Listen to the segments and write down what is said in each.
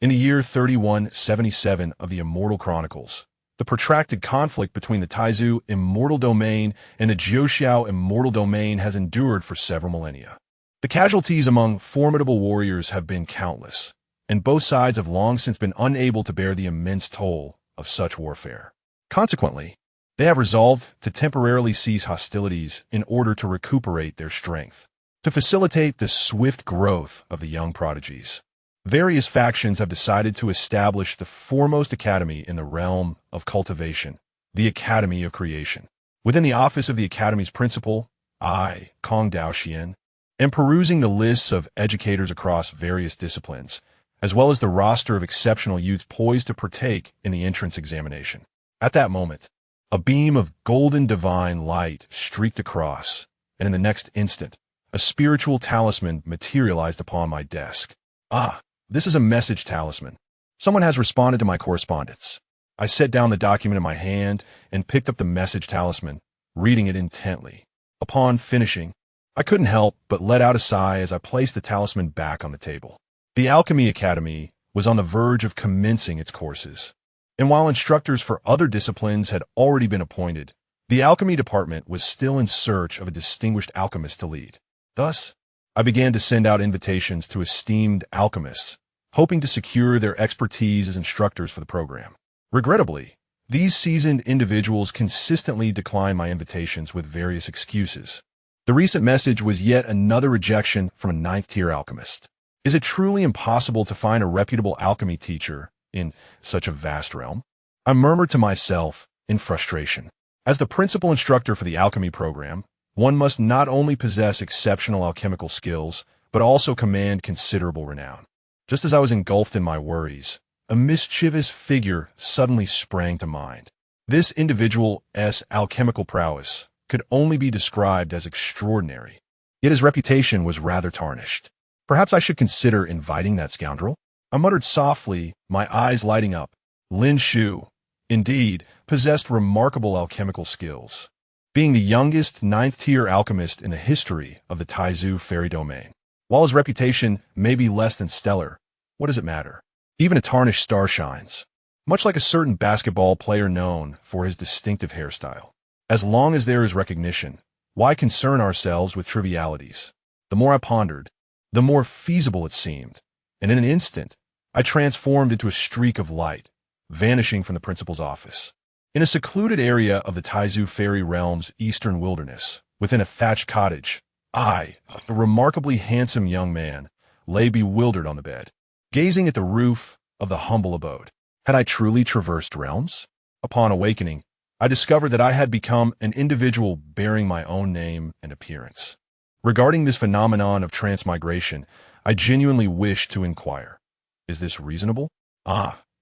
In the year 3177 of the Immortal Chronicles, the protracted conflict between the Taizu Immortal Domain and the Jiuxiao Immortal Domain has endured for several millennia. The casualties among formidable warriors have been countless, and both sides have long since been unable to bear the immense toll of such warfare. Consequently, they have resolved to temporarily cease hostilities in order to recuperate their strength. To facilitate the swift growth of the young prodigies, various factions have decided to establish the foremost academy in the realm of cultivation, the Academy of Creation. Within the office of the Academy's principal, I, Kong Daoxian, am perusing the lists of educators across various disciplines, as well as the roster of exceptional youths poised to partake in the entrance examination. At that moment, a beam of golden divine light streaked across, and in the next instant, a spiritual talisman materialized upon my desk. Ah, this is a message talisman. Someone has responded to my correspondence. I set down the document in my hand and picked up the message talisman, reading it intently. Upon finishing, I couldn't help but let out a sigh as I placed the talisman back on the table. The Alchemy Academy was on the verge of commencing its courses, and while instructors for other disciplines had already been appointed, the Alchemy Department was still in search of a distinguished alchemist to lead. Thus, I began to send out invitations to esteemed alchemists, hoping to secure their expertise as instructors for the program. Regrettably, these seasoned individuals consistently declined my invitations with various excuses. The recent message was yet another rejection from a ninth-tier alchemist. Is it truly impossible to find a reputable alchemy teacher in such a vast realm? I murmured to myself in frustration. As the principal instructor for the alchemy program, one must not only possess exceptional alchemical skills, but also command considerable renown. Just as I was engulfed in my worries, a mischievous figure suddenly sprang to mind. This individual's alchemical prowess could only be described as extraordinary, yet his reputation was rather tarnished. Perhaps I should consider inviting that scoundrel? I muttered softly, my eyes lighting up. Dan Xiu, indeed, possessed remarkable alchemical skills, being the youngest ninth-tier alchemist in the history of the Taizu Fairy Domain. While his reputation may be less than stellar, what does it matter? Even a tarnished star shines, much like a certain basketball player known for his distinctive hairstyle. As long as there is recognition, why concern ourselves with trivialities? The more I pondered, the more feasible it seemed, and in an instant, I transformed into a streak of light, vanishing from the principal's office. In a secluded area of the Taizu Fairy Realm's eastern wilderness, within a thatched cottage, I, a remarkably handsome young man, lay bewildered on the bed, gazing at the roof of the humble abode. Had I truly traversed realms? Upon awakening, I discovered that I had become an individual bearing my own name and appearance. Regarding this phenomenon of transmigration, I genuinely wished to inquire. Is this reasonable?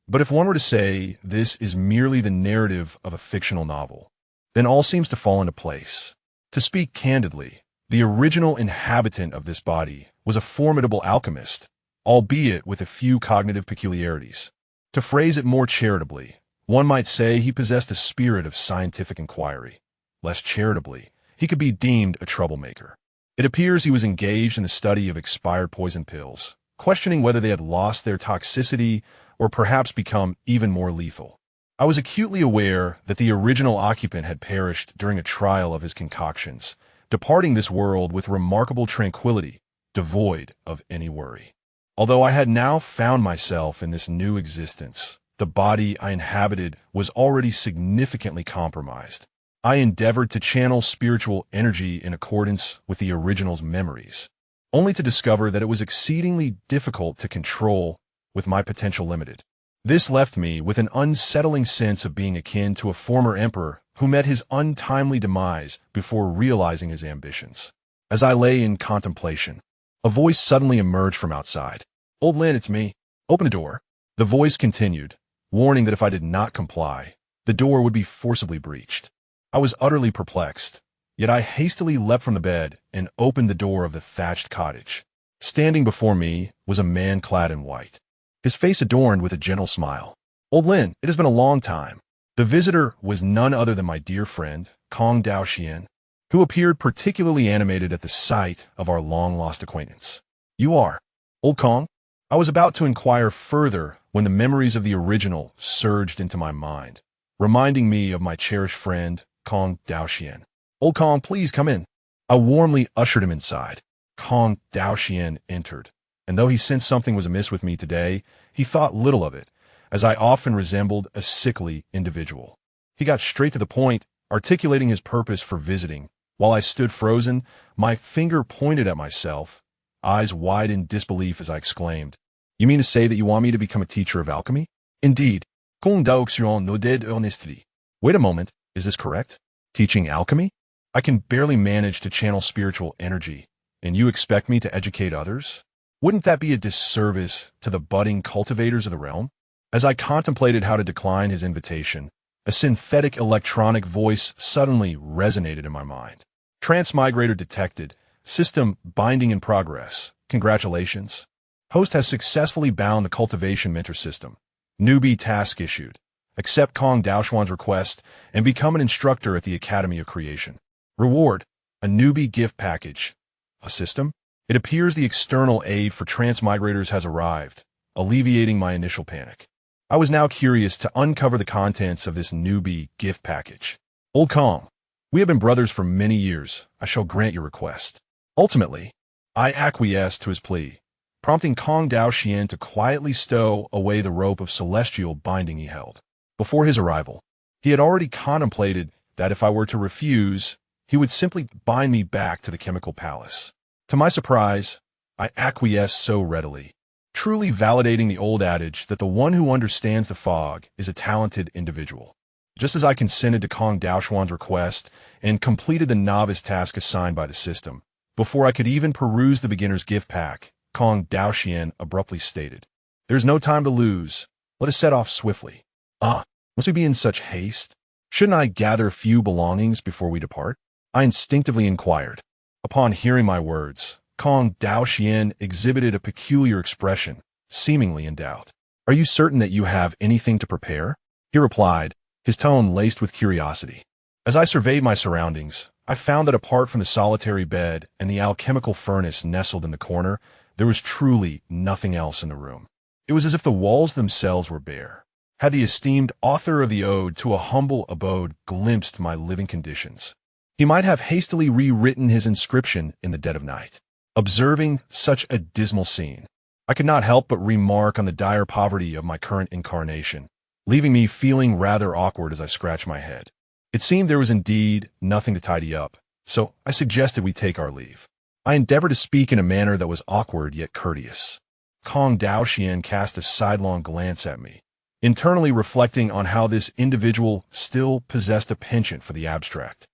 But if one were to say this is merely the narrative of a fictional novel, then all seems to fall into place. To speak candidly, the original inhabitant of this body was a formidable alchemist, albeit with a few cognitive peculiarities. To phrase it more charitably, one might say he possessed a spirit of scientific inquiry. Less charitably, he could be deemed a troublemaker. It appears he was engaged in the study of expired poison pills, questioning whether they had lost their toxicity or perhaps become even more lethal. I was acutely aware that the original occupant had perished during a trial of his concoctions, departing this world with remarkable tranquility, devoid of any worry. Although I had now found myself in this new existence, the body I inhabited was already significantly compromised. I endeavored to channel spiritual energy in accordance with the original's memories, only to discover that it was exceedingly difficult to control with my potential limited. This left me with an unsettling sense of being akin to a former emperor who met his untimely demise before realizing his ambitions. As I lay in contemplation, a voice suddenly emerged from outside. "Old Lin, it's me. Open the door." The voice continued, warning that if I did not comply, the door would be forcibly breached. I was utterly perplexed, yet I hastily leapt from the bed and opened the door of the thatched cottage. Standing before me was a man clad in white, his face adorned with a gentle smile. "Old Lin, it has been a long time." The visitor was none other than my dear friend, Kong Daoxian, who appeared particularly animated at the sight of our long-lost acquaintance. "You are, old Kong?" I was about to inquire further when the memories of the original surged into my mind, reminding me of my cherished friend, Kong Daoxian. "Old Kong, please come in." I warmly ushered him inside. Kong Daoxian entered, and though he sensed something was amiss with me today, he thought little of it, as I often resembled a sickly individual. He got straight to the point, articulating his purpose for visiting. While I stood frozen, my finger pointed at myself, eyes wide in disbelief as I exclaimed, "You mean to say that you want me to become a teacher of alchemy?" "Indeed. Kong Daoxian no de honestly." "Wait a moment, is this correct? Teaching alchemy? I can barely manage to channel spiritual energy, and you expect me to educate others? Wouldn't that be a disservice to the budding cultivators of the realm?" As I contemplated how to decline his invitation, a synthetic electronic voice suddenly resonated in my mind. "Transmigrator detected. System binding in progress. Congratulations. Host has successfully bound the cultivation mentor system. Newbie task issued. Accept Kong Daoxian's request and become an instructor at the Academy of Creation. Reward: a newbie gift package." A system? It appears the external aid for transmigrators has arrived, alleviating my initial panic. I was now curious to uncover the contents of this newbie gift package. "Old Kong, we have been brothers for many years. I shall grant your request." Ultimately, I acquiesced to his plea, prompting Kong Daoxian to quietly stow away the rope of celestial binding he held. Before his arrival, he had already contemplated that if I were to refuse, he would simply bind me back to the chemical palace. To my surprise, I acquiesced so readily, truly validating the old adage that the one who understands the fog is a talented individual. Just as I consented to Kong Daoxian's request and completed the novice task assigned by the system, before I could even peruse the beginner's gift pack, Kong Daoxian abruptly stated, "There's no time to lose. Let us set off swiftly." "Ah, must we be in such haste? Shouldn't I gather a few belongings before we depart?" I instinctively inquired. Upon hearing my words, Kong Daoxian exhibited a peculiar expression, seemingly in doubt. "Are you certain that you have anything to prepare?" he replied, his tone laced with curiosity. As I surveyed my surroundings, I found that apart from the solitary bed and the alchemical furnace nestled in the corner, there was truly nothing else in the room. It was as if the walls themselves were bare. Had the esteemed author of the Ode to a Humble Abode glimpsed my living conditions, he might have hastily rewritten his inscription in the dead of night. Observing such a dismal scene, I could not help but remark on the dire poverty of my current incarnation, leaving me feeling rather awkward as I scratched my head. It seemed there was indeed nothing to tidy up, so I suggested we take our leave. I endeavored to speak in a manner that was awkward yet courteous. Kong Daoxian cast a sidelong glance at me, internally reflecting on how this individual still possessed a penchant for the abstract.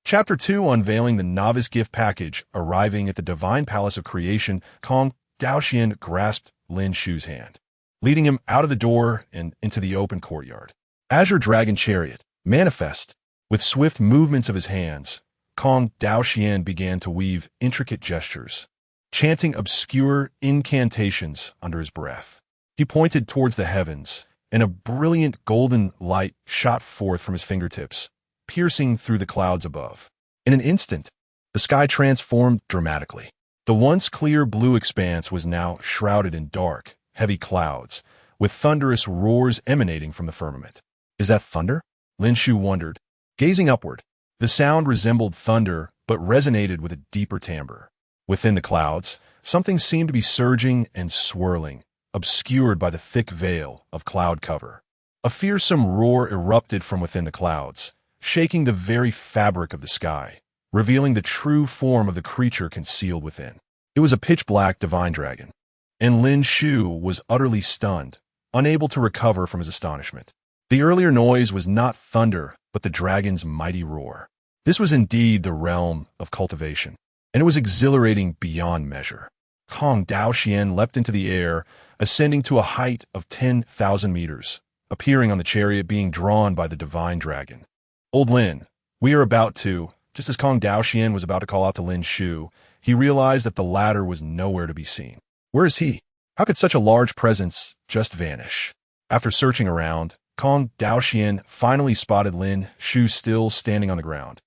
Chapter 2, Unveiling the Novice Gift Package. Arriving at the Divine Palace of Creation, Kong Daoxian grasped Lin Xiu's hand, leading him out of the door and into the open courtyard. Azure Dragon Chariot, manifest. With swift movements of his hands, Kong Daoxian began to weave intricate gestures, chanting obscure incantations under his breath. He pointed towards the heavens, and a brilliant golden light shot forth from his fingertips, piercing through the clouds above. In an instant, the sky transformed dramatically. The once clear blue expanse was now shrouded in dark, heavy clouds, with thunderous roars emanating from the firmament. "Is that thunder?" Lin Xiu wondered. Gazing upward, the sound resembled thunder but resonated with a deeper timbre. Within the clouds, something seemed to be surging and swirling, obscured by the thick veil of cloud cover. A fearsome roar erupted from within the clouds, shaking the very fabric of the sky, revealing the true form of the creature concealed within. It was a pitch-black divine dragon, and Lin Xiu was utterly stunned, unable to recover from his astonishment. The earlier noise was not thunder, but the dragon's mighty roar. This was indeed the realm of cultivation, and it was exhilarating beyond measure. Kong Daoxian leapt into the air, ascending to a height of 10,000 meters, appearing on the chariot being drawn by the divine dragon. "Old Lin, we are about to..." Just as Kong Daoxian was about to call out to Lin Xiu, he realized that the latter was nowhere to be seen. Where is he? How could such a large presence just vanish? After searching around, Kong Daoxian finally spotted Lin Xiu still standing on the ground,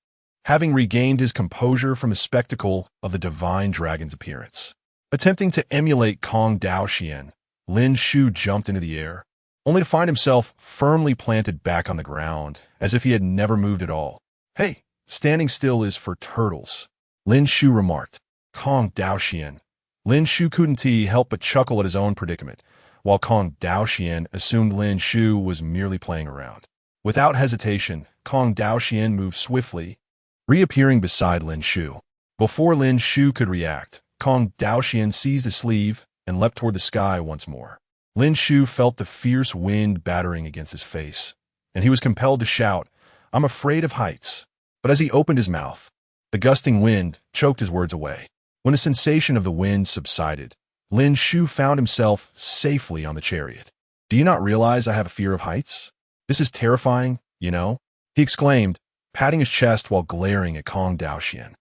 having regained his composure from the spectacle of the divine dragon's appearance. Attempting to emulate Kong Daoxian, Lin Xiu jumped into the air, only to find himself firmly planted back on the ground, as if he had never moved at all. "Hey, standing still is for turtles," Lin Xiu remarked. Kong Daoxian. Lin Xiu couldn't help but chuckle at his own predicament, while Kong Daoxian assumed Lin Xiu was merely playing around. Without hesitation, Kong Daoxian moved swiftly, reappearing beside Lin Xiu. Before Lin Xiu could react, Kong Daoxian seized his sleeve and leapt toward the sky once more. Lin Xiu felt the fierce wind battering against his face, and he was compelled to shout, "I'm afraid of heights." But as he opened his mouth, the gusting wind choked his words away. When the sensation of the wind subsided, Lin Xiu found himself safely on the chariot. "Do you not realize I have a fear of heights? This is terrifying, you know?" he exclaimed, patting his chest while glaring at Kong Daoxian.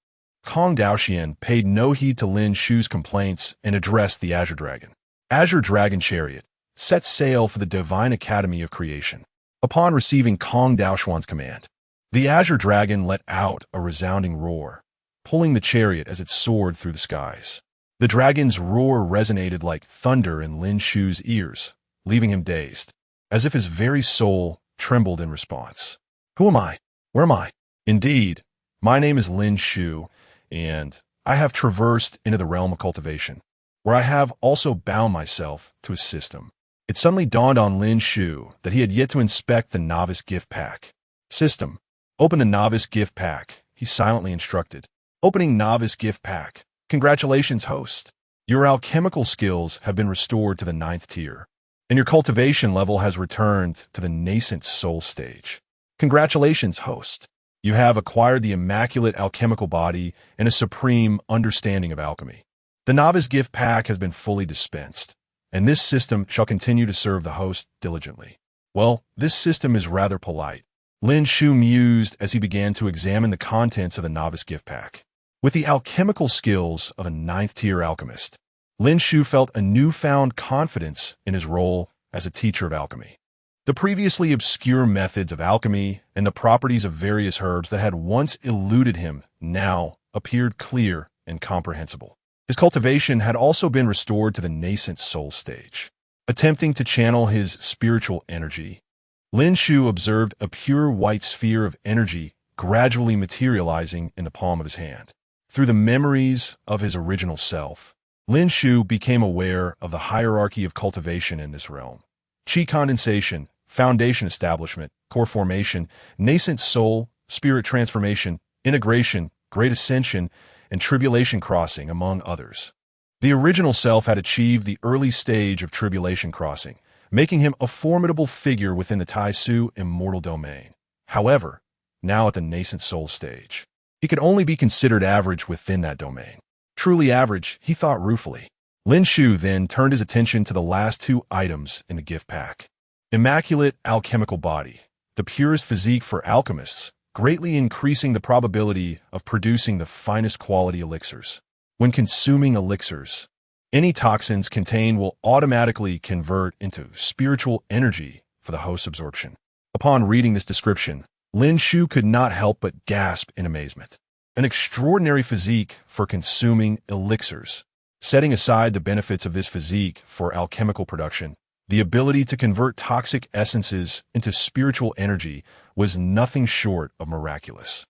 Kong Daoxian paid no heed to Lin Xiu's complaints and addressed the Azure Dragon. Azure Dragon Chariot, set sail for the Divine Academy of Creation. Upon receiving Kong Daoxian's command, the Azure Dragon let out a resounding roar, pulling the chariot as it soared through the skies. The dragon's roar resonated like thunder in Lin Xiu's ears, leaving him dazed, as if his very soul trembled in response. "Who am I? Where am I? Indeed, my name is Lin Xiu, and I have traversed into the realm of cultivation, where I have also bound myself to a system." It suddenly dawned on Lin Xiu that he had yet to inspect the novice gift pack. "System, open the novice gift pack," he silently instructed. "Opening novice gift pack. Congratulations, host. Your alchemical skills have been restored to the 9th tier, and your cultivation level has returned to the nascent soul stage. Congratulations, host. You have acquired the immaculate alchemical body and a supreme understanding of alchemy. The novice gift pack has been fully dispensed, and this system shall continue to serve the host diligently." "Well, this system is rather polite," Lin Xiu mused as he began to examine the contents of the novice gift pack. With the alchemical skills of a 9th-tier alchemist, Lin Xiu felt a newfound confidence in his role as a teacher of alchemy. The previously obscure methods of alchemy and the properties of various herbs that had once eluded him now appeared clear and comprehensible. His cultivation had also been restored to the nascent soul stage. Attempting to channel his spiritual energy, Lin Xiu observed a pure white sphere of energy gradually materializing in the palm of his hand. Through the memories of his original self, Lin Xiu became aware of the hierarchy of cultivation in this realm. Qi condensation, foundation establishment, core formation, nascent soul, spirit transformation, integration, great ascension, and tribulation crossing, among others. The original self had achieved the early stage of tribulation crossing, making him a formidable figure within the Taizu immortal domain. However, now at the nascent soul stage, he could only be considered average within that domain. Truly average, he thought ruefully. Lin Xiu then turned his attention to the last two items in the gift pack. Immaculate alchemical body, the purest physique for alchemists, greatly increasing the probability of producing the finest quality elixirs. When consuming elixirs, any toxins contained will automatically convert into spiritual energy for the host's absorption. Upon reading this description, Lin Xiu could not help but gasp in amazement. An extraordinary physique for consuming elixirs. Setting aside the benefits of this physique for alchemical production, the ability to convert toxic essences into spiritual energy was nothing short of miraculous.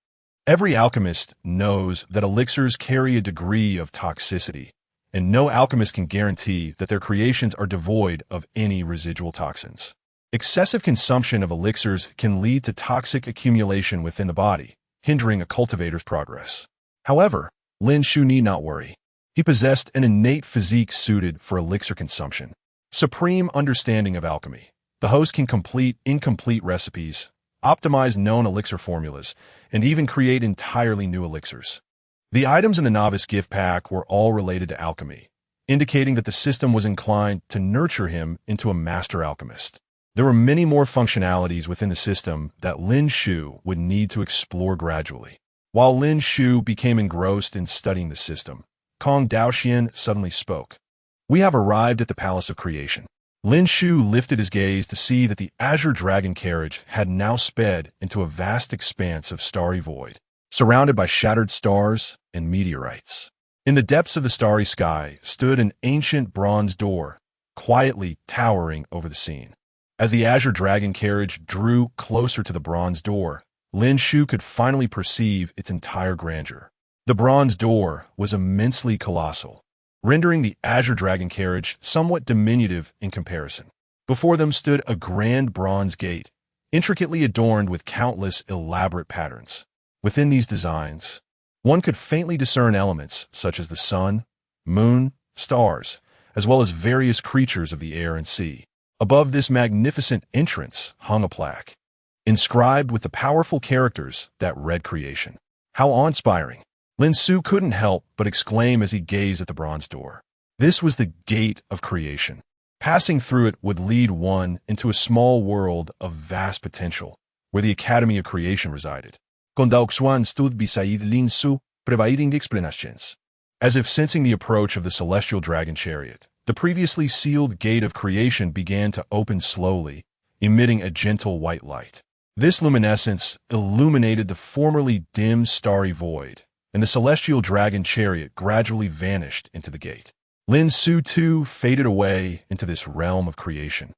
Every alchemist knows that elixirs carry a degree of toxicity, and no alchemist can guarantee that their creations are devoid of any residual toxins. Excessive consumption of elixirs can lead to toxic accumulation within the body, hindering a cultivator's progress. However, Lin Xiu need not worry. He possessed an innate physique suited for elixir consumption. Supreme understanding of alchemy. The host can complete incomplete recipes, optimize known elixir formulas, and even create entirely new elixirs. The items in the novice gift pack were all related to alchemy, indicating that the system was inclined to nurture him into a master alchemist. There were many more functionalities within the system that Lin Xiu would need to explore gradually. While Lin Xiu became engrossed in studying the system, Kong Daoxian suddenly spoke. "We have arrived at the Palace of Creation." Lin Xiu lifted his gaze to see that the Azure Dragon carriage had now sped into a vast expanse of starry void, surrounded by shattered stars and meteorites. In the depths of the starry sky stood an ancient bronze door, quietly towering over the scene. As the azure dragon carriage drew closer to the bronze door, Dan Xiu could finally perceive its entire grandeur. The bronze door was immensely colossal, rendering the azure dragon carriage somewhat diminutive in comparison. Before them stood a grand bronze gate, intricately adorned with countless elaborate patterns. Within these designs, one could faintly discern elements such as the sun, moon, stars, as well as various creatures of the air and sea. Above this magnificent entrance hung a plaque, inscribed with the powerful characters that read creation. How awe-inspiring! Dan Xiu couldn't help but exclaim as he gazed at the bronze door. This was the gate of creation. Passing through it would lead one into a small world of vast potential, where the Academy of Creation resided. Dan Xiu stood beside Dan Xiu, providing explanations. As if sensing the approach of the celestial dragon chariot, the previously sealed gate of creation began to open slowly, emitting a gentle white light. This luminescence illuminated the formerly dim starry void, and the celestial dragon chariot gradually vanished into the gate. Dan Xiu too faded away into this realm of creation,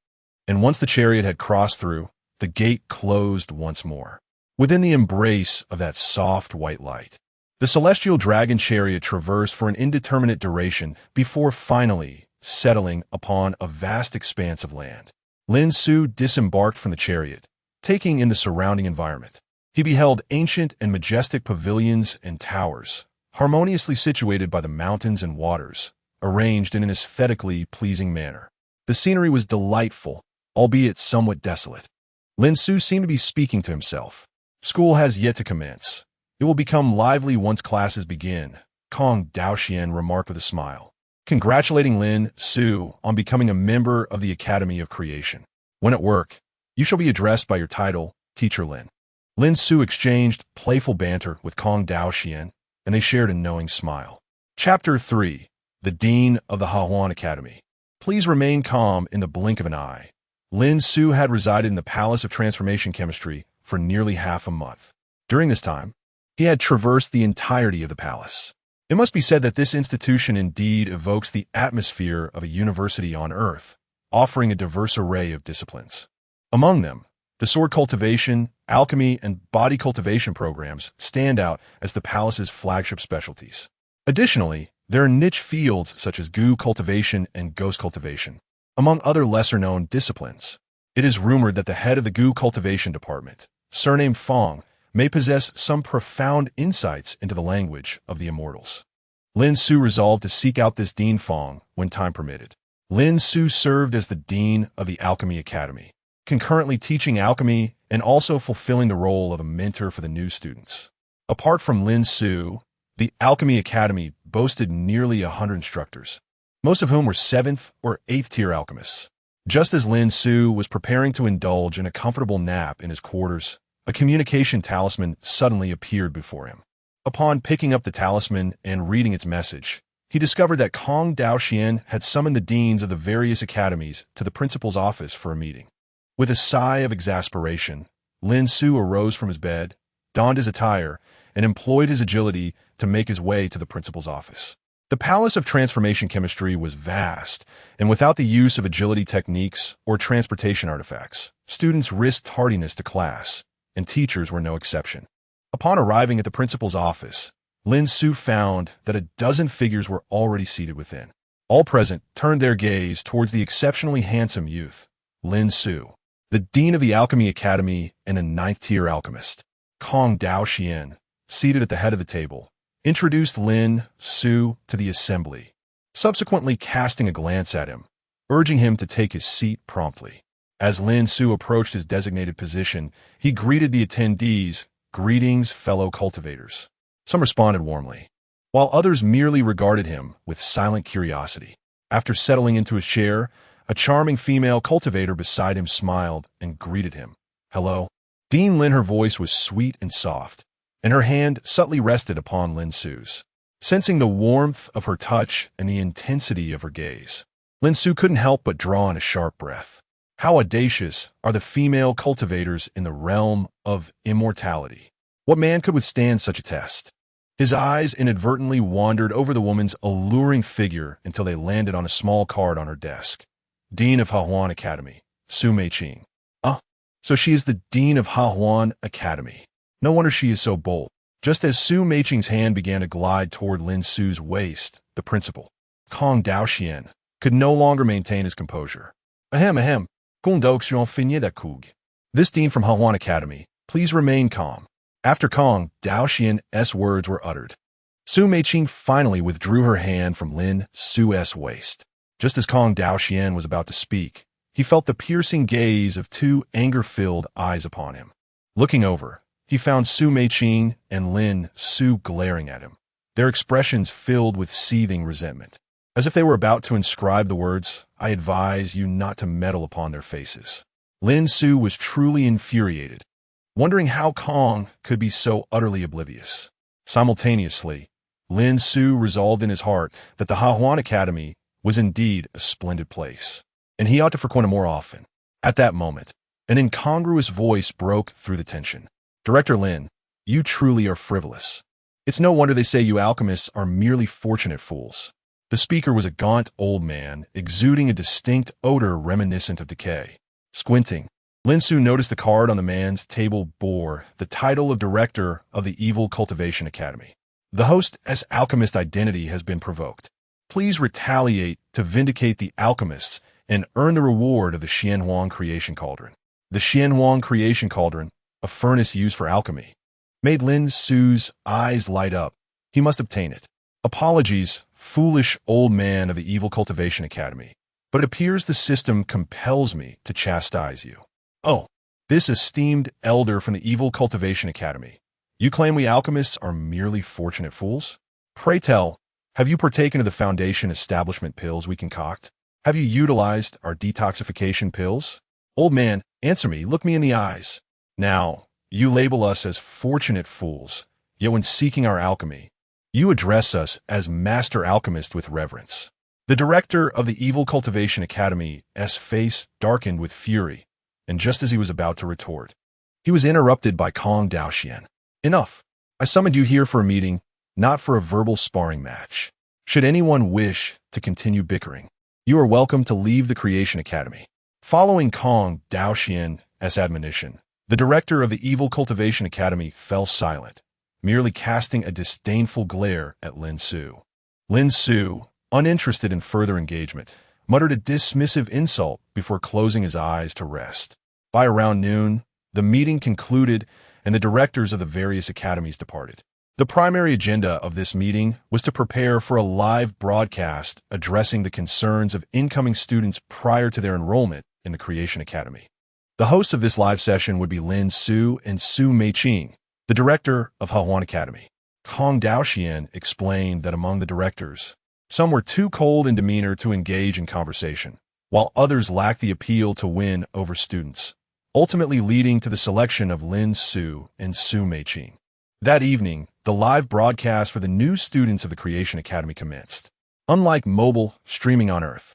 and once the chariot had crossed through, the gate closed once more. Within the embrace of that soft white light, the celestial dragon chariot traversed for an indeterminate duration before finally settling upon a vast expanse of land. Dan Xiu disembarked from the chariot, taking in the surrounding environment. He beheld ancient and majestic pavilions and towers, harmoniously situated by the mountains and waters, arranged in an aesthetically pleasing manner. The scenery was delightful, albeit somewhat desolate. Dan Xiu seemed to be speaking to himself. School has yet to commence. It will become lively once classes begin, Kong Daoxian remarked with a smile, congratulating Dan Xiu on becoming a member of the Academy of Creation. When at work, you shall be addressed by your title, Teacher Lin. Dan Xiu exchanged playful banter with Kong Daoxian, and they shared a knowing smile. Chapter 3. The Dean of the Hahuan Academy. Please remain calm in the blink of an eye. Dan Xiu had resided in the Palace of Transformation Chemistry for nearly half a month. During this time, he had traversed the entirety of the palace. It must be said that this institution indeed evokes the atmosphere of a university on Earth, offering a diverse array of disciplines. Among them, the sword cultivation, alchemy, and body cultivation programs stand out as the palace's flagship specialties. Additionally, there are niche fields such as goo cultivation and ghost cultivation, among other lesser-known disciplines. It is rumored that the head of the goo cultivation department, surnamed Fong, may possess some profound insights into the language of the immortals. Dan Xiu resolved to seek out this Dean Fong when time permitted. Dan Xiu served as the Dean of the Alchemy Academy, concurrently teaching alchemy and also fulfilling the role of a mentor for the new students. Apart from Dan Xiu, the Alchemy Academy boasted nearly 100 instructors, most of whom were 7th or 8th tier alchemists. Just as Dan Xiu was preparing to indulge in a comfortable nap in his quarters, a communication talisman suddenly appeared before him. Upon picking up the talisman and reading its message, he discovered that Kong Daoxian had summoned the deans of the various academies to the principal's office for a meeting. With a sigh of exasperation, Dan Xiu arose from his bed, donned his attire, and employed his agility to make his way to the principal's office. The Palace of Transformation Chemistry was vast, and without the use of agility techniques or transportation artifacts, students risked tardiness to class, and teachers were no exception. Upon arriving at the principal's office, Dan Xiu found that a dozen figures were already seated within. All present turned their gaze towards the exceptionally handsome youth, Dan Xiu, the Dean of the Alchemy Academy and a 9th-tier alchemist. Kong Daoxian, seated at the head of the table, introduced Dan Xiu to the assembly, subsequently casting a glance at him, urging him to take his seat promptly. As Dan Xiu approached his designated position, he greeted the attendees, "Greetings, fellow cultivators." Some responded warmly, while others merely regarded him with silent curiosity. After settling into his chair, a charming female cultivator beside him smiled and greeted him. "Hello." Dean Lin, her voice was sweet and soft, and her hand subtly rested upon Dan Xiu's. Sensing the warmth of her touch and the intensity of her gaze, Dan Xiu couldn't help but draw in a sharp breath. How audacious are the female cultivators in the realm of immortality. What man could withstand such a test? His eyes inadvertently wandered over the woman's alluring figure until they landed on a small card on her desk. Dean of Hahuan Academy, Su Meiqing. Ah, so she is the Dean of Hahuan Academy. No wonder she is so bold. Just as Su Meiqing's hand began to glide toward Lin Su's waist, the principal, Kong Daoxian, could no longer maintain his composure. Ahem, Kong Daoxian finit da kug. This dean from Hahuan Academy, please remain calm. After Kong Daoxian's words were uttered, Su Meiqing finally withdrew her hand from Lin Su's waist. Just as Kong Daoxian was about to speak, he felt the piercing gaze of two anger-filled eyes upon him. Looking over, he found Su Meiqing and Lin Su glaring at him, their expressions filled with seething resentment, as if they were about to inscribe the words, "I advise you not to meddle," upon their faces. Lin Su was truly infuriated, wondering how Kong could be so utterly oblivious. Simultaneously, Lin Su resolved in his heart that the Hahuan Academy was indeed a splendid place, and he ought to frequent it more often. At that moment, an incongruous voice broke through the tension. "Director Lin, you truly are frivolous. It's no wonder they say you alchemists are merely fortunate fools." The speaker was a gaunt old man, exuding a distinct odor reminiscent of decay. Squinting, Lin Su noticed the card on the man's table bore the title of Director of the Evil Cultivation Academy. "The host's alchemist identity has been provoked. Please retaliate to vindicate the alchemists and earn the reward of the Xianhuang Creation Cauldron." The Xianhuang Creation Cauldron, a furnace used for alchemy, made Lin Su's eyes light up. He must obtain it. "Apologies, foolish old man of the Evil Cultivation Academy, but it appears the system compels me to chastise you." "Oh, this esteemed elder from the Evil Cultivation Academy. You claim we alchemists are merely fortunate fools? Pray tell, have you partaken of the Foundation establishment pills we concoct? Have you utilized our detoxification pills? Old man, answer me, look me in the eyes. Now, you label us as fortunate fools, yet when seeking our alchemy, you address us as master alchemist with reverence." The director of the Evil Cultivation Academy's face darkened with fury, and just as he was about to retort, he was interrupted by Kong Daoxian. "Enough. I summoned you here for a meeting, not for a verbal sparring match. Should anyone wish to continue bickering, you are welcome to leave the Creation Academy." Following Kong Daoxian's admonition, the director of the Evil Cultivation Academy fell silent, merely casting a disdainful glare at Lin Su. Lin Su, uninterested in further engagement, muttered a dismissive insult before closing his eyes to rest. By around noon, the meeting concluded and the directors of the various academies departed. The primary agenda of this meeting was to prepare for a live broadcast addressing the concerns of incoming students prior to their enrollment in the Creation Academy. The hosts of this live session would be Lin Su and Su Meiqing, the director of Hahuan Academy. Kong Daoxian explained that among the directors, some were too cold in demeanor to engage in conversation, while others lacked the appeal to win over students, ultimately leading to the selection of Lin Su and Su Meiqing. That evening, the live broadcast for the new students of the Creation Academy commenced. Unlike mobile streaming on Earth,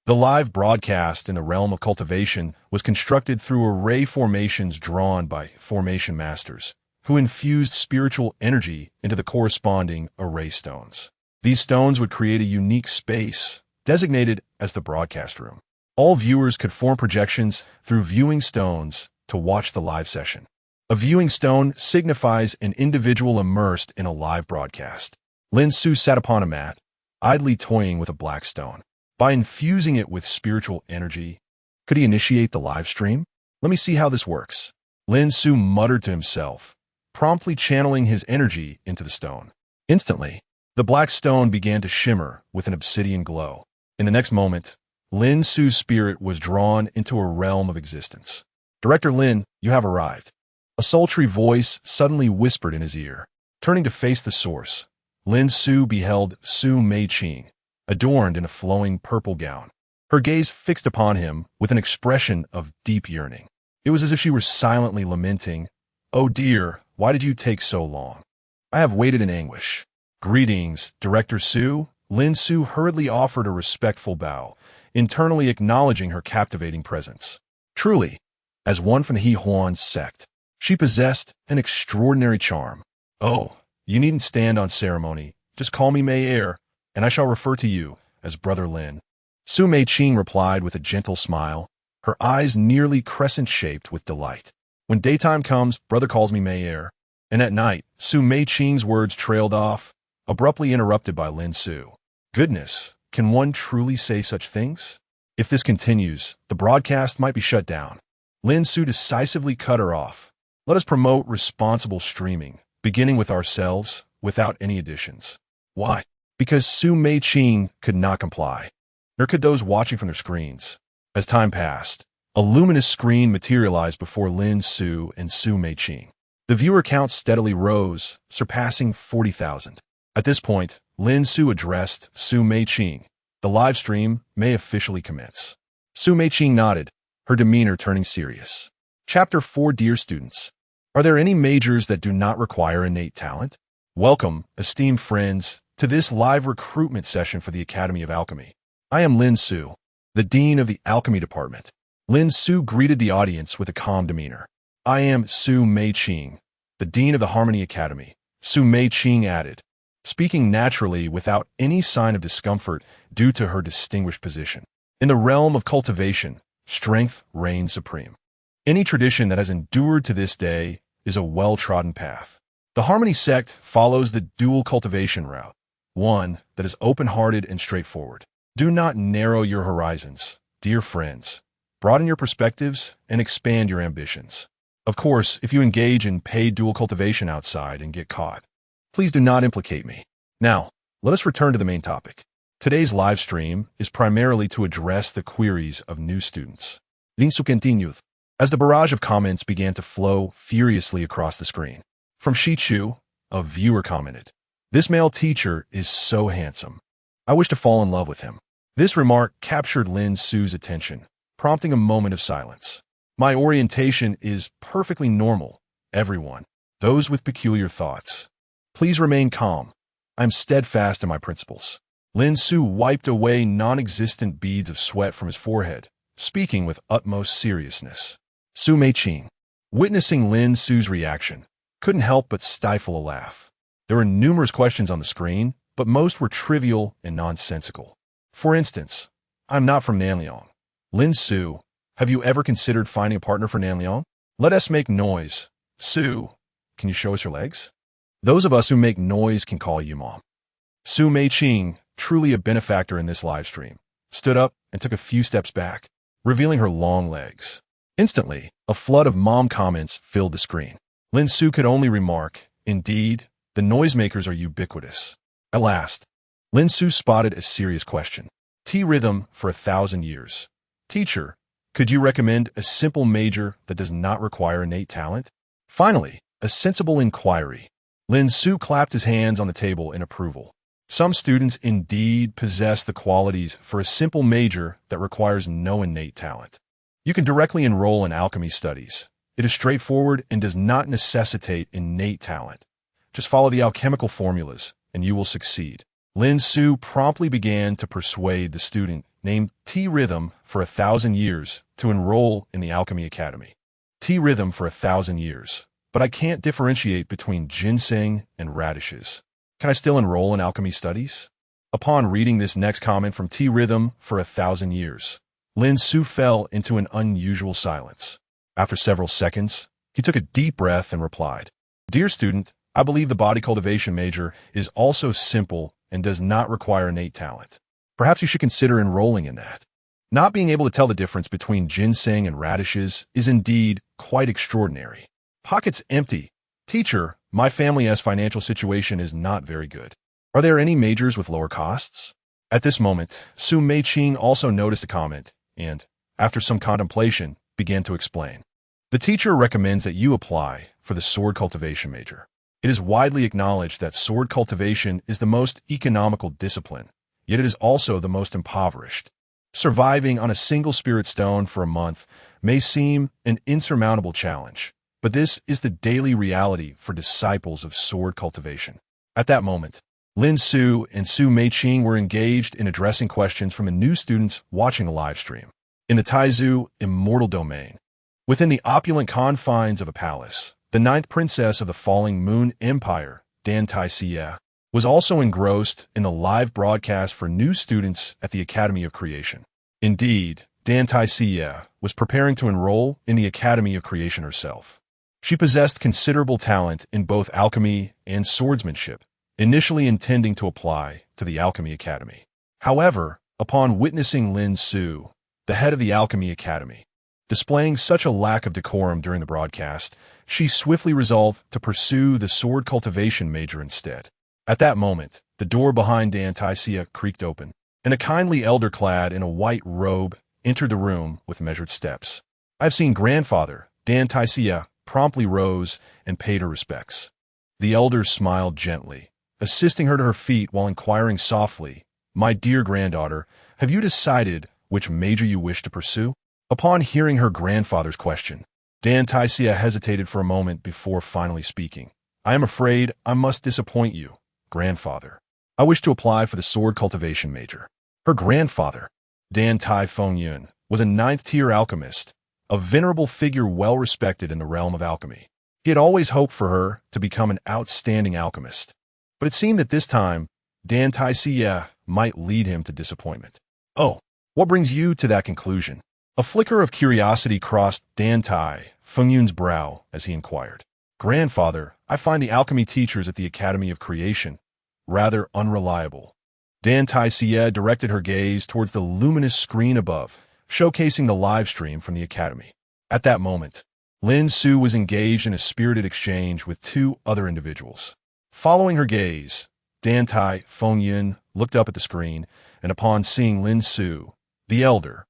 the live broadcast in the realm of cultivation was constructed through array formations drawn by formation masters, who infused spiritual energy into the corresponding array stones. These stones would create a unique space, designated as the broadcast room. All viewers could form projections through viewing stones to watch the live session. A viewing stone signifies an individual immersed in a live broadcast. Lin Su sat upon a mat, idly toying with a black stone. By infusing it with spiritual energy, could he initiate the live stream? "Let me see how this works." Lin Su muttered to himself, promptly channeling his energy into the stone. Instantly, the black stone began to shimmer with an obsidian glow. In the next moment, Lin Su's spirit was drawn into a realm of existence. "Director Lin, you have arrived." A sultry voice suddenly whispered in his ear. Turning to face the source, Lin Su beheld Su Meiqing, adorned in a flowing purple gown, her gaze fixed upon him with an expression of deep yearning. It was as if she were silently lamenting, "Oh dear, why did you take so long? I have waited in anguish." "Greetings, Director Su." Lin Su hurriedly offered a respectful bow, internally acknowledging her captivating presence. Truly, as one from the He Huan sect, she possessed an extraordinary charm. "Oh, you needn't stand on ceremony. Just call me Mei Er, and I shall refer to you as Brother Lin." Su Meiqing replied with a gentle smile, her eyes nearly crescent-shaped with delight. When daytime comes, brother calls me Mayer. And at night, Su Meiqing's words trailed off, abruptly interrupted by Lin Su. Goodness, can one truly say such things? If this continues, the broadcast might be shut down. Lin Su decisively cut her off. Let us promote responsible streaming, beginning with ourselves, without any additions. Why? Because Su Meiqing could not comply. Nor could those watching from their screens. As time passed, a luminous screen materialized before Lin Su and Su Meiqing. The viewer count steadily rose, surpassing 40,000. At this point, Lin Su addressed Su Meiqing. The live stream may officially commence. Su Meiqing nodded, her demeanor turning serious. Chapter 4. Dear students, are there any majors that do not require innate talent? Welcome, esteemed friends, to this live recruitment session for the Academy of Alchemy. I am Lin Su, the Dean of the Alchemy Department. Lin Su greeted the audience with a calm demeanor. I am Su Meiqing, the Dean of the Harmony Academy. Su Meiqing added, speaking naturally without any sign of discomfort due to her distinguished position. In the realm of cultivation, strength reigns supreme. Any tradition that has endured to this day is a well-trodden path. The Harmony sect follows the dual cultivation route, one that is open-hearted and straightforward. Do not narrow your horizons, dear friends. Broaden your perspectives and expand your ambitions. Of course, if you engage in paid dual cultivation outside and get caught, please do not implicate me. Now, let us return to the main topic. Today's live stream is primarily to address the queries of new students. Lin Su continued, as the barrage of comments began to flow furiously across the screen. From Shichu, a viewer commented, this male teacher is so handsome. I wish to fall in love with him. This remark captured Lin Su's attention, prompting a moment of silence. My orientation is perfectly normal, everyone. Those with peculiar thoughts. Please remain calm. I'm steadfast in my principles. Lin Su wiped away non-existent beads of sweat from his forehead, speaking with utmost seriousness. Su Meiqing, witnessing Lin Su's reaction, couldn't help but stifle a laugh. There were numerous questions on the screen, but most were trivial and nonsensical. For instance, I'm not from Nanliang. Lin Su, have you ever considered finding a partner for Nanliang? Let us make noise. Su, can you show us your legs? Those of us who make noise can call you Mom. Su Meiqing, truly a benefactor in this live stream, stood up and took a few steps back, revealing her long legs. Instantly, a flood of mom comments filled the screen. Lin Su could only remark, indeed, the noisemakers are ubiquitous. At last, Lin Su spotted a serious question. T-rhythm for 1,000 years. Teacher, could you recommend a simple major that does not require innate talent? Finally, a sensible inquiry. Lin Su clapped his hands on the table in approval. Some students indeed possess the qualities for a simple major that requires no innate talent. You can directly enroll in alchemy studies. It is straightforward and does not necessitate innate talent. Just follow the alchemical formulas, and you will succeed. Lin Su promptly began to persuade the student named T-Rhythm for 1,000 years to enroll in the Alchemy Academy. T-Rhythm for 1,000 years, but I can't differentiate between ginseng and radishes. Can I still enroll in alchemy studies? Upon reading this next comment from T-Rhythm for 1,000 years, Lin Su fell into an unusual silence. After several seconds, he took a deep breath and replied, Dear student, I believe the body cultivation major is also simple and does not require innate talent. Perhaps you should consider enrolling in that. Not being able to tell the difference between ginseng and radishes is indeed quite extraordinary. Pockets empty. Teacher, my family's financial situation is not very good. Are there any majors with lower costs? At this moment, Su Meiqing also noticed the comment and, after some contemplation, began to explain. The teacher recommends that you apply for the sword cultivation major. It is widely acknowledged that sword cultivation is the most economical discipline, yet it is also the most impoverished. Surviving on a single spirit stone for a month may seem an insurmountable challenge, but this is the daily reality for disciples of sword cultivation. At that moment, Lin Su and Su Meiqing were engaged in addressing questions from the new students watching the live stream. In the Taizu immortal domain, within the opulent confines of a palace, the ninth princess of the falling moon empire, Dan Xiu, was also engrossed in the live broadcast for new students at the Academy of Creation. Indeed, Dan Xiu was preparing to enroll in the Academy of Creation herself. She possessed considerable talent in both alchemy and swordsmanship, initially intending to apply to the Alchemy Academy. However, upon witnessing Dan Xiu, the head of the Alchemy Academy, displaying such a lack of decorum during the broadcast, she swiftly resolved to pursue the sword cultivation major instead. At that moment, the door behind Dan Xiu creaked open, and a kindly elder clad in a white robe entered the room with measured steps. "I've seen grandfather." Dan Xiu promptly rose and paid her respects. The elder smiled gently, assisting her to her feet while inquiring softly, "My dear granddaughter, have you decided which major you wish to pursue?" Upon hearing her grandfather's question, Dan Xiu hesitated for a moment before finally speaking. "I am afraid I must disappoint you, grandfather. I wish to apply for the sword cultivation major." Her grandfather, Dan Xiu, was a ninth-tier alchemist, a venerable figure well-respected in the realm of alchemy. He had always hoped for her to become an outstanding alchemist, but it seemed that this time, Dan Xiu might lead him to disappointment. "Oh, what brings you to that conclusion?" A flicker of curiosity crossed Dan Xiu's brow as he inquired. "Grandfather, I find the alchemy teachers at the Academy of Creation rather unreliable." Dan Xiu directed her gaze towards the luminous screen above, showcasing the live stream from the Academy. At that moment, Dan Xiu was engaged in a spirited exchange with two other individuals. Following her gaze, Dan Xiu looked up at the screen, and upon seeing Dan Xiu, the elder,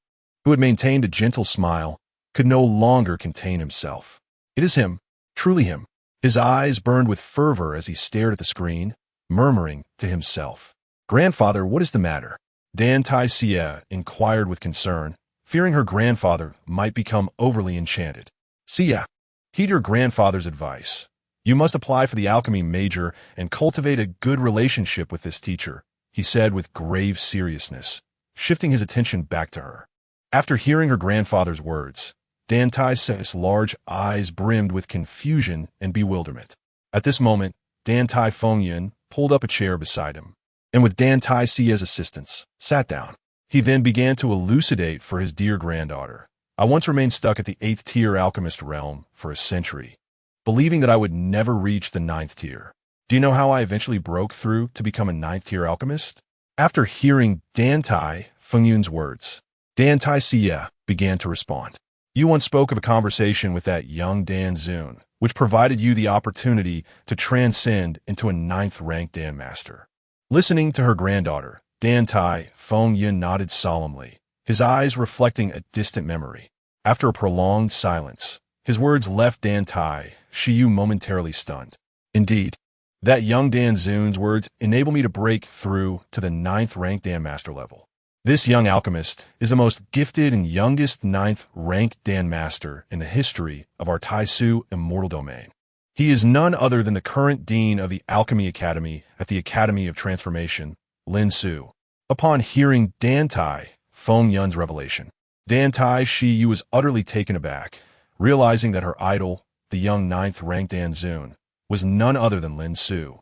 who had maintained a gentle smile, could no longer contain himself. "It is him, truly him." His eyes burned with fervor as he stared at the screen, murmuring to himself, "Grandfather, what is the matter?" Dan Xiu inquired with concern, fearing her grandfather might become overly enchanted. "Xia, heed your grandfather's advice. You must apply for the alchemy major and cultivate a good relationship with this teacher," he said with grave seriousness, shifting his attention back to her. After hearing her grandfather's words, Dan Xiu's large eyes brimmed with confusion and bewilderment. At this moment, Dan Xiu pulled up a chair beside him, and with Dan Xiu's assistance, sat down. He then began to elucidate for his dear granddaughter. "I once remained stuck at the 8th tier alchemist realm for a century, believing that I would never reach the 9th tier. Do you know how I eventually broke through to become a 9th tier alchemist?" After hearing Dan Xiu's words, Dan Xiu began to respond. "You once spoke of a conversation with that young Dan Xiu, which provided you the opportunity to transcend into a 9th-ranked Dan Master." Listening to her granddaughter, Dan Xiu nodded solemnly, his eyes reflecting a distant memory. After a prolonged silence, his words left Dan Xiu momentarily stunned. "Indeed, that young Dan Xiu's words enable me to break through to the 9th-ranked Dan Master level. This young alchemist is the most gifted and youngest 9th-ranked Dan Master in the history of our Taizu immortal domain. He is none other than the current dean of the Alchemy Academy at the Academy of Transformation, Dan Xiu." Upon hearing Dan Xiu's revelation, Dan Xiu was utterly taken aback, realizing that her idol, the young 9th-ranked Dan Xiu, was none other than Dan Xiu,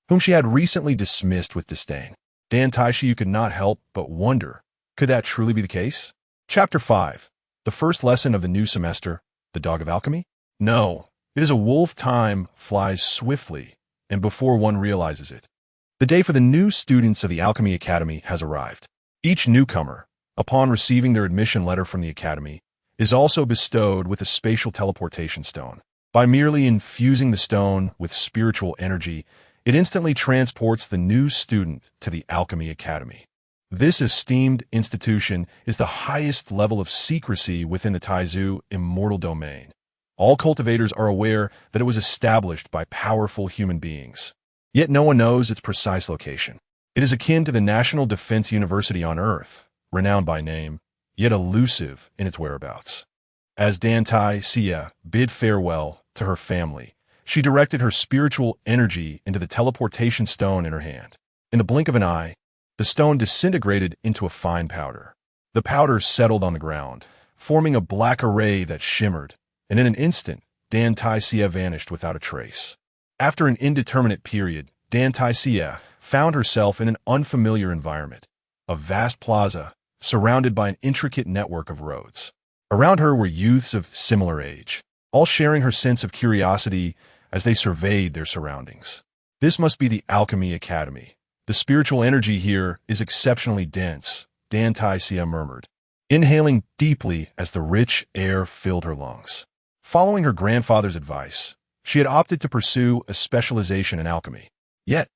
whom she had recently dismissed with disdain. Dan Xiu could not help but wonder, could that truly be the case? Chapter 5. The first lesson of the new semester, the Dog of Alchemy? No, it is a wolf. Time flies swiftly, and before one realizes it, the day for the new students of the Alchemy Academy has arrived. Each newcomer, upon receiving their admission letter from the Academy, is also bestowed with a spatial teleportation stone. By merely infusing the stone with spiritual energy, it instantly transports the new student to the Alchemy Academy. This esteemed institution is the highest level of secrecy within the Taizu immortal domain. All cultivators are aware that it was established by powerful human beings, yet no one knows its precise location. It is akin to the National Defense University on Earth, renowned by name, yet elusive in its whereabouts. As Dan Xiu bid farewell to her family, she directed her spiritual energy into the teleportation stone in her hand. In the blink of an eye, the stone disintegrated into a fine powder. The powder settled on the ground, forming a black array that shimmered, and in an instant, Dan Xiu vanished without a trace. After an indeterminate period, Dan Xiu found herself in an unfamiliar environment, a vast plaza surrounded by an intricate network of roads. Around her were youths of similar age, all sharing her sense of curiosity as they surveyed their surroundings. This must be the Alchemy Academy. The spiritual energy here is exceptionally dense, Dan Xiu murmured, inhaling deeply as the rich air filled her lungs. Following her grandfather's advice, she had opted to pursue a specialization in alchemy. Yet,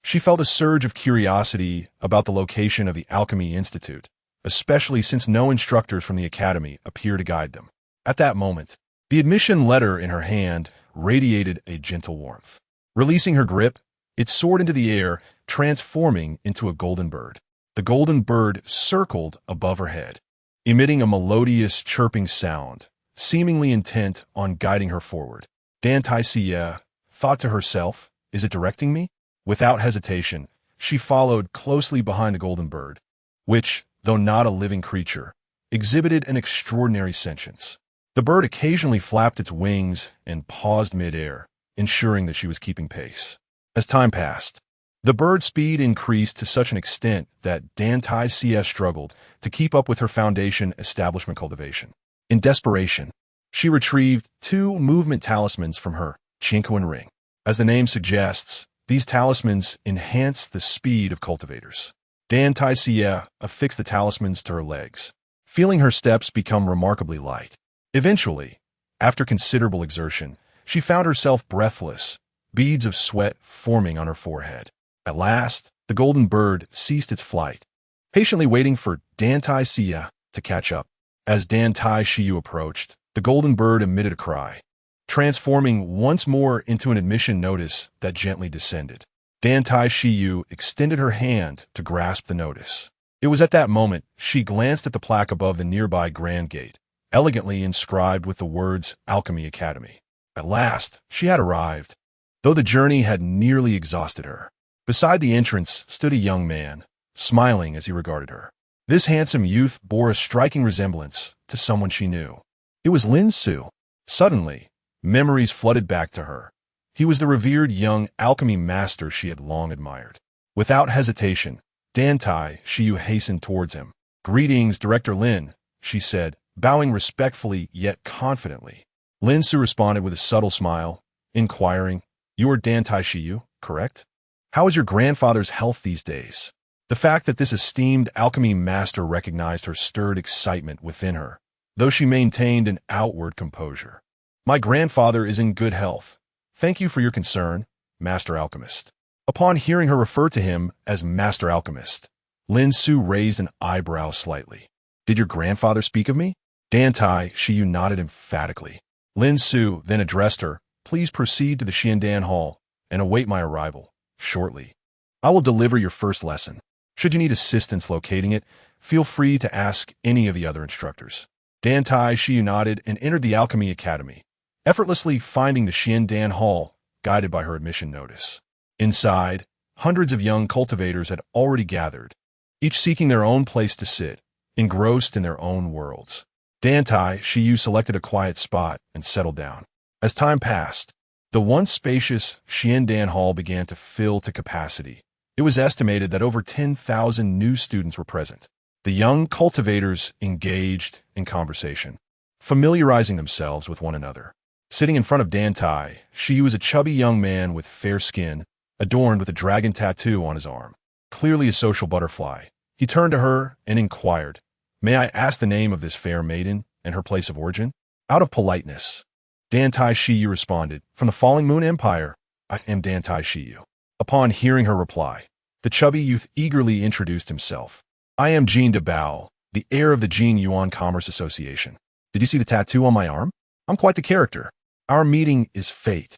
she felt a surge of curiosity about the location of the Alchemy Institute, especially since no instructors from the academy appear to guide them. At that moment, the admission letter in her hand radiated a gentle warmth. Releasing her grip, it soared into the air, transforming into a golden bird. The golden bird circled above her head, emitting a melodious chirping sound, seemingly intent on guiding her forward. Dan Xiu thought to herself, is it directing me? Without hesitation, she followed closely behind the golden bird, which, though not a living creature, exhibited an extraordinary sentience. The bird occasionally flapped its wings and paused mid-air, ensuring that she was keeping pace. As time passed, the bird's speed increased to such an extent that Dan Xiu struggled to keep up with her foundation establishment cultivation. In desperation, she retrieved 2 movement talismans from her Qingquan ring. As the name suggests, these talismans enhance the speed of cultivators. Dan Xiu affixed the talismans to her legs, feeling her steps become remarkably light. Eventually, after considerable exertion, she found herself breathless, beads of sweat forming on her forehead. At last, the golden bird ceased its flight, patiently waiting for Dan Xiu to catch up. As Dan Xiu approached, the golden bird emitted a cry, transforming once more into an admission notice that gently descended. Dan Xiu extended her hand to grasp the notice. It was at that moment she glanced at the plaque above the nearby Grand Gate, elegantly inscribed with the words Alchemy Academy. At last, she had arrived, though the journey had nearly exhausted her. Beside the entrance stood a young man, smiling as he regarded her. This handsome youth bore a striking resemblance to someone she knew. It was Dan Xiu. Suddenly, memories flooded back to her. He was the revered young alchemy master she had long admired. Without hesitation, Dan Xiu hastened towards him. "Greetings, Director Lin," she said, bowing respectfully yet confidently. Dan Xiu responded with a subtle smile, inquiring, "You are Dan Xiu, correct? How is your grandfather's health these days?" The fact that this esteemed alchemy master recognized her stirred excitement within her, though she maintained an outward composure. "My grandfather is in good health. Thank you for your concern, Master Alchemist." Upon hearing her refer to him as Master Alchemist, Dan Xiu raised an eyebrow slightly. "Did your grandfather speak of me?" Dan Xiu nodded emphatically. Dan Xiu then addressed her, "Please proceed to the Xiandan Hall and await my arrival shortly. I will deliver your first lesson. Should you need assistance locating it, feel free to ask any of the other instructors." Dan Xiu nodded and entered the Alchemy Academy, effortlessly finding the Xiandan Hall, guided by her admission notice. Inside, hundreds of young cultivators had already gathered, each seeking their own place to sit, engrossed in their own worlds. Dan Xiu selected a quiet spot and settled down. As time passed, the once spacious Xiandan Hall began to fill to capacity. It was estimated that over 10,000 new students were present. The young cultivators engaged in conversation, familiarizing themselves with one another. Sitting in front of Dan Xiu was a chubby young man with fair skin, adorned with a dragon tattoo on his arm. Clearly a social butterfly, he turned to her and inquired, "May I ask the name of this fair maiden and her place of origin?" Out of politeness, Dan Xiu responded, "From the Falling Moon Empire, I am Dan Xiu." Upon hearing her reply, the chubby youth eagerly introduced himself. "I am Jin Debao, the heir of the Jin Yuan Commerce Association. Did you see the tattoo on my arm? I'm quite the character. Our meeting is fate.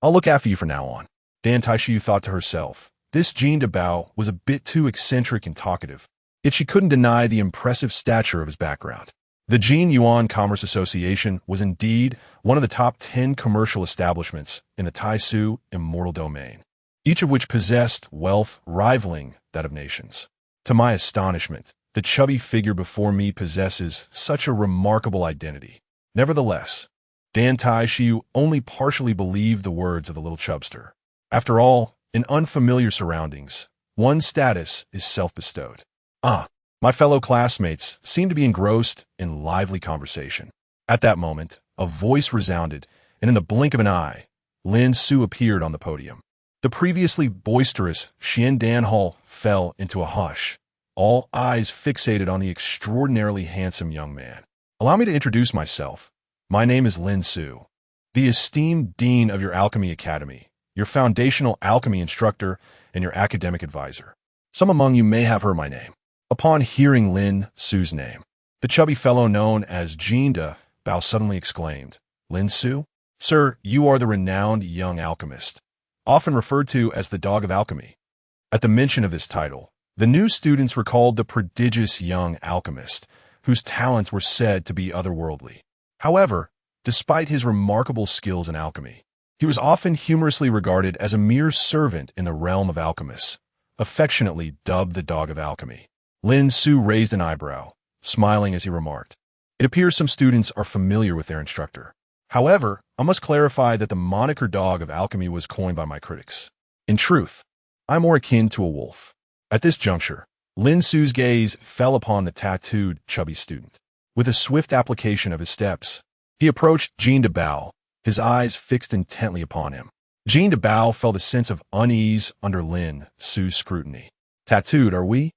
I'll look after you from now on." Dan Xiu thought to herself, this Jin Debao was a bit too eccentric and talkative, yet she couldn't deny the impressive stature of his background. The Jin Yuan Commerce Association was indeed one of the top 10 commercial establishments in the Taisu immortal domain, each of which possessed wealth rivaling that of nations. To my astonishment, the chubby figure before me possesses such a remarkable identity. Nevertheless, Dan Xiu only partially believed the words of the little chubster. After all, In unfamiliar surroundings, one's status is self-bestowed. My fellow classmates seemed to be engrossed in lively conversation. At that moment, a voice resounded, and in the blink of an eye, Lin Xiu appeared on the podium. The previously boisterous Dan Xiu fell into a hush, all eyes fixated on the extraordinarily handsome young man. Allow me to introduce myself. My name is Lin Xiu, the esteemed dean of your alchemy academy, your foundational alchemy instructor, and your academic advisor. Some among you may have heard my name. Upon hearing Lin Xiu's name, the chubby fellow known as Jinda Bao suddenly exclaimed, "Lin Xiu? Sir, you are the renowned young alchemist, often referred to as the Dog of Alchemy." At the mention of this title, the new students recalled the prodigious young alchemist, whose talents were said to be otherworldly. However, despite his remarkable skills in alchemy, he was often humorously regarded as a mere servant in the realm of alchemists, affectionately dubbed the Dog of Alchemy. Lin Xiu raised an eyebrow, smiling as he remarked, "It appears some students are familiar with their instructor. However, I must clarify that the moniker Dog of Alchemy was coined by my critics. In truth, I'm more akin to a wolf." At this juncture, Lin Xiu's gaze fell upon the tattooed, chubby student. With a swift application of his steps, he approached Jinda Bao, his eyes fixed intently upon him. Jinda Bao felt a sense of unease under Lin Xiu's scrutiny. "Tattooed, are we?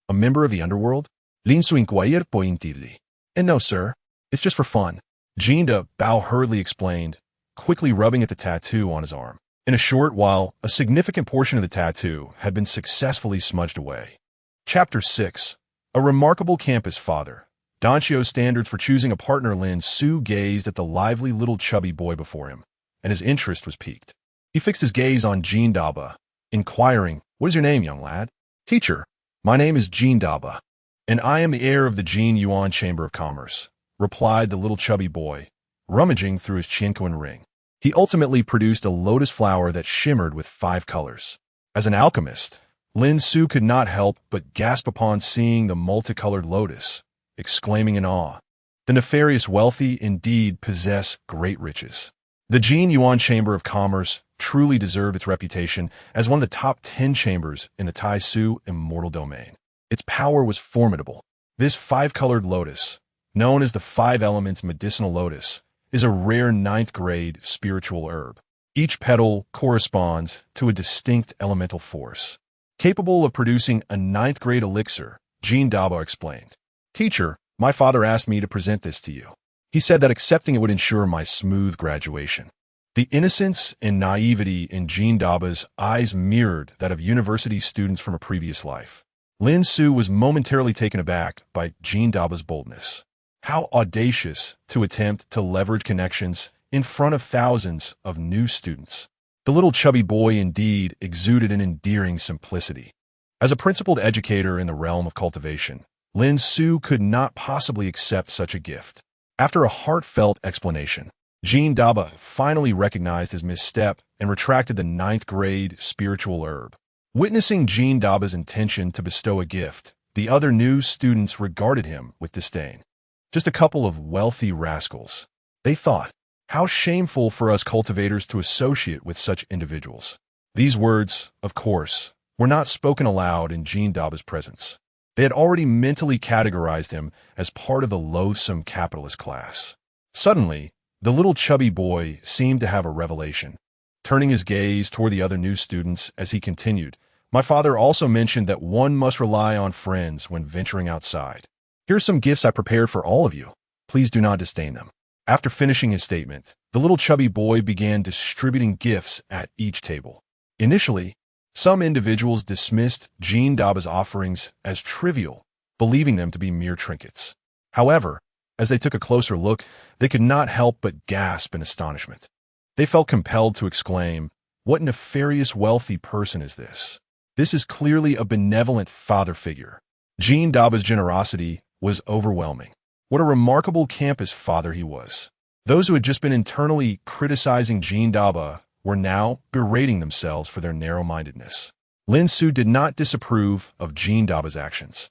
A member of the underworld?" Lin Xiu inquired pointedly. "And no, sir. It's just for fun," Jinda Bao hurriedly explained, quickly rubbing at the tattoo on his arm. In a short while, a significant portion of the tattoo had been successfully smudged away. Chapter 6. A Remarkable Campus Father. Dan Xiu's standards for choosing a partner. Lin Xiu gazed at the lively little chubby boy before him, and his interest was piqued. He fixed his gaze on Jinda Bao, inquiring, "What is your name, young lad?" "Teacher, my name is Jinda Bao, and I am the heir of the Jin Yuan Chamber of Commerce," replied the little chubby boy, rummaging through his Qianquan ring. He ultimately produced a lotus flower that shimmered with 5 colors. As an alchemist, Lin Xiu could not help but gasp upon seeing the multicolored lotus, exclaiming in awe, "The nefarious wealthy indeed possess great riches." The Jin Yuan Chamber of Commerce truly deserved its reputation as one of the top 10 chambers in the Taizu immortal domain. Its power was formidable. This 5-colored lotus, known as the 5 elements medicinal lotus, is a rare 9th-grade spiritual herb. Each petal corresponds to a distinct elemental force, capable of producing a 9th-grade elixir, Jinda Bao explained. "Teacher, my father asked me to present this to you. He said that accepting it would ensure my smooth graduation." The innocence and naivety in Jinda Bao's eyes mirrored that of university students from a previous life. Lin Xiu was momentarily taken aback by Jinda Bao's boldness. How audacious to attempt to leverage connections in front of thousands of new students. The little chubby boy indeed exuded an endearing simplicity. As a principled educator in the realm of cultivation, Lin Xiu could not possibly accept such a gift. After a heartfelt explanation, Jinda Bao finally recognized his misstep and retracted the 9th-grade spiritual herb. Witnessing Jinda Bao's intention to bestow a gift, the other new students regarded him with disdain. Just a couple of wealthy rascals, they thought. How shameful for us cultivators to associate with such individuals. These words, of course, were not spoken aloud in Jinda Bao's presence. They had already mentally categorized him as part of the loathsome capitalist class. Suddenly, the little chubby boy seemed to have a revelation. Turning his gaze toward the other new students as he continued, "My father also mentioned that one must rely on friends when venturing outside. Here are some gifts I prepared for all of you. Please do not disdain them." After finishing his statement, the little chubby boy began distributing gifts at each table. Initially, some individuals dismissed Jinda Bao's offerings as trivial, believing them to be mere trinkets. However, as they took a closer look, they could not help but gasp in astonishment. They felt compelled to exclaim, "What nefarious wealthy person is this? This is clearly a benevolent father figure." Jinda Bao's generosity was overwhelming. What a remarkable campus father he was. Those who had just been internally criticizing Jinda Bao were now berating themselves for their narrow-mindedness. Lin Xiu did not disapprove of Jinda Bao's actions,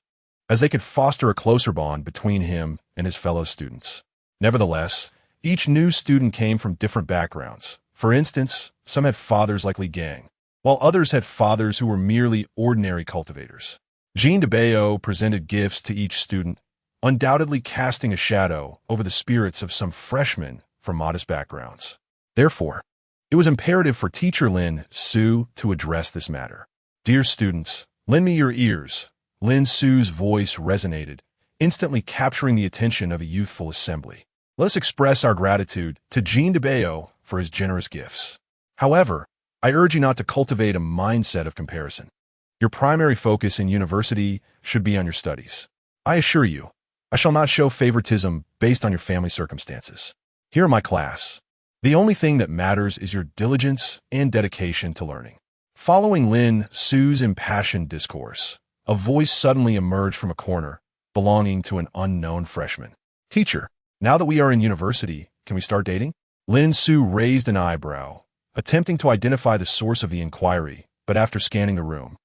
as they could foster a closer bond between him and his fellow students. Nevertheless, each new student came from different backgrounds. For instance, some had fathers like Li Gang, while others had fathers who were merely ordinary cultivators. Jean de Bayo presented gifts to each student, undoubtedly casting a shadow over the spirits of some freshmen from modest backgrounds. Therefore, it was imperative for teacher Lin Xiu to address this matter. "Dear students, lend me your ears." Lin Xiu's voice resonated, instantly capturing the attention of a youthful assembly. "Let us express our gratitude to Jean de Bayo for his generous gifts. However, I urge you not to cultivate a mindset of comparison. Your primary focus in university should be on your studies. I assure you, I shall not show favoritism based on your family circumstances. Here in my class, the only thing that matters is your diligence and dedication to learning." Following Lin Xiu's impassioned discourse, a voice suddenly emerged from a corner, belonging to an unknown freshman. "Teacher, now that we are in university, can we start dating?" Lin Xiu raised an eyebrow, attempting to identify the source of the inquiry, but after scanning the room,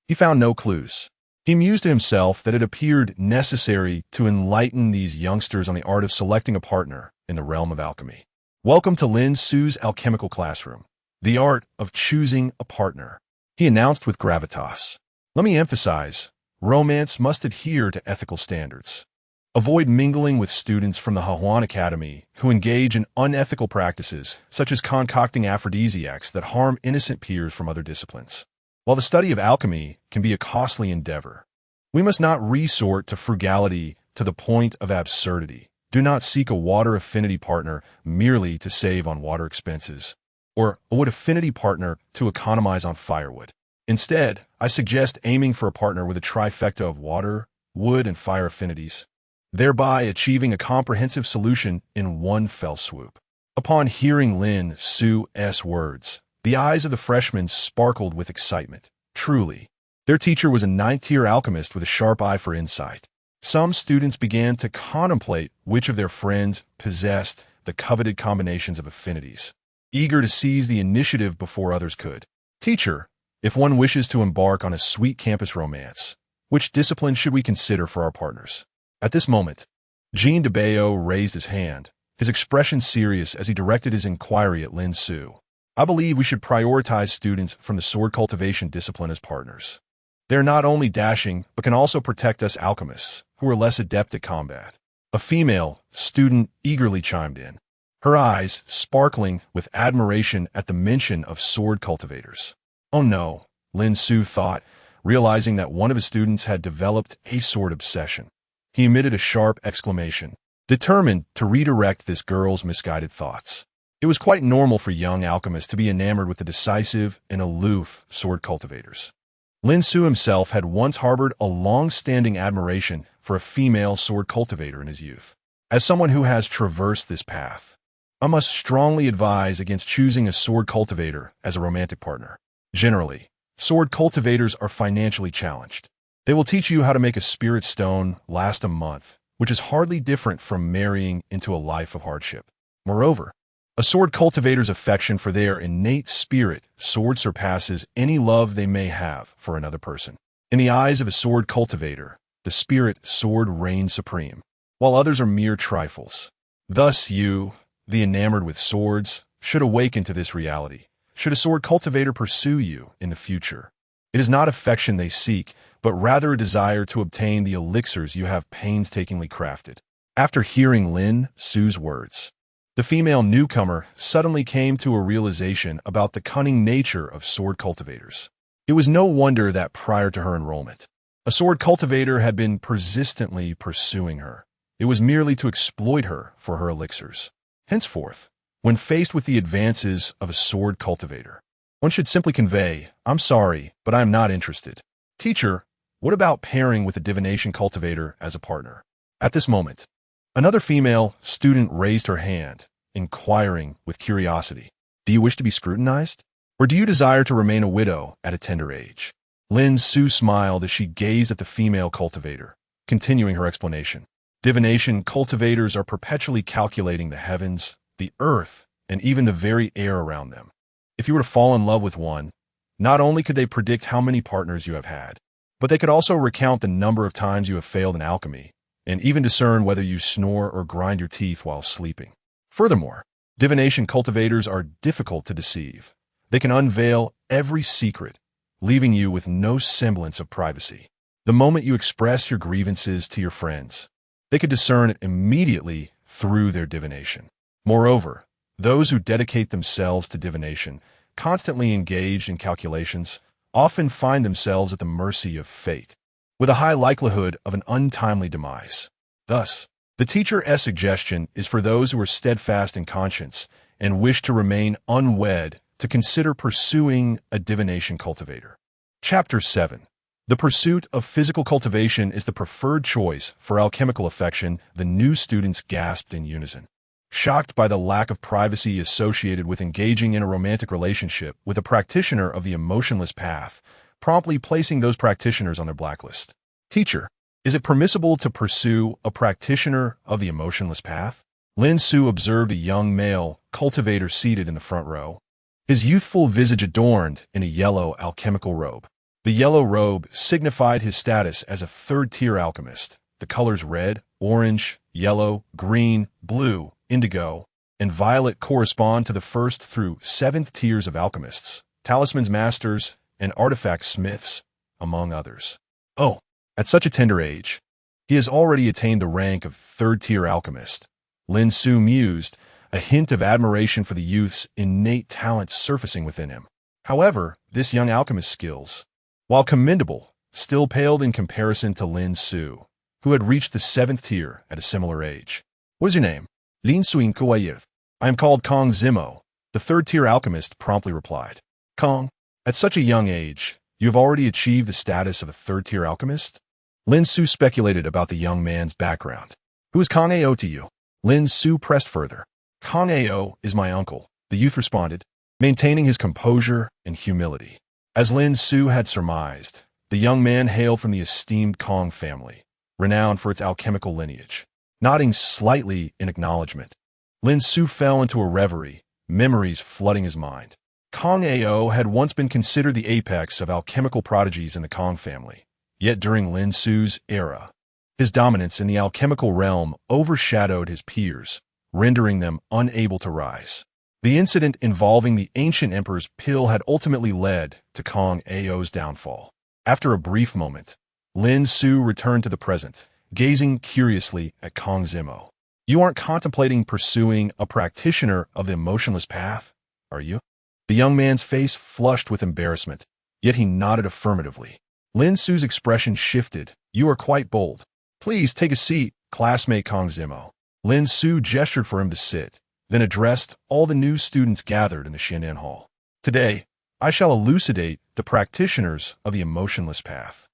he found no clues. He mused to himself that it appeared necessary to enlighten these youngsters on the art of selecting a partner in the realm of alchemy. "Welcome to Lin Xiu's alchemical classroom. The art of choosing a partner," he announced with gravitas. "Let me emphasize, romance must adhere to ethical standards. Avoid mingling with students from the Hahuan Academy who engage in unethical practices, such as concocting aphrodisiacs that harm innocent peers from other disciplines. While the study of alchemy can be a costly endeavor, we must not resort to frugality to the point of absurdity. Do not seek a water affinity partner merely to save on water expenses, or a wood affinity partner to economize on firewood. Instead, I suggest aiming for a partner with a trifecta of water, wood, and fire affinities, thereby achieving a comprehensive solution in one fell swoop." Upon hearing Lin Xiu's words, the eyes of the freshmen sparkled with excitement. Truly, their teacher was a ninth-tier alchemist with a sharp eye for insight. Some students began to contemplate which of their friends possessed the coveted combinations of affinities, eager to seize the initiative before others could. "Teacher, if one wishes to embark on a sweet campus romance, which discipline should we consider for our partners?" At this moment, Jean de Bayo raised his hand, his expression serious as he directed his inquiry at Lin Xiu. "I believe we should prioritize students from the sword cultivation discipline as partners. They are not only dashing, but can also protect us alchemists, who are less adept at combat." A female student eagerly chimed in, her eyes sparkling with admiration at the mention of sword cultivators. "Oh no," Lin Xiu thought, realizing that one of his students had developed a sword obsession. He emitted a sharp exclamation, determined to redirect this girl's misguided thoughts. It was quite normal for young alchemists to be enamored with the decisive and aloof sword cultivators. Lin Xiu himself had once harbored a long-standing admiration for a female sword cultivator in his youth. As someone who has traversed this path, I must strongly advise against choosing a sword cultivator as a romantic partner. Generally, sword cultivators are financially challenged. They will teach you how to make a spirit stone last a month, which is hardly different from marrying into a life of hardship. Moreover, a sword cultivator's affection for their innate spirit sword surpasses any love they may have for another person. In the eyes of a sword cultivator, the spirit sword reigns supreme, while others are mere trifles. Thus you, the enamored with swords, should awaken to this reality. Should a sword cultivator pursue you in the future, it is not affection they seek, but rather a desire to obtain the elixirs you have painstakingly crafted. After hearing Lin Xiu's words, the female newcomer suddenly came to a realization about the cunning nature of sword cultivators. It was no wonder that prior to her enrollment, a sword cultivator had been persistently pursuing her. It was merely to exploit her for her elixirs. Henceforth, when faced with the advances of a sword cultivator, one should simply convey, "I'm sorry, but I am not interested." "Teacher, what about pairing with a divination cultivator as a partner?" At this moment, another female student raised her hand, inquiring with curiosity, "Do you wish to be scrutinized? Or do you desire to remain a widow at a tender age?" Lin Xiu smiled as she gazed at the female cultivator, continuing her explanation. "Divination cultivators are perpetually calculating the heavens, the earth, and even the very air around them. If you were to fall in love with one, not only could they predict how many partners you have had, but they could also recount the number of times you have failed in alchemy, and even discern whether you snore or grind your teeth while sleeping. Furthermore, divination cultivators are difficult to deceive. They can unveil every secret, leaving you with no semblance of privacy. The moment you express your grievances to your friends, they could discern it immediately through their divination. Moreover, those who dedicate themselves to divination, constantly engaged in calculations, often find themselves at the mercy of fate, with a high likelihood of an untimely demise. Thus, the teacher's suggestion is for those who are steadfast in conscience and wish to remain unwed to consider pursuing a divination cultivator. Chapter 7. The pursuit of physical cultivation is the preferred choice for alchemical affection, the new students gasped in unison. Shocked by the lack of privacy associated with engaging in a romantic relationship with a practitioner of the emotionless path, promptly placing those practitioners on their blacklist. Teacher, is it permissible to pursue a practitioner of the emotionless path? Lin Xiu observed a young male cultivator seated in the front row, his youthful visage adorned in a yellow alchemical robe. The yellow robe signified his status as a third-tier alchemist. The colors red, orange, yellow, green, blue, indigo, and violet correspond to the first through seventh tiers of alchemists, talismans masters, and artifact smiths, among others. Oh, at such a tender age, he has already attained the rank of third-tier alchemist. Lin Xiu mused, a hint of admiration for the youth's innate talent surfacing within him. However, this young alchemist's skills, while commendable, still paled in comparison to Lin Xiu, who had reached the seventh tier at a similar age. What is your name? Lin Xuin Kuayir. I am called Kong Zimo, the third-tier alchemist promptly replied. Kong, at such a young age, you have already achieved the status of a third-tier alchemist? Lin Xiu speculated about the young man's background. Who is Kong Ao to you? Lin Xiu pressed further. Kong Ao is my uncle, the youth responded, maintaining his composure and humility. As Lin Xiu had surmised, the young man hailed from the esteemed Kong family, renowned for its alchemical lineage. Nodding slightly in acknowledgement, Lin Xiu fell into a reverie, memories flooding his mind. Kong Ao had once been considered the apex of alchemical prodigies in the Kong family, yet during Lin Xiu's era, his dominance in the alchemical realm overshadowed his peers, rendering them unable to rise. The incident involving the ancient emperor's pill had ultimately led to Kong Ao's downfall. After a brief moment, Lin Xiu returned to the present, gazing curiously at Kong Zimo. You aren't contemplating pursuing a practitioner of the emotionless path, are you? The young man's face flushed with embarrassment, yet he nodded affirmatively. Lin Xiu's expression shifted. You are quite bold. Please take a seat, classmate Kong Zimo. Lin Xiu gestured for him to sit, then addressed all the new students gathered in the Xianan Hall. Today, I shall elucidate the practitioners of the emotionless path.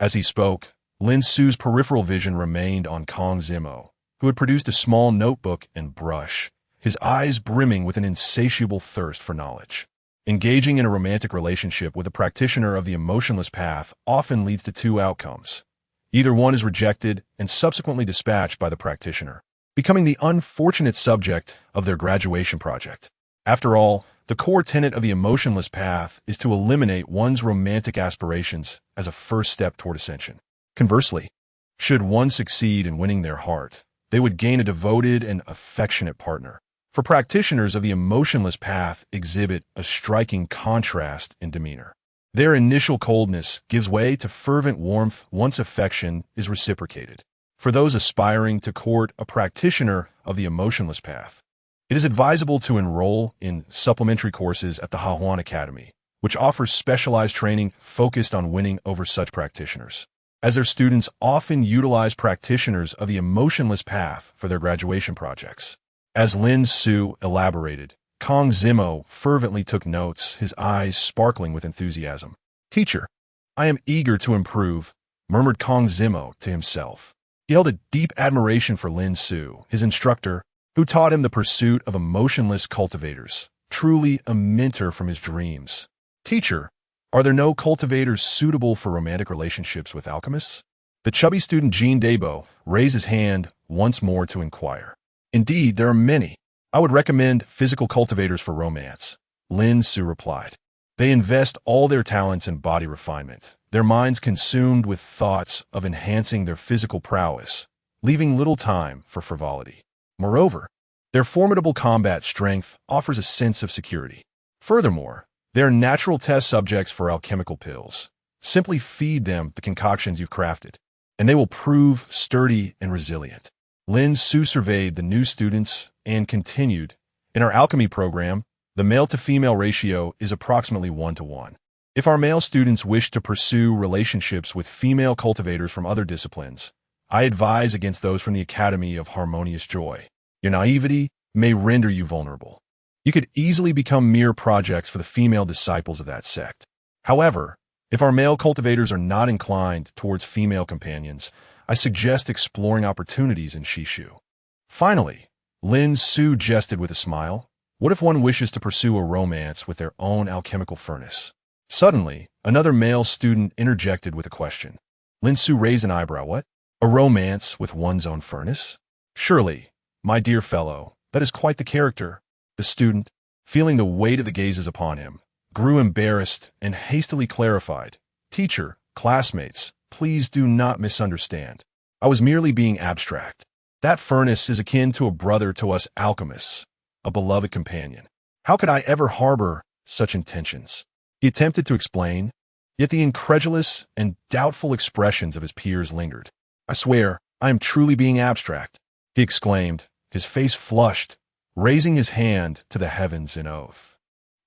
As he spoke, Lin Xiu's peripheral vision remained on Kong Zimo, who had produced a small notebook and brush, his eyes brimming with an insatiable thirst for knowledge. Engaging in a romantic relationship with a practitioner of the emotionless path often leads to two outcomes. Either one is rejected and subsequently dispatched by the practitioner, becoming the unfortunate subject of their graduation project. After all, the core tenet of the emotionless path is to eliminate one's romantic aspirations as a first step toward ascension. Conversely, should one succeed in winning their heart, they would gain a devoted and affectionate partner. For practitioners of the emotionless path exhibit a striking contrast in demeanor. Their initial coldness gives way to fervent warmth once affection is reciprocated. For those aspiring to court a practitioner of the emotionless path, it is advisable to enroll in supplementary courses at the Hahuan Academy, which offers specialized training focused on winning over such practitioners, as their students often utilize practitioners of the emotionless path for their graduation projects. As Lin Xiu elaborated, Kong Zimo fervently took notes, his eyes sparkling with enthusiasm. Teacher, I am eager to improve, murmured Kong Zimo to himself. He held a deep admiration for Lin Xiu, his instructor, who taught him the pursuit of emotionless cultivators, truly a mentor from his dreams. Teacher, are there no cultivators suitable for romantic relationships with alchemists? The chubby student Jean Debo raised his hand once more to inquire. Indeed, there are many. I would recommend physical cultivators for romance, Lin Xiu replied. They invest all their talents in body refinement, their minds consumed with thoughts of enhancing their physical prowess, leaving little time for frivolity. Moreover, their formidable combat strength offers a sense of security. Furthermore, They are natural test subjects for alchemical pills. Simply feed them the concoctions you've crafted, and they will prove sturdy and resilient. Lin Su surveyed the new students and continued, in our alchemy program, the male-to-female ratio is approximately 1-to-1. If our male students wish to pursue relationships with female cultivators from other disciplines, I advise against those from the Academy of Harmonious Joy. Your naivety may render you vulnerable. You could easily become mere projects for the female disciples of that sect. However, if our male cultivators are not inclined towards female companions, I suggest exploring opportunities in Shishu. Finally, Lin Su jested with a smile. What if one wishes to pursue a romance with their own alchemical furnace? Suddenly, another male student interjected with a question. Lin Su raised an eyebrow. What? A romance with one's own furnace? Surely, my dear fellow, that is quite the character. The student, feeling the weight of the gazes upon him, grew embarrassed and hastily clarified. Teacher, classmates, please do not misunderstand. I was merely being abstract. That furnace is akin to a brother to us alchemists, a beloved companion. How could I ever harbor such intentions? He attempted to explain, yet the incredulous and doubtful expressions of his peers lingered. I swear, I am truly being abstract, he exclaimed, his face flushed, raising his hand to the heavens in oath.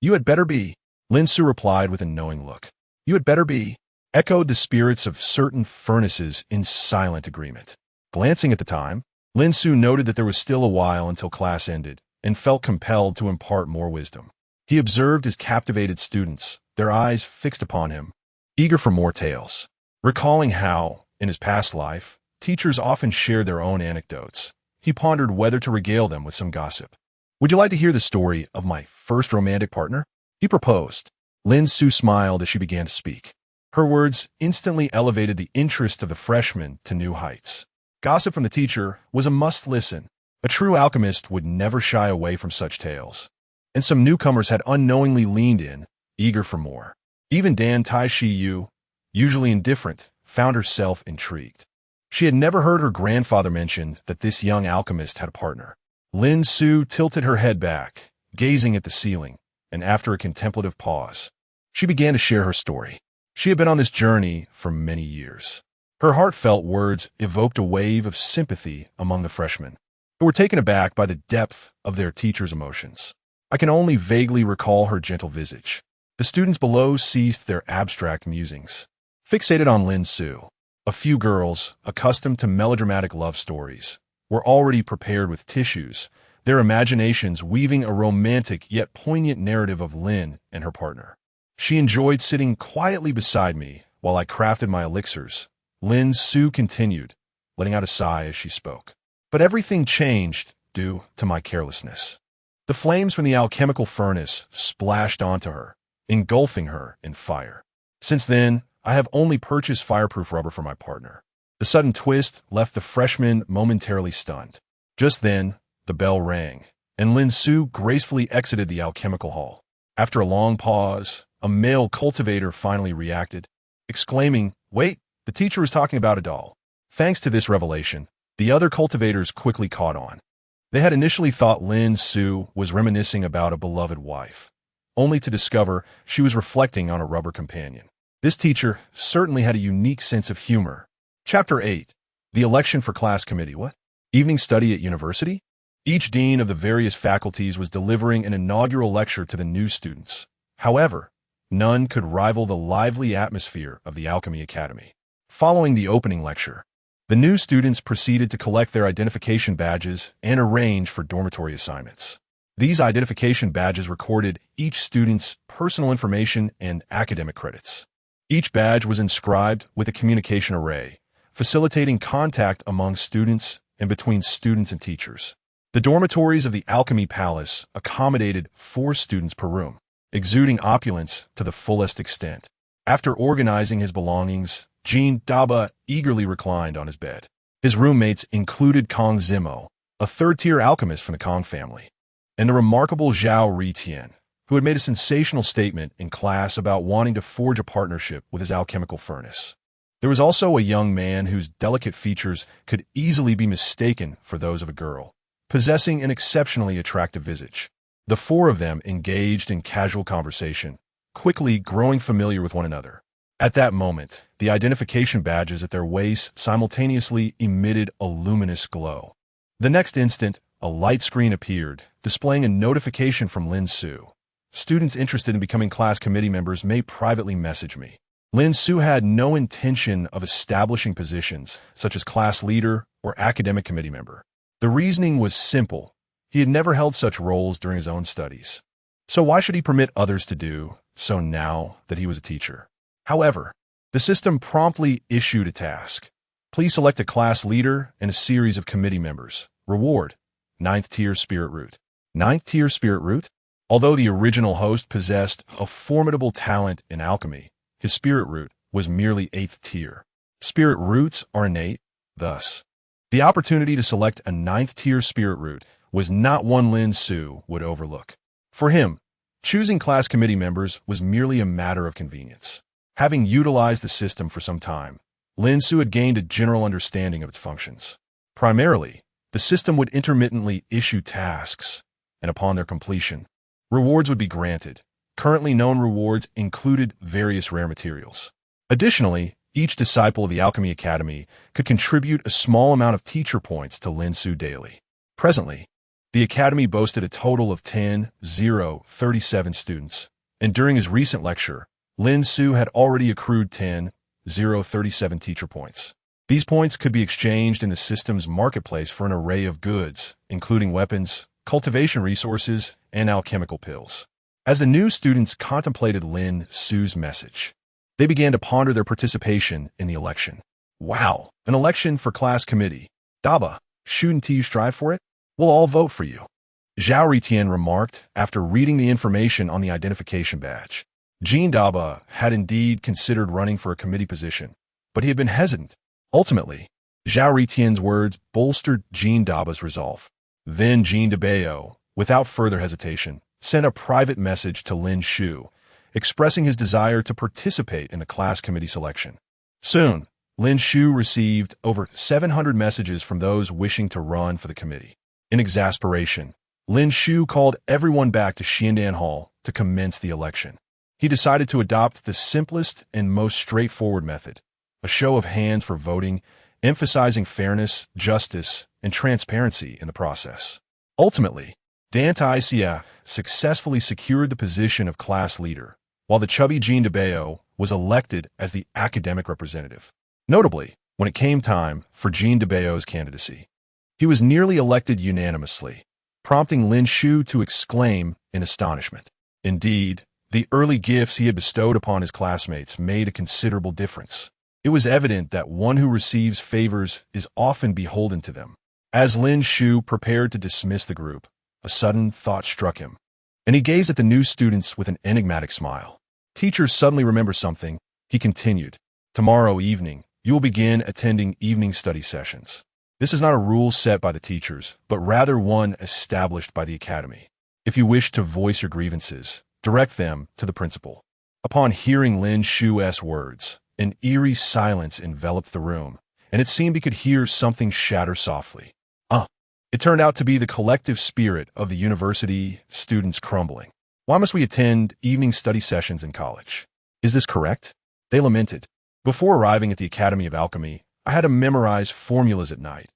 You had better be, Lin Su replied with a knowing look. You had better be, echoed the spirits of certain furnaces in silent agreement. Glancing at the time, Lin Su noted that there was still a while until class ended, and felt compelled to impart more wisdom. He observed his captivated students, their eyes fixed upon him, eager for more tales. Recalling how, in his past life, teachers often shared their own anecdotes, he pondered whether to regale them with some gossip. Would you like to hear the story of my first romantic partner? He proposed. Lin Su smiled as she began to speak. Her words instantly elevated the interest of the freshmen to new heights. Gossip from the teacher was a must-listen. A true alchemist would never shy away from such tales. And some newcomers had unknowingly leaned in, eager for more. Even Dan Xiu, usually indifferent, found herself intrigued. She had never heard her grandfather mention that this young alchemist had a partner. Lin Su tilted her head back, gazing at the ceiling, and after a contemplative pause, she began to share her story. She had been on this journey for many years. Her heartfelt words evoked a wave of sympathy among the freshmen, who were taken aback by the depth of their teacher's emotions. I can only vaguely recall her gentle visage. The students below ceased their abstract musings, fixated on Lin Su. A few girls, accustomed to melodramatic love stories, were already prepared with tissues, their imaginations weaving a romantic yet poignant narrative of Lin and her partner. She enjoyed sitting quietly beside me while I crafted my elixirs. Lin Su continued, letting out a sigh as she spoke. But everything changed due to my carelessness. The flames from the alchemical furnace splashed onto her, engulfing her in fire. Since then, I have only purchased fireproof rubber for my partner. The sudden twist left the freshman momentarily stunned. Just then, the bell rang, and Lin Su gracefully exited the alchemical hall. After a long pause, a male cultivator finally reacted, exclaiming, "Wait, the teacher was talking about a doll." Thanks to this revelation, the other cultivators quickly caught on. They had initially thought Lin Su was reminiscing about a beloved wife, only to discover she was reflecting on a rubber companion. This teacher certainly had a unique sense of humor. Chapter 8. The Election for Class Committee. What? Evening study at university? Each dean of the various faculties was delivering an inaugural lecture to the new students. However, none could rival the lively atmosphere of the Alchemy Academy. Following the opening lecture, the new students proceeded to collect their identification badges and arrange for dormitory assignments. These identification badges recorded each student's personal information and academic credits. Each badge was inscribed with a communication array, facilitating contact among students and between students and teachers. The dormitories of the Alchemy Palace accommodated 4 students per room, exuding opulence to the fullest extent. After organizing his belongings, Jean Daba eagerly reclined on his bed. His roommates included Kong Zimo, a third-tier alchemist from the Kong family, and the remarkable Zhao Ritian, who had made a sensational statement in class about wanting to forge a partnership with his alchemical furnace. There was also a young man whose delicate features could easily be mistaken for those of a girl, possessing an exceptionally attractive visage. The 4 of them engaged in casual conversation, quickly growing familiar with one another. At that moment, the identification badges at their waists simultaneously emitted a luminous glow. The next instant, a light screen appeared, displaying a notification from Lin Xiu. Students interested in becoming class committee members may privately message me. Lin Xiu had no intention of establishing positions, such as class leader or academic committee member. The reasoning was simple. He had never held such roles during his own studies. So why should he permit others to do so now that he was a teacher? However, the system promptly issued a task. Please select a class leader and a series of committee members. Reward: 9th tier Spirit Root. 9th tier Spirit Root? Although the original host possessed a formidable talent in alchemy, his Spirit Root was merely 8th tier. Spirit Roots are innate, thus. The opportunity to select a 9th tier Spirit Root was not one Lin Xiu would overlook. For him, choosing class committee members was merely a matter of convenience. Having utilized the system for some time, Lin Xiu had gained a general understanding of its functions. Primarily, the system would intermittently issue tasks, and upon their completion, rewards would be granted. Currently known rewards included various rare materials. Additionally, each disciple of the Alchemy Academy could contribute a small amount of teacher points to Lin Xiu daily. Presently, the Academy boasted a total of 37 students, and during his recent lecture, Lin Xiu had already accrued 37 teacher points. These points could be exchanged in the system's marketplace for an array of goods, including weapons, cultivation resources, and alchemical pills. As the new students contemplated Lin Xiu's message, they began to ponder their participation in the election. Wow, an election for class committee. Daba, shouldn't you strive for it? We'll all vote for you. Zhao Ritian remarked after reading the information on the identification badge. Jean Daba had indeed considered running for a committee position, but he had been hesitant. Ultimately, Zhao Ritian's words bolstered Jean Daba's resolve. Then Jean Dabao, without further hesitation, sent a private message to Lin Xiu, expressing his desire to participate in the class committee selection. Soon, Lin Xiu received over 700 messages from those wishing to run for the committee. In exasperation, Lin Xiu called everyone back to Xiandan Hall to commence the election. He decided to adopt the simplest and most straightforward method, a show of hands for voting, emphasizing fairness, justice, and transparency in the process. Ultimately, Dan Xiu successfully secured the position of class leader, while the chubby Jean Dabao was elected as the academic representative. Notably, when it came time for Jean Dabao's candidacy, he was nearly elected unanimously, prompting Lin Xiu to exclaim in astonishment. Indeed, the early gifts he had bestowed upon his classmates made a considerable difference. It was evident that one who receives favors is often beholden to them. As Lin Xiu prepared to dismiss the group, a sudden thought struck him, and he gazed at the new students with an enigmatic smile. Teachers suddenly remember something, he continued. Tomorrow evening, you will begin attending evening study sessions. This is not a rule set by the teachers, but rather one established by the academy. If you wish to voice your grievances, direct them to the principal. Upon hearing Lin Xiu's words, an eerie silence enveloped the room, and it seemed he could hear something shatter softly. It turned out to be the collective spirit of the university students crumbling. Why must we attend evening study sessions in college? Is this correct? They lamented. Before arriving at the Academy of Alchemy, I had to memorize formulas at night.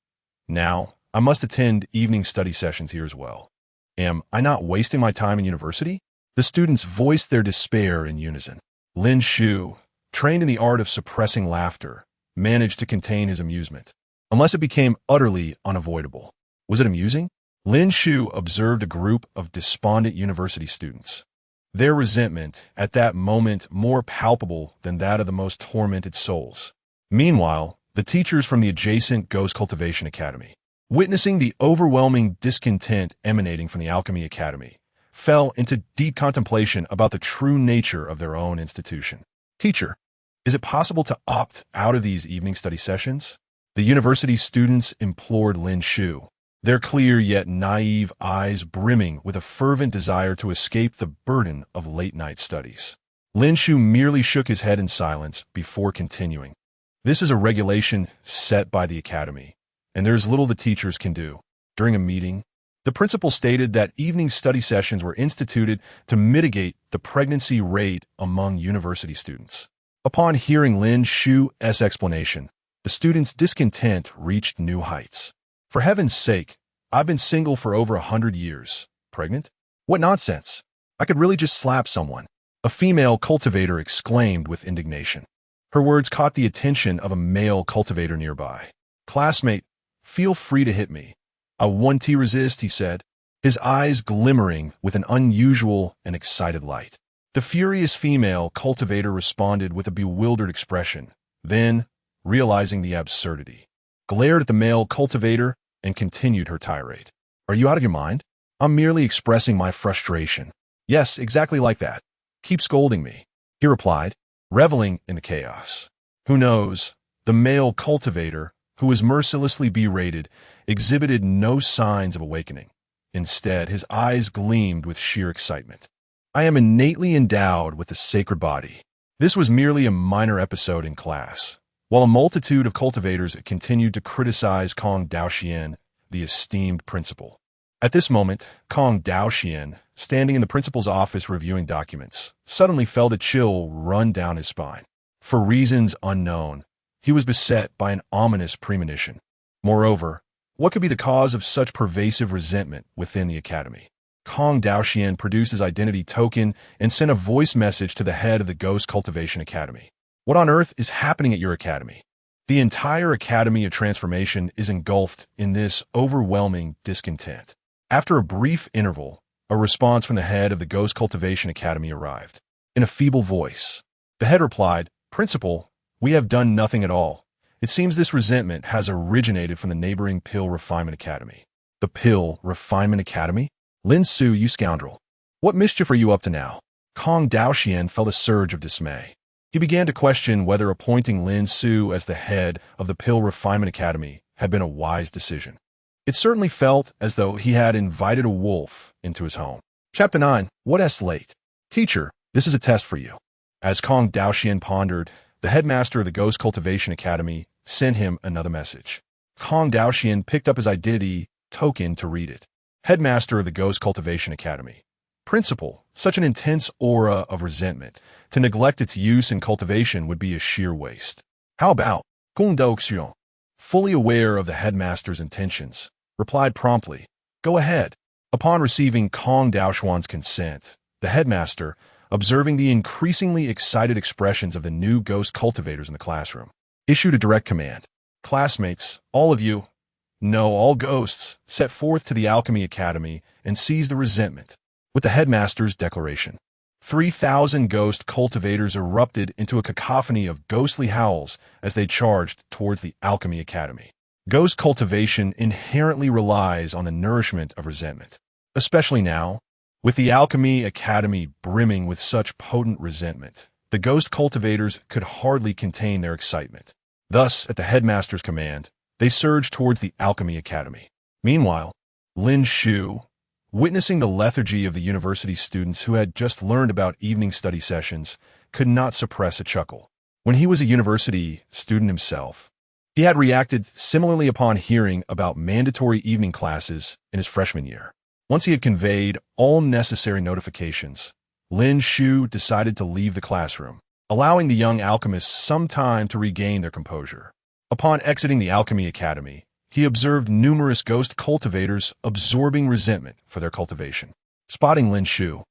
Now, I must attend evening study sessions here as well. Am I not wasting my time in university? The students voiced their despair in unison. Lin Xiu, trained in the art of suppressing laughter, managed to contain his amusement, unless it became utterly unavoidable. Was it amusing? Lin Xiu observed a group of despondent university students. Their resentment, at that moment more palpable than that of the most tormented souls. Meanwhile, the teachers from the adjacent Ghost Cultivation Academy, witnessing the overwhelming discontent emanating from the Alchemy Academy, fell into deep contemplation about the true nature of their own institution. Teacher, is it possible to opt out of these evening study sessions? The university students implored Lin Xiu, their clear yet naive eyes brimming with a fervent desire to escape the burden of late-night studies. Lin Xiu merely shook his head in silence before continuing. This is a regulation set by the academy, and there is little the teachers can do. During a meeting, The principal stated that evening study sessions were instituted to mitigate the pregnancy rate among university students. Upon hearing Lin Xiu's explanation, the students' discontent reached new heights. For heaven's sake, I've been single for over 100 years. Pregnant? What nonsense! I could really just slap someone. A female cultivator exclaimed with indignation. Her words caught the attention of a male cultivator nearby. Classmate, feel free to hit me. I won't resist, he said, his eyes glimmering with an unusual and excited light. The furious female cultivator responded with a bewildered expression, then, realizing the absurdity, glared at the male cultivator and continued her tirade. Are you out of your mind? I'm merely expressing my frustration. Yes, exactly like that. Keep scolding me, he replied, reveling in the chaos. Who knows? The male cultivator, who was mercilessly berated, exhibited no signs of awakening. Instead, his eyes gleamed with sheer excitement. I am innately endowed with the sacred body. This was merely a minor episode in class. While a multitude of cultivators continued to criticize Kong Daoxian, the esteemed principal. At this moment, Kong Daoxian, standing in the principal's office reviewing documents, suddenly felt a chill run down his spine. For reasons unknown, he was beset by an ominous premonition. Moreover, what could be the cause of such pervasive resentment within the academy? Kong Daoxian produced his identity token and sent a voice message to the head of the Ghost Cultivation Academy. What on earth is happening at your academy? The entire Academy of Transformation is engulfed in this overwhelming discontent. After a brief interval, a response from the head of the Ghost Cultivation Academy arrived. In a feeble voice, the head replied, Principal, we have done nothing at all. It seems this resentment has originated from the neighboring Pill Refinement Academy. The Pill Refinement Academy? Lin Xiu, you scoundrel. What mischief are you up to now? Kong Daoxian felt a surge of dismay. He began to question whether appointing Lin Xiu as the head of the Pill Refinement Academy had been a wise decision. It certainly felt as though he had invited a wolf into his home. Chapter 9. What's late? Teacher, this is a test for you. As Kong Daoxian pondered, the headmaster of the Ghost Cultivation Academy sent him another message. Kong Daoxian picked up his identity token to read it. Headmaster of the Ghost Cultivation Academy. Principal, such an intense aura of resentment. To neglect its use in cultivation would be a sheer waste. How about Kong Daoxian? Fully aware of the headmaster's intentions, replied promptly, Go ahead. Upon receiving Kong Daoxian's consent, the headmaster, observing the increasingly excited expressions of the new ghost cultivators in the classroom, issued a direct command. Classmates, all of you, no, all ghosts, set forth to the Alchemy Academy and seize the resentment. With the headmaster's declaration, 3,000 ghost cultivators erupted into a cacophony of ghostly howls as they charged towards the Alchemy Academy. Ghost cultivation inherently relies on the nourishment of resentment, especially now, with the Alchemy Academy brimming with such potent resentment. The ghost cultivators could hardly contain their excitement. Thus, at the headmaster's command, they surged towards the Alchemy Academy. Meanwhile, Lin Xiu, witnessing the lethargy of the university students who had just learned about evening study sessions, could not suppress a chuckle. When he was a university student himself, he had reacted similarly upon hearing about mandatory evening classes in his freshman year. Once he had conveyed all necessary notifications, Lin Xiu decided to leave the classroom, allowing the young alchemists some time to regain their composure. Upon exiting the Alchemy Academy, he observed numerous ghost cultivators absorbing resentment for their cultivation. Spotting Lin Xiu,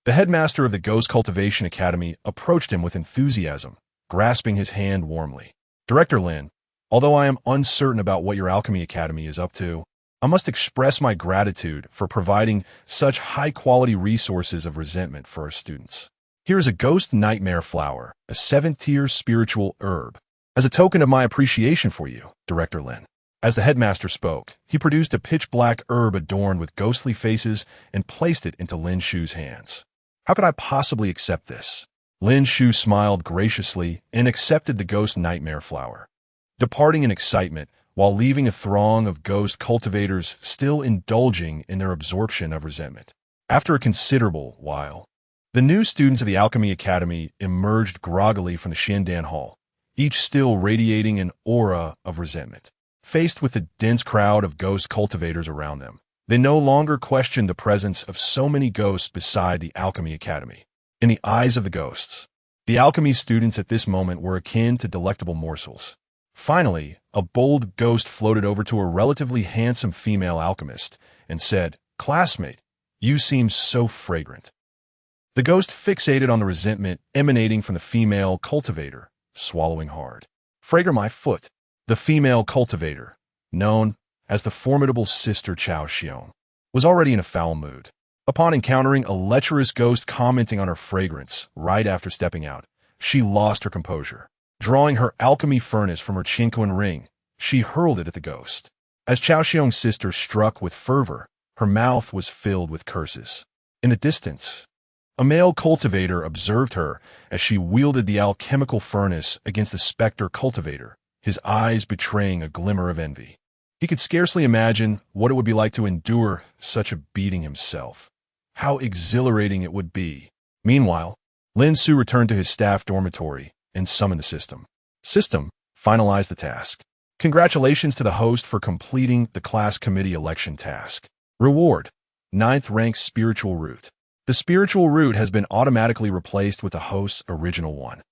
the headmaster of the Ghost Cultivation Academy approached him with enthusiasm, grasping his hand warmly. Director Lin, although I am uncertain about what your Alchemy Academy is up to, I must express my gratitude for providing such high-quality resources of resentment for our students. Here is a ghost nightmare flower, a 7th-tier spiritual herb, as a token of my appreciation for you, Director Lin. As the headmaster spoke, he produced a pitch-black herb adorned with ghostly faces and placed it into Lin Xiu's hands. How could I possibly accept this? Lin Xiu smiled graciously and accepted the ghost nightmare flower, departing in excitement while leaving a throng of ghost cultivators still indulging in their absorption of resentment. After a considerable while, the new students of the Alchemy Academy emerged groggily from the Shandan Hall, each still radiating an aura of resentment. Faced with the dense crowd of ghost cultivators around them, They no longer questioned the presence of so many ghosts beside the Alchemy Academy. In the eyes of the ghosts, the alchemy students at this moment were akin to delectable morsels. Finally, a bold ghost floated over to a relatively handsome female alchemist and said, "Classmate, you seem so fragrant." The ghost fixated on the resentment emanating from the female cultivator, swallowing hard. "Fragor my foot." The female cultivator, known as the formidable Sister Chao Xiong, was already in a foul mood. Upon encountering a lecherous ghost commenting on her fragrance right after stepping out, she lost her composure. Drawing her alchemy furnace from her Qinquan ring, she hurled it at the ghost. As Chao Xiong's sister struck with fervor, her mouth was filled with curses. In the distance, a male cultivator observed her as she wielded the alchemical furnace against the specter cultivator, his eyes betraying a glimmer of envy. He could scarcely imagine what it would be like to endure such a beating himself. How exhilarating it would be. Meanwhile, Lin Xiu returned to his staff dormitory and summoned the system. System, finalize the task. Congratulations to the host for completing the class committee election task. Reward, 9th rank spiritual root. The spiritual root has been automatically replaced with the host's original one.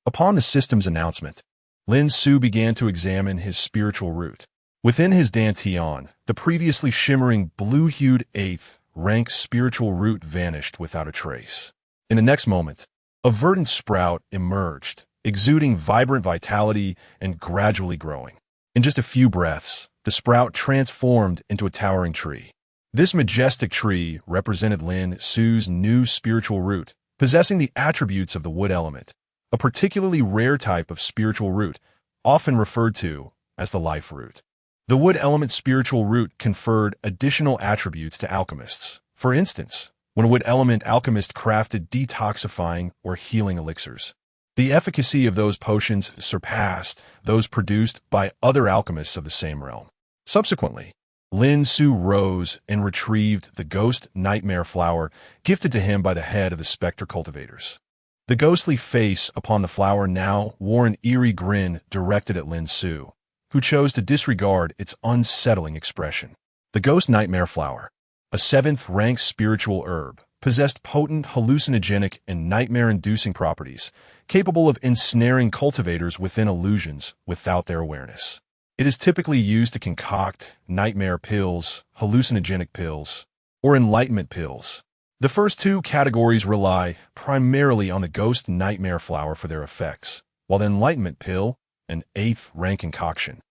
Upon the system's announcement, Lin Xiu began to examine his spiritual root. Within his dantian, the previously shimmering blue-hued 8th rank spiritual root vanished without a trace. In the next moment, a verdant sprout emerged, exuding vibrant vitality and gradually growing. In just a few breaths, the sprout transformed into a towering tree. This majestic tree represented Lin Xiu's new spiritual root, possessing the attributes of the wood element, a particularly rare type of spiritual root, often referred to as the life root. The wood element spiritual root conferred additional attributes to alchemists. For instance, when a wood element alchemist crafted detoxifying or healing elixirs, the efficacy of those potions surpassed those produced by other alchemists of the same realm. Subsequently, Lin Xiu rose and retrieved the ghost nightmare flower gifted to him by the head of the specter cultivators. The ghostly face upon the flower now wore an eerie grin directed at Lin Xiu, who chose to disregard its unsettling expression. The ghost nightmare flower, a 7th rank spiritual herb, possessed potent hallucinogenic and nightmare-inducing properties, capable of ensnaring cultivators within illusions without their awareness. It is typically used to concoct nightmare pills, hallucinogenic pills, or enlightenment pills. The first two categories rely primarily on the ghost nightmare flower for their effects, while the enlightenment pill, an 8th rank concoction,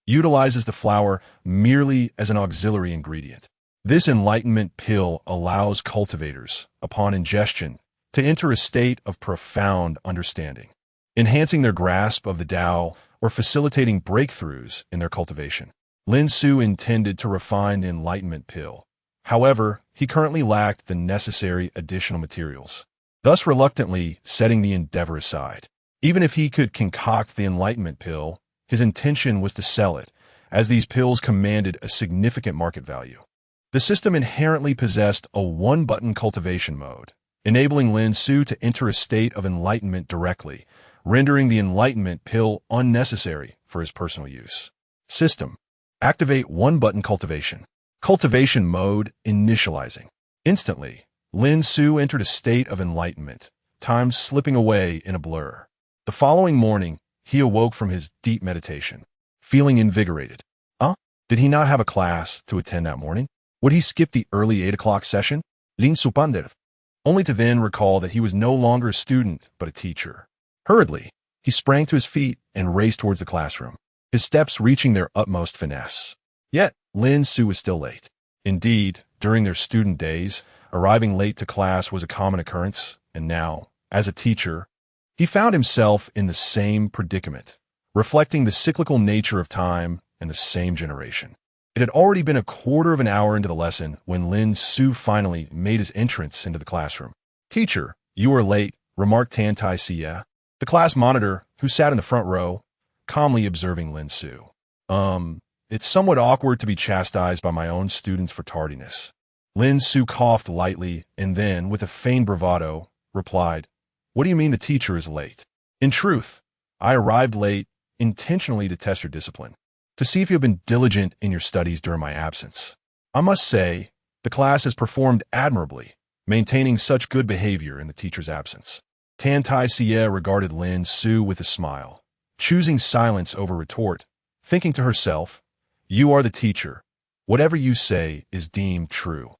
utilizes the flower merely as an auxiliary ingredient. This enlightenment pill allows cultivators, upon ingestion, to enter a state of profound understanding, enhancing their grasp of the Tao or facilitating breakthroughs in their cultivation. Lin Xiu intended to refine the enlightenment pill. However, he currently lacked the necessary additional materials, thus reluctantly setting the endeavor aside. Even if he could concoct the enlightenment pill, his intention was to sell it, as these pills commanded a significant market value. The system inherently possessed a one-button cultivation mode, enabling Lin Xiu to enter a state of enlightenment directly, rendering the enlightenment pill unnecessary for his personal use. System: activate one-button cultivation. Cultivation mode initializing. Instantly, Lin Xiu entered a state of enlightenment, time slipping away in a blur. The following morning, he awoke from his deep meditation, feeling invigorated. Did he not have a class to attend that morning? Would he skip the early 8 o'clock session? Lin Supander, only to then recall that he was no longer a student, but a teacher. Hurriedly, he sprang to his feet and raced towards the classroom, his steps reaching their utmost finesse. Yet, Lin Xiu was still late. Indeed, during their student days, arriving late to class was a common occurrence, and now, as a teacher, he found himself in the same predicament, reflecting the cyclical nature of time and the same generation. It had already been a quarter of an hour into the lesson when Lin Xiu finally made his entrance into the classroom. "Teacher, you are late," remarked Tan Tai Xia, the class monitor, who sat in the front row, calmly observing Lin Xiu. It's somewhat awkward to be chastised by my own students for tardiness." Lin Xiu coughed lightly and then, with a feigned bravado, replied, "What do you mean the teacher is late? In truth, I arrived late intentionally to test your discipline, to see if you have been diligent in your studies during my absence." I must say, the class has performed admirably, maintaining such good behavior in the teacher's absence. Dan Xiu regarded Lin Xiu with a smile, choosing silence over retort, thinking to herself, "You are the teacher. Whatever you say is deemed true."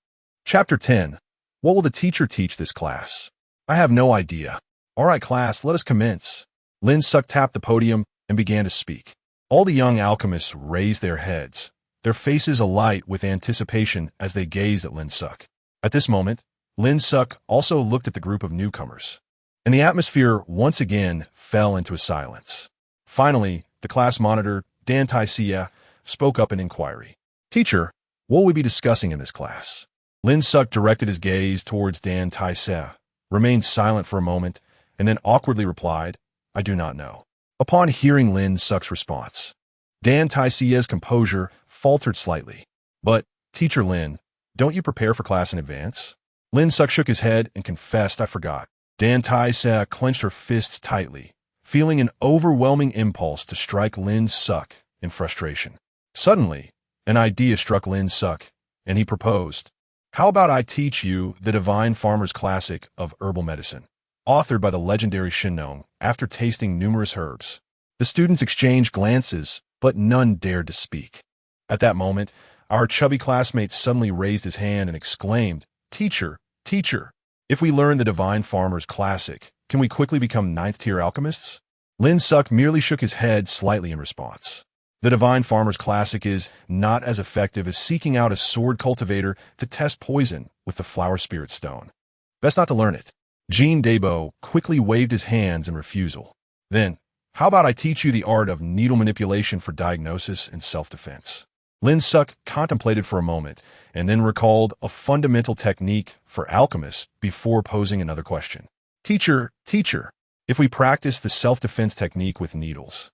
Chapter 10. What will the teacher teach this class? I have no idea. All right, class, let us commence. Lin Xiu tapped the podium and began to speak. All the young alchemists raised their heads, their faces alight with anticipation as they gazed at Lin Xiu. At this moment, Lin Xiu also looked at the group of newcomers, and the atmosphere once again fell into a silence. Finally, the class monitor, Dan Xiu, spoke up in inquiry. "Teacher, what will we be discussing in this class?" Lin Xiu directed his gaze towards Dan Xiu, remained silent for a moment, and then awkwardly replied, "I do not know." Upon hearing Lin Xiu's response, Dan Xiu's composure faltered slightly. "But, Teacher Lin, don't you prepare for class in advance?" Lin Xiu shook his head and confessed, "I forgot." Dan Xiu clenched her fists tightly, feeling an overwhelming impulse to strike Lin Xiu in frustration. Suddenly, an idea struck Lin Xiu, and he proposed, "How about I teach you the Divine Farmer's Classic of Herbal Medicine, authored by the legendary Shinnong after tasting numerous herbs?" The students exchanged glances, but none dared to speak. At that moment, our chubby classmate suddenly raised his hand and exclaimed, "Teacher, teacher, if we learn the Divine Farmer's Classic, can we quickly become ninth-tier alchemists?" Lin Xiu merely shook his head slightly in response. The Divine Farmer's Classic is not as effective as seeking out a sword cultivator to test poison with the Flower Spirit Stone. Best not to learn it. Jean Debo quickly waved his hands in refusal. "Then, how about I teach you the art of needle manipulation for diagnosis and self-defense?" Lin Xiu contemplated for a moment and then recalled a fundamental technique for alchemists before posing another question. "Teacher, teacher, if we practice the self-defense technique with needles,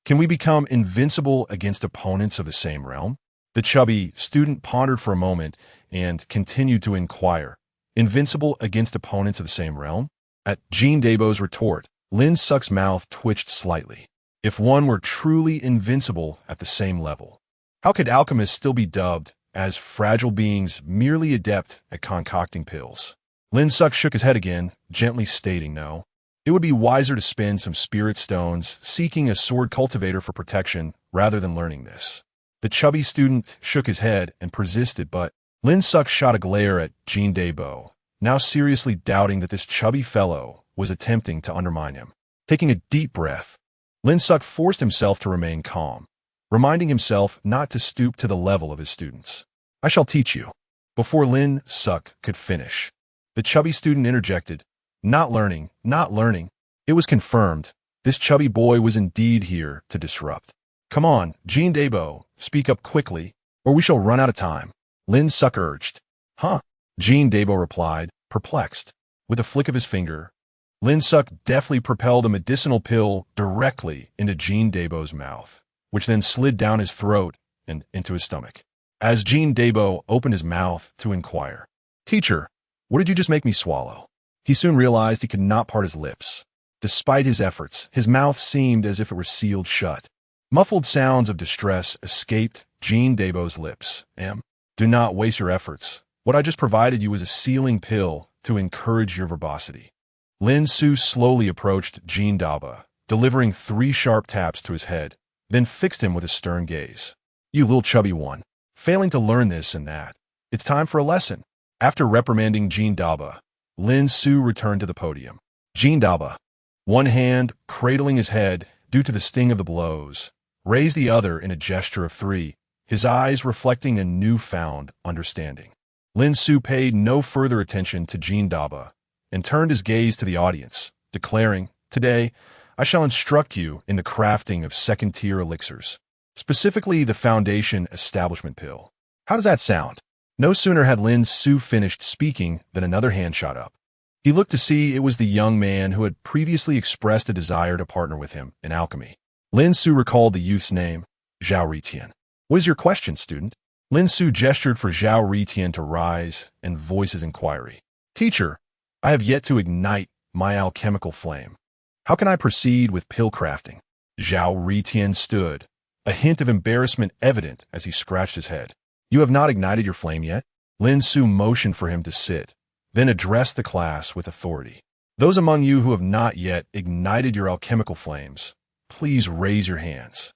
can we become invincible against opponents of the same realm?" The chubby student pondered for a moment and continued to inquire, "Invincible against opponents of the same realm?" At Jean Debo's retort, Lin Xiu's mouth twitched slightly. If one were truly invincible at the same level, how could alchemists still be dubbed as fragile beings merely adept at concocting pills? Lin Xiu shook his head again, gently stating no. It would be wiser to spend some spirit stones seeking a sword cultivator for protection rather than learning this. The chubby student shook his head and persisted, but Lin Xiu shot a glare at Jean Debo, now seriously doubting that this chubby fellow was attempting to undermine him. Taking a deep breath, Lin Xiu forced himself to remain calm, reminding himself not to stoop to the level of his students. "I shall teach you." Before Lin Xiu could finish, the chubby student interjected, Not learning, not learning." It was confirmed. This chubby boy was indeed here to disrupt. "Come on, Jean Debo, speak up quickly, or we shall run out of time," Lin Xiu urged. "Huh?" Jean Debo replied, perplexed. With a flick of his finger, Lin Xiu deftly propelled a medicinal pill directly into Jean Debo's mouth, which then slid down his throat and into his stomach. As Jean Debo opened his mouth to inquire, "Teacher, what did you just make me swallow?" He soon realized he could not part his lips. Despite his efforts, his mouth seemed as if it were sealed shut. Muffled sounds of distress escaped Jean Debo's lips. "Do not waste your efforts. What I just provided you was a sealing pill to encourage your verbosity." Lin Xiu slowly approached Jean Daba, delivering 3 sharp taps to his head, then fixed him with a stern gaze. "You little chubby one, failing to learn this and that. It's time for a lesson." After reprimanding Jean Daba, Lin Xiu returned to the podium. Jean Daba, one hand cradling his head due to the sting of the blows, raised the other in a gesture of 3, his eyes reflecting a newfound understanding. Lin Xiu paid no further attention to Jean Daba and turned his gaze to the audience, declaring, "Today, I shall instruct you in the crafting of second-tier elixirs, specifically the Foundation Establishment Pill." How does that sound? No sooner had Lin Xiu finished speaking than another hand shot up. He looked to see it was the young man who had previously expressed a desire to partner with him in alchemy. Lin Xiu recalled the youth's name, Zhao Ritian. "What is your question, student?" Lin Xiu gestured for Zhao Ritian to rise and voice his inquiry. "Teacher, I have yet to ignite my alchemical flame. How can I proceed with pill crafting?" Zhao Ritian stood, a hint of embarrassment evident as he scratched his head. You have not ignited your flame yet? Lin Xiu motioned for him to sit, then addressed the class with authority. Those among you who have not yet ignited your alchemical flames, please raise your hands.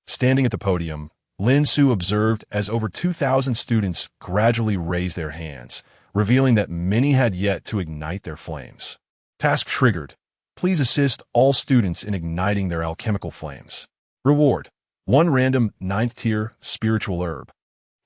Standing at the podium, Lin Xiu observed as over 2,000 students gradually raised their hands, revealing that many had yet to ignite their flames. Task triggered. Please assist all students in igniting their alchemical flames. Reward: 1 random 9th tier spiritual herb.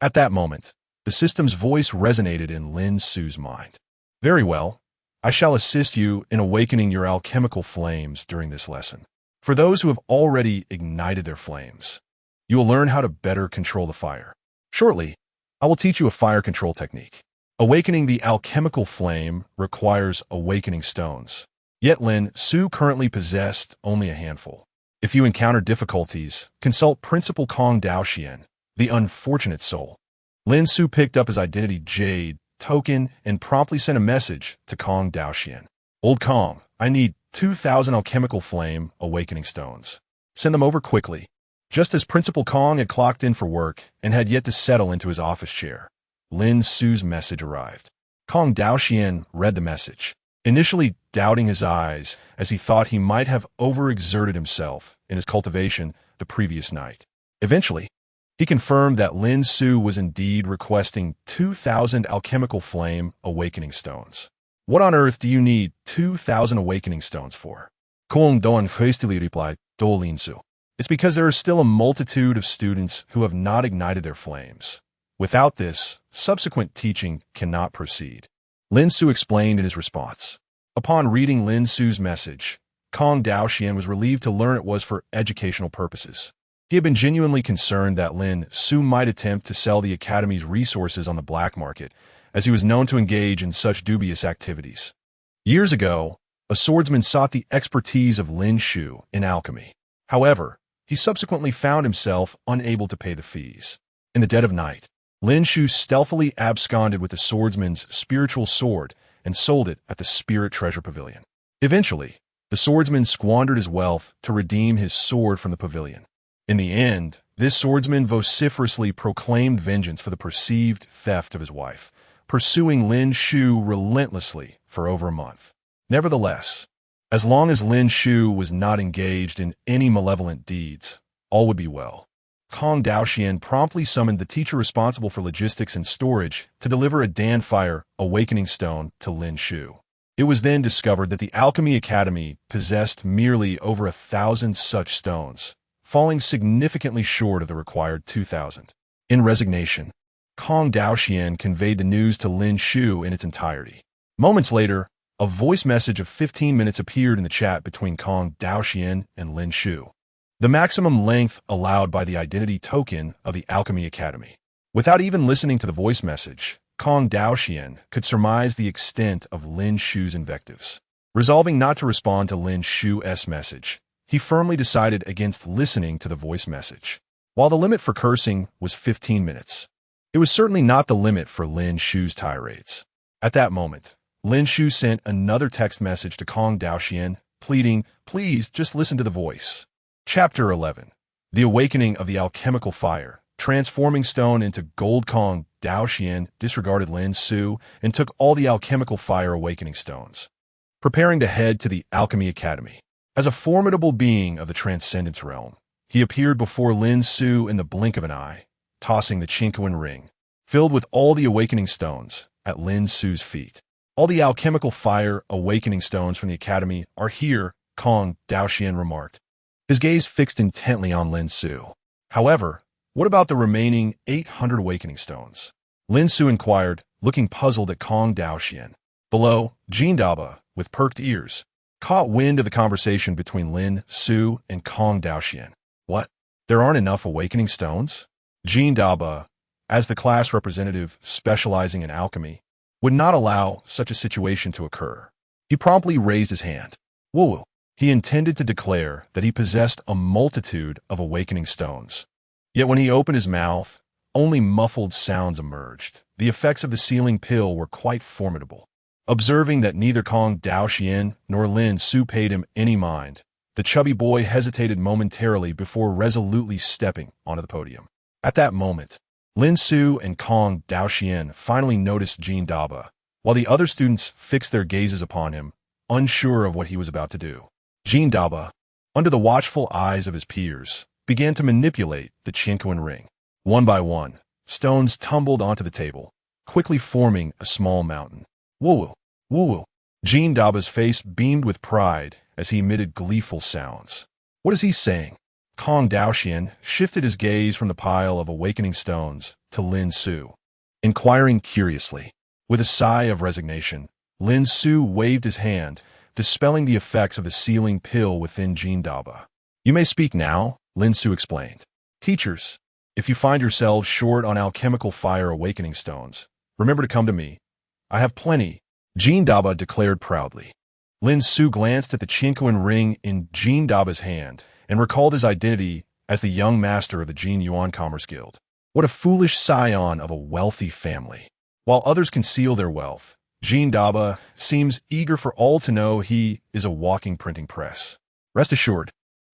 At that moment, the system's voice resonated in Lin Xiu's mind. Very well. I shall assist you in awakening your alchemical flames during this lesson. For those who have already ignited their flames, you will learn how to better control the fire. Shortly, I will teach you a fire control technique. Awakening the alchemical flame requires awakening stones. Yet Lin Xiu currently possessed only a handful. If you encounter difficulties, consult Principal Kong Daoxian, the unfortunate soul. Lin Xiu picked up his identity Jade token and promptly sent a message to Kong Daoxian. Old Kong, I need 2,000 alchemical flame awakening stones. Send them over quickly. Just as Principal Kong had clocked in for work and had yet to settle into his office chair, Lin Xiu's message arrived. Kong Daoxian read the message, initially doubting his eyes as he thought he might have overexerted himself in his cultivation the previous night. Eventually, he confirmed that Lin Xiu was indeed requesting 2,000 alchemical flame awakening stones. What on earth do you need 2,000 awakening stones for? Kong Doan hastily replied, Do Lin Xiu. It's because there are still a multitude of students who have not ignited their flames. Without this, subsequent teaching cannot proceed. Lin Xiu explained in his response. Upon reading Lin Xiu's message, Kong Daoxian was relieved to learn it was for educational purposes. He had been genuinely concerned that Lin Xiu might attempt to sell the Academy's resources on the black market, as he was known to engage in such dubious activities. Years ago, a swordsman sought the expertise of Lin Xiu in alchemy. However, he subsequently found himself unable to pay the fees. In the dead of night, Lin Xiu stealthily absconded with the swordsman's spiritual sword and sold it at the Spirit Treasure Pavilion. Eventually, the swordsman squandered his wealth to redeem his sword from the pavilion. In the end, this swordsman vociferously proclaimed vengeance for the perceived theft of his wife, pursuing Lin Xiu relentlessly for over a month. Nevertheless, as long as Lin Xiu was not engaged in any malevolent deeds, all would be well. Kong Daoxian promptly summoned the teacher responsible for logistics and storage to deliver a Dan Fire awakening stone to Lin Xiu. It was then discovered that the Alchemy Academy possessed merely over 1,000 such stones, falling significantly short of the required 2,000. In resignation, Kong Daoxian conveyed the news to Lin Xiu in its entirety. Moments later, a voice message of 15 minutes appeared in the chat between Kong Daoxian and Lin Xiu, the maximum length allowed by the identity token of the Alchemy Academy. Without even listening to the voice message, Kong Daoxian could surmise the extent of Lin Xiu's invectives. Resolving not to respond to Lin Xiu's message, he firmly decided against listening to the voice message. While the limit for cursing was 15 minutes, it was certainly not the limit for Lin Xiu's tirades. At that moment, Lin Xiu sent another text message to Kong Daoxian, pleading, "Please just listen to the voice." Chapter 11. The Awakening of the Alchemical Fire. Transforming stone into gold. Kong Daoxian disregarded Lin Xiu and took all the alchemical fire awakening stones, preparing to head to the Alchemy Academy. As a formidable being of the Transcendence realm, he appeared before Lin Xiu in the blink of an eye, tossing the Chinquan ring, filled with all the awakening stones, at Lin Xiu's feet. All the alchemical fire awakening stones from the Academy are here, Kong Daoxian remarked, his gaze fixed intently on Lin Xiu. However, what about the remaining 800 awakening stones? Lin Xiu inquired, looking puzzled at Kong Daoxian. Below, Jin Daba, with perked ears, caught wind of the conversation between Lin Xiu and Kong Daoxian. What? There aren't enough awakening stones? Jin Daba, as the class representative specializing in alchemy, would not allow such a situation to occur. He promptly raised his hand. Woo! He intended to declare that he possessed a multitude of awakening stones. Yet when he opened his mouth, only muffled sounds emerged. The effects of the sealing pill were quite formidable. Observing that neither Kong Daoxian nor Lin Xiu paid him any mind, the chubby boy hesitated momentarily before resolutely stepping onto the podium. At that moment, Lin Su and Kong Daoxian finally noticed Jin Daba, while the other students fixed their gazes upon him, unsure of what he was about to do. Jin Daba, under the watchful eyes of his peers, began to manipulate the Qianquan ring. One by one, stones tumbled onto the table, quickly forming a small mountain. Woo-woo, woo-woo. Jin Daba's face beamed with pride as he emitted gleeful sounds. What is he saying? Kong Daoxian shifted his gaze from the pile of awakening stones to Lin Su, inquiring curiously. With a sigh of resignation, Lin Su waved his hand, dispelling the effects of the sealing pill within Jin Daba. You may speak now, Lin Su explained. Teachers, if you find yourselves short on alchemical fire awakening stones, remember to come to me. I have plenty, Jin Daba declared proudly. Lin Su glanced at the Qianquan ring in Jin Daba's hand and recalled his identity as the young master of the Jin Yuan Commerce Guild. What a foolish scion of a wealthy family. While others conceal their wealth, Jin Daba seems eager for all to know he is a walking printing press. Rest assured,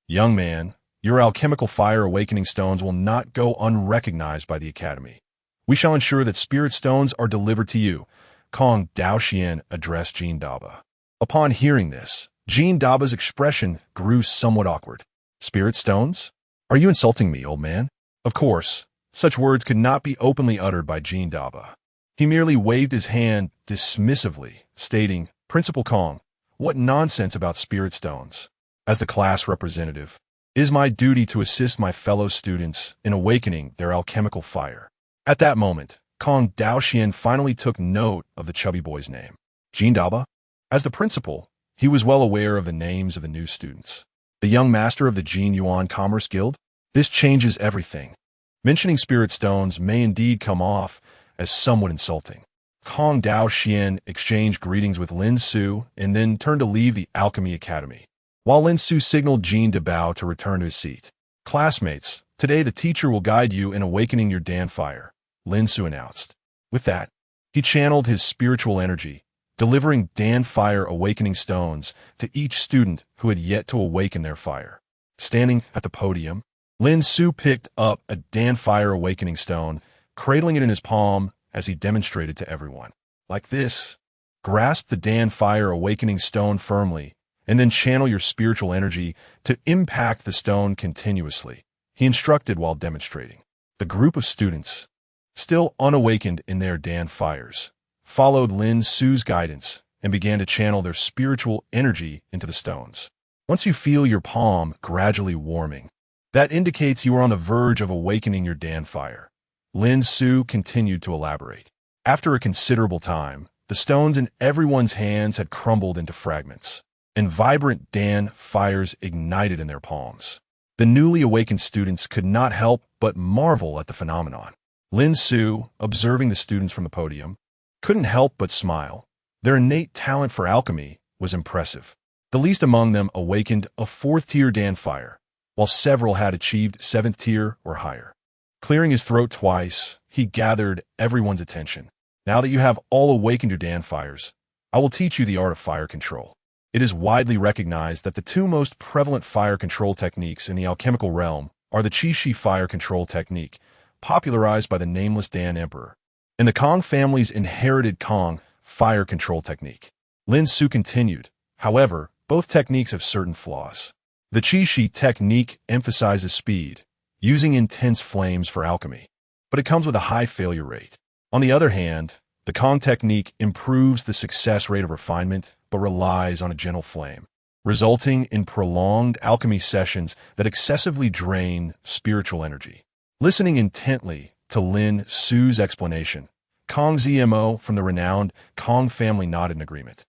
young man, your alchemical fire awakening stones will not go unrecognized by the Academy. We shall ensure that spirit stones are delivered to you, Kong Daoxian addressed Jin Daba. Upon hearing this, Jin Daba's expression grew somewhat awkward. Spirit stones? Are you insulting me, old man? Of course, such words could not be openly uttered by Jin Daba. He merely waved his hand dismissively, stating, Principal Kong, what nonsense about spirit stones. As the class representative, it is my duty to assist my fellow students in awakening their alchemical fire. At that moment, Kong Daoxian finally took note of the chubby boy's name. Jin Daba? As the principal, he was well aware of the names of the new students. The young master of the Jin Yuan Commerce Guild? This changes everything. Mentioning spirit stones may indeed come off as somewhat insulting. Kong Daoxian exchanged greetings with Lin Su and then turned to leave the Alchemy Academy, while Lin Su signaled Jin Daba to return to his seat. Classmates, today the teacher will guide you in awakening your Dan fire, Lin Su announced. With that, he channeled his spiritual energy, delivering Dan fire awakening stones to each student who had yet to awaken their fire. Standing at the podium, Lin Su picked up a Dan fire awakening stone, cradling it in his palm as he demonstrated to everyone. Like this, grasp the Dan fire awakening stone firmly, and then channel your spiritual energy to impact the stone continuously, he instructed while demonstrating. The group of students, still unawakened in their Dan fires, followed Lin Su's guidance and began to channel their spiritual energy into the stones. Once you feel your palm gradually warming, that indicates you are on the verge of awakening your Dan fire. Lin Su continued to elaborate. After a considerable time, the stones in everyone's hands had crumbled into fragments, and vibrant Dan fires ignited in their palms. The newly awakened students could not help but marvel at the phenomenon. Lin Su, observing the students from the podium, couldn't help but smile. Their innate talent for alchemy was impressive. The least among them awakened a 4th-tier Dan fire, while several had achieved 7th tier or higher. Clearing his throat twice, he gathered everyone's attention. Now that you have all awakened your Dan fires, I will teach you the art of fire control. It is widely recognized that the two most prevalent fire control techniques in the alchemical realm are the Qi fire control technique, popularized by the nameless Dan Emperor, and the Kong family's inherited Kong fire control technique. Lin Su continued, however, both techniques have certain flaws. The Qi technique emphasizes speed, using intense flames for alchemy, but it comes with a high failure rate. On the other hand, the Kong technique improves the success rate of refinement, but relies on a gentle flame, resulting in prolonged alchemy sessions that excessively drain spiritual energy. Listening intently to Lin Su's explanation, Kong Zmo from the renowned Kong family nodded in agreement.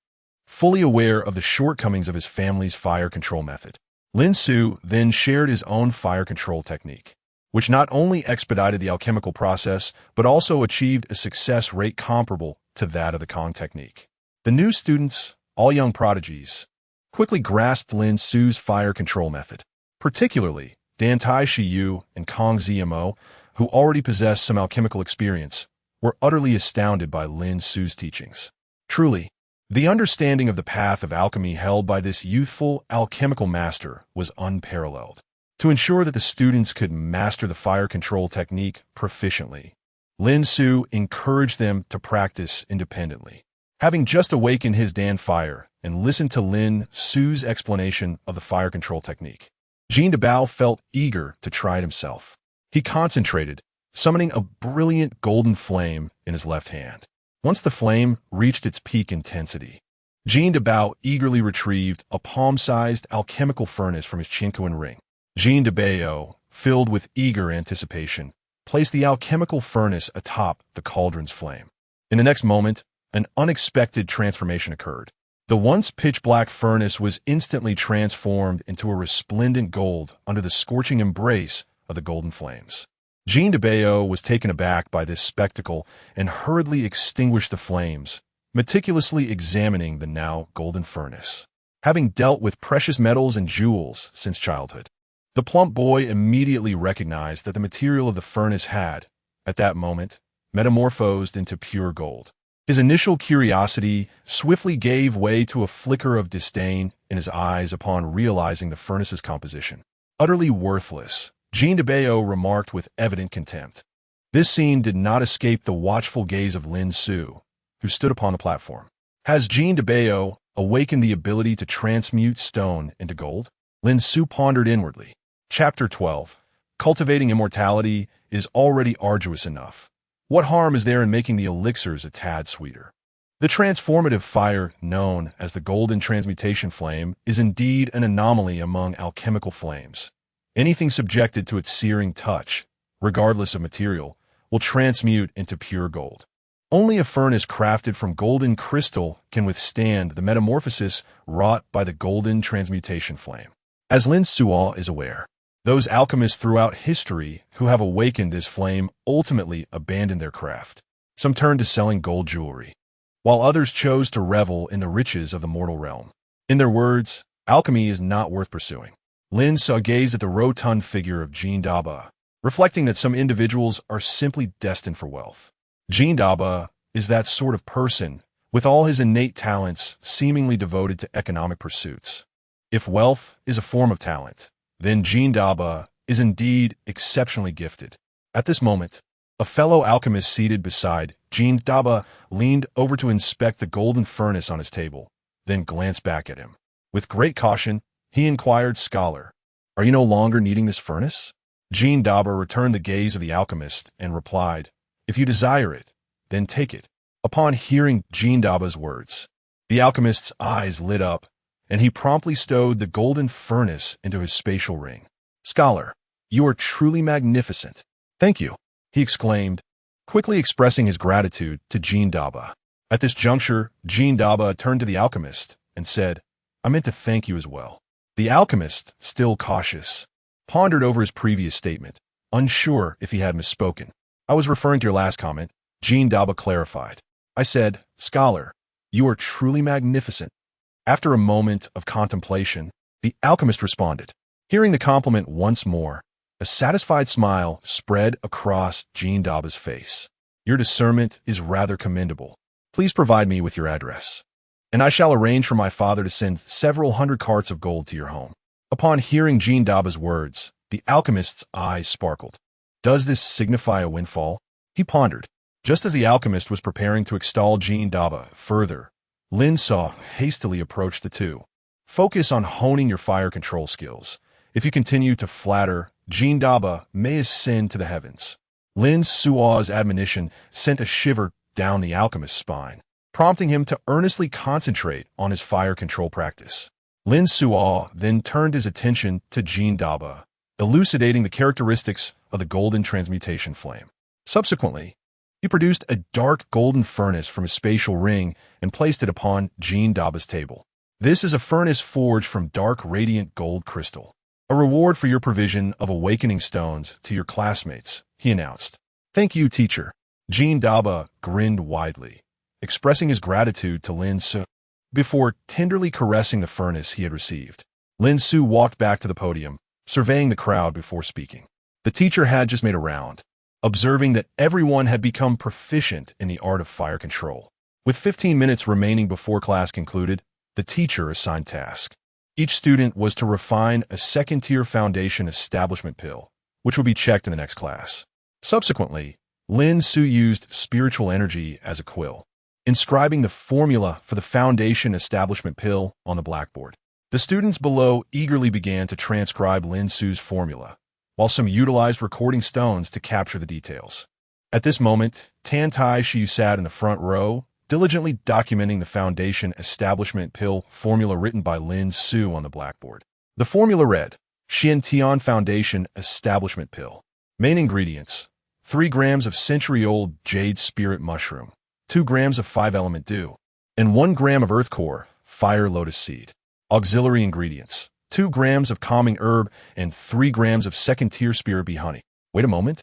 Fully aware of the shortcomings of his family's fire control method, Lin Su then shared his own fire control technique, which not only expedited the alchemical process, but also achieved a success rate comparable to that of the Kong technique. The new students, all young prodigies, quickly grasped Lin Su's fire control method, particularly Dan Xiu and Kong Zmo, who already possessed some alchemical experience, were utterly astounded by Lin Su's teachings. Truly, the understanding of the path of alchemy held by this youthful alchemical master was unparalleled. To ensure that the students could master the fire control technique proficiently, Lin Xiu encouraged them to practice independently. Having just awakened his Dan fire and listened to Lin Xiu's explanation of the fire control technique, Jean Dabao felt eager to try it himself. He concentrated, summoning a brilliant golden flame in his left hand. Once the flame reached its peak intensity, Jean Dabao eagerly retrieved a palm-sized alchemical furnace from his Qinkuan ring. Jean Dabao, filled with eager anticipation, placed the alchemical furnace atop the cauldron's flame. In the next moment, an unexpected transformation occurred. The once pitch-black furnace was instantly transformed into a resplendent gold under the scorching embrace of the golden flames. Jean Dabao was taken aback by this spectacle and hurriedly extinguished the flames, meticulously examining the now golden furnace. Having dealt with precious metals and jewels since childhood, the plump boy immediately recognized that the material of the furnace had, at that moment, metamorphosed into pure gold. His initial curiosity swiftly gave way to a flicker of disdain in his eyes upon realizing the furnace's composition. Utterly worthless, Jean Dabao remarked with evident contempt. This scene did not escape the watchful gaze of Lin Xiu, who stood upon the platform. Has Jean Dabao awakened the ability to transmute stone into gold? Lin Xiu pondered inwardly. Chapter 12. Cultivating immortality is already arduous enough. What harm is there in making the elixirs a tad sweeter? The transformative fire known as the golden transmutation flame is indeed an anomaly among alchemical flames. Anything subjected to its searing touch, regardless of material, will transmute into pure gold. Only a furnace crafted from golden crystal can withstand the metamorphosis wrought by the golden transmutation flame. As Lin Xiu is aware, those alchemists throughout history who have awakened this flame ultimately abandoned their craft. Some turned to selling gold jewelry, while others chose to revel in the riches of the mortal realm. In their words, alchemy is not worth pursuing. Lin Xiu gazed at the rotund figure of Jean Dabao, reflecting that some individuals are simply destined for wealth. Jean Dabao is that sort of person, with all his innate talents seemingly devoted to economic pursuits. If wealth is a form of talent, then Jean Dabao is indeed exceptionally gifted. At this moment, a fellow alchemist seated beside Jean Dabao leaned over to inspect the golden furnace on his table, then glanced back at him. With great caution, he inquired, "Scholar, are you no longer needing this furnace?" Jean Dabao returned the gaze of the alchemist and replied, "If you desire it, then take it." Upon hearing Jean Dabao's words, the alchemist's eyes lit up, and he promptly stowed the golden furnace into his spatial ring. "Scholar, you are truly magnificent." "Thank you," he exclaimed, quickly expressing his gratitude to Jean Dabao. At this juncture, Jean Dabao turned to the alchemist and said, "I meant to thank you as well." The alchemist, still cautious, pondered over his previous statement, unsure if he had misspoken. "I was referring to your last comment," Jean Dabao clarified. "I said, 'Scholar, you are truly magnificent.'" After a moment of contemplation, the alchemist responded. Hearing the compliment once more, a satisfied smile spread across Jean Dabao's face. "Your discernment is rather commendable. Please provide me with your address, and I shall arrange for my father to send several hundred carts of gold to your home." Upon hearing Jean Dabao's words, the alchemist's eyes sparkled. Does this signify a windfall? He pondered. Just as the alchemist was preparing to extol Jean Dabao further, Lin Xiu hastily approached the two. "Focus on honing your fire control skills. If you continue to flatter, Jean Dabao may ascend to the heavens." Lin Xiu's admonition sent a shiver down the alchemist's spine, prompting him to earnestly concentrate on his fire control practice. Lin Xiu then turned his attention to Jean Dabao, elucidating the characteristics of the golden transmutation flame. Subsequently, he produced a dark golden furnace from his spatial ring and placed it upon Jean Dabao's table. "This is a furnace forged from dark radiant gold crystal. A reward for your provision of awakening stones to your classmates," he announced. "Thank you, teacher." Jean Dabao grinned widely, expressing his gratitude to Lin Xiu. Before tenderly caressing the furnace he had received, Lin Xiu walked back to the podium, surveying the crowd before speaking. The teacher had just made a round, observing that everyone had become proficient in the art of fire control. With 15 minutes remaining before class concluded, the teacher assigned tasks. Each student was to refine a second-tier foundation establishment pill, which would be checked in the next class. Subsequently, Lin Xiu used spiritual energy as a quill, inscribing the formula for the Foundation Establishment Pill on the blackboard. The students below eagerly began to transcribe Lin Xiu's formula, while some utilized recording stones to capture the details. At this moment, Dan Xiu sat in the front row, diligently documenting the Foundation Establishment Pill formula written by Lin Xiu on the blackboard. The formula read, Tian Foundation Establishment Pill. Main ingredients: 3 grams of century-old jade spirit mushroom, 2 grams of 5-element dew, and 1 gram of earth core, fire lotus seed. Auxiliary ingredients: 2 grams of calming herb and 3 grams of second-tier spirit bee honey. Wait a moment.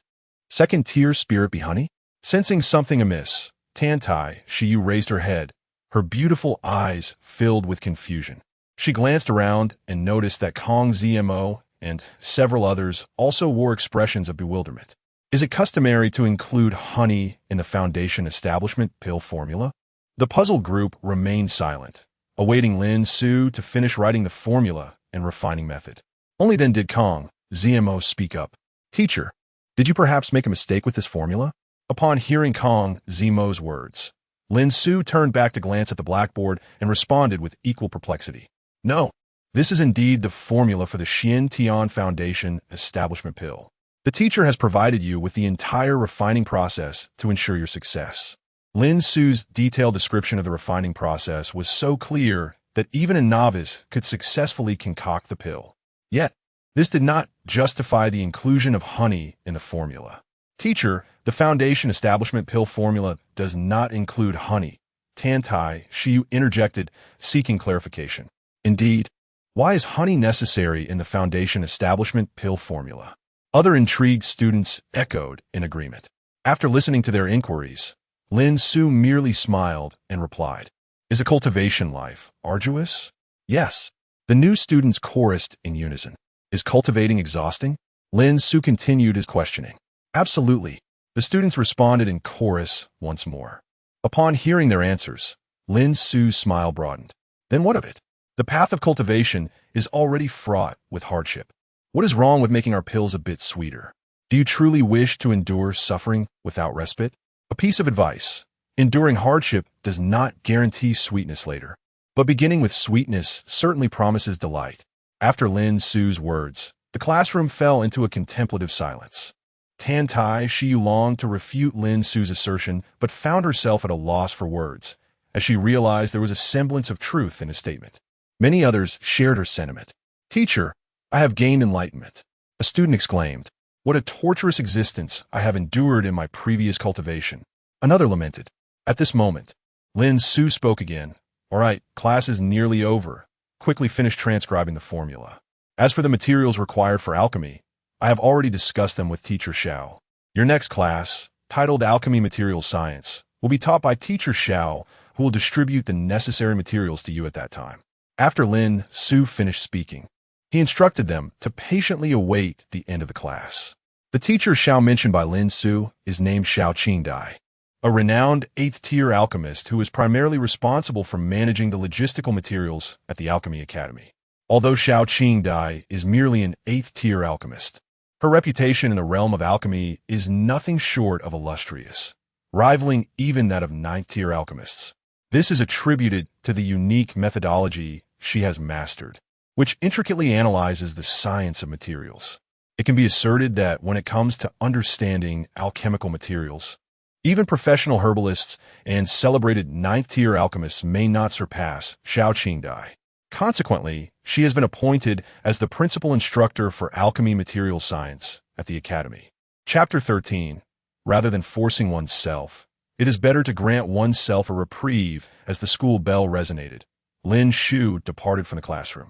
Second-tier spirit bee honey? Sensing something amiss, Dan Xiu raised her head, her beautiful eyes filled with confusion. She glanced around and noticed that Kong Zmo and several others also wore expressions of bewilderment. Is it customary to include honey in the Foundation Establishment Pill formula? The puzzled group remained silent, awaiting Lin Xiu to finish writing the formula and refining method. Only then did Kong Zmo speak up. Teacher, did you perhaps make a mistake with this formula? Upon hearing Kong Zmo's words, Lin Xiu turned back to glance at the blackboard and responded with equal perplexity. No, this is indeed the formula for the Tian Foundation Establishment Pill. The teacher has provided you with the entire refining process to ensure your success. Lin Xiu's detailed description of the refining process was so clear that even a novice could successfully concoct the pill. Yet, this did not justify the inclusion of honey in the formula. Teacher, the Foundation Establishment Pill formula does not include honey. Dan Xiu interjected, seeking clarification. Indeed, why is honey necessary in the Foundation Establishment Pill formula? Other intrigued students echoed in agreement. After listening to their inquiries, Lin Xiu merely smiled and replied, Is a cultivation life arduous? Yes. The new students chorused in unison. Is cultivating exhausting? Lin Xiu continued his questioning. Absolutely. The students responded in chorus once more. Upon hearing their answers, Lin Xiu's smile broadened. Then what of it? The path of cultivation is already fraught with hardship. What is wrong with making our pills a bit sweeter? Do you truly wish to endure suffering without respite? A piece of advice: enduring hardship does not guarantee sweetness later, but beginning with sweetness certainly promises delight. After Lin Xiu's words, the classroom fell into a contemplative silence. Dan Xiu longed to refute Lin Xiu's assertion, but found herself at a loss for words, as she realized there was a semblance of truth in his statement. Many others shared her sentiment. Teacher, I have gained enlightenment. A student exclaimed. What a torturous existence I have endured in my previous cultivation. Another lamented. At this moment, Lin Xiu spoke again. All right, class is nearly over. Quickly finish transcribing the formula. As for the materials required for alchemy, I have already discussed them with Teacher Xiao. Your next class, titled Alchemy Materials Science, will be taught by Teacher Xiao, who will distribute the necessary materials to you at that time. After Lin Xiu finished speaking, he instructed them to patiently await the end of the class. The teacher Xiao mentioned by Lin Xiu is named Xiao Qingdai, a renowned 8th-tier alchemist who is primarily responsible for managing the logistical materials at the Alchemy Academy. Although Xiao Qingdai is merely an 8th-tier alchemist, her reputation in the realm of alchemy is nothing short of illustrious, rivaling even that of 9th-tier alchemists. This is attributed to the unique methodology she has mastered, which intricately analyzes the science of materials. It can be asserted that when it comes to understanding alchemical materials, even professional herbalists and celebrated 9th-tier alchemists may not surpass Xiao Qingdai. Consequently, she has been appointed as the principal instructor for alchemy material science at the Academy. Chapter 13. Rather than forcing oneself, it is better to grant oneself a reprieve. As the school bell resonated, Lin Xiu departed from the classroom.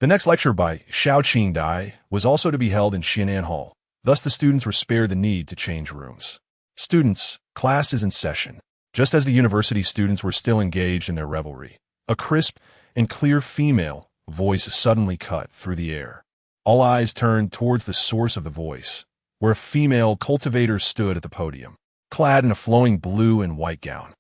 The next lecture by Xiao Qingdai was also to be held in Xianan Hall. Thus the students were spared the need to change rooms. Students, class is in session. Just as the university students were still engaged in their revelry, a crisp and clear female voice suddenly cut through the air. All eyes turned towards the source of the voice, where a female cultivator stood at the podium, clad in a flowing blue and white gown.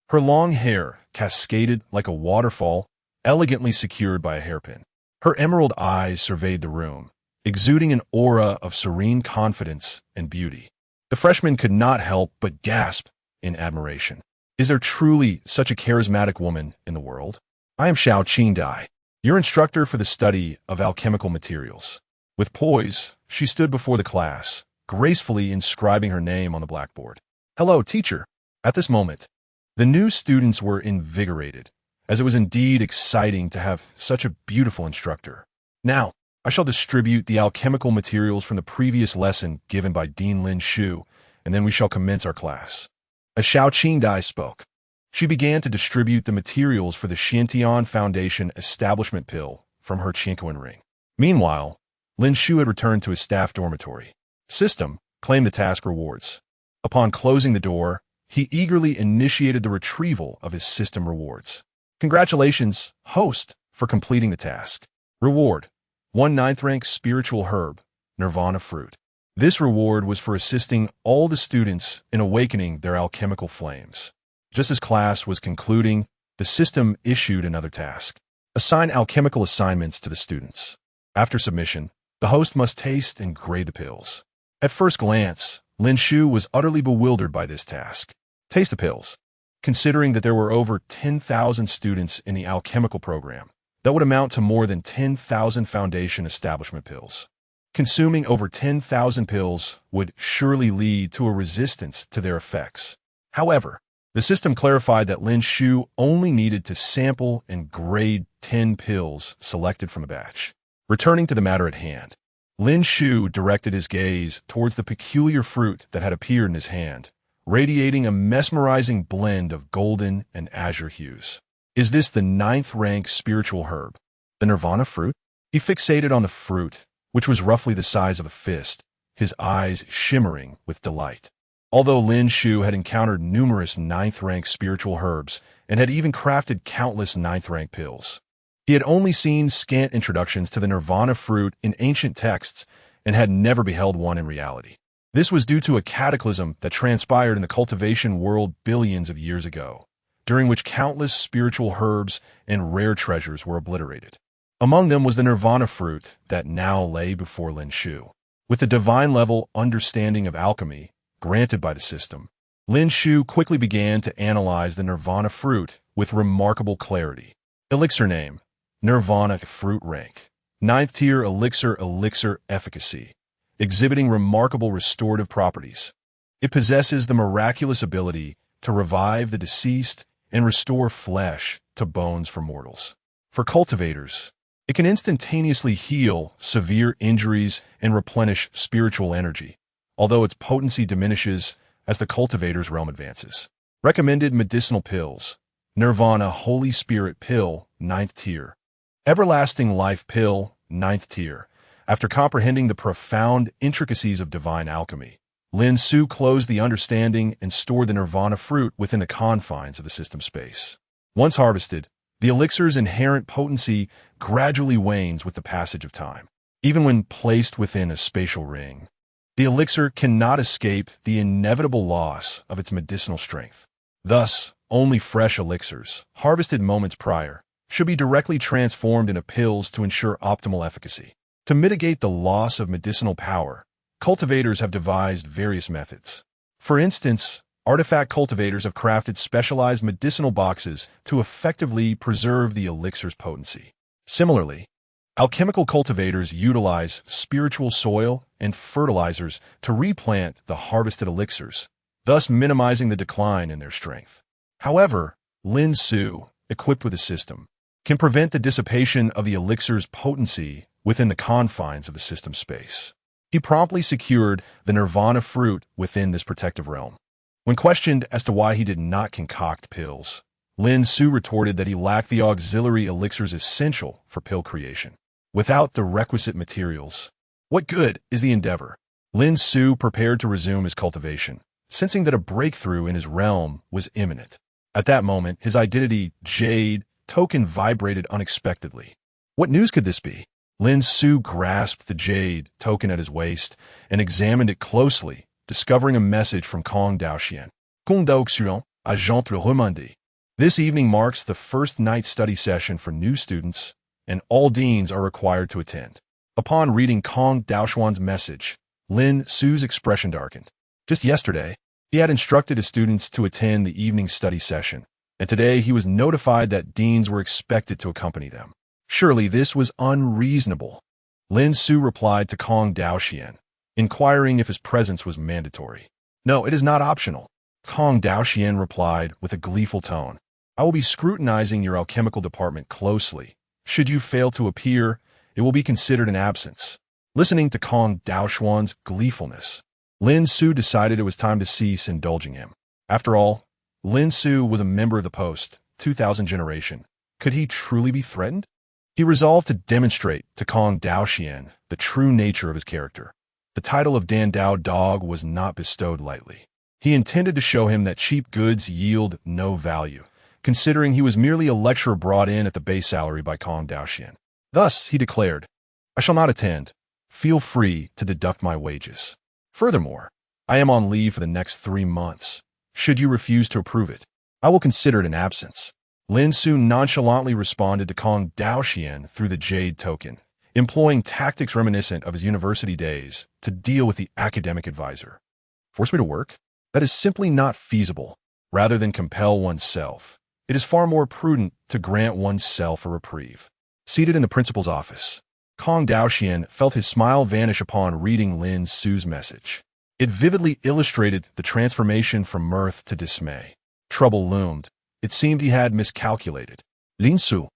Her long hair cascaded like a waterfall, elegantly secured by a hairpin. Her emerald eyes surveyed the room, exuding an aura of serene confidence and beauty. The freshman could not help but gasp in admiration. Is there truly such a charismatic woman in the world? I am Xiao Qingdai, your instructor for the study of alchemical materials. With poise, she stood before the class, gracefully inscribing her name on the blackboard. Hello, teacher. At this moment, the new students were invigorated, as it was indeed exciting to have such a beautiful instructor. Now, I shall distribute the alchemical materials from the previous lesson given by Dean Dan Xiu, and then we shall commence our class. As Xiao Qingdai spoke, she began to distribute the materials for the Xiantian Foundation Establishment Pill from her Qianquan ring. Meanwhile, Dan Xiu had returned to his staff dormitory. System claimed the task rewards. Upon closing the door, he eagerly initiated the retrieval of his system rewards. Congratulations, host, for completing the task. Reward: 1 9th rank spiritual herb, Nirvana fruit. This reward was for assisting all the students in awakening their alchemical flames. Just as class was concluding, the system issued another task. Assign alchemical assignments to the students. After submission, the host must taste and grade the pills. At first glance, Dan Xiu was utterly bewildered by this task. Taste the pills. Considering that there were over 10,000 students in the alchemical program, that would amount to more than 10,000 foundation establishment pills. Consuming over 10,000 pills would surely lead to a resistance to their effects. However, the system clarified that Dan Xiu only needed to sample and grade 10 pills selected from a batch. Returning to the matter at hand, Dan Xiu directed his gaze towards the peculiar fruit that had appeared in his hand, radiating a mesmerizing blend of golden and azure hues. Is this the 9th rank spiritual herb, the Nirvana fruit? He fixated on the fruit, which was roughly the size of a fist, his eyes shimmering with delight. Although Dan Xiu had encountered numerous 9th rank spiritual herbs and had even crafted countless 9th rank pills, he had only seen scant introductions to the Nirvana fruit in ancient texts and had never beheld one in reality. This was due to a cataclysm that transpired in the cultivation world billions of years ago, during which countless spiritual herbs and rare treasures were obliterated. Among them was the Nirvana fruit that now lay before Dan Xiu. With the divine-level understanding of alchemy granted by the system, Dan Xiu quickly began to analyze the Nirvana fruit with remarkable clarity. Elixir name: Nirvana fruit rank. 9th tier elixir efficacy, exhibiting remarkable restorative properties. It possesses the miraculous ability to revive the deceased and restore flesh to bones for mortals. For cultivators, it can instantaneously heal severe injuries and replenish spiritual energy, although its potency diminishes as the cultivator's realm advances. Recommended medicinal pills: Nirvana Holy Spirit Pill, 9th tier. Everlasting Life Pill, 9th tier. After comprehending the profound intricacies of divine alchemy, Dan Xiu closed the understanding and stored the Nirvana fruit within the confines of the system space. Once harvested, the elixir's inherent potency gradually wanes with the passage of time. Even when placed within a spatial ring, the elixir cannot escape the inevitable loss of its medicinal strength. Thus, only fresh elixirs, harvested moments prior, should be directly transformed into pills to ensure optimal efficacy. To mitigate the loss of medicinal power, cultivators have devised various methods. For instance, artifact cultivators have crafted specialized medicinal boxes to effectively preserve the elixir's potency. Similarly, alchemical cultivators utilize spiritual soil and fertilizers to replant the harvested elixirs, thus minimizing the decline in their strength. However, Dan Xiu, equipped with a system, can prevent the dissipation of the elixir's potency within the confines of the system space. He promptly secured the Nirvana fruit within this protective realm. When questioned as to why he did not concoct pills, Dan Xiu retorted that he lacked the auxiliary elixirs essential for pill creation. Without the requisite materials, what good is the endeavor? Dan Xiu prepared to resume his cultivation, sensing that a breakthrough in his realm was imminent. At that moment, his identity, Jade, token vibrated unexpectedly. What news could this be? Dan Xiu grasped the Jade token at his waist and examined it closely, discovering a message from Kong Daoxian. Kong Daoxian, agent recommandé. This evening marks the first night study session for new students, and all deans are required to attend. Upon reading Kong Daoxian's message, Dan Xiu's expression darkened. Just yesterday, he had instructed his students to attend the evening study session, and today he was notified that deans were expected to accompany them. Surely this was unreasonable. Lin Xiu replied to Kong Daoxian, inquiring if his presence was mandatory. No, it is not optional. Kong Daoxian replied with a gleeful tone. I will be scrutinizing your alchemical department closely. Should you fail to appear, it will be considered an absence. Listening to Kong Daoxian's gleefulness, Lin Xiu decided it was time to cease indulging him. After all, Lin Xiu was a member of the post-2000 generation. Could he truly be threatened? He resolved to demonstrate to Kong Daoxian the true nature of his character. The title of Dan Dao Dog was not bestowed lightly. He intended to show him that cheap goods yield no value, considering he was merely a lecturer brought in at the base salary by Kong Daoxian. Thus, he declared, I shall not attend. Feel free to deduct my wages. Furthermore, I am on leave for the next 3 months. Should you refuse to approve it, I will consider it an absence. Lin Xiu nonchalantly responded to Kong Daoxian through the Jade token, employing tactics reminiscent of his university days to deal with the academic advisor. Force me to work? That is simply not feasible. Rather than compel oneself, it is far more prudent to grant oneself a reprieve. Seated in the principal's office, Kong Daoxian felt his smile vanish upon reading Lin Xiu's message. It vividly illustrated the transformation from mirth to dismay. Trouble loomed. It seemed he had miscalculated. Lin Xiu,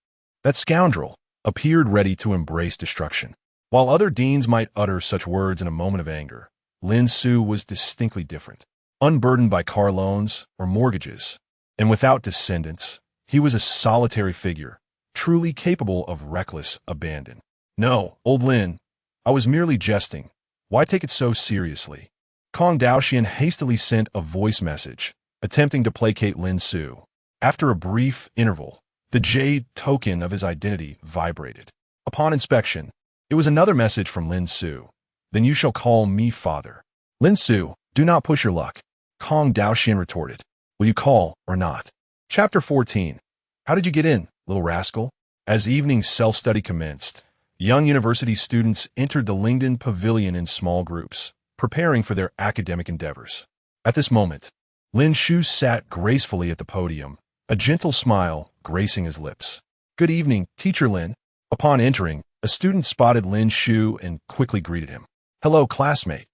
that scoundrel, appeared ready to embrace destruction. While other deans might utter such words in a moment of anger, Lin Xiu was distinctly different. Unburdened by car loans or mortgages, and without descendants, he was a solitary figure, truly capable of reckless abandon. No, old Lin, I was merely jesting. Why take it so seriously? Kong Daoxian hastily sent a voice message, attempting to placate Lin Xiu. After a brief interval, the Jade token of his identity vibrated. Upon inspection, it was another message from Lin Xiu. Then you shall call me father. Lin Xiu, do not push your luck. Kong Daoxian retorted. Will you call or not? Chapter 14. How did you get in, little rascal? As evening self-study commenced, young university students entered the Lingdon Pavilion in small groups, preparing for their academic endeavors. At this moment, Lin Xiu sat gracefully at the podium, a gentle smile gracing his lips. Good evening, Teacher Lin. Upon entering, a student spotted Lin Xiu and quickly greeted him. Hello, classmate.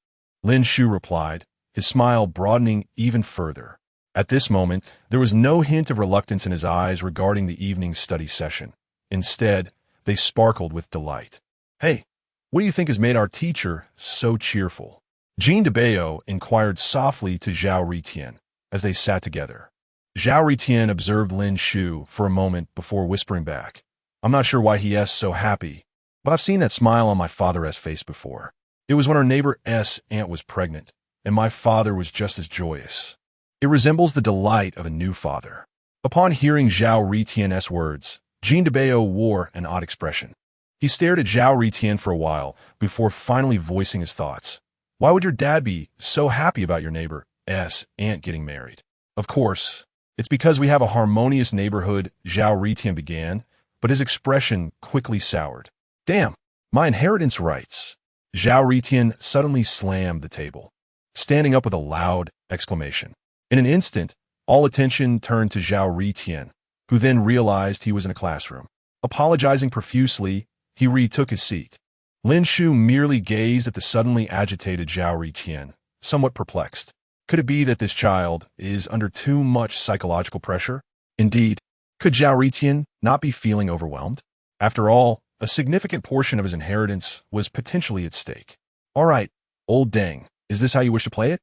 Lin Xiu replied, his smile broadening even further. At this moment, there was no hint of reluctance in his eyes regarding the evening study session. Instead, they sparkled with delight. Hey, what do you think has made our teacher so cheerful? Jean de Bayo inquired softly to Zhao Ritian as they sat together. Zhao Ritian observed Lin Xiu for a moment before whispering back. I'm not sure why he is so happy, but I've seen that smile on my father's face before. It was when our neighbor S. aunt was pregnant, and my father was just as joyous. It resembles the delight of a new father. Upon hearing Zhao Ritian's words, Jean de Bayo wore an odd expression. He stared at Zhao Ritian for a while before finally voicing his thoughts. Why would your dad be so happy about your neighbor S. aunt getting married? Of course, it's because we have a harmonious neighborhood, Zhao Ritian began, but his expression quickly soured. Damn, my inheritance rights. Zhao Ritian suddenly slammed the table, standing up with a loud exclamation. In an instant, all attention turned to Zhao Ritian, who then realized he was in a classroom. Apologizing profusely, he retook his seat. Lin Xiu merely gazed at the suddenly agitated Zhao Ritian, somewhat perplexed. Could it be that this child is under too much psychological pressure? Indeed, could Zhao Ritian not be feeling overwhelmed? After all, a significant portion of his inheritance was potentially at stake. All right, old dang, is this how you wish to play it?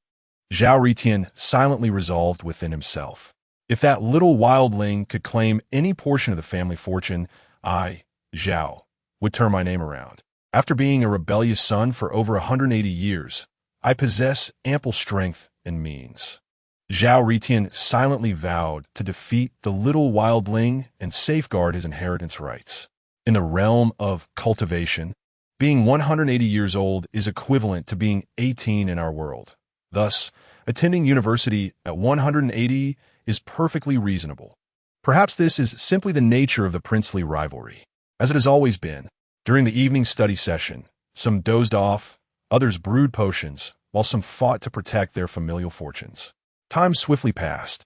Zhao Ritian silently resolved within himself. If that little wildling could claim any portion of the family fortune, I, Zhao, would turn my name around. After being a rebellious son for over 180 years, I possess ample strength and means. Zhao Ritian silently vowed to defeat the little wildling and safeguard his inheritance rights. In the realm of cultivation, being 180 years old is equivalent to being 18 in our world. Thus, attending university at 180 is perfectly reasonable. Perhaps this is simply the nature of the princely rivalry. As it has always been, during the evening study session, some dozed off, others brewed potions, while some fought to protect their familial fortunes. Time swiftly passed,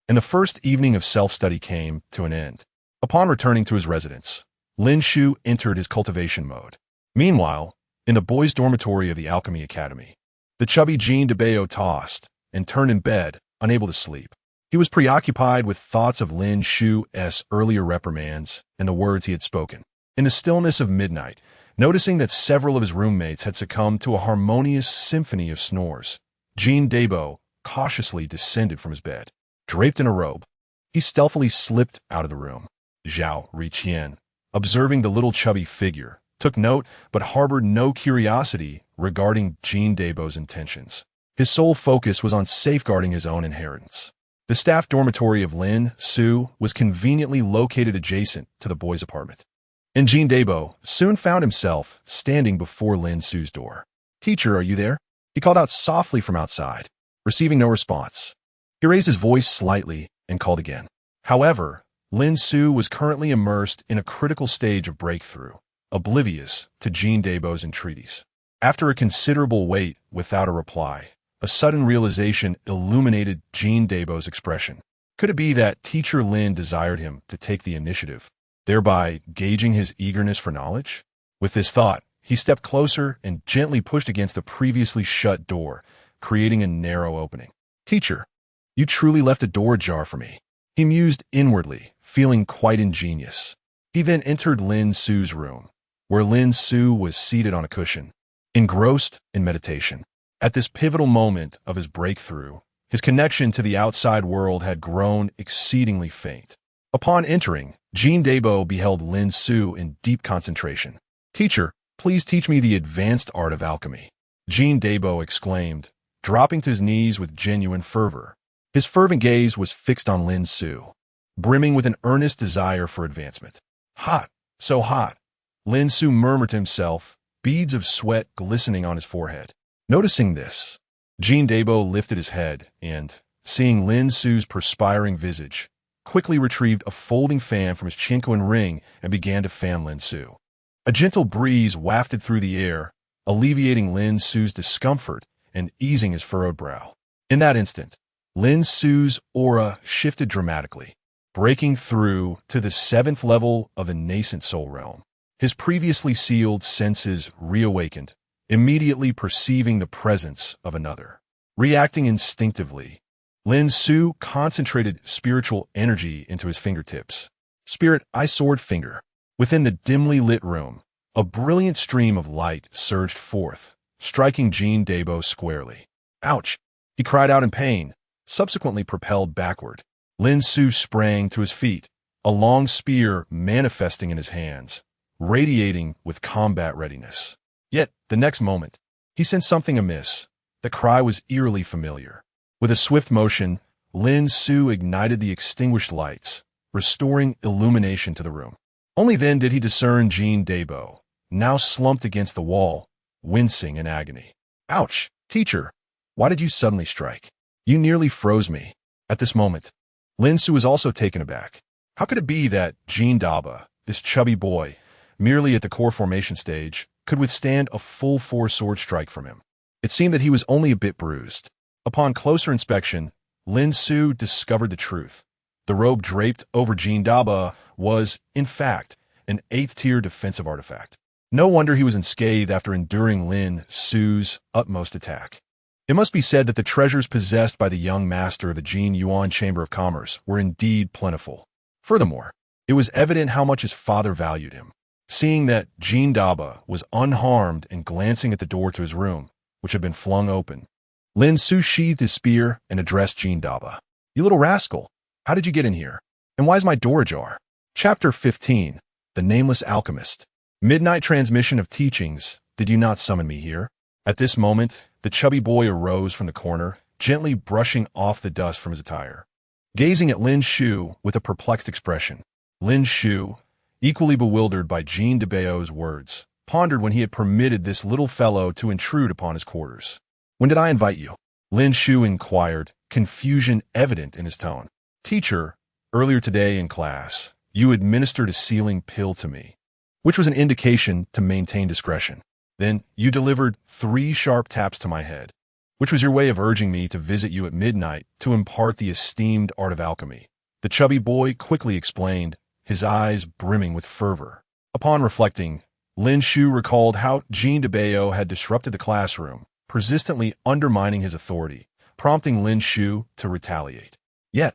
and the first evening of self-study came to an end. Upon returning to his residence, Dan Xiu entered his cultivation mode. Meanwhile, in the boys' dormitory of the Alchemy Academy, the chubby Jean de Bayo tossed and turned in bed, unable to sleep. He was preoccupied with thoughts of Dan Xiu's earlier reprimands and the words he had spoken. In the stillness of midnight, noticing that several of his roommates had succumbed to a harmonious symphony of snores, Jean de Bayo cautiously descended from his bed. Draped in a robe, he stealthily slipped out of the room. Zhao Riqian, observing the little chubby figure, took note but harbored no curiosity regarding Jean de Bayo's intentions. His sole focus was on safeguarding his own inheritance. The staff dormitory of Dan Xiu was conveniently located adjacent to the boys' apartment, and Jean de Bayo soon found himself standing before Dan Xiu's door. "Teacher, are you there?" He called out softly from outside. Receiving no response, he raised his voice slightly and called again. However, Dan Xiu was currently immersed in a critical stage of breakthrough, oblivious to Jean de Bayo's entreaties. After a considerable wait without a reply, a sudden realization illuminated Jean de Bayo's expression. Could it be that Teacher Lin desired him to take the initiative, thereby gauging his eagerness for knowledge? With this thought, he stepped closer and gently pushed against the previously shut door, creating a narrow opening. "Teacher, you truly left the door ajar for me," he mused inwardly, feeling quite ingenious. He then entered Dan Xiu's room, where Dan Xiu was seated on a cushion, engrossed in meditation. At this pivotal moment of his breakthrough, his connection to the outside world had grown exceedingly faint. Upon entering, Jean de Bayo beheld Dan Xiu in deep concentration. "Teacher, please teach me the advanced art of alchemy," Jean de Bayo exclaimed, dropping to his knees with genuine fervor. His fervent gaze was fixed on Dan Xiu, brimming with an earnest desire for advancement. "Hot, so hot," Dan Xiu murmured to himself, beads of sweat glistening on his forehead. Noticing this, Jean de Bayo lifted his head and, seeing Dan Xiu's perspiring visage, quickly retrieved a folding fan from his chinquan ring and began to fan Dan Xiu. A gentle breeze wafted through the air, alleviating Dan Xiu's discomfort and easing his furrowed brow. In that instant, Dan Xiu's aura shifted dramatically, breaking through to the 7th level of the nascent soul realm. His previously sealed senses reawakened, immediately perceiving the presence of another. Reacting instinctively, Dan Xiu concentrated spiritual energy into his fingertips. Spirit Eye Sword Finger. Within the dimly lit room, a brilliant stream of light surged forth, striking Jean de Bayo squarely. "Ouch!" he cried out in pain, subsequently propelled backward. Dan Xiu sprang to his feet, a long spear manifesting in his hands, radiating with combat readiness. Yet, the next moment, he sensed something amiss. The cry was eerily familiar. With a swift motion, Dan Xiu ignited the extinguished lights, restoring illumination to the room. Only then did he discern Jean de Bayo, now slumped against the wall, wincing in agony. "Ouch! Teacher, why did you suddenly strike? You nearly froze me." At this moment, Dan Xiu was also taken aback. How could it be that Jean de Bayo, this chubby boy, merely at the core formation stage, could withstand a full 4-sword strike from him? It seemed that he was only a bit bruised. Upon closer inspection, Dan Xiu discovered the truth. The robe draped over Jean de Bayo was, in fact, an 8th-tier defensive artifact. No wonder he was unscathed after enduring Dan Xiu's utmost attack. It must be said that the treasures possessed by the young master of the Jin Yuan Chamber of Commerce were indeed plentiful. Furthermore, it was evident how much his father valued him. Seeing that Jean de Bayo was unharmed and glancing at the door to his room, which had been flung open, Dan Xiu sheathed his spear and addressed Jean de Bayo. "You little rascal, how did you get in here? And why is my door ajar?" Chapter 15. The Nameless Alchemist. Midnight transmission of teachings, did you not summon me here? At this moment, the chubby boy arose from the corner, gently brushing off the dust from his attire. Gazing at Dan Xiu with a perplexed expression, Dan Xiu, equally bewildered by Jean de Bayo's words, pondered when he had permitted this little fellow to intrude upon his quarters. "When did I invite you?" Dan Xiu inquired, confusion evident in his tone. "Teacher, earlier today in class, you administered a sealing pill to me, which was an indication to maintain discretion. Then you delivered 3 sharp taps to my head, which was your way of urging me to visit you at midnight to impart the esteemed art of alchemy. The chubby boy quickly explained, his eyes brimming with fervor. Upon reflecting, Lin Xiu recalled how Jean de Bayo had disrupted the classroom, persistently undermining his authority, prompting Lin Xiu to retaliate. Yet,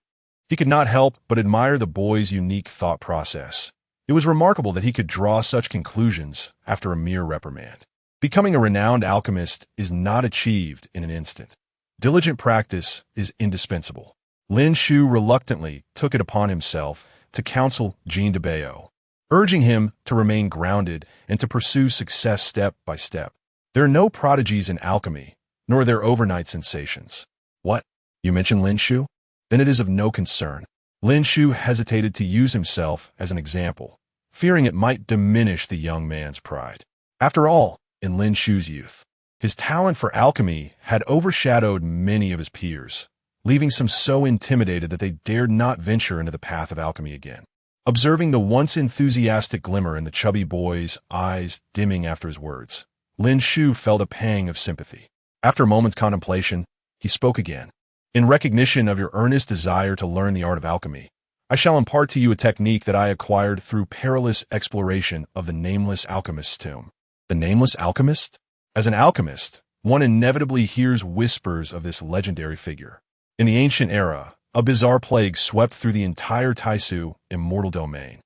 he could not help but admire the boy's unique thought process. It was remarkable that he could draw such conclusions after a mere reprimand. Becoming a renowned alchemist is not achieved in an instant. Diligent practice is indispensable. Lin Xiu reluctantly took it upon himself to counsel Jean de Bayo, urging him to remain grounded and to pursue success step by step. There are no prodigies in alchemy, nor are there overnight sensations. What? You mentioned Lin Xiu? Then it is of no concern. Lin Xiu hesitated to use himself as an example, fearing it might diminish the young man's pride. After all, in Lin Xiu's youth, his talent for alchemy had overshadowed many of his peers, leaving some so intimidated that they dared not venture into the path of alchemy again. Observing the once enthusiastic glimmer in the chubby boy's eyes dimming after his words, Lin Xiu felt a pang of sympathy. After a moment's contemplation, he spoke again. In recognition of your earnest desire to learn the art of alchemy, I shall impart to you a technique that I acquired through perilous exploration of the Nameless Alchemist's tomb. The Nameless Alchemist? As an alchemist, one inevitably hears whispers of this legendary figure. In the ancient era, a bizarre plague swept through the entire Taisu immortal domain,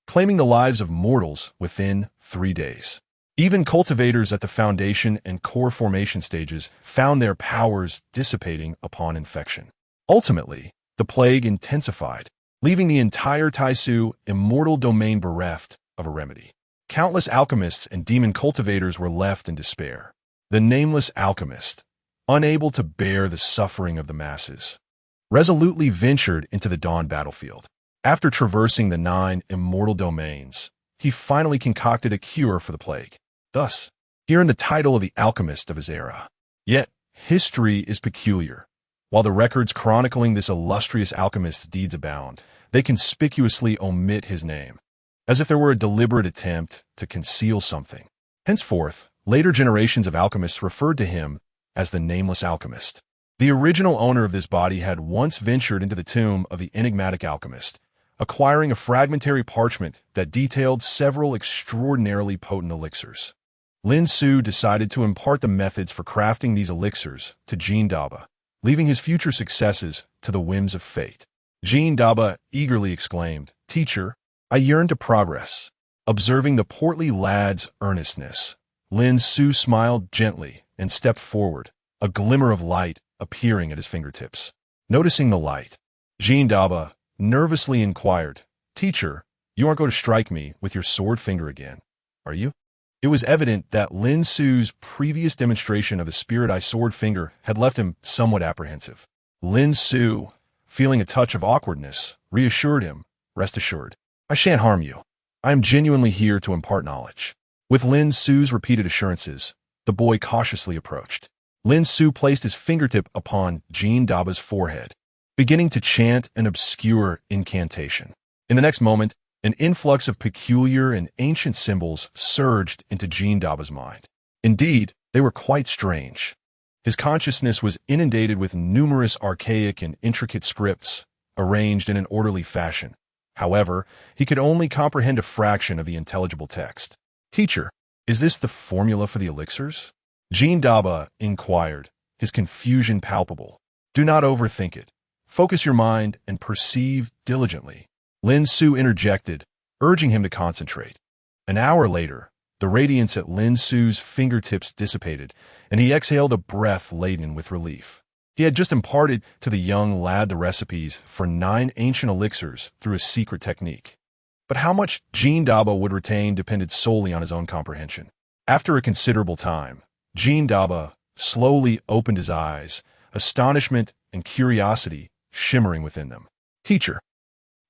claiming the lives of mortals within 3 days. Even cultivators at the foundation and core formation stages found their powers dissipating upon infection. Ultimately, the plague intensified, leaving the entire Taisu immortal domain bereft of a remedy. Countless alchemists and demon cultivators were left in despair. The Nameless Alchemist, unable to bear the suffering of the masses, resolutely ventured into the dawn battlefield. After traversing the 9 immortal domains, he finally concocted a cure for the plague. Thus, he earned the title of the alchemist of his era. Yet, history is peculiar. While the records chronicling this illustrious alchemist's deeds abound, they conspicuously omit his name, as if there were a deliberate attempt to conceal something. Henceforth, later generations of alchemists referred to him as the Nameless Alchemist. The original owner of this body had once ventured into the tomb of the enigmatic alchemist, acquiring a fragmentary parchment that detailed several extraordinarily potent elixirs. Lin Xiu decided to impart the methods for crafting these elixirs to Jean Daba, leaving his future successes to the whims of fate. Jean Daba eagerly exclaimed, "Teacher, I yearn to progress." Observing the portly lad's earnestness, Lin Xiu smiled gently and stepped forward, a glimmer of light appearing at his fingertips. Noticing the light, Jean Daba nervously inquired, "Teacher, you aren't going to strike me with your sword finger again, are you?" It was evident that Lin Xiu's previous demonstration of the spirit eye sword finger had left him somewhat apprehensive. Lin Xiu, feeling a touch of awkwardness, reassured him, "Rest assured, I shan't harm you. I am genuinely here to impart knowledge." With Lin Xiu's repeated assurances, the boy cautiously approached. Lin Xiu placed his fingertip upon Jean Daba's forehead, beginning to chant an obscure incantation. In the next moment, an influx of peculiar and ancient symbols surged into Jean Daba's mind. Indeed, they were quite strange. His consciousness was inundated with numerous archaic and intricate scripts, arranged in an orderly fashion. However, he could only comprehend a fraction of the intelligible text. "Teacher, is this the formula for the elixirs?" Jean Daba inquired, his confusion palpable. "Do not overthink it. Focus your mind and perceive diligently." Lin Xiu interjected, urging him to concentrate. An hour later, the radiance at Lin Xiu's fingertips dissipated, and he exhaled a breath laden with relief. He had just imparted to the young lad the recipes for 9 ancient elixirs through a secret technique. But how much Jean Daba would retain depended solely on his own comprehension. After a considerable time, Jean Daba slowly opened his eyes, astonishment and curiosity shimmering within them. "Teacher,"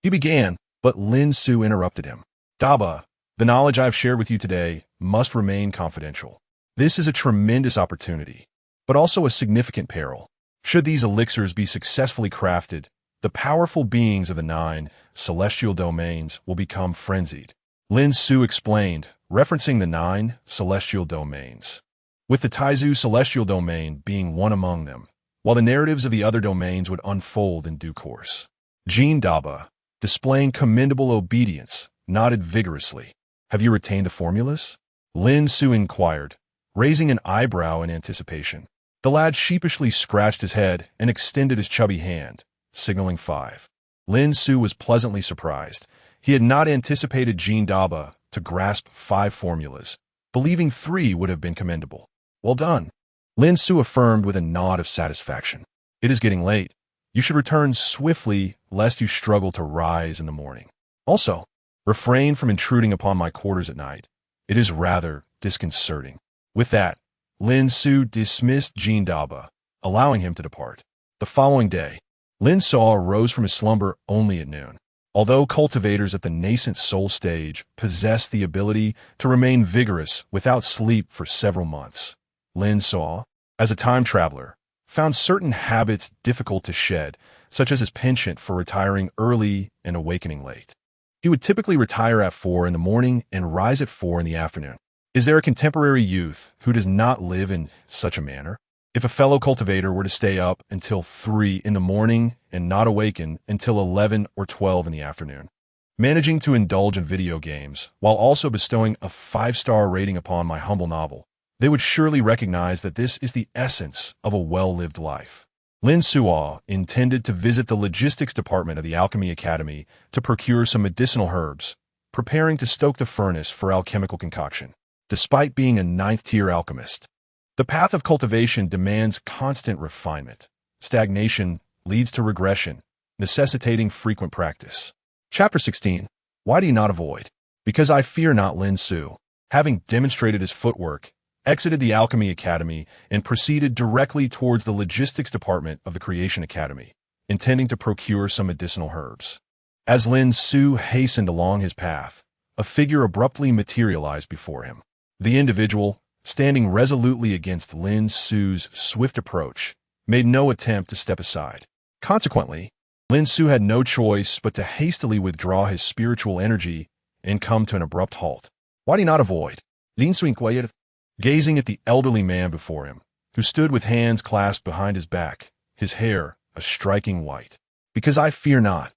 he began, but Lin Xiu interrupted him. "Daba, the knowledge I have shared with you today must remain confidential. This is a tremendous opportunity, but also a significant peril. Should these elixirs be successfully crafted, the powerful beings of the 9 celestial domains will become frenzied." Lin Xiu explained, referencing the 9 celestial domains. with the Taizu celestial domain being one among them, while the narratives of the other domains would unfold in due course. Jean Daba, displaying commendable obedience, nodded vigorously. Have you retained the formulas? Lin Xiu inquired, raising an eyebrow in anticipation. The lad sheepishly scratched his head and extended his chubby hand, signaling 5. Lin Xiu was pleasantly surprised. He had not anticipated Jean Daba to grasp 5 formulas, believing 3 would have been commendable. Well done. Lin Xiu affirmed with a nod of satisfaction. It is getting late. You should return swiftly lest you struggle to rise in the morning. Also, refrain from intruding upon my quarters at night. It is rather disconcerting. With that, Lin Xiu dismissed Jean Daba, allowing him to depart. The following day, Lin Xiu arose from his slumber only at noon. Although cultivators at the nascent soul stage possess the ability to remain vigorous without sleep for several months, Lin Xiu, as a time traveler, found certain habits difficult to shed, such as his penchant for retiring early and awakening late. He would typically retire at 4 in the morning and rise at 4 in the afternoon. Is there a contemporary youth who does not live in such a manner? If a fellow cultivator were to stay up until 3 in the morning and not awaken until 11 or 12 in the afternoon, managing to indulge in video games while also bestowing a 5-star rating upon my humble novel, they would surely recognize that this is the essence of a well-lived life. Lin Xiu intended to visit the logistics department of the Alchemy Academy to procure some medicinal herbs, preparing to stoke the furnace for alchemical concoction. Despite being a 9th-tier alchemist, the path of cultivation demands constant refinement. Stagnation leads to regression, necessitating frequent practice. Chapter 16. Why do you not avoid? Because I fear not. Lin Xiu, having demonstrated his footwork, exited the Alchemy Academy and proceeded directly towards the logistics department of the Creation Academy, intending to procure some medicinal herbs. As Lin Xiu hastened along his path, a figure abruptly materialized before him. The individual, standing resolutely against Lin Xiu's swift approach, made no attempt to step aside. Consequently, Lin Xiu had no choice but to hastily withdraw his spiritual energy and come to an abrupt halt. Why do you not avoid? Lin Xiu inquired, gazing at the elderly man before him, who stood with hands clasped behind his back, his hair a striking white. Because I fear not.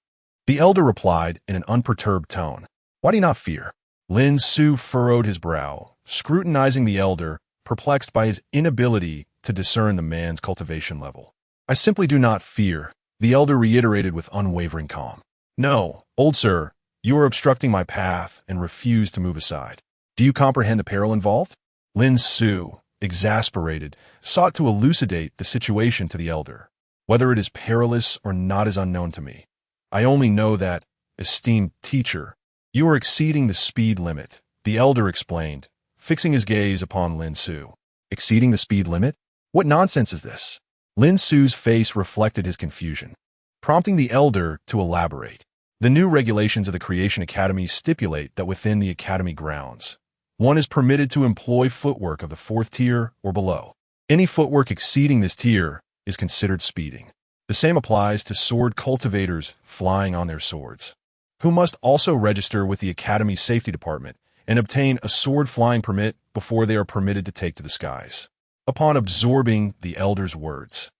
The elder replied in an unperturbed tone. Why do you not fear? Lin Xiu furrowed his brow, scrutinizing the elder, perplexed by his inability to discern the man's cultivation level. I simply do not fear, the elder reiterated with unwavering calm. No, old sir, you are obstructing my path and refuse to move aside. Do you comprehend the peril involved? Lin Xiu, exasperated, sought to elucidate the situation to the elder. Whether it is perilous or not is unknown to me. I only know that, esteemed teacher, you are exceeding the speed limit, the elder explained, fixing his gaze upon Lin Xiu. Exceeding the speed limit? What nonsense is this? Lin Xiu's face reflected his confusion, prompting the elder to elaborate. The new regulations of the Creation Academy stipulate that within the Academy grounds, one is permitted to employ footwork of the 4th tier or below. Any footwork exceeding this tier is considered speeding. The same applies to sword cultivators flying on their swords, who must also register with the Academy Safety Department and obtain a sword flying permit before they are permitted to take to the skies. Upon absorbing the elder's words,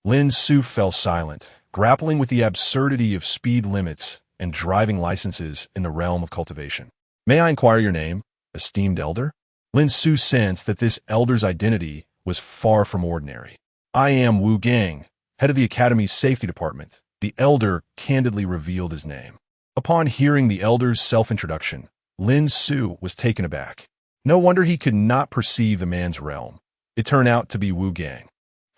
Lin Xiu fell silent, grappling with the absurdity of speed limits and driving licenses in the realm of cultivation. May I inquire your name, esteemed elder? Lin Xiu sensed that this elder's identity was far from ordinary. I am Wu Gang, head of the Academy's Safety Department. The elder candidly revealed his name. Upon hearing the elder's self-introduction, Lin Xiu was taken aback. No wonder he could not perceive the man's realm. It turned out to be Wu Gang.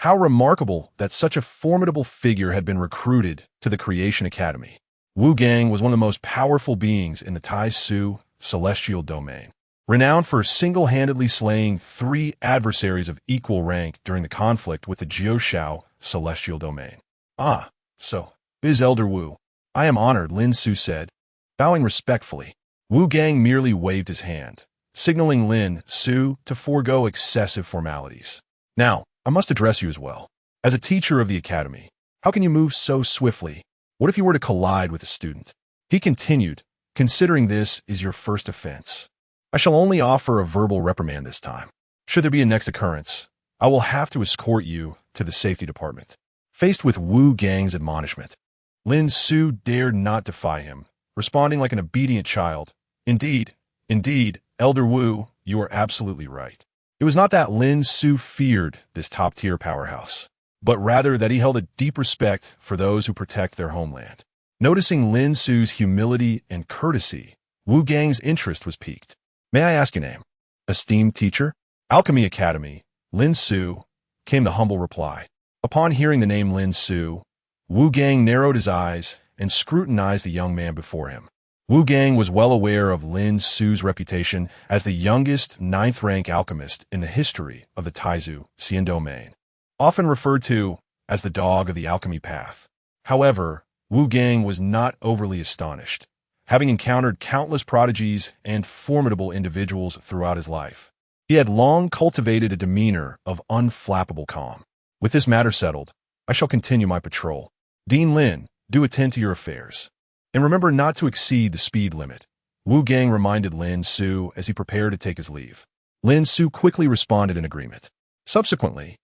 How remarkable that such a formidable figure had been recruited to the Creation Academy. Wu Gang was one of the most powerful beings in the Taizu celestial domain, renowned for single-handedly slaying 3 adversaries of equal rank during the conflict with the Jiuxiao celestial domain. Ah, so, is Elder Wu. I am honored, Lin Xiu said, bowing respectfully. Wu Gang merely waved his hand, signaling Lin Xiu to forego excessive formalities. Now, I must address you as well. As a teacher of the academy, how can you move so swiftly? What if you were to collide with a student? He continued, considering this is your first offense. I shall only offer a verbal reprimand this time. Should there be a next occurrence, I will have to escort you to the safety department. Faced with Wu Gang's admonishment, Lin Su dared not defy him, responding like an obedient child. Indeed, Elder Wu, you are absolutely right. It was not that Lin Su feared this top-tier powerhouse, but rather that he held a deep respect for those who protect their homeland. Noticing Lin Su's humility and courtesy, Wu Gang's interest was piqued. May I ask your name? Esteemed teacher? Alchemy Academy, Lin Su, came the humble reply. Upon hearing the name Lin Su, Wu Gang narrowed his eyes and scrutinized the young man before him. Wu Gang was well aware of Lin Su's reputation as the youngest ninth-rank alchemist in the history of the Taizu Xian domain, often referred to as the dog of the alchemy path. However, Wu Gang was not overly astonished, having encountered countless prodigies and formidable individuals throughout his life. He had long cultivated a demeanor of unflappable calm. With this matter settled, I shall continue my patrol. Dean Lin, do attend to your affairs. And remember not to exceed the speed limit. Wu Gang reminded Lin Su as he prepared to take his leave. Lin Su quickly responded in agreement. Subsequently,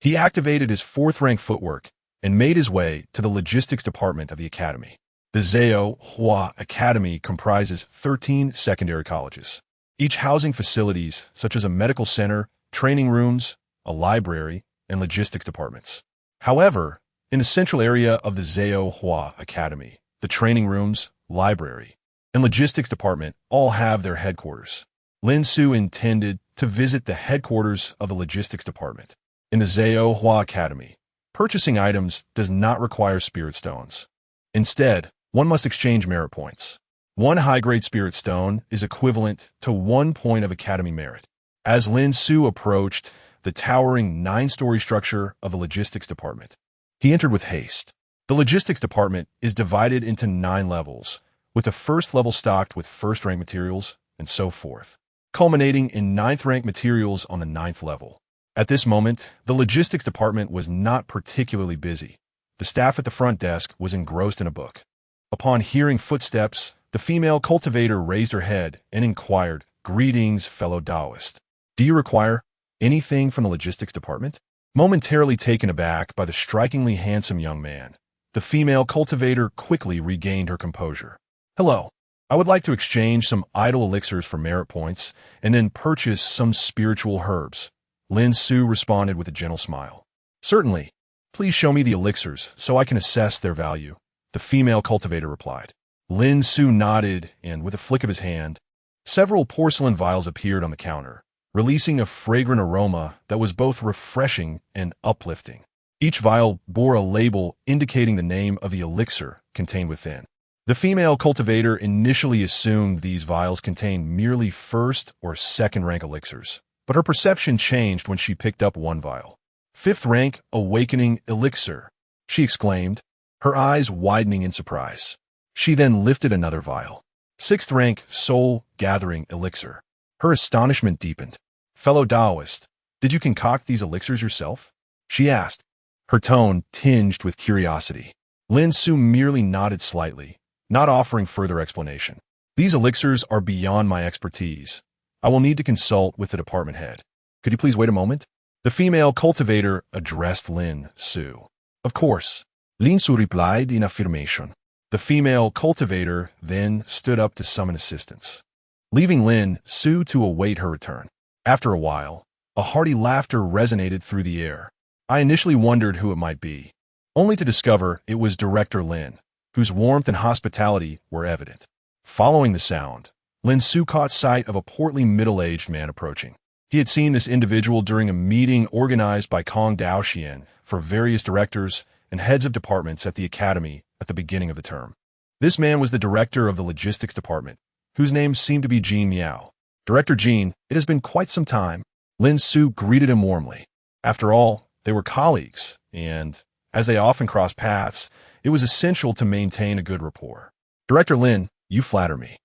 he activated his fourth-rank footwork and made his way to the logistics department of the academy. The Zhao Hua Academy comprises 13 secondary colleges, each housing facilities such as a medical center, training rooms, a library, and logistics departments. However, in the central area of the Zhao Hua Academy, the training rooms, library, and logistics department all have their headquarters. Lin Su intended to visit the headquarters of the logistics department. In the Zhao Hua Academy, purchasing items does not require spirit stones. Instead, one must exchange merit points. One high-grade spirit stone is equivalent to 1 point of academy merit. As Lin Su approached the towering 9-story structure of the logistics department, he entered with haste. The logistics department is divided into 9 levels, with the first level stocked with first-rank materials and so forth, culminating in 9th-rank materials on the 9th level. At this moment, the logistics department was not particularly busy. The staff at the front desk was engrossed in a book. Upon hearing footsteps, the female cultivator raised her head and inquired, "Greetings, fellow Taoist. Do you require anything from the logistics department?" Momentarily taken aback by the strikingly handsome young man, the female cultivator quickly regained her composure. "Hello. I would like to exchange some idle elixirs for merit points and then purchase some spiritual herbs." Lin Su responded with a gentle smile. "Certainly. Please show me the elixirs so I can assess their value," the female cultivator replied. Lin Su nodded, and with a flick of his hand, several porcelain vials appeared on the counter, releasing a fragrant aroma that was both refreshing and uplifting. Each vial bore a label indicating the name of the elixir contained within. The female cultivator initially assumed these vials contained merely first or second-rank elixirs, but her perception changed when she picked up one vial. "5th-rank Awakening Elixir," she exclaimed, her eyes widening in surprise. She then lifted another vial. "6th-rank Soul Gathering Elixir." Her astonishment deepened. "Fellow Taoist, did you concoct these elixirs yourself?" she asked, her tone tinged with curiosity. Lin Su merely nodded slightly, not offering further explanation. "These elixirs are beyond my expertise. I will need to consult with the department head. Could you please wait a moment?" The female cultivator addressed Lin Su. "Of course," Lin Su replied in affirmation. The female cultivator then stood up to summon assistance, leaving Lin Su to await her return. After a while, a hearty laughter resonated through the air. I initially wondered who it might be, only to discover it was Director Lin, whose warmth and hospitality were evident. Following the sound, Lin Su caught sight of a portly middle-aged man approaching. He had seen this individual during a meeting organized by Kong Daoxian for various directors and heads of departments at the academy at the beginning of the term. This man was the director of the logistics department, whose name seemed to be Jean Miao. "Director Jean, it has been quite some time." Lin Su greeted him warmly. After all, they were colleagues, and, as they often crossed paths, it was essential to maintain a good rapport. "Director Lin, you flatter me.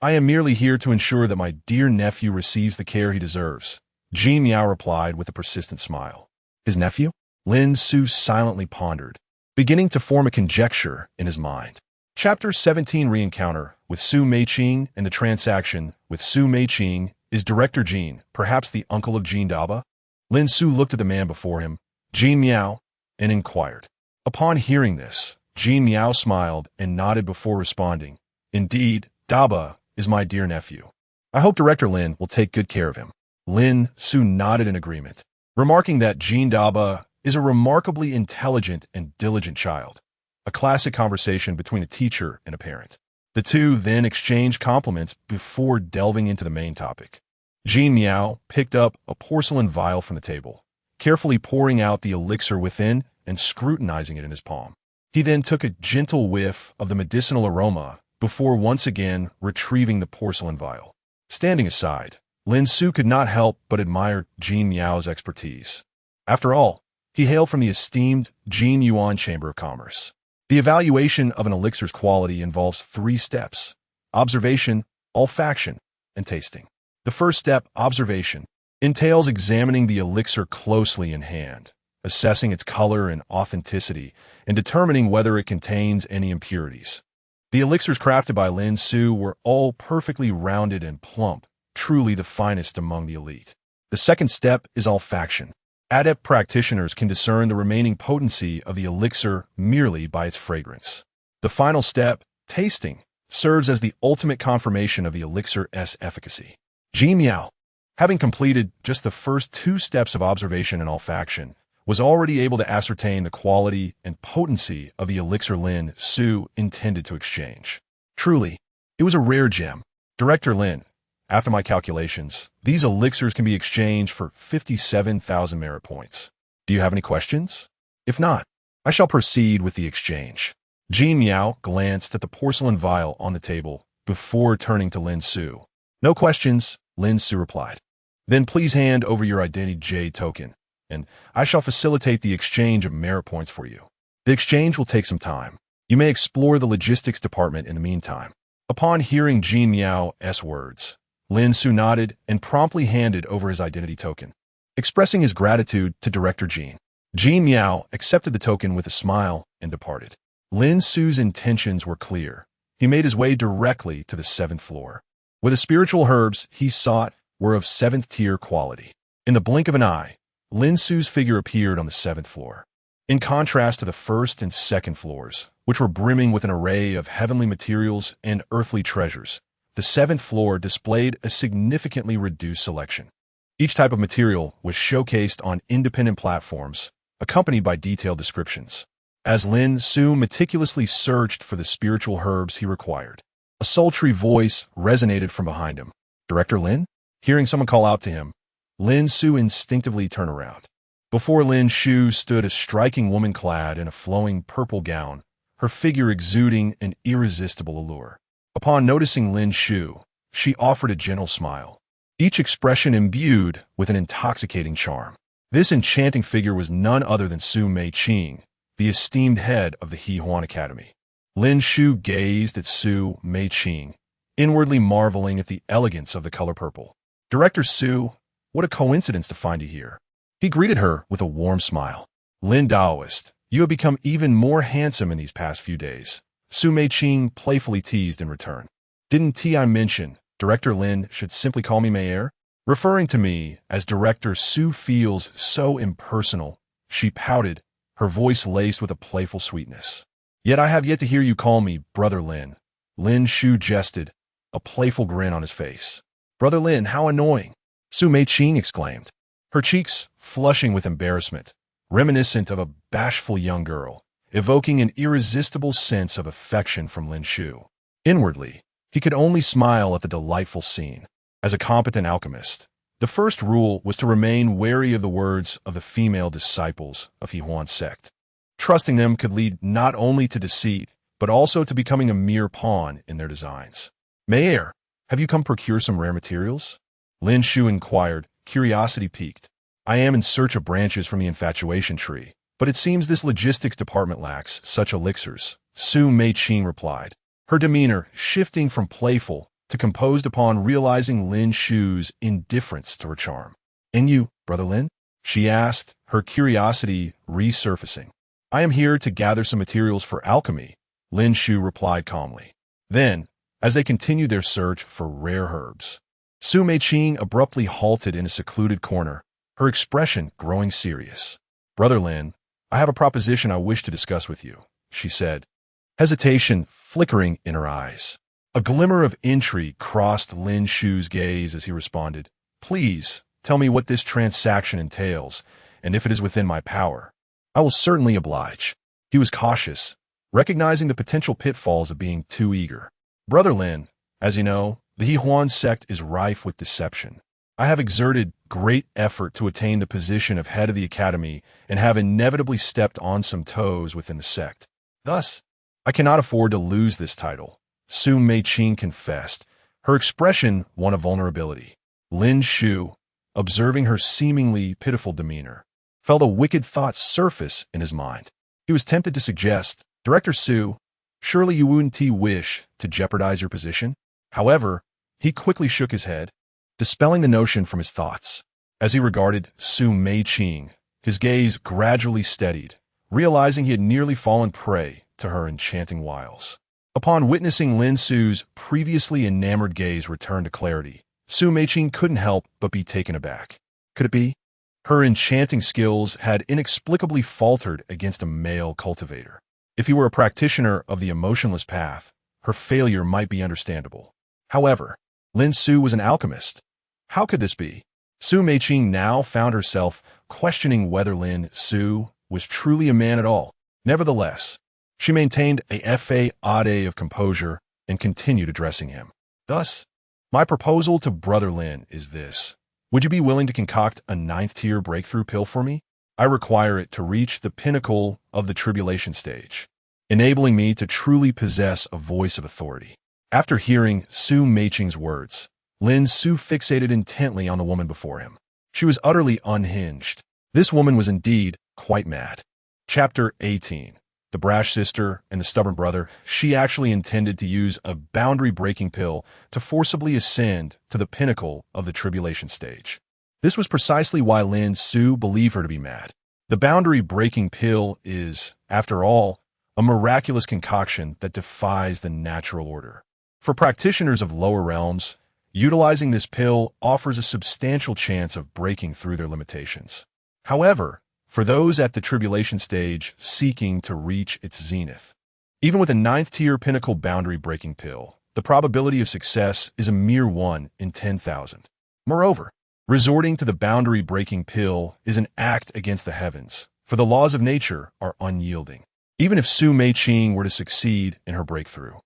I am merely here to ensure that my dear nephew receives the care he deserves," Jean Miao replied with a persistent smile. "His nephew?" Lin Su silently pondered, beginning to form a conjecture in his mind. Chapter 17 Re-encounter with Su Meiqing and the transaction with Su Meiqing is Director Jean, perhaps the uncle of Jean Daba? Lin Su looked at the man before him, Jean Miao, and inquired. Upon hearing this, Jean Miao smiled and nodded before responding. Indeed, Daba is my dear nephew. I hope Director Lin will take good care of him. Lin Su nodded in agreement, remarking that Jean Daba is a remarkably intelligent and diligent child. A classic conversation between a teacher and a parent. The two then exchanged compliments before delving into the main topic. Jean Miao picked up a porcelain vial from the table, carefully pouring out the elixir within and scrutinizing it in his palm. He then took a gentle whiff of the medicinal aroma before once again retrieving the porcelain vial. Standing aside, Lin Su could not help but admire Jean Miao's expertise. After all, he hailed from the esteemed Jin Yuan Chamber of Commerce. The evaluation of an elixir's quality involves 3 steps: observation, olfaction, and tasting. The first step, observation, entails examining the elixir closely in hand, assessing its color and authenticity, and determining whether it contains any impurities. The elixirs crafted by Lin Su were all perfectly rounded and plump, truly the finest among the elite. The second step is olfaction. Adept practitioners can discern the remaining potency of the elixir merely by its fragrance. The final step, tasting, serves as the ultimate confirmation of the elixir's efficacy. Jean Miao, having completed just the first 2 steps of observation and olfaction, was already able to ascertain the quality and potency of the elixir Lin Su intended to exchange. Truly, it was a rare gem. Director Lin, after my calculations, these elixirs can be exchanged for 57,000 merit points. Do you have any questions? If not, I shall proceed with the exchange. Jean Miao glanced at the porcelain vial on the table before turning to Lin Su. No questions, Lin Su replied. Then please hand over your identity jade token, and I shall facilitate the exchange of merit points for you. The exchange will take some time. You may explore the logistics department in the meantime. Upon hearing Jean Miao's words, Lin Su nodded and promptly handed over his identity token, expressing his gratitude to Director Jean. Jean Miao accepted the token with a smile and departed. Lin Su's intentions were clear. He made his way directly to the 7th floor. With the spiritual herbs he sought were of 7th-tier quality. In the blink of an eye, Lin Su's figure appeared on the 7th floor. In contrast to the 1st and 2nd floors, which were brimming with an array of heavenly materials and earthly treasures, the 7th floor displayed a significantly reduced selection. Each type of material was showcased on independent platforms, accompanied by detailed descriptions. As Lin Su meticulously searched for the spiritual herbs he required, a sultry voice resonated from behind him. Director Lin? Hearing someone call out to him, Lin Su instinctively turned around. Before Lin Xiu stood a striking woman clad in a flowing purple gown, her figure exuding an irresistible allure. Upon noticing Lin Xiu, she offered a gentle smile, each expression imbued with an intoxicating charm. This enchanting figure was none other than Su Meiqing, the esteemed head of the Huan Academy. Lin Xiu gazed at Su Meiqing, inwardly marveling at the elegance of the color purple. Director Su, what a coincidence to find you here. He greeted her with a warm smile. Lin Daoist, you have become even more handsome in these past few days. Su Meiqing playfully teased in return. Didn't Ti mention Director Lin should simply call me Mayor? Referring to me as Director Su feels so impersonal, she pouted, her voice laced with a playful sweetness. Yet I have yet to hear you call me Brother Lin. Lin Xiu jested, a playful grin on his face. Brother Lin, how annoying! Su Meiqing exclaimed, her cheeks flushing with embarrassment, reminiscent of a bashful young girl, evoking an irresistible sense of affection from Lin Xiu. Inwardly, he could only smile at the delightful scene. As a competent alchemist, the first rule was to remain wary of the words of the female disciples of Huan's sect. Trusting them could lead not only to deceit, but also to becoming a mere pawn in their designs. Mayor, have you come procure some rare materials? Lin Xiu inquired, curiosity piqued. I am in search of branches from the infatuation tree, but it seems this logistics department lacks such elixirs, Su Meiqing replied, her demeanor shifting from playful to composed upon realizing Lin Xiu's indifference to her charm. And you, Brother Lin? She asked, her curiosity resurfacing. I am here to gather some materials for alchemy, Lin Xiu replied calmly. Then, as they continued their search for rare herbs, Su Meiqing abruptly halted in a secluded corner, her expression growing serious. "Brother Lin, I have a proposition I wish to discuss with you," she said, hesitation flickering in her eyes. A glimmer of intrigue crossed Lin Xiu's gaze as he responded, "Please, tell me what this transaction entails, and if it is within my power. I will certainly oblige." He was cautious, recognizing the potential pitfalls of being too eager. "Brother Lin, as you know, the He sect is rife with deception. I have exerted great effort to attain the position of head of the academy and have inevitably stepped on some toes within the sect. Thus, I cannot afford to lose this title," Su Meiqing confessed, her expression one of vulnerability. Lin Xiu, observing her seemingly pitiful demeanor, felt a wicked thought surface in his mind. He was tempted to suggest, "Director Su, surely you wouldn't wish to jeopardize your position?" However, he quickly shook his head, dispelling the notion from his thoughts. As he regarded Su Meiqing, his gaze gradually steadied, realizing he had nearly fallen prey to her enchanting wiles. Upon witnessing Lin Su's previously enamored gaze return to clarity, Su Meiqing couldn't help but be taken aback. Could it be? Her enchanting skills had inexplicably faltered against a male cultivator. If he were a practitioner of the emotionless path, her failure might be understandable. However, Lin Su was an alchemist. How could this be? Su Meiqing now found herself questioning whether Lin Su was truly a man at all. Nevertheless, she maintained a facade of composure and continued addressing him. "Thus, my proposal to Brother Lin is this. Would you be willing to concoct a 9th-tier breakthrough pill for me? I require it to reach the pinnacle of the tribulation stage, enabling me to truly possess a voice of authority." After hearing Su Meiqing's words, Lin Su fixated intently on the woman before him. She was utterly unhinged. This woman was indeed quite mad. Chapter 18. The brash sister and the stubborn brother. She actually intended to use a boundary-breaking pill to forcibly ascend to the pinnacle of the tribulation stage. This was precisely why Lin Su believed her to be mad. The boundary-breaking pill is, after all, a miraculous concoction that defies the natural order. For practitioners of lower realms, utilizing this pill offers a substantial chance of breaking through their limitations. However, for those at the tribulation stage seeking to reach its zenith, even with a 9th-tier pinnacle boundary-breaking pill, the probability of success is a mere 1 in 10,000. Moreover, resorting to the boundary-breaking pill is an act against the heavens, for the laws of nature are unyielding. Even if Su Meiqing were to succeed in her breakthrough,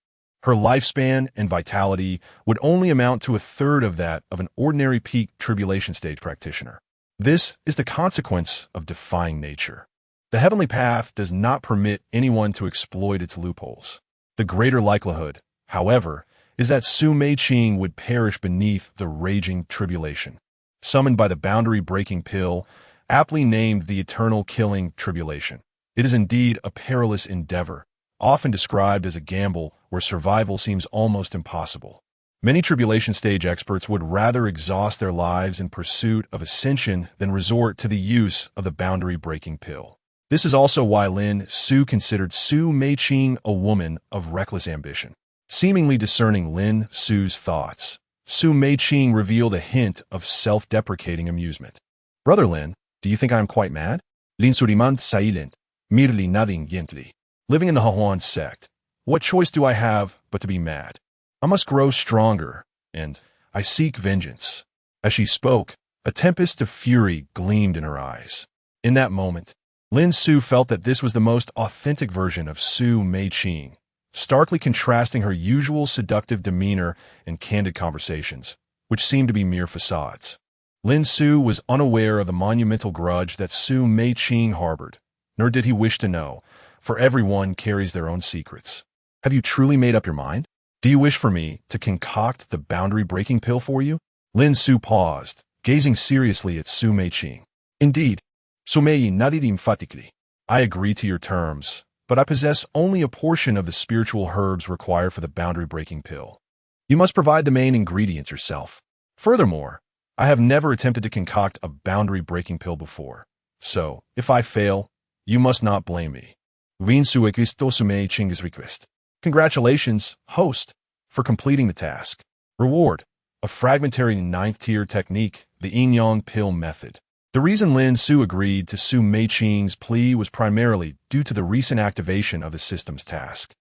her lifespan and vitality would only amount to a third of that of an ordinary peak tribulation stage practitioner. This is the consequence of defying nature. The heavenly path does not permit anyone to exploit its loopholes. The greater likelihood, however, is that Su Meiqing would perish beneath the raging tribulation, summoned by the boundary-breaking pill, aptly named the eternal killing tribulation. It is indeed a perilous endeavor, often described as a gamble where survival seems almost impossible. Many tribulation stage experts would rather exhaust their lives in pursuit of ascension than resort to the use of the boundary-breaking pill. This is also why Lin Su considered Su Meiqing a woman of reckless ambition. Seemingly discerning Lin Su's thoughts, Su Meiqing revealed a hint of self-deprecating amusement. "Brother Lin, do you think I am quite mad?" Lin Su remained silent, merely nodding gently. "Living in the He sect, what choice do I have but to be mad? I must grow stronger, and I seek vengeance." As she spoke, a tempest of fury gleamed in her eyes. In that moment, Lin Su felt that this was the most authentic version of Su Meiqing, starkly contrasting her usual seductive demeanor and candid conversations, which seemed to be mere facades. Lin Su was unaware of the monumental grudge that Su Meiqing harbored, nor did he wish to know, for everyone carries their own secrets. "Have you truly made up your mind? Do you wish for me to concoct the boundary-breaking pill for you?" Lin Su paused, gazing seriously at Su Meiqing. "Indeed, Su Mei nadid emphatically. I agree to your terms, but I possess only a portion of the spiritual herbs required for the boundary-breaking pill. You must provide the main ingredients yourself. Furthermore, I have never attempted to concoct a boundary-breaking pill before, so if I fail, you must not blame me. Vin Su Equisto Su Meiqing's request. Congratulations, host, for completing the task. Reward: a fragmentary ninth-tier technique, the yin-yang pill method. The reason Lin Xiu agreed to Su Meiqing's plea was primarily due to the recent activation of the system's task.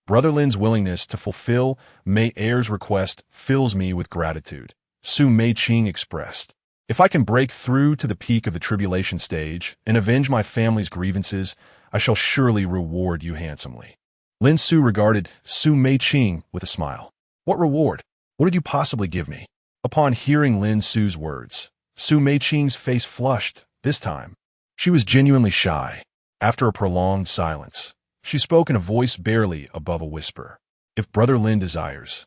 Brother Lin's willingness to fulfill Mei Er's request fills me with gratitude, Su Meiqing expressed. If I can break through to the peak of the tribulation stage and avenge my family's grievances, I shall surely reward you handsomely. Lin Xiu regarded Su Meiqing with a smile. What reward? What did you possibly give me? Upon hearing Lin Xiu's words, Su Meiqing's face flushed. This time, she was genuinely shy. After a prolonged silence, she spoke in a voice barely above a whisper. If Brother Lin desires,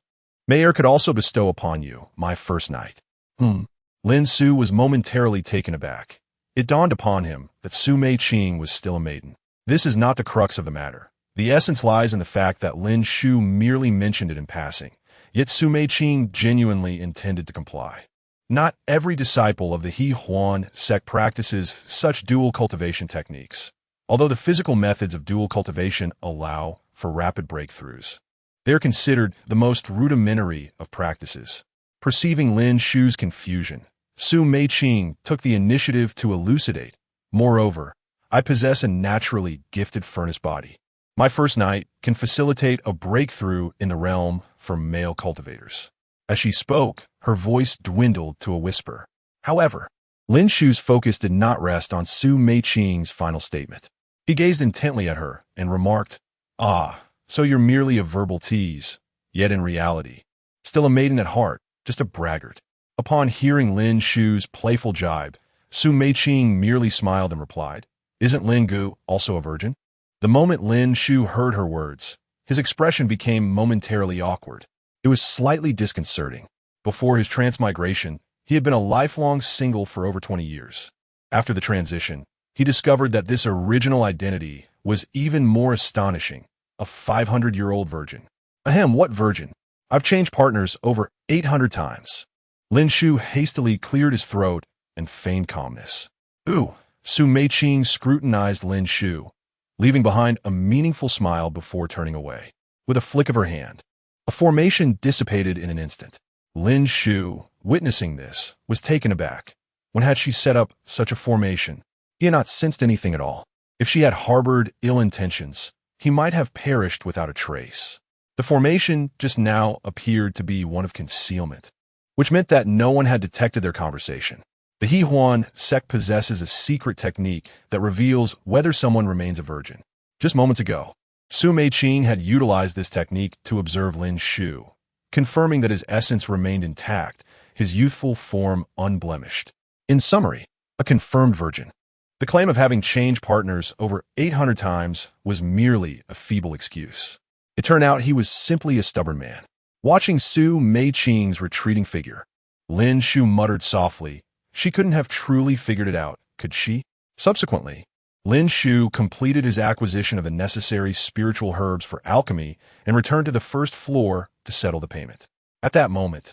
Mei Er could also bestow upon you my first night. Lin Xiu was momentarily taken aback. It dawned upon him that Su Meiqing was still a maiden. This is not the crux of the matter. The essence lies in the fact that Lin Xiu merely mentioned it in passing, yet Su Meiqing genuinely intended to comply. Not every disciple of the He Huan sect practices such dual cultivation techniques, although the physical methods of dual cultivation allow for rapid breakthroughs. They are considered the most rudimentary of practices. Perceiving Lin Xiu's confusion, Su Meiqing took the initiative to elucidate. Moreover, I possess a naturally gifted furnace body. My first night can facilitate a breakthrough in the realm for male cultivators. As she spoke, her voice dwindled to a whisper. However, Lin Xiu's focus did not rest on Su Meiqing's final statement. He gazed intently at her and remarked, "Ah, so you're merely a verbal tease, yet in reality, still a maiden at heart, just a braggart." Upon hearing Lin Xiu's playful jibe, Su Meiqing merely smiled and replied, "Isn't Lin Gu also a virgin?" The moment Lin Xiu heard her words, his expression became momentarily awkward. It was slightly disconcerting. Before his transmigration, he had been a lifelong single for over 20 years. After the transition, he discovered that this original identity was even more astonishing, a 500-year-old virgin. Ahem, what virgin? I've changed partners over 800 times. Lin Xiu hastily cleared his throat and feigned calmness. Ooh, Su Meiqing scrutinized Lin Xiu, leaving behind a meaningful smile before turning away. With a flick of her hand, a formation dissipated in an instant. Lin Xiu, witnessing this, was taken aback. When had she set up such a formation? He had not sensed anything at all. If she had harbored ill intentions, he might have perished without a trace. The formation just now appeared to be one of concealment, which meant that no one had detected their conversation. The He Huan sect possesses a secret technique that reveals whether someone remains a virgin. Just moments ago, Su Meiqing had utilized this technique to observe Lin Xiu, confirming that his essence remained intact, his youthful form unblemished. In summary, a confirmed virgin. The claim of having changed partners over 800 times was merely a feeble excuse. It turned out he was simply a stubborn man. Watching Su Meiqing's retreating figure, Lin Xiu muttered softly, she couldn't have truly figured it out, could she? Subsequently, Lin Xiu completed his acquisition of the necessary spiritual herbs for alchemy and returned to the first floor to settle the payment. At that moment,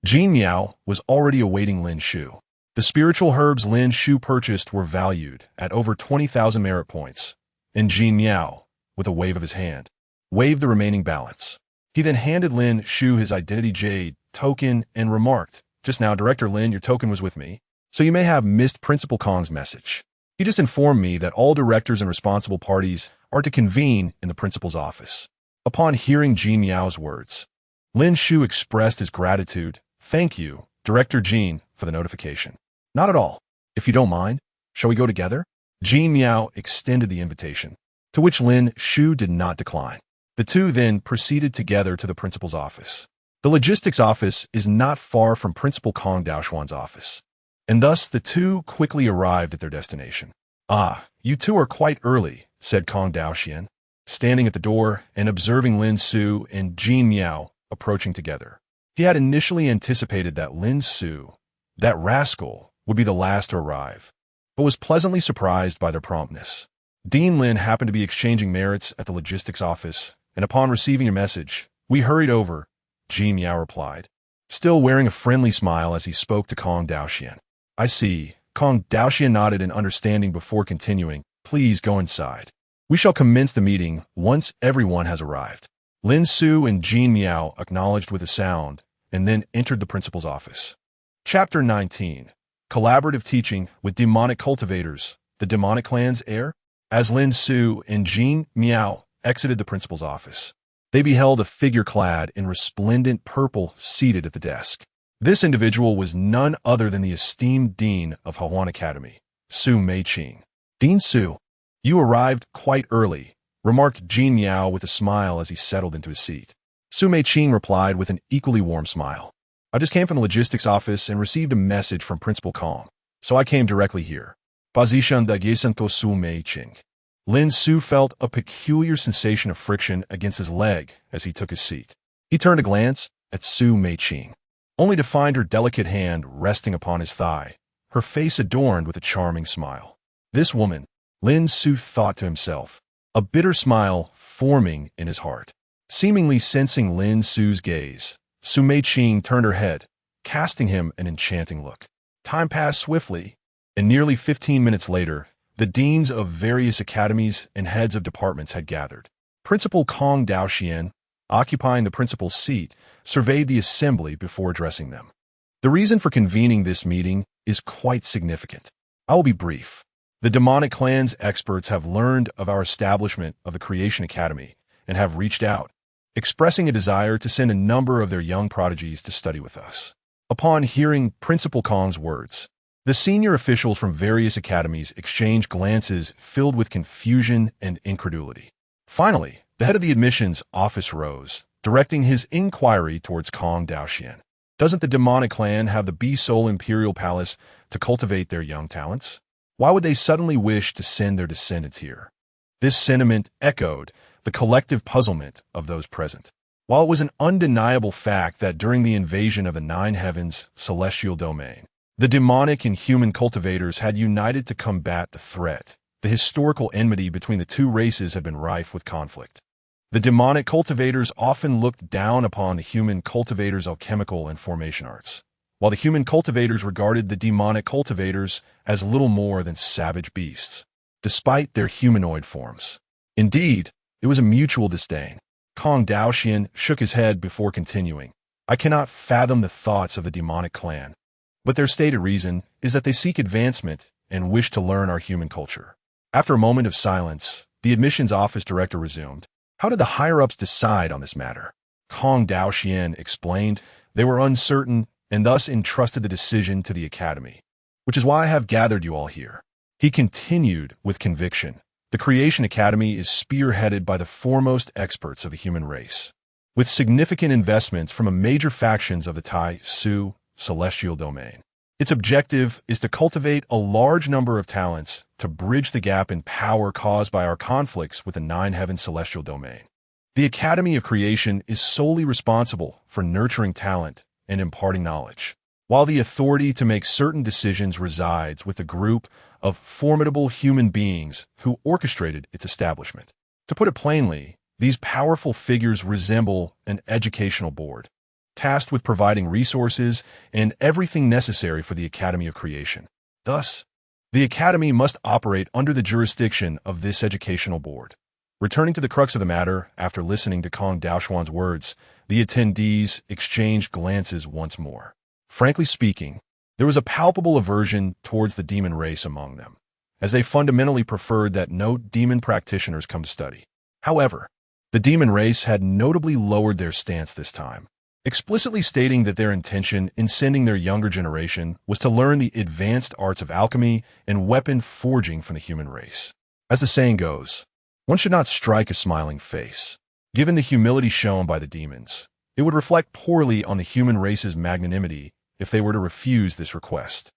Jin Miao was already awaiting Lin Xiu. The spiritual herbs Lin Xiu purchased were valued at over 20,000 merit points, and Jin Miao, with a wave of his hand, waived the remaining balance. He then handed Lin Xiu his identity jade token and remarked, "Just now, Director Lin, your token was with me, so you may have missed Principal Kong's message. He just informed me that all directors and responsible parties are to convene in the principal's office." Upon hearing Jin Miao's words, Lin Xiu expressed his gratitude. "Thank you, Director Jin, for the notification." "Not at all. If you don't mind, shall we go together?" Jin Miao extended the invitation, to which Lin Xiu did not decline. The two then proceeded together to the principal's office. The logistics office is not far from Principal Kong Daoshuan's office, and thus the two quickly arrived at their destination. "Ah, you two are quite early," said Kong Daoshuan, standing at the door and observing Lin Xiu and Jin Miao approaching together. He had initially anticipated that Lin Xiu, that rascal, would be the last to arrive, but was pleasantly surprised by their promptness. Dean Lin happened to be exchanging merits at the logistics office, and upon receiving your message, we hurried over, Jin Miao replied, still wearing a friendly smile as he spoke to Kong Daoshuan. "I see." Kong Daoshuan nodded in understanding before continuing, "Please go inside. We shall commence the meeting once everyone has arrived." Lin Xiu and Jin Miao acknowledged with a sound, and then entered the principal's office. Chapter 19. Collaborative Teaching with Demonic Cultivators, the Demonic Clan's Heir. As Lin Su and Jin Miao exited the principal's office, they beheld a figure clad in resplendent purple seated at the desk. This individual was none other than the esteemed dean of Hahuan Academy, Su Meiqing. "Dean Su, you arrived quite early," remarked Jin Miao with a smile as he settled into his seat. Su Meiqing replied with an equally warm smile. "I just came from the logistics office and received a message from Principal Kong, so I came directly here." Position de Gisenko Su Meiqing. Lin Su felt a peculiar sensation of friction against his leg as he took his seat. He turned a glance at Su Meiqing, only to find her delicate hand resting upon his thigh, her face adorned with a charming smile. This woman, Lin Su thought to himself, a bitter smile forming in his heart. Seemingly sensing Lin Su's gaze, Su Meiqing turned her head, casting him an enchanting look. Time passed swiftly, and nearly 15 minutes later, the deans of various academies and heads of departments had gathered. Principal Kong Daoxian, occupying the principal's seat, surveyed the assembly before addressing them. The reason for convening this meeting is quite significant. I will be brief. The demonic clan's experts have learned of our establishment of the Creation Academy and have reached out, expressing a desire to send a number of their young prodigies to study with us. Upon hearing Principal Kong's words, the senior officials from various academies exchanged glances filled with confusion and incredulity. Finally, the head of the admissions office rose, directing his inquiry towards Kong Daoxian. "Doesn't the demonic clan have the Bee-Soul Imperial Palace to cultivate their young talents? Why would they suddenly wish to send their descendants here?" This sentiment echoed the collective puzzlement of those present. While it was an undeniable fact that during the invasion of the Nine Heavens celestial domain, the demonic and human cultivators had united to combat the threat, the historical enmity between the two races had been rife with conflict. The demonic cultivators often looked down upon the human cultivators' alchemical and formation arts, while the human cultivators regarded the demonic cultivators as little more than savage beasts, despite their humanoid forms. Indeed, it was a mutual disdain. Kong Daoxian shook his head before continuing. "I cannot fathom the thoughts of the demonic clan, but their stated reason is that they seek advancement and wish to learn our human culture." After a moment of silence, the admissions office director resumed. "How did the higher-ups decide on this matter?" Kong Daoxian explained they were uncertain and thus entrusted the decision to the academy, "which is why I have gathered you all here." He continued with conviction. "The Creation Academy is spearheaded by the foremost experts of the human race, with significant investments from the major factions of the Tai Su celestial domain. Its objective is to cultivate a large number of talents to bridge the gap in power caused by our conflicts with the Nine Heavens celestial domain. The Academy of Creation is solely responsible for nurturing talent and imparting knowledge, while the authority to make certain decisions resides with a group of formidable human beings who orchestrated its establishment. To put it plainly, these powerful figures resemble an educational board, tasked with providing resources and everything necessary for the Academy of Creation. Thus, the Academy must operate under the jurisdiction of this educational board. Returning to the crux of the matter, after listening to Kong Daoxian's words, the attendees exchanged glances once more. Frankly speaking, there was a palpable aversion towards the demon race among them, as they fundamentally preferred that no demon practitioners come to study. However, the demon race had notably lowered their stance this time, explicitly stating that their intention in sending their younger generation was to learn the advanced arts of alchemy and weapon forging from the human race. As the saying goes, one should not strike a smiling face. Given the humility shown by the demons, it would reflect poorly on the human race's magnanimity if they were to refuse this request.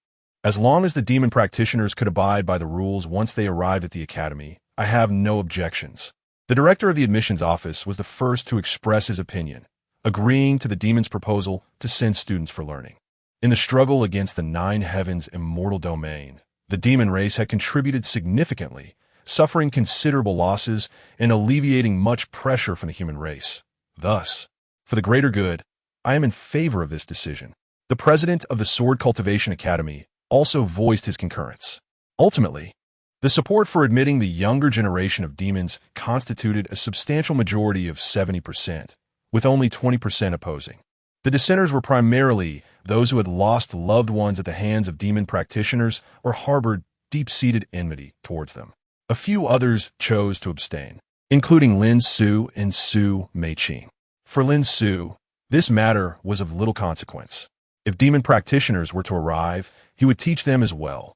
As long as the demon practitioners could abide by the rules once they arrived at the academy, I have no objections. The director of the admissions office was the first to express his opinion, agreeing to the demon's proposal to send students for learning. In the struggle against the Nine Heavens immortal domain, the demon race had contributed significantly, suffering considerable losses and alleviating much pressure from the human race. Thus, for the greater good, I am in favor of this decision. The president of the Sword Cultivation Academy also voiced his concurrence. Ultimately, the support for admitting the younger generation of demons constituted a substantial majority of 70%, with only 20% opposing. The dissenters were primarily those who had lost loved ones at the hands of demon practitioners or harbored deep-seated enmity towards them. A few others chose to abstain, including Lin Xiu and Su Meiqing. For Lin Xiu, this matter was of little consequence. If demon practitioners were to arrive, he would teach them as well.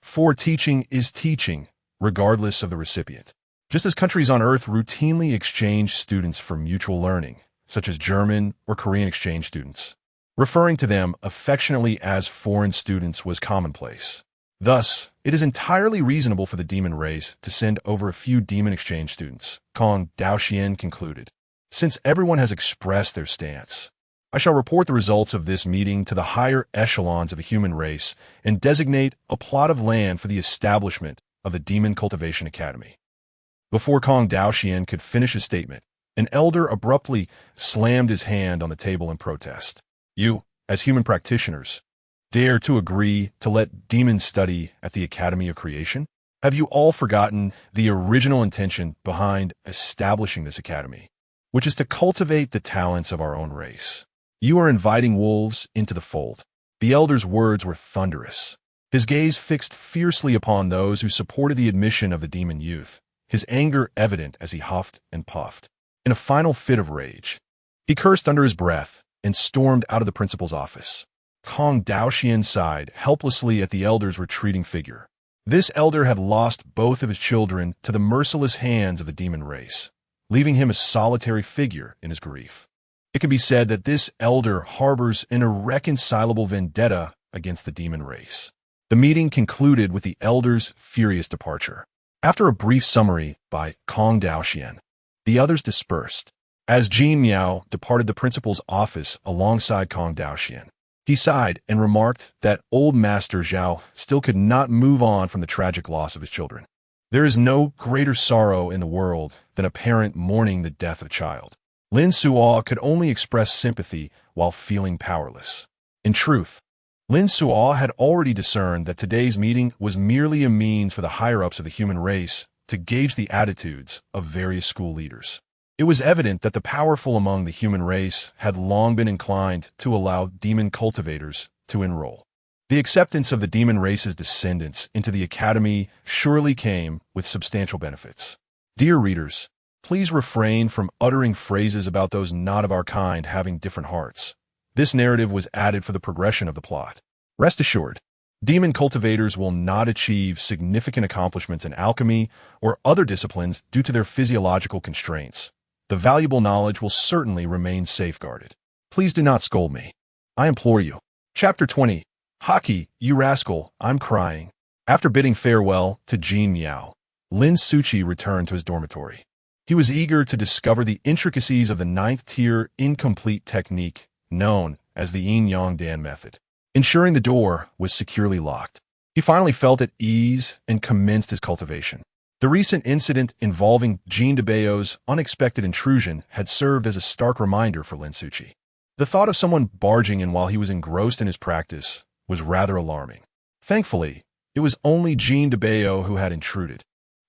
For teaching is teaching, regardless of the recipient. Just as countries on Earth routinely exchange students for mutual learning, such as German or Korean exchange students, referring to them affectionately as foreign students was commonplace. Thus, it is entirely reasonable for the demon race to send over a few demon exchange students, Kong Daoxian concluded. Since everyone has expressed their stance, I shall report the results of this meeting to the higher echelons of the human race and designate a plot of land for the establishment of the Demon Cultivation Academy. Before Kong Daoxian could finish his statement, an elder abruptly slammed his hand on the table in protest. You, as human practitioners, dare to agree to let demons study at the Academy of Creation? Have you all forgotten the original intention behind establishing this academy, which is to cultivate the talents of our own race? You are inviting wolves into the fold. The elder's words were thunderous. His gaze fixed fiercely upon those who supported the admission of the demon youth, his anger evident as he huffed and puffed. In a final fit of rage, he cursed under his breath and stormed out of the principal's office. Kong Daoxian sighed helplessly at the elder's retreating figure. This elder had lost both of his children to the merciless hands of the demon race, leaving him a solitary figure in his grief. It can be said that this elder harbors an irreconcilable vendetta against the demon race. The meeting concluded with the elder's furious departure. After a brief summary by Kong Daoxian, the others dispersed. As Jin Miao departed the principal's office alongside Kong Daoxian, he sighed and remarked that old Master Zhao still could not move on from the tragic loss of his children. There is no greater sorrow in the world than a parent mourning the death of a child. Lin Suo could only express sympathy while feeling powerless. In truth, Lin Suo had already discerned that today's meeting was merely a means for the higher-ups of the human race to gauge the attitudes of various school leaders. It was evident that the powerful among the human race had long been inclined to allow demon cultivators to enroll. The acceptance of the demon race's descendants into the academy surely came with substantial benefits. Dear readers, please refrain from uttering phrases about those not of our kind having different hearts. This narrative was added for the progression of the plot. Rest assured, demon cultivators will not achieve significant accomplishments in alchemy or other disciplines due to their physiological constraints. The valuable knowledge will certainly remain safeguarded. Please do not scold me. I implore you. Chapter 20. Hockey, you rascal, I'm crying. After bidding farewell to Jin Miao, Lin Suchi returned to his dormitory. He was eager to discover the intricacies of the 9th-tier incomplete technique known as the Yin-Yang Dan method. Ensuring the door was securely locked, he finally felt at ease and commenced his cultivation. The recent incident involving Jean de Bayo's unexpected intrusion had served as a stark reminder for Lin Suchi. The thought of someone barging in while he was engrossed in his practice was rather alarming. Thankfully, it was only Jean de Bayo who had intruded.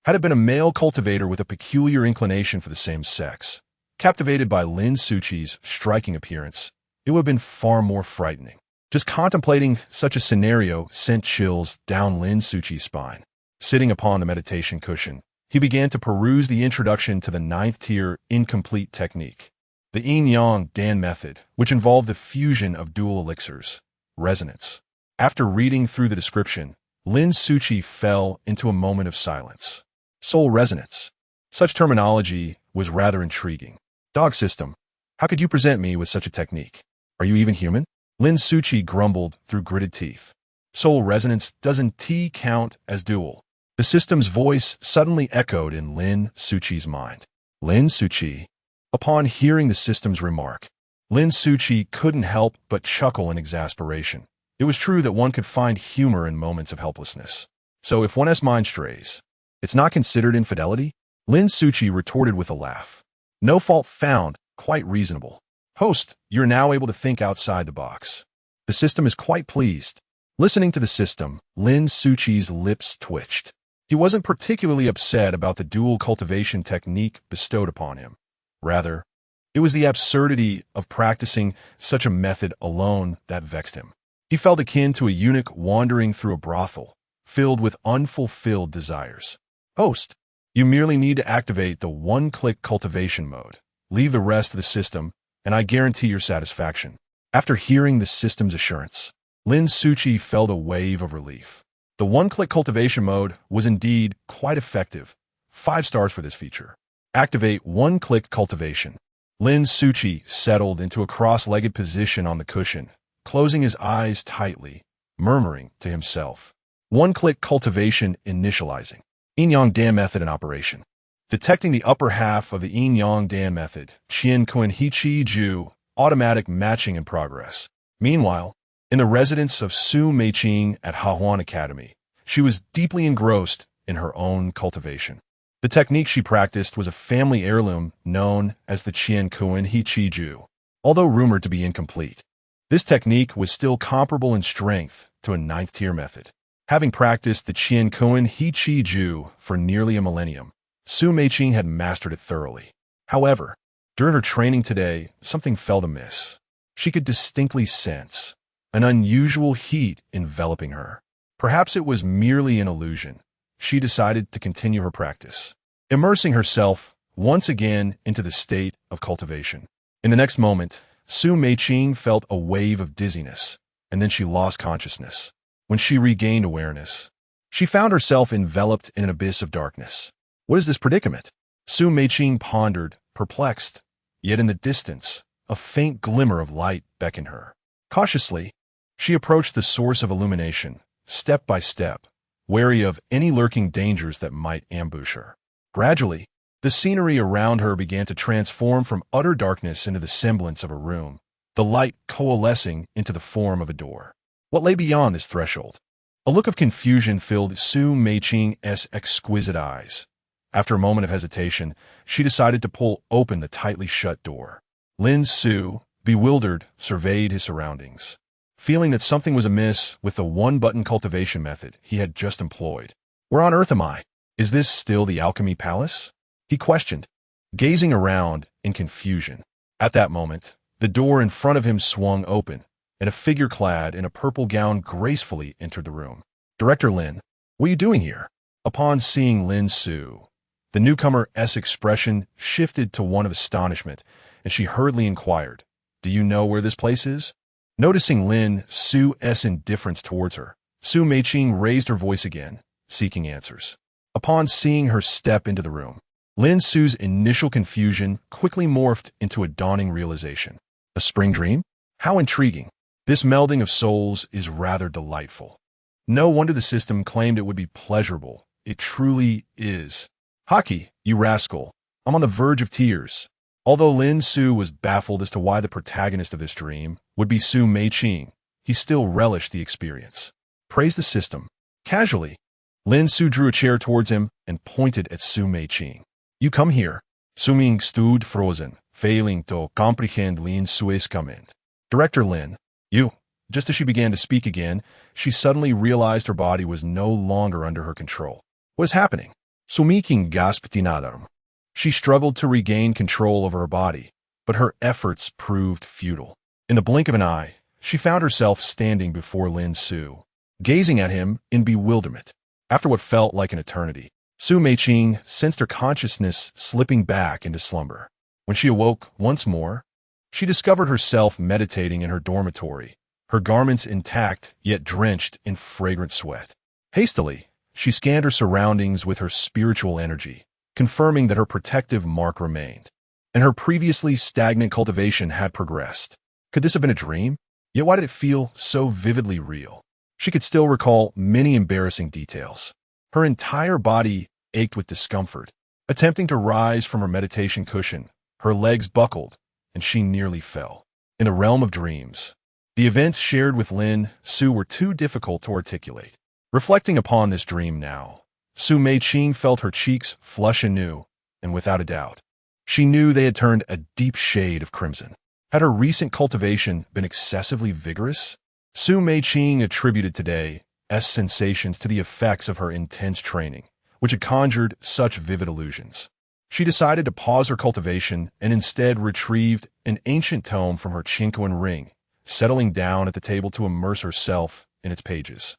Had it been a male cultivator with a peculiar inclination for the same sex, captivated by Lin Suchi's striking appearance, it would have been far more frightening. Just contemplating such a scenario sent chills down Lin Suchi's spine. Sitting upon the meditation cushion, he began to peruse the introduction to the 9th-tier incomplete technique, the Yin-Yang Dan method, which involved the fusion of dual elixirs, resonance. After reading through the description, Lin Suchi fell into a moment of silence. Soul resonance. Such terminology was rather intriguing. Dog system, how could you present me with such a technique? Are you even human? Lin Suchi grumbled through gritted teeth. Soul resonance doesn't T count as dual. The system's voice suddenly echoed in Lin Suchi's mind. Lin Suchi. Upon hearing the system's remark, Lin Suchi couldn't help but chuckle in exasperation. It was true that one could find humor in moments of helplessness. So if one's mind strays, it's not considered infidelity? Lin Suchi retorted with a laugh. No fault found, quite reasonable. Host, you're now able to think outside the box. The system is quite pleased. Listening to the system, Lin Suchi's lips twitched. He wasn't particularly upset about the dual cultivation technique bestowed upon him. Rather, It was the absurdity of practicing such a method alone that vexed him. He felt akin to a eunuch wandering through a brothel, filled with unfulfilled desires. Host, you merely need to activate the one-click cultivation mode. Leave the rest of the system, and I guarantee your satisfaction. After hearing the system's assurance, Lin Suchi felt a wave of relief. The one-click cultivation mode was indeed quite effective. 5 stars for this feature. Activate one-click cultivation. Lin Suchi settled into a cross-legged position on the cushion, closing his eyes tightly, murmuring to himself. One-click cultivation initializing. Yin-Yang Dan method in operation. Detecting the upper half of the Yin-Yang Dan method, Qian Kun He Chi Ju, automatic matching in progress. Meanwhile, in the residence of Su Meiqing at Hahuan Academy, she was deeply engrossed in her own cultivation. The technique she practiced was a family heirloom known as the Qian Kun He Chi Ju. Although rumored to be incomplete, this technique was still comparable in strength to a 9th-tier method. Having practiced the Qian Kun He Chi Ju for nearly a millennium, Su Meiqing had mastered it thoroughly. However, during her training today, something felt amiss. She could distinctly sense an unusual heat enveloping her. Perhaps it was merely an illusion. She decided to continue her practice, immersing herself once again into the state of cultivation. In the next moment, Su Meiqing felt a wave of dizziness, and then she lost consciousness. When she regained awareness, she found herself enveloped in an abyss of darkness. What is this predicament? Su Meiqing pondered, perplexed, yet in the distance, a faint glimmer of light beckoned her. Cautiously, she approached the source of illumination, step by step, wary of any lurking dangers that might ambush her. Gradually, the scenery around her began to transform from utter darkness into the semblance of a room, the light coalescing into the form of a door. What lay beyond this threshold? A look of confusion filled Su Meiqing's exquisite eyes. After a moment of hesitation, she decided to pull open the tightly shut door. Lin Su, bewildered, surveyed his surroundings, feeling that something was amiss with the one-button cultivation method he had just employed. Where on earth am I? Is this still the Alchemy Palace? He questioned, gazing around in confusion. At that moment, the door in front of him swung open, and a figure clad in a purple gown gracefully entered the room. Director Lin, what are you doing here? Upon seeing Lin Su, the newcomer's expression shifted to one of astonishment, and she hurriedly inquired, "Do you know where this place is?" Noticing Lin Su's indifference towards her, Su Meiqing raised her voice again, seeking answers. Upon seeing her step into the room, Lin Su's initial confusion quickly morphed into a dawning realization. A spring dream? How intriguing. This melding of souls is rather delightful. No wonder the system claimed it would be pleasurable. It truly is. Haki, you rascal. I'm on the verge of tears. Although Lin Su was baffled as to why the protagonist of this dream would be Su Meiqing, he still relished the experience. Praise the system. Casually, Lin Su drew a chair towards him and pointed at Su Meiqing. You come here. Su Ming stood frozen, failing to comprehend Lin Su's comment. Director Lin, you. Just as she began to speak again, she suddenly realized her body was no longer under her control. What is happening? Su Meiqing gasped in alarm. She struggled to regain control over her body, but her efforts proved futile. In the blink of an eye, she found herself standing before Lin Su, gazing at him in bewilderment. After what felt like an eternity, Su Meiqing sensed her consciousness slipping back into slumber. When she awoke once more, she discovered herself meditating in her dormitory, her garments intact yet drenched in fragrant sweat. Hastily, she scanned her surroundings with her spiritual energy, confirming that her protective mark remained, and her previously stagnant cultivation had progressed. Could this have been a dream? Yet why did it feel so vividly real? She could still recall many embarrassing details. Her entire body ached with discomfort. Attempting to rise from her meditation cushion, her legs buckled, and she nearly fell. In the realm of dreams, the events shared with Lin Su were too difficult to articulate. Reflecting upon this dream now, Su Meiqing felt her cheeks flush anew, and without a doubt, she knew they had turned a deep shade of crimson. Had her recent cultivation been excessively vigorous? Su Meiqing attributed today's sensations to the effects of her intense training, which had conjured such vivid illusions. She decided to pause her cultivation and instead retrieved an ancient tome from her Qinkuan ring, settling down at the table to immerse herself in its pages.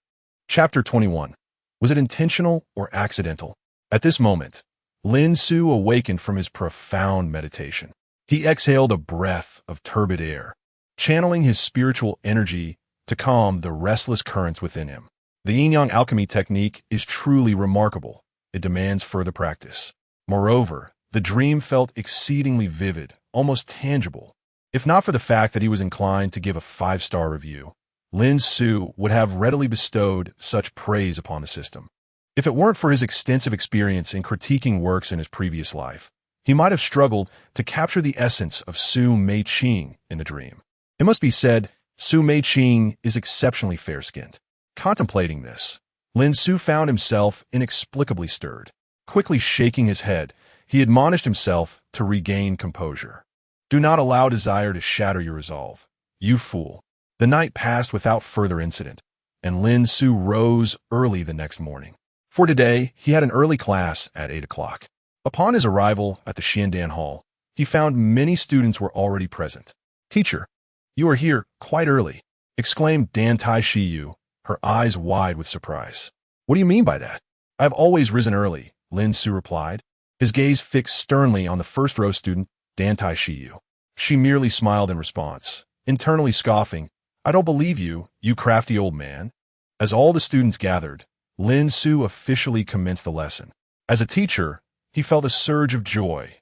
Chapter 21. Was it intentional or accidental? At this moment, Lin Xiu awakened from his profound meditation. He exhaled a breath of turbid air, channeling his spiritual energy to calm the restless currents within him. The yin-yang alchemy technique is truly remarkable. It demands further practice. Moreover, the dream felt exceedingly vivid, almost tangible. If not for the fact that he was inclined to give a 5-star review, Lin Xiu would have readily bestowed such praise upon the system. If it weren't for his extensive experience in critiquing works in his previous life, he might have struggled to capture the essence of Su Meiqing in the dream. It must be said, Su Meiqing is exceptionally fair-skinned. Contemplating this, Lin Xiu found himself inexplicably stirred. Quickly shaking his head, he admonished himself to regain composure. Do not allow desire to shatter your resolve, you fool. The night passed without further incident, and Lin Xiu rose early the next morning. For today, he had an early class at 8 o'clock. Upon his arrival at the Xiandan Hall, he found many students were already present. Teacher, you are here quite early, exclaimed Dan Xiu, her eyes wide with surprise. What do you mean by that? I have always risen early, Lin Xiu replied, his gaze fixed sternly on the first-row student, Dan Xiu. She merely smiled in response, internally scoffing, I don't believe you, you crafty old man. As all the students gathered, Lin Xiu officially commenced the lesson. As a teacher, he felt a surge of joy.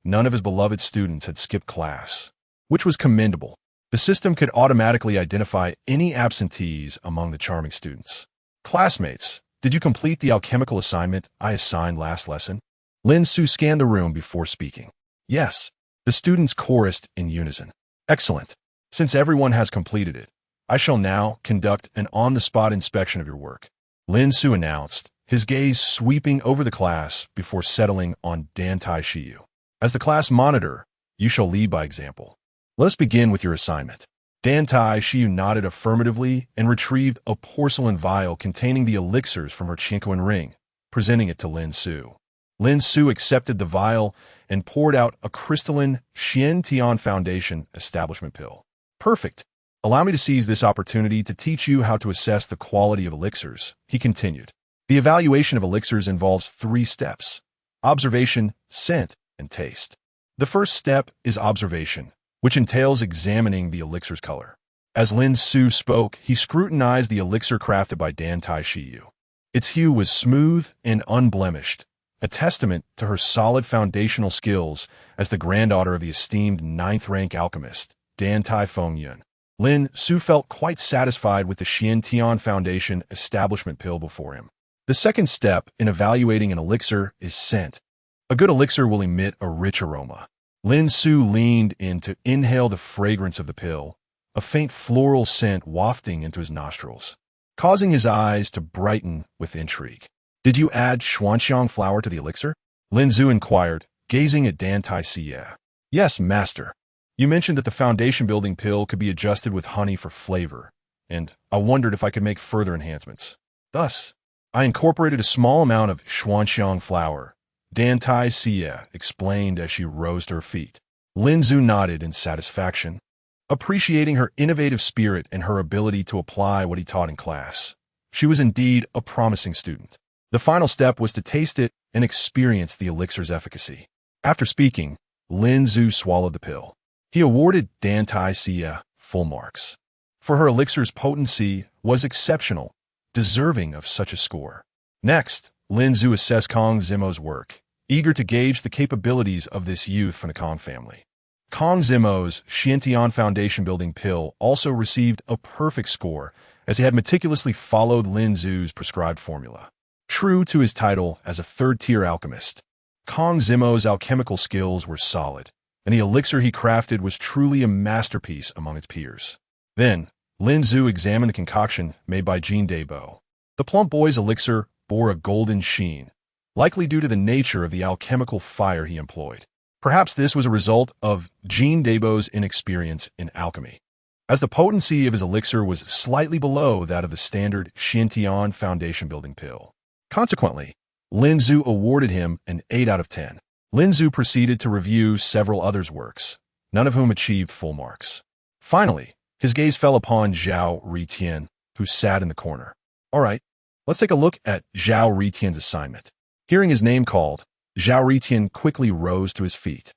None of his beloved students had skipped class, which was commendable. The system could automatically identify any absentees among the charming students. Classmates, did you complete the alchemical assignment I assigned last lesson? Lin Xiu scanned the room before speaking. Yes, the students chorused in unison. Excellent. Since everyone has completed it, I shall now conduct an on-the-spot inspection of your work, Lin Xiu announced, his gaze sweeping over the class before settling on Dan Xiu. As the class monitor, you shall lead by example. Let us begin with your assignment. Dan Xiu nodded affirmatively and retrieved a porcelain vial containing the elixirs from her Qinkuan ring, presenting it to Lin Xiu. Lin Xiu accepted the vial and poured out a crystalline Xiantian Foundation establishment pill. Perfect. Allow me to seize this opportunity to teach you how to assess the quality of elixirs, he continued. The evaluation of elixirs involves 3 steps: observation, scent, and taste. The first step is observation, which entails examining the elixir's color. As Lin Xiu spoke, he scrutinized the elixir crafted by Dan Xiu. Its hue was smooth and unblemished, a testament to her solid foundational skills as the granddaughter of the esteemed 9th-rank alchemist, Dan Fengyun. Lin Xiu felt quite satisfied with the Xiantian Foundation establishment pill before him. The second step in evaluating an elixir is scent. A good elixir will emit a rich aroma. Lin Xiu leaned in to inhale the fragrance of the pill, a faint floral scent wafting into his nostrils, causing his eyes to brighten with intrigue. Did you add xuanxiang flower to the elixir? Lin Xiu inquired, gazing at Dan Xiu. Yes, master. You mentioned that the foundation-building pill could be adjusted with honey for flavor, and I wondered if I could make further enhancements. Thus, I incorporated a small amount of xuanxiang flower, Dan Xiu explained as she rose to her feet. Lin Xiu nodded in satisfaction, appreciating her innovative spirit and her ability to apply what he taught in class. She was indeed a promising student. The final step was to taste it and experience the elixir's efficacy. After speaking, Lin Xiu swallowed the pill. He awarded Dan Xiu full marks. For her elixir's potency was exceptional, deserving of such a score. Next, Lin Xiu assessed Kong Zimo's work, eager to gauge the capabilities of this youth from the Kong family. Kong Zimo's Xiantian Foundation building pill also received a perfect score, as he had meticulously followed Lin Xiu's prescribed formula. True to his title as a third-tier alchemist, Kong Zimo's alchemical skills were solid, and the elixir he crafted was truly a masterpiece among its peers. Then, Lin Xiu examined the concoction made by Jean Debo. The plump boy's elixir bore a golden sheen, likely due to the nature of the alchemical fire he employed. Perhaps this was a result of Jean Debo's inexperience in alchemy, as the potency of his elixir was slightly below that of the standard Xiantian Foundation building pill. Consequently, Lin Xiu awarded him an 8 out of 10. Lin Zhu proceeded to review several others' works, none of whom achieved full marks. Finally, his gaze fell upon Zhao Ritian, who sat in the corner. All right, let's take a look at Zhao Ritian's assignment. Hearing his name called, Zhao Ritian quickly rose to his feet.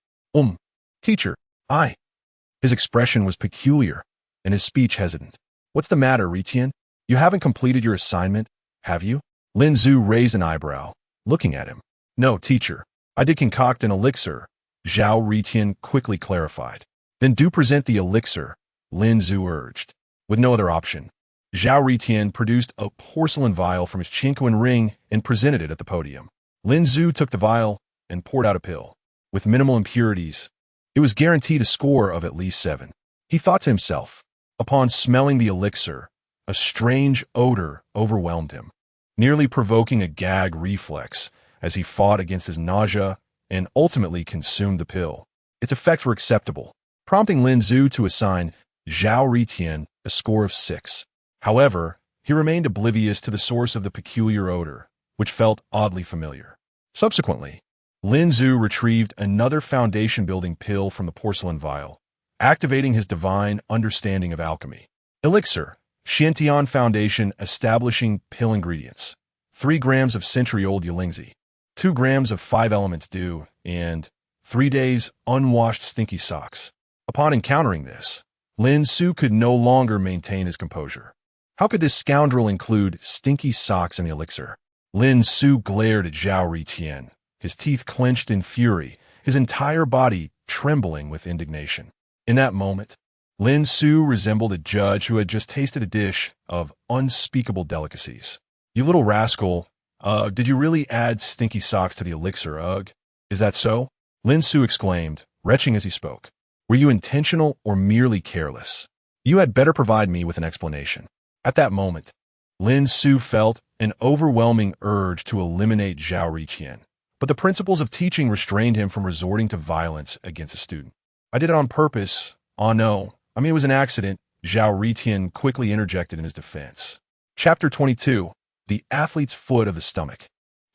Teacher, I. His expression was peculiar, and his speech hesitant. What's the matter, Ritian? You haven't completed your assignment, have you? Lin Zhu raised an eyebrow, looking at him. No, teacher. I did concoct an elixir, Zhao Ritian quickly clarified. Then do present the elixir, Lin Zhu urged. With no other option, Zhao Ritian produced a porcelain vial from his Qinquan ring and presented it at the podium. Lin Zhu took the vial and poured out a pill. With minimal impurities, it was guaranteed a score of at least 7. He thought to himself. Upon smelling the elixir, a strange odor overwhelmed him, nearly provoking a gag reflex as he fought against his nausea and ultimately consumed the pill. Its effects were acceptable, prompting Lin Zhu to assign Zhao Ritian a score of 6. However, he remained oblivious to the source of the peculiar odor, which felt oddly familiar. Subsequently, Lin Zhu retrieved another foundation-building pill from the porcelain vial, activating his divine understanding of alchemy. Elixir, Xiantian Foundation establishing pill ingredients. 3 grams of century-old Yulingzi, 2 grams of 5 elements dew, and 3 days unwashed stinky socks. Upon encountering this, Lin Zhu could no longer maintain his composure. How could this scoundrel include stinky socks in the elixir? Lin Zhu glared at Zhao Ritian, his teeth clenched in fury, his entire body trembling with indignation. In that moment, Lin Zhu resembled a judge who had just tasted a dish of unspeakable delicacies. You little rascal, did you really add stinky socks to the elixir, ugh? Is that so? Lin Zhu exclaimed, retching as he spoke. Were you intentional or merely careless? You had better provide me with an explanation. At that moment, Lin Zhu felt an overwhelming urge to eliminate Zhao Ritian, but the principles of teaching restrained him from resorting to violence against a student. I did it on purpose. Oh no, it was an accident, Zhao Ritian quickly interjected in his defense. Chapter 22, The Athlete's Foot of the Stomach.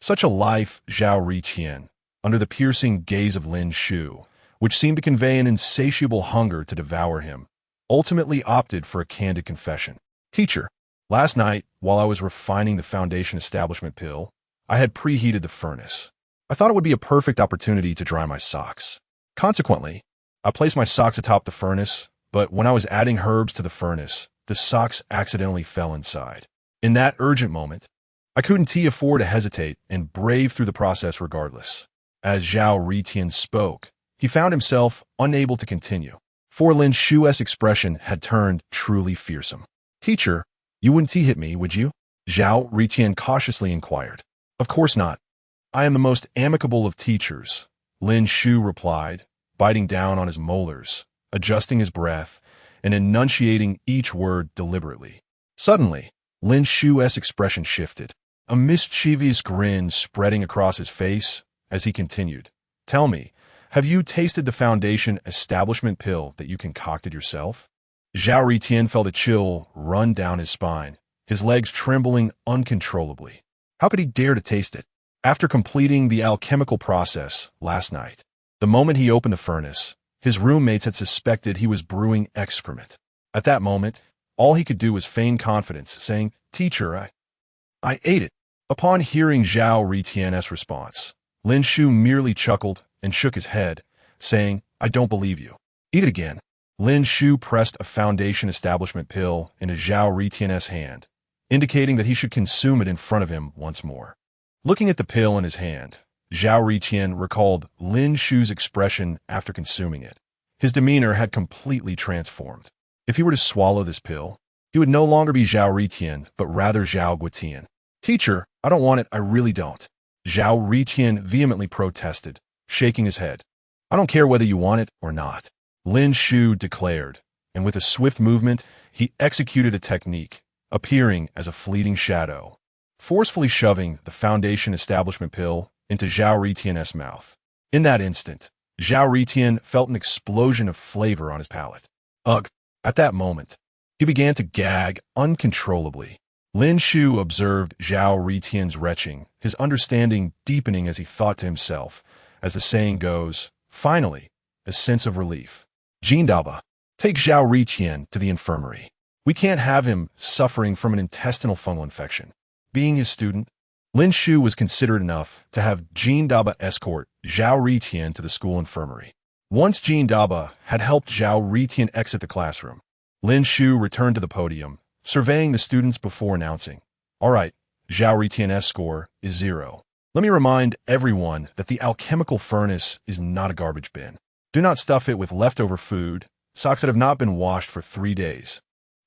Such a life, Zhao Ritian, under the piercing gaze of Lin Xiu, which seemed to convey an insatiable hunger to devour him, ultimately opted for a candid confession. Teacher, last night, while I was refining the foundation establishment pill, I had preheated the furnace. I thought it would be a perfect opportunity to dry my socks. Consequently, I placed my socks atop the furnace, but when I was adding herbs to the furnace, the socks accidentally fell inside. In that urgent moment, I couldn't afford to hesitate and brave through the process regardless. As Zhao Ritian spoke, he found himself unable to continue, for Lin Xiu's expression had turned truly fearsome. Teacher, you wouldn't hit me, would you? Zhao Ritian cautiously inquired. Of course not. I am the most amicable of teachers, Lin Xiu replied, biting down on his molars, adjusting his breath, and enunciating each word deliberately. Suddenly, Lin Xiu's expression shifted, a mischievous grin spreading across his face as he continued. Tell me, have you tasted the foundation establishment pill that you concocted yourself? Zhao Ritian felt a chill run down his spine, his legs trembling uncontrollably. How could he dare to taste it? After completing the alchemical process last night, the moment he opened the furnace, his roommates had suspected he was brewing excrement. At that moment, all he could do was feign confidence, saying, Teacher, I ate it. Upon hearing Zhao Ritian's response, Lin Xiu merely chuckled and shook his head, saying, I don't believe you. Eat it again. Lin Xiu pressed a foundation establishment pill into Zhao Ritian's hand, indicating that he should consume it in front of him once more. Looking at the pill in his hand, Zhao Ritian recalled Lin Xiu's expression after consuming it. His demeanor had completely transformed. If he were to swallow this pill, he would no longer be Zhao Ritian, but rather Zhao Guotian. Teacher, I don't want it, I really don't. Zhao Ritian vehemently protested, shaking his head. I don't care whether you want it or not, Lin Xiu declared, and with a swift movement, he executed a technique, appearing as a fleeting shadow, forcefully shoving the foundation establishment pill into Zhao Ritian's mouth. In that instant, Zhao Ritian felt an explosion of flavor on his palate. Ugh! At that moment, he began to gag uncontrollably. Lin Xiu observed Zhao Ritian's retching, his understanding deepening as he thought to himself, As the saying goes, finally, a sense of relief. Jean Daba, take Zhao Riqian to the infirmary. We can't have him suffering from an intestinal fungal infection. Being his student, Dan Xiu was considerate enough to have Jean Daba escort Zhao Riqian to the school infirmary. Once Jean Daba had helped Zhao Riqian exit the classroom, Dan Xiu returned to the podium, surveying the students before announcing, "All right, Zhao Riqian's score is 0. Let me remind everyone that the alchemical furnace is not a garbage bin. Do not stuff it with leftover food, socks that have not been washed for 3 days,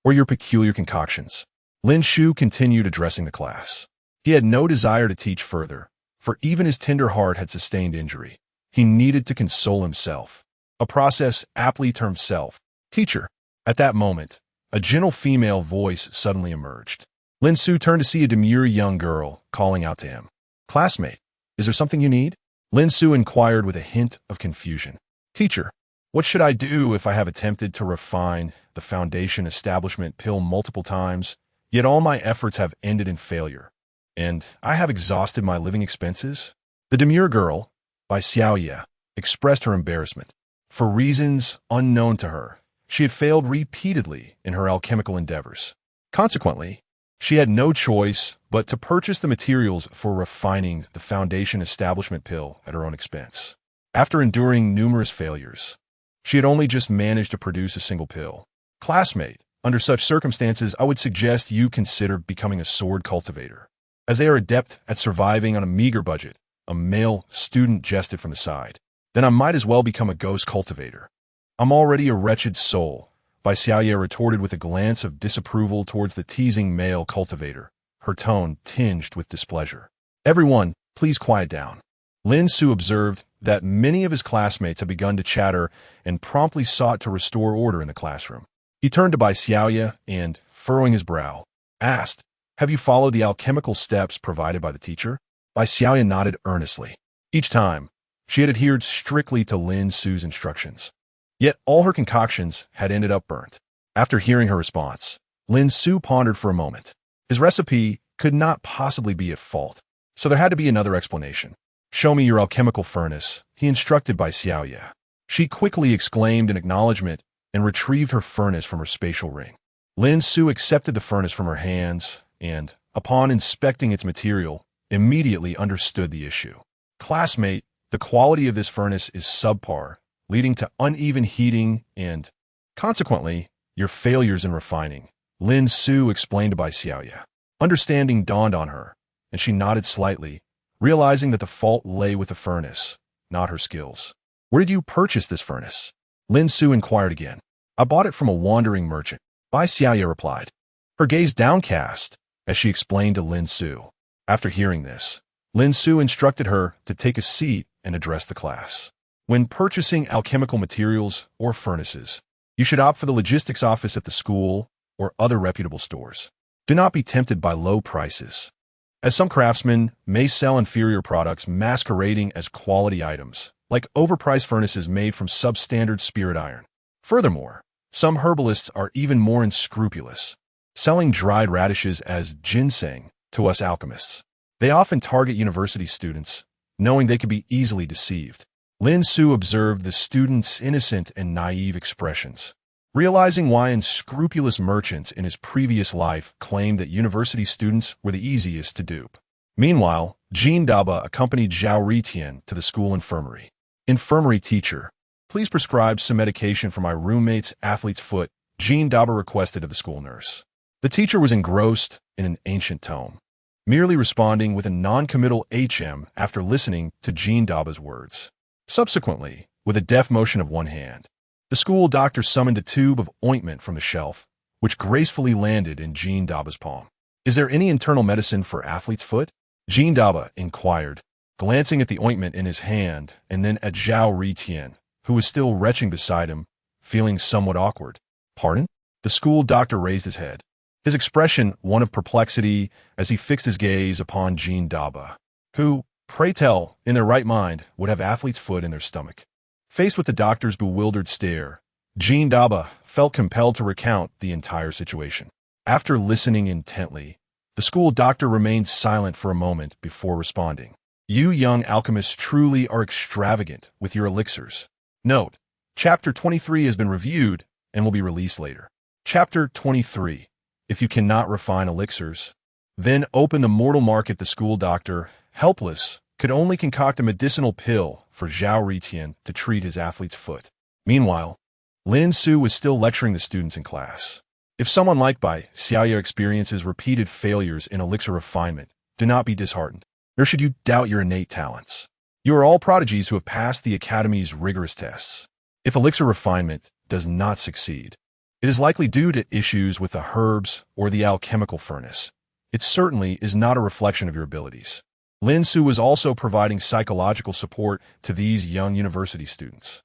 or your peculiar concoctions." Dan Xiu continued addressing the class. He had no desire to teach further, for even his tender heart had sustained injury. He needed to console himself, a process aptly termed self-teacher. At that moment, a gentle female voice suddenly emerged. Dan Xiu turned to see a demure young girl calling out to him. "Classmate, is there something you need?" Dan Xiu inquired with a hint of confusion. "Teacher, what should I do if I have attempted to refine the foundation establishment pill multiple times, yet all my efforts have ended in failure, and I have exhausted my living expenses?" The demure girl, by Xiaoye, expressed her embarrassment. For reasons unknown to her, she had failed repeatedly in her alchemical endeavors. Consequently, she had no choice but to purchase the materials for refining the foundation establishment pill at her own expense. After enduring numerous failures, she had only just managed to produce a single pill. "Classmate, under such circumstances, I would suggest you consider becoming a sword cultivator. As they are adept at surviving on a meager budget," a male student jested from the side. "Then I might as well become a ghost cultivator." "I'm already a wretched soul," Xiaoye retorted with a glance of disapproval towards the teasing male cultivator, her tone tinged with displeasure. "Everyone, please quiet down." Dan Xiu observed that many of his classmates had begun to chatter and promptly sought to restore order in the classroom. He turned to Xiaoye and, furrowing his brow, asked, "Have you followed the alchemical steps provided by the teacher?" Xiaoye nodded earnestly. Each time, she had adhered strictly to Dan Xiu's instructions. Yet all her concoctions had ended up burnt. After hearing her response, Dan Xiu pondered for a moment. His recipe could not possibly be at fault, so there had to be another explanation. "Show me your alchemical furnace," he instructed Xiaoye. She quickly exclaimed in acknowledgement and retrieved her furnace from her spatial ring. Dan Xiu accepted the furnace from her hands and, upon inspecting its material, immediately understood the issue. "Classmate, the quality of this furnace is subpar, leading to uneven heating and, consequently, your failures in refining," Dan Xiu explained to Xiaoye. Understanding dawned on her, and she nodded slightly, realizing that the fault lay with the furnace, not her skills. "Where did you purchase this furnace?" Dan Xiu inquired again. "I bought it from a wandering merchant," Xiaoye replied, her gaze downcast as she explained to Dan Xiu. After hearing this, Dan Xiu instructed her to take a seat and address the class. "When purchasing alchemical materials or furnaces, you should opt for the logistics office at the school or other reputable stores. Do not be tempted by low prices, as some craftsmen may sell inferior products masquerading as quality items, like overpriced furnaces made from substandard spirit iron. Furthermore, some herbalists are even more unscrupulous, selling dried radishes as ginseng to us alchemists. They often target university students, knowing they could be easily deceived." Dan Xiu observed the students' innocent and naive expressions. Realizing why unscrupulous merchants in his previous life claimed that university students were the easiest to dupe. Meanwhile, Jean Daba accompanied Zhao Riqian to the school infirmary. "Infirmary teacher, please prescribe some medication for my roommate's athlete's foot," Jean Daba requested of the school nurse. The teacher was engrossed in an ancient tome, merely responding with a non-committal HM after listening to Jean Daba's words. Subsequently, with a deft motion of one hand, the school doctor summoned a tube of ointment from the shelf, which gracefully landed in Jean Daba's palm. "Is there any internal medicine for athlete's foot?" Jean Daba inquired, glancing at the ointment in his hand and then at Zhao Riqian, who was still retching beside him, feeling somewhat awkward. "Pardon?" The school doctor raised his head, his expression one of perplexity as he fixed his gaze upon Jean Daba, who, pray tell, in their right mind, would have athlete's foot in their stomach. Faced with the doctor's bewildered stare, Jean Daba felt compelled to recount the entire situation. After listening intently, the school doctor remained silent for a moment before responding. You young alchemists truly are extravagant with your elixirs. Note, Chapter 23 has been reviewed and will be released later. Chapter 23. If you cannot refine elixirs, then open the mortal market. The school doctor, helpless, could only concoct a medicinal pill for Zhao Ritian to treat his athlete's foot. Meanwhile, Lin Su was still lecturing the students in class. If someone like Bai Xiaoya experiences repeated failures in elixir refinement, do not be disheartened, nor should you doubt your innate talents. You are all prodigies who have passed the Academy's rigorous tests. If elixir refinement does not succeed, it is likely due to issues with the herbs or the alchemical furnace. It certainly is not a reflection of your abilities. Lin Su was also providing psychological support to these young university students.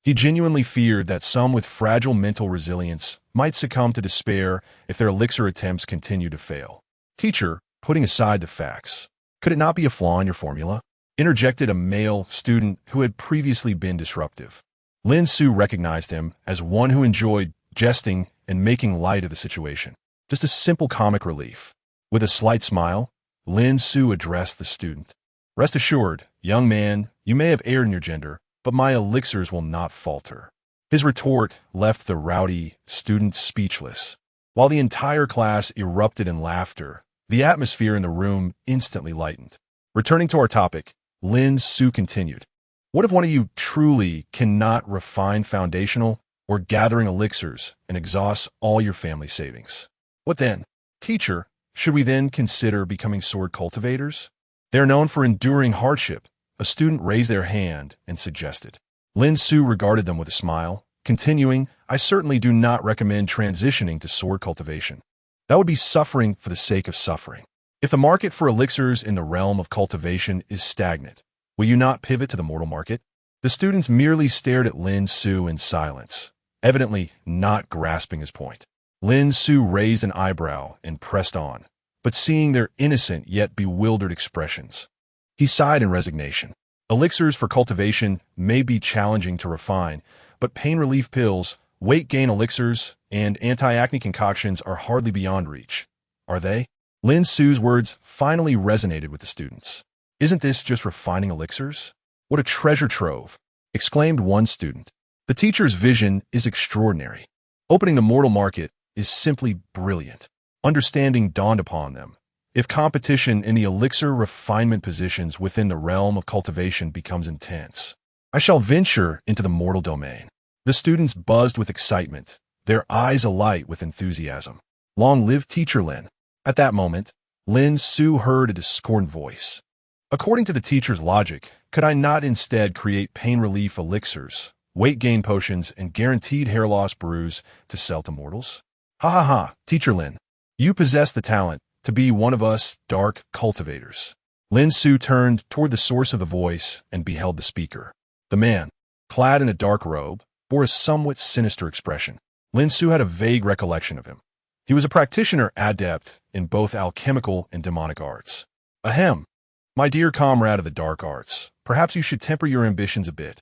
He genuinely feared that some with fragile mental resilience might succumb to despair if their elixir attempts continue to fail. Teacher, putting aside the facts, could it not be a flaw in your formula? Interjected a male student who had previously been disruptive. Lin Su recognized him as one who enjoyed jesting and making light of the situation. Just a simple comic relief. With a slight smile, Lin Su addressed the student. Rest assured, young man, you may have erred in your gender, but my elixirs will not falter. His retort left the rowdy student speechless. While the entire class erupted in laughter, the atmosphere in the room instantly lightened. Returning to our topic, Lin Su continued. What if one of you truly cannot refine foundational or gathering elixirs and exhausts all your family savings? What then? Teacher, should we then consider becoming sword cultivators? They are known for enduring hardship. A student raised their hand and suggested. Lin Su regarded them with a smile, continuing, I certainly do not recommend transitioning to sword cultivation. That would be suffering for the sake of suffering. If the market for elixirs in the realm of cultivation is stagnant, will you not pivot to the mortal market? The students merely stared at Lin Su in silence, evidently not grasping his point. Lin Su raised an eyebrow and pressed on, but seeing their innocent yet bewildered expressions, he sighed in resignation. Elixirs for cultivation may be challenging to refine, but pain relief pills, weight gain elixirs, and anti-acne concoctions are hardly beyond reach. Are they? Lin Su's words finally resonated with the students. Isn't this just refining elixirs? What a treasure trove! Exclaimed one student. The teacher's vision is extraordinary. Opening the mortal market is simply brilliant. Understanding dawned upon them. If competition in the elixir refinement positions within the realm of cultivation becomes intense, I shall venture into the mortal domain. The students buzzed with excitement, their eyes alight with enthusiasm. Long live Teacher Lin. At that moment, Lin Su heard a discordant voice. According to the teacher's logic, could I not instead create pain relief elixirs, weight gain potions, and guaranteed hair loss brews to sell to mortals? Ha ha ha, Teacher Lin. You possess the talent to be one of us dark cultivators. Lin Su turned toward the source of the voice and beheld the speaker. The man, clad in a dark robe, bore a somewhat sinister expression. Lin Su had a vague recollection of him. He was a practitioner adept in both alchemical and demonic arts. Ahem. My dear comrade of the dark arts, perhaps you should temper your ambitions a bit.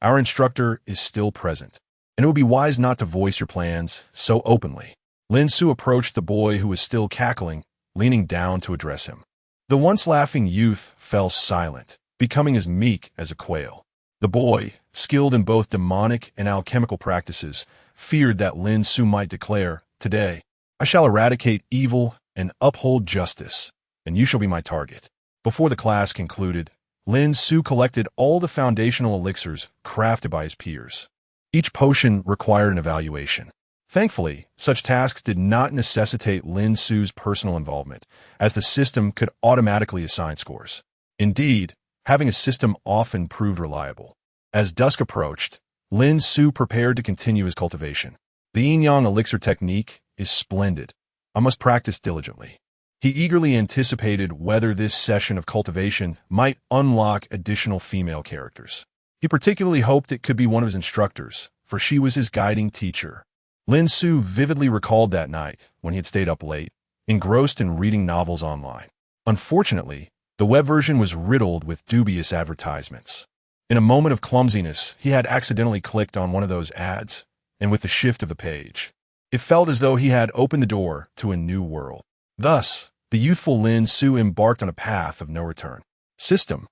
Our instructor is still present, and it would be wise not to voice your plans so openly. Lin Su approached the boy who was still cackling, leaning down to address him. The once laughing youth fell silent, becoming as meek as a quail. The boy, skilled in both demonic and alchemical practices, feared that Lin Su might declare, Today, I shall eradicate evil and uphold justice, and you shall be my target. Before the class concluded, Lin Su collected all the foundational elixirs crafted by his peers. Each potion required an evaluation. Thankfully, such tasks did not necessitate Lin Su's personal involvement, as the system could automatically assign scores. Indeed, having a system often proved reliable. As dusk approached, Lin Su prepared to continue his cultivation. The yin-yang elixir technique is splendid. I must practice diligently. He eagerly anticipated whether this session of cultivation might unlock additional female characters. He particularly hoped it could be one of his instructors, for she was his guiding teacher. Lin Su vividly recalled that night when he had stayed up late, engrossed in reading novels online. Unfortunately, the web version was riddled with dubious advertisements. In a moment of clumsiness, he had accidentally clicked on one of those ads, and with the shift of the page, it felt as though he had opened the door to a new world. Thus, the youthful Lin Su embarked on a path of no return. System.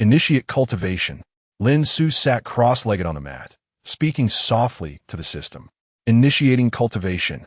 Initiate cultivation. Lin Su sat cross-legged on the mat, speaking softly to the system. Initiating cultivation.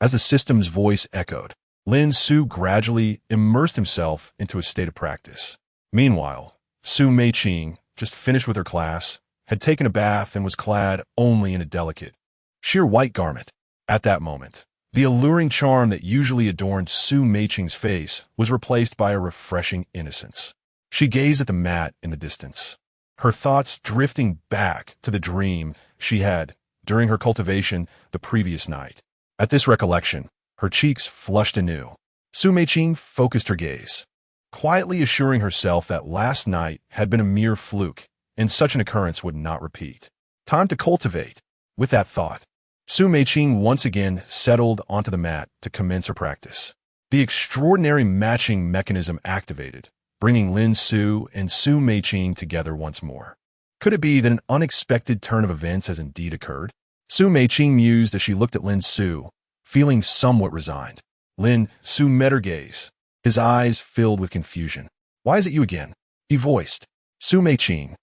As the system's voice echoed, Lin Su gradually immersed himself into a state of practice. Meanwhile, Su Meiqing, just finished with her class, had taken a bath and was clad only in a delicate, sheer white garment. At that moment, the alluring charm that usually adorned Su Meiqing's face was replaced by a refreshing innocence. She gazed at the mat in the distance, her thoughts drifting back to the dream she had during her cultivation the previous night. At this recollection, her cheeks flushed anew. Su Meiqing focused her gaze, quietly assuring herself that last night had been a mere fluke, and such an occurrence would not repeat. Time to cultivate. With that thought, Su Meiqing once again settled onto the mat to commence her practice. The extraordinary matching mechanism activated, bringing Lin Su and Su Meiqing together once more. Could it be that an unexpected turn of events has indeed occurred? Su Meiqing mused as she looked at Lin Su, feeling somewhat resigned. Lin Su met her gaze, his eyes filled with confusion. "Why is it you again?" he voiced. Su Meiqing.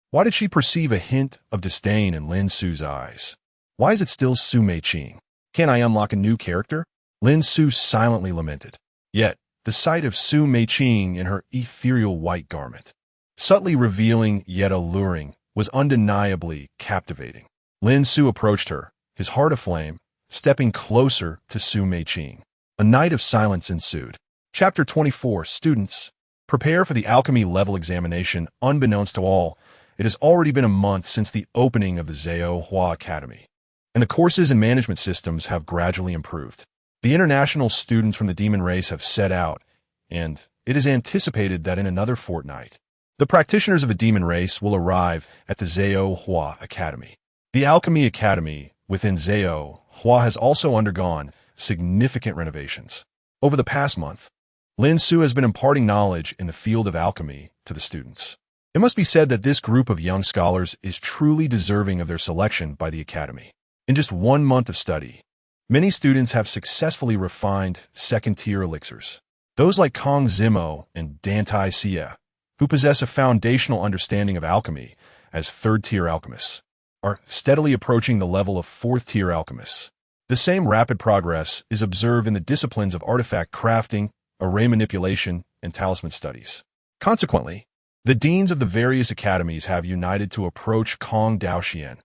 Why did she perceive a hint of disdain in Lin Su's eyes? Why is it still Su Meiqing? Can I unlock a new character? Lin Su silently lamented. Yet, the sight of Su Meiqing in her ethereal white garment, subtly revealing yet alluring, was undeniably captivating. Lin Su approached her, his heart aflame, stepping closer to Su Meiqing. A night of silence ensued. Chapter 24. Students, prepare for the alchemy level examination. Unbeknownst to all, it has already been a month since the opening of the Xiu Hua Academy, and the courses and management systems have gradually improved. The international students from the demon race have set out, and it is anticipated that in another fortnight, the practitioners of the demon race will arrive at the Xiu Hua Academy. The Alchemy Academy within Xiu Hua has also undergone significant renovations. Over the past month, Lin Su has been imparting knowledge in the field of alchemy to the students. It must be said that this group of young scholars is truly deserving of their selection by the Academy. In just 1 month of study, many students have successfully refined second-tier elixirs. Those like Kong Zimo and Dan Xiu, who possess a foundational understanding of alchemy as third-tier alchemists, are steadily approaching the level of fourth-tier alchemists. The same rapid progress is observed in the disciplines of artifact crafting, array manipulation, and talisman studies. Consequently, the deans of the various academies have united to approach Kong Daoxian,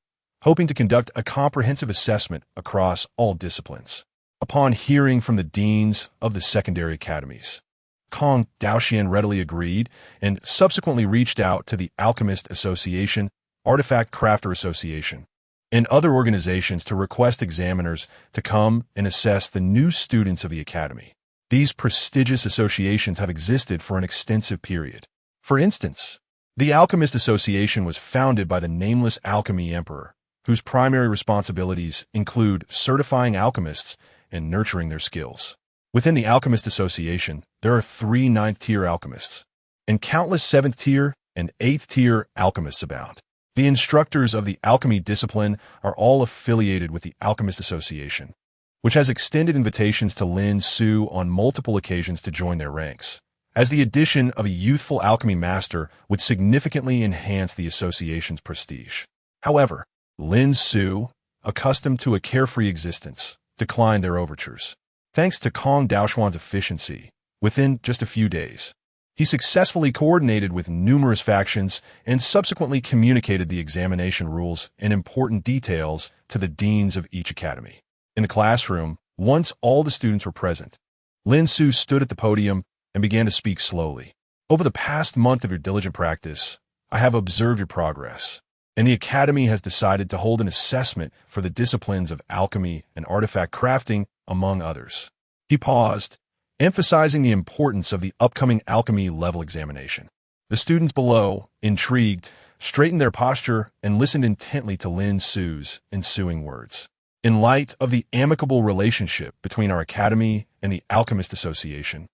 hoping to conduct a comprehensive assessment across all disciplines. Upon hearing from the deans of the secondary academies, Kong Daoxian readily agreed and subsequently reached out to the Alchemist Association, Artifact Crafter Association, and other organizations to request examiners to come and assess the new students of the Academy. These prestigious associations have existed for an extensive period. For instance, the Alchemist Association was founded by the nameless alchemy emperor, whose primary responsibilities include certifying alchemists and nurturing their skills. Within the Alchemist Association, there are 3 ninth-tier alchemists, and countless 7th-tier and 8th-tier alchemists abound. The instructors of the alchemy discipline are all affiliated with the Alchemist Association, which has extended invitations to Lin Su on multiple occasions to join their ranks, as the addition of a youthful alchemy master would significantly enhance the association's prestige. However, Lin Su, accustomed to a carefree existence, declined their overtures. Thanks to Kong Daoxuan's efficiency, within just a few days, he successfully coordinated with numerous factions and subsequently communicated the examination rules and important details to the deans of each academy. In the classroom, once all the students were present, Lin Su stood at the podium and began to speak slowly. Over the past month of your diligent practice, I have observed your progress, and the Academy has decided to hold an assessment for the disciplines of alchemy and artifact crafting, among others. He paused, emphasizing the importance of the upcoming alchemy level examination. The students below, intrigued, straightened their posture and listened intently to Lin Su's ensuing words. In light of the amicable relationship between our academy and the Alchemist Association,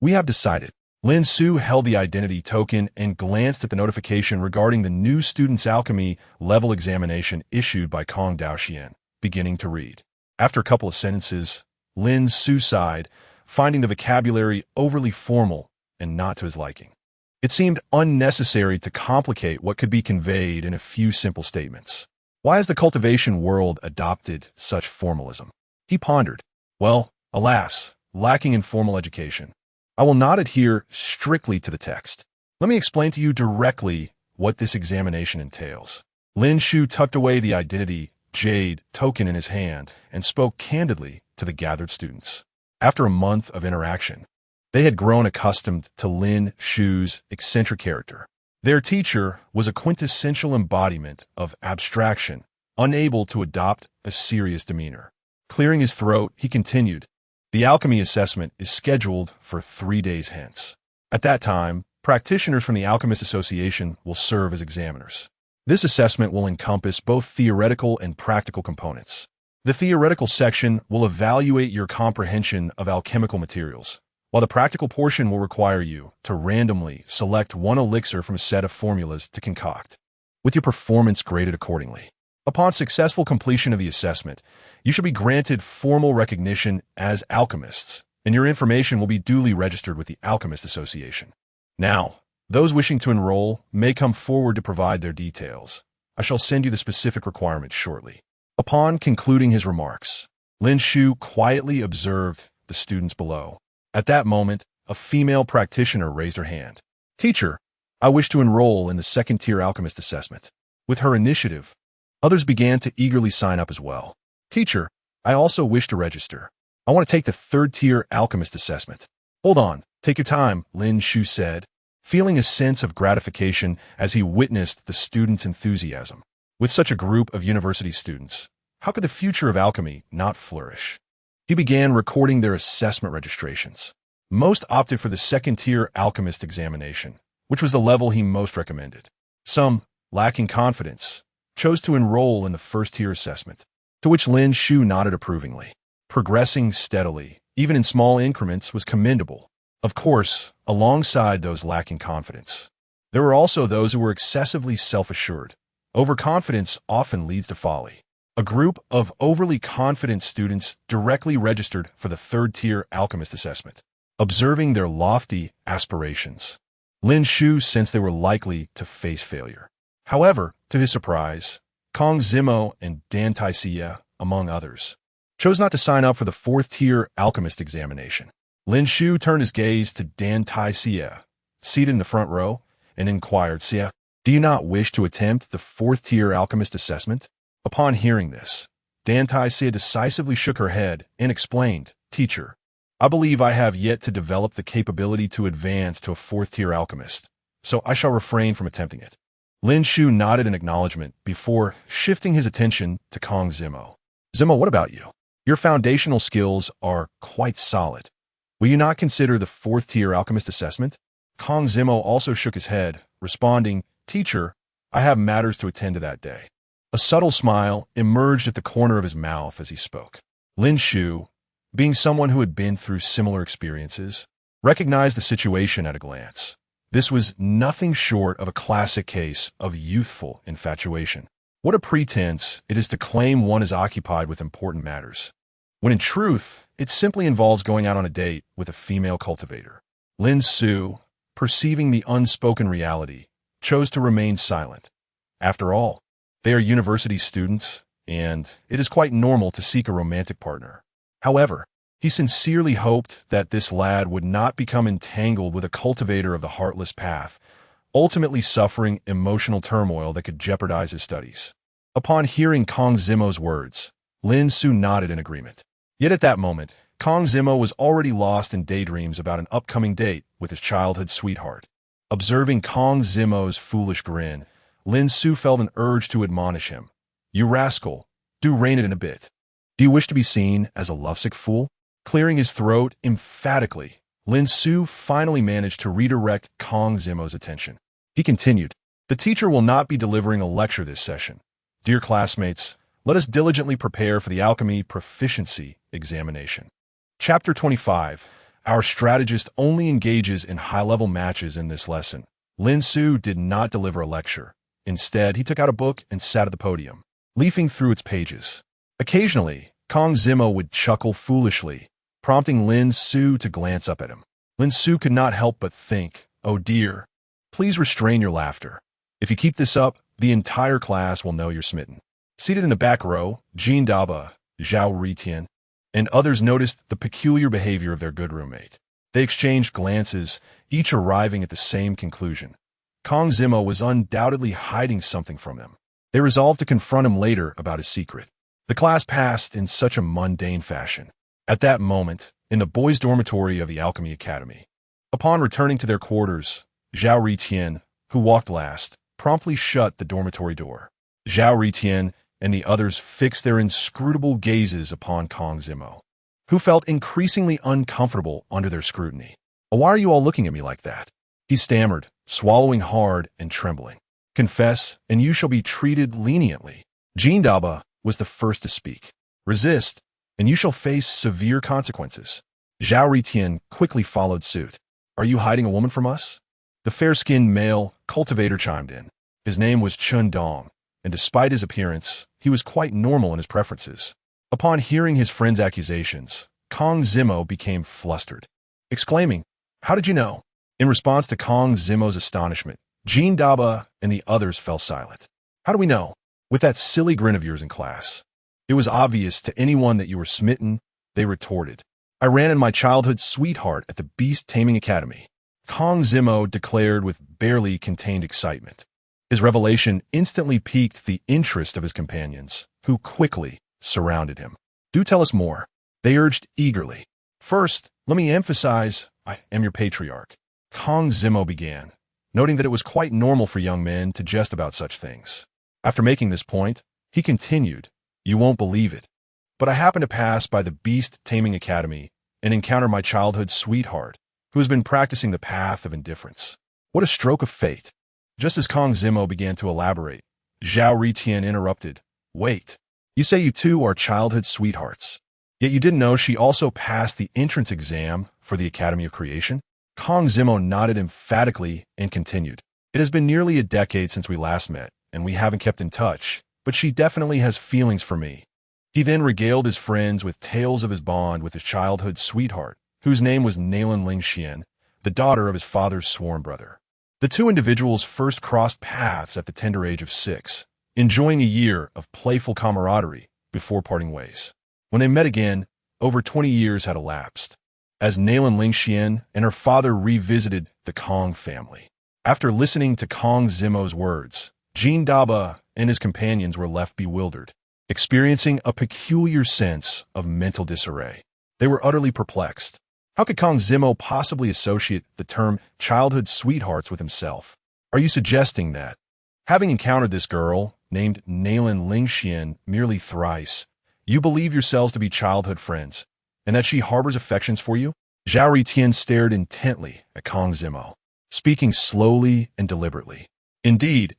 we have decided. Lin Su held the identity token and glanced at the notification regarding the new student's alchemy level examination issued by Kong Daoxian, beginning to read. After a couple of sentences, Lin Su sighed, finding the vocabulary overly formal and not to his liking. It seemed unnecessary to complicate what could be conveyed in a few simple statements. Why has the cultivation world adopted such formalism? He pondered. Well, alas, lacking in formal education, I will not adhere strictly to the text. Let me explain to you directly what this examination entails. Lin Xiu tucked away the identity jade token in his hand and spoke candidly to the gathered students. After a month of interaction, they had grown accustomed to Lin Xiu's eccentric character. Their teacher was a quintessential embodiment of abstraction, unable to adopt a serious demeanor. Clearing his throat, he continued, "The alchemy assessment is scheduled for 3 days hence. At that time, practitioners from the Alchemist Association will serve as examiners. This assessment will encompass both theoretical and practical components. The theoretical section will evaluate your comprehension of alchemical materials, while the practical portion will require you to randomly select one elixir from a set of formulas to concoct, with your performance graded accordingly. Upon successful completion of the assessment, you shall be granted formal recognition as alchemists, and your information will be duly registered with the Alchemist Association. Now, those wishing to enroll may come forward to provide their details. I shall send you the specific requirements shortly." Upon concluding his remarks, Lin Xiu quietly observed the students below. At that moment, a female practitioner raised her hand. "Teacher, I wish to enroll in the second-tier alchemist assessment." With her initiative, others began to eagerly sign up as well. "Teacher, I also wish to register. I want to take the third-tier alchemist assessment." "Hold on, take your time," Lin Xiu said, feeling a sense of gratification as he witnessed the students' enthusiasm. With such a group of university students, how could the future of alchemy not flourish? He began recording their assessment registrations. Most opted for the second-tier alchemist examination, which was the level he most recommended. Some, lacking confidence, chose to enroll in the first-tier assessment, to which Lin Xiu nodded approvingly. Progressing steadily, even in small increments, was commendable. Of course, alongside those lacking confidence, there were also those who were excessively self-assured. Overconfidence often leads to folly. A group of overly confident students directly registered for the third-tier alchemist assessment. Observing their lofty aspirations, Lin Xiu sensed they were likely to face failure. However, to his surprise, Kong Zimo and Dan Xiu, among others, chose not to sign up for the fourth-tier alchemist examination. Lin Xiu turned his gaze to Dan Xiu, seated in the front row, and inquired, "Xie, do you not wish to attempt the fourth-tier alchemist assessment?" Upon hearing this, Dan Xiu decisively shook her head and explained, "Teacher, I believe I have yet to develop the capability to advance to a fourth-tier alchemist, so I shall refrain from attempting it." Lin Xiu nodded in acknowledgement before shifting his attention to Kong Zimo. "Zimo, what about you? Your foundational skills are quite solid. Will you not consider the fourth-tier alchemist assessment?" Kong Zimo also shook his head, responding, "Teacher, I have matters to attend to that day." A subtle smile emerged at the corner of his mouth as he spoke. Lin Xiu, being someone who had been through similar experiences, recognized the situation at a glance. This was nothing short of a classic case of youthful infatuation. What a pretense it is to claim one is occupied with important matters, when in truth, it simply involves going out on a date with a female cultivator. Lin Xiu, perceiving the unspoken reality, chose to remain silent. After all, they are university students, and it is quite normal to seek a romantic partner. However, he sincerely hoped that this lad would not become entangled with a cultivator of the heartless path, ultimately suffering emotional turmoil that could jeopardize his studies. Upon hearing Kong Zimo's words, Lin Xiu nodded in agreement. Yet at that moment, Kong Zimo was already lost in daydreams about an upcoming date with his childhood sweetheart. Observing Kong Zimo's foolish grin, Lin Xiu felt an urge to admonish him. "You rascal, do rein it in a bit. Do you wish to be seen as a lovesick fool?" Clearing his throat emphatically, Lin Xiu finally managed to redirect Kong Zimo's attention. He continued, "The teacher will not be delivering a lecture this session. Dear classmates, let us diligently prepare for the alchemy proficiency examination." Chapter 25. Our strategist only engages in high-level matches in this lesson. Lin Xiu did not deliver a lecture. Instead, he took out a book and sat at the podium, leafing through its pages. Occasionally, Kong Zimo would chuckle foolishly, prompting Lin Xiu to glance up at him. Lin Xiu could not help but think, "Oh dear, Please restrain your laughter. If you keep this up, the entire class will know you're smitten. Seated in the back row, Jean Daba, Zhao Ritian, and others noticed the peculiar behavior of their good roommate. They exchanged glances, each arriving at the same conclusion. Kong Zimo was undoubtedly hiding something from them. They resolved to confront him later about his secret. The class passed in such a mundane fashion. At that moment, in the boys' dormitory of the Alchemy Academy, upon returning to their quarters, Zhao Ritian, who walked last, promptly shut the dormitory door. Zhao Ritian and the others fixed their inscrutable gazes upon Kong Zimo, who felt increasingly uncomfortable under their scrutiny. "Why are you all looking at me like that?" he stammered, swallowing hard and trembling. "Confess, and you shall be treated leniently." Jean Daba was the first to speak. "Resist, and you shall face severe consequences." Zhao Ritian quickly followed suit. "Are you hiding a woman from us?" The fair-skinned male cultivator chimed in. His name was Chun Dong, and despite his appearance, he was quite normal in his preferences. Upon hearing his friend's accusations, Kong Zimo became flustered, exclaiming, "How did you know?" In response to Kong Zimo's astonishment, Jean Daba and the others fell silent. "How do we know?" "With that silly grin of yours in class. It was obvious to anyone that you were smitten," they retorted. "I ran in my childhood sweetheart at the Beast Taming Academy," Kong Zimo declared with barely contained excitement. His revelation instantly piqued the interest of his companions, who quickly surrounded him. "Do tell us more," they urged eagerly. "First, let me emphasize, I am your patriarch," Kong Zimo began, noting that it was quite normal for young men to jest about such things. After making this point, he continued, "You won't believe it, but I happened to pass by the Beast Taming Academy and encounter my childhood sweetheart, who has been practicing the path of indifference." What a stroke of fate! Just as Kong Zimo began to elaborate, Zhao Ritian interrupted. "Wait, you say you two are childhood sweethearts, yet you didn't know she also passed the entrance exam for the Academy of Creation?" Kong Zimo nodded emphatically and continued. "It has been nearly a decade since we last met, and we haven't kept in touch, but she definitely has feelings for me." He then regaled his friends with tales of his bond with his childhood sweetheart, whose name was Nalan Lingxian, the daughter of his father's sworn brother. The two individuals first crossed paths at the tender age of 6, enjoying a year of playful camaraderie before parting ways. When they met again, over 20 years had elapsed, as Nalan Lingxian and her father revisited the Kong family. After listening to Kong Zimo's words, Jean Daba and his companions were left bewildered, experiencing a peculiar sense of mental disarray. They were utterly perplexed. How could Kong Zimo possibly associate the term childhood sweethearts with himself? Are you suggesting that, having encountered this girl, named Nalan Lingxian, merely thrice, you believe yourselves to be childhood friends, and that she harbors affections for you? Zhao Ritian stared intently at Kong Zimo, speaking slowly and deliberately. Indeed,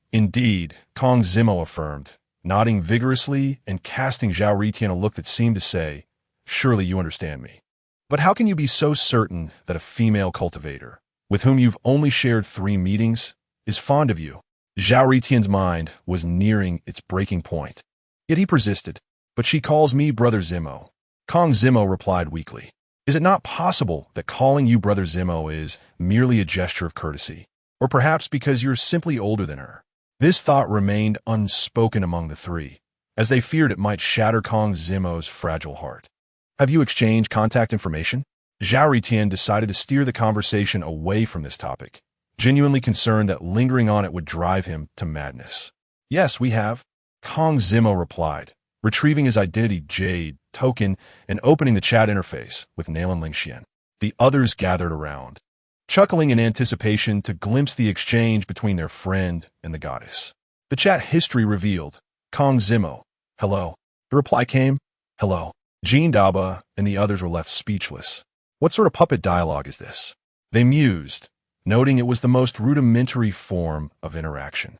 Kong Zimo affirmed, nodding vigorously and casting Zhao Ritian a look that seemed to say, "Surely you understand me. But how can you be so certain that a female cultivator, with whom you've only shared 3 meetings, is fond of you?" Zhao Ritian's mind was nearing its breaking point. Yet he persisted. "But she calls me Brother Zimo." Kong Zimo replied weakly. "Is it not possible that calling you Brother Zimo is merely a gesture of courtesy? Or perhaps because you're simply older than her?" This thought remained unspoken among the three, as they feared it might shatter Kong Zimo's fragile heart. "Have you exchanged contact information?" Zhao Ritian decided to steer the conversation away from this topic, genuinely concerned that lingering on it would drive him to madness. "Yes, we have," Kong Zimo replied, retrieving his identity jade token and opening the chat interface with Nalan Lingxian. The others gathered around, chuckling in anticipation to glimpse the exchange between their friend and the goddess. The chat history revealed, Kong Zimo, "Hello." The reply came, "Hello." Jean Daba and the others were left speechless. What sort of puppet dialogue is this? They mused, noting it was the most rudimentary form of interaction.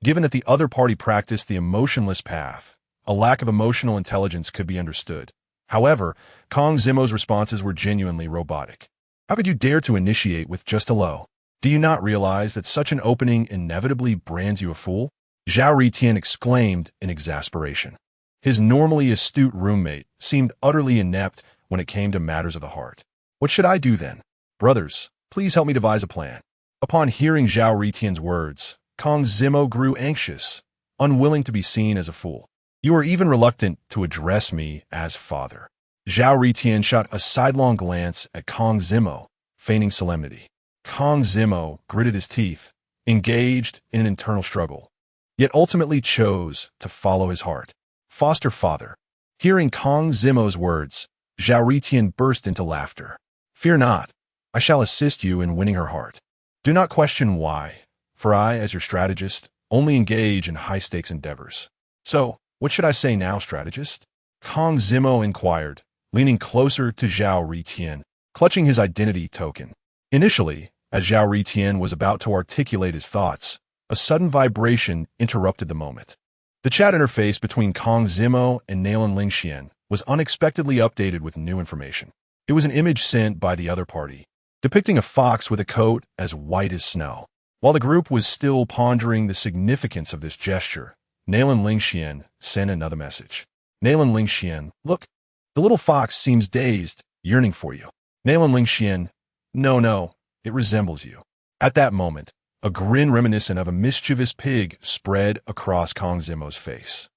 Given that the other party practiced the emotionless path, a lack of emotional intelligence could be understood. However, Kong Zimo's responses were genuinely robotic. How could you dare to initiate with just hello? Do you not realize that such an opening inevitably brands you a fool? Zhao Ritian exclaimed in exasperation. His normally astute roommate seemed utterly inept when it came to matters of the heart. "What should I do then? Brothers, please help me devise a plan." Upon hearing Zhao Ritian's words, Kong Zimo grew anxious, unwilling to be seen as a fool. You are even reluctant to address me as father. Zhao Ritian shot a sidelong glance at Kong Zimo, feigning solemnity. Kong Zimo gritted his teeth, engaged in an internal struggle, yet ultimately chose to follow his heart. Foster father. Hearing Kong Zimo's words, Zhao Ritian burst into laughter. Fear not, I shall assist you in winning her heart. Do not question why, for I, as your strategist, only engage in high-stakes endeavors. So, what should I say now, strategist? Kong Zimo inquired, leaning closer to Zhao Ritian, clutching his identity token. Initially, as Zhao Ritian was about to articulate his thoughts, a sudden vibration interrupted the moment. The chat interface between Kong Zimo and Nalan Lingxian was unexpectedly updated with new information. It was an image sent by the other party, depicting a fox with a coat as white as snow. While the group was still pondering the significance of this gesture, Nalan Lingxian sent another message. Nalan Lingxian, look, the little fox seems dazed, yearning for you. Nalan Lingxian, no, it resembles you. At that moment, a grin reminiscent of a mischievous pig spread across Kong Zimo's face.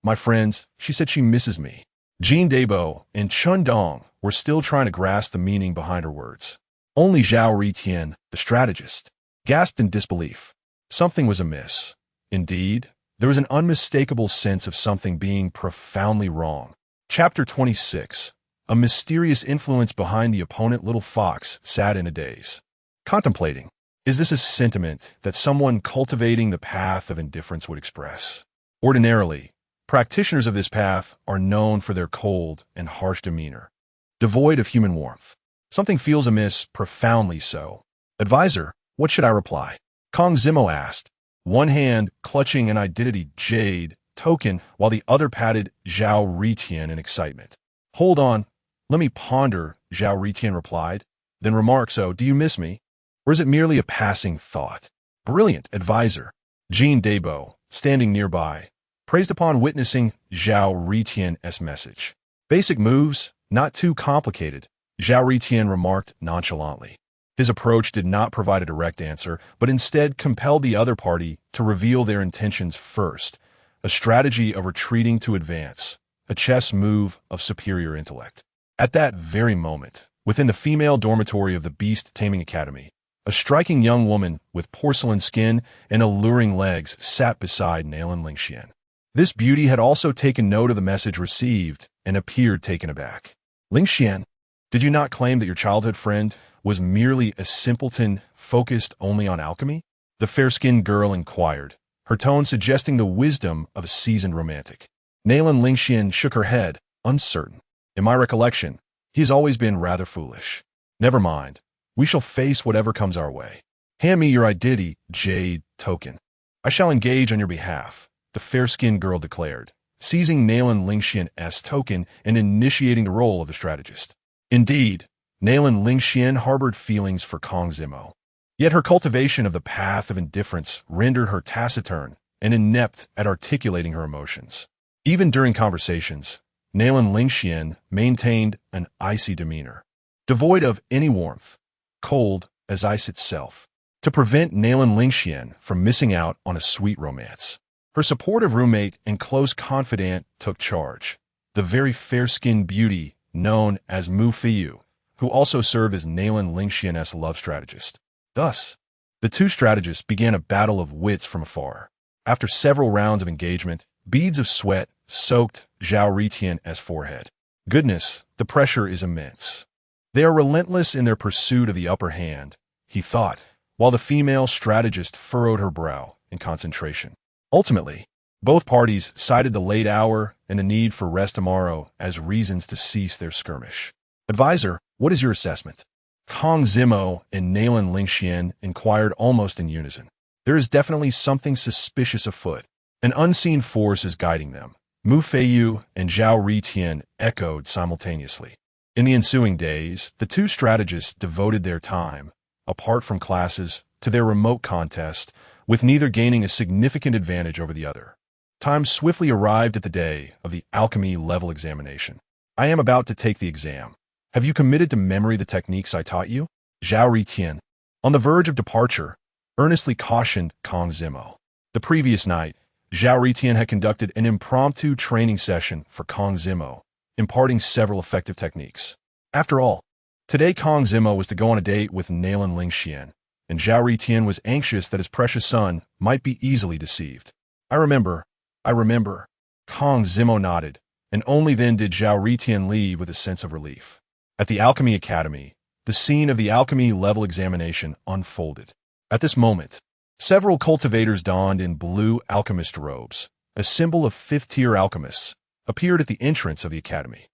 My friends, she said she misses me. Jean Dabo and Chun Dong were still trying to grasp the meaning behind her words. Only Zhao Ritian, the strategist, gasped in disbelief. Something was amiss. Indeed, there was an unmistakable sense of something being profoundly wrong. Chapter 26. A mysterious influence behind the opponent. Little fox sat in a daze, contemplating. Is this a sentiment that someone cultivating the path of indifference would express? Ordinarily, practitioners of this path are known for their cold and harsh demeanor, devoid of human warmth. Something feels amiss, profoundly so. Advisor, what should I reply? Kong Zimo asked, one hand clutching an identity jade token while the other patted Zhao Ritian in excitement. Hold on, let me ponder, Zhao Ritian replied, then remarked, so, do you miss me? Or is it merely a passing thought? Brilliant, advisor. Jean Dabo, standing nearby, praised upon witnessing Zhao Ritian's message. Basic moves, not too complicated, Zhao Ritian remarked nonchalantly. His approach did not provide a direct answer, but instead compelled the other party to reveal their intentions first, a strategy of retreating to advance, a chess move of superior intellect. At that very moment, within the female dormitory of the Beast Taming Academy, a striking young woman with porcelain skin and alluring legs sat beside Nalan Lingxian. This beauty had also taken note of the message received and appeared taken aback. Lingxian, did you not claim that your childhood friend was merely a simpleton focused only on alchemy? The fair-skinned girl inquired, her tone suggesting the wisdom of a seasoned romantic. Nalan Lingxian shook her head, uncertain. In my recollection, he has always been rather foolish. Never mind. We shall face whatever comes our way. Hand me your identity, jade token. I shall engage on your behalf, the fair-skinned girl declared, seizing Nalan Lingxian's token and initiating the role of the strategist. Indeed, Nalan Lingxian harbored feelings for Kong Zimo. Yet her cultivation of the path of indifference rendered her taciturn and inept at articulating her emotions. Even during conversations, Nalan Lingxian maintained an icy demeanor, devoid of any warmth, cold as ice itself, to prevent Nalan Lingxian from missing out on a sweet romance. Her supportive roommate and close confidant took charge, the very fair-skinned beauty known as Mu Fiyu, who also served as Nalan Lingxian's love strategist. Thus, the two strategists began a battle of wits from afar. After several rounds of engagement, beads of sweat soaked Zhao Ritian's forehead. Goodness, the pressure is immense. They are relentless in their pursuit of the upper hand, he thought, while the female strategist furrowed her brow in concentration. Ultimately, both parties cited the late hour and the need for rest tomorrow as reasons to cease their skirmish. Advisor, what is your assessment? Kong Zimo and Nalan Lingxian inquired almost in unison. There is definitely something suspicious afoot. An unseen force is guiding them. Mu Feiyu and Zhao Ritian echoed simultaneously. In the ensuing days, the two strategists devoted their time, apart from classes, to their remote contest, with neither gaining a significant advantage over the other. Time swiftly arrived at the day of the alchemy level examination. I am about to take the exam. Have you committed to memory the techniques I taught you? Zhao Ritian. On the verge of departure, earnestly cautioned Kong Zimo. The previous night, Zhao Ritian had conducted an impromptu training session for Kong Zimo, imparting several effective techniques. After all, today Kong Zimo was to go on a date with Nalan Lingxian, and Zhao Ritian was anxious that his precious son might be easily deceived. I remember, Kong Zimo nodded, and only then did Zhao Ritian leave with a sense of relief. At the Alchemy Academy, the scene of the alchemy level examination unfolded. At this moment, several cultivators donned in blue alchemist robes, a symbol of fifth-tier alchemists, appeared at the entrance of the academy.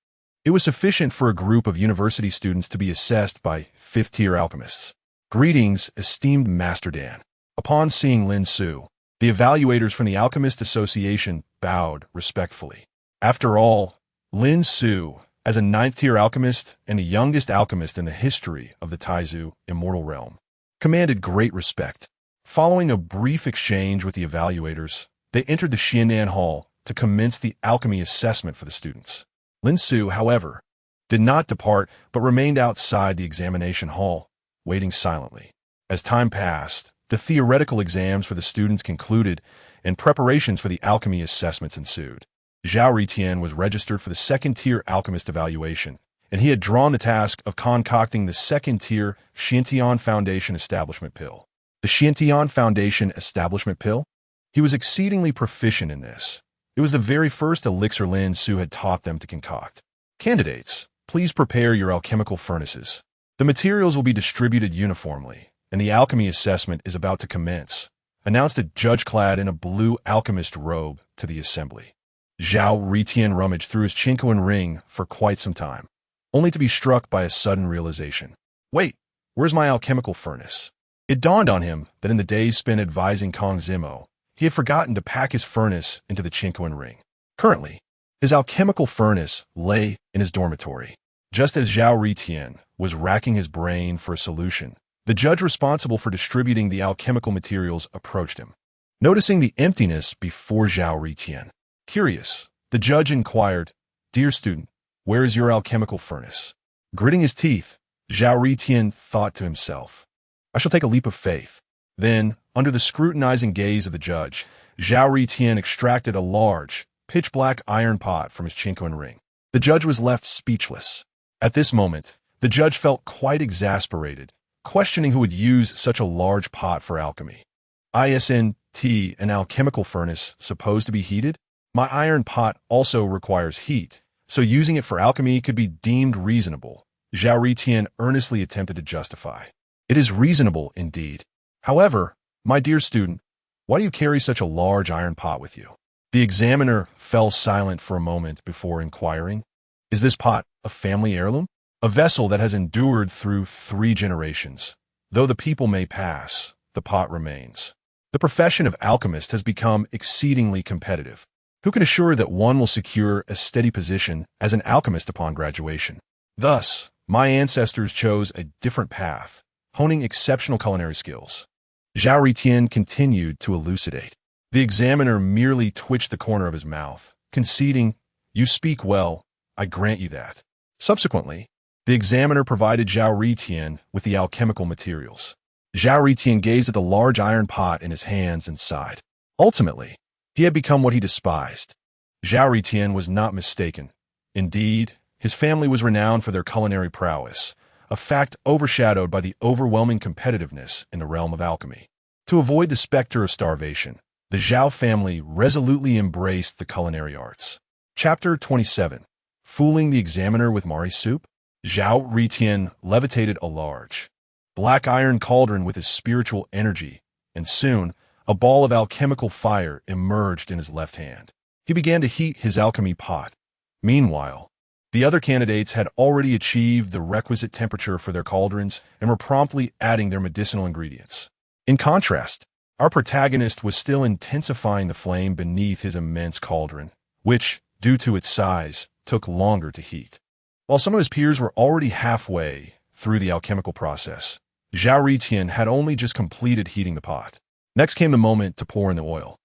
It was sufficient for a group of university students to be assessed by fifth-tier alchemists. Greetings, esteemed Master Dan. Upon seeing Lin Xiu, the evaluators from the Alchemist Association bowed respectfully. After all, Lin Xiu, as a ninth-tier alchemist and the youngest alchemist in the history of the Taizu immortal realm, commanded great respect. Following a brief exchange with the evaluators, they entered the Xian'an Hall to commence the alchemy assessment for the students. Lin Xiu, however, did not depart but remained outside the examination hall, waiting silently. As time passed, the theoretical exams for the students concluded and preparations for the alchemy assessments ensued. Zhao Ritian was registered for the second-tier alchemist evaluation, and he had drawn the task of concocting the second-tier Xiantian Foundation Establishment Pill. The Xiantian Foundation Establishment Pill? He was exceedingly proficient in this. It was the very first elixir Lin Xiu had taught them to concoct. Candidates, please prepare your alchemical furnaces. The materials will be distributed uniformly, and the alchemy assessment is about to commence, announced a judge clad in a blue alchemist robe to the assembly. Zhao Ritian rummaged through his Qinquan ring for quite some time, only to be struck by a sudden realization. Wait, where's my alchemical furnace? It dawned on him that in the days spent advising Kong Zimo, he had forgotten to pack his furnace into the Qinquan ring. Currently, his alchemical furnace lay in his dormitory. Just as Zhao Ritian was racking his brain for a solution, the judge responsible for distributing the alchemical materials approached him. Noticing the emptiness before Zhao Ritian, curious, the judge inquired, "Dear student, where is your alchemical furnace?" Gritting his teeth, Zhao Ritian thought to himself, "I shall take a leap of faith." Then, under the scrutinizing gaze of the judge, Zhao Ritian extracted a large, pitch-black iron pot from his Qinquan ring. The judge was left speechless. At this moment, the judge felt quite exasperated, questioning who would use such a large pot for alchemy. Isn't an alchemical furnace supposed to be heated? My iron pot also requires heat, so using it for alchemy could be deemed reasonable. Zhao Ritian earnestly attempted to justify. It is reasonable indeed. However, my dear student, why do you carry such a large iron pot with you? The examiner fell silent for a moment before inquiring, "Is this pot a family heirloom? A vessel that has endured through 3 generations. Though the people may pass, the pot remains." The profession of alchemist has become exceedingly competitive. Who can assure that one will secure a steady position as an alchemist upon graduation? Thus, my ancestors chose a different path, honing exceptional culinary skills. Zhao Ritian continued to elucidate. The examiner merely twitched the corner of his mouth, conceding, "You speak well, I grant you that." Subsequently, the examiner provided Zhao Ritian with the alchemical materials. Zhao Ritian gazed at the large iron pot in his hands and sighed. Ultimately, he had become what he despised. Zhao Ritian was not mistaken. Indeed, his family was renowned for their culinary prowess, a fact overshadowed by the overwhelming competitiveness in the realm of alchemy. To avoid the specter of starvation, the Zhao family resolutely embraced the culinary arts. Chapter 27. Fooling the examiner with Mari soup? Zhao Ritian levitated a large, black iron cauldron with his spiritual energy, and soon a ball of alchemical fire emerged in his left hand. He began to heat his alchemy pot. Meanwhile, the other candidates had already achieved the requisite temperature for their cauldrons and were promptly adding their medicinal ingredients. In contrast, our protagonist was still intensifying the flame beneath his immense cauldron, which, due to its size, took longer to heat. While some of his peers were already halfway through the alchemical process, Zhao Ritian had only just completed heating the pot. Next came the moment to pour in the oil.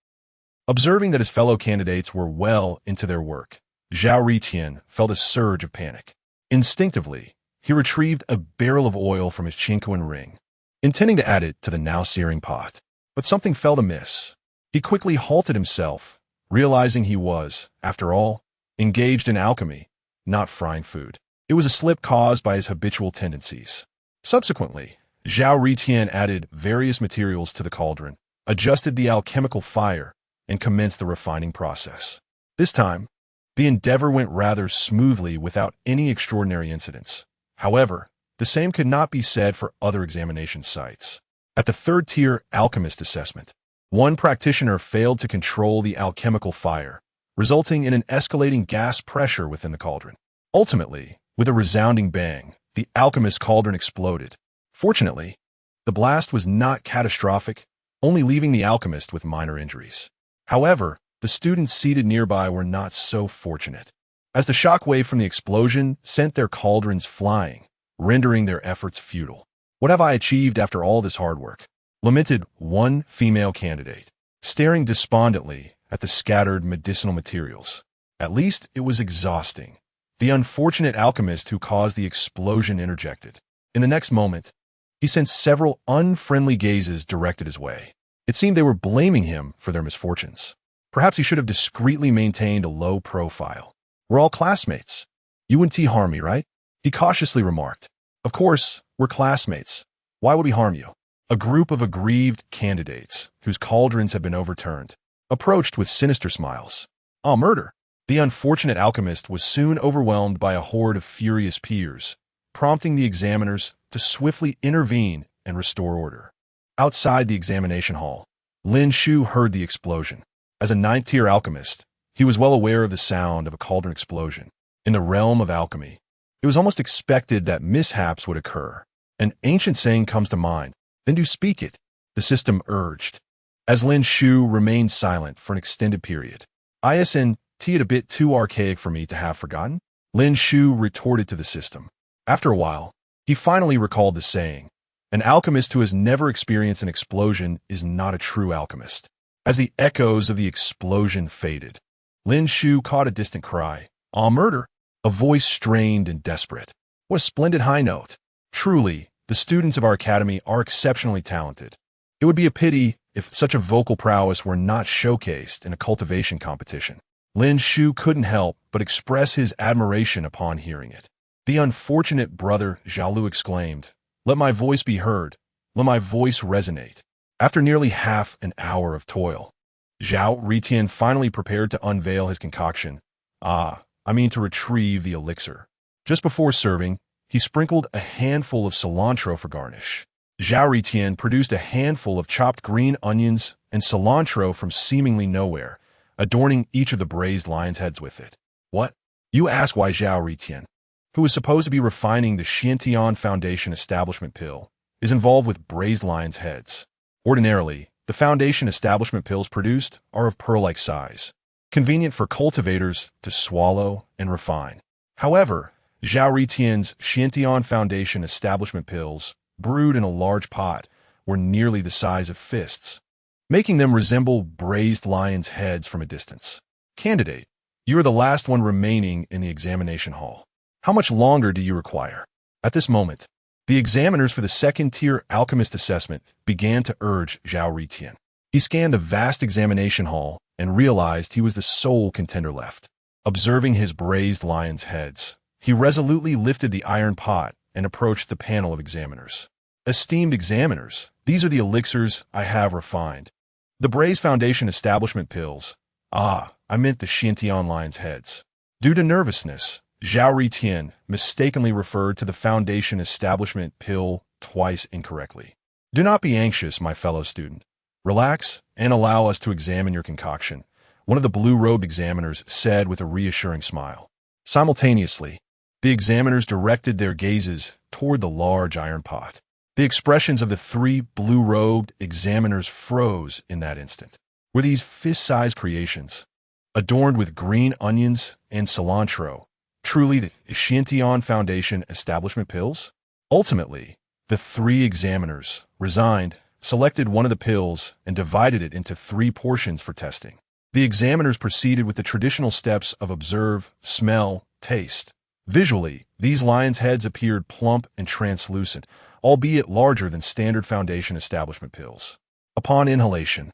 Observing that his fellow candidates were well into their work, Zhao Ritian felt a surge of panic. Instinctively, he retrieved a barrel of oil from his Qinquan ring. intending to add it to the now searing pot. But something felt amiss. He quickly halted himself, realizing he was, after all, engaged in alchemy, not frying food. It was a slip caused by his habitual tendencies. Subsequently, Zhao Ritian added various materials to the cauldron, adjusted the alchemical fire, and commenced the refining process. This time, the endeavor went rather smoothly without any extraordinary incidents. However, the same could not be said for other examination sites. At the third-tier alchemist assessment, one practitioner failed to control the alchemical fire, resulting in an escalating gas pressure within the cauldron. Ultimately, with a resounding bang, the alchemist's cauldron exploded. Fortunately, the blast was not catastrophic, only leaving the alchemist with minor injuries. However, the students seated nearby were not so fortunate, as the shockwave from the explosion sent their cauldrons flying, rendering their efforts futile. "What have I achieved after all this hard work?" lamented one female candidate, staring despondently at the scattered medicinal materials. At least it was exhausting. The unfortunate alchemist who caused the explosion interjected. In the next moment, he sensed several unfriendly gazes directed his way. It seemed they were blaming him for their misfortunes. Perhaps he should have discreetly maintained a low profile. "We're all classmates. You wouldn't harm me, right?" he cautiously remarked. "Of course, we're classmates. Why would we harm you?" A group of aggrieved candidates, whose cauldrons had been overturned, approached with sinister smiles. "Ah, murder!" The unfortunate alchemist was soon overwhelmed by a horde of furious peers, prompting the examiners to swiftly intervene and restore order. Outside the examination hall, Dan Xiu heard the explosion. As a ninth-tier alchemist, he was well aware of the sound of a cauldron explosion. In the realm of alchemy, it was almost expected that mishaps would occur. An ancient saying comes to mind, "Then do speak it," the system urged. As Dan Xiu remained silent for an extended period, "Isn't it a bit too archaic for me to have forgotten?" Dan Xiu retorted to the system. After a while, he finally recalled the saying, "An alchemist who has never experienced an explosion is not a true alchemist." As the echoes of the explosion faded, Dan Xiu caught a distant cry, "Ah, murder!" A voice strained and desperate. What a splendid high note. Truly, the students of our academy are exceptionally talented. It would be a pity if such a vocal prowess were not showcased in a cultivation competition. Dan Xiu couldn't help but express his admiration upon hearing it. The unfortunate brother Zhao exclaimed, "Let my voice be heard. Let my voice resonate." After nearly half an hour of toil, Zhao Ritian finally prepared to unveil his concoction. To retrieve the elixir. Just before serving, he sprinkled a handful of cilantro for garnish. Zhao Ritian produced a handful of chopped green onions and cilantro from seemingly nowhere, adorning each of the braised lion's heads with it. "What?" you ask why Zhao Ritian, who was supposed to be refining the Xiantian Foundation establishment pill, is involved with braised lion's heads. Ordinarily, the Foundation establishment pills produced are of pearl-like size, convenient for cultivators to swallow and refine. However, Zhao Ritian's Xiantian Foundation establishment pills, brewed in a large pot, were nearly the size of fists, making them resemble braised lions' heads from a distance. "Candidate, you are the last one remaining in the examination hall. How much longer do you require?" At this moment, the examiners for the second-tier alchemist assessment began to urge Zhao Ritian. He scanned the vast examination hall and realized he was the sole contender left. Observing his braised lions' heads, he resolutely lifted the iron pot and approached the panel of examiners. "Esteemed examiners, these are the elixirs I have refined. The Braised Foundation establishment pills. The Xiantian lion's heads." Due to nervousness, Zhao Ritian mistakenly referred to the Foundation establishment pill twice incorrectly. "Do not be anxious, my fellow student. Relax and allow us to examine your concoction," one of the blue-robed examiners said with a reassuring smile. Simultaneously, the examiners directed their gazes toward the large iron pot. The expressions of the three blue-robed examiners froze in that instant. Were these fist-sized creations, adorned with green onions and cilantro, truly the Xiantian Foundation establishment pills? Ultimately, the three examiners, resigned, selected one of the pills and divided it into 3 portions for testing. The examiners proceeded with the traditional steps of observe, smell, taste. Visually, these lions' heads appeared plump and translucent, albeit larger than standard Foundation establishment pills. Upon inhalation,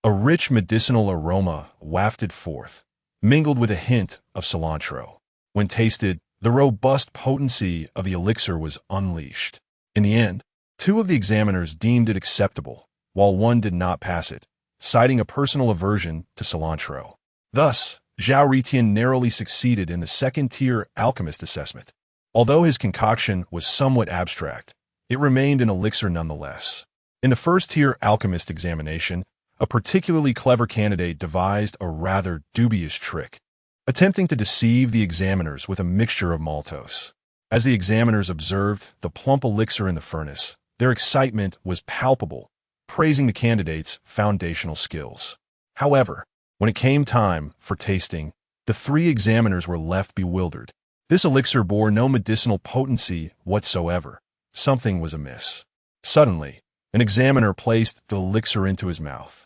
a rich medicinal aroma wafted forth, mingled with a hint of cilantro. When tasted, the robust potency of the elixir was unleashed. In the end, 2 of the examiners deemed it acceptable, while 1 did not pass it, citing a personal aversion to cilantro. Thus, Zhao Ritian narrowly succeeded in the second-tier alchemist assessment. Although his concoction was somewhat abstract, it remained an elixir nonetheless. In the first-tier alchemist examination, a particularly clever candidate devised a rather dubious trick, attempting to deceive the examiners with a mixture of maltose. As the examiners observed the plump elixir in the furnace, their excitement was palpable, praising the candidate's foundational skills. However, when it came time for tasting, the 3 examiners were left bewildered. This elixir bore no medicinal potency whatsoever. Something was amiss. Suddenly, an examiner placed the elixir into his mouth.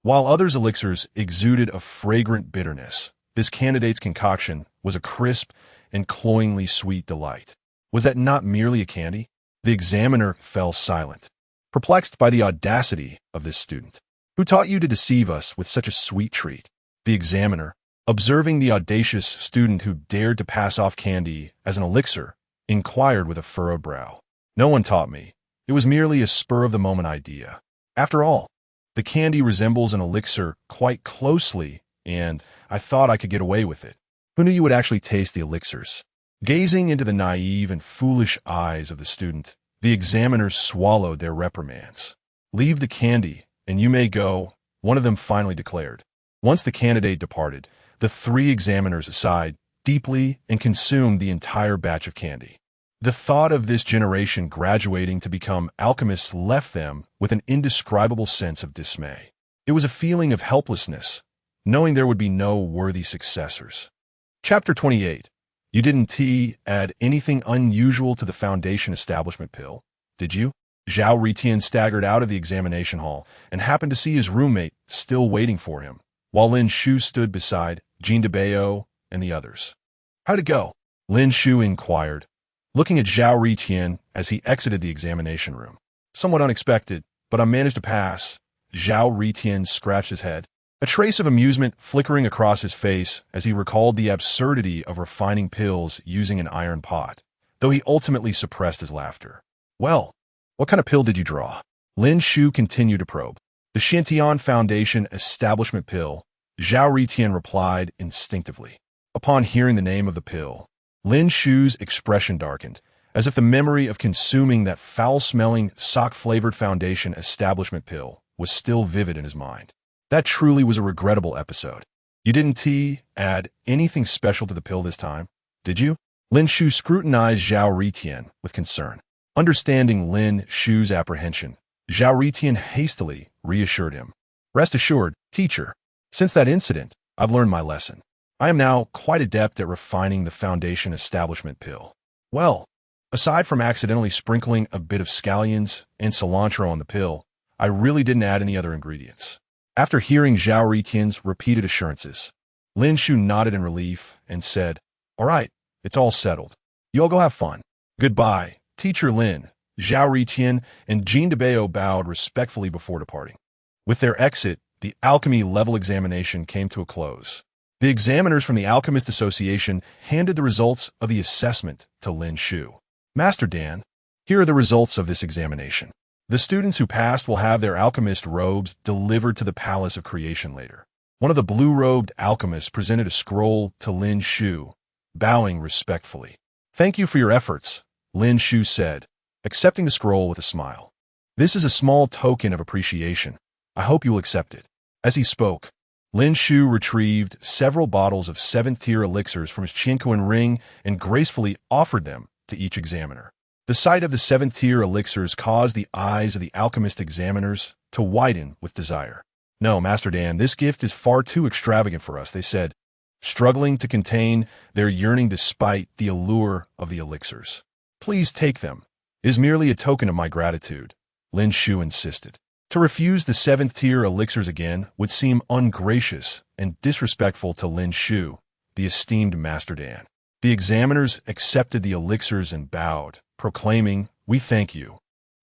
While others' elixirs exuded a fragrant bitterness, this candidate's concoction was a crisp and cloyingly sweet delight. Was that not merely a candy? The examiner fell silent, perplexed by the audacity of this student. Who taught you to deceive us with such a sweet treat? The examiner, observing the audacious student who dared to pass off candy as an elixir, inquired with a furrowed brow. No one taught me. It was merely a spur-of-the-moment idea. After all, the candy resembles an elixir quite closely, and I thought I could get away with it. Who knew you would actually taste the elixirs? Gazing into the naive and foolish eyes of the student, the examiners swallowed their reprimands. Leave the candy, and you may go, one of them finally declared. Once the candidate departed, the 3 examiners sighed deeply and consumed the entire batch of candy. The thought of this generation graduating to become alchemists left them with an indescribable sense of dismay. It was a feeling of helplessness, knowing there would be no worthy successors. Chapter 28. You didn't add anything unusual to the Foundation establishment pill, did you? Zhao Ritian staggered out of the examination hall and happened to see his roommate still waiting for him, while Lin Xiu stood beside Jean de Bayo and the others. How'd it go? Lin Xiu inquired, looking at Zhao Ritian as he exited the examination room. Somewhat unexpected, but I managed to pass. Zhao Ritian scratched his head, a trace of amusement flickering across his face as he recalled the absurdity of refining pills using an iron pot, though he ultimately suppressed his laughter. Well, what kind of pill did you draw? Lin Xiu continued to probe. The Xintian Foundation establishment pill, Zhao Ritian replied instinctively. Upon hearing the name of the pill, Lin Xiu's expression darkened, as if the memory of consuming that foul-smelling, sock-flavored Foundation establishment pill was still vivid in his mind. That truly was a regrettable episode. You didn't add anything special to the pill this time, did you? Lin Xiu scrutinized Zhao Ritian with concern. Understanding Lin Xiu's apprehension, Zhao Ritian hastily reassured him. Rest assured, teacher, since that incident, I've learned my lesson. I am now quite adept at refining the Foundation establishment pill. Well, aside from accidentally sprinkling a bit of scallions and cilantro on the pill, I really didn't add any other ingredients. After hearing Zhao Ritian's repeated assurances, Lin Xiu nodded in relief and said, All right, it's all settled. You all go have fun. Goodbye, Teacher Lin. Zhao Ritian and Jean de Bayo bowed respectfully before departing. With their exit, the alchemy level examination came to a close. The examiners from the Alchemist Association handed the results of the assessment to Lin Xiu. Master Dan, here are the results of this examination. The students who passed will have their alchemist robes delivered to the Palace of Creation later. One of the blue-robed alchemists presented a scroll to Lin Xiu, bowing respectfully. Thank you for your efforts, Lin Xiu said, accepting the scroll with a smile. This is a small token of appreciation. I hope you will accept it. As he spoke, Lin Xiu retrieved several bottles of 7th-tier elixirs from his Qinkuan ring and gracefully offered them to each examiner. The sight of the 7th-tier elixirs caused the eyes of the alchemist examiners to widen with desire. No, Master Dan, this gift is far too extravagant for us, they said, struggling to contain their yearning despite the allure of the elixirs. Please take them. It is merely a token of my gratitude, Lin Xiu insisted. To refuse the 7th-tier elixirs again would seem ungracious and disrespectful to Lin Xiu, the esteemed Master Dan. The examiners accepted the elixirs and bowed, proclaiming, We thank you.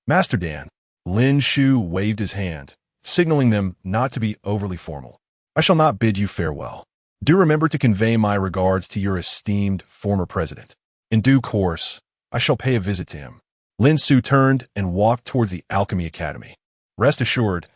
Master Dan. Lin Xiu waved his hand, signaling them not to be overly formal. I shall not bid you farewell. Do remember to convey my regards to your esteemed former president. In due course, I shall pay a visit to him. Lin Xiu turned and walked towards the Alchemy Academy. Rest assured,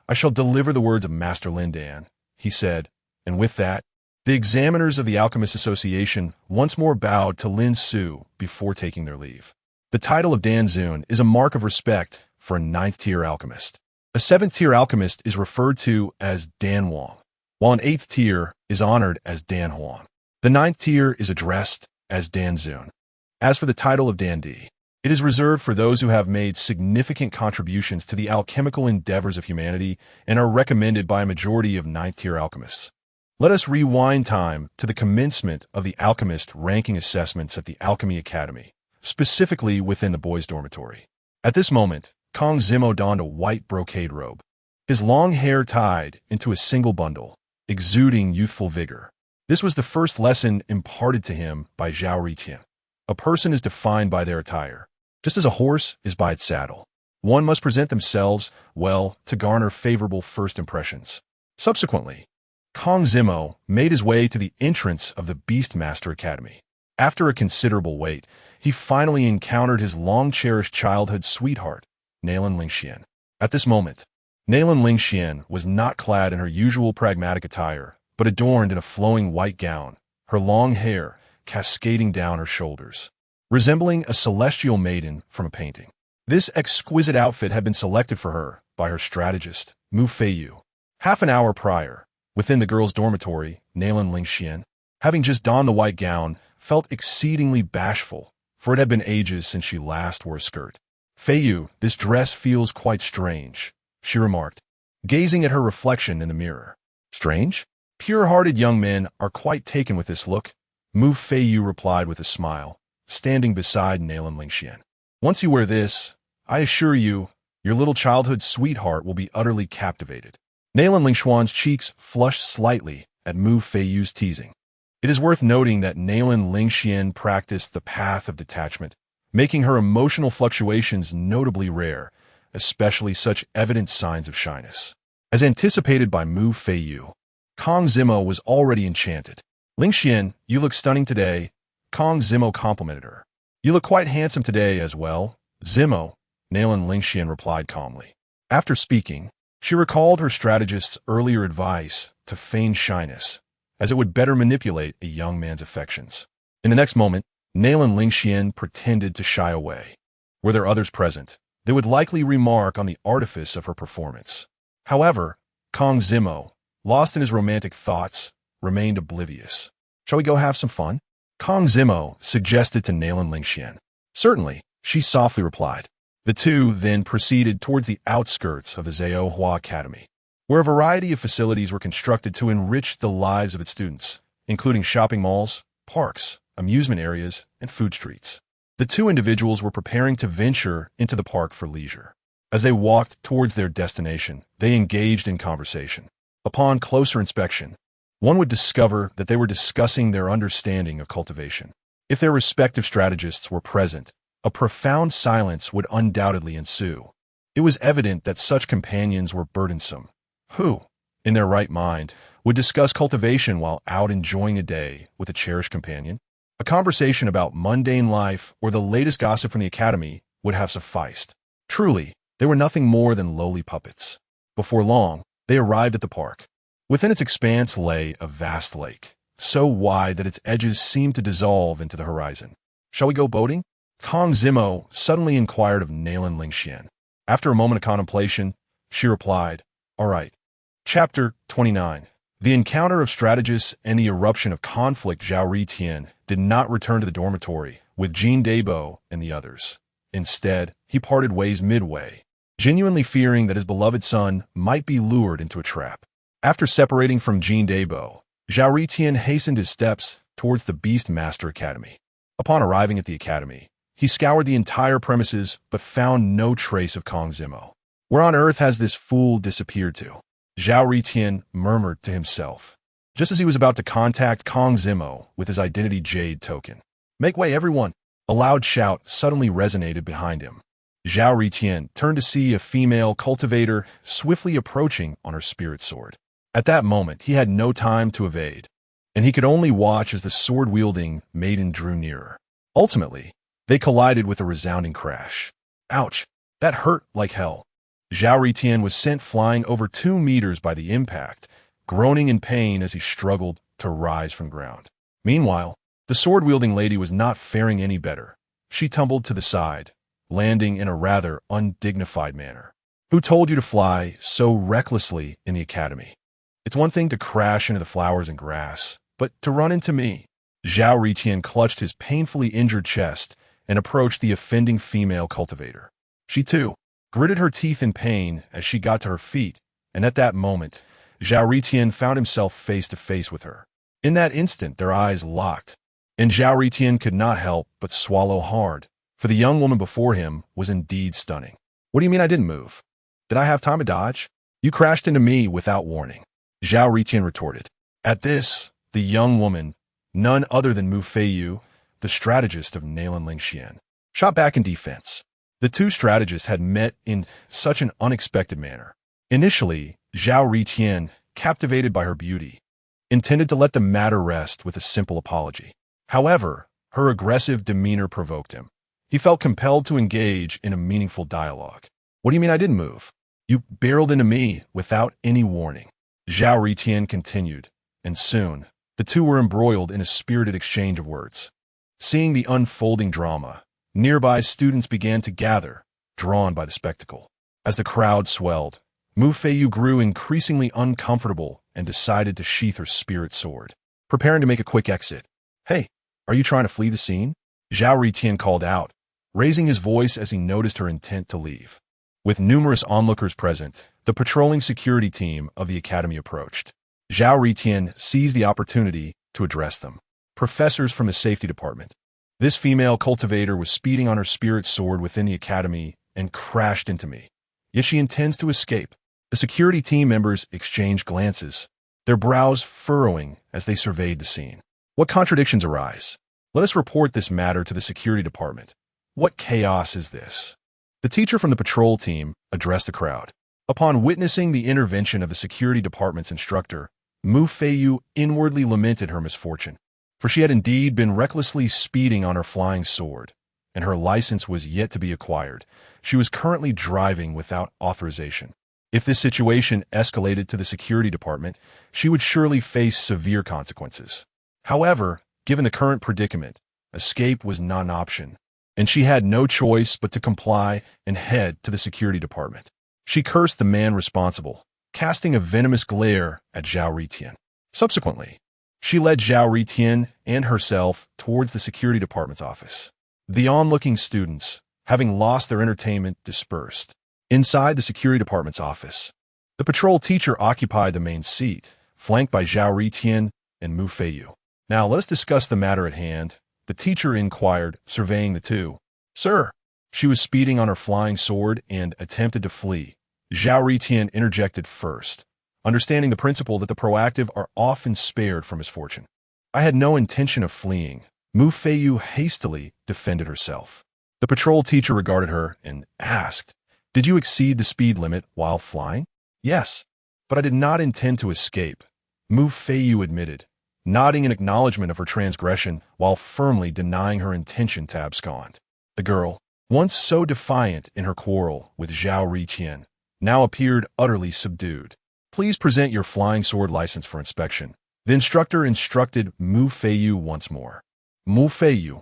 I shall deliver the words of Master Lin Dan, he said, and with that, the examiners of the Alchemist Association once more bowed to Lin Xiu before taking their leave. The title of Dan Xiu is a mark of respect for a 9th-tier alchemist. A 7th-tier alchemist is referred to as Dan Wang, while an 8th tier is honored as Dan Huang. The 9th tier is addressed as Dan Xiu. As for the title of Dan Di, it is reserved for those who have made significant contributions to the alchemical endeavors of humanity and are recommended by a majority of 9th-tier alchemists. Let us rewind time to the commencement of the alchemist ranking assessments at the Alchemy Academy, specifically within the boys' dormitory. At this moment, Kong Zimo donned a white brocade robe, his long hair tied into a single bundle, exuding youthful vigor. This was the first lesson imparted to him by Zhao Ritian. A person is defined by their attire, just as a horse is by its saddle. One must present themselves well to garner favorable first impressions. Subsequently, Kong Zimo made his way to the entrance of the Beastmaster Academy. After a considerable wait, he finally encountered his long-cherished childhood sweetheart, Nailin Lingxian. At this moment, Nailin Lingxian was not clad in her usual pragmatic attire, but adorned in a flowing white gown, her long hair cascading down her shoulders, resembling a celestial maiden from a painting. This exquisite outfit had been selected for her by her strategist, Mu Feiyu. Half an hour prior, within the girls' dormitory, Nailin Lingxian, having just donned the white gown, felt exceedingly bashful, for it had been ages since she last wore a skirt. Feiyu, this dress feels quite strange, she remarked, gazing at her reflection in the mirror. Strange? Pure-hearted young men are quite taken with this look, Mu Feiyu replied with a smile, standing beside Nailin Lingxian. Once you wear this, I assure you, your little childhood sweetheart will be utterly captivated. Nailin Lingxian's cheeks flushed slightly at Mu Feiyu's teasing. It is worth noting that Nailin Lingxian practiced the path of detachment, making her emotional fluctuations notably rare, especially such evident signs of shyness. As anticipated by Mu Feiyu, Kong Zimo was already enchanted. Lingxian, you look stunning today, Kong Zimo complimented her. You look quite handsome today as well, Zimo, Nailin Lingxian replied calmly. After speaking, she recalled her strategist's earlier advice to feign shyness, as it would better manipulate a young man's affections. In the next moment, Nailin Lingxian pretended to shy away. Were there others present, they would likely remark on the artifice of her performance. However, Kong Zimo, lost in his romantic thoughts, remained oblivious. Shall we go have some fun? Kong Zimo suggested to Nailin Lingxian. Certainly, she softly replied. The two then proceeded towards the outskirts of the Zhao Hua Academy, where a variety of facilities were constructed to enrich the lives of its students, including shopping malls, parks, amusement areas, and food streets. The two individuals were preparing to venture into the park for leisure. As they walked towards their destination, they engaged in conversation. Upon closer inspection, one would discover that they were discussing their understanding of cultivation. If their respective strategists were present, a profound silence would undoubtedly ensue. It was evident that such companions were burdensome. Who, in their right mind, would discuss cultivation while out enjoying a day with a cherished companion? A conversation about mundane life or the latest gossip from the academy would have sufficed. Truly, they were nothing more than lowly puppets. Before long, they arrived at the park. Within its expanse lay a vast lake, so wide that its edges seemed to dissolve into the horizon. Shall we go boating? Kong Zimo suddenly inquired of Nailin Lingxian. After a moment of contemplation, she replied, All right. Chapter 29. The encounter of strategists and the eruption of conflict. Zhao Ritian did not return to the dormitory with Jean Debo and the others. Instead, he parted ways midway, genuinely fearing that his beloved son might be lured into a trap. After separating from Jean Debo, Zhao Ritian hastened his steps towards the Beastmaster Academy. Upon arriving at the academy, he scoured the entire premises but found no trace of Kong Zimo. Where on earth has this fool disappeared to? Zhao Ritian murmured to himself, just as he was about to contact Kong Zimo with his identity jade token. Make way, everyone! A loud shout suddenly resonated behind him. Zhao Ritian turned to see a female cultivator swiftly approaching on her spirit sword. At that moment, he had no time to evade, and he could only watch as the sword-wielding maiden drew nearer. Ultimately, they collided with a resounding crash. Ouch! That hurt like hell. Zhao Ritian was sent flying over 2 meters by the impact, groaning in pain as he struggled to rise from ground. Meanwhile, the sword-wielding lady was not faring any better. She tumbled to the side, landing in a rather undignified manner. Who told you to fly so recklessly in the academy? It's one thing to crash into the flowers and grass, but to run into me. Zhao Ritian clutched his painfully injured chest and approached the offending female cultivator. She, too, gritted her teeth in pain as she got to her feet, and at that moment, Zhao Ritian found himself face to face with her. In that instant, their eyes locked, and Zhao Ritian could not help but swallow hard, for the young woman before him was indeed stunning. What do you mean I didn't move? Did I have time to dodge? You crashed into me without warning, Zhao Ritian retorted. At this, the young woman, none other than Mu Feiyu, the strategist of Nalan Lingxian, shot back in defense. The two strategists had met in such an unexpected manner. Initially, Zhao Ritian, captivated by her beauty, intended to let the matter rest with a simple apology. However, her aggressive demeanor provoked him. He felt compelled to engage in a meaningful dialogue. What do you mean I didn't move? You barreled into me without any warning, Zhao Ritian continued, and soon, the two were embroiled in a spirited exchange of words. Seeing the unfolding drama, nearby students began to gather, drawn by the spectacle. As the crowd swelled, Mu Feiyu grew increasingly uncomfortable and decided to sheath her spirit sword, preparing to make a quick exit. Hey, are you trying to flee the scene? Zhao Ritian called out, raising his voice as he noticed her intent to leave. With numerous onlookers present, the patrolling security team of the academy approached. Zhao Ritian seized the opportunity to address them. Professors from the safety department. This female cultivator was speeding on her spirit sword within the academy and crashed into me. Yet she intends to escape. The security team members exchanged glances, their brows furrowing as they surveyed the scene. What contradictions arise? Let us report this matter to the security department. What chaos is this? The teacher from the patrol team addressed the crowd. Upon witnessing the intervention of the security department's instructor, Mu Feiyu inwardly lamented her misfortune, for she had indeed been recklessly speeding on her flying sword, and her license was yet to be acquired. She was currently driving without authorization. If this situation escalated to the security department, she would surely face severe consequences. However, given the current predicament, escape was not an option, and she had no choice but to comply and head to the security department. She cursed the man responsible, casting a venomous glare at Zhao Ritian. Subsequently, she led Zhao Ritian and herself towards the security department's office. The onlooking students, having lost their entertainment, dispersed. Inside the security department's office, the patrol teacher occupied the main seat, flanked by Zhao Ritian and Mu Feiyu. Now let us discuss the matter at hand, the teacher inquired, surveying the two. Sir, she was speeding on her flying sword and attempted to flee. Zhao Ritian interjected first, understanding the principle that the proactive are often spared from misfortune. I had no intention of fleeing. Mu Feiyu hastily defended herself. The patrol teacher regarded her and asked, Did you exceed the speed limit while flying? Yes, but I did not intend to escape, Mu Feiyu admitted, nodding in acknowledgement of her transgression while firmly denying her intention to abscond. The girl, once so defiant in her quarrel with Zhao Ritian, now appeared utterly subdued. Please present your flying sword license for inspection. The instructor instructed Mu Feiyu once more. Mu Feiyu.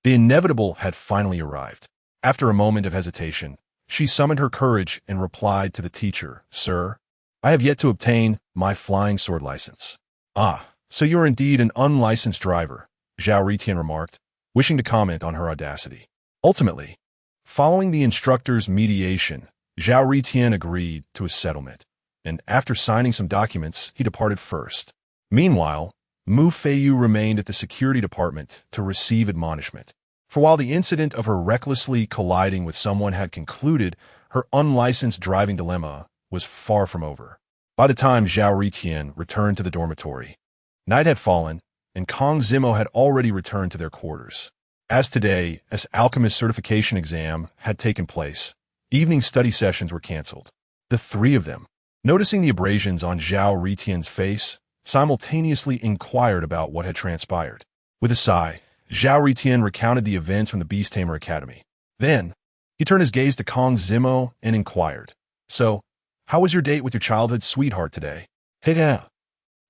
The inevitable had finally arrived. After a moment of hesitation, she summoned her courage and replied to the teacher, Sir, I have yet to obtain my flying sword license. Ah, so you are indeed an unlicensed driver, Zhao Ritian remarked, wishing to comment on her audacity. Ultimately, following the instructor's mediation, Zhao Ritian agreed to a settlement, and after signing some documents, he departed first. Meanwhile, Mu Feiyu remained at the security department to receive admonishment. For while the incident of her recklessly colliding with someone had concluded, her unlicensed driving dilemma was far from over. By the time Zhao Ritian returned to the dormitory, night had fallen, and Kong Zimo had already returned to their quarters. As today, as alchemist certification exam had taken place, evening study sessions were canceled. The three of them, noticing the abrasions on Zhao Ritian's face, simultaneously inquired about what had transpired. With a sigh, Zhao Ritian recounted the events from the Beast Tamer Academy. Then, he turned his gaze to Kong Zimo and inquired, "So, how was your date with your childhood sweetheart today?" Hey.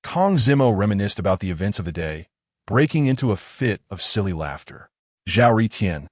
Kong Zimo reminisced about the events of the day, breaking into a fit of silly laughter. Zhao Ritian.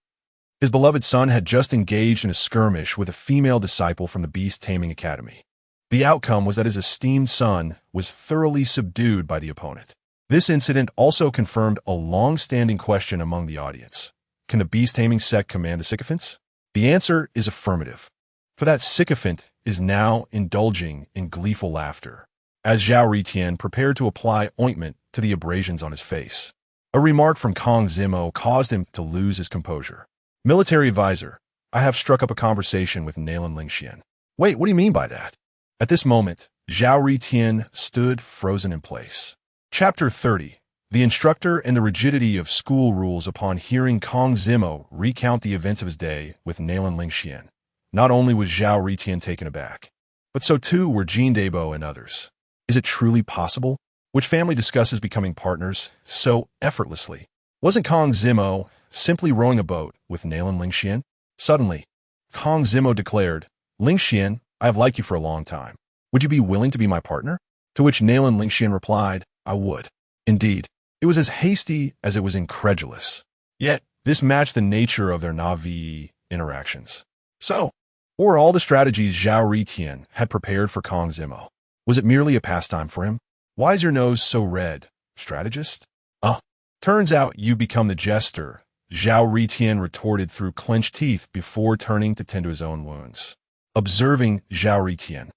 His beloved son had just engaged in a skirmish with a female disciple from the Beast Taming Academy. The outcome was that his esteemed son was thoroughly subdued by the opponent. This incident also confirmed a long-standing question among the audience. Can the Beast Taming sect command the sycophants? The answer is affirmative, for that sycophant is now indulging in gleeful laughter, as Zhao Ritian prepared to apply ointment to the abrasions on his face. A remark from Kong Zimo caused him to lose his composure. Military advisor, I have struck up a conversation with Nalan Lingxian. Wait, what do you mean by that? At this moment, Zhao Ritian stood frozen in place. Chapter 30. The instructor and the rigidity of school rules. Upon hearing Kong Zimo recount the events of his day with Nalan Lingxian, not only was Zhao Ritian taken aback, but so too were Jean Debo and others. Is it truly possible? Which family discusses becoming partners so effortlessly? Wasn't Kong Zimo simply rowing a boat with Nalan Lingxian? Suddenly, Kong Zimo declared, Lingxian, I have liked you for a long time. Would you be willing to be my partner? To which Nalan Lingxian replied, I would. Indeed, it was as hasty as it was incredulous. Yet, this matched the nature of their Na'vi interactions. So, what were all the strategies Zhao Ritian had prepared for Kong Zimo? Was it merely a pastime for him? Why is your nose so red, strategist? Turns out you've become the jester, Zhao Ritian retorted through clenched teeth before turning to tend to his own wounds. Observing Zhao Ritian,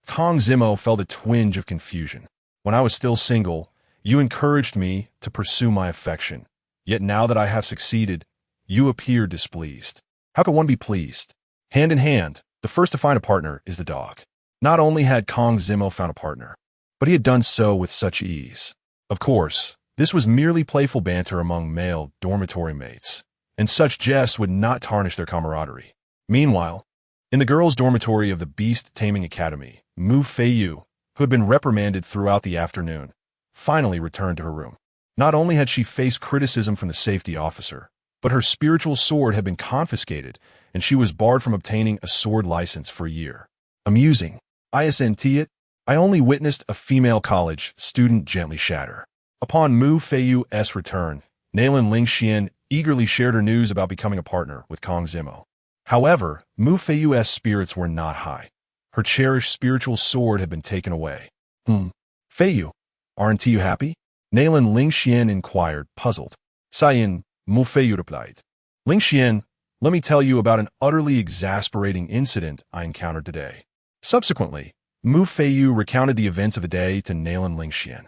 Kong Zimo felt a twinge of confusion. When I was still single, you encouraged me to pursue my affection. Yet now that I have succeeded, you appear displeased. How could one be pleased? Hand in hand, the first to find a partner is the dog. Not only had Kong Zimo found a partner, but he had done so with such ease. Of course, this was merely playful banter among male dormitory mates, and such jests would not tarnish their camaraderie. Meanwhile, in the girls' dormitory of the Beast Taming Academy, Mu Feiyu, who had been reprimanded throughout the afternoon, finally returned to her room. Not only had she faced criticism from the safety officer, but her spiritual sword had been confiscated, and she was barred from obtaining a sword license for a year. Amusing. Isn't it? I only witnessed a female college student gently shatter. Upon Mu Feiyu's return, Nalan Lingxian eagerly shared her news about becoming a partner with Kong Zimo. However, Mu Feiyu's spirits were not high. Her cherished spiritual sword had been taken away. Feiyu, aren't you happy? Nalan Lingxian inquired, puzzled. Sayin, Mu Feiyu replied. Lingxian, let me tell you about an utterly exasperating incident I encountered today. Subsequently, Mu Feiyu recounted the events of the day to Nalan Lingxian.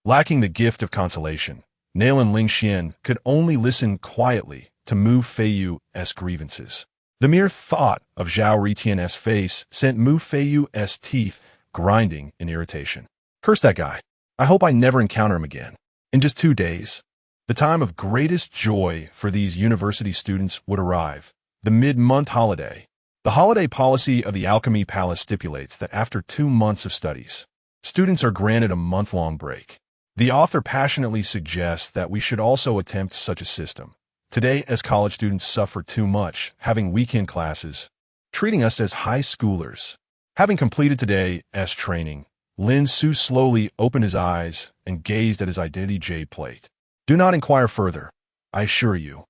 Lacking the gift of consolation, Nalan Lingxian could only listen quietly to Mu Feiyu's grievances. The mere thought of Zhao Ritian's face sent Mu Feiyu's teeth grinding in irritation. Curse that guy. I hope I never encounter him again. In just 2 days, the time of greatest joy for these university students would arrive, the mid-month holiday. The holiday policy of the Alchemy Palace stipulates that after 2 months of studies, students are granted a month-long break. The author passionately suggests that we should also attempt such a system. Today, as college students suffer too much, having weekend classes, treating us as high schoolers. Having completed today's training, Lin Su slowly opened his eyes and gazed at his identity jade plate. Do not inquire further. I assure you,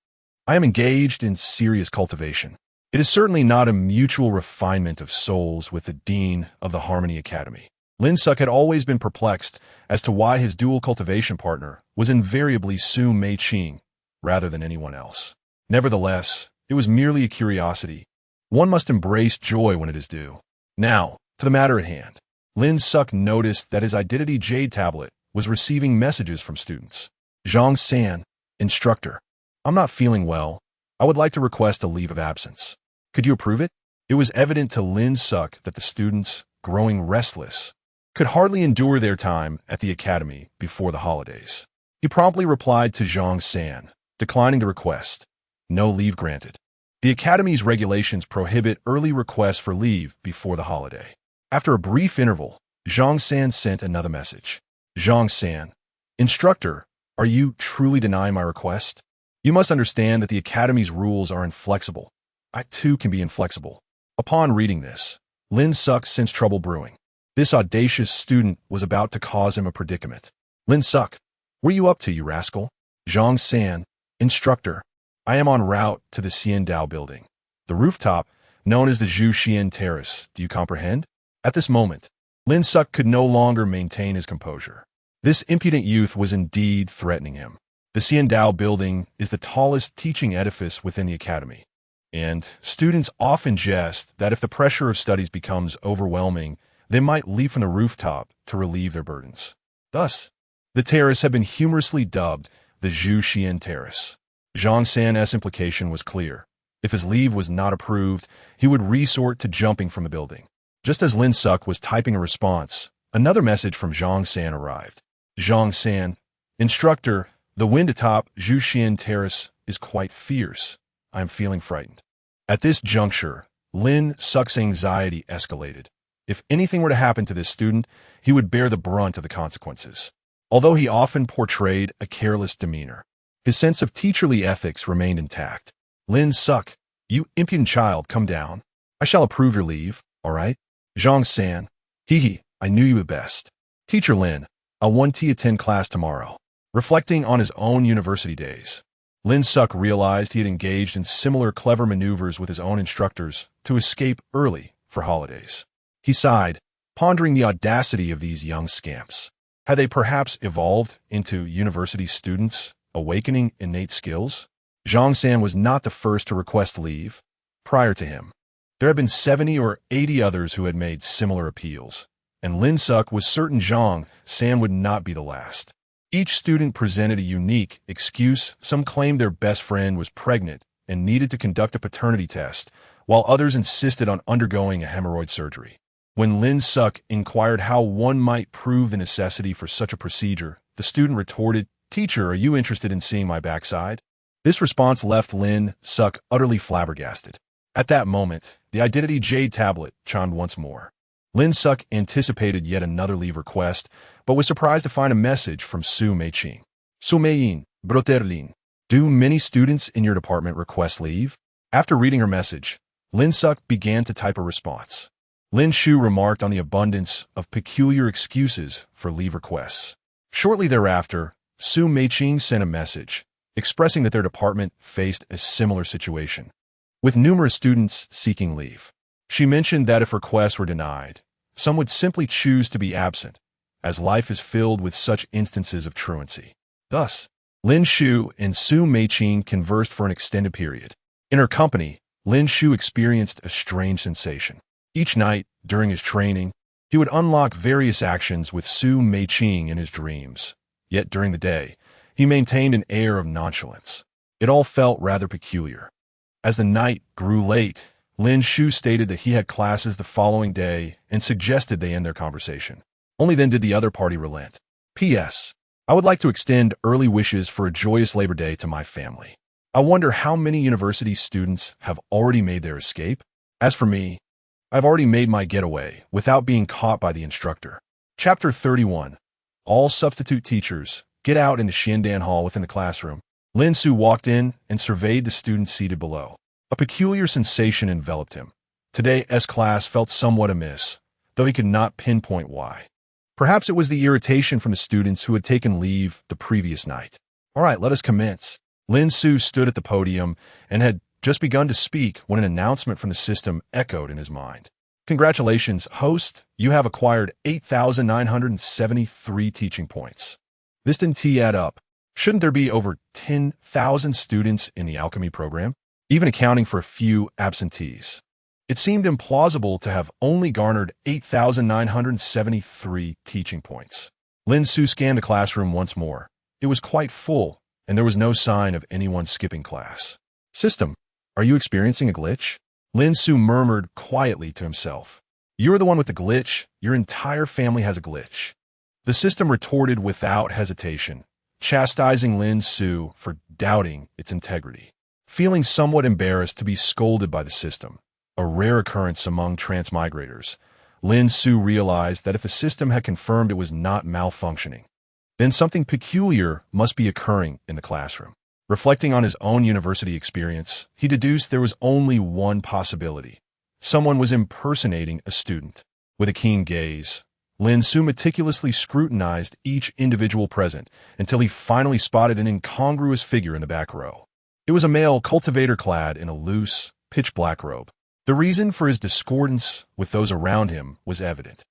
I am engaged in serious cultivation. It is certainly not a mutual refinement of souls with the dean of the Harmony Academy. Lin Suk had always been perplexed as to why his dual cultivation partner was invariably Su Mei Qing rather than anyone else. Nevertheless, it was merely a curiosity. One must embrace joy when it is due. Now, to the matter at hand. Lin Suk noticed that his identity jade tablet was receiving messages from students. Zhang San, instructor. I'm not feeling well. I would like to request a leave of absence. Could you approve it? It was evident to Lin Suk that the students, growing restless, could hardly endure their time at the academy before the holidays. He promptly replied to Zhang San, declining the request. no leave granted. The Academy's regulations prohibit early requests for leave before the holiday. After a brief interval, Zhang San sent another message. Zhang San, Instructor, are you truly denying my request? You must understand that the Academy's rules are inflexible. I too can be inflexible. Upon reading this, Lin Suk sensed trouble brewing. This audacious student was about to cause him a predicament. Lin Suk, what are you up to, you rascal? Zhang San, Instructor, I am en route to the Xiandao building. The rooftop, known as the Zhu Xian Terrace, do you comprehend? At this moment, Lin Suk could no longer maintain his composure. This impudent youth was indeed threatening him. The Xiandao building is the tallest teaching edifice within the Academy, and students often jest that if the pressure of studies becomes overwhelming, they might leap from the rooftop to relieve their burdens. Thus, the terrace had been humorously dubbed the Zhu Xian Terrace. Zhang San's implication was clear. If his leave was not approved, he would resort to jumping from the building. Just as Lin Suk was typing a response, another message from Zhang San arrived. Zhang San, Instructor, the wind atop Zhu Xian Terrace is quite fierce. I am feeling frightened. At this juncture, Lin Suk's anxiety escalated. If anything were to happen to this student, he would bear the brunt of the consequences. Although he often portrayed a careless demeanor, his sense of teacherly ethics remained intact. Lin Suk, you impudent child, come down. I shall approve your leave, all right? Zhang San, hee, I knew you the best. Teacher Lin, I'll 1T attend class tomorrow. Reflecting on his own university days, Lin Suk realized he had engaged in similar clever maneuvers with his own instructors to escape early for holidays. He sighed, pondering the audacity of these young scamps. Had they perhaps evolved into university students, awakening innate skills? Zhang San was not the first to request leave. Prior to him, there had been 70 or 80 others who had made similar appeals, and Lin Suk was certain Zhang San would not be the last. Each student presented a unique excuse. Some claimed their best friend was pregnant and needed to conduct a paternity test, while others insisted on undergoing a hemorrhoid surgery. When Lin Suk inquired how one might prove the necessity for such a procedure, the student retorted, Teacher, are you interested in seeing my backside? This response left Lin Suk utterly flabbergasted. At that moment, the identity jade tablet chimed once more. Lin Suk anticipated yet another leave request, but was surprised to find a message from Su Meiqing. Su Meiyin, Broterlin, do many students in your department request leave? After reading her message, Lin Suk began to type a response. Lin Xiu remarked on the abundance of peculiar excuses for leave requests. Shortly thereafter, Su Meiqing sent a message, expressing that their department faced a similar situation, with numerous students seeking leave. She mentioned that if requests were denied, some would simply choose to be absent, as life is filled with such instances of truancy. Thus, Lin Xiu and Su Meiqing conversed for an extended period. In her company, Lin Xiu experienced a strange sensation. Each night, during his training, he would unlock various actions with Su Meiqing in his dreams. Yet during the day, he maintained an air of nonchalance. It all felt rather peculiar. As the night grew late, Lin Xiu stated that he had classes the following day and suggested they end their conversation. Only then did the other party relent. P.S. I would like to extend early wishes for a joyous Labor Day to my family. I wonder how many university students have already made their escape. As for me, I've already made my getaway without being caught by the instructor. Chapter 31. All substitute teachers, get out into Xiandan Hall within the classroom. Lin Su walked in and surveyed the students seated below. A peculiar sensation enveloped him. Today's class felt somewhat amiss, though he could not pinpoint why. Perhaps it was the irritation from the students who had taken leave the previous night. All right, let us commence. Lin Su stood at the podium and had just begun to speak when an announcement from the system echoed in his mind. Congratulations, host. You have acquired 8,973 teaching points. This didn't add up. Shouldn't there be over 10,000 students in the alchemy program, even accounting for a few absentees? It seemed implausible to have only garnered 8,973 teaching points. Lin Su scanned the classroom once more. It was quite full, and there was no sign of anyone skipping class. System, are you experiencing a glitch? Lin Su murmured quietly to himself. You're the one with the glitch. Your entire family has a glitch. The system retorted without hesitation, chastising Lin Su for doubting its integrity. Feeling somewhat embarrassed to be scolded by the system, a rare occurrence among transmigrators, Lin Xiu realized that if the system had confirmed it was not malfunctioning, then something peculiar must be occurring in the classroom. Reflecting on his own university experience, he deduced there was only one possibility. Someone was impersonating a student. With a keen gaze, Lin Xiu meticulously scrutinized each individual present until he finally spotted an incongruous figure in the back row. It was a male cultivator clad in a loose, pitch-black robe. The reason for his discordance with those around him was evident.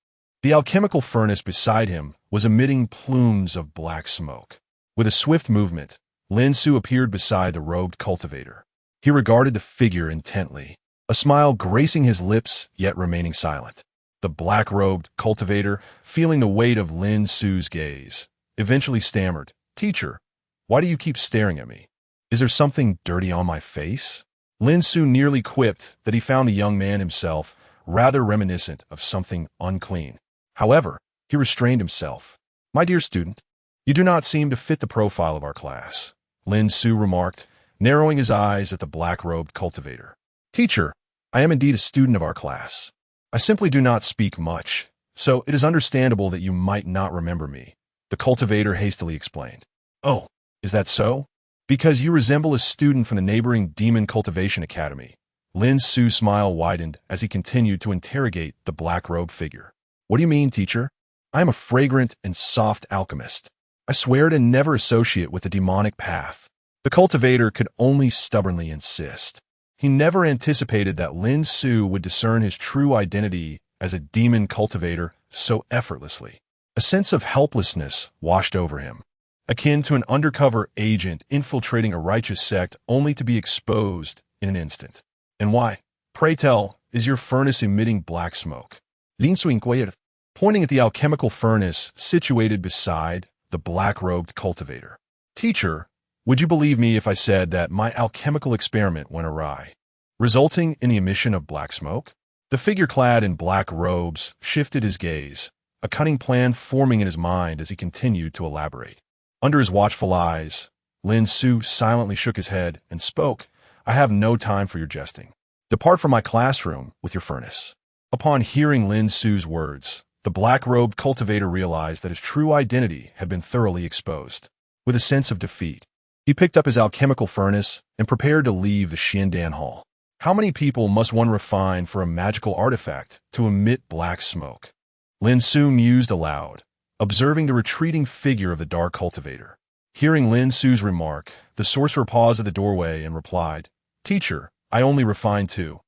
The alchemical furnace beside him was emitting plumes of black smoke. With a swift movement, Lin Xiu appeared beside the robed cultivator. He regarded the figure intently, a smile gracing his lips yet remaining silent. The black-robed cultivator, feeling the weight of Lin Xiu's gaze, eventually stammered, "Teacher, why do you keep staring at me? Is there something dirty on my face?" Lin Xiu nearly quipped that he found the young man himself rather reminiscent of something unclean. However, he restrained himself. "My dear student, you do not seem to fit the profile of our class," Lin Xiu remarked, narrowing his eyes at the black-robed cultivator. "Teacher, I am indeed a student of our class. I simply do not speak much, so it is understandable that you might not remember me," the cultivator hastily explained. "Oh, is that so? Because you resemble a student from the neighboring Demon Cultivation Academy." Lin Xiu's smile widened as he continued to interrogate the black-robed figure. "What do you mean, teacher? I am a fragrant and soft alchemist. I swear to never associate with the demonic path." The cultivator could only stubbornly insist. He never anticipated that Lin Xiu would discern his true identity as a demon cultivator so effortlessly. A sense of helplessness washed over him, akin to an undercover agent infiltrating a righteous sect only to be exposed in an instant. "And why, pray tell, is your furnace emitting black smoke?" Lin Xiu inquired, pointing at the alchemical furnace situated beside the black-robed cultivator. "Teacher, would you believe me if I said that my alchemical experiment went awry, resulting in the emission of black smoke?" The figure clad in black robes shifted his gaze, a cunning plan forming in his mind as he continued to elaborate. Under his watchful eyes, Lin Xiu silently shook his head and spoke, "I have no time for your jesting. Depart from my classroom with your furnace." Upon hearing Lin Xiu's words, the black-robed cultivator realized that his true identity had been thoroughly exposed. With a sense of defeat, he picked up his alchemical furnace and prepared to leave the Xiandan Hall. How many people must one refine for a magical artifact to emit black smoke? Lin Xiu mused aloud, observing the retreating figure of the dark cultivator. Hearing Lin Xiu's remark, the sorcerer paused at the doorway and replied, "Teacher, I only refine two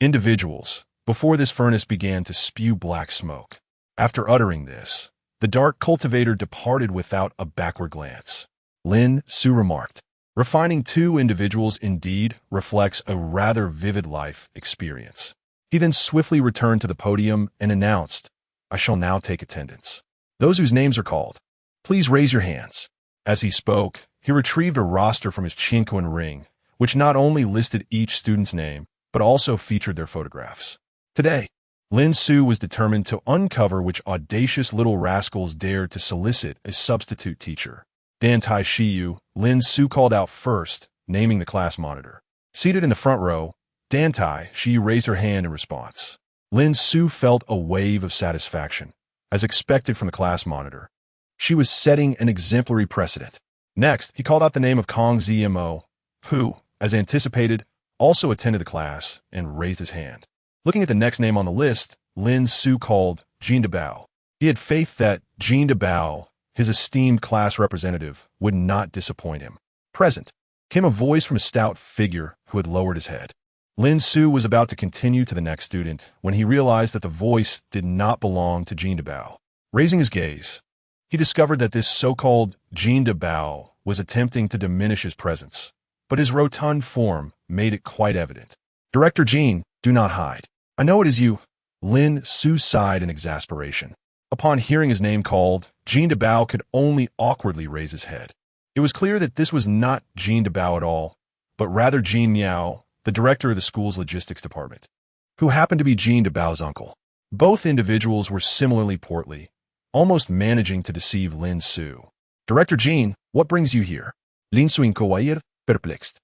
individuals before this furnace began to spew black smoke." After uttering this, the dark cultivator departed without a backward glance. Lin Xiu remarked, "Refining two individuals indeed reflects a rather vivid life experience." He then swiftly returned to the podium and announced, "I shall now take attendance. Those whose names are called, please raise your hands." As he spoke, he retrieved a roster from his Qinquan ring, which not only listed each student's name, but also featured their photographs. Today, Lin Xiu was determined to uncover which audacious little rascals dared to solicit a substitute teacher. Dan Xiu, Lin Xiu called out first, naming the class monitor. Seated in the front row, Dan Xiu raised her hand in response. Lin Xiu felt a wave of satisfaction, as expected from the class monitor. She was setting an exemplary precedent. Next, he called out the name of Kong Zmo, who, as anticipated, also attended the class and raised his hand. Looking at the next name on the list, Lin Xiu called Jean de Bao. He had faith that Jean de Bao, his esteemed class representative, would not disappoint him. Present came a voice from a stout figure who had lowered his head. Lin Xiu was about to continue to the next student when he realized that the voice did not belong to Jean de Bao. Raising his gaze, he discovered that this so-called Jean de Bao was attempting to diminish his presence, but his rotund form made it quite evident. "Director Jean, do not hide. I know it is you." Lin Xiu sighed in exasperation. Upon hearing his name called, Jean de Bao could only awkwardly raise his head. It was clear that this was not Jean de Bao at all, but rather Jean Miao, the director of the school's logistics department, who happened to be Jean de Bao's uncle. Both individuals were similarly portly, almost managing to deceive Lin Xiu. "Director Jean, what brings you here?" Lin Xiu inquired, perplexed.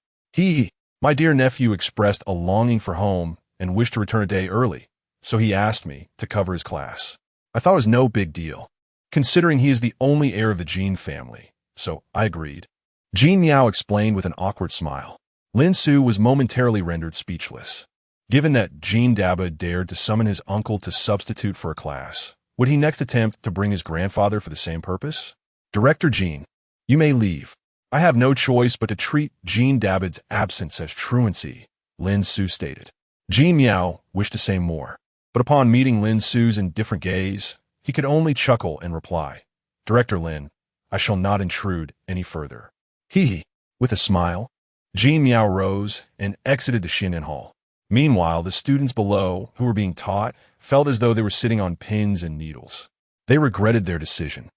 My dear nephew expressed a longing for home and wished to return a day early, so he asked me to cover his class. I thought it was no big deal, considering he is the only heir of the Jin family, so I agreed. Jin Miao explained with an awkward smile. Lin Su was momentarily rendered speechless. Given that Jin Daba dared to summon his uncle to substitute for a class, would he next attempt to bring his grandfather for the same purpose? Director Jin, you may leave. I have no choice but to treat Jin Daba's absence as truancy, Lin Su stated. Jin Miao wished to say more, but upon meeting Lin Su's indifferent gaze, he could only chuckle and reply, Director Lin, I shall not intrude any further. With a smile, Jin Miao rose and exited the Xinan Hall. Meanwhile, the students below, who were being taught, felt as though they were sitting on pins and needles. They regretted their decision.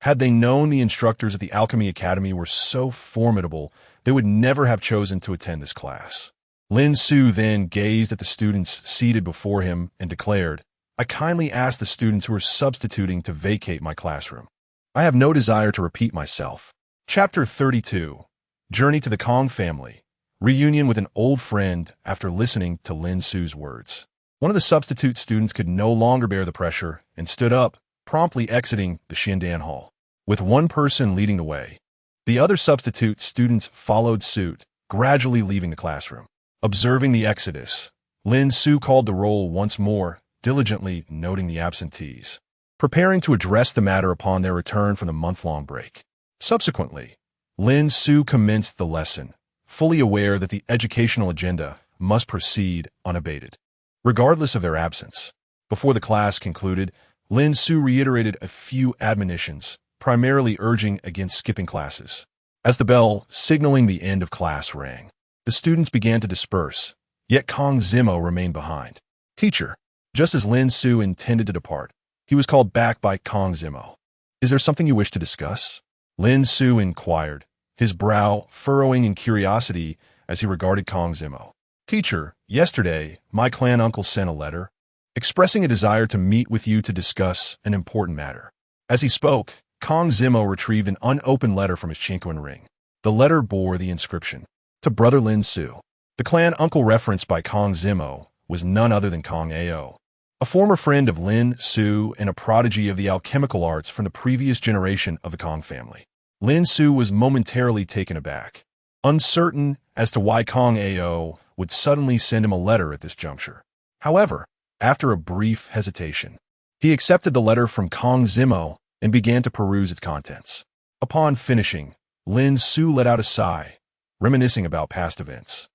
Had they known the instructors at the Alchemy Academy were so formidable, they would never have chosen to attend this class. Lin Su then gazed at the students seated before him and declared, I kindly ask the students who are substituting to vacate my classroom. I have no desire to repeat myself. Chapter 32. Journey to the Kong Family. Reunion with an old friend after listening to Lin Su's words. One of the substitute students could no longer bear the pressure and stood up, promptly exiting the Xindan Hall, with one person leading the way. The other substitute students followed suit, gradually leaving the classroom. Observing the exodus, Lin Su called the roll once more, diligently noting the absentees, preparing to address the matter upon their return from the month-long break. Subsequently, Lin Su commenced the lesson, fully aware that the educational agenda must proceed unabated, regardless of their absence. Before the class concluded, Lin Su reiterated a few admonitions, primarily urging against skipping classes. As the bell signaling the end of class rang, the students began to disperse, yet Kong Zimo remained behind. Teacher, just as Lin Su intended to depart, he was called back by Kong Zimo. Is there something you wish to discuss? Lin Su inquired, his brow furrowing in curiosity as he regarded Kong Zimo. Teacher, yesterday, my clan uncle sent a letter, expressing a desire to meet with you to discuss an important matter. As he spoke, Kong Zimo retrieved an unopened letter from his Chinquan ring. The letter bore the inscription, To Brother Lin Su. The clan uncle referenced by Kong Zimo was none other than Kong Ao, a former friend of Lin Su and a prodigy of the alchemical arts from the previous generation of the Kong family. Lin Su was momentarily taken aback, uncertain as to why Kong Ao would suddenly send him a letter at this juncture. However, after a brief hesitation, he accepted the letter from Kong Zimo and began to peruse its contents. Upon finishing, Lin Su let out a sigh, reminiscing about past events.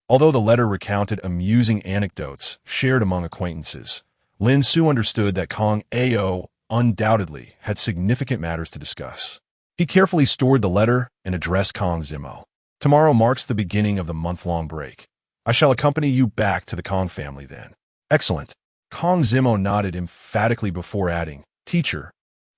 Although the letter recounted amusing anecdotes shared among acquaintances, Lin Su understood that Kong Ao undoubtedly had significant matters to discuss. He carefully stored the letter and addressed Kong Zimo. Tomorrow marks the beginning of the month-long break. I shall accompany you back to the Kong family then. Excellent. Kong Zimo nodded emphatically before adding, Teacher,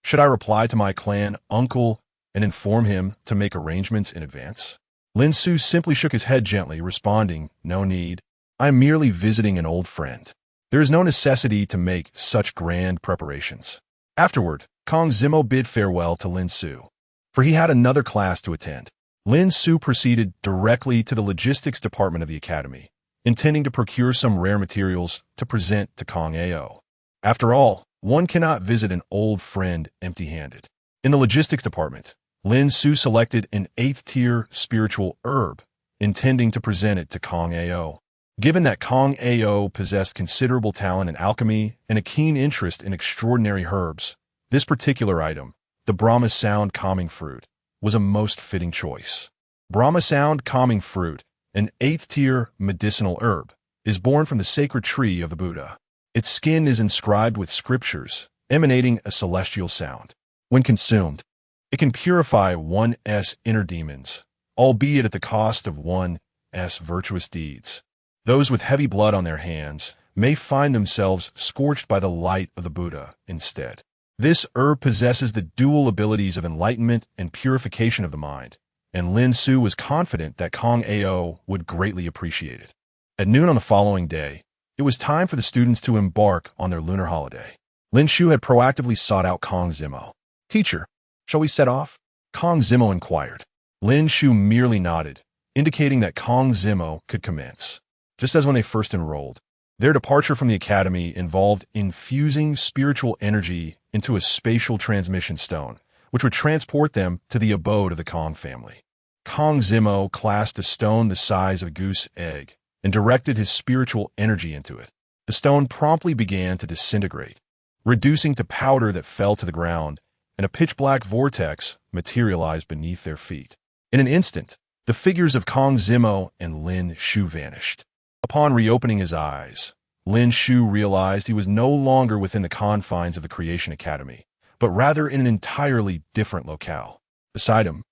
should I reply to my clan uncle and inform him to make arrangements in advance? Lin Su simply shook his head gently, responding, No need. I am merely visiting an old friend. There is no necessity to make such grand preparations. Afterward, Kong Zimo bid farewell to Lin Su, for he had another class to attend. Lin Su proceeded directly to the logistics department of the academy, intending to procure some rare materials to present to Kong Ao. After all, one cannot visit an old friend empty-handed. In the logistics department, Lin Su selected an 8th-tier spiritual herb, intending to present it to Kong Ao. Given that Kong Ao possessed considerable talent in alchemy and a keen interest in extraordinary herbs, this particular item, the Brahma Sound Calming Fruit, was a most fitting choice. Brahma Sound Calming Fruit, an 8th-tier medicinal herb, is born from the sacred tree of the Buddha. Its skin is inscribed with scriptures, emanating a celestial sound. When consumed, it can purify one's inner demons, albeit at the cost of one's virtuous deeds. Those with heavy blood on their hands may find themselves scorched by the light of the Buddha instead. This herb possesses the dual abilities of enlightenment and purification of the mind, and Lin Su was confident that Kong Ao would greatly appreciate it. At noon on the following day, it was time for the students to embark on their lunar holiday. Lin Xiu had proactively sought out Kong Zimo. Teacher, shall we set off? Kong Zimo inquired. Lin Xiu merely nodded, indicating that Kong Zimo could commence. Just as when they first enrolled, their departure from the academy involved infusing spiritual energy into a spatial transmission stone, which would transport them to the abode of the Kong family. Kong Zimo clasped a stone the size of a goose egg and directed his spiritual energy into it. The stone promptly began to disintegrate, reducing to powder that fell to the ground, and a pitch-black vortex materialized beneath their feet. In an instant, the figures of Kong Zimo and Lin Xiu vanished. Upon reopening his eyes, Lin Xiu realized he was no longer within the confines of the Creation Academy, but rather in an entirely different locale. Beside him,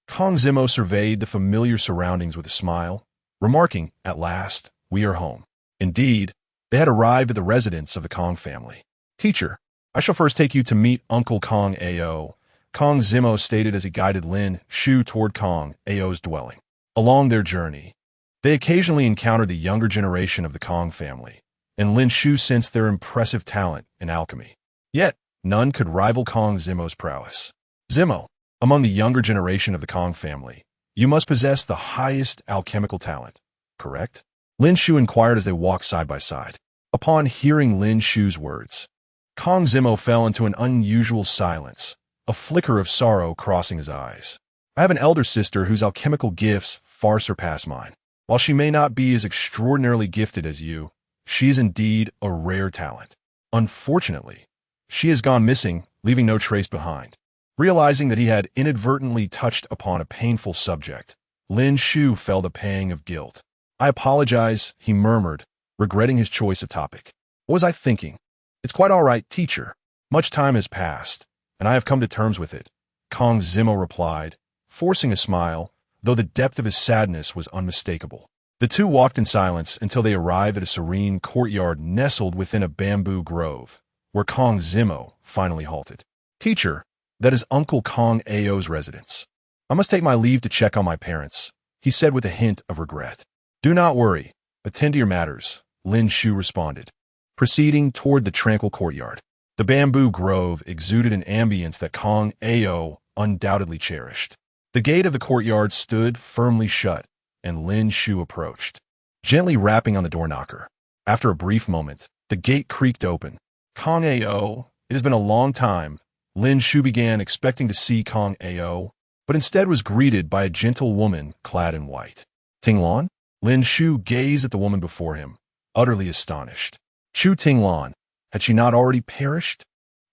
Kong Zimo surveyed the familiar surroundings with a smile, remarking, "At last, we are home." Indeed, they had arrived at the residence of the Kong family. "Teacher, I shall first take you to meet Uncle Kong Ao," Kong Zimo stated as he guided Lin Xiu toward Kong Ao's dwelling. Along their journey, they occasionally encountered the younger generation of the Kong family, and Lin Xiu sensed their impressive talent in alchemy. Yet, none could rival Kong Zimo's prowess. "Zimo, among the younger generation of the Kong family, you must possess the highest alchemical talent, correct?" Lin Xiu inquired as they walked side by side. Upon hearing Lin Xiu's words, Kong Zimo fell into an unusual silence, a flicker of sorrow crossing his eyes. "I have an elder sister whose alchemical gifts far surpass mine. While she may not be as extraordinarily gifted as you, she is indeed a rare talent. Unfortunately, she has gone missing, leaving no trace behind." Realizing that he had inadvertently touched upon a painful subject, Lin Xiu felt a pang of guilt. "I apologize," he murmured, regretting his choice of topic. "What was I thinking? It's quite all right, teacher. Much time has passed, and I have come to terms with it," Kong Zimo replied, forcing a smile, though the depth of his sadness was unmistakable. The two walked in silence until they arrived at a serene courtyard nestled within a bamboo grove, where Kong Zimo finally halted. "Teacher, that is Uncle Kong Ao's residence. I must take my leave to check on my parents," he said with a hint of regret. "Do not worry. Attend to your matters," Lin Xiu responded, proceeding toward the tranquil courtyard. The bamboo grove exuded an ambience that Kong Ao undoubtedly cherished. The gate of the courtyard stood firmly shut, and Lin Xiu approached, gently rapping on the door knocker. After a brief moment, the gate creaked open. "Kong Ao, it has been a long time," Lin Xiu began, expecting to see Kong Ao, but instead was greeted by a gentle woman clad in white. "Tinglan?" Lin Xiu gazed at the woman before him, utterly astonished. Chu Tinglan, had she not already perished?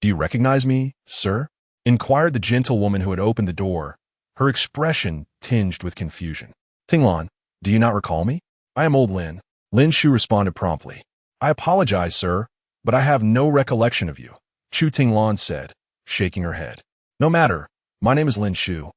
"Do you recognize me, sir?" inquired the gentle woman who had opened the door, her expression tinged with confusion. "Tinglan, do you not recall me? I am old Lin." Lin Xiu responded promptly. "I apologize, sir, but I have no recollection of you," Chu Tinglan said, shaking her head. "No matter, my name is Lin Xiu,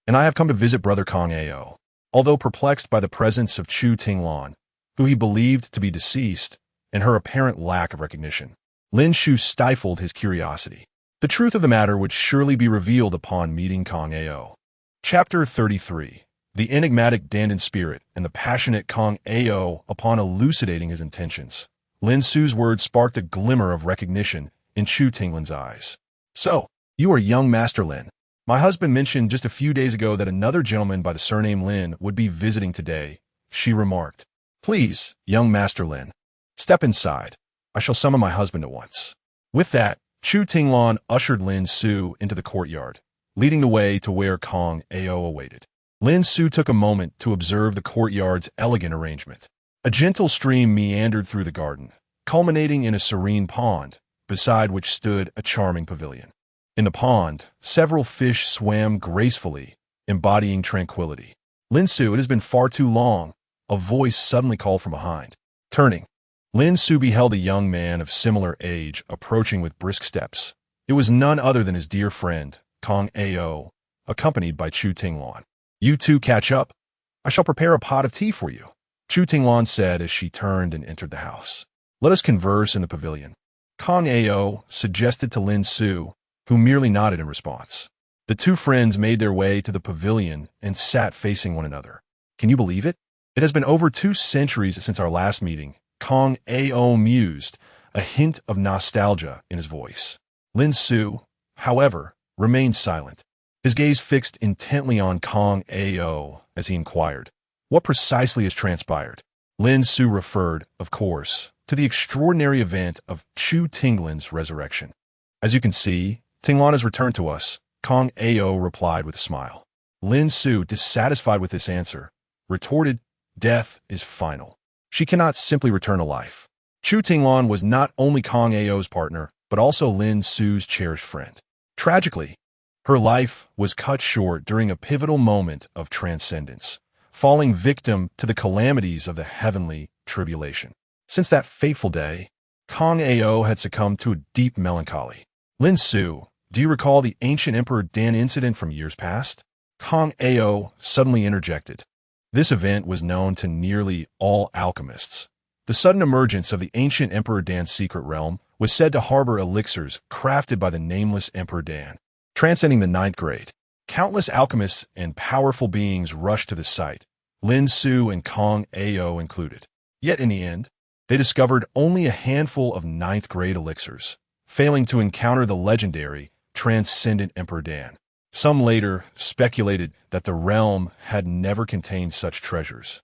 and I have come to visit Brother Kong Ao." Although perplexed by the presence of Chu Tinglan, who he believed to be deceased, and her apparent lack of recognition, Lin Xiu stifled his curiosity. The truth of the matter would surely be revealed upon meeting Kong Ao. Chapter 33. The enigmatic Dandan spirit and the passionate Kong Ao. Upon elucidating his intentions, Lin Xiu's words sparked a glimmer of recognition in Chu Tinglan's eyes. "So, you are young Master Lin. My husband mentioned just a few days ago that another gentleman by the surname Lin would be visiting today," she remarked. "Please, young Master Lin, step inside. I shall summon my husband at once." With that, Chu Tinglan ushered Lin Xiu into the courtyard, leading the way to where Kong Ao awaited. Lin Xiu took a moment to observe the courtyard's elegant arrangement. A gentle stream meandered through the garden, culminating in a serene pond, beside which stood a charming pavilion. In the pond, several fish swam gracefully, embodying tranquility. "Lin Xiu, it has been far too long," a voice suddenly called from behind. Turning, Lin Xiu beheld a young man of similar age approaching with brisk steps. It was none other than his dear friend, Kong Ao, accompanied by Chu Tinglan. "You two catch up. I shall prepare a pot of tea for you," Chu Tinglan said as she turned and entered the house. "Let us converse in the pavilion," Kong Ao suggested to Lin Xiu, who merely nodded in response. The two friends made their way to the pavilion and sat facing one another. "Can you believe it? It has been over 2 centuries since our last meeting," Kong Ao mused, a hint of nostalgia in his voice. Lin Xiu, however, remained silent, his gaze fixed intently on Kong Ao as he inquired, What precisely has transpired? Lin Su referred, of course, to the extraordinary event of Chu Tinglan's resurrection. As you can see, Tinglan has returned to us, Kong Ao replied with a smile. Lin Su, dissatisfied with this answer, retorted, death is final. She cannot simply return to life. Chu Tinglan was not only Kong Ao's partner, but also Lin Su's cherished friend. Tragically, her life was cut short during a pivotal moment of transcendence, falling victim to the calamities of the heavenly tribulation. Since that fateful day, Kong Ao had succumbed to a deep melancholy. Lin Su, do you recall the ancient Emperor Dan incident from years past? Kong Ao suddenly interjected. This event was known to nearly all alchemists. The sudden emergence of the ancient Emperor Dan's secret realm was said to harbor elixirs crafted by the nameless Emperor Dan. Transcending the ninth grade, countless alchemists and powerful beings rushed to the site, Lin Su and Kong Ao included. Yet in the end, they discovered only a handful of ninth grade elixirs, failing to encounter the legendary, transcendent Emperor Dan. Some later speculated that the realm had never contained such treasures,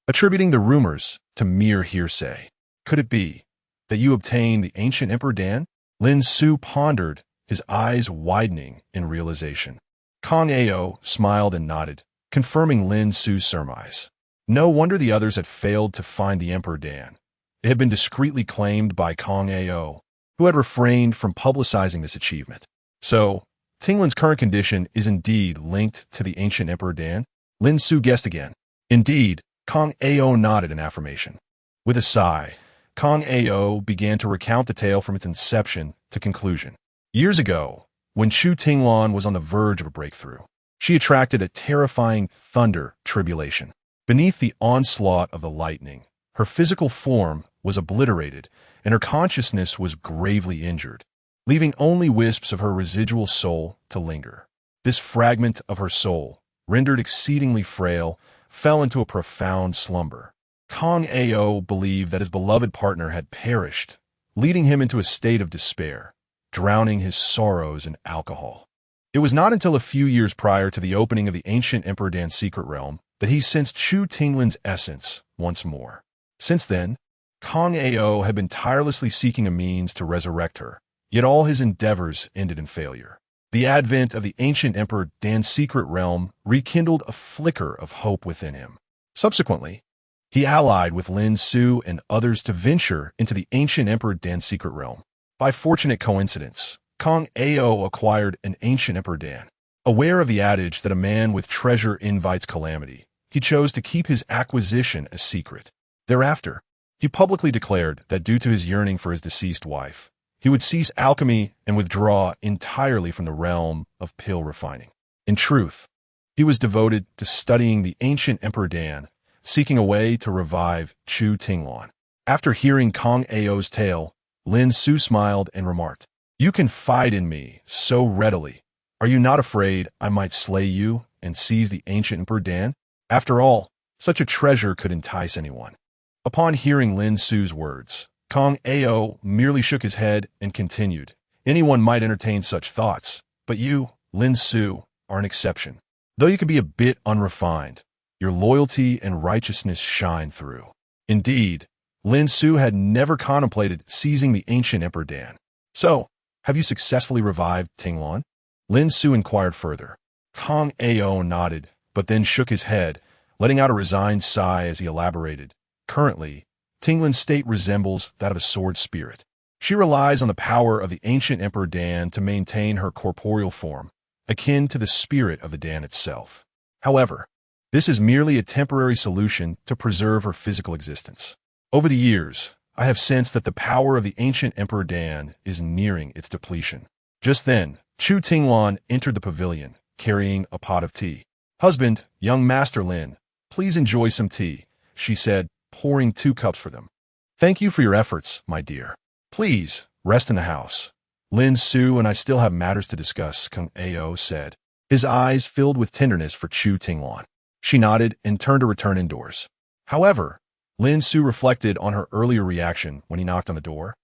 attributing the rumors to mere hearsay. Could it be that you obtained the ancient Emperor Dan? Lin Su pondered, his eyes widening in realization. Kong Ao smiled and nodded, confirming Lin Su's surmise. No wonder the others had failed to find the Emperor Dan. It had been discreetly claimed by Kong Ao, who had refrained from publicizing this achievement. So, Tinglan's current condition is indeed linked to the ancient Emperor Dan? Lin Su guessed again. Indeed, Kong Ao nodded in affirmation. With a sigh, Kong Ao began to recount the tale from its inception to conclusion. Years ago, when Chu Tinglan was on the verge of a breakthrough, she attracted a terrifying thunder tribulation. Beneath the onslaught of the lightning, her physical form was obliterated and her consciousness was gravely injured, leaving only wisps of her residual soul to linger. This fragment of her soul, rendered exceedingly frail, fell into a profound slumber. Kong Ao believed that his beloved partner had perished, leading him into a state of despair, drowning his sorrows in alcohol. It was not until a few years prior to the opening of the ancient Emperor Dan's secret realm that he sensed Chu Tinglan's essence once more. Since then, Kong Ao had been tirelessly seeking a means to resurrect her, yet all his endeavors ended in failure. The advent of the ancient Emperor Dan's secret realm rekindled a flicker of hope within him. Subsequently, he allied with Lin Su and others to venture into the ancient Emperor Dan's secret realm. By fortunate coincidence, Kong Ao acquired an ancient Emperor Dan. Aware of the adage that a man with treasure invites calamity, he chose to keep his acquisition a secret. Thereafter, he publicly declared that due to his yearning for his deceased wife, he would cease alchemy and withdraw entirely from the realm of pill refining. In truth, he was devoted to studying the ancient Emperor Dan, seeking a way to revive Chu Tinglan. After hearing Kong Ao's tale, Lin Su smiled and remarked, "You confide in me so readily. Are you not afraid I might slay you and seize the ancient Emperor Dan? After all, such a treasure could entice anyone." Upon hearing Lin Su's words, Kong Ao merely shook his head and continued, "Anyone might entertain such thoughts, but you, Lin Su, are an exception. Though you can be a bit unrefined, your loyalty and righteousness shine through." Indeed, Lin Su had never contemplated seizing the ancient Emperor Dan. "So, have you successfully revived Tinglan?" Lin Su inquired further. Kong Ao nodded, but then shook his head, letting out a resigned sigh as he elaborated. "Currently, Tinglan's state resembles that of a sword spirit. She relies on the power of the ancient Emperor Dan to maintain her corporeal form, akin to the spirit of the Dan itself. However, this is merely a temporary solution to preserve her physical existence. Over the years, I have sensed that the power of the ancient Emperor Dan is nearing its depletion." Just then, Chu Tinglan entered the pavilion, carrying a pot of tea. "Husband, young Master Lin, please enjoy some tea," she said, pouring 2 cups for them. "Thank you for your efforts, my dear. Please, rest in the house. Lin Su and I still have matters to discuss," Kong Ao said, his eyes filled with tenderness for Chu Tinglan. She nodded and turned to return indoors. However, Lin Su reflected on her earlier reaction when he knocked on the door.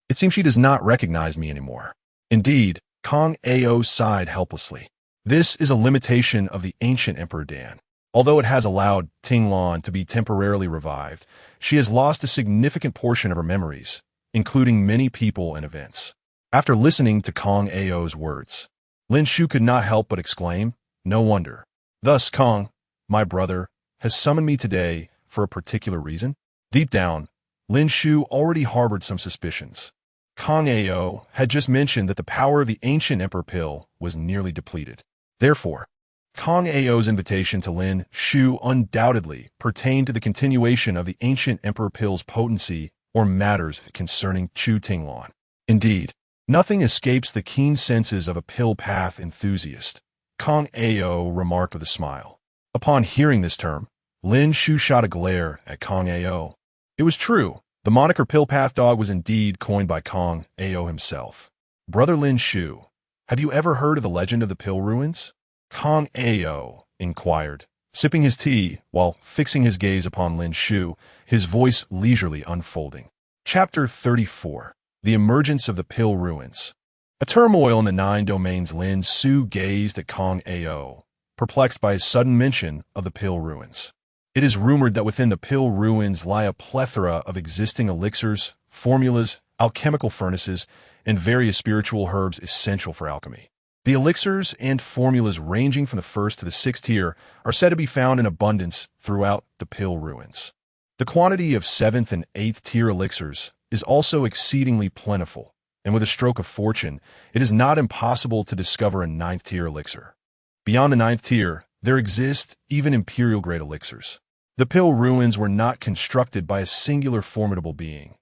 It seems she does not recognize me anymore. Indeed, Kong Ao sighed helplessly. This is a limitation of the ancient Emperor Dan. Although it has allowed Tinglan to be temporarily revived, she has lost a significant portion of her memories, including many people and events. After listening to Kong Ao's words, Lin Xiu could not help but exclaim, "No wonder. Thus Kong, my brother, has summoned me today for a particular reason?" Deep down, Lin Xiu already harbored some suspicions. Kong Ao had just mentioned that the power of the ancient Emperor Pill was nearly depleted. Therefore, Kong Ao's invitation to Lin Xiu undoubtedly pertained to the continuation of the ancient Emperor Pill's potency or matters concerning Chu Tinglan. Indeed, nothing escapes the keen senses of a pill path enthusiast, Kong Ao remarked with a smile. Upon hearing this term, Lin Xiu shot a glare at Kong Ao. It was true. The moniker Pill Path Dog was indeed coined by Kong Ao himself. "Brother Lin Xiu, have you ever heard of the legend of the Pill Ruins?" Kong Ao inquired, sipping his tea while fixing his gaze upon Lin Xiu, his voice leisurely unfolding. Chapter 34. The Emergence of the Pill Ruins. A turmoil in the 9 domains. Lin Xiu gazed at Kong Ao, perplexed by his sudden mention of the Pill Ruins. It is rumored that within the Pill Ruins lie a plethora of existing elixirs, formulas, alchemical furnaces, and various spiritual herbs essential for alchemy. The elixirs and formulas ranging from the 1st to the 6th tier are said to be found in abundance throughout the Pill Ruins. The quantity of 7th and 8th tier elixirs is also exceedingly plentiful, and with a stroke of fortune, it is not impossible to discover a 9th tier elixir. Beyond the 9th tier, there exist even imperial-grade elixirs. The Pill Ruins were not constructed by a singular formidable being.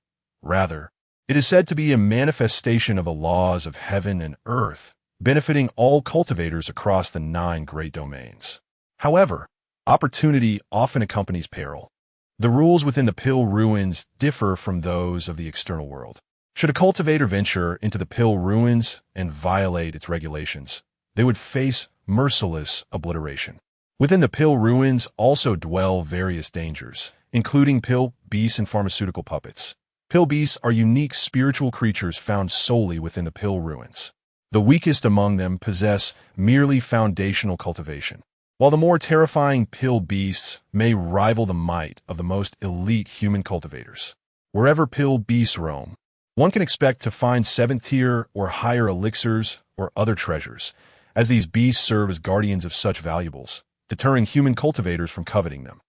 Rather, it is said to be a manifestation of the laws of heaven and earth, benefiting all cultivators across the 9 great domains. However, opportunity often accompanies peril. The rules within the Pill Ruins differ from those of the external world. Should a cultivator venture into the Pill Ruins and violate its regulations, they would face merciless obliteration. Within the Pill Ruins also dwell various dangers, including pill beasts and pharmaceutical puppets. Pill beasts are unique spiritual creatures found solely within the Pill Ruins. The weakest among them possess merely foundational cultivation, while the more terrifying pill beasts may rival the might of the most elite human cultivators. Wherever pill beasts roam, one can expect to find 7th tier or higher elixirs or other treasures, as these beasts serve as guardians of such valuables, deterring human cultivators from coveting them.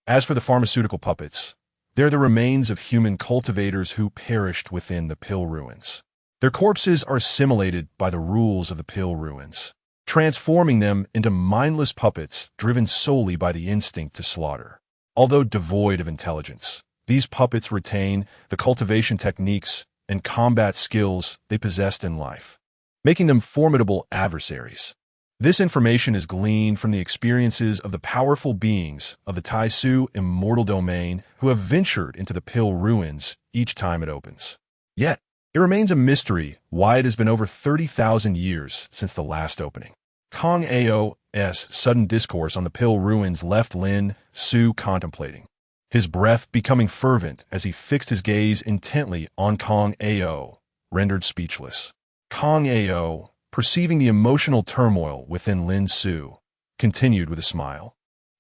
As for the pharmaceutical puppets, they're the remains of human cultivators who perished within the Pill Ruins. Their corpses are assimilated by the rules of the Pill Ruins, transforming them into mindless puppets driven solely by the instinct to slaughter. Although devoid of intelligence, these puppets retain the cultivation techniques and combat skills they possessed in life, making them formidable adversaries. This information is gleaned from the experiences of the powerful beings of the Taisu immortal domain who have ventured into the Pill Ruins each time it opens. Yet, it remains a mystery why it has been over 30,000 years since the last opening. Kong Ao's sudden discourse on the Pill Ruins left Lin Xiu contemplating, his breath becoming fervent as he fixed his gaze intently on Kong Ao, rendered speechless. Kong Ao, perceiving the emotional turmoil within Lin Xiu, continued with a smile.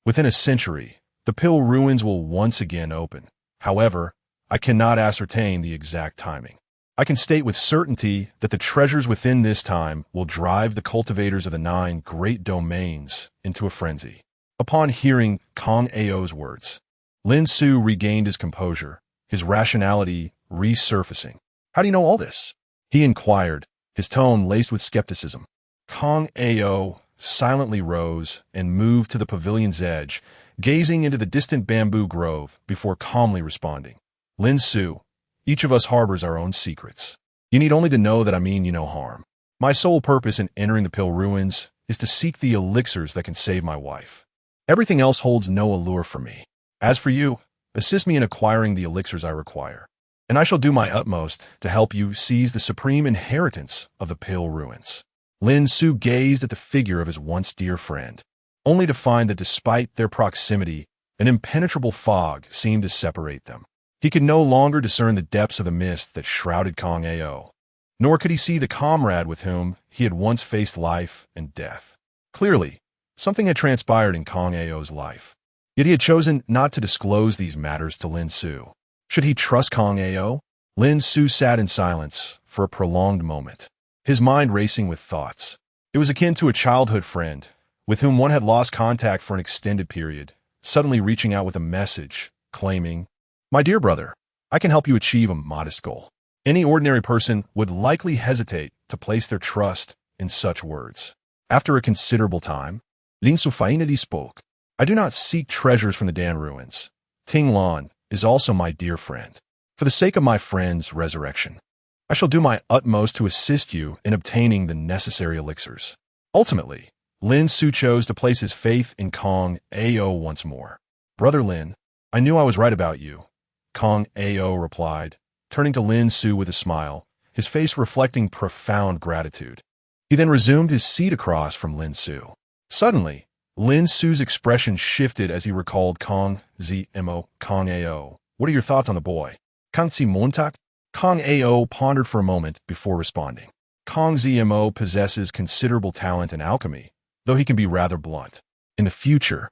"Within a century, the Pill Ruins will once again open. However, I cannot ascertain the exact timing. I can state with certainty that the treasures within this time will drive the cultivators of the 9 great domains into a frenzy." Upon hearing Kong Ao's words, Lin Xiu regained his composure, his rationality resurfacing. "How do you know all this?" he inquired, his tone laced with skepticism. Kong Ao silently rose and moved to the pavilion's edge, gazing into the distant bamboo grove before calmly responding. "Lin Xiu, each of us harbors our own secrets. You need only to know that I mean you no harm. My sole purpose in entering the Pill Ruins is to seek the elixirs that can save my wife. Everything else holds no allure for me. As for you, assist me in acquiring the elixirs I require, and I shall do my utmost to help you seize the supreme inheritance of the Pill Ruins." Lin Xiu gazed at the figure of his once dear friend, only to find that despite their proximity, an impenetrable fog seemed to separate them. He could no longer discern the depths of the mist that shrouded Kong Ao, nor could he see the comrade with whom he had once faced life and death. Clearly, Something had transpired in Kong Ao's life. Yet he had chosen not to disclose these matters to Lin Xiu. Should he trust Kong Ao? Lin Xiu sat in silence for a prolonged moment, his mind racing with thoughts. It was akin to a childhood friend, with whom one had lost contact for an extended period, suddenly reaching out with a message, claiming, "My dear brother, I can help you achieve a modest goal." Any ordinary person would likely hesitate to place their trust in such words. After a considerable time, Lin Xiu finally spoke. "I do not seek treasures from the Dan ruins. Ting Lan is also my dear friend. For the sake of my friend's resurrection, I shall do my utmost to assist you in obtaining the necessary elixirs." Ultimately, Lin Xiu chose to place his faith in Kong Ao once more. "Brother Lin, I knew I was right about you," Kong Ao replied, turning to Lin Xiu with a smile, his face reflecting profound gratitude. He then resumed his seat across from Lin Xiu. Suddenly, Lin Xiu's expression shifted as he recalled Kong Zmo. "Kong Ao, what are your thoughts on the boy?" "Kong Si Montak?" Kong Ao pondered for a moment before responding. "Kong Zmo possesses considerable talent in alchemy, though he can be rather blunt. In the future,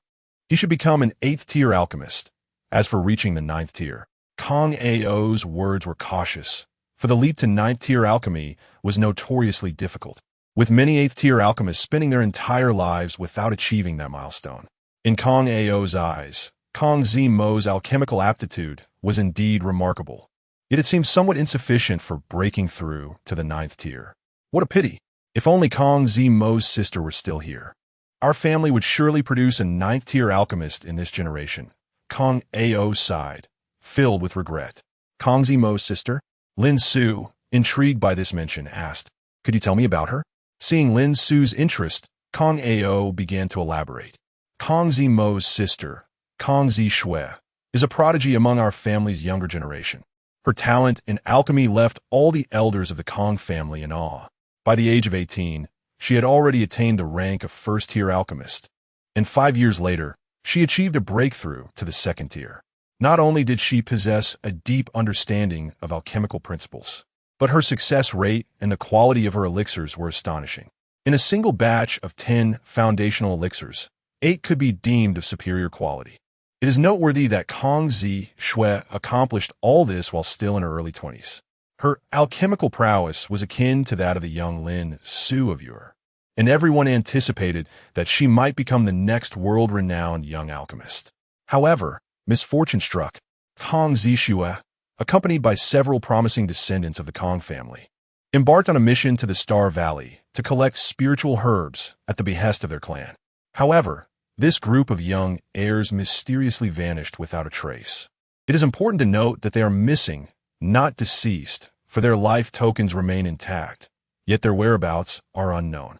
he should become an 8th-tier alchemist. As for reaching the 9th tier," Kong Ao's words were cautious, for the leap to 9th-tier alchemy was notoriously difficult, with many 8th-tier alchemists spending their entire lives without achieving that milestone. In Kong Ao's eyes, Kong Zmo's alchemical aptitude was indeed remarkable, yet it seemed somewhat insufficient for breaking through to the 9th tier. What a pity! If only Kong Zmo's sister were still here. Our family would surely produce a 9th-tier alchemist in this generation. Kong Ao sighed, filled with regret. Kong Zmo's sister? Lin Xiu, intrigued by this mention, asked, "Could you tell me about her?" Seeing Lin Xiu's interest, Kong Ao began to elaborate. "Kong Zmo's sister, Kong Shui, is a prodigy among our family's younger generation. Her talent in alchemy left all the elders of the Kong family in awe. By the age of 18, she had already attained the rank of 1st-tier alchemist, and 5 years later, she achieved a breakthrough to the 2nd tier. Not only did she possess a deep understanding of alchemical principles, but her success rate and the quality of her elixirs were astonishing. In a single batch of 10 foundational elixirs, 8 could be deemed of superior quality. It is noteworthy that Kong Shui accomplished all this while still in her early 20s. Her alchemical prowess was akin to that of the young Lin Xiu of yore, and everyone anticipated that she might become the next world-renowned young alchemist. However, misfortune struck. Kong Shui, accompanied by several promising descendants of the Kong family, embarked on a mission to the Star Valley to collect spiritual herbs at the behest of their clan. However, this group of young heirs mysteriously vanished without a trace. It is important to note that they are missing, not deceased, for their life tokens remain intact, yet their whereabouts are unknown.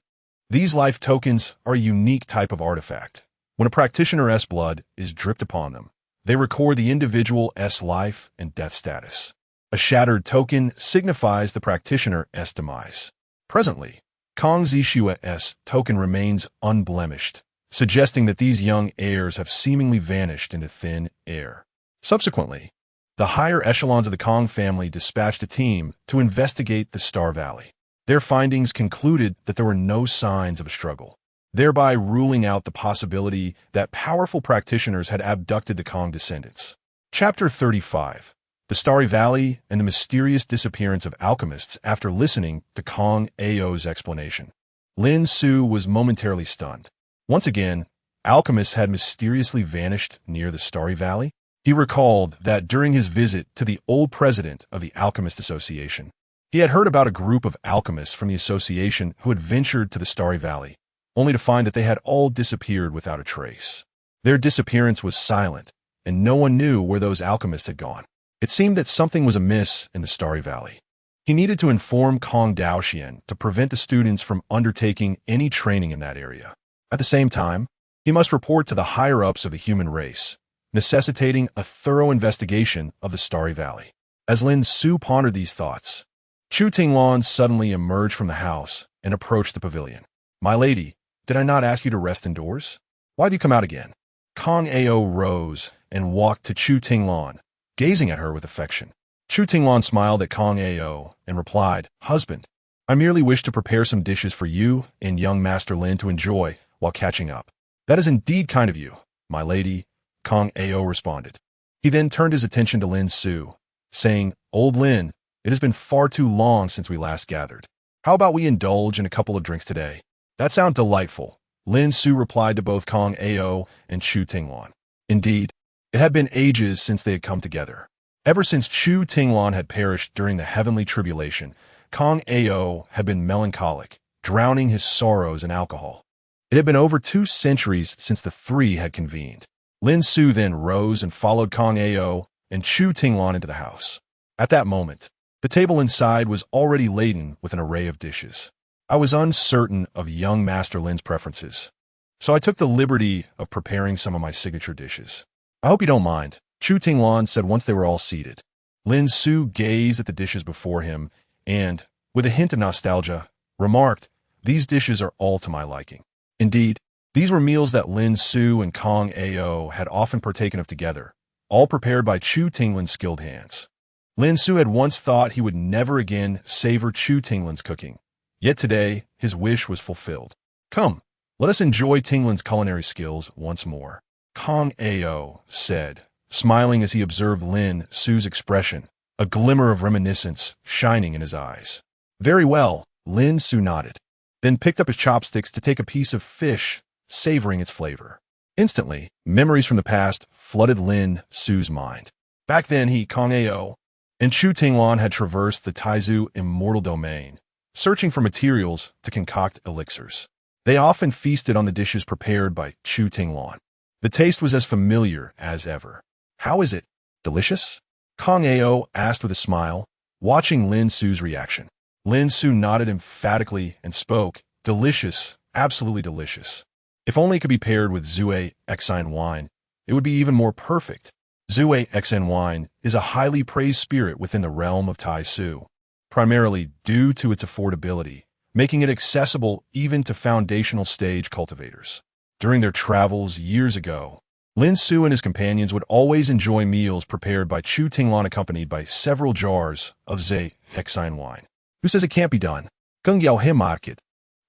These life tokens are a unique type of artifact. When a practitioner's blood is dripped upon them, they record the individual's life and death status. A shattered token signifies the practitioner's demise. Presently, Kong Shui's token remains unblemished, suggesting that these young heirs have seemingly vanished into thin air. Subsequently, the higher echelons of the Kong family dispatched a team to investigate the Star Valley. Their findings concluded that there were no signs of a struggle, thereby ruling out the possibility that powerful practitioners had abducted the Kong descendants. Chapter 35. The Starry Valley and the Mysterious Disappearance of Alchemists. After listening to Kong Ao's explanation, Lin Xiu was momentarily stunned. Once again, alchemists had mysteriously vanished near the Starry Valley. He recalled that during his visit to the old president of the Alchemist Association, he had heard about a group of alchemists from the association who had ventured to the Starry Valley, only to find that they had all disappeared without a trace. Their disappearance was silent, and no one knew where those alchemists had gone. It seemed that something was amiss in the Starry Valley. He needed to inform Kong Daoxian to prevent the students from undertaking any training in that area. At the same time, he must report to the higher-ups of the human race, necessitating a thorough investigation of the Starry Valley. As Lin Xiu pondered these thoughts, Chu Tinglan suddenly emerged from the house and approached the pavilion. "My lady, did I not ask you to rest indoors? Why do you come out again?" Kong Ao rose and walked to Chu Tinglan, gazing at her with affection. Chu Tinglan smiled at Kong Ao and replied, "Husband, I merely wish to prepare some dishes for you and young Master Lin to enjoy while catching up." That is indeed kind of you, my lady, Kong Ao responded. He then turned his attention to Lin Su, saying, Old Lin, it has been far too long since we last gathered. How about we indulge in a couple of drinks today? That sounds delightful, Lin Su replied to both Kong Ao and Chu Tinglan. Indeed, it had been ages since they had come together. Ever since Chu Tinglan had perished during the heavenly tribulation, Kong Ao had been melancholic, drowning his sorrows in alcohol. It had been over 2 centuries since the three had convened. Lin Su then rose and followed Kong Ao and Chu Tinglan into the house. At that moment, the table inside was already laden with an array of dishes. I was uncertain of young Master Lin's preferences, so I took the liberty of preparing some of my signature dishes. I hope you don't mind, Chu Tinglan said once they were all seated. Lin Su gazed at the dishes before him and, with a hint of nostalgia, remarked, These dishes are all to my liking. Indeed, these were meals that Lin Su and Kong Ao had often partaken of together, all prepared by Chu Tinglan's skilled hands. Lin Su had once thought he would never again savor Chu Tinglan's cooking, yet today his wish was fulfilled. Come, let us enjoy Tinglan's culinary skills once more, Kong Ao said, smiling as he observed Lin Su's expression, a glimmer of reminiscence shining in his eyes. Very well, Lin Su nodded, then picked up his chopsticks to take a piece of fish, savoring its flavor. Instantly, memories from the past flooded Lin Su's mind. Back then he, Kong Ao, and Chu Tinglan had traversed the Taizu immortal domain, searching for materials to concoct elixirs. They often feasted on the dishes prepared by Chu Tinglan. The taste was as familiar as ever. How is it? Delicious? Kong Ao asked with a smile, watching Lin Su's reaction. Lin Su nodded emphatically and spoke, Delicious, absolutely delicious. If only it could be paired with Zue Xine wine, it would be even more perfect. Zue Xine wine is a highly praised spirit within the realm of Taizu, primarily due to its affordability, making it accessible even to foundational stage cultivators. During their travels years ago, Lin Su and his companions would always enjoy meals prepared by Chu Tinglan accompanied by several jars of Zhe Xine wine. Who says it can't be done? Gung Yao He Market.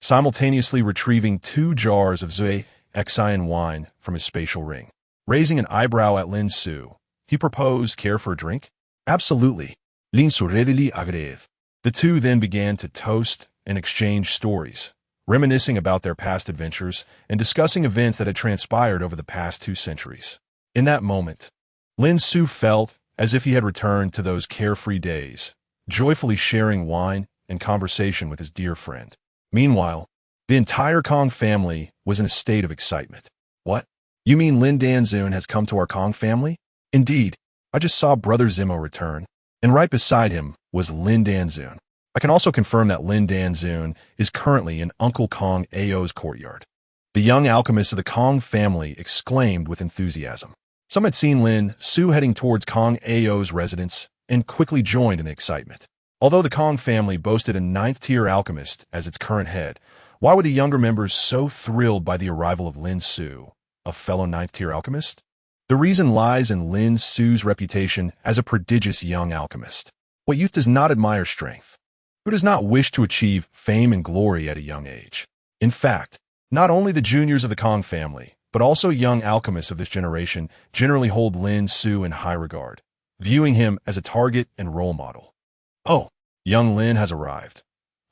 Simultaneously retrieving 2 jars of Zhe Xine wine from his spatial ring. Raising an eyebrow at Lin Su, he proposed, Care for a drink? Absolutely. Lin Su readily agreed. The two then began to toast and exchange stories, reminiscing about their past adventures and discussing events that had transpired over the past 2 centuries. In that moment, Lin Su felt as if he had returned to those carefree days, joyfully sharing wine and conversation with his dear friend. Meanwhile, the entire Kong family was in a state of excitement. What? You mean Lin Danzun has come to our Kong family? Indeed, I just saw Brother Zimo return, and right beside him was Lin Danzun. I can also confirm that Lin Danzun is currently in Uncle Kong Ao's courtyard. The young alchemists of the Kong family exclaimed with enthusiasm. Some had seen Lin Su heading towards Kong Ao's residence and quickly joined in the excitement. Although the Kong family boasted a 9th-tier alchemist as its current head, why were the younger members so thrilled by the arrival of Lin Su, a fellow 9th-tier alchemist? The reason lies in Lin Su's reputation as a prodigious young alchemist. What youth does not admire strength? Who does not wish to achieve fame and glory at a young age? In fact, not only the juniors of the Kong family, but also young alchemists of this generation generally hold Lin Su in high regard, viewing him as a target and role model. Oh, young Lin has arrived.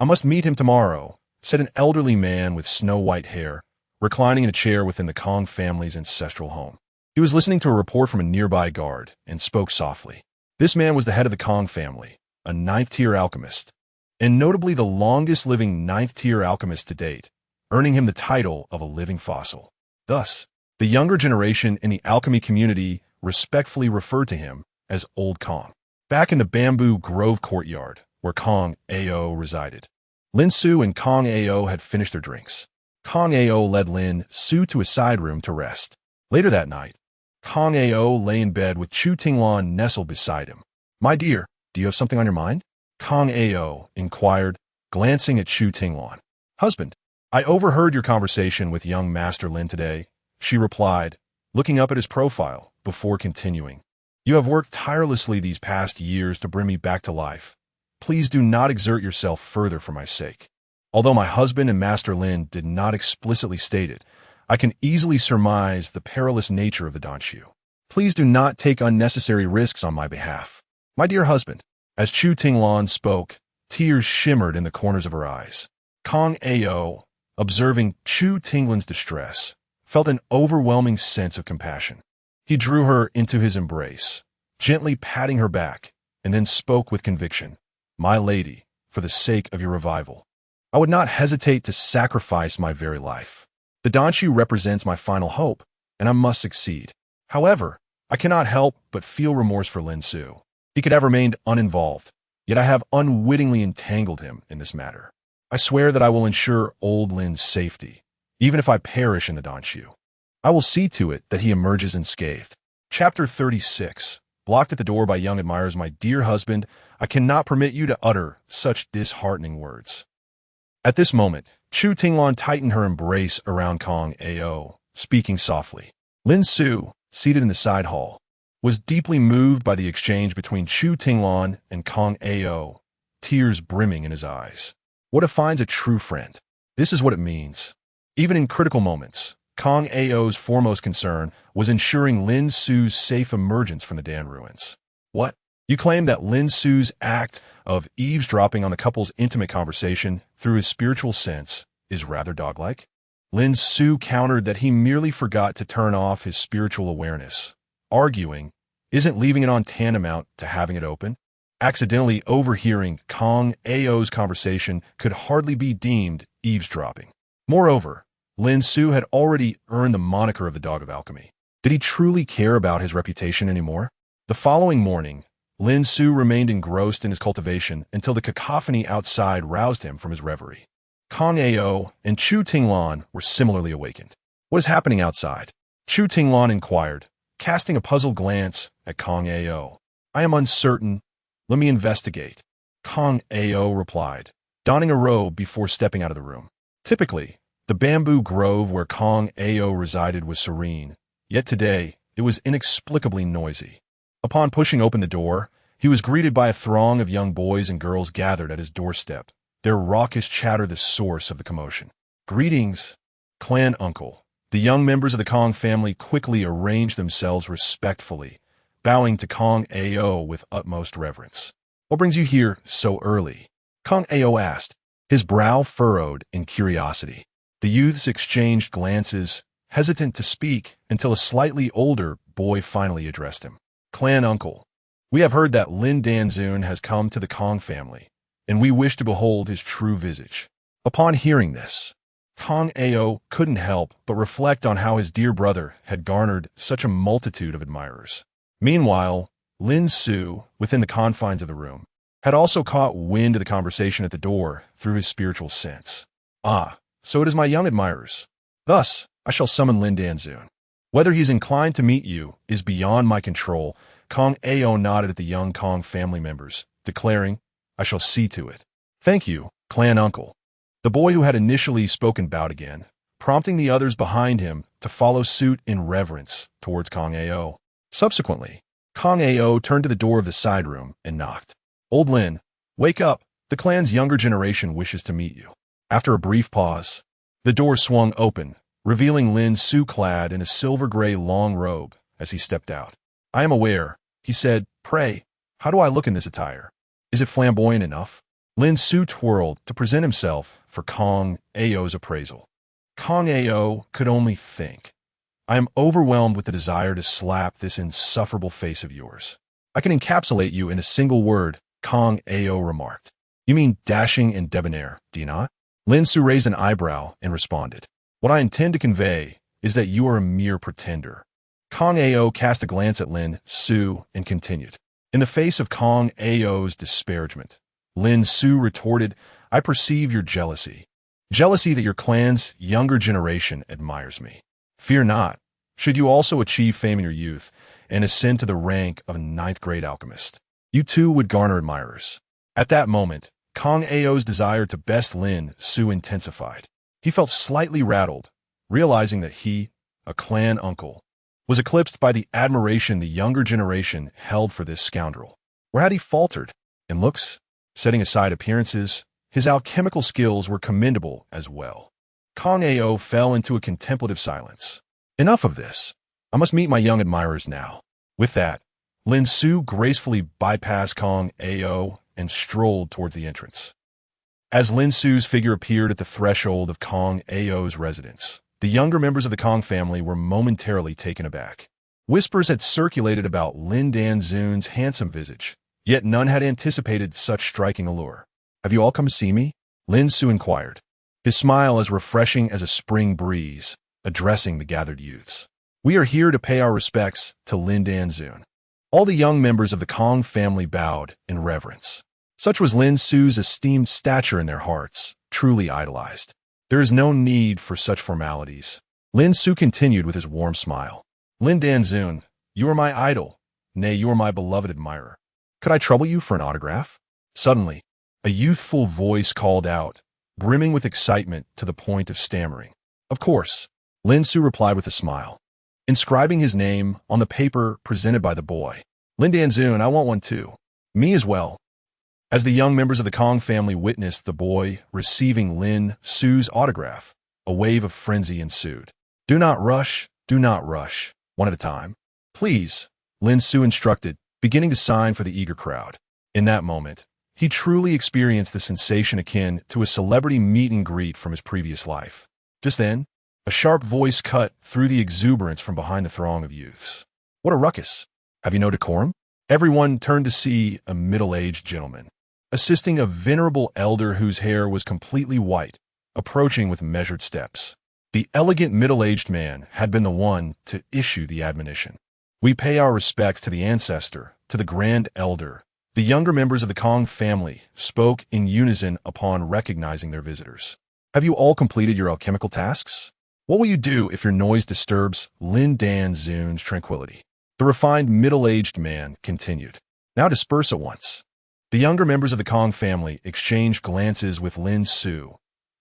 I must meet him tomorrow, said an elderly man with snow-white hair, reclining in a chair within the Kong family's ancestral home. He was listening to a report from a nearby guard and spoke softly. This man was the head of the Kong family, a 9th-tier alchemist, and notably the longest-living 9th-tier alchemist to date, earning him the title of a living fossil. Thus, the younger generation in the alchemy community respectfully referred to him as Old Kong. Back in the Bamboo Grove courtyard, where Kong Ao resided, Lin Su and Kong Ao had finished their drinks. Kong Ao led Lin Su to a side room to rest. Later that night, Kong Ao lay in bed with Chu Tinglan nestled beside him. My dear, do you have something on your mind? Kong Ao inquired, glancing at Chu Tinglan. Husband, I overheard your conversation with young Master Lin today, she replied, looking up at his profile before continuing. You have worked tirelessly these past years to bring me back to life. Please do not exert yourself further for my sake. Although my husband and Master Lin did not explicitly state it, I can easily surmise the perilous nature of the Dan Xiu. Please do not take unnecessary risks on my behalf. My dear husband. As Chu Tinglan spoke, tears shimmered in the corners of her eyes. Kong Ao, observing Chu Tinglan's distress, felt an overwhelming sense of compassion. He drew her into his embrace, gently patting her back, and then spoke with conviction. My lady, for the sake of your revival, I would not hesitate to sacrifice my very life. The Dan Xiu represents my final hope, and I must succeed. However, I cannot help but feel remorse for Lin Xiu. He could have remained uninvolved, yet I have unwittingly entangled him in this matter. I swear that I will ensure old Lin's safety, even if I perish in the Dan Xiu. I will see to it that he emerges unscathed. Chapter 36. Blocked at the door by young admirers. My dear husband, I cannot permit you to utter such disheartening words. At this moment, Chu Tinglan tightened her embrace around Kong Ao, speaking softly. Lin Xiu, seated in the side hall, was deeply moved by the exchange between Chu Tinglan and Kong Ao, tears brimming in his eyes. What defines a true friend? This is what it means. Even in critical moments, Kong Ao's foremost concern was ensuring Lin Xiu's safe emergence from the Dan ruins. What? You claim that Lin Xiu's act of eavesdropping on the couple's intimate conversation through his spiritual sense is rather dog-like? Lin Xiu countered that he merely forgot to turn off his spiritual awareness, arguing, isn't leaving it on tantamount to having it open? Accidentally overhearing Kong Ao's conversation could hardly be deemed eavesdropping. Moreover, Lin Xiu had already earned the moniker of the Dog of Alchemy. Did he truly care about his reputation anymore? The following morning, Lin Xiu remained engrossed in his cultivation until the cacophony outside roused him from his reverie. Kong Ao and Chu Tinglan were similarly awakened. What is happening outside? Chu Tinglan inquired, casting a puzzled glance at Kong Ao. I am uncertain. Let me investigate. Kong Ao replied, donning a robe before stepping out of the room. Typically, the bamboo grove where Kong Ao resided was serene, yet today it was inexplicably noisy. Upon pushing open the door, he was greeted by a throng of young boys and girls gathered at his doorstep, their raucous chatter the source of the commotion. Greetings, clan uncle. The young members of the Kong family quickly arranged themselves respectfully, bowing to Kong Ao with utmost reverence. What brings you here so early? Kong Ao asked, his brow furrowed in curiosity. The youths exchanged glances, hesitant to speak, until a slightly older boy finally addressed him. Clan uncle, we have heard that Lin Danzun has come to the Kong family, and we wish to behold his true visage. Upon hearing this, Kong Ao couldn't help but reflect on how his dear brother had garnered such a multitude of admirers. Meanwhile, Lin Xiu, within the confines of the room, had also caught wind of the conversation at the door through his spiritual sense. Ah, so it is my young admirers. Thus, I shall summon Lin Danzun. Whether he's inclined to meet you is beyond my control. Kong Ao nodded at the young Kong family members, declaring, I shall see to it. Thank you, clan uncle. The boy who had initially spoken bowed again, prompting the others behind him to follow suit in reverence towards Kong Ao. Subsequently, Kong Ao turned to the door of the side room and knocked. Old Lin, wake up. The clan's younger generation wishes to meet you. After a brief pause, the door swung open, revealing Lin Xiu clad in a silver-gray long robe as he stepped out. I am aware, he said. Pray, how do I look in this attire? Is it flamboyant enough? Lin Xiu twirled to present himself for Kong Ao's appraisal. Kong Ao could only think. I am overwhelmed with the desire to slap this insufferable face of yours. I can encapsulate you in a single word, Kong Ao remarked. You mean dashing and debonair, do you not? Lin Xiu raised an eyebrow and responded. What I intend to convey is that you are a mere pretender. Kong Ao cast a glance at Lin Xiu and continued. In the face of Kong Ao's disparagement, Lin Xiu retorted, I perceive your jealousy. Jealousy that your clan's younger generation admires me. Fear not. Should you also achieve fame in your youth and ascend to the rank of a ninth-grade alchemist, you too would garner admirers. At that moment, Kong Ao's desire to best Lin Xiu intensified. He felt slightly rattled, realizing that he, a clan uncle, was eclipsed by the admiration the younger generation held for this scoundrel. Or had he faltered? In looks, setting aside appearances, his alchemical skills were commendable as well. Kong Ao fell into a contemplative silence. Enough of this. I must meet my young admirers now. With that, Lin Xiu gracefully bypassed Kong Ao and strolled towards the entrance. As Lin Xiu's figure appeared at the threshold of Kong Ao's residence, the younger members of the Kong family were momentarily taken aback. Whispers had circulated about Lin Dan Xiu's handsome visage, yet none had anticipated such striking allure. "Have you all come to see me?" Lin Xiu inquired, his smile as refreshing as a spring breeze, addressing the gathered youths. "We are here to pay our respects to Lin Dan Xiu." All the young members of the Kong family bowed in reverence. Such was Lin Xiu's esteemed stature in their hearts, truly idolized. There is no need for such formalities. Lin Xiu continued with his warm smile. "Lin Dan Xiu, you are my idol. Nay, you are my beloved admirer. Could I trouble you for an autograph?" Suddenly, a youthful voice called out, brimming with excitement to the point of stammering. "Of course," Lin Xiu replied with a smile, inscribing his name on the paper presented by the boy. "Lin Dan Xiu, I want one too. Me as well." As the young members of the Kong family witnessed the boy receiving Lin Xiu's autograph, a wave of frenzy ensued. Do not rush, one at a time. "Please," Lin Xiu instructed, beginning to sign for the eager crowd. In that moment, he truly experienced the sensation akin to a celebrity meet and greet from his previous life. Just then, a sharp voice cut through the exuberance from behind the throng of youths. "What a ruckus! Have you no decorum?" Everyone turned to see a middle-aged gentleman, assisting a venerable elder whose hair was completely white, approaching with measured steps. The elegant middle-aged man had been the one to issue the admonition. "We pay our respects to the ancestor, to the grand elder." The younger members of the Kong family spoke in unison upon recognizing their visitors. "Have you all completed your alchemical tasks? What will you do if your noise disturbs Lin Dan Xiu's tranquility?" The refined middle-aged man continued. "Now disperse at once." The younger members of the Kong family exchanged glances with Lin Xiu,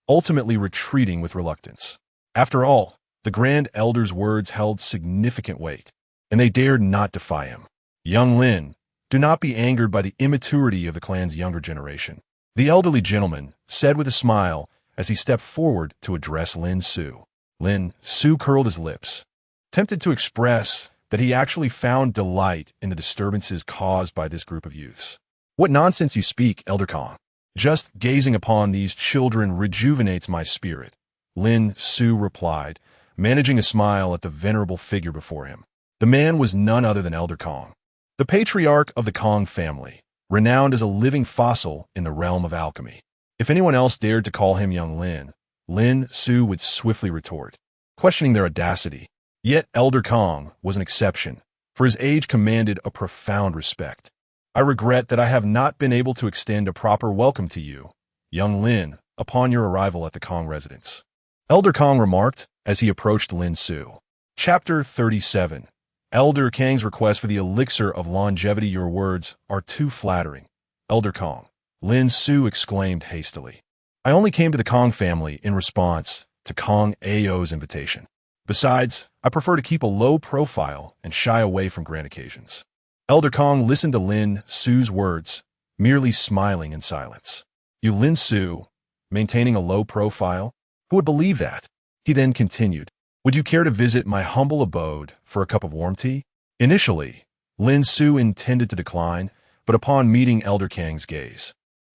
ultimately retreating with reluctance. After all, the grand elder's words held significant weight, and they dared not defy him. "Young Lin, do not be angered by the immaturity of the clan's younger generation," the elderly gentleman said with a smile as he stepped forward to address Lin Xiu. Lin Xiu curled his lips, tempted to express that he actually found delight in the disturbances caused by this group of youths. "What nonsense you speak, Elder Kong. Just gazing upon these children rejuvenates my spirit," Lin Xiu replied, managing a smile at the venerable figure before him. The man was none other than Elder Kong, the patriarch of the Kong family, renowned as a living fossil in the realm of alchemy. If anyone else dared to call him young Lin, Lin Xiu would swiftly retort, questioning their audacity. Yet Elder Kong was an exception, for his age commanded a profound respect. "I regret that I have not been able to extend a proper welcome to you, young Lin, upon your arrival at the Kong residence," Elder Kong remarked as he approached Lin Xiu. Chapter 37. Elder Kang's request for the elixir of longevity. "Your words are too flattering, Elder Kong," Lin Xiu exclaimed hastily. "I only came to the Kong family in response to Kong Ao's invitation. Besides, I prefer to keep a low profile and shy away from grand occasions." Elder Kong listened to Lin Xiu's words, merely smiling in silence. "You Lin Xiu, maintaining a low profile? Who would believe that?" He then continued, "Would you care to visit my humble abode for a cup of warm tea?" Initially, Lin Xiu intended to decline, but upon meeting Elder Kang's gaze,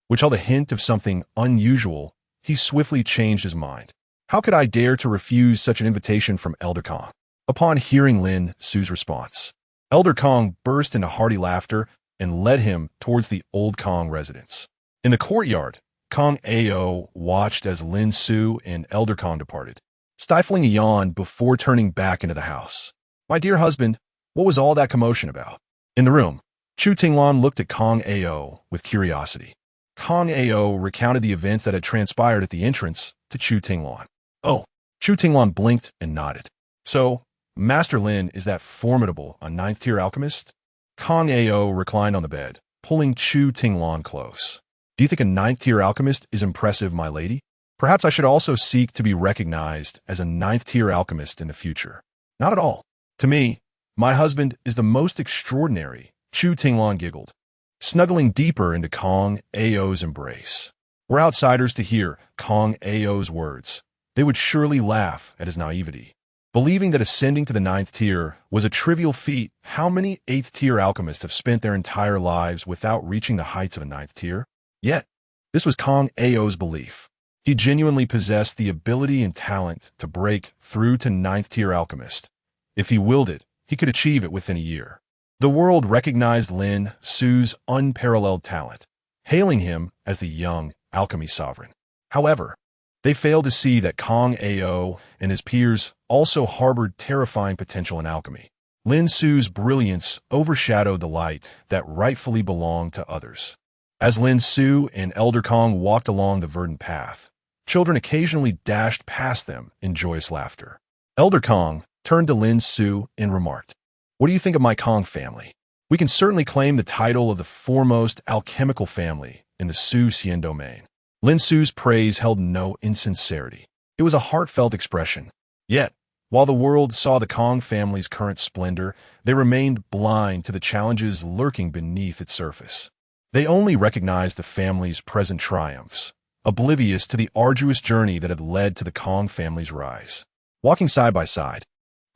which held a hint of something unusual, he swiftly changed his mind. How could I dare to refuse such an invitation from Elder Kong? Upon hearing Lin Xiu's response, Elder Kong burst into hearty laughter and led him towards the old Kong residence. In the courtyard, Kong Ao watched as Lin Xiu and Elder Kong departed, stifling a yawn before turning back into the house. "My dear husband, what was all that commotion about?" In the room, Chu Tinglan looked at Kong Ao with curiosity. Kong Ao recounted the events that had transpired at the entrance to Chu Tinglan. "Oh," Chu Tinglan blinked and nodded. "So, Master Lin is that formidable, a ninth-tier alchemist?" Kong Ao reclined on the bed, pulling Chu Tinglan close. "Do you think a ninth-tier alchemist is impressive, my lady? Perhaps I should also seek to be recognized as a ninth-tier alchemist in the future." "Not at all. To me, my husband is the most extraordinary," Chu Tinglan giggled, snuggling deeper into Kong Ao's embrace. We're outsiders to hear Kong Ao's words, they would surely laugh at his naivety. Believing that ascending to the 9th tier was a trivial feat, how many 8th tier alchemists have spent their entire lives without reaching the heights of a 9th tier? Yet, this was Kong Ao's belief. He genuinely possessed the ability and talent to break through to 9th tier alchemist. If he willed it, he could achieve it within a year. The world recognized Lin Xiu's unparalleled talent, hailing him as the young alchemy sovereign. However, they failed to see that Kong Ao and his peers also harbored terrifying potential in alchemy. Lin Xiu's brilliance overshadowed the light that rightfully belonged to others. As Lin Xiu and Elder Kong walked along the verdant path, children occasionally dashed past them in joyous laughter. Elder Kong turned to Lin Xiu and remarked, "What do you think of my Kong family? We can certainly claim the title of the foremost alchemical family in the Su Xian domain." Lin Xiu's praise held no insincerity. It was a heartfelt expression. Yet, while the world saw the Kong family's current splendor, they remained blind to the challenges lurking beneath its surface. They only recognized the family's present triumphs, oblivious to the arduous journey that had led to the Kong family's rise. Walking side by side,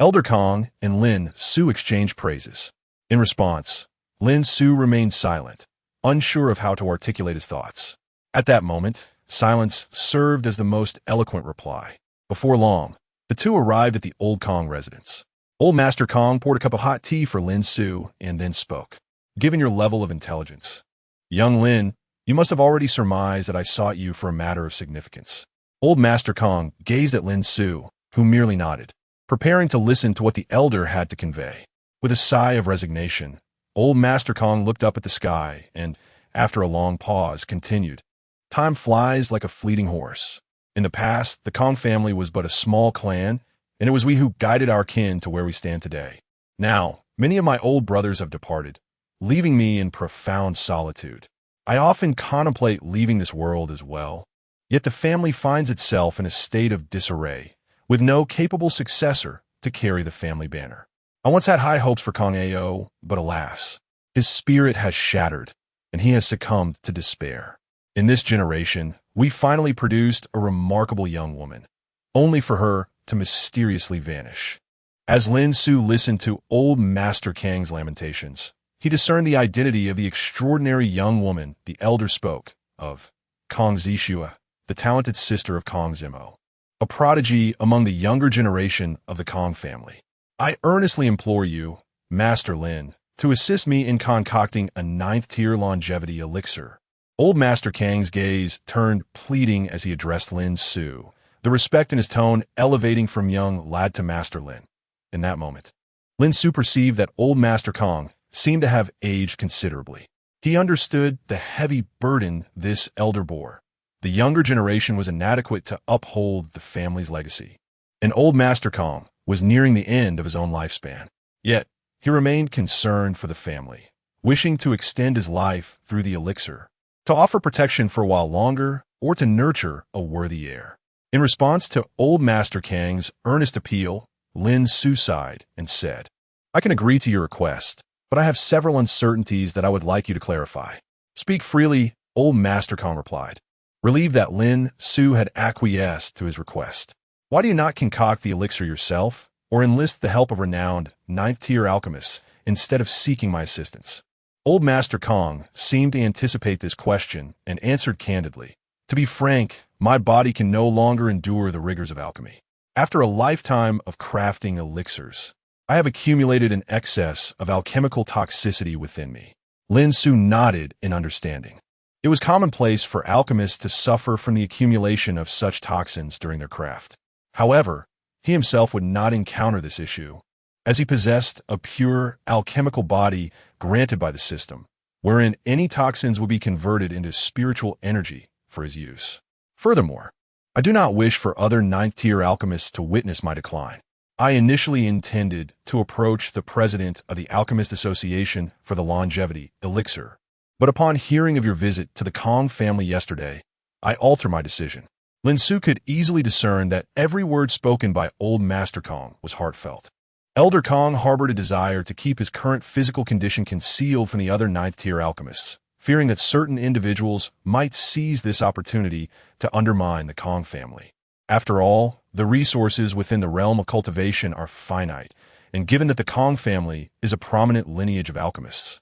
Elder Kong and Lin Xiu exchanged praises. In response, Lin Xiu remained silent, unsure of how to articulate his thoughts. At that moment, silence served as the most eloquent reply. Before long, the two arrived at the Old Kong residence. Old Master Kong poured a cup of hot tea for Lin Xiu and then spoke. "Given your level of intelligence, young Lin, you must have already surmised that I sought you for a matter of significance." Old Master Kong gazed at Lin Xiu, who merely nodded, preparing to listen to what the elder had to convey. With a sigh of resignation, Old Master Kong looked up at the sky and, after a long pause, continued. "Time flies like a fleeting horse. In the past, the Kong family was but a small clan, and it was we who guided our kin to where we stand today. Now, many of my old brothers have departed, leaving me in profound solitude. I often contemplate leaving this world as well. Yet the family finds itself in a state of disarray, with no capable successor to carry the family banner. I once had high hopes for Kong Ao, but alas, his spirit has shattered, and he has succumbed to despair. In this generation, we finally produced a remarkable young woman, only for her to mysteriously vanish." As Lin Xiu listened to Old Master Kang's lamentations, he discerned the identity of the extraordinary young woman the elder spoke of, Kong Zixue, the talented sister of Kong Zimo, a prodigy among the younger generation of the Kong family. "I earnestly implore you, Master Lin, to assist me in concocting a 9th tier longevity elixir." Old Master Kang's gaze turned pleading as he addressed Lin Xiu, the respect in his tone elevating from young lad to Master Lin. In that moment, Lin Xiu perceived that Old Master Kong seemed to have aged considerably. He understood the heavy burden this elder bore. The younger generation was inadequate to uphold the family's legacy, and Old Master Kong was nearing the end of his own lifespan. Yet, he remained concerned for the family, wishing to extend his life through the elixir, to offer protection for a while longer, or to nurture a worthy heir. In response to Old Master Kang's earnest appeal, Lin Xiu sighed and said, "I can agree to your request, but I have several uncertainties that I would like you to clarify." "Speak freely," Old Master Kong replied, relieved that Lin Xiu had acquiesced to his request. "Why do you not concoct the elixir yourself, or enlist the help of renowned 9th tier alchemists instead of seeking my assistance?" Old Master Kong seemed to anticipate this question and answered candidly, "To be frank, my body can no longer endure the rigors of alchemy. After a lifetime of crafting elixirs, I have accumulated an excess of alchemical toxicity within me." Lin Xiu nodded in understanding. It was commonplace for alchemists to suffer from the accumulation of such toxins during their craft. However, he himself would not encounter this issue, as he possessed a pure alchemical body granted by the system, wherein any toxins would be converted into spiritual energy for his use. Furthermore, I do not wish for other 9th tier alchemists to witness my decline. I initially intended to approach the president of the Alchemist Association for the longevity elixir, but upon hearing of your visit to the Kong family yesterday, I alter my decision. Lin Xiu could easily discern that every word spoken by Old Master Kong was heartfelt. Elder Kong harbored a desire to keep his current physical condition concealed from the other 9th tier alchemists, fearing that certain individuals might seize this opportunity to undermine the Kong family. After all, the resources within the realm of cultivation are finite, and given that the Kong family is a prominent lineage of alchemists,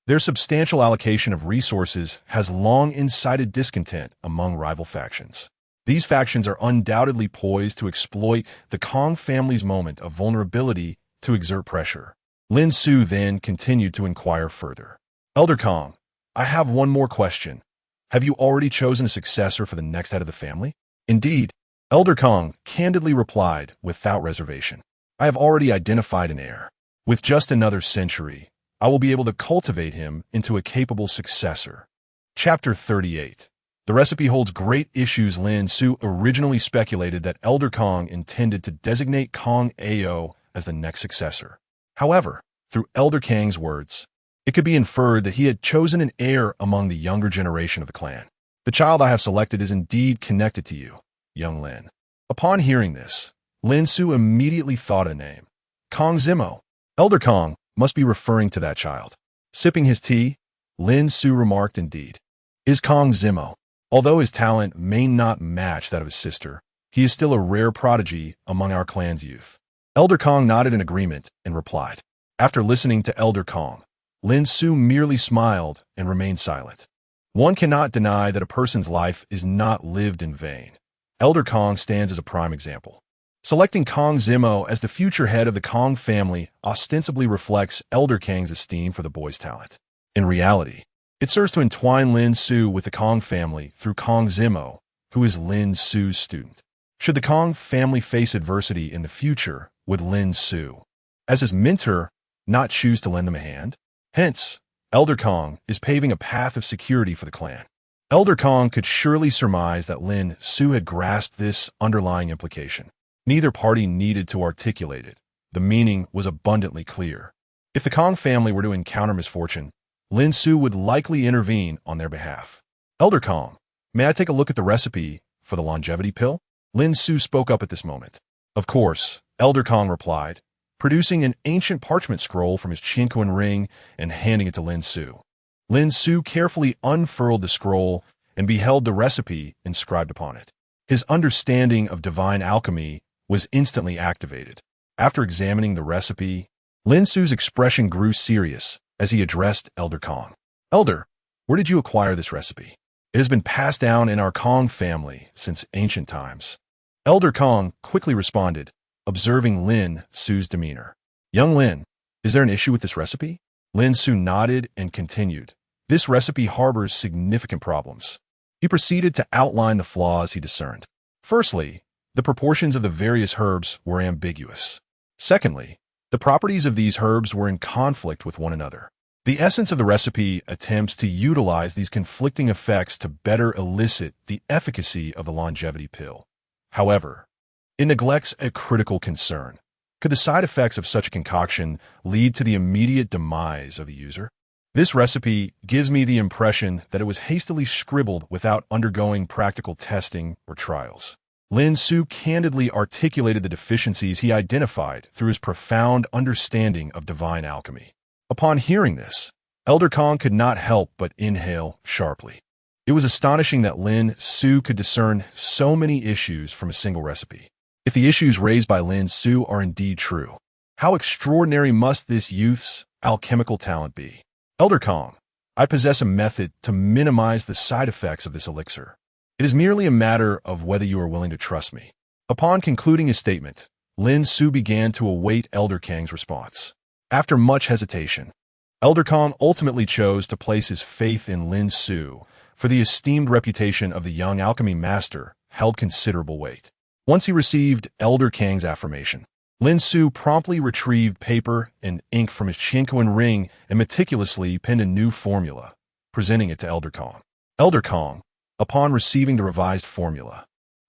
their substantial allocation of resources has long incited discontent among rival factions. These factions are undoubtedly poised to exploit the Kong family's moment of vulnerability to exert pressure. Lin Xiu then continued to inquire further. Elder Kong, I have one more question. Have you already chosen a successor for the next head of the family? Indeed, Elder Kong candidly replied without reservation. I have already identified an heir. With just another century, I will be able to cultivate him into a capable successor. Chapter 38. The recipe holds great issues. Lin Xiu originally speculated that Elder Kong intended to designate Kong Ao as the next successor. However, through Elder Kang's words, it could be inferred that he had chosen an heir among the younger generation of the clan. The child I have selected is indeed connected to you, young Lin. Upon hearing this, Lin Xiu immediately thought a name. Kong Zimo. Elder Kong must be referring to that child. Sipping his tea, Lin Xiu remarked, indeed. Is Kong Zimo. Although his talent may not match that of his sister, he is still a rare prodigy among our clan's youth. Elder Kong nodded in agreement and replied. After listening to Elder Kong, Lin Xiu merely smiled and remained silent. One cannot deny that a person's life is not lived in vain. Elder Kong stands as a prime example. Selecting Kong Zimo as the future head of the Kong family ostensibly reflects Elder Kang's esteem for the boy's talent. In reality, it serves to entwine Lin Xiu with the Kong family through Kong Zimo, who is Lin Xiu's student. Should the Kong family face adversity in the future, would Lin Xiu, as his mentor, not choose to lend them a hand? Hence, Elder Kong is paving a path of security for the clan. Elder Kong could surely surmise that Lin Xiu had grasped this underlying implication. Neither party needed to articulate it. The meaning was abundantly clear. If the Kong family were to encounter misfortune, Lin Xiu would likely intervene on their behalf. Elder Kong, may I take a look at the recipe for the longevity pill? Lin Xiu spoke up at this moment. Of course, Elder Kong replied, producing an ancient parchment scroll from his Qinquan ring and handing it to Lin Xiu. Lin Xiu carefully unfurled the scroll and beheld the recipe inscribed upon it. His understanding of divine alchemy was instantly activated. After examining the recipe, Lin Xiu's expression grew serious as he addressed Elder Kong. Elder, where did you acquire this recipe? It has been passed down in our Kong family since ancient times. Elder Kong quickly responded, observing Lin Xiu's demeanor. Young Lin, is there an issue with this recipe? Lin Xiu nodded and continued. This recipe harbors significant problems. He proceeded to outline the flaws he discerned. Firstly, the proportions of the various herbs were ambiguous. Secondly, the properties of these herbs were in conflict with one another. The essence of the recipe attempts to utilize these conflicting effects to better elicit the efficacy of the longevity pill. However, it neglects a critical concern. Could the side effects of such a concoction lead to the immediate demise of the user? This recipe gives me the impression that it was hastily scribbled without undergoing practical testing or trials. Lin Xiu candidly articulated the deficiencies he identified through his profound understanding of divine alchemy. Upon hearing this, Elder Kong could not help but inhale sharply. It was astonishing that Lin Xiu could discern so many issues from a single recipe. If the issues raised by Lin Xiu are indeed true, how extraordinary must this youth's alchemical talent be? Elder Kong, I possess a method to minimize the side effects of this elixir. It is merely a matter of whether you are willing to trust me. Upon concluding his statement, Lin Xiu began to await Elder Kang's response. After much hesitation, Elder Kong ultimately chose to place his faith in Lin Xiu, for the esteemed reputation of the young alchemy master held considerable weight. Once he received Elder Kang's affirmation, Lin Xiu promptly retrieved paper and ink from his Qinquan ring and meticulously penned a new formula, presenting it to Elder Kong. Elder Kong, upon receiving the revised formula,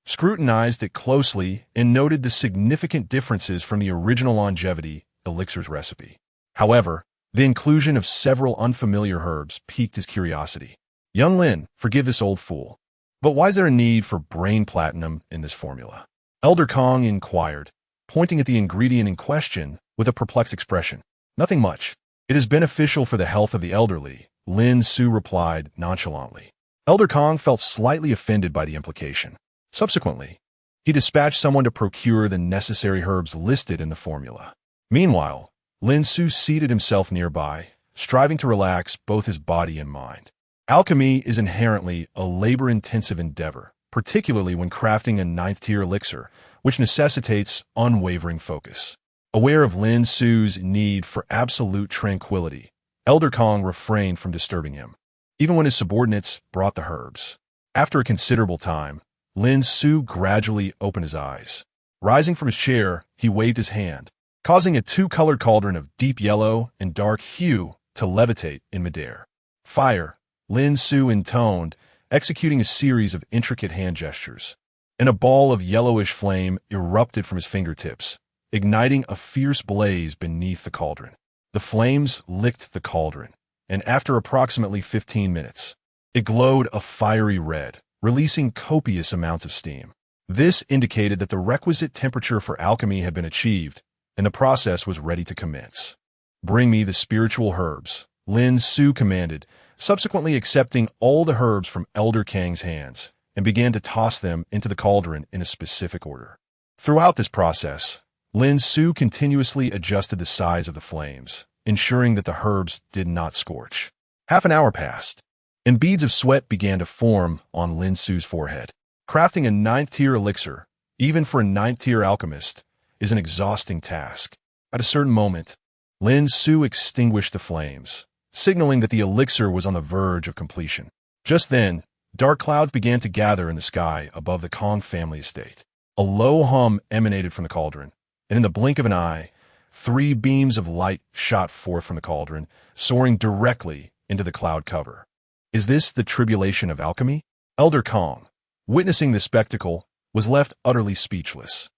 scrutinized it closely and noted the significant differences from the original longevity elixir's recipe. However, the inclusion of several unfamiliar herbs piqued his curiosity. Young Lin, forgive this old fool, but why is there a need for brain platinum in this formula? Elder Kong inquired, pointing at the ingredient in question with a perplexed expression. Nothing much. It is beneficial for the health of the elderly, Lin Xiu replied nonchalantly. Elder Kong felt slightly offended by the implication. Subsequently, He dispatched someone to procure the necessary herbs listed in the formula. Meanwhile, Lin Xiu seated himself nearby, striving to relax both his body and mind. Alchemy is inherently a labor-intensive endeavor, particularly when crafting a ninth-tier elixir, which necessitates unwavering focus. Aware of Lin Xiu's need for absolute tranquility, Elder Kong refrained from disturbing him, even when his subordinates brought the herbs. After a considerable time, Lin Xiu gradually opened his eyes. Rising from his chair, he waved his hand, causing a two-colored cauldron of deep yellow and dark hue to levitate in midair. Fire, Lin Xiu intoned, executing a series of intricate hand gestures. And a ball of yellowish flame erupted from his fingertips, igniting a fierce blaze beneath the cauldron. The flames licked the cauldron, and after approximately 15 minutes, it glowed a fiery red, releasing copious amounts of steam. This indicated that the requisite temperature for alchemy had been achieved, and the process was ready to commence. "Bring me the spiritual herbs," Lin Xiu commanded, subsequently accepting all the herbs from Elder Kang's hands, and began to toss them into the cauldron in a specific order. Throughout this process, Lin Xiu continuously adjusted the size of the flames, ensuring that the herbs did not scorch. Half an hour passed, and beads of sweat began to form on Lin Xiu's forehead. Crafting a ninth-tier elixir, even for a ninth-tier alchemist, is an exhausting task. At a certain moment, Lin Xiu extinguished the flames, signaling that the elixir was on the verge of completion. Just then, dark clouds began to gather in the sky above the Kong family estate. A low hum emanated from the cauldron, and in the blink of an eye, 3 beams of light shot forth from the cauldron, soaring directly into the cloud cover. Is this the tribulation of alchemy? Elder Kong, witnessing the spectacle, was left utterly speechless.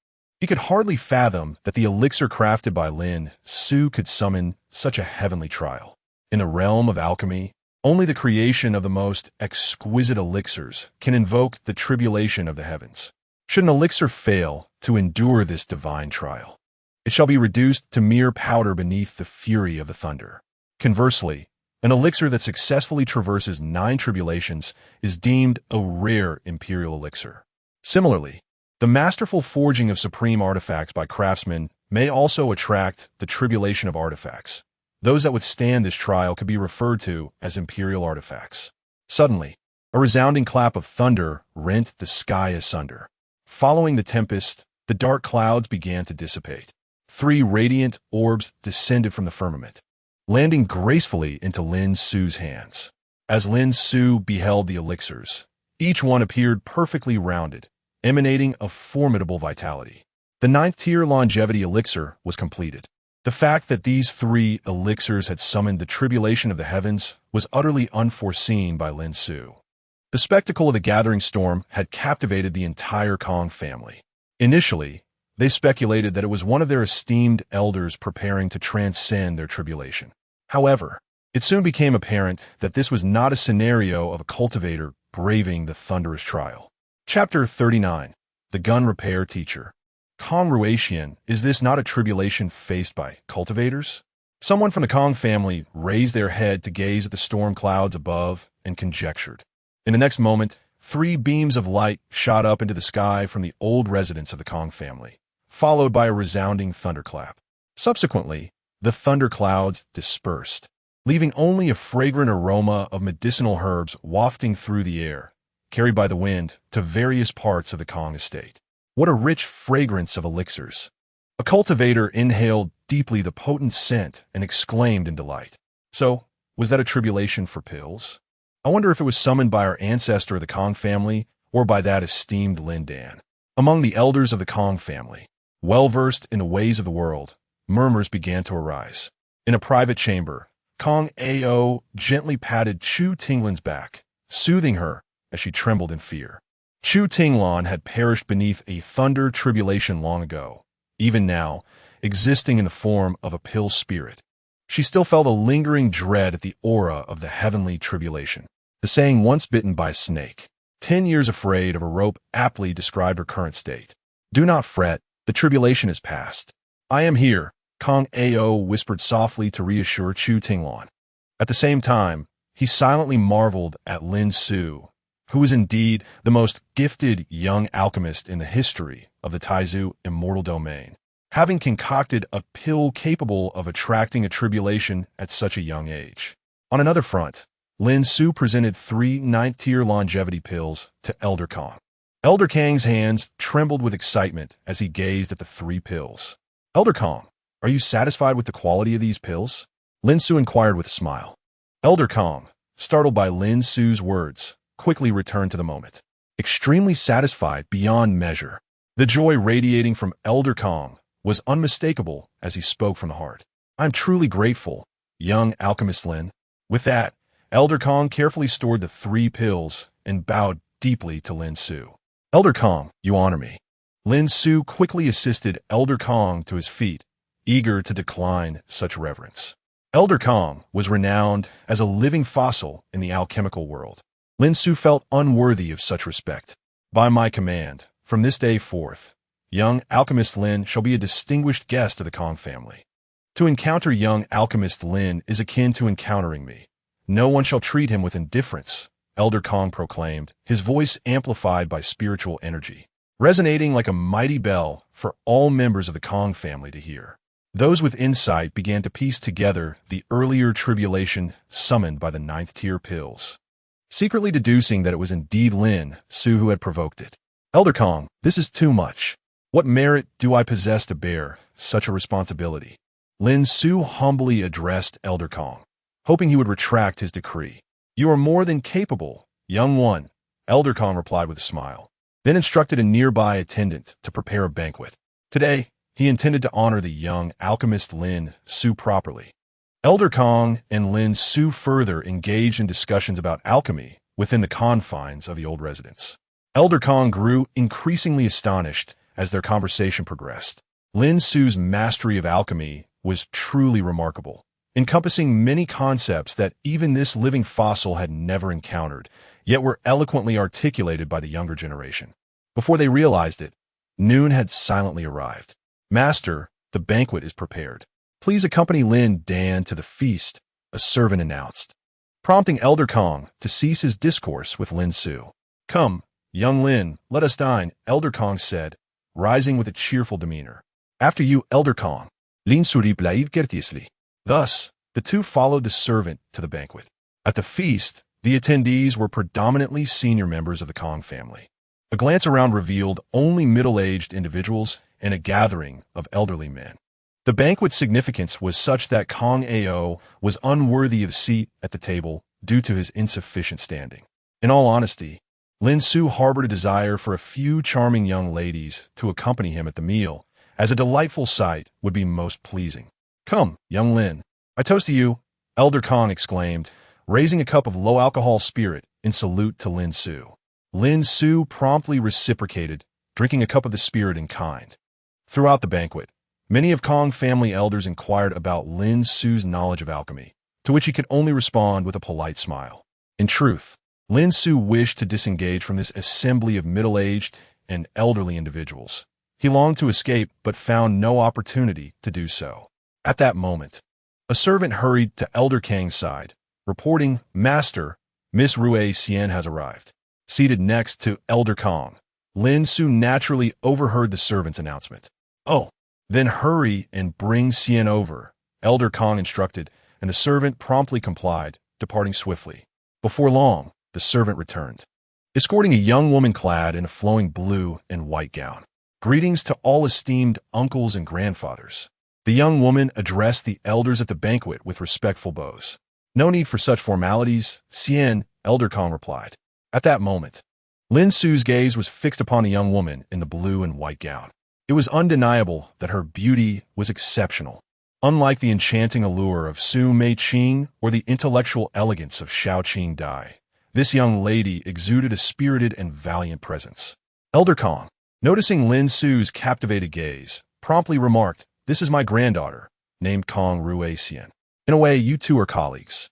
He could hardly fathom that the elixir crafted by Lin Xiu could summon such a heavenly trial. In the realm of alchemy, only the creation of the most exquisite elixirs can invoke the tribulation of the heavens. Should an elixir fail to endure this divine trial, it shall be reduced to mere powder beneath the fury of the thunder. Conversely, an elixir that successfully traverses 9 tribulations is deemed a rare imperial elixir. Similarly, the masterful forging of supreme artifacts by craftsmen may also attract the tribulation of artifacts. Those that withstand this trial could be referred to as imperial artifacts. Suddenly, a resounding clap of thunder rent the sky asunder. Following the tempest, the dark clouds began to dissipate. 3 radiant orbs descended from the firmament, landing gracefully into Lin Xiu's hands. As Lin Xiu beheld the elixirs, each one appeared perfectly rounded, emanating a formidable vitality. The 9th-tier longevity elixir was completed. The fact that these 3 elixirs had summoned the tribulation of the heavens was utterly unforeseen by Lin Xiu. The spectacle of the gathering storm had captivated the entire Kong family. Initially, they speculated that it was one of their esteemed elders preparing to transcend their tribulation. However, it soon became apparent that this was not a scenario of a cultivator braving the thunderous trial. Chapter 39. The Gun Repair Teacher. Kong Ruatian, is this not a tribulation faced by cultivators? Someone from the Kong family raised their head to gaze at the storm clouds above and conjectured. In the next moment, 3 beams of light shot up into the sky from the old residence of the Kong family, followed by a resounding thunderclap. Subsequently, the thunderclouds dispersed, leaving only a fragrant aroma of medicinal herbs wafting through the air, carried by the wind to various parts of the Kong estate. What a rich fragrance of elixirs! A cultivator inhaled deeply the potent scent and exclaimed in delight. So, was that a tribulation for pills? I wonder if it was summoned by our ancestor of the Kong family or by that esteemed Lin Dan. Among the elders of the Kong family, well-versed in the ways of the world, murmurs began to arise. In a private chamber, Kong Ao gently patted Chu Tinglan's back, soothing her as she trembled in fear. Chu Tinglan had perished beneath a thunder tribulation long ago, even now, existing in the form of a pill spirit. She still felt a lingering dread at the aura of the heavenly tribulation. The saying, "once bitten by a snake, 10 years afraid of a rope," aptly described her current state. "Do not fret, the tribulation is past. I am here," Kong Ao whispered softly to reassure Chu Tinglan. At the same time, he silently marveled at Lin Xiu, who is indeed the most gifted young alchemist in the history of the Taizu immortal domain, having concocted a pill capable of attracting a tribulation at such a young age. On another front, Lin Xiu presented 3 ninth-tier longevity pills to Elder Kong. Elder Kang's hands trembled with excitement as he gazed at the 3 pills. Elder Kong, are you satisfied with the quality of these pills? Lin Xiu inquired with a smile. Elder Kong, startled by Lin Xiu's words, quickly returned to the moment. Extremely satisfied beyond measure. The joy radiating from Elder Kong was unmistakable as he spoke from the heart. I'm truly grateful, young alchemist Lin. With that, Elder Kong carefully stored the 3 pills and bowed deeply to Lin Xiu. Elder Kong, you honor me. Lin Xiu quickly assisted Elder Kong to his feet, eager to decline such reverence. Elder Kong was renowned as a living fossil in the alchemical world. Lin Xiu felt unworthy of such respect. By my command, from this day forth, young alchemist Lin shall be a distinguished guest of the Kong family. To encounter young alchemist Lin is akin to encountering me. No one shall treat him with indifference, Elder Kong proclaimed, his voice amplified by spiritual energy, resonating like a mighty bell for all members of the Kong family to hear. Those with insight began to piece together the earlier tribulation summoned by the 9th-tier pills, secretly deducing that it was indeed Lin Xiu who had provoked it. Elder Kong, this is too much. What merit do I possess to bear such a responsibility? Lin Xiu humbly addressed Elder Kong, hoping he would retract his decree. You are more than capable, young one, Elder Kong replied with a smile, then instructed a nearby attendant to prepare a banquet. Today, he intended to honor the young alchemist Lin Xiu properly. Elder Kong and Lin Xiu further engaged in discussions about alchemy within the confines of the old residence. Elder Kong grew increasingly astonished as their conversation progressed. Lin Xiu's mastery of alchemy was truly remarkable, encompassing many concepts that even this living fossil had never encountered, yet were eloquently articulated by the younger generation. Before they realized it, noon had silently arrived. Master, the banquet is prepared. Please accompany Lin Dan to the feast, a servant announced, prompting Elder Kong to cease his discourse with Lin Xiu. Come, young Lin, let us dine, Elder Kong said, rising with a cheerful demeanor. After you, Elder Kong. Lin Xiu replied courteously. Thus, the two followed the servant to the banquet. At the feast, the attendees were predominantly senior members of the Kong family. A glance around revealed only middle-aged individuals and a gathering of elderly men. The banquet's significance was such that Kong Ao was unworthy of a seat at the table due to his insufficient standing. In all honesty, Lin Xiu harbored a desire for a few charming young ladies to accompany him at the meal, as a delightful sight would be most pleasing. Come, young Lin, I toast to you, Elder Kong exclaimed, raising a cup of low-alcohol spirit in salute to Lin Xiu. Lin Xiu promptly reciprocated, drinking a cup of the spirit in kind. Throughout the banquet, many of Kong family elders inquired about Lin Xiu's knowledge of alchemy, to which he could only respond with a polite smile. In truth, Lin Xiu wished to disengage from this assembly of middle-aged and elderly individuals. He longed to escape but found no opportunity to do so. At that moment, a servant hurried to Elder Kang's side, reporting, Master, Miss Rue Xian has arrived. Seated next to Elder Kong, Lin Xiu naturally overheard the servant's announcement. Oh, then hurry and bring Xian over, Elder Kong instructed, and the servant promptly complied, departing swiftly. Before long, the servant returned, escorting a young woman clad in a flowing blue and white gown. Greetings to all esteemed uncles and grandfathers. The young woman addressed the elders at the banquet with respectful bows. No need for such formalities, Xian, Elder Kong replied. At that moment, Lin Xiu's gaze was fixed upon a young woman in the blue and white gown. It was undeniable that her beauty was exceptional. Unlike the enchanting allure of Su Mei Qing or the intellectual elegance of Shao Qing Dai, this young lady exuded a spirited and valiant presence. Elder Kong, noticing Lin Xiu's captivated gaze, promptly remarked, This is my granddaughter, named Kong Rue Xian. In a way, you two are colleagues.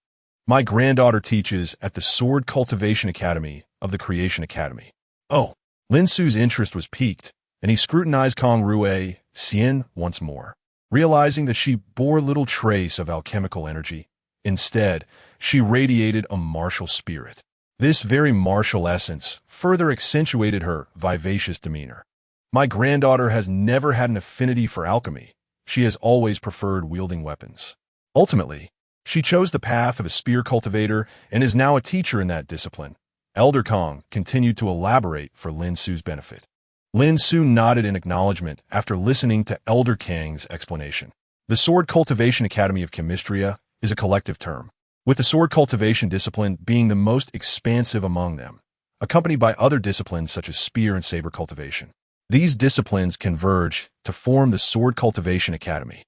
My granddaughter teaches at the Sword Cultivation Academy of the Creation Academy. Oh, Lin Xiu's interest was piqued, and he scrutinized Kong Rue Xian once more, realizing that she bore little trace of alchemical energy. Instead, she radiated a martial spirit. This very martial essence further accentuated her vivacious demeanor. My granddaughter has never had an affinity for alchemy. She has always preferred wielding weapons. Ultimately, she chose the path of a spear cultivator and is now a teacher in that discipline. Elder Kong continued to elaborate for Lin Su's benefit. Lin Su nodded in acknowledgement after listening to Elder Kang's explanation. The Sword Cultivation Academy of Chemistria is a collective term, with the sword cultivation discipline being the most expansive among them, accompanied by other disciplines such as spear and saber cultivation. These disciplines converge to form the Sword Cultivation Academy.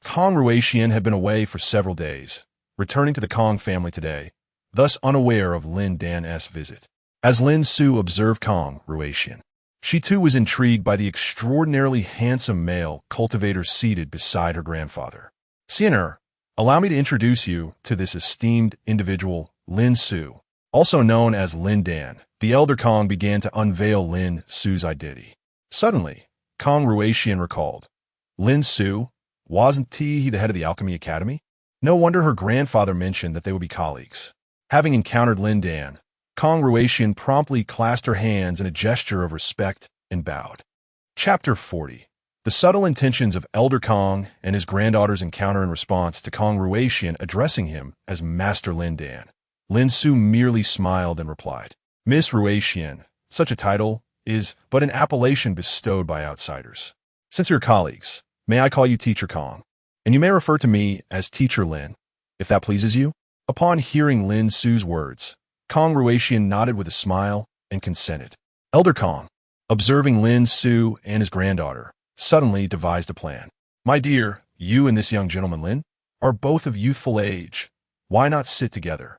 Kong Ruexian had been away for several days, returning to the Kong family today, thus unaware of Lin Dan's visit. As Lin Su observed Kong Ruexian, she too was intrigued by the extraordinarily handsome male cultivator seated beside her grandfather. Siener, allow me to introduce you to this esteemed individual, Lin Su, also known as Lin Dan. The elder Kong began to unveil Lin Su's identity. Suddenly, Kong Ruexian recalled, Lin Su, wasn't he the head of the Alchemy Academy? No wonder her grandfather mentioned that they would be colleagues. Having encountered Lin Dan, Kong Ruexian promptly clasped her hands in a gesture of respect and bowed. Chapter 40. The subtle intentions of Elder Kong and his granddaughter's encounter in response to Kong Ruexian addressing him as Master Lin Dan. Lin Su merely smiled and replied, Miss Ruexian, such a title is but an appellation bestowed by outsiders. Since we're colleagues, may I call you Teacher Kong? And you may refer to me as Teacher Lin, if that pleases you? Upon hearing Lin Su's words, Kong Ruexian nodded with a smile and consented. Elder Kong, observing Lin Su and his granddaughter, suddenly devised a plan. My dear, you and this young gentleman Lin are both of youthful age. Why not sit together?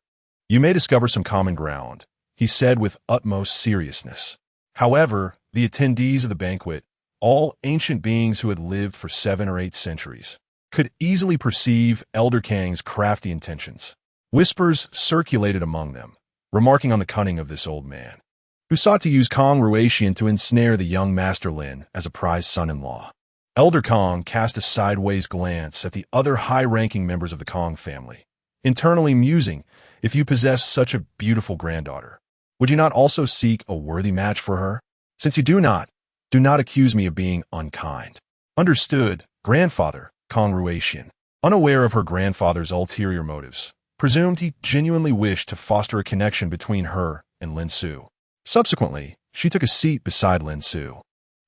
You may discover some common ground, he said with utmost seriousness. However, the attendees of the banquet, all ancient beings who had lived for 7 or 8 centuries, could easily perceive Elder Kang's crafty intentions. Whispers circulated among them, remarking on the cunning of this old man, who sought to use Kong Ruexian to ensnare the young Master Lin as a prized son-in-law. Elder Kong cast a sideways glance at the other high-ranking members of the Kong family, internally musing, if you possess such a beautiful granddaughter, would you not also seek a worthy match for her? Since you do not accuse me of being unkind. Understood, grandfather, Kong Ruexian, unaware of her grandfather's ulterior motives, presumed he genuinely wished to foster a connection between her and Lin Su. Subsequently, she took a seat beside Lin Su.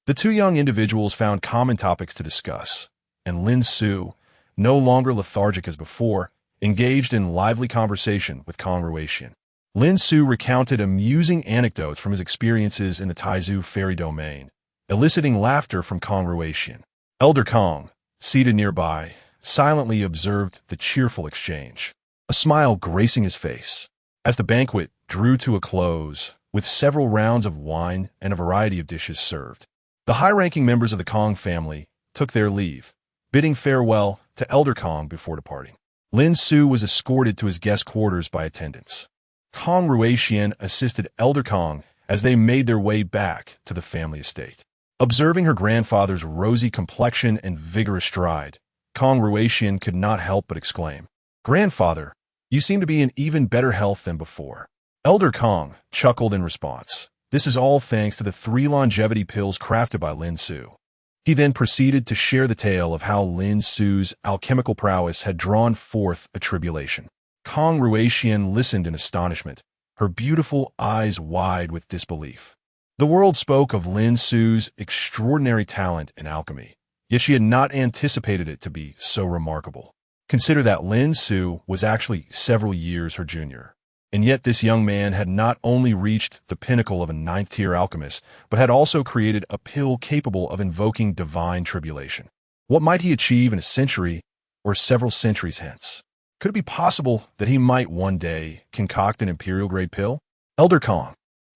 The two young individuals found common topics to discuss, and Lin Su, no longer lethargic as before, engaged in lively conversation with Kong Ruexian. Lin Su recounted amusing anecdotes from his experiences in the Taizu fairy domain, eliciting laughter from Kong Ruexian. Elder Kong, seated nearby, silently observed the cheerful exchange, a smile gracing his face. As the banquet drew to a close, with several rounds of wine and a variety of dishes served, the high-ranking members of the Kong family took their leave, bidding farewell to Elder Kong before departing. Lin Su was escorted to his guest quarters by attendants. Kong Ruexian assisted Elder Kong as they made their way back to the family estate. Observing her grandfather's rosy complexion and vigorous stride, Kong Ruexian could not help but exclaim, Grandfather, you seem to be in even better health than before. Elder Kong chuckled in response. This is all thanks to the 3 longevity pills crafted by Lin Su. He then proceeded to share the tale of how Lin Su's alchemical prowess had drawn forth a tribulation. Kong Ruexian listened in astonishment, her beautiful eyes wide with disbelief. The world spoke of Lin Su's extraordinary talent in alchemy, yet she had not anticipated it to be so remarkable. Consider that Lin Su was actually several years her junior, and yet this young man had not only reached the pinnacle of a 9th-tier alchemist, but had also created a pill capable of invoking divine tribulation. What might he achieve in a century or several centuries hence? Could it be possible that he might one day concoct an imperial-grade pill? Elder Kong,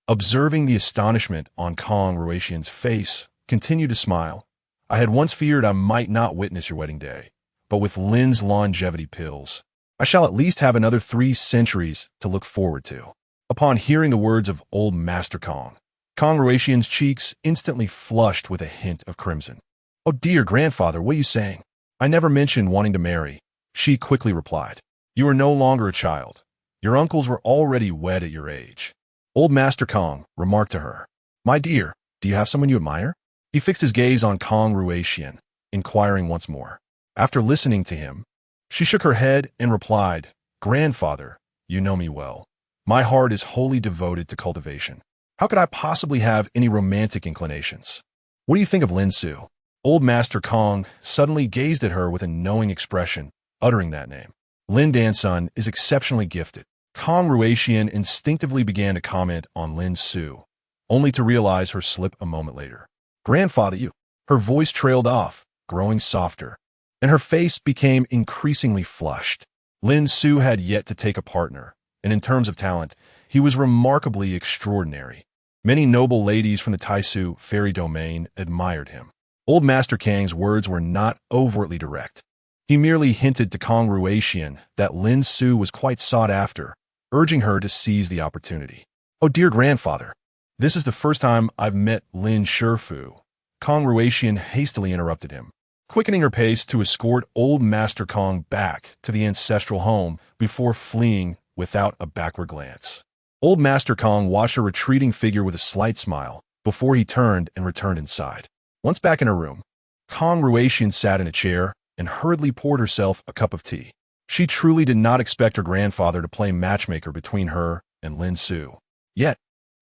observing the astonishment on Kong Ruexian's face, continued to smile. I had once feared I might not witness your wedding day, but with Lin's longevity pills, I shall at least have another 3 centuries to look forward to. Upon hearing the words of old Master Kong, Kong Ruexian's cheeks instantly flushed with a hint of crimson. Oh dear grandfather, what are you saying? I never mentioned wanting to marry, she quickly replied. You are no longer a child. Your uncles were already wed at your age. Old Master Kong remarked to her. My dear, do you have someone you admire? He fixed his gaze on Kong Ruetian, inquiring once more. After listening to him, she shook her head and replied, Grandfather, you know me well. My heart is wholly devoted to cultivation. How could I possibly have any romantic inclinations? What do you think of Lin Xiu? Old Master Kong suddenly gazed at her with a knowing expression, uttering that name. Lin Dansun is exceptionally gifted. Kong Ruetian instinctively began to comment on Lin Xiu, only to realize her slip a moment later. Grandfather, you. Her voice trailed off, growing softer, and her face became increasingly flushed. Lin Xiu had yet to take a partner, and in terms of talent, he was remarkably extraordinary. Many noble ladies from the Taisu fairy domain admired him. Old Master Kang's words were not overtly direct. He merely hinted to Kong Ruetian that Lin Xiu was quite sought after, urging her to seize the opportunity. Oh, dear grandfather, this is the first time I've met Lin Shifu. Kong Ruetian hastily interrupted him, quickening her pace to escort Old Master Kong back to the ancestral home before fleeing without a backward glance. Old Master Kong watched her retreating figure with a slight smile before he turned and returned inside. Once back in her room, Kong Ruetian sat in a chair and hurriedly poured herself a cup of tea. She truly did not expect her grandfather to play matchmaker between her and Lin Xiu. Yet,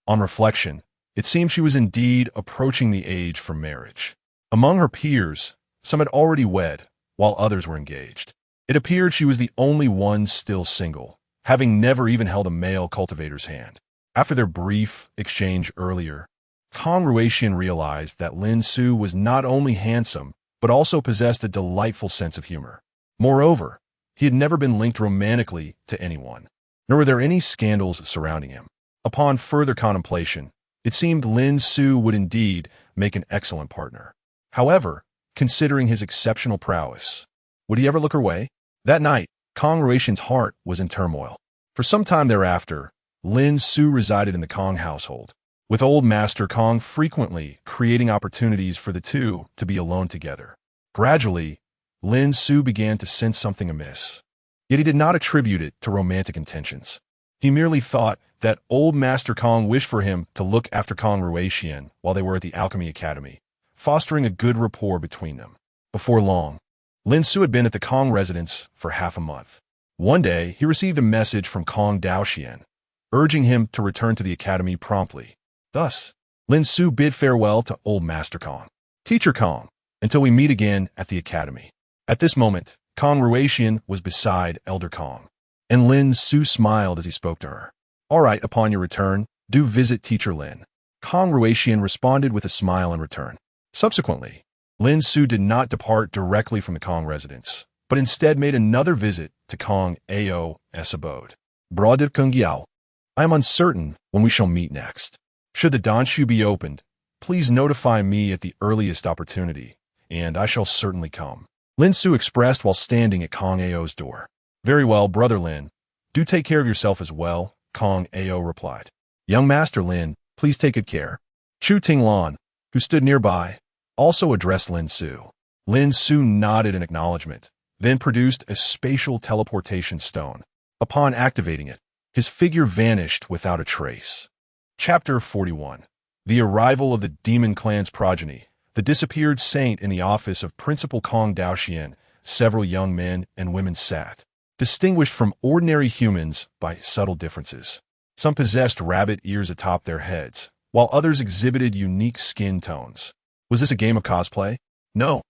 on reflection, it seemed she was indeed approaching the age for marriage. Among her peers, some had already wed, while others were engaged. It appeared she was the only one still single, having never even held a male cultivator's hand. After their brief exchange earlier, Kong Ruetian realized that Lin Xiu was not only handsome, but also possessed a delightful sense of humor. Moreover, he had never been linked romantically to anyone, nor were there any scandals surrounding him. Upon further contemplation, it seemed Lin Xiu would indeed make an excellent partner. However, considering his exceptional prowess, would he ever look her way? That night, Kong Ruetian's heart was in turmoil. For some time thereafter, Lin Xiu resided in the Kong household, with Old Master Kong frequently creating opportunities for the two to be alone together. Gradually, Lin Xiu began to sense something amiss, yet he did not attribute it to romantic intentions. He merely thought that Old Master Kong wished for him to look after Kong Ruetian while they were at the Alchemy Academy, fostering a good rapport between them. Before long, Lin Xiu had been at the Kong residence for half a month. One day, he received a message from Kong Daoxian, urging him to return to the academy promptly. Thus, Lin Xiu bid farewell to Old Master Kong. Teacher Kong, until we meet again at the academy. At this moment, Kong Ruetian was beside Elder Kong, and Lin Xiu smiled as he spoke to her. All right, upon your return, do visit Teacher Lin. Kong Ruetian responded with a smile in return. Subsequently, Lin Xiu did not depart directly from the Kong residence, but instead made another visit to Kong Ao's abode. Brother Kung Yao, I am uncertain when we shall meet next. Should the Dan Xiu be opened, please notify me at the earliest opportunity, and I shall certainly come. Lin Xiu expressed while standing at Kong Ao's door. Very well, Brother Lin. Do take care of yourself as well, Kong Ao replied. Young Master Lin, please take good care. Chu Tinglan, who stood nearby, also addressed Lin Xiu. Lin Xiu nodded in acknowledgement, then produced a spatial teleportation stone. Upon activating it, his figure vanished without a trace. Chapter 41. The arrival of the Demon Clan's progeny. The disappeared saint in the office of Principal Kong Daoxian. Several young men and women sat, distinguished from ordinary humans by subtle differences. Some possessed rabbit ears atop their heads, while others exhibited unique skin tones. Was this a game of cosplay? No.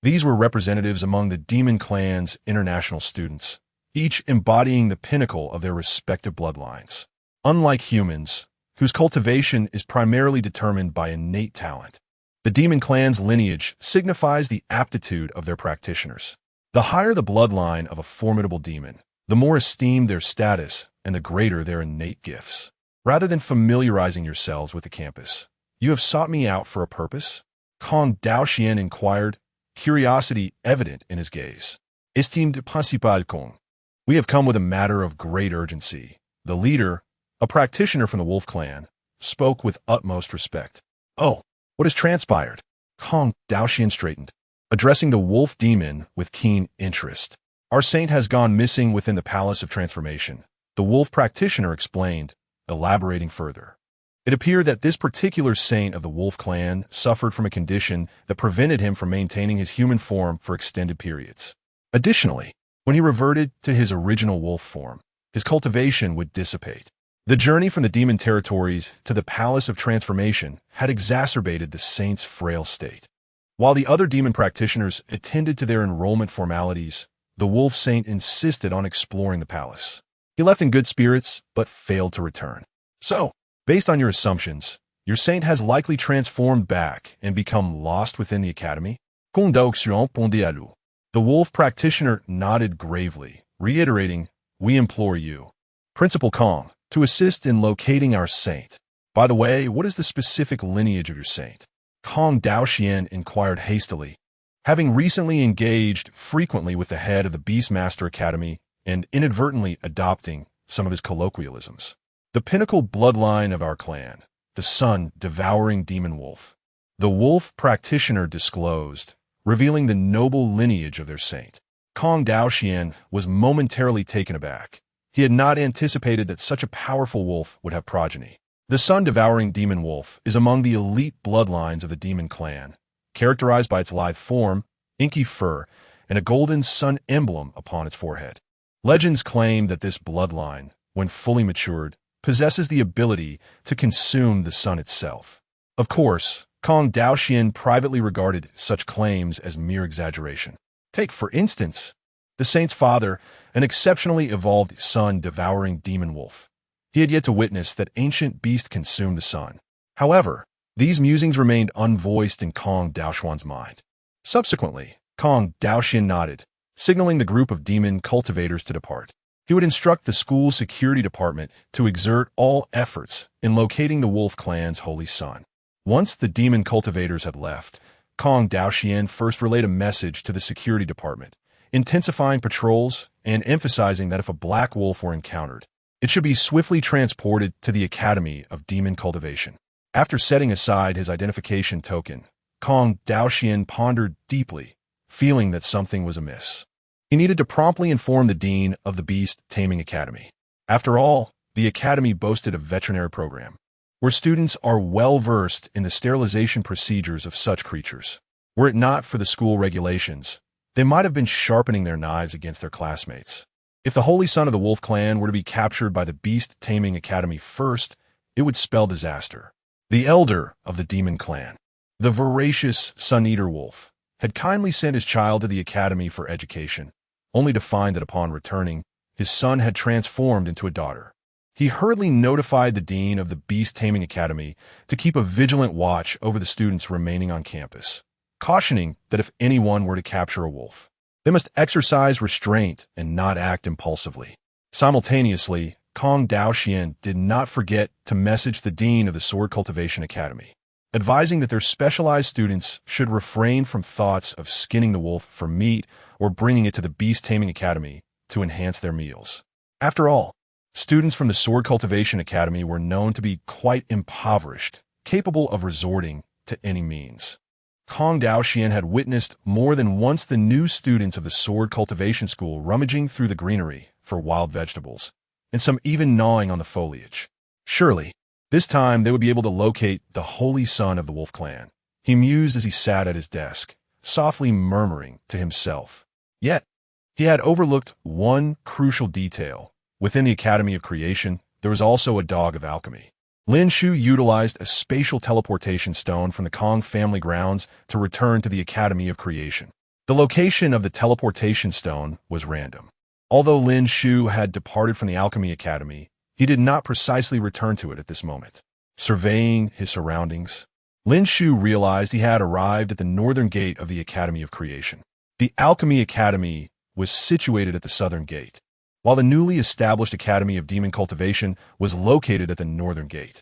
These were representatives among the Demon Clan's international students, each embodying the pinnacle of their respective bloodlines. Unlike humans, whose cultivation is primarily determined by innate talent, the Demon Clan's lineage signifies the aptitude of their practitioners. The higher the bloodline of a formidable demon, the more esteemed their status and the greater their innate gifts. Rather than familiarizing yourselves with the campus, you have sought me out for a purpose? Kong Daoxian inquired, curiosity evident in his gaze. Esteemed Principal Kong, we have come with a matter of great urgency. The leader, a practitioner from the Wolf Clan, spoke with utmost respect. Oh, what has transpired? Kong Daoxian straightened, addressing the wolf demon with keen interest. Our saint has gone missing within the Palace of Transformation. the wolf practitioner explained, elaborating further. It appeared that this particular saint of the wolf clan suffered from a condition that prevented him from maintaining his human form for extended periods. Additionally, when he reverted to his original wolf form, his cultivation would dissipate. The journey from the demon territories to the Palace of Transformation had exacerbated the saint's frail state. While the other demon practitioners attended to their enrollment formalities, the wolf saint insisted on exploring the palace. He left in good spirits, but failed to return. So, based on your assumptions, your saint has likely transformed back and become lost within the academy? The wolf practitioner nodded gravely, reiterating, "We implore you, Principal Kong, to assist in locating our saint. By the way, what is the specific lineage of your saint?" Kong Daoxian inquired hastily, having recently engaged frequently with the head of the Beastmaster Academy and inadvertently adopting some of his colloquialisms. "The pinnacle bloodline of our clan, the sun-devouring demon wolf," the wolf practitioner disclosed, revealing the noble lineage of their saint. Kong Daoxian was momentarily taken aback. He had not anticipated that such a powerful wolf would have progeny. The sun-devouring demon wolf is among the elite bloodlines of the demon clan, characterized by its lithe form, inky fur, and a golden sun emblem upon its forehead. Legends claim that this bloodline, when fully matured, possesses the ability to consume the sun itself. Of course, Kong Daoxian privately regarded such claims as mere exaggeration. Take, for instance, the saint's father, an exceptionally evolved sun-devouring demon wolf. He had yet to witness that ancient beast consume the sun. However, these musings remained unvoiced in Kong Daoxian's mind. Subsequently, Kong Daoxian nodded, signaling the group of demon cultivators to depart. He would instruct the school security department to exert all efforts in locating the wolf clan's holy son. Once the demon cultivators had left, Kong Daoxian first relayed a message to the security department, intensifying patrols and emphasizing that if a black wolf were encountered, it should be swiftly transported to the Academy of Demon Cultivation. After setting aside his identification token, Kong Daoxian pondered deeply, feeling that something was amiss. He needed to promptly inform the dean of the Beast Taming Academy. After all, the academy boasted a veterinary program, where students are well-versed in the sterilization procedures of such creatures. Were it not for the school regulations, they might have been sharpening their knives against their classmates. If the holy son of the Wolf Clan were to be captured by the Beast Taming Academy first, it would spell disaster. The elder of the Demon Clan, the voracious Sun-Eater Wolf, had kindly sent his child to the academy for education, only to find that upon returning, his son had transformed into a daughter. He hurriedly notified the dean of the Beast Taming Academy to keep a vigilant watch over the students remaining on campus, cautioning that if anyone were to capture a wolf, they must exercise restraint and not act impulsively. Simultaneously, Kong Daoxian did not forget to message the dean of the Sword Cultivation Academy, advising that their specialized students should refrain from thoughts of skinning the wolf for meat or bringing it to the Beast Taming Academy to enhance their meals. After all, students from the Sword Cultivation Academy were known to be quite impoverished, capable of resorting to any means. Kong Daoxian had witnessed more than once the new students of the Sword Cultivation School rummaging through the greenery for wild vegetables, and some even gnawing on the foliage. Surely, this time they would be able to locate the holy son of the Wolf Clan. He mused as he sat at his desk, softly murmuring to himself. Yet, he had overlooked one crucial detail. Within the Academy of Creation, there was also a dog of alchemy. Dan Xiu utilized a spatial teleportation stone from the Kong family grounds to return to the Academy of Creation. The location of the teleportation stone was random. Although Dan Xiu had departed from the Alchemy Academy, he did not precisely return to it at this moment. Surveying his surroundings, Dan Xiu realized he had arrived at the northern gate of the Academy of Creation. The Alchemy Academy was situated at the southern gate, while the newly established Academy of Demon Cultivation was located at the northern gate.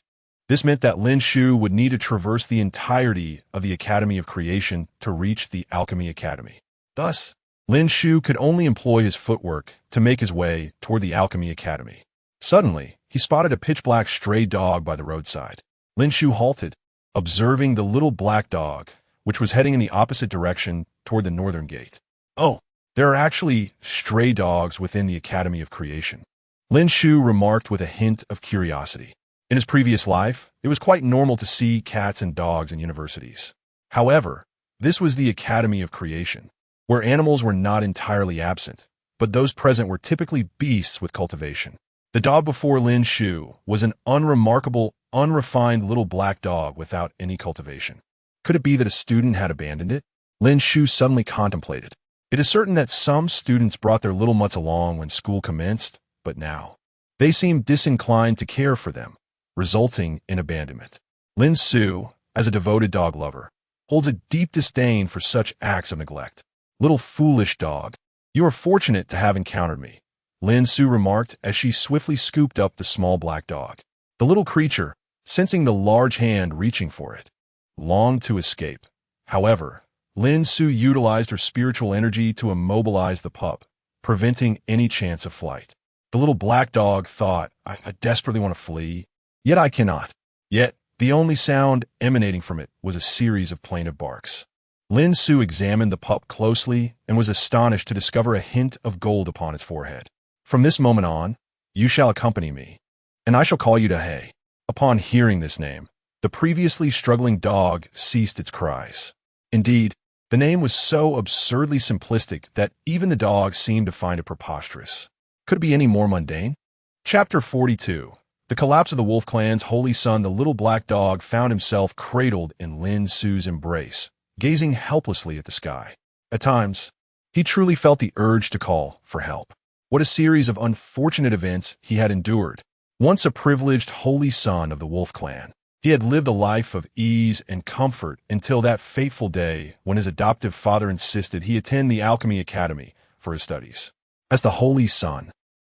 This meant that Dan Xiu would need to traverse the entirety of the Academy of Creation to reach the Alchemy Academy. Thus, Dan Xiu could only employ his footwork to make his way toward the Alchemy Academy. Suddenly, he spotted a pitch-black stray dog by the roadside. Dan Xiu halted, observing the little black dog, which was heading in the opposite direction toward the northern gate. Oh, there are actually stray dogs within the Academy of Creation. Lin Xiu remarked with a hint of curiosity. In his previous life, it was quite normal to see cats and dogs in universities. However, this was the Academy of Creation, where animals were not entirely absent, but those present were typically beasts with cultivation. The dog before Lin Xiu was an unremarkable, unrefined little black dog without any cultivation. Could it be that a student had abandoned it? Lin Xiu suddenly contemplated. It is certain that some students brought their little mutts along when school commenced, but now they seemed disinclined to care for them, resulting in abandonment. Lin Xiu, as a devoted dog lover, holds a deep disdain for such acts of neglect. Little foolish dog, you are fortunate to have encountered me, Lin Xiu remarked as she swiftly scooped up the small black dog. The little creature, sensing the large hand reaching for it, longed to escape. However, Lin Xiu utilized her spiritual energy to immobilize the pup, preventing any chance of flight. The little black dog thought, I desperately want to flee, yet I cannot. Yet, the only sound emanating from it was a series of plaintive barks. Lin Xiu examined the pup closely and was astonished to discover a hint of gold upon its forehead. From this moment on, you shall accompany me, and I shall call you He. Upon hearing this name, the previously struggling dog ceased its cries. Indeed, the name was so absurdly simplistic that even the dog seemed to find it preposterous. Could it be any more mundane? Chapter 42. The collapse of the Wolf Clan's holy son. The little black dog found himself cradled in Lin Xiu's embrace, gazing helplessly at the sky. At times, he truly felt the urge to call for help. What a series of unfortunate events he had endured. Once a privileged holy son of the Wolf Clan, he had lived a life of ease and comfort until that fateful day when his adoptive father insisted he attend the Alchemy Academy for his studies. As the holy son,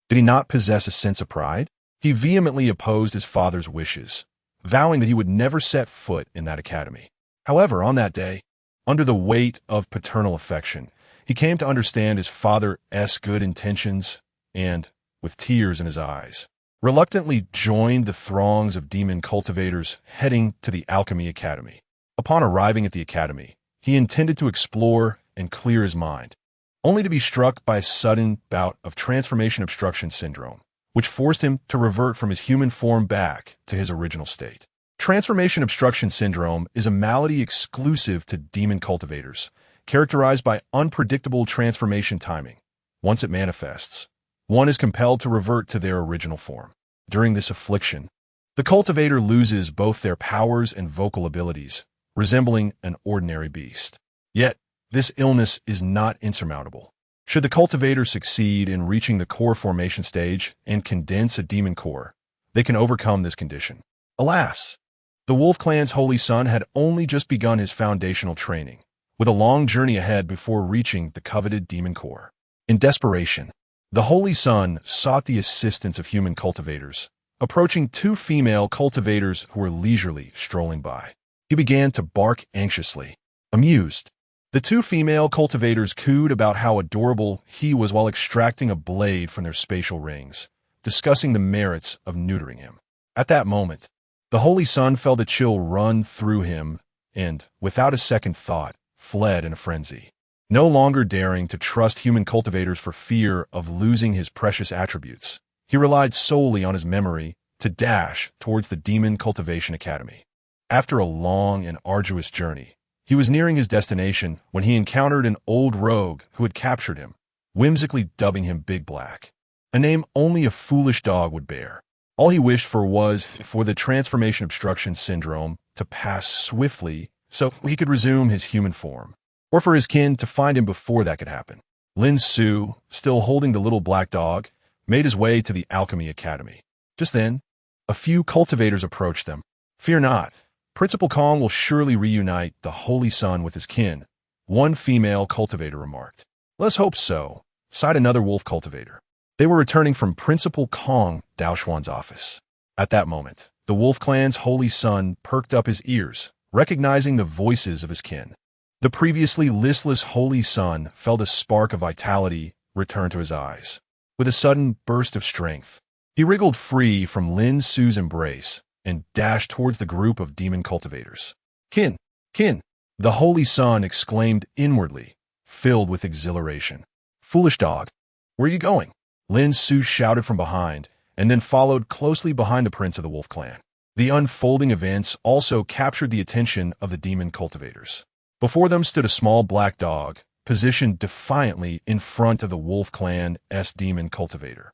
did he not possess a sense of pride? He vehemently opposed his father's wishes, vowing that he would never set foot in that academy. However, on that day, under the weight of paternal affection, he came to understand his father's good intentions and, with tears in his eyes, reluctantly joined the throngs of demon cultivators heading to the Alchemy Academy. Upon arriving at the academy, he intended to explore and clear his mind, only to be struck by a sudden bout of transformation obstruction syndrome, which forced him to revert from his human form back to his original state. Transformation obstruction syndrome is a malady exclusive to demon cultivators, characterized by unpredictable transformation timing. Once it manifests, one is compelled to revert to their original form. During this affliction, the cultivator loses both their powers and vocal abilities, resembling an ordinary beast. Yet, this illness is not insurmountable. Should the cultivator succeed in reaching the core formation stage and condense a demon core, they can overcome this condition. Alas, the Wolf Clan's holy son had only just begun his foundational training, with a long journey ahead before reaching the coveted demon core. In desperation, the holy son sought the assistance of human cultivators, approaching two female cultivators who were leisurely strolling by. He began to bark anxiously. Amused, the two female cultivators cooed about how adorable he was while extracting a blade from their spatial rings, discussing the merits of neutering him. At that moment, the holy son felt a chill run through him and, without a second thought, fled in a frenzy. No longer daring to trust human cultivators for fear of losing his precious attributes, he relied solely on his memory to dash towards the Demon Cultivation Academy. After a long and arduous journey, he was nearing his destination when he encountered an old rogue who had captured him, whimsically dubbing him Big Black, a name only a foolish dog would bear. All he wished for was for the transformation obstruction syndrome to pass swiftly so he could resume his human form, or for his kin to find him before that could happen. Lin Xiu, still holding the little black dog, made his way to the Alchemy Academy. Just then, a few cultivators approached them. "Fear not. Principal Kong will surely reunite the Holy Son with his kin," one female cultivator remarked. "Let's hope so," sighed another wolf cultivator. They were returning from Principal Kong Daoshuan's office. At that moment, the Wolf Clan's Holy Son perked up his ears, recognizing the voices of his kin. The previously listless Holy Son felt a spark of vitality return to his eyes. With a sudden burst of strength, he wriggled free from Lin Xiu's embrace and dashed towards the group of demon cultivators. "Kin! Kin!" the Holy Son exclaimed inwardly, filled with exhilaration. "Foolish dog, where are you going?" Lin Su shouted from behind, and then followed closely behind the prince of the wolf clan. The unfolding events also captured the attention of the demon cultivators. Before them stood a small black dog, positioned defiantly in front of the wolf clan's demon cultivator.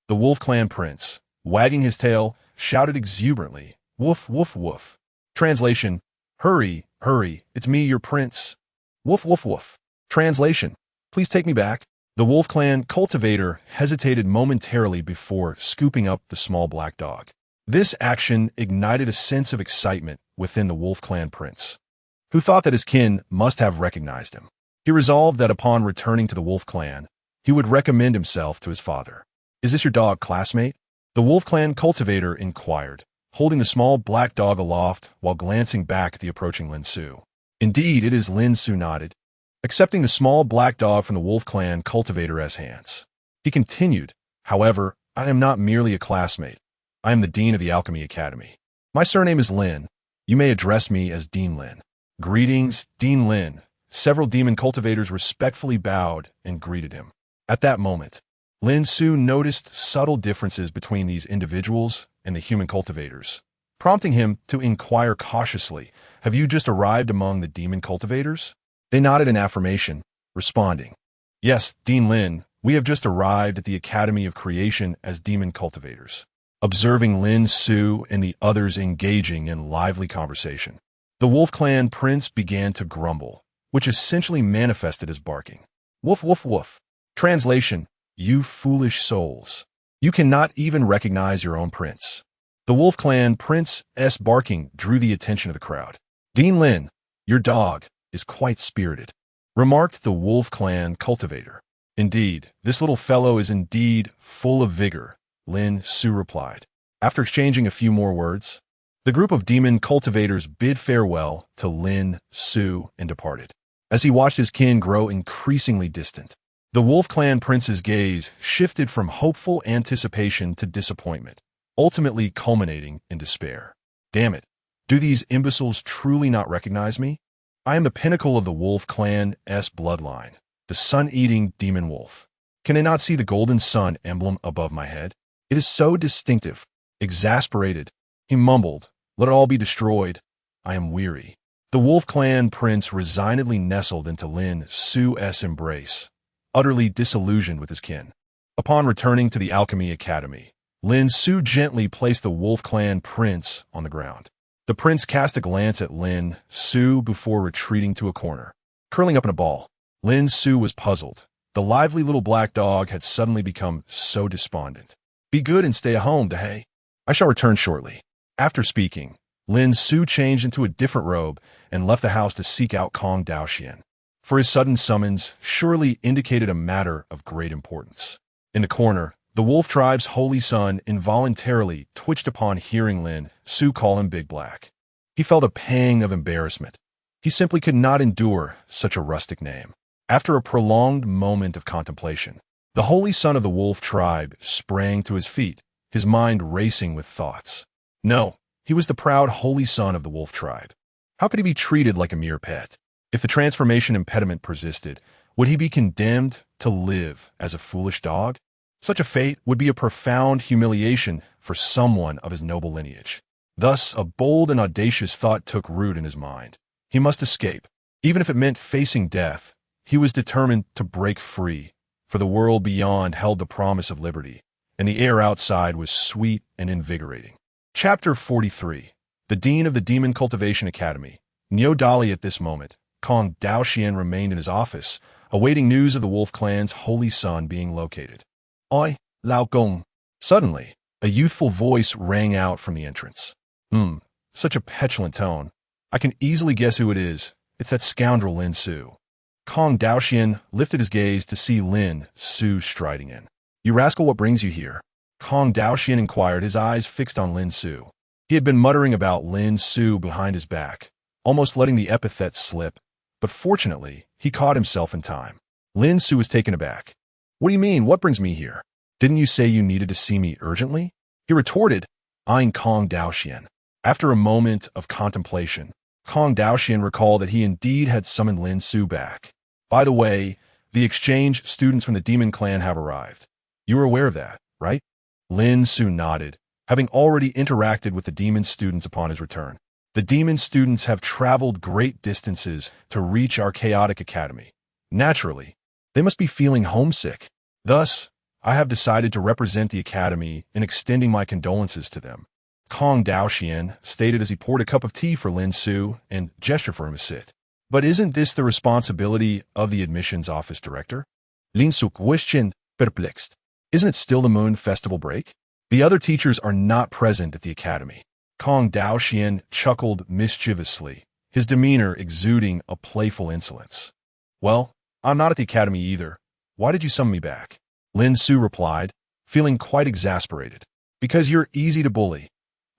The wolf clan prince, wagging his tail, shouted exuberantly, "Woof, woof, woof." Translation: "Hurry, hurry, it's me, your prince. Woof, woof, woof." Translation: "Please take me back." The wolf clan cultivator hesitated momentarily before scooping up the small black dog. This action ignited a sense of excitement within the wolf clan prince, who thought that his kin must have recognized him. He resolved that upon returning to the wolf clan, he would recommend himself to his father. "Is this your dog, classmate?" The wolf clan cultivator inquired, holding the small black dog aloft while glancing back at the approaching Lin Su. "Indeed, it is," Lin Su nodded, accepting the small black dog from the wolf clan cultivator's hands. He continued, "However, I am not merely a classmate. I am the dean of the Alchemy Academy. My surname is Lin. You may address me as Dean Lin." "Greetings, Dean Lin." Several demon cultivators respectfully bowed and greeted him. At that moment, Lin Su noticed subtle differences between these individuals and the human cultivators, prompting him to inquire cautiously, "Have you just arrived among the demon cultivators?" They nodded in affirmation, responding, "Yes, Dean Lin, we have just arrived at the Academy of Creation as demon cultivators." Observing Lin Su and the others engaging in lively conversation, the wolf clan prince began to grumble, which essentially manifested as barking. "Woof, woof, woof." Translation: "You foolish souls. You cannot even recognize your own prince." The wolf clan prince's barking drew the attention of the crowd. "Dean Lin, your dog is quite spirited," remarked the wolf clan cultivator. "Indeed, this little fellow is indeed full of vigor," Lin Su replied. After exchanging a few more words, the group of demon cultivators bid farewell to Lin Su and departed. As he watched his kin grow increasingly distant, the wolf clan prince's gaze shifted from hopeful anticipation to disappointment, ultimately culminating in despair. "Damn it, do these imbeciles truly not recognize me? I am the pinnacle of the wolf clan's bloodline, the sun-eating demon wolf. Can they not see the golden sun emblem above my head? It is so distinctive." Exasperated, he mumbled, "Let it all be destroyed. I am weary." The wolf clan prince resignedly nestled into Lin Su's embrace, utterly disillusioned with his kin. Upon returning to the Alchemy Academy, Lin Su gently placed the wolf clan prince on the ground. The prince cast a glance at Lin Su before retreating to a corner, curling up in a ball. Lin Su was puzzled. The lively little black dog had suddenly become so despondent. "Be good and stay at home, Dahe. I shall return shortly." After speaking, Lin Su changed into a different robe and left the house to seek out Kong Daoxian, for his sudden summons surely indicated a matter of great importance. In the corner, the wolf tribe's holy son involuntarily twitched upon hearing Lin Su call him Big Black. He felt a pang of embarrassment. He simply could not endure such a rustic name. After a prolonged moment of contemplation, the holy son of the wolf tribe sprang to his feet, his mind racing with thoughts. No, he was the proud holy son of the wolf tribe. How could he be treated like a mere pet? If the transformation impediment persisted, would he be condemned to live as a foolish dog? Such a fate would be a profound humiliation for someone of his noble lineage. Thus, a bold and audacious thought took root in his mind. He must escape. Even if it meant facing death, he was determined to break free, for the world beyond held the promise of liberty, and the air outside was sweet and invigorating. Chapter 43. The Dean of the Demon Cultivation Academy. Neo Dali. At this moment, Kong Daoxian remained in his office, awaiting news of the wolf clan's holy son being located. "Oi, Lao Gong." Suddenly, a youthful voice rang out from the entrance. Such a petulant tone. I can easily guess who it is. It's that scoundrel Lin Su. Kong Daoxian lifted his gaze to see Lin Su striding in. "You rascal, what brings you here?" Kong Daoxian inquired, his eyes fixed on Lin Su. He had been muttering about Lin Su behind his back, almost letting the epithet slip, but fortunately, he caught himself in time. Lin Su was taken aback. "What do you mean, what brings me here? Didn't you say you needed to see me urgently?" He retorted, eyeing Kong Daoxian. After a moment of contemplation, Kong Daoxian recalled that he indeed had summoned Lin Su back. "By the way, the exchange students from the Demon Clan have arrived. You were aware of that, right? Lin Xiu nodded, having already interacted with the demon students upon his return. The demon students have traveled great distances to reach our chaotic academy. Naturally, they must be feeling homesick. Thus, I have decided to represent the academy in extending my condolences to them. Kong Daoxian stated as he poured a cup of tea for Lin Xiu and gestured for him to sit. But isn't this the responsibility of the admissions office director? Lin Xiu questioned, perplexed. Isn't it still the Moon Festival break? The other teachers are not present at the academy. Kong Daoxian chuckled mischievously, his demeanor exuding a playful insolence. Well, I'm not at the academy either. Why did you summon me back? Lin Xiu replied, feeling quite exasperated. Because you're easy to bully.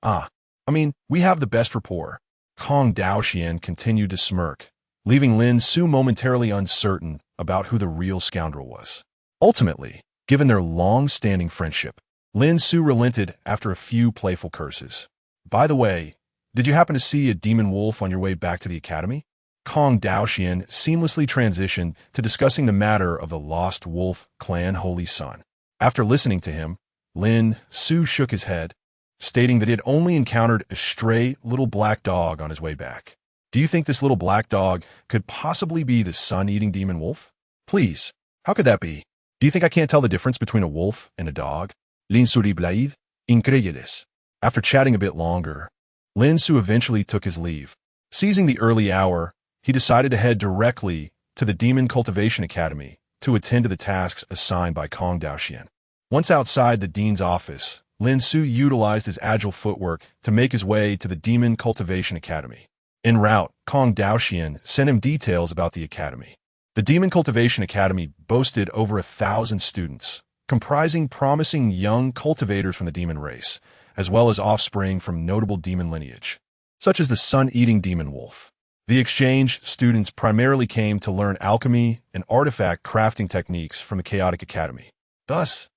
We have the best rapport. Kong Daoxian continued to smirk, leaving Lin Xiu momentarily uncertain about who the real scoundrel was. Ultimately, given their long-standing friendship, Lin Xiu relented after a few playful curses. By the way, did you happen to see a demon wolf on your way back to the academy? Kong Daoxian seamlessly transitioned to discussing the matter of the Lost Wolf Clan Holy Son. After listening to him, Lin Xiu shook his head, stating that he had only encountered a stray little black dog on his way back. Do you think this little black dog could possibly be the sun-eating demon wolf? Please, how could that be? Do you think I can't tell the difference between a wolf and a dog? Lin Xiu replied, incrédulos. After chatting a bit longer, Lin Xiu eventually took his leave. Seizing the early hour, he decided to head directly to the Demon Cultivation Academy to attend to the tasks assigned by Kong Daoxian. Once outside the dean's office, Lin Xiu utilized his agile footwork to make his way to the Demon Cultivation Academy. En route, Kong Daoxian sent him details about the academy. The Demon Cultivation Academy boasted over 1,000 students, comprising promising young cultivators from the demon race, as well as offspring from notable demon lineage, such as the sun-eating demon wolf. The exchange students primarily came to learn alchemy and artifact crafting techniques from the Chaotic Academy. Thus,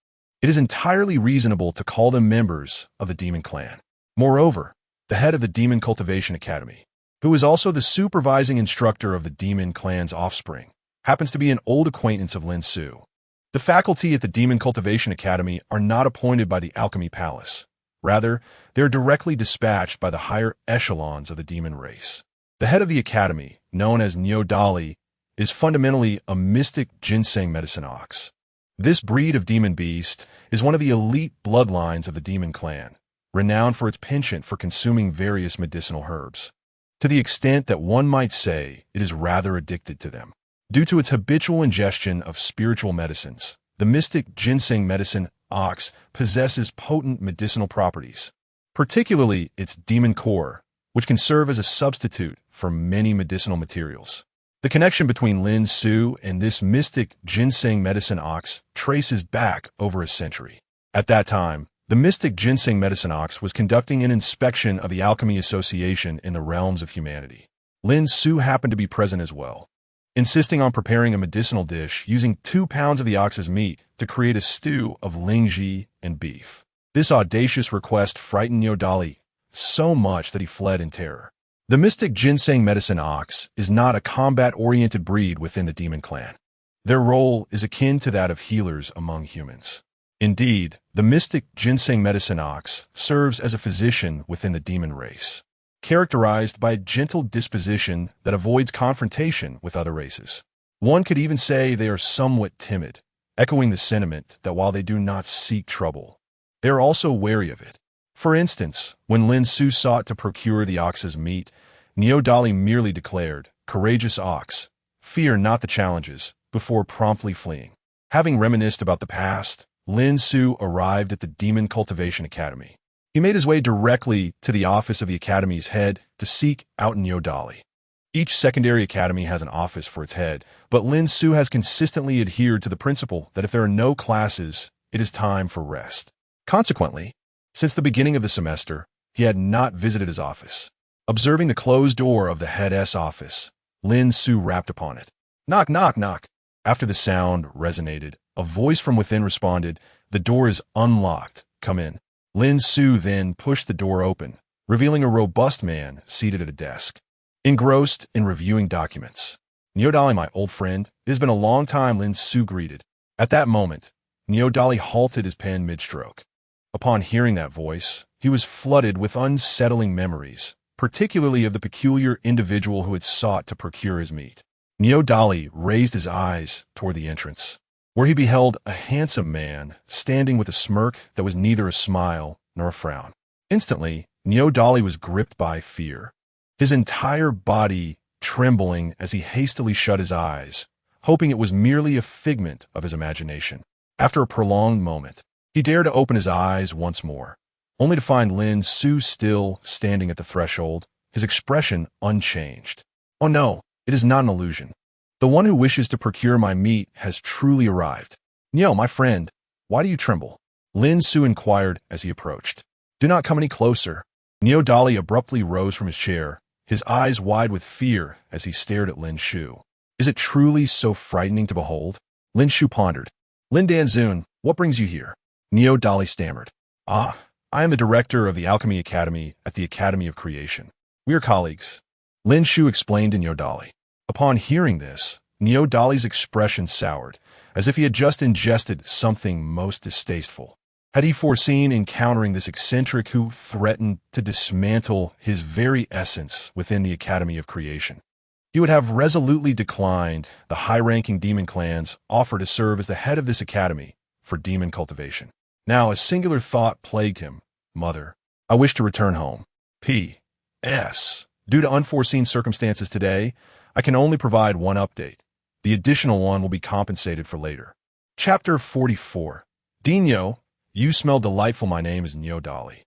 it is entirely reasonable to call them members of the Demon Clan. Moreover, the head of the Demon Cultivation Academy, who is also the supervising instructor of the Demon Clan's offspring, happens to be an old acquaintance of Lin Xiu. The faculty at the Demon Cultivation Academy are not appointed by the Alchemy Palace. Rather, they are directly dispatched by the higher echelons of the demon race. The head of the academy, known as Neodali, is fundamentally a mystic ginseng medicine ox. This breed of demon beast is one of the elite bloodlines of the Demon Clan, renowned for its penchant for consuming various medicinal herbs, to the extent that one might say it is rather addicted to them. Due to its habitual ingestion of spiritual medicines, the mystic ginseng medicine ox possesses potent medicinal properties, particularly its demon core, which can serve as a substitute for many medicinal materials. The connection between Lin Xiu and this mystic ginseng medicine ox traces back over a century. At that time, the mystic ginseng medicine ox was conducting an inspection of the Alchemy Association in the realms of humanity. Lin Xiu happened to be present as well, insisting on preparing a medicinal dish using 2 pounds of the ox's meat to create a stew of lingji and beef. This audacious request frightened Neodali so much that he fled in terror. The mystic ginseng medicine ox is not a combat-oriented breed within the Demon Clan. Their role is akin to that of healers among humans. Indeed, the mystic ginseng medicine ox serves as a physician within the demon race, characterized by a gentle disposition that avoids confrontation with other races. One could even say they are somewhat timid, echoing the sentiment that while they do not seek trouble, they are also wary of it. For instance, when Lin Xiu sought to procure the ox's meat, Neodali merely declared, "Courageous ox, fear not the challenges," before promptly fleeing. Having reminisced about the past, Lin Xiu arrived at the Demon Cultivation Academy. He made his way directly to the office of the academy's head to seek out Neodali. Each secondary academy has an office for its head, but Lin Xiu has consistently adhered to the principle that if there are no classes, it is time for rest. Consequently, since the beginning of the semester, he had not visited his office. Observing the closed door of the head's office, Lin Xiu rapped upon it. Knock, knock, knock. After the sound resonated, a voice from within responded, "The door is unlocked. Come in." Lin Xiu then pushed the door open, revealing a robust man seated at a desk, engrossed in reviewing documents. "Neodali, my old friend, it has been a long time," Lin Xiu greeted. At that moment, Neo Dali halted his pen mid-stroke. Upon hearing that voice, he was flooded with unsettling memories, particularly of the peculiar individual who had sought to procure his meat. Neo Dali raised his eyes toward the entrance, where he beheld a handsome man standing with a smirk that was neither a smile nor a frown. Instantly, Neo Dali was gripped by fear, his entire body trembling as he hastily shut his eyes, hoping it was merely a figment of his imagination. After a prolonged moment, he dared to open his eyes once more, only to find Lin Su still standing at the threshold, his expression unchanged. Oh no, it is not an illusion. The one who wishes to procure my meat has truly arrived. Neo, my friend, why do you tremble? Lin Su inquired as he approached. Do not come any closer. Neo Dali abruptly rose from his chair, his eyes wide with fear as he stared at Lin Shu. Is it truly so frightening to behold? Lin Shu pondered. Lin Dan Xiu, what brings you here? Neo Dali stammered. I am the director of the Alchemy Academy at the Academy of Creation. We are colleagues. Lin Shu explained to Neo Dali. Upon hearing this, Neo Dali's expression soured, as if he had just ingested something most distasteful. Had he foreseen encountering this eccentric who threatened to dismantle his very essence within the Academy of Creation? He would have resolutely declined the high-ranking demon clan's offer to serve as the head of this academy for demon cultivation. Now, a singular thought plagued him. Mother, I wish to return home. P.S. Due to unforeseen circumstances today, I can only provide one update. The additional one will be compensated for later. Chapter 44. Dinyo, you smell delightful. My name is Neo Dali,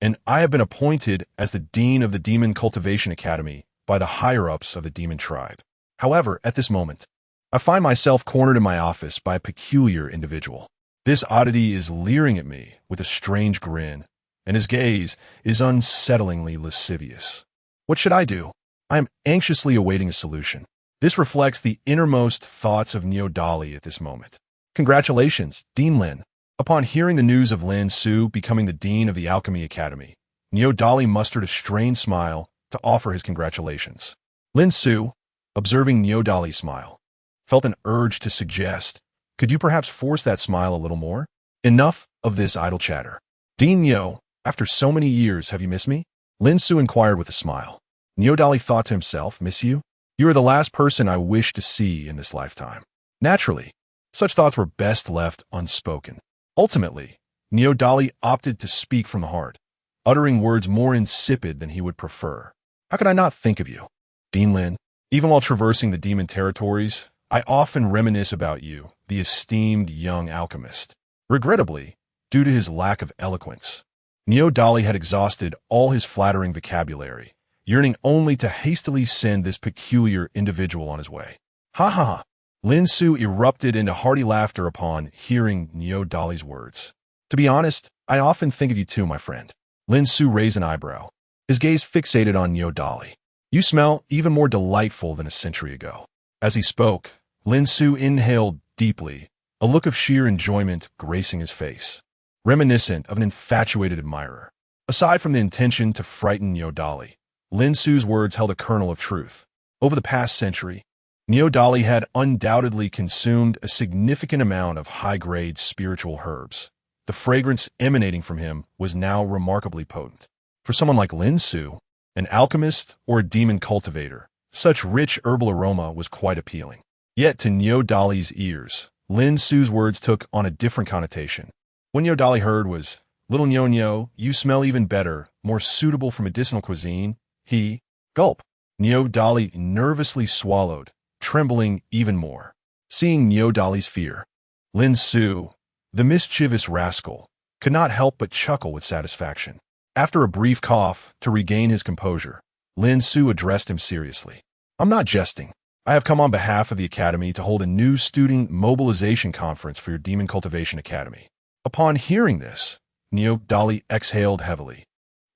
and I have been appointed as the Dean of the Demon Cultivation Academy by the higher-ups of the demon tribe. However, at this moment, I find myself cornered in my office by a peculiar individual. This oddity is leering at me with a strange grin, and his gaze is unsettlingly lascivious. What should I do? I am anxiously awaiting a solution. This reflects the innermost thoughts of Neo Dali at this moment. Congratulations, Dean Lin. Upon hearing the news of Lin Su becoming the Dean of the Alchemy Academy, Neo Dali mustered a strained smile to offer his congratulations. Lin Su, observing Neo Dali's smile, felt an urge to suggest, could you perhaps force that smile a little more? Enough of this idle chatter. Dean Neo, after so many years, have you missed me? Lin Su inquired with a smile. Neo Dali thought to himself, miss you? You are the last person I wish to see in this lifetime. Naturally, such thoughts were best left unspoken. Ultimately, Neo Dali opted to speak from the heart, uttering words more insipid than he would prefer. How could I not think of you? Dean Lin, even while traversing the demon territories, I often reminisce about you, the esteemed young alchemist. Regrettably, due to his lack of eloquence, Neo Dali had exhausted all his flattering vocabulary, yearning only to hastily send this peculiar individual on his way. Ha ha ha! Lin Su erupted into hearty laughter upon hearing Neo Dali's words. To be honest, I often think of you too, my friend. Lin Su raised an eyebrow, his gaze fixated on Neo Dali. You smell even more delightful than a century ago. As he spoke, Lin Su inhaled deeply, a look of sheer enjoyment gracing his face, reminiscent of an infatuated admirer. Aside from the intention to frighten Neo Dali, Lin Su's words held a kernel of truth. Over the past century, Neo Dali had undoubtedly consumed a significant amount of high-grade spiritual herbs. The fragrance emanating from him was now remarkably potent. For someone like Lin Su, an alchemist or a demon cultivator, such rich herbal aroma was quite appealing. Yet to Neo Dali's ears, Lin Su's words took on a different connotation. What Neo Dali heard was, "Little Nyo, you smell even better, more suitable for medicinal cuisine." He, gulp. Neo Dali nervously swallowed, trembling even more. Seeing Neo Dali's fear, Lin Su, the mischievous rascal, could not help but chuckle with satisfaction. After a brief cough to regain his composure, Lin Su addressed him seriously. I'm not jesting. I have come on behalf of the Academy to hold a new student mobilization conference for your Demon Cultivation Academy. Upon hearing this, Neo Dali exhaled heavily,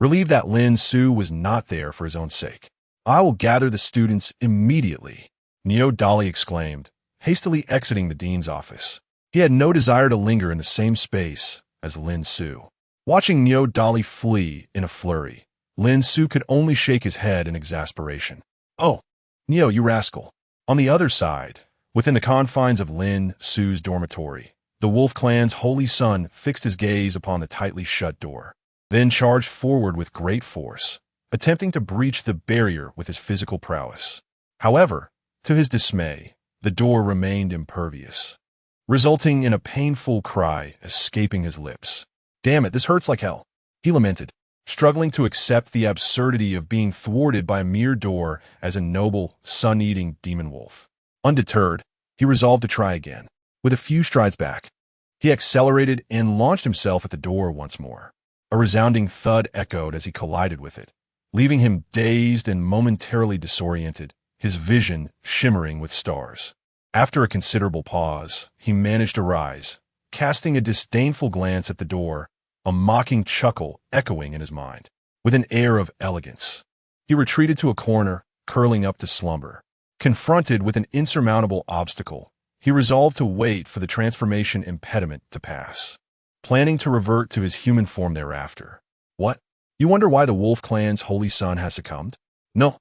relieved that Lin Su was not there for his own sake. I will gather the students immediately, Neo Dali exclaimed, hastily exiting the dean's office. He had no desire to linger in the same space as Lin Su. Watching Neo Dali flee in a flurry, Lin Su could only shake his head in exasperation. Oh, Neo, you rascal. On the other side, within the confines of Lin Su's dormitory, The wolf clan's holy son fixed his gaze upon the tightly shut door, then charged forward with great force, attempting to breach the barrier with his physical prowess. However, to his dismay, the door remained impervious, resulting in a painful cry escaping his lips. "Damn it, this hurts like hell," he lamented, struggling to accept the absurdity of being thwarted by a mere door as a noble, sun-eating demon wolf. Undeterred, he resolved to try again. With a few strides back, he accelerated and launched himself at the door once more. A resounding thud echoed as he collided with it, leaving him dazed and momentarily disoriented, his vision shimmering with stars. After a considerable pause, he managed to rise, casting a disdainful glance at the door, a mocking chuckle echoing in his mind. With an air of elegance, he retreated to a corner, curling up to slumber. Confronted with an insurmountable obstacle, he resolved to wait for the transformation impediment to pass, planning to revert to his human form thereafter. What? You wonder why the Wolf Clan's holy son has succumbed? No.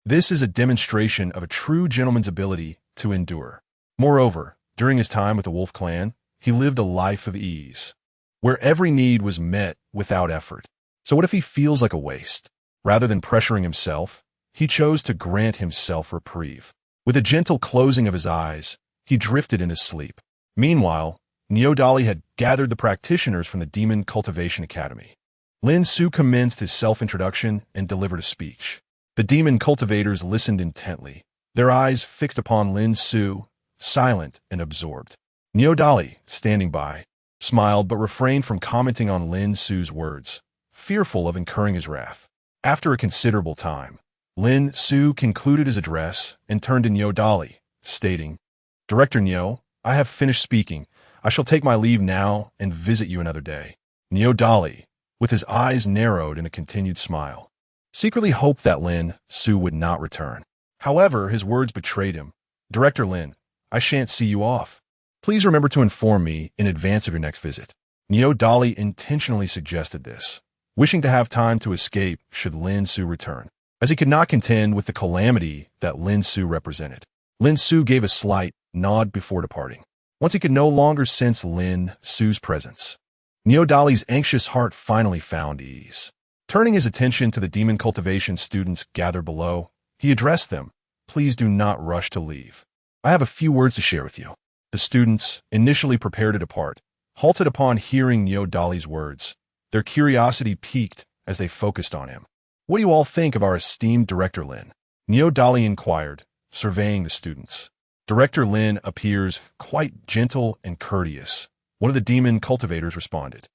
This is a demonstration of a true gentleman's ability to endure. Moreover, during his time with the Wolf Clan, he lived a life of ease, where every need was met without effort. So what if he feels like a waste? Rather than pressuring himself, he chose to grant himself reprieve. With a gentle closing of his eyes, he drifted into sleep. Meanwhile, Neodali had gathered the practitioners from the Demon Cultivation Academy. Lin Xiu commenced his self-introduction and delivered a speech. The demon cultivators listened intently, their eyes fixed upon Lin Xiu, silent and absorbed. Neodali, standing by, smiled but refrained from commenting on Lin Xiu's words, fearful of incurring his wrath. After a considerable time, Lin Xiu concluded his address and turned to Neodali, stating, "Director Neo, I have finished speaking. I shall take my leave now and visit you another day." Neodali, with his eyes narrowed in a continued smile, secretly hoped that Lin Xiu would not return. However, his words betrayed him. "Director Lin, I shan't see you off. Please remember to inform me in advance of your next visit." Neodali intentionally suggested this, wishing to have time to escape should Lin Xiu return, as he could not contend with the calamity that Lin Xiu represented. Lin Xiu gave a slight nod before departing. Once he could no longer sense Lin Xiu's presence, Neodali's anxious heart finally found ease. Turning his attention to the demon cultivation students gathered below, he addressed them, "Please do not rush to leave. I have a few words to share with you." The students, initially prepared to depart, halted upon hearing Neodali's words, their curiosity piqued as they focused on him. "What do you all think of our esteemed Director Lin?" Neodali inquired, surveying the students. Director Lin appears quite gentle and courteous, one of the demon cultivators responded.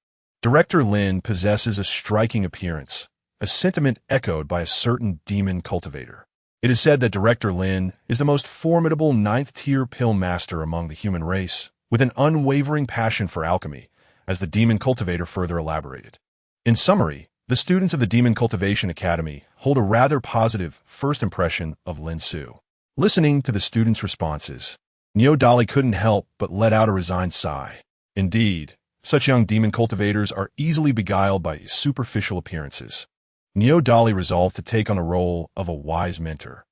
Director Lin possesses a striking appearance, a sentiment echoed by a certain demon cultivator. It is said that Director Lin is the most formidable ninth-tier pill master among the human race, with an unwavering passion for alchemy, as the demon cultivator further elaborated. In summary, the students of the Demon Cultivation Academy hold a rather positive first impression of Lin Xiu. Listening to the students' responses, Neodali couldn't help but let out a resigned sigh. Indeed, such young demon cultivators are easily beguiled by superficial appearances. Neodali resolved to take on the role of a wise mentor,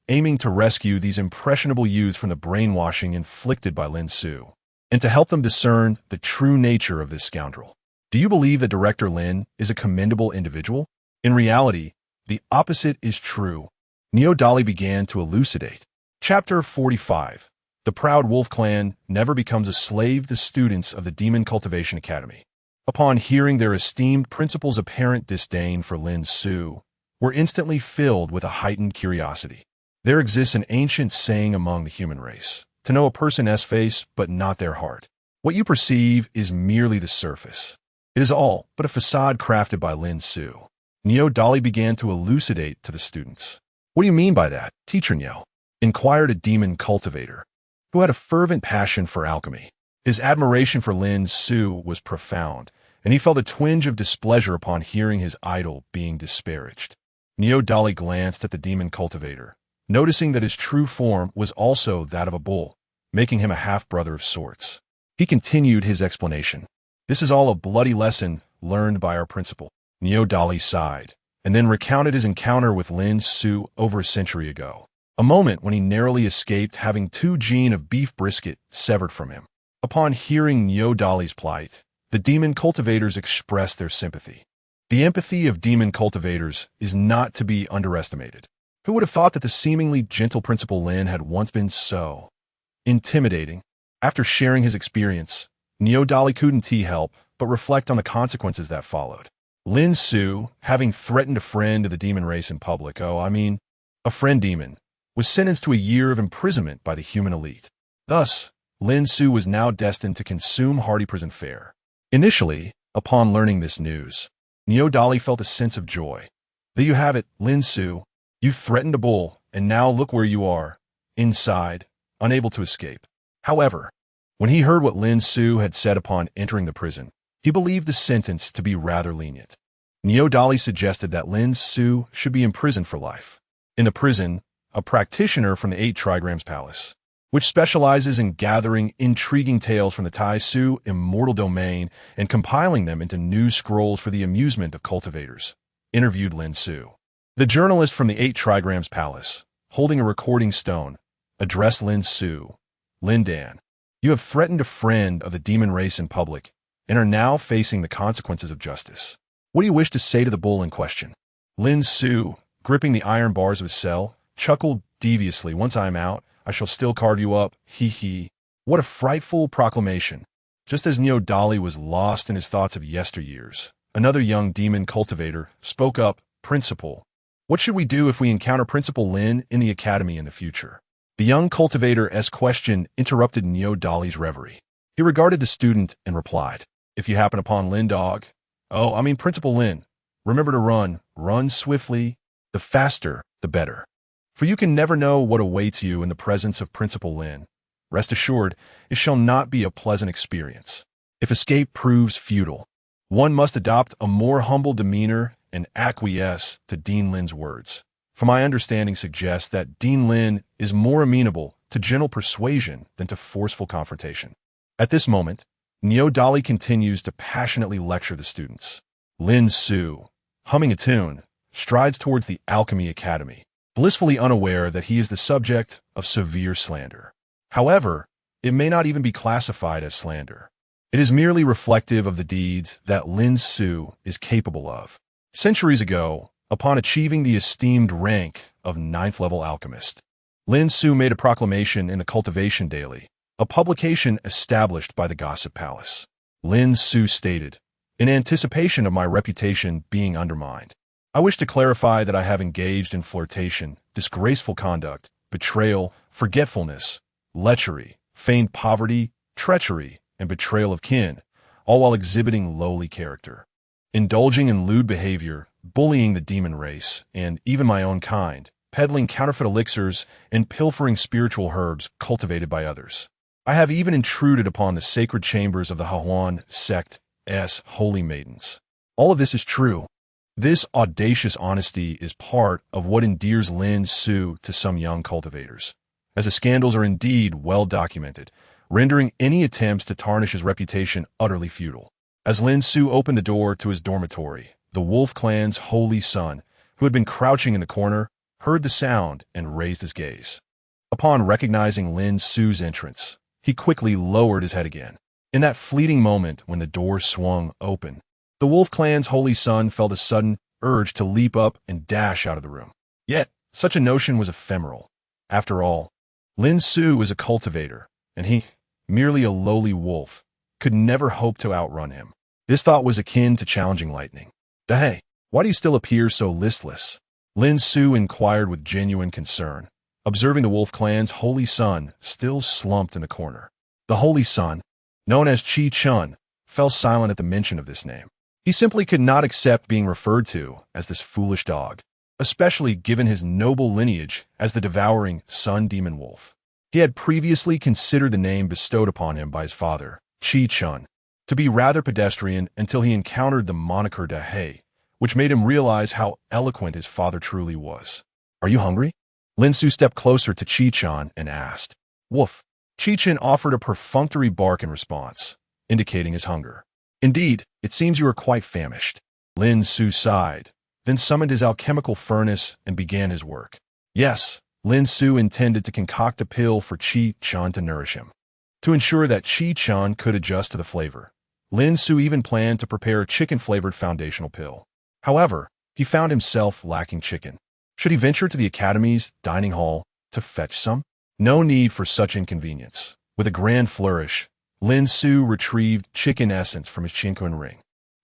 aiming to rescue these impressionable youths from the brainwashing inflicted by Lin Xiu, and to help them discern the true nature of this scoundrel. Do you believe that Director Lin is a commendable individual? In reality, the opposite is true. Neodali began to elucidate. Chapter 45. The proud Wolf Clan never becomes a slave to students of the Demon Cultivation Academy. Upon hearing their esteemed principal's apparent disdain for Lin Xiu, were instantly filled with a heightened curiosity. There exists an ancient saying among the human race, to know a person's face but not their heart. What you perceive is merely the surface. It is all but a facade crafted by Lin Xiu. Neodali began to elucidate to the students. "What do you mean by that, Teacher Neo?" inquired a demon cultivator, who had a fervent passion for alchemy. His admiration for Lin Xiu was profound, and he felt a twinge of displeasure upon hearing his idol being disparaged. Neodali glanced at the demon cultivator, noticing that his true form was also that of a bull, making him a half-brother of sorts. He continued his explanation. "This is all a bloody lesson learned by our principal." Neodali sighed, and then recounted his encounter with Lin Xiu over a century ago, a moment when he narrowly escaped having 2 gene of beef brisket severed from him. Upon hearing Niu Dali's plight, the demon cultivators expressed their sympathy. The empathy of demon cultivators is not to be underestimated. Who would have thought that the seemingly gentle Principal Lin had once been so intimidating? After sharing his experience, Niu Dali couldn't help but reflect on the consequences that followed. Lin Xiu, having threatened a friend of the demon race in public, a friend demon, was sentenced to a year of imprisonment by the human elite. Thus, Lin Xiu was now destined to consume hardy prison fare. Initially, upon learning this news, Niu Dali felt a sense of joy. There you have it, Lin Xiu. You threatened a bull, and now look where you are, inside, unable to escape. However, when he heard what Lin Xiu had said upon entering the prison, he believed the sentence to be rather lenient. Niu Dali suggested that Lin Xiu should be imprisoned for life. In the prison, a practitioner from the 8 Trigrams Palace, which specializes in gathering intriguing tales from the Taizu immortal domain and compiling them into new scrolls for the amusement of cultivators, interviewed Lin Xiu. The journalist from the 8 Trigrams Palace, holding a recording stone, addressed Lin Xiu. Lin Dan, you have threatened a friend of the demon race in public and are now facing the consequences of justice. What do you wish to say to the bull in question? Lin Xiu, gripping the iron bars of his cell, chuckled deviously. Once I am out, I shall still carve you up. Hee hee. What a frightful proclamation. Just as Niu Dali was lost in his thoughts of yesteryears, another young demon cultivator spoke up. Principal, what should we do if we encounter Principal Lin in the academy in the future? The young cultivator's question interrupted Niu Dali's reverie. He regarded the student and replied, if you happen upon Principal Lin, remember to run swiftly, the faster, the better. For you can never know what awaits you in the presence of Principal Lin. Rest assured, it shall not be a pleasant experience. If escape proves futile, one must adopt a more humble demeanor and acquiesce to Dean Lin's words. For my understanding suggests that Dean Lin is more amenable to gentle persuasion than to forceful confrontation. At this moment, Niu Dali continues to passionately lecture the students. Lin Xiu, humming a tune, strides towards the Alchemy Academy, blissfully unaware that he is the subject of severe slander. However, it may not even be classified as slander. It is merely reflective of the deeds that Lin Xiu is capable of. Centuries ago, upon achieving the esteemed rank of 9th-level alchemist, Lin Xiu made a proclamation in the Cultivation Daily, a publication established by the Gossip Palace. Lin Xiu stated, in anticipation of my reputation being undermined, I wish to clarify that I have engaged in flirtation, disgraceful conduct, betrayal, forgetfulness, lechery, feigned poverty, treachery, and betrayal of kin, all while exhibiting lowly character. Indulging in lewd behavior, bullying the demon race, and even my own kind, peddling counterfeit elixirs, and pilfering spiritual herbs cultivated by others. I have even intruded upon the sacred chambers of the Hahuan sect's holy maidens. All of this is true. This audacious honesty is part of what endears Lin Xiu to some young cultivators, as the scandals are indeed well documented, rendering any attempts to tarnish his reputation utterly futile. As Lin Xiu opened the door to his dormitory, the Wolf Clan's holy son, who had been crouching in the corner, heard the sound and raised his gaze. Upon recognizing Lin Xiu's entrance, he quickly lowered his head again. In that fleeting moment when the door swung open, the Wolf Clan's holy son felt a sudden urge to leap up and dash out of the room. Yet, such a notion was ephemeral. After all, Lin Xiu is a cultivator, and he, merely a lowly wolf, could never hope to outrun him. This thought was akin to challenging lightning. Hey, why do you still appear so listless? Lin Xiu inquired with genuine concern, observing the Wolf Clan's holy son still slumped in the corner. The holy son, known as Qi Chun, fell silent at the mention of this name. He simply could not accept being referred to as this foolish dog, especially given his noble lineage as the devouring sun demon wolf. He had previously considered the name bestowed upon him by his father, Qi Chun, to be rather pedestrian until he encountered the moniker Dahe, which made him realize how eloquent his father truly was. Are you hungry? Lin Xiu stepped closer to Qi Chun and asked. Woof. Qi Chun offered a perfunctory bark in response, indicating his hunger. Indeed, it seems you are quite famished. Lin Xiu sighed, then summoned his alchemical furnace and began his work. Yes, Lin Xiu intended to concoct a pill for Qi Chun to nourish him. To ensure that Chi-Chun could adjust to the flavor, Lin Su even planned to prepare a chicken-flavored foundational pill. However, he found himself lacking chicken. Should he venture to the Academy's dining hall to fetch some? No need for such inconvenience. With a grand flourish, Lin Su retrieved chicken essence from his Chinquan ring.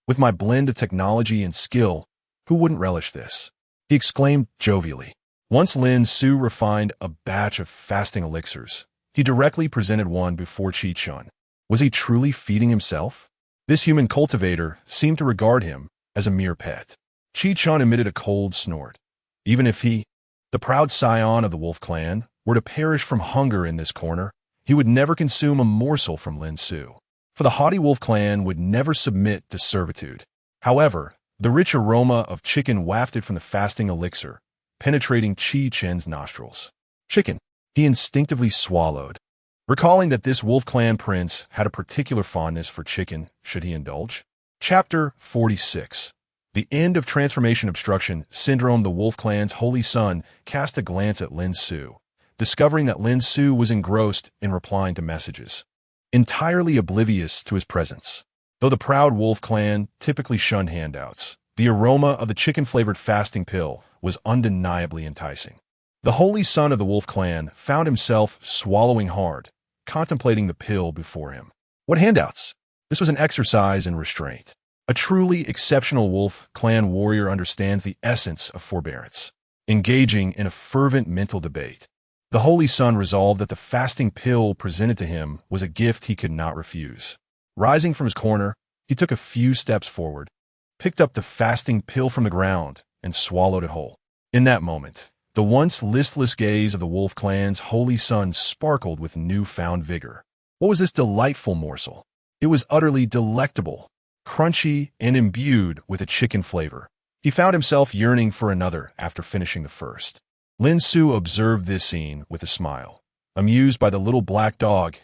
With my blend of technology and skill, who wouldn't relish this? He exclaimed jovially. Once Lin Su refined a batch of fasting elixirs, he directly presented one before Chi-Chun. Was he truly feeding himself? This human cultivator seemed to regard him as a mere pet. Chi-Chun emitted a cold snort. Even if he, the proud scion of the wolf clan, were to perish from hunger in this corner, he would never consume a morsel from Lin Su. For the haughty wolf clan would never submit to servitude. However, the rich aroma of chicken wafted from the fasting elixir, penetrating Chi-Chun's nostrils. Chicken, he instinctively swallowed, recalling that this wolf clan prince had a particular fondness for chicken should he indulge. Chapter 46. The End of Transformation Obstruction Syndrome. The wolf clan's holy son cast a glance at Lin Su, discovering that Lin Su was engrossed in replying to messages, entirely oblivious to his presence. Though the proud wolf clan typically shunned handouts, the aroma of the chicken-flavored fasting pill was undeniably enticing. The holy son of the wolf clan found himself swallowing hard, contemplating the pill before him. What handouts? This was an exercise in restraint. A truly exceptional wolf clan warrior understands the essence of forbearance. Engaging in a fervent mental debate, the holy son resolved that the fasting pill presented to him was a gift he could not refuse. Rising from his corner, he took a few steps forward, picked up the fasting pill from the ground, and swallowed it whole. In that moment, the once listless gaze of the wolf clan's holy son sparkled with newfound vigor. What was this delightful morsel? It was utterly delectable, crunchy and imbued with a chicken flavor. He found himself yearning for another after finishing the first. Lin Su observed this scene with a smile, amused by the little black dog's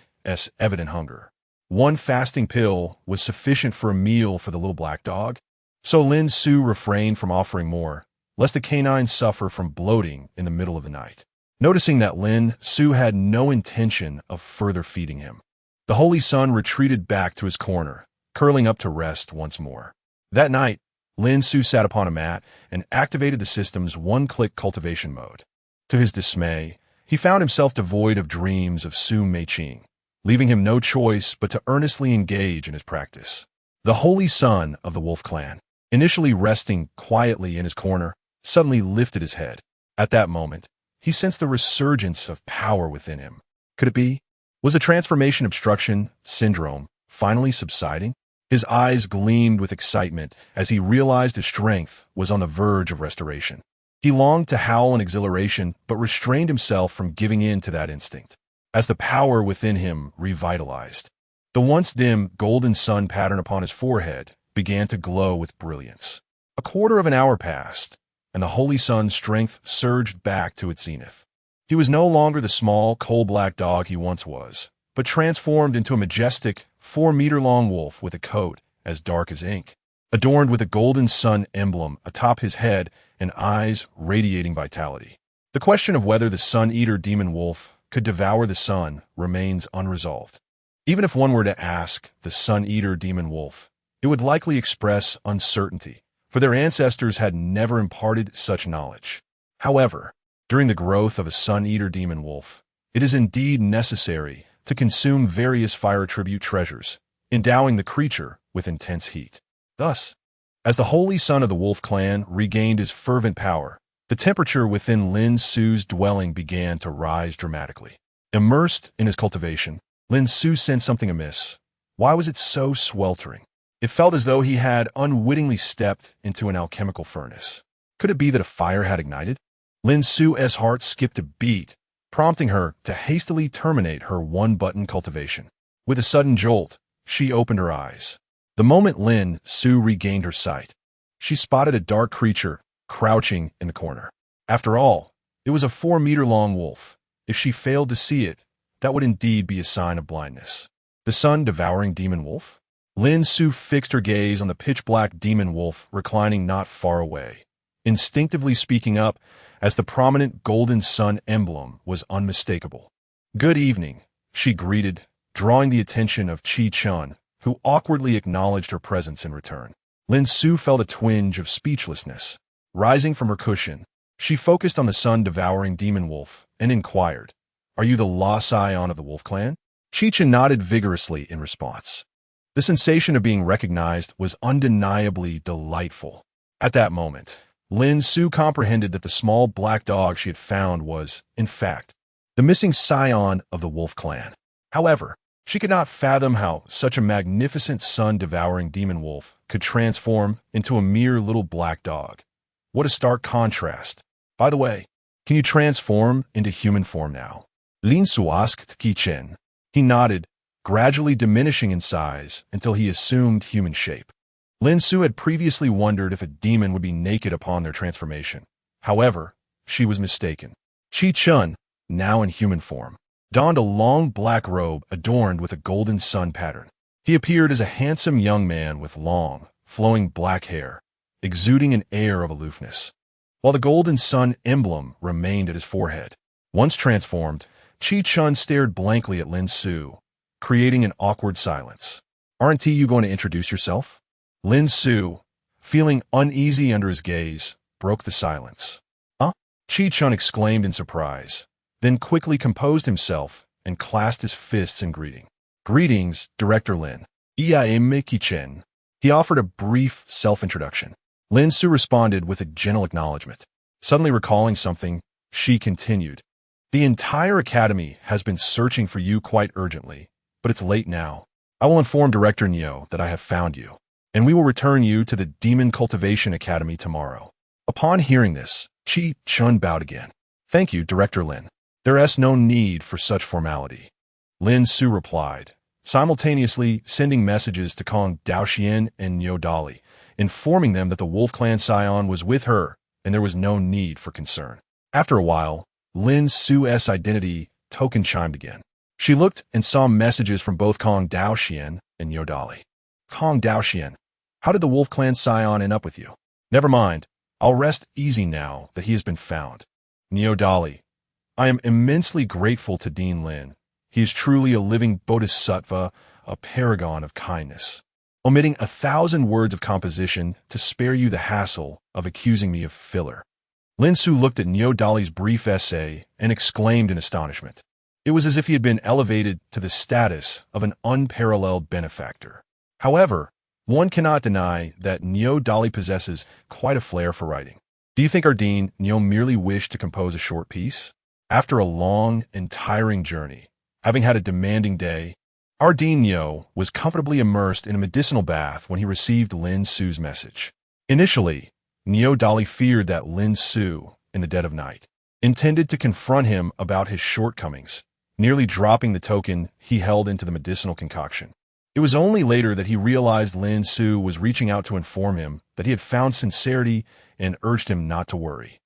evident hunger. One fasting pill was sufficient for a meal for the little black dog, so Lin Su refrained from offering more, lest the canine suffer from bloating in the middle of the night. Noticing that Lin Su had no intention of further feeding him, the holy son retreated back to his corner, curling up to rest once more. That night, Lin Su sat upon a mat and activated the system's one-click cultivation mode. To his dismay, he found himself devoid of dreams of Su Meiqing, leaving him no choice but to earnestly engage in his practice. The holy son of the wolf clan, initially resting quietly in his corner, suddenly lifted his head. At that moment, he sensed the resurgence of power within him. Could it be? Was the transformation obstruction syndrome finally subsiding? His eyes gleamed with excitement as he realized his strength was on the verge of restoration. He longed to howl in exhilaration, but restrained himself from giving in to that instinct. As the power within him revitalized, the once dim golden sun pattern upon his forehead began to glow with brilliance. A quarter of an hour passed, and the holy sun's strength surged back to its zenith. He was no longer the small, coal-black dog he once was, but transformed into a majestic, 4-meter-long wolf with a coat as dark as ink, adorned with a golden sun emblem atop his head and eyes radiating vitality. The question of whether the sun-eater demon wolf could devour the sun remains unresolved. Even if one were to ask the sun-eater demon wolf, it would likely express uncertainty, for their ancestors had never imparted such knowledge. However, during the growth of a sun-eater demon wolf, it is indeed necessary to consume various fire tribute treasures, endowing the creature with intense heat. Thus, as the holy son of the wolf clan regained his fervent power, the temperature within Lin Su's dwelling began to rise dramatically. Immersed in his cultivation, Lin Su sensed something amiss. Why was it so sweltering? It felt as though he had unwittingly stepped into an alchemical furnace. Could it be that a fire had ignited? Lin Su's heart skipped a beat, prompting her to hastily terminate her one-button cultivation. With a sudden jolt, she opened her eyes. The moment Lin Su regained her sight, she spotted a dark creature crouching in the corner. After all, it was a 4-meter-long wolf. If she failed to see it, that would indeed be a sign of blindness. The sun-devouring demon wolf? Lin Su fixed her gaze on the pitch-black demon wolf reclining not far away, instinctively speaking up as the prominent golden sun emblem was unmistakable. "Good evening," she greeted, drawing the attention of Chi Chun, who awkwardly acknowledged her presence in return. Lin Su felt a twinge of speechlessness. Rising from her cushion, she focused on the sun-devouring demon wolf and inquired, "Are you the lost scion of the wolf clan?" Chi Chun nodded vigorously in response. The sensation of being recognized was undeniably delightful. At that moment, Lin Su comprehended that the small black dog she had found was, in fact, the missing scion of the wolf clan. However, she could not fathom how such a magnificent sun-devouring demon wolf could transform into a mere little black dog. What a stark contrast. By the way, can you transform into human form now? Lin Su asked Qi Chen. He nodded, gradually diminishing in size until he assumed human shape. Lin Su had previously wondered if a demon would be naked upon their transformation. However, she was mistaken. Qi Chen, now in human form, donned a long black robe adorned with a golden sun pattern. He appeared as a handsome young man with long, flowing black hair, exuding an air of aloofness, while the golden sun emblem remained at his forehead. Once transformed, Qi Chun stared blankly at Lin Su, creating an awkward silence. "Aren't you going to introduce yourself?" Lin Su, feeling uneasy under his gaze, broke the silence. "Huh?" Qi Chun exclaimed in surprise, then quickly composed himself and clasped his fists in greeting. "Greetings, Director Lin. I am Qi Chen." He offered a brief self-introduction. Lin Su responded with a gentle acknowledgement. Suddenly recalling something, she continued, "The entire academy has been searching for you quite urgently, but it's late now. I will inform Director Neo that I have found you, and we will return you to the Demon Cultivation Academy tomorrow." Upon hearing this, Qi Chun bowed again. "Thank you, Director Lin. There is no need for such formality." Lin Su replied, simultaneously sending messages to Kong Daoxian and Niu Dali, informing them that the Wolf Clan scion was with her and there was no need for concern. After a while, Lin Su's identity token chimed again. She looked and saw messages from both Kong Daoxian and Niu Dali. "Kong Daoxian, how did the Wolf Clan scion end up with you?" "Never mind. I'll rest easy now that he has been found." Niu Dali, "I am immensely grateful to Dean Lin. He is truly a living bodhisattva, a paragon of kindness. Omitting 1,000 words of composition to spare you the hassle of accusing me of filler." Lin Su looked at Niu Dali's brief essay and exclaimed in astonishment. It was as if he had been elevated to the status of an unparalleled benefactor. However, one cannot deny that Niu Dali possesses quite a flair for writing. Do you think our Dean Niu merely wished to compose a short piece? After a long and tiring journey, having had a demanding day, our Dean Niu was comfortably immersed in a medicinal bath when he received Lin Su's message. Initially, Niu Dali feared that Lin Su, in the dead of night, intended to confront him about his shortcomings, nearly dropping the token he held into the medicinal concoction. It was only later that he realized Lin Su was reaching out to inform him that he had found sincerity and urged him not to worry.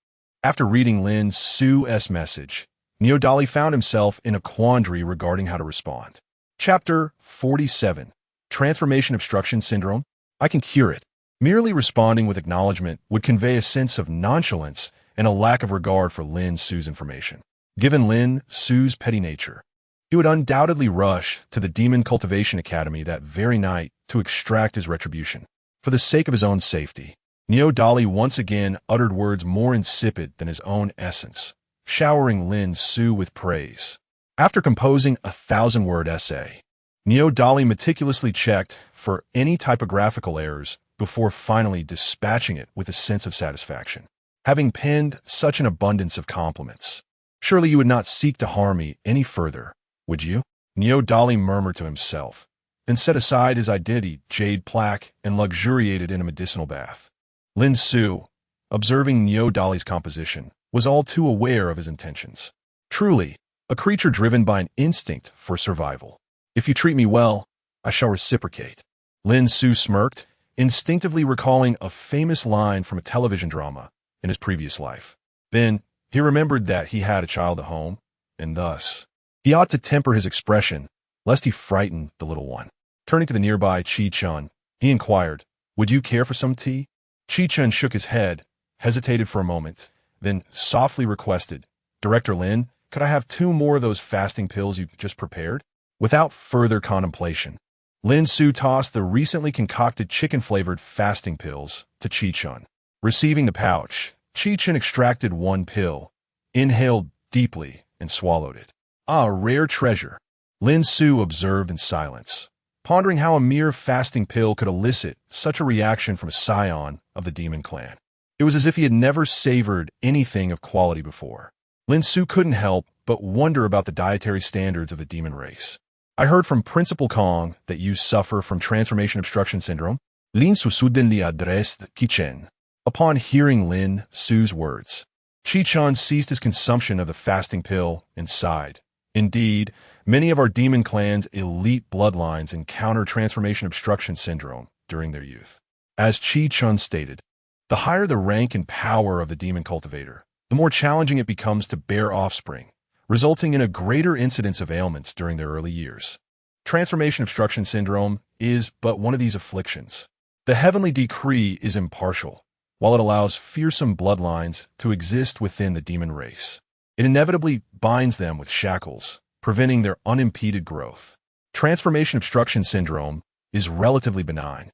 After reading Lin Su's message, Niu Dali found himself in a quandary regarding how to respond. Chapter 47. Transformation Obstruction Syndrome. I can cure it. Merely responding with acknowledgement would convey a sense of nonchalance and a lack of regard for Lin Su's information. Given Lin Su's petty nature, he would undoubtedly rush to the Demon Cultivation Academy that very night to extract his retribution. For the sake of his own safety, Niu Dali once again uttered words more insipid than his own essence, showering Lin Su with praise. After composing a 1,000-word essay, Niu Dali meticulously checked for any typographical errors before finally dispatching it with a sense of satisfaction. Having penned such an abundance of compliments, surely you would not seek to harm me any further, would you? Niu Dali murmured to himself, then set aside his identity jade plaque and luxuriated in a medicinal bath. Lin Su, observing Niu Dali's composition, was all too aware of his intentions. Truly, a creature driven by an instinct for survival. If you treat me well, I shall reciprocate. Lin Su smirked, instinctively recalling a famous line from a television drama in his previous life. Then, he remembered that he had a child at home, and thus, he ought to temper his expression, lest he frighten the little one. Turning to the nearby Qi Chun, he inquired, "Would you care for some tea?" Qi Chun shook his head, hesitated for a moment, then softly requested, "Director Lin, could I have 2 more of those fasting pills you just prepared?" Without further contemplation, Lin Su tossed the recently concocted chicken-flavored fasting pills to Chi-chun. Receiving the pouch, Chi-chun extracted one pill, inhaled deeply, and swallowed it. Ah, a rare treasure, Lin Su observed in silence, pondering how a mere fasting pill could elicit such a reaction from a scion of the demon clan. It was as if he had never savored anything of quality before. Lin Su couldn't help but wonder about the dietary standards of the demon race. I heard from Principal Kong that you suffer from transformation obstruction syndrome. Lin Su suddenly addressed Chi-chun. Upon hearing Lin Su's words, Chi-chun ceased his consumption of the fasting pill and sighed. Indeed, many of our demon clan's elite bloodlines encounter transformation obstruction syndrome during their youth. As Chi-chun stated, the higher the rank and power of the demon cultivator, the more challenging it becomes to bear offspring, resulting in a greater incidence of ailments during their early years. Transformation obstruction syndrome is but one of these afflictions. The heavenly decree is impartial, while it allows fearsome bloodlines to exist within the demon race. It inevitably binds them with shackles, preventing their unimpeded growth. Transformation obstruction syndrome is relatively benign,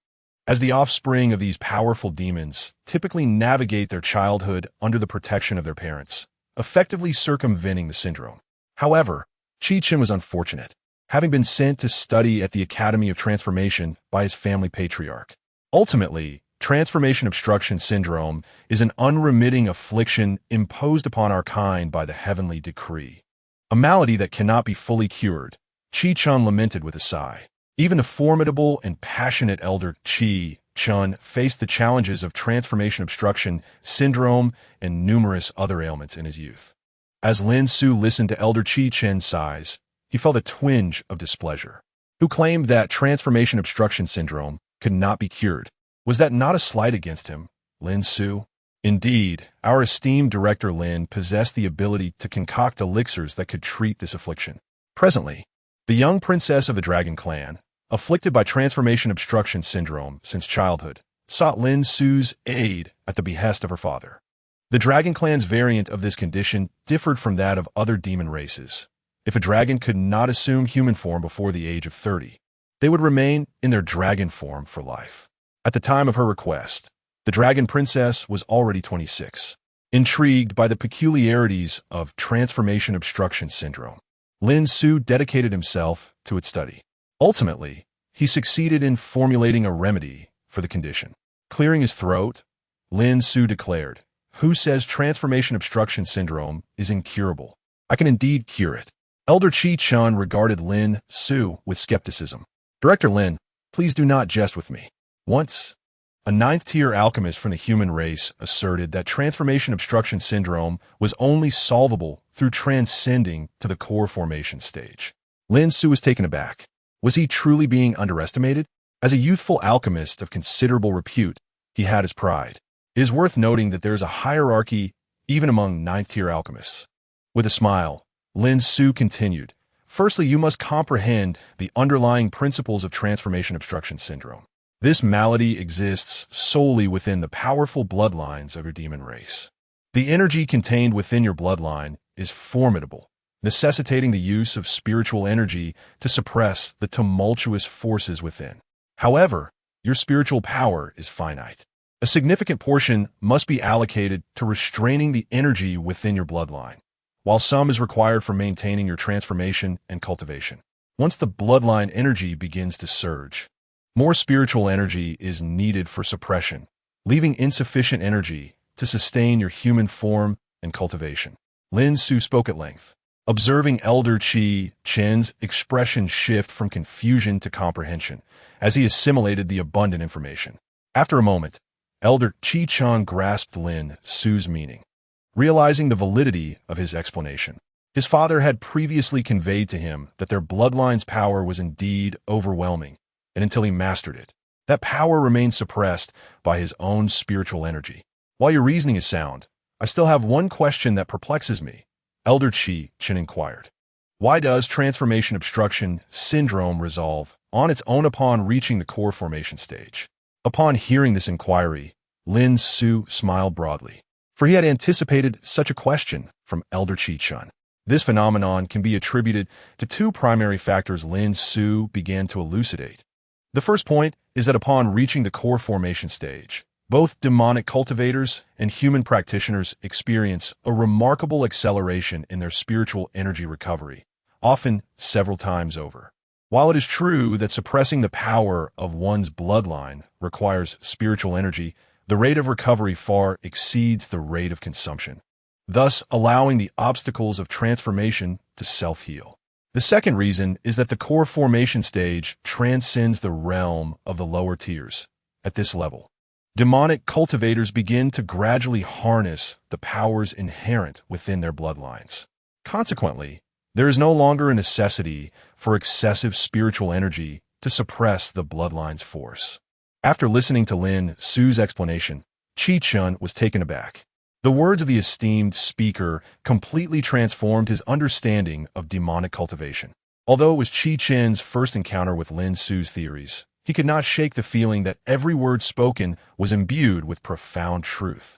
as the offspring of these powerful demons typically navigate their childhood under the protection of their parents, effectively circumventing the syndrome. However, Chi-chun was unfortunate, having been sent to study at the Academy of Transformation by his family patriarch. Ultimately, transformation obstruction syndrome is an unremitting affliction imposed upon our kind by the heavenly decree. A malady that cannot be fully cured, Chi-chun lamented with a sigh. Even the formidable and passionate elder Chi-chun faced the challenges of transformation obstruction syndrome and numerous other ailments in his youth. As Lin Su listened to Elder Chi-chun's sighs, he felt a twinge of displeasure. Who claimed that transformation obstruction syndrome could not be cured? Was that not a slight against him, Lin Su? Indeed, our esteemed Director Lin possessed the ability to concoct elixirs that could treat this affliction. Presently, the young princess of the Dragon Clan, afflicted by transformation obstruction syndrome since childhood, sought Lin Su's aid at the behest of her father. The Dragon Clan's variant of this condition differed from that of other demon races. If a dragon could not assume human form before the age of 30, they would remain in their dragon form for life. At the time of her request, the Dragon Princess was already 26. Intrigued by the peculiarities of transformation obstruction syndrome, Lin Su dedicated himself to its study. Ultimately, he succeeded in formulating a remedy for the condition. Clearing his throat, Lin Su declared, "Who says transformation obstruction syndrome is incurable? I can indeed cure it." Elder Chi-chun regarded Lin Su with skepticism. "Director Lin, please do not jest with me." Once, a ninth-tier alchemist from the human race asserted that transformation obstruction syndrome was only solvable through transcending to the core formation stage. Lin Su was taken aback. Was he truly being underestimated? As a youthful alchemist of considerable repute, he had his pride. It is worth noting that there is a hierarchy even among ninth-tier alchemists. With a smile, Lin Su continued, "Firstly, you must comprehend the underlying principles of transformation obstruction syndrome. This malady exists solely within the powerful bloodlines of your demon race. The energy contained within your bloodline is formidable, necessitating the use of spiritual energy to suppress the tumultuous forces within. However, your spiritual power is finite. A significant portion must be allocated to restraining the energy within your bloodline, while some is required for maintaining your transformation and cultivation. Once the bloodline energy begins to surge, more spiritual energy is needed for suppression, leaving insufficient energy to sustain your human form and cultivation." Lin Su spoke at length, observing Elder Chi-chun's expression shift from confusion to comprehension as he assimilated the abundant information. After a moment, Elder Chi-chun grasped Lin Su's meaning, realizing the validity of his explanation. His father had previously conveyed to him that their bloodline's power was indeed overwhelming, and until he mastered it, that power remained suppressed by his own spiritual energy. "While your reasoning is sound, I still have one question that perplexes me," Elder Chi-chun inquired. "Why does transformation obstruction syndrome resolve on its own upon reaching the core formation stage?" Upon hearing this inquiry, Lin Su smiled broadly, for he had anticipated such a question from Elder Chi-chun. This phenomenon can be attributed to two primary factors Lin Xiu began to elucidate. The first point is that upon reaching the core formation stage, both demonic cultivators and human practitioners experience a remarkable acceleration in their spiritual energy recovery, often several times over. While it is true that suppressing the power of one's bloodline requires spiritual energy, the rate of recovery far exceeds the rate of consumption, thus allowing the obstacles of transformation to self-heal. The second reason is that the core formation stage transcends the realm of the lower tiers. At this level, demonic cultivators begin to gradually harness the powers inherent within their bloodlines. Consequently, there is no longer a necessity for excessive spiritual energy to suppress the bloodline's force. After listening to Lin Xiu's explanation, Qi Chun was taken aback. The words of the esteemed speaker completely transformed his understanding of demonic cultivation. Although it was Qi Chen's first encounter with Lin Xiu's theories, he could not shake the feeling that every word spoken was imbued with profound truth.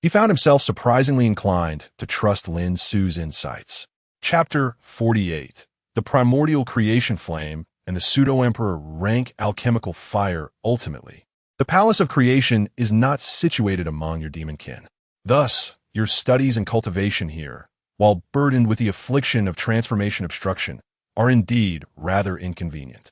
He found himself surprisingly inclined to trust Lin Xiu's insights. Chapter 48. The Primordial Creation Flame and the Pseudo-Emperor Rank Alchemical Fire. Ultimately, the Palace of Creation is not situated among your demon kin. Thus, your studies and cultivation here, while burdened with the affliction of transformation obstruction, are indeed rather inconvenient.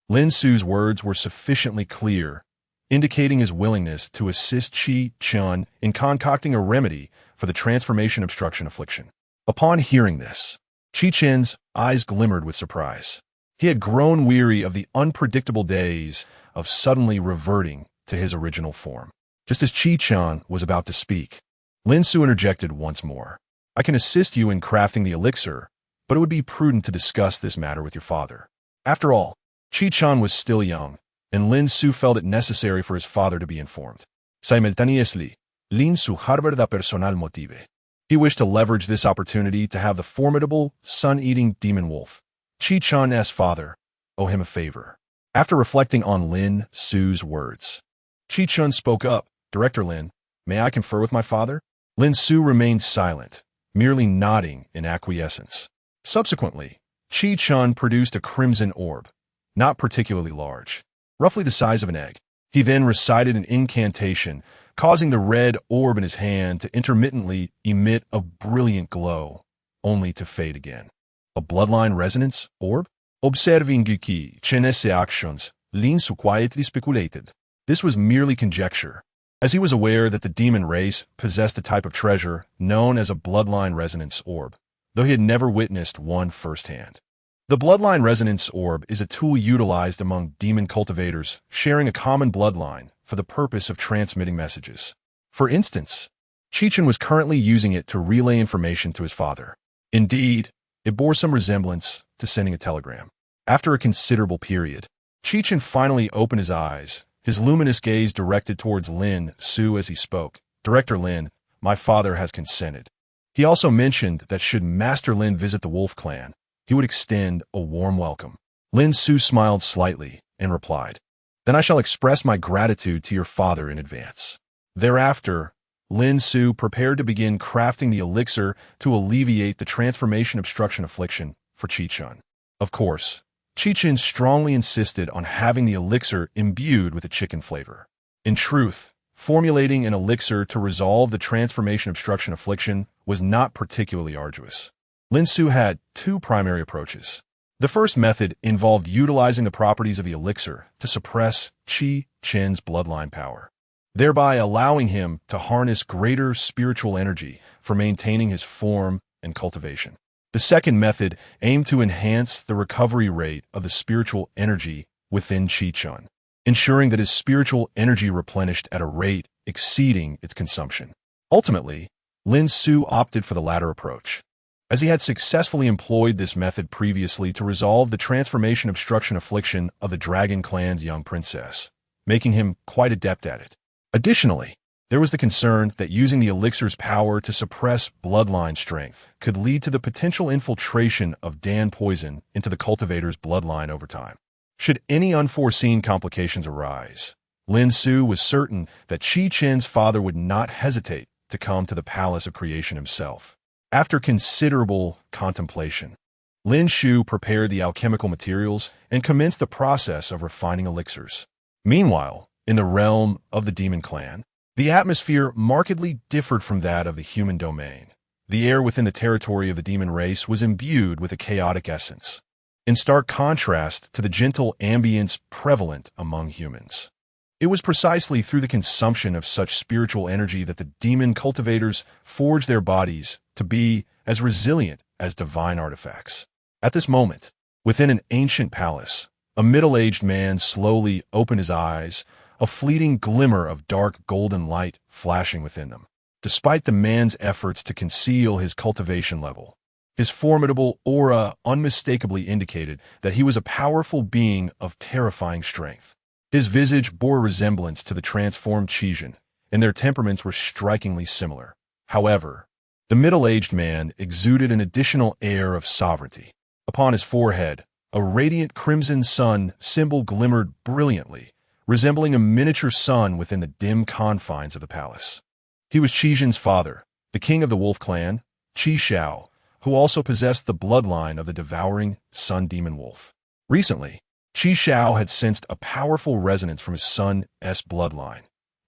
Lin Xiu's words were sufficiently clear, indicating his willingness to assist Qi Chun in concocting a remedy for the transformation obstruction affliction. Upon hearing this, Qi Chen's eyes glimmered with surprise. He had grown weary of the unpredictable days of suddenly reverting to his original form. Just as Qi Chun was about to speak, Lin Xiu interjected once more. I can assist you in crafting the elixir, but it would be prudent to discuss this matter with your father. After all, Qi Chun was still young, and Lin Xiu felt it necessary for his father to be informed. Simultaneously, Lin Xiu harbored a personal motive. He wished to leverage this opportunity to have the formidable, sun-eating demon wolf, Qi Chun's father, owe him a favor. After reflecting on Lin Xiu's words, Qi Chun spoke up. Director Lin, may I confer with my father? Lin Xiu remained silent, merely nodding in acquiescence. Subsequently, Qi Chun produced a crimson orb, not particularly large, roughly the size of an egg. He then recited an incantation, causing the red orb in his hand to intermittently emit a brilliant glow, only to fade again. A bloodline resonance orb? Observing que Chenese actions, Lin Xiu quietly speculated. This was merely conjecture, as he was aware that the demon race possessed a type of treasure known as a bloodline resonance orb, though he had never witnessed one firsthand. The bloodline resonance orb is a tool utilized among demon cultivators sharing a common bloodline for the purpose of transmitting messages. For instance, Qi Chun was currently using it to relay information to his father. Indeed, it bore some resemblance to sending a telegram. After a considerable period, Qi Chun finally opened his eyes, his luminous gaze directed towards Lin Xiu as he spoke. Director Lin, my father has consented. He also mentioned that should Master Lin visit the Wolf Clan, he would extend a warm welcome. Lin Xiu smiled slightly and replied, Then I shall express my gratitude to your father in advance. Thereafter, Lin Xiu prepared to begin crafting the elixir to alleviate the transformation obstruction affliction for Qi Chun. Of course, Qi Chun strongly insisted on having the elixir imbued with a chicken flavor. In truth, formulating an elixir to resolve the transformation obstruction affliction was not particularly arduous. Lin Xiu had two primary approaches. The first method involved utilizing the properties of the elixir to suppress Qi Chun's bloodline power, thereby allowing him to harness greater spiritual energy for maintaining his form and cultivation. The second method aimed to enhance the recovery rate of the spiritual energy within Qi Chun, ensuring that his spiritual energy replenished at a rate exceeding its consumption. Ultimately, Lin Xiu opted for the latter approach, as he had successfully employed this method previously to resolve the transformation obstruction affliction of the Dragon Clan's young princess, making him quite adept at it. Additionally, there was the concern that using the elixir's power to suppress bloodline strength could lead to the potential infiltration of Dan poison into the cultivator's bloodline over time. Should any unforeseen complications arise, Lin Xiu was certain that Qi Chun's father would not hesitate to come to the Palace of Creation himself. After considerable contemplation, Lin Xiu prepared the alchemical materials and commenced the process of refining elixirs. Meanwhile, in the realm of the demon clan, the atmosphere markedly differed from that of the human domain. The air within the territory of the demon race was imbued with a chaotic essence, in stark contrast to the gentle ambience prevalent among humans. It was precisely through the consumption of such spiritual energy that the demon cultivators forged their bodies to be as resilient as divine artifacts. At this moment, within an ancient palace, a middle-aged man slowly opened his eyes, a fleeting glimmer of dark golden light flashing within them. Despite the man's efforts to conceal his cultivation level, his formidable aura unmistakably indicated that he was a powerful being of terrifying strength. His visage bore resemblance to the transformed Qijin, and their temperaments were strikingly similar. However, the middle-aged man exuded an additional air of sovereignty. Upon his forehead, a radiant crimson sun symbol glimmered brilliantly, resembling a miniature sun within the dim confines of the palace. He was Qijin's father, the king of the wolf clan, Qi Xiao, who also possessed the bloodline of the devouring sun demon wolf. Recently, Qi Xiao had sensed a powerful resonance from his son's bloodline,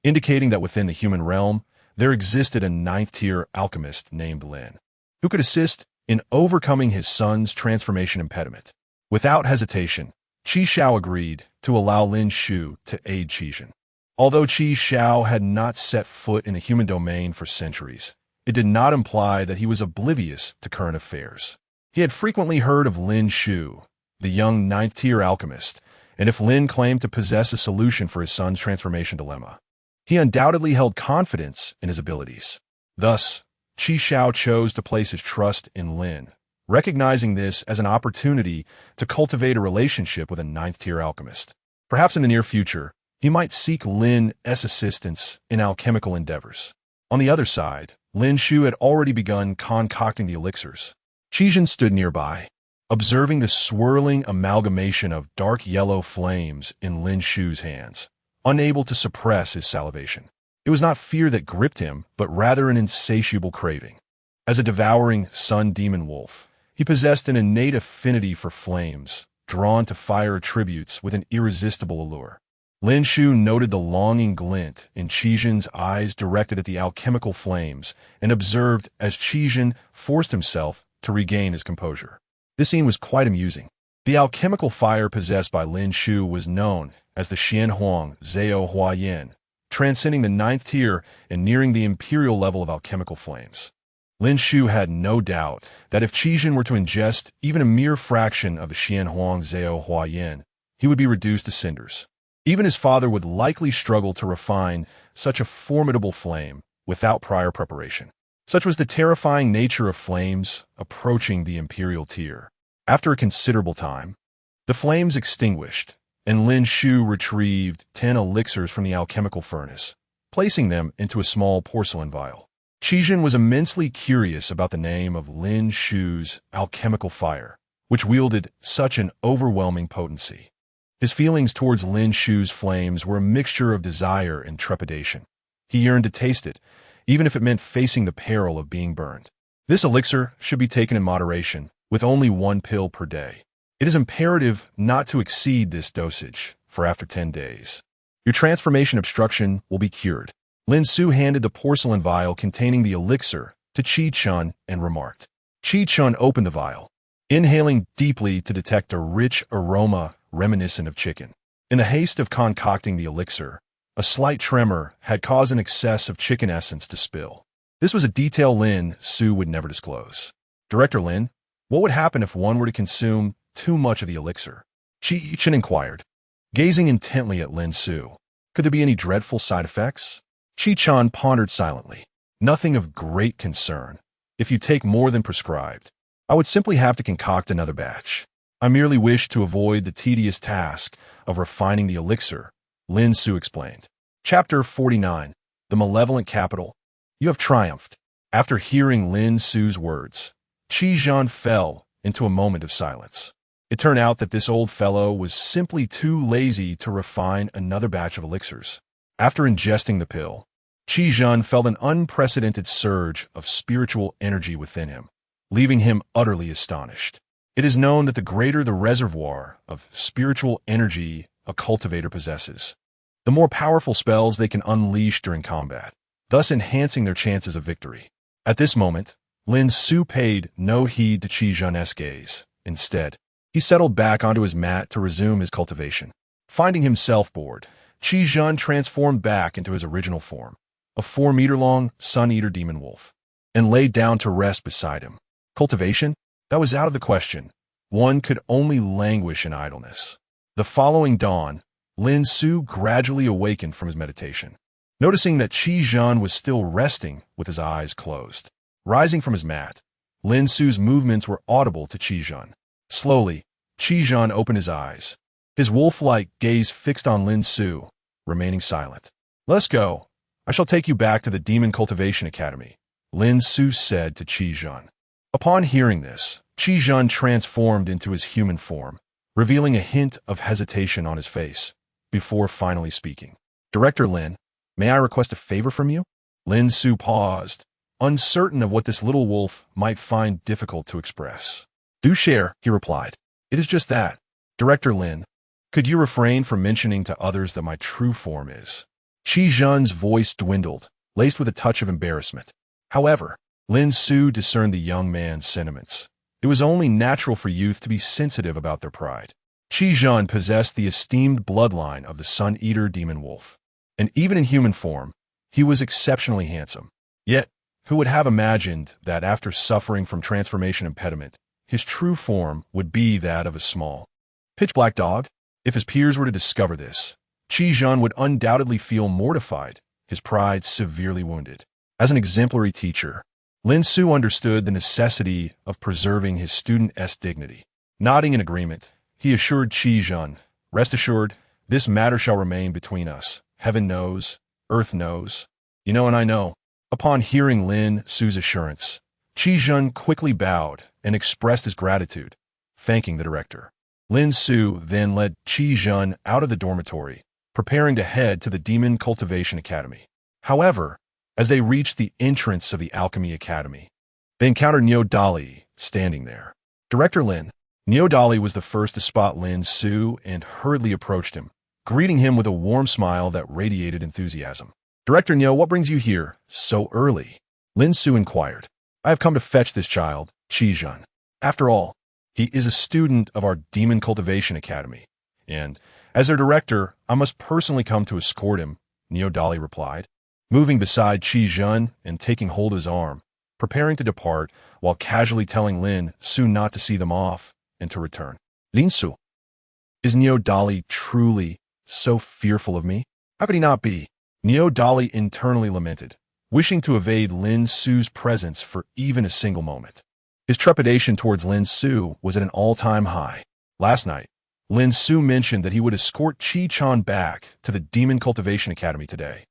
indicating that within the human realm, there existed a ninth-tier alchemist named Lin, who could assist in overcoming his son's transformation impediment. Without hesitation, Qi Xiao agreed to allow Lin Xiu to aid Qijin. Although Qi Xiao had not set foot in the human domain for centuries, it did not imply that he was oblivious to current affairs. He had frequently heard of Lin Xiu, the young ninth-tier alchemist, and if Lin claimed to possess a solution for his son's transformation dilemma, he undoubtedly held confidence in his abilities. Thus, Qi Xiao chose to place his trust in Lin, recognizing this as an opportunity to cultivate a relationship with a ninth-tier alchemist. Perhaps in the near future, he might seek Lin's assistance in alchemical endeavors. On the other side, Lin Xiu had already begun concocting the elixirs. Qijin stood nearby, observing the swirling amalgamation of dark yellow flames in Lin Xiu's hands, unable to suppress his salivation. It was not fear that gripped him, but rather an insatiable craving. As a devouring sun demon wolf, he possessed an innate affinity for flames, drawn to fire attributes with an irresistible allure. Lin Xiu noted the longing glint in Qijin's eyes directed at the alchemical flames and observed as Qijin forced himself to regain his composure. This scene was quite amusing. The alchemical fire possessed by Lin Xiu was known as the Xianhuang Zhao Huayan, transcending the ninth tier and nearing the imperial level of alchemical flames. Lin Xiu had no doubt that if Qijin were to ingest even a mere fraction of the Xianhuang Zhao Huayan, he would be reduced to cinders. Even his father would likely struggle to refine such a formidable flame without prior preparation. Such was the terrifying nature of flames approaching the imperial tier. After a considerable time, the flames extinguished, and Lin Xiu retrieved 10 elixirs from the alchemical furnace, placing them into a small porcelain vial. Qijin was immensely curious about the name of Lin Xiu's alchemical fire, which wielded such an overwhelming potency. His feelings towards Lin Xiu's flames were a mixture of desire and trepidation. He yearned to taste it, even if it meant facing the peril of being burned. This elixir should be taken in moderation, with only 1 pill per day. It is imperative not to exceed this dosage, for after 10 days, your transformation obstruction will be cured. Lin Xiu handed the porcelain vial containing the elixir to Qi Chun and remarked. Qi Chun opened the vial, inhaling deeply to detect a rich aroma reminiscent of chicken. In the haste of concocting the elixir, a slight tremor had caused an excess of chicken essence to spill. This was a detail Lin Xiu would never disclose. Director Lin, what would happen if one were to consume too much of the elixir? Qi Chun inquired, gazing intently at Lin Xiu. Could there be any dreadful side effects? Qi Chun pondered silently. Nothing of great concern. If you take more than prescribed, I would simply have to concoct another batch. I merely wish to avoid the tedious task of refining the elixir, Lin Xiu explained. Chapter 49. The Malevolent Capital. You have triumphed. After hearing Lin Xiu's words, Qijin fell into a moment of silence. It turned out that this old fellow was simply too lazy to refine another batch of elixirs. After ingesting the pill, Qi Zhen felt an unprecedented surge of spiritual energy within him, leaving him utterly astonished. It is known that the greater the reservoir of spiritual energy a cultivator possesses, the more powerful spells they can unleash during combat, thus enhancing their chances of victory. At this moment, Lin Su paid no heed to Qi Zhen's gaze. Instead, he settled back onto his mat to resume his cultivation. Finding himself bored, Qi Zhen transformed back into his original form, a 4-meter-long sun-eater demon wolf, and laid down to rest beside him. Cultivation? That was out of the question. One could only languish in idleness. The following dawn, Lin Su gradually awakened from his meditation, noticing that Qi Zhen was still resting with his eyes closed. Rising from his mat, Lin Su's movements were audible to Qi Zhen. Slowly, Qi Zhen opened his eyes, his wolf-like gaze fixed on Lin Su, remaining silent. "Let's go. I shall take you back to the Demon Cultivation Academy," Lin Su said to Qi Zhen. Upon hearing this, Qi Zhen transformed into his human form, revealing a hint of hesitation on his face, before finally speaking. "Director Lin, may I request a favor from you?" Lin Su paused, uncertain of what this little wolf might find difficult to express. "Do share," he replied. "It is just that. Director Lin, could you refrain from mentioning to others that my true form is?" Qi Zhen's voice dwindled, laced with a touch of embarrassment. However, Lin Su discerned the young man's sentiments. It was only natural for youth to be sensitive about their pride. Qi Zhen possessed the esteemed bloodline of the Sun-Eater demon wolf, and even in human form, he was exceptionally handsome. Yet, who would have imagined that after suffering from transformation impediment, his true form would be that of a small, pitch-black dog? If his peers were to discover this, Qi Zhen would undoubtedly feel mortified, his pride severely wounded. As an exemplary teacher, Lin Su understood the necessity of preserving his student's dignity. Nodding in agreement, he assured Qi Zhen, "Rest assured, this matter shall remain between us. Heaven knows, earth knows. You know and I know." Upon hearing Lin Su's assurance, Qi Zhen quickly bowed and expressed his gratitude, thanking the director. Lin Su then led Qi Zhen out of the dormitory, preparing to head to the Demon Cultivation Academy. However, as they reached the entrance of the Alchemy Academy, they encountered Niu Dali standing there. "Director Lin." Niu Dali was the first to spot Lin Su and hurriedly approached him, greeting him with a warm smile that radiated enthusiasm. "Director Niu, what brings you here so early?" Lin Su inquired. "I have come to fetch this child, Qi Zhen. After all, he is a student of our Demon Cultivation Academy, and, as their director, I must personally come to escort him," Niu Dali replied, moving beside Qi Zhen and taking hold of his arm, preparing to depart while casually telling Lin Su not to see them off and to return. "Lin Su, is Niu Dali truly so fearful of me? How could he not be?" Niu Dali internally lamented, wishing to evade Lin Su's presence for even a single moment. His trepidation towards Lin Su was at an all-time high. Last night, Lin Su mentioned that he would escort Qi Chan back to the Demon Cultivation Academy today.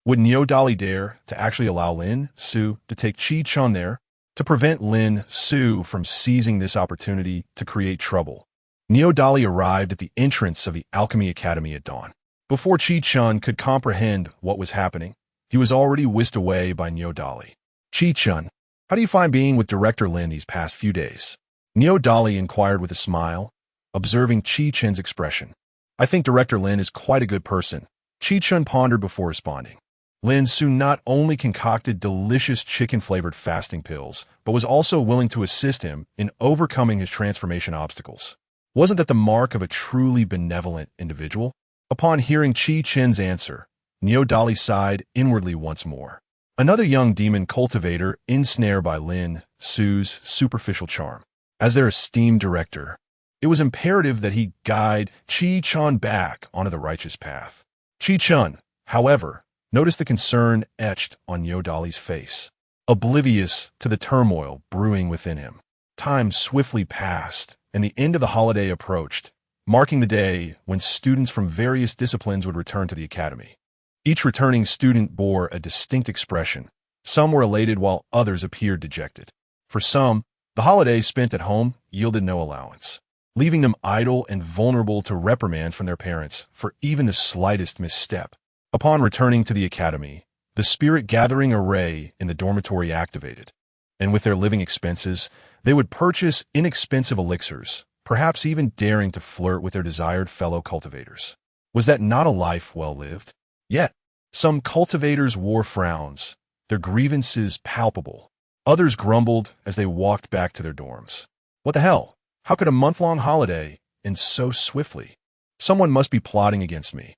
Would Niu Dali dare to actually allow Lin Su to take Qi Chan there? To prevent Lin Su from seizing this opportunity to create trouble, Niu Dali arrived at the entrance of the Alchemy Academy at dawn. Before Qi Chan could comprehend what was happening, he was already whisked away by Niu Dali. "Qi Chan, how do you find being with Director Lin these past few days?" Niu Dali inquired with a smile, observing Qi Chan's expression. "I think Director Lin is quite a good person," Qi Chan pondered before responding. Lin Su not only concocted delicious chicken-flavored fasting pills, but was also willing to assist him in overcoming his transformation obstacles. Wasn't that the mark of a truly benevolent individual? Upon hearing Qi Chen's answer, Niu Dali sighed inwardly once more. Another young demon cultivator ensnared by Lin Su's superficial charm. As their esteemed director, it was imperative that he guide Qi Chan back onto the righteous path. Qi Chan, however, noticed the concern etched on Niu Dali's face, oblivious to the turmoil brewing within him. Time swiftly passed, and the end of the holiday approached, marking the day when students from various disciplines would return to the academy. Each returning student bore a distinct expression. Some were elated while others appeared dejected. For some, the holidays spent at home yielded no allowance, leaving them idle and vulnerable to reprimand from their parents for even the slightest misstep. Upon returning to the academy, The spirit-gathering array in the dormitory activated, and with their living expenses, they would purchase inexpensive elixirs, perhaps even daring to flirt with their desired fellow cultivators. Was that not a life well lived? Yet, some cultivators wore frowns, their grievances palpable. Others grumbled as they walked back to their dorms. What the hell? How could a month-long holiday end so swiftly? Someone must be plotting against me.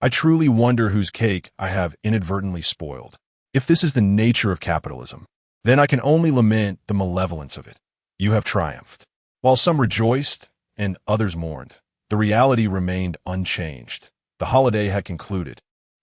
I truly wonder whose cake I have inadvertently spoiled. If this is the nature of capitalism, then I can only lament the malevolence of it. You have triumphed. While some rejoiced and others mourned, the reality remained unchanged. The holiday had concluded,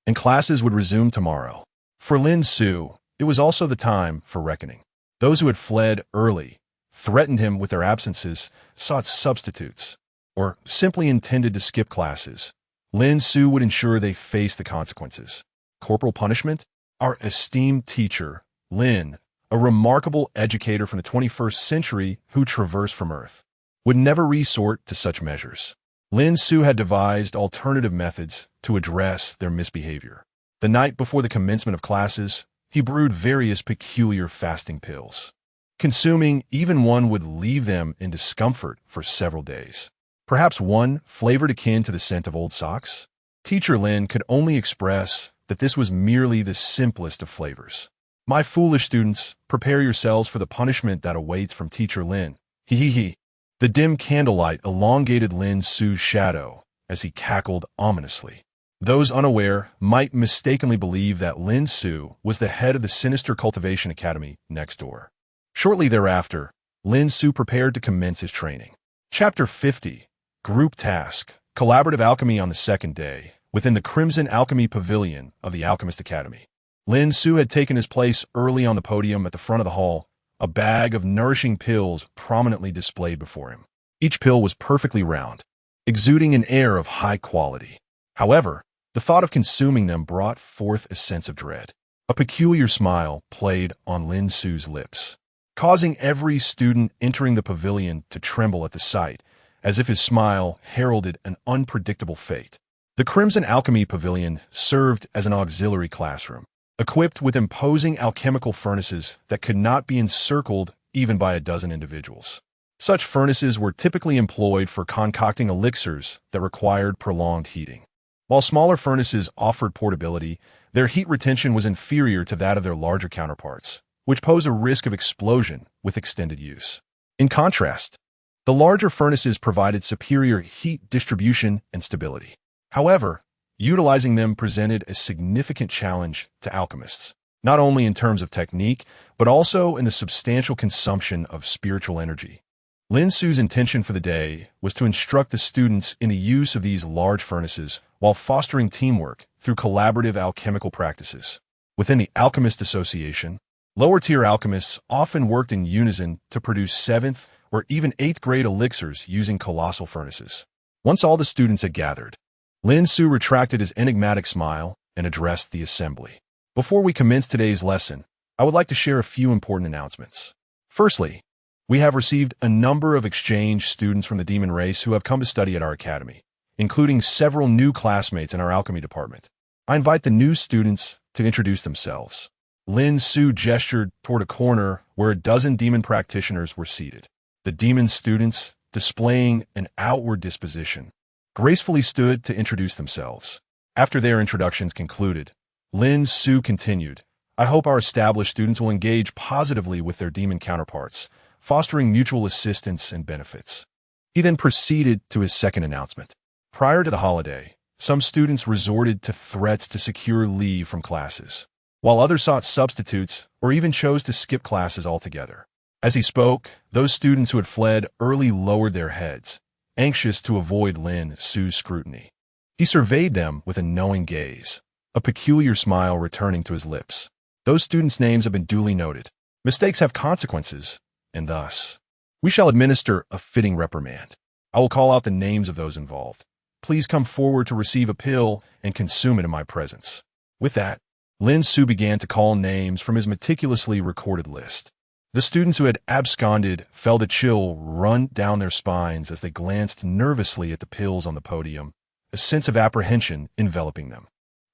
and classes would resume tomorrow. For Dan Xiu, it was also the time for reckoning. Those who had fled early, threatened him with their absences, sought substitutes, or simply intended to skip classes. Dan Xiu would ensure they faced the consequences. Corporal punishment? Our esteemed teacher, Lin, a remarkable educator from the 21st century who traversed from Earth, would never resort to such measures. Dan Xiu had devised alternative methods to address their misbehavior. The night before the commencement of classes, he brewed various peculiar fasting pills. Consuming even one would leave them in discomfort for several days. Perhaps one flavored akin to the scent of old socks? Teacher Lin could only express that this was merely the simplest of flavors. My foolish students, prepare yourselves for the punishment that awaits from Teacher Lin. Hee hee hee. The dim candlelight elongated Dan Xiu's shadow as he cackled ominously. Those unaware might mistakenly believe that Dan Xiu was the head of the sinister cultivation academy next door. Shortly thereafter, Dan Xiu prepared to commence his training. Chapter 50. Group Task. Collaborative Alchemy on the second day, within the Crimson Alchemy Pavilion of the Alchemist Academy. Dan Xiu had taken his place early on the podium at the front of the hall, a bag of nourishing pills prominently displayed before him. Each pill was perfectly round, exuding an air of high quality. However, the thought of consuming them brought forth a sense of dread. A peculiar smile played on Dan Xiu's lips, causing every student entering the pavilion to tremble at the sight, as if his smile heralded an unpredictable fate. The Crimson Alchemy Pavilion served as an auxiliary classroom, equipped with imposing alchemical furnaces that could not be encircled even by a dozen individuals. Such furnaces were typically employed for concocting elixirs that required prolonged heating. While smaller furnaces offered portability, their heat retention was inferior to that of their larger counterparts, which pose a risk of explosion with extended use. In contrast, the larger furnaces provided superior heat distribution and stability. However, utilizing them presented a significant challenge to alchemists, not only in terms of technique, but also in the substantial consumption of spiritual energy. Dan Xiu's intention for the day was to instruct the students in the use of these large furnaces while fostering teamwork through collaborative alchemical practices. Within the Alchemist Association, lower-tier alchemists often worked in unison to produce 7th or even 8th grade elixirs using colossal furnaces. Once all the students had gathered, Dan Xiu retracted his enigmatic smile and addressed the assembly. Before we commence today's lesson, I would like to share a few important announcements. Firstly, we have received a number of exchange students from the demon race who have come to study at our academy, including several new classmates in our alchemy department. I invite the new students to introduce themselves. Dan Xiu gestured toward a corner where a dozen demon practitioners were seated. The demon students, displaying an outward disposition, gracefully stood to introduce themselves. After their introductions concluded, Dan Xiu continued, I hope our established students will engage positively with their demon counterparts, fostering mutual assistance and benefits. He then proceeded to his second announcement. Prior to the holiday, some students resorted to threats to secure leave from classes, while others sought substitutes or even chose to skip classes altogether. As he spoke, those students who had fled early lowered their heads, anxious to avoid Dan Xiu's scrutiny. He surveyed them with a knowing gaze, a peculiar smile returning to his lips. Those students' names have been duly noted. Mistakes have consequences, and thus, we shall administer a fitting reprimand. I will call out the names of those involved. Please come forward to receive a pill and consume it in my presence. With that, Dan Xiu began to call names from his meticulously recorded list. The students who had absconded felt a chill run down their spines as they glanced nervously at the pills on the podium, a sense of apprehension enveloping them.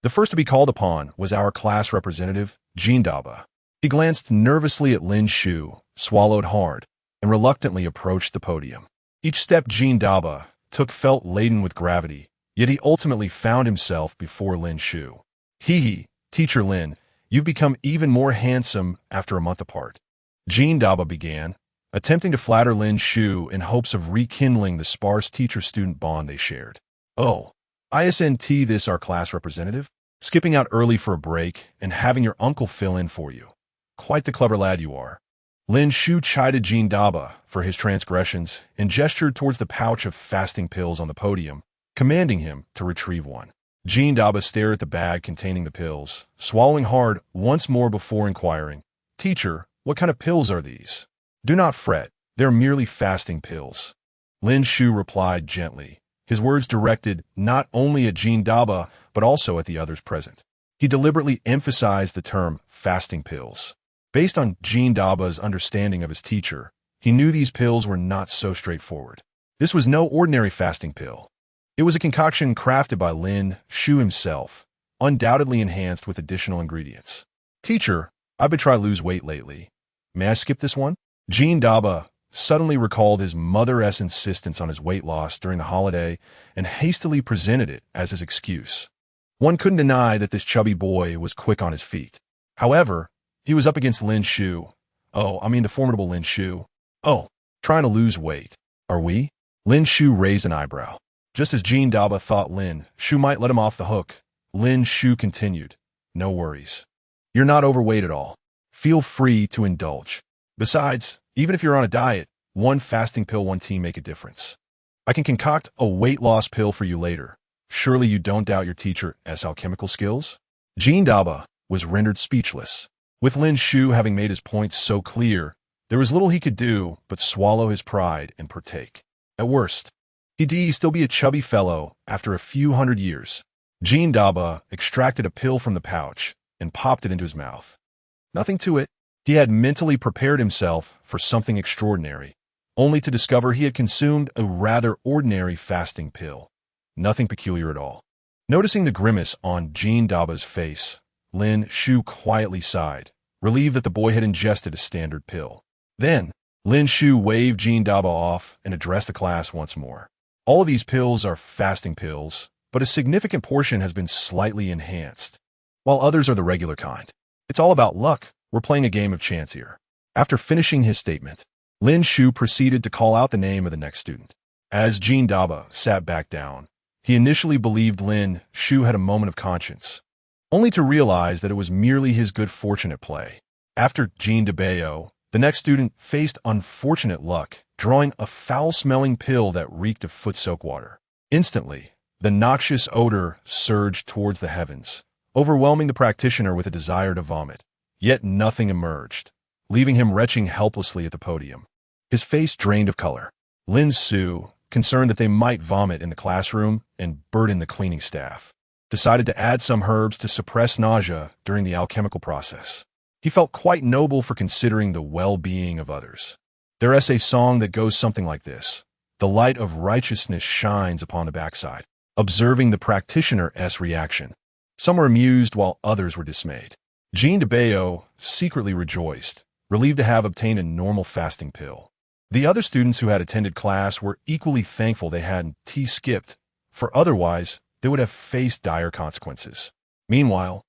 The first to be called upon was our class representative, Jean Daba. He glanced nervously at Lin Xiu, swallowed hard, and reluctantly approached the podium. Each step Jean Daba took felt laden with gravity, yet he ultimately found himself before Lin Xiu. Hee, Teacher Lin, you've become even more handsome after a month apart. Jean Daba began, attempting to flatter Lin Xiu in hopes of rekindling the sparse teacher-student bond they shared. Oh, isn't this our class representative? Skipping out early for a break and having your uncle fill in for you. Quite the clever lad you are. Lin Xiu chided Jean Daba for his transgressions and gestured towards the pouch of fasting pills on the podium, commanding him to retrieve one. Jean Daba stared at the bag containing the pills, swallowing hard once more before inquiring, Teacher, what kind of pills are these? Do not fret, they're merely fasting pills. Lin Xiu replied gently, his words directed not only at Jean Daba, but also at the others present. He deliberately emphasized the term fasting pills. Based on Jean Daba's understanding of his teacher, he knew these pills were not so straightforward. This was no ordinary fasting pill. It was a concoction crafted by Lin Xiu himself, undoubtedly enhanced with additional ingredients. Teacher, I've been trying to lose weight lately. May I skip this one? Jean Daba suddenly recalled his mother's insistence on his weight loss during the holiday and hastily presented it as his excuse. One couldn't deny that this chubby boy was quick on his feet. However, he was up against Lin Xiu. The formidable Lin Xiu. Trying to lose weight. Are we? Lin Xiu raised an eyebrow. Just as Jean Daba thought Lin Xiu might let him off the hook, Lin Xiu continued, No worries. You're not overweight at all. Feel free to indulge. Besides, even if you're on a diet, one fasting pill won't make a difference. I can concoct a weight loss pill for you later. Surely you don't doubt your teacher's alchemical skills? Jean Daba was rendered speechless. With Lin Xiu having made his points so clear, there was little he could do but swallow his pride and partake. At worst, he'd still be a chubby fellow after a few hundred years. Jean Daba extracted a pill from the pouch and popped it into his mouth. Nothing to it. He had mentally prepared himself for something extraordinary, only to discover he had consumed a rather ordinary fasting pill. Nothing peculiar at all. Noticing the grimace on Jean Daba's face, Lin Xiu quietly sighed, relieved that the boy had ingested a standard pill. Then, Lin Xiu waved Jean Daba off and addressed the class once more. All of these pills are fasting pills, but a significant portion has been slightly enhanced, while others are the regular kind. It's all about luck. We're playing a game of chance here. After finishing his statement, Lin Xiu proceeded to call out the name of the next student. As Jean Daba sat back down, he initially believed Lin Xiu had a moment of conscience, only to realize that it was merely his good fortune at play. After Jean Daba, the next student faced unfortunate luck, drawing a foul-smelling pill that reeked of foot-soaked water. Instantly, the noxious odor surged towards the heavens, overwhelming the practitioner with a desire to vomit. Yet nothing emerged, leaving him retching helplessly at the podium. His face drained of color. Lin Xiu, concerned that they might vomit in the classroom and burden the cleaning staff, decided to add some herbs to suppress nausea during the alchemical process. He felt quite noble for considering the well-being of others. There's a song that goes something like this. The light of righteousness shines upon the backside. Observing the practitioner's reaction, some were amused while others were dismayed. Jean Daba secretly rejoiced, relieved to have obtained a normal fasting pill. The other students who had attended class were equally thankful they hadn't skipped, for otherwise they would have faced dire consequences. Meanwhile,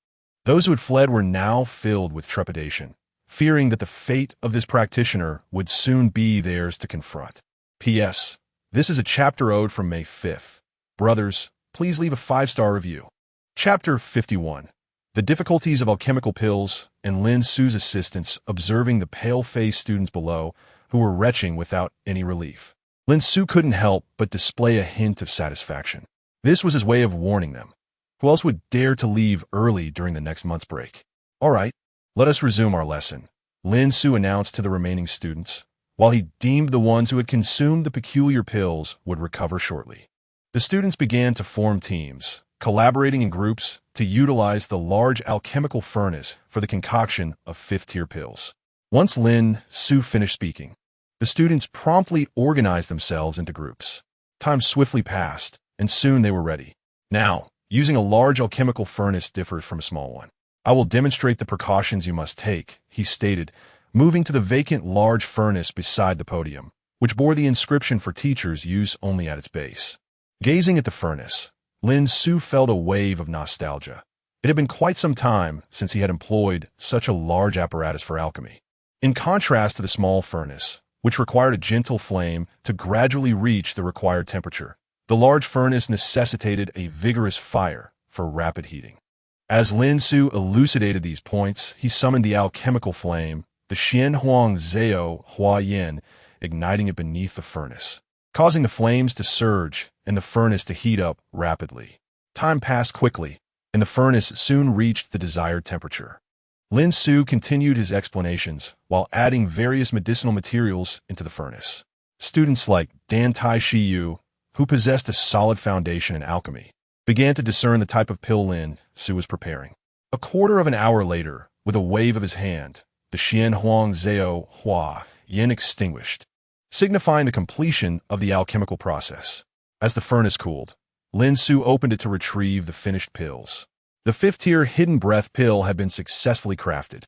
those who had fled were now filled with trepidation, fearing that the fate of this practitioner would soon be theirs to confront. P.S. This is a chapter ode from May 5th. Brothers, please leave a 5-star review. Chapter 51. The difficulties of alchemical pills and Lin Xiu's assistance observing the pale-faced students below who were retching without any relief. Lin Xiu couldn't help but display a hint of satisfaction. This was his way of warning them. Who else would dare to leave early during the next month's break? All right, let us resume our lesson, Lin Xiu announced to the remaining students, while he deemed the ones who had consumed the peculiar pills would recover shortly. The students began to form teams, collaborating in groups to utilize the large alchemical furnace for the concoction of 5th-tier pills. Once Lin Xiu finished speaking, the students promptly organized themselves into groups. Time swiftly passed, and soon they were ready. Now, Using a large alchemical furnace differs from a small one. I will demonstrate the precautions you must take, he stated, moving to the vacant large furnace beside the podium, which bore the inscription for teachers' use only at its base. Gazing at the furnace, Dan Xiu felt a wave of nostalgia. It had been quite some time since he had employed such a large apparatus for alchemy. In contrast to the small furnace, which required a gentle flame to gradually reach the required temperature, the large furnace necessitated a vigorous fire for rapid heating. As Dan Xiu elucidated these points, he summoned the alchemical flame, the Xian Huang Zhao Hua Yin, igniting it beneath the furnace, causing the flames to surge and the furnace to heat up rapidly. Time passed quickly, and the furnace soon reached the desired temperature. Dan Xiu continued his explanations while adding various medicinal materials into the furnace. Students like Dan Xiu, who possessed a solid foundation in alchemy, began to discern the type of pill Dan Xiu was preparing. A quarter of an hour later, with a wave of his hand, the Xian Huang Zhao Hua Yin extinguished, signifying the completion of the alchemical process. As the furnace cooled, Dan Xiu opened it to retrieve the finished pills. The fifth-tier hidden breath pill had been successfully crafted.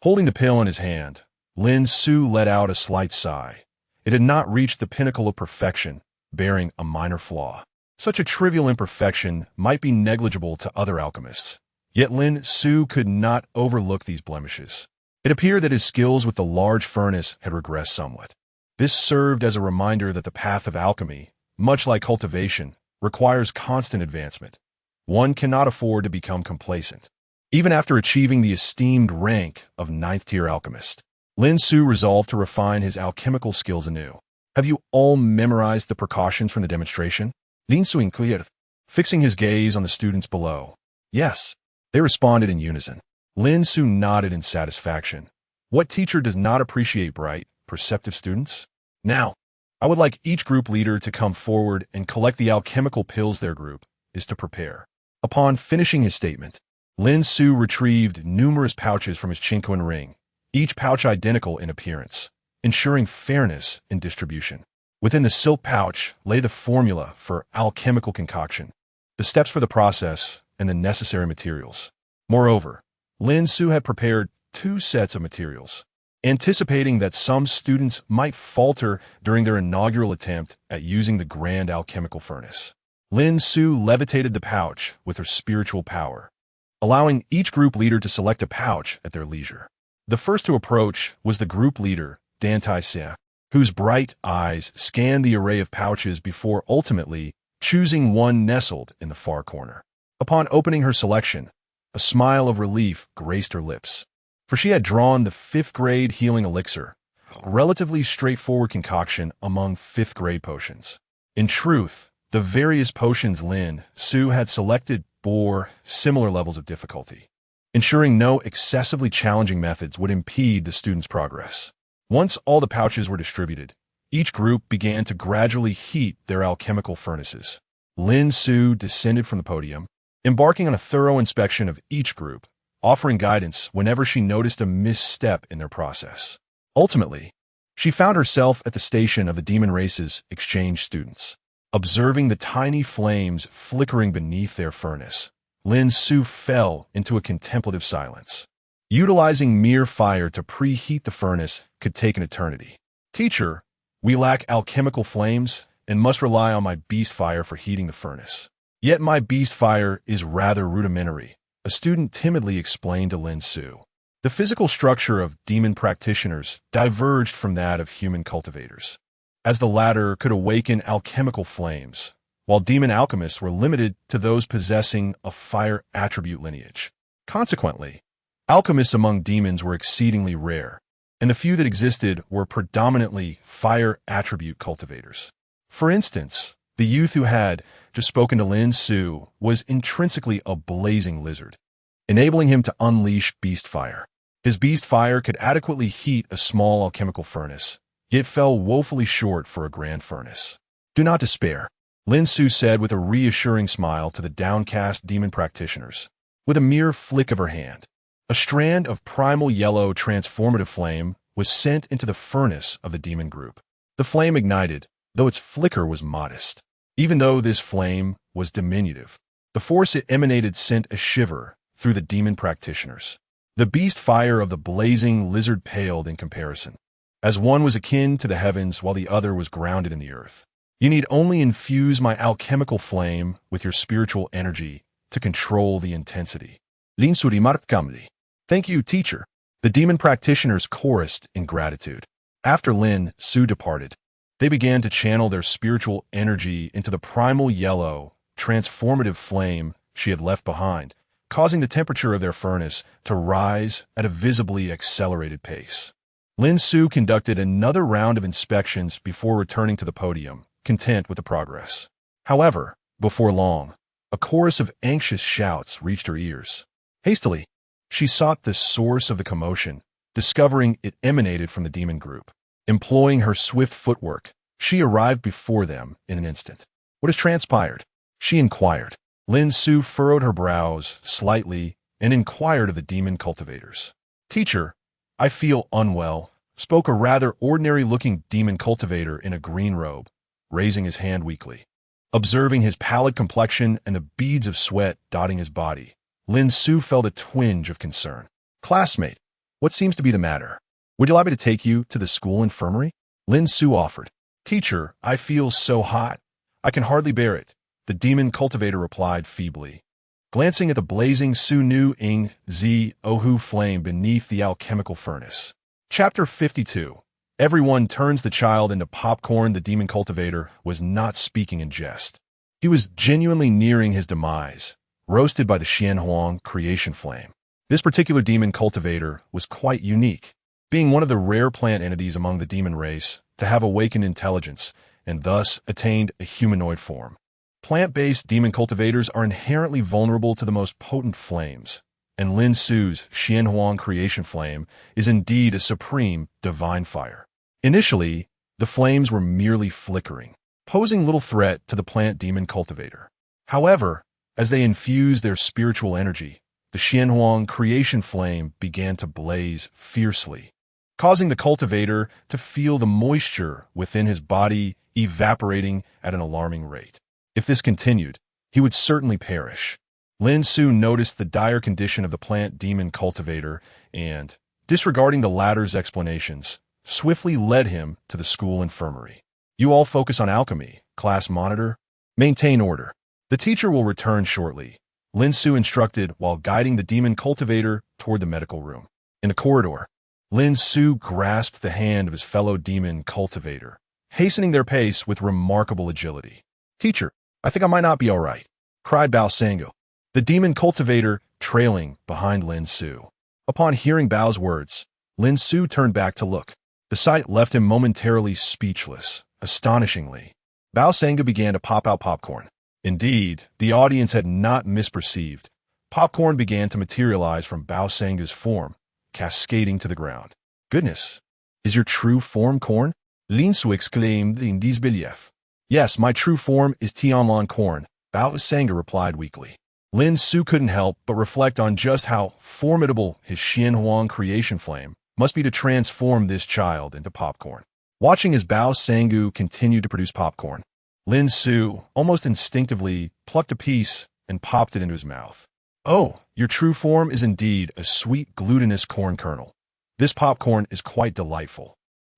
Holding the pill in his hand, Dan Xiu let out a slight sigh. It had not reached the pinnacle of perfection, bearing a minor flaw. Such a trivial imperfection might be negligible to other alchemists, yet Dan Xiu could not overlook these blemishes. It appeared that his skills with the large furnace had regressed somewhat. This served as a reminder that the path of alchemy, much like cultivation, requires constant advancement. One cannot afford to become complacent. Even after achieving the esteemed rank of 9th-tier alchemist, Dan Xiu resolved to refine his alchemical skills anew. Have you all memorized the precautions from the demonstration? Dan Xiu inquired, fixing his gaze on the students below. Yes, they responded in unison. Dan Xiu nodded in satisfaction. What teacher does not appreciate bright, perceptive students? Now, I would like each group leader to come forward and collect the alchemical pills their group is to prepare. Upon finishing his statement, Dan Xiu retrieved numerous pouches from his Qinquan ring, each pouch identical in appearance, ensuring fairness in distribution. Within the silk pouch lay the formula for alchemical concoction, the steps for the process, and the necessary materials. Moreover, Dan Xiu had prepared 2 sets of materials, anticipating that some students might falter during their inaugural attempt at using the grand alchemical furnace. Dan Xiu levitated the pouch with her spiritual power, allowing each group leader to select a pouch at their leisure. The first to approach was the group leader, Dan Xiu, whose bright eyes scanned the array of pouches before ultimately choosing one nestled in the far corner. Upon opening her selection, a smile of relief graced her lips, for she had drawn the 5th-grade healing elixir, a relatively straightforward concoction among 5th-grade potions. In truth, the various potions Dan Xiu had selected bore similar levels of difficulty, ensuring no excessively challenging methods would impede the students' progress. Once all the pouches were distributed, each group began to gradually heat their alchemical furnaces. Dan Xiu descended from the podium, embarking on a thorough inspection of each group, offering guidance whenever she noticed a misstep in their process. Ultimately, she found herself at the station of the demon race's exchange students. Observing the tiny flames flickering beneath their furnace, Dan Xiu fell into a contemplative silence. Utilizing mere fire to preheat the furnace could take an eternity. Teacher, we lack alchemical flames and must rely on my beast fire for heating the furnace. Yet my beast fire is rather rudimentary, a student timidly explained to Dan Xiu. The physical structure of demon practitioners diverged from that of human cultivators, as the latter could awaken alchemical flames, while demon alchemists were limited to those possessing a fire attribute lineage. Consequently, alchemists among demons were exceedingly rare, and the few that existed were predominantly fire attribute cultivators. For instance, the youth who had just spoken to Dan Xiu was intrinsically a blazing lizard, enabling him to unleash beast fire. His beast fire could adequately heat a small alchemical furnace, yet fell woefully short for a grand furnace. Do not despair, Dan Xiu said with a reassuring smile to the downcast demon practitioners. With a mere flick of her hand, a strand of primal yellow transformative flame was sent into the furnace of the demon group. The flame ignited, though its flicker was modest. Even though this flame was diminutive, The force it emanated sent a shiver through the demon practitioners. The beast fire of the blazing lizard paled in comparison, as one was akin to the heavens while the other was grounded in the earth. You need only infuse my alchemical flame with your spiritual energy to control the intensity. Lin Xiu remarked calmly. Thank you, teacher. The demon practitioners chorused in gratitude. After Lin Xiu departed, they began to channel their spiritual energy into the primal yellow, transformative flame she had left behind, causing the temperature of their furnace to rise at a visibly accelerated pace. Lin Xiu conducted another round of inspections before returning to the podium, content with the progress. However, before long, a chorus of anxious shouts reached her ears. Hastily, she sought the source of the commotion, discovering it emanated from the demon group. Employing her swift footwork, she arrived before them in an instant. What has transpired? She inquired. Lin Xiu furrowed her brows slightly and inquired of the demon cultivators. Teacher, I feel unwell, spoke a rather ordinary-looking demon cultivator in a green robe, raising his hand weakly. Observing his pallid complexion and the beads of sweat dotting his body, Lin Xiu felt a twinge of concern. Classmate, what seems to be the matter? Would you like me to take you to the school infirmary? Lin Xiu offered. Teacher, I feel so hot. I can hardly bear it, the demon cultivator replied feebly. Glancing at the blazing Su Nu Ing Zi Ohu flame beneath the alchemical furnace. Chapter 52. Everyone turns the child into popcorn. The demon cultivator was not speaking in jest. He was genuinely nearing his demise, roasted by the Xianhuang creation flame. This particular demon cultivator was quite unique, being one of the rare plant entities among the demon race to have awakened intelligence and thus attained a humanoid form. Plant-based demon cultivators are inherently vulnerable to the most potent flames, and Lin Xiu's Xianhuang creation flame is indeed a supreme divine fire. Initially, the flames were merely flickering, posing little threat to the plant demon cultivator. However, as they infused their spiritual energy, the Xianhuang creation flame began to blaze fiercely, causing the cultivator to feel the moisture within his body evaporating at an alarming rate. If this continued, he would certainly perish. Lin Xiu noticed the dire condition of the plant demon cultivator and, disregarding the latter's explanations, swiftly led him to the school infirmary. You all focus on alchemy, class monitor. Maintain order. The teacher will return shortly, Lin Xiu instructed while guiding the demon cultivator toward the medical room. In the corridor, Lin Xiu grasped the hand of his fellow demon cultivator, hastening their pace with remarkable agility. Teacher, I think I might not be all right, cried Bao Sangu, the demon cultivator trailing behind Lin Xiu. Upon hearing Bao's words, Lin Xiu turned back to look. The sight left him momentarily speechless. Astonishingly, Bao Sangu began to pop out popcorn. Indeed, the audience had not misperceived. Popcorn began to materialize from Bao Sangu's form, cascading to the ground. Goodness, is your true form corn? Lin Xiu exclaimed in disbelief. Yes, my true form is Tianlan corn, Bao Sangu replied weakly. Lin Xiu couldn't help but reflect on just how formidable his Xianhuang creation flame must be to transform this child into popcorn. Watching as Bao Sangu continued to produce popcorn, Lin Xiu almost instinctively plucked a piece and popped it into his mouth. Oh, your true form is indeed a sweet glutinous corn kernel. This popcorn is quite delightful,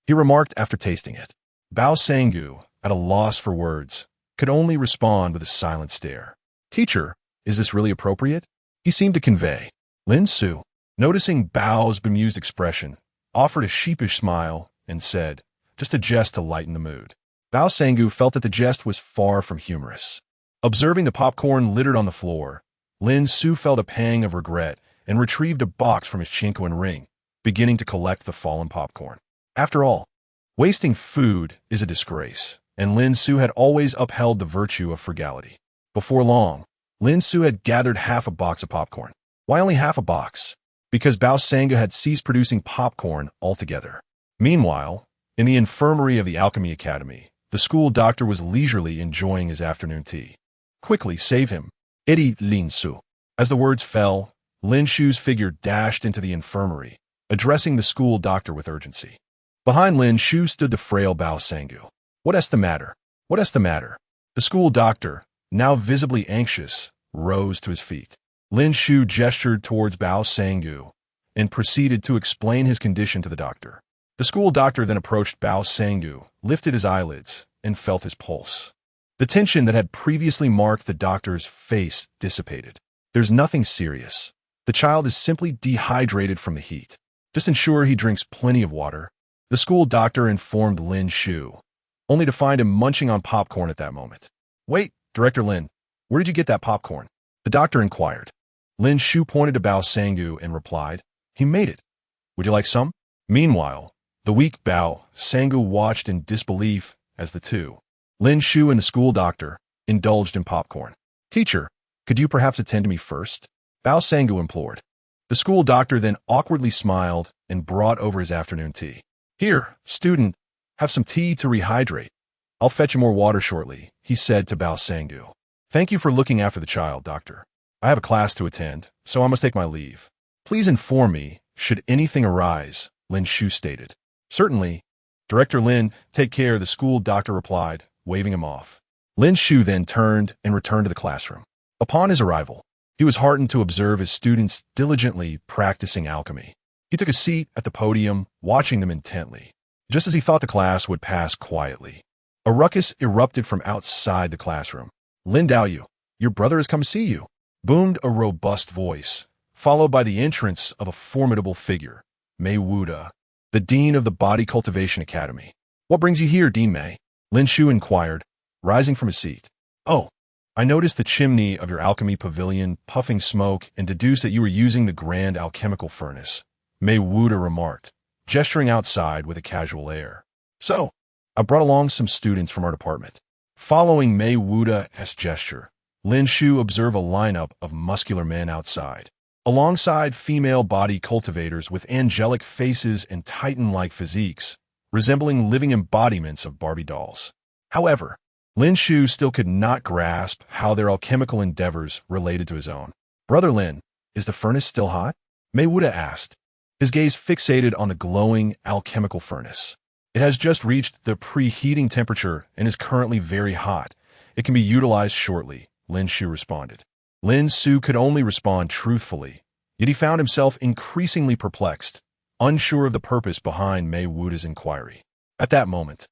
he remarked after tasting it. Bao Sangu, at a loss for words, could only respond with a silent stare. Teacher, is this really appropriate? He seemed to convey. Lin Xiu, noticing Bao's bemused expression, offered a sheepish smile and said, just a jest to lighten the mood. Bao Sangu felt that the jest was far from humorous. Observing the popcorn littered on the floor, Lin Xiu felt a pang of regret and retrieved a box from his chinko ring, beginning to collect the fallen popcorn. After all, wasting food is a disgrace, and Lin Xiu had always upheld the virtue of frugality. Before long, Lin Xiu had gathered half a box of popcorn. Why only half a box? Because Bao Sangu had ceased producing popcorn altogether. Meanwhile, in the infirmary of the Alchemy Academy, the school doctor was leisurely enjoying his afternoon tea. Quickly, save him, Eddie Lin Xiu. As the words fell, Lin Xiu's figure dashed into the infirmary, addressing the school doctor with urgency. Behind Lin Xiu stood the frail Bao Sangu. What is the matter? What is the matter? The school doctor, now visibly anxious, rose to his feet. Lin Xiu gestured towards Bao Sanggu and proceeded to explain his condition to the doctor. The school doctor then approached Bao Sanggu, lifted his eyelids, and felt his pulse. The tension that had previously marked the doctor's face dissipated. There's nothing serious. The child is simply dehydrated from the heat. Just ensure he drinks plenty of water. The school doctor informed Lin Xiu, only to find him munching on popcorn at that moment. Wait, Director Lin, where did you get that popcorn? The doctor inquired. Lin Xiu pointed to Bao Sanggu and replied, He made it. Would you like some? Meanwhile, the weak Bao Sanggu watched in disbelief as the two, Lin Xiu and the school doctor, indulged in popcorn. Teacher, could you perhaps attend to me first? Bao Sanggu implored. The school doctor then awkwardly smiled and brought over his afternoon tea. Here, student, have some tea to rehydrate. I'll fetch you more water shortly, he said to Bao Sanggu. Thank you for looking after the child, doctor. I have a class to attend, so I must take my leave. Please inform me, should anything arise, Lin Xiu stated. Certainly. Director Lin, take care, the school doctor replied, waving him off. Lin Xiu then turned and returned to the classroom. Upon his arrival, he was heartened to observe his students diligently practicing alchemy. He took a seat at the podium, watching them intently. Just as he thought the class would pass quietly, a ruckus erupted from outside the classroom. Lin Xiu, your brother has come to see you, boomed a robust voice, followed by the entrance of a formidable figure, Mei Wuda, the dean of the Body Cultivation Academy. What brings you here, Dean Mei? Lin Xiu inquired, rising from his seat. Oh, I noticed the chimney of your alchemy pavilion puffing smoke and deduced that you were using the grand alchemical furnace, Mei Wuda remarked, gesturing outside with a casual air. So, I brought along some students from our department. Following Mei Wuda's gesture, Lin Xiu observed a lineup of muscular men outside, alongside female body cultivators with angelic faces and titan-like physiques, resembling living embodiments of Barbie dolls. However, Lin Xiu still could not grasp how their alchemical endeavors related to his own. Brother Lin, is the furnace still hot? Mei Wuda asked, his gaze fixated on the glowing alchemical furnace. It has just reached the preheating temperature and is currently very hot. It can be utilized shortly, Lin Xiu responded. Lin Xiu could only respond truthfully, yet he found himself increasingly perplexed, unsure of the purpose behind Mei Wuda's inquiry. At that moment,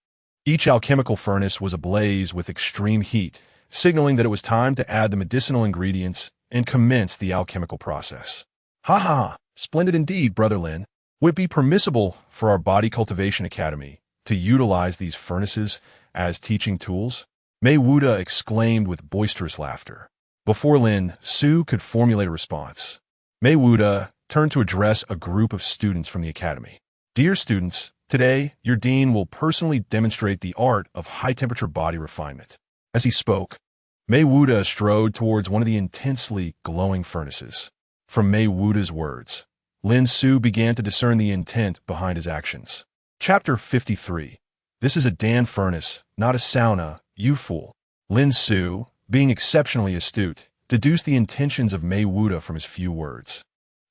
each alchemical furnace was ablaze with extreme heat, signaling that it was time to add the medicinal ingredients and commence the alchemical process. Ha ha, splendid indeed, Brother Lin. Would it be permissible for our Body Cultivation Academy to utilize these furnaces as teaching tools? Mei Wuda exclaimed with boisterous laughter. Before Lin Xiu could formulate a response, Mei Wuda turned to address a group of students from the academy. Dear students, today your dean will personally demonstrate the art of high-temperature body refinement. As he spoke, Mei Wuda strode towards one of the intensely glowing furnaces. From Mei Wuda's words, Lin Xiu began to discern the intent behind his actions. Chapter 53. This is a Dan furnace, not a sauna, you fool. Lin Xiu, being exceptionally astute, deduced the intentions of Mei Wuda from his few words,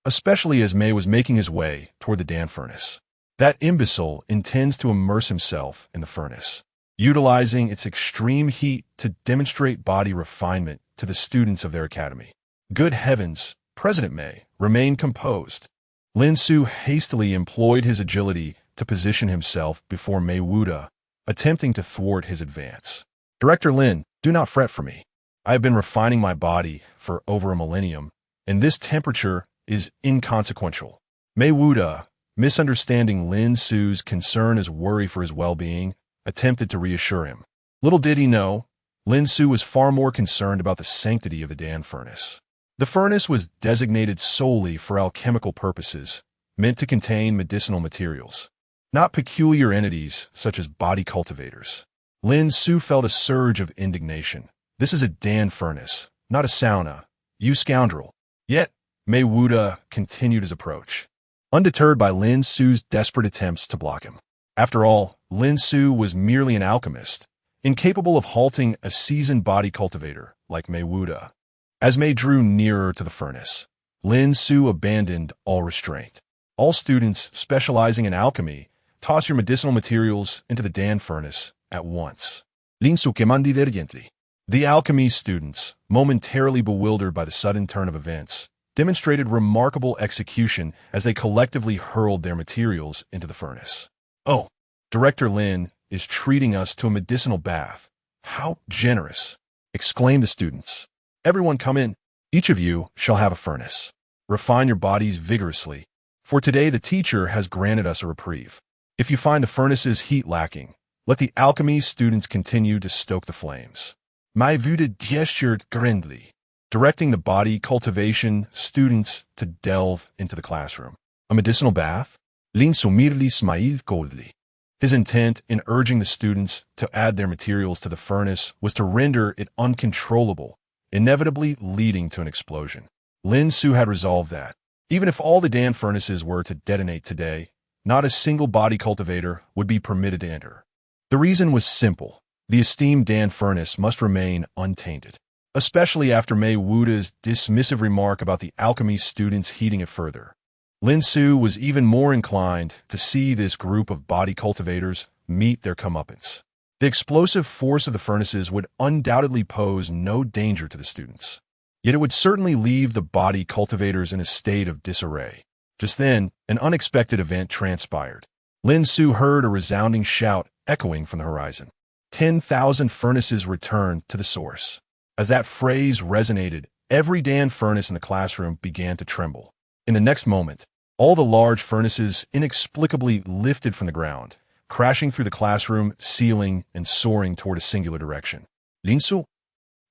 especially as Mei was making his way toward the Dan furnace. That imbecile intends to immerse himself in the furnace, utilizing its extreme heat to demonstrate body refinement to the students of their academy. Good heavens, President Mei, remain composed. Lin Xiu hastily employed his agility to position himself before Mei Wuda, attempting to thwart his advance. Director Lin, do not fret for me. I have been refining my body for over a millennium, and this temperature is inconsequential. Mei Wuda, misunderstanding Lin Xiu's concern as worry for his well-being, attempted to reassure him. Little did he know, Lin Xiu was far more concerned about the sanctity of the Dan furnace. The furnace was designated solely for alchemical purposes, meant to contain medicinal materials, not peculiar entities such as body cultivators. Lin Xiu felt a surge of indignation. This is a Dan furnace, not a sauna, you scoundrel. Yet, Mei Wuda continued his approach, undeterred by Lin Xiu's desperate attempts to block him. After all, Lin Xiu was merely an alchemist, incapable of halting a seasoned body cultivator like Mei Wuda. As Mei drew nearer to the furnace, Lin Xiu abandoned all restraint. All students specializing in alchemy, toss your medicinal materials into the Dan furnace at once. Lin Xiu que mandi dirigently. The alchemy students, momentarily bewildered by the sudden turn of events, demonstrated remarkable execution as they collectively hurled their materials into the furnace. "Oh, Director Lin is treating us to a medicinal bath. How generous!" exclaimed the students. "Everyone come in. Each of you shall have a furnace. Refine your bodies vigorously, for today the teacher has granted us a reprieve. If you find the furnace's heat lacking, let the alchemy students continue to stoke the flames." My Vuda gestured grandly, directing the body cultivation students to delve into the classroom. A medicinal bath? Lin Sumirli smiled coldly. His intent in urging the students to add their materials to the furnace was to render it uncontrollable, inevitably leading to an explosion. Lin Xiu had resolved that, even if all the Dan furnaces were to detonate today, not a single body cultivator would be permitted to enter. The reason was simple. The esteemed Dan furnace must remain untainted, especially after Mei Wuda's dismissive remark about the alchemy students heating it further. Lin Xiu was even more inclined to see this group of body cultivators meet their comeuppance. The explosive force of the furnaces would undoubtedly pose no danger to the students, yet it would certainly leave the body cultivators in a state of disarray. Just then, an unexpected event transpired. Lin Xiu heard a resounding shout echoing from the horizon. 10,000 furnaces returned to the source. As that phrase resonated, every Dan furnace in the classroom began to tremble. In the next moment, all the large furnaces inexplicably lifted from the ground, crashing through the classroom ceiling and soaring toward a singular direction. Lin Xiu,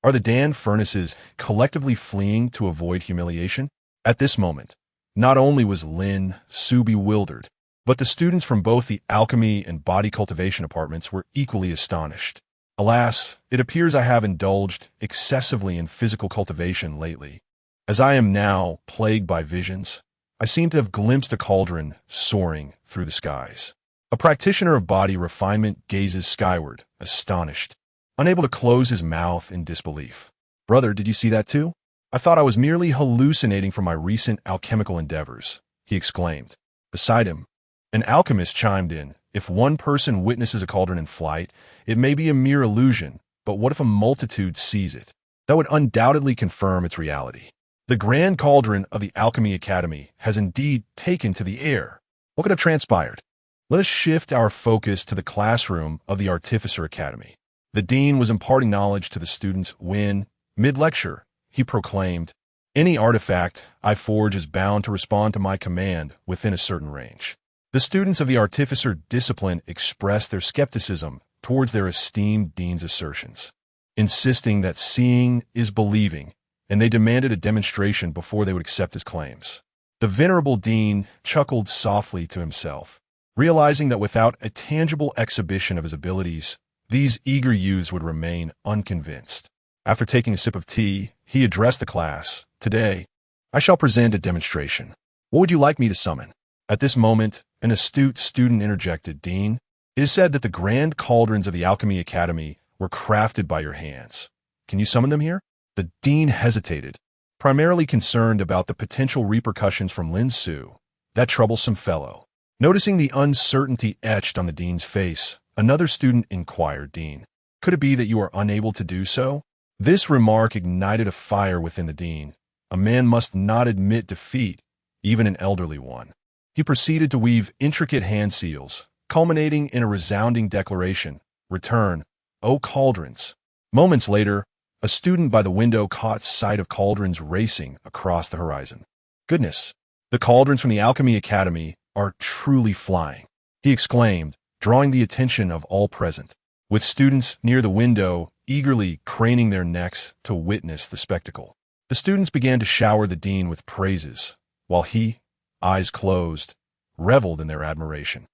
are the Dan furnaces collectively fleeing to avoid humiliation? At this moment, not only was Lin Xiu bewildered, but the students from both the alchemy and body cultivation departments were equally astonished. Alas, it appears I have indulged excessively in physical cultivation lately. As I am now plagued by visions, I seem to have glimpsed a cauldron soaring through the skies. A practitioner of body refinement gazes skyward, astonished, unable to close his mouth in disbelief. "Brother, did you see that too? I thought I was merely hallucinating from my recent alchemical endeavors," he exclaimed. Beside him, an alchemist chimed in. "If one person witnesses a cauldron in flight, it may be a mere illusion, but what if a multitude sees it? That would undoubtedly confirm its reality. The grand cauldron of the Alchemy Academy has indeed taken to the air. What could have transpired? Let us shift our focus to the classroom of the Artificer Academy." The dean was imparting knowledge to the students when, mid-lecture, he proclaimed, "Any artifact I forge is bound to respond to my command within a certain range." The students of the Artificer discipline expressed their skepticism towards their esteemed dean's assertions, insisting that seeing is believing, and they demanded a demonstration before they would accept his claims. The venerable dean chuckled softly to himself, realizing that without a tangible exhibition of his abilities, these eager youths would remain unconvinced. After taking a sip of tea, he addressed the class. "Today, I shall present a demonstration. What would you like me to summon?" At this moment, an astute student interjected, "Dean, it is said that the grand cauldrons of the Alchemy Academy were crafted by your hands. Can you summon them here?" The dean hesitated, primarily concerned about the potential repercussions from Lin Xiu, that troublesome fellow. Noticing the uncertainty etched on the dean's face, another student inquired, "Dean, could it be that you are unable to do so?" This remark ignited a fire within the dean. A man must not admit defeat, even an elderly one. He proceeded to weave intricate hand seals, culminating in a resounding declaration, "Return, O cauldrons." Moments later, a student by the window caught sight of cauldrons racing across the horizon. "Goodness, the cauldrons from the Alchemy Academy are truly flying," he exclaimed, drawing the attention of all present, with students near the window eagerly craning their necks to witness the spectacle. The students began to shower the dean with praises, while he, eyes closed, reveled in their admiration.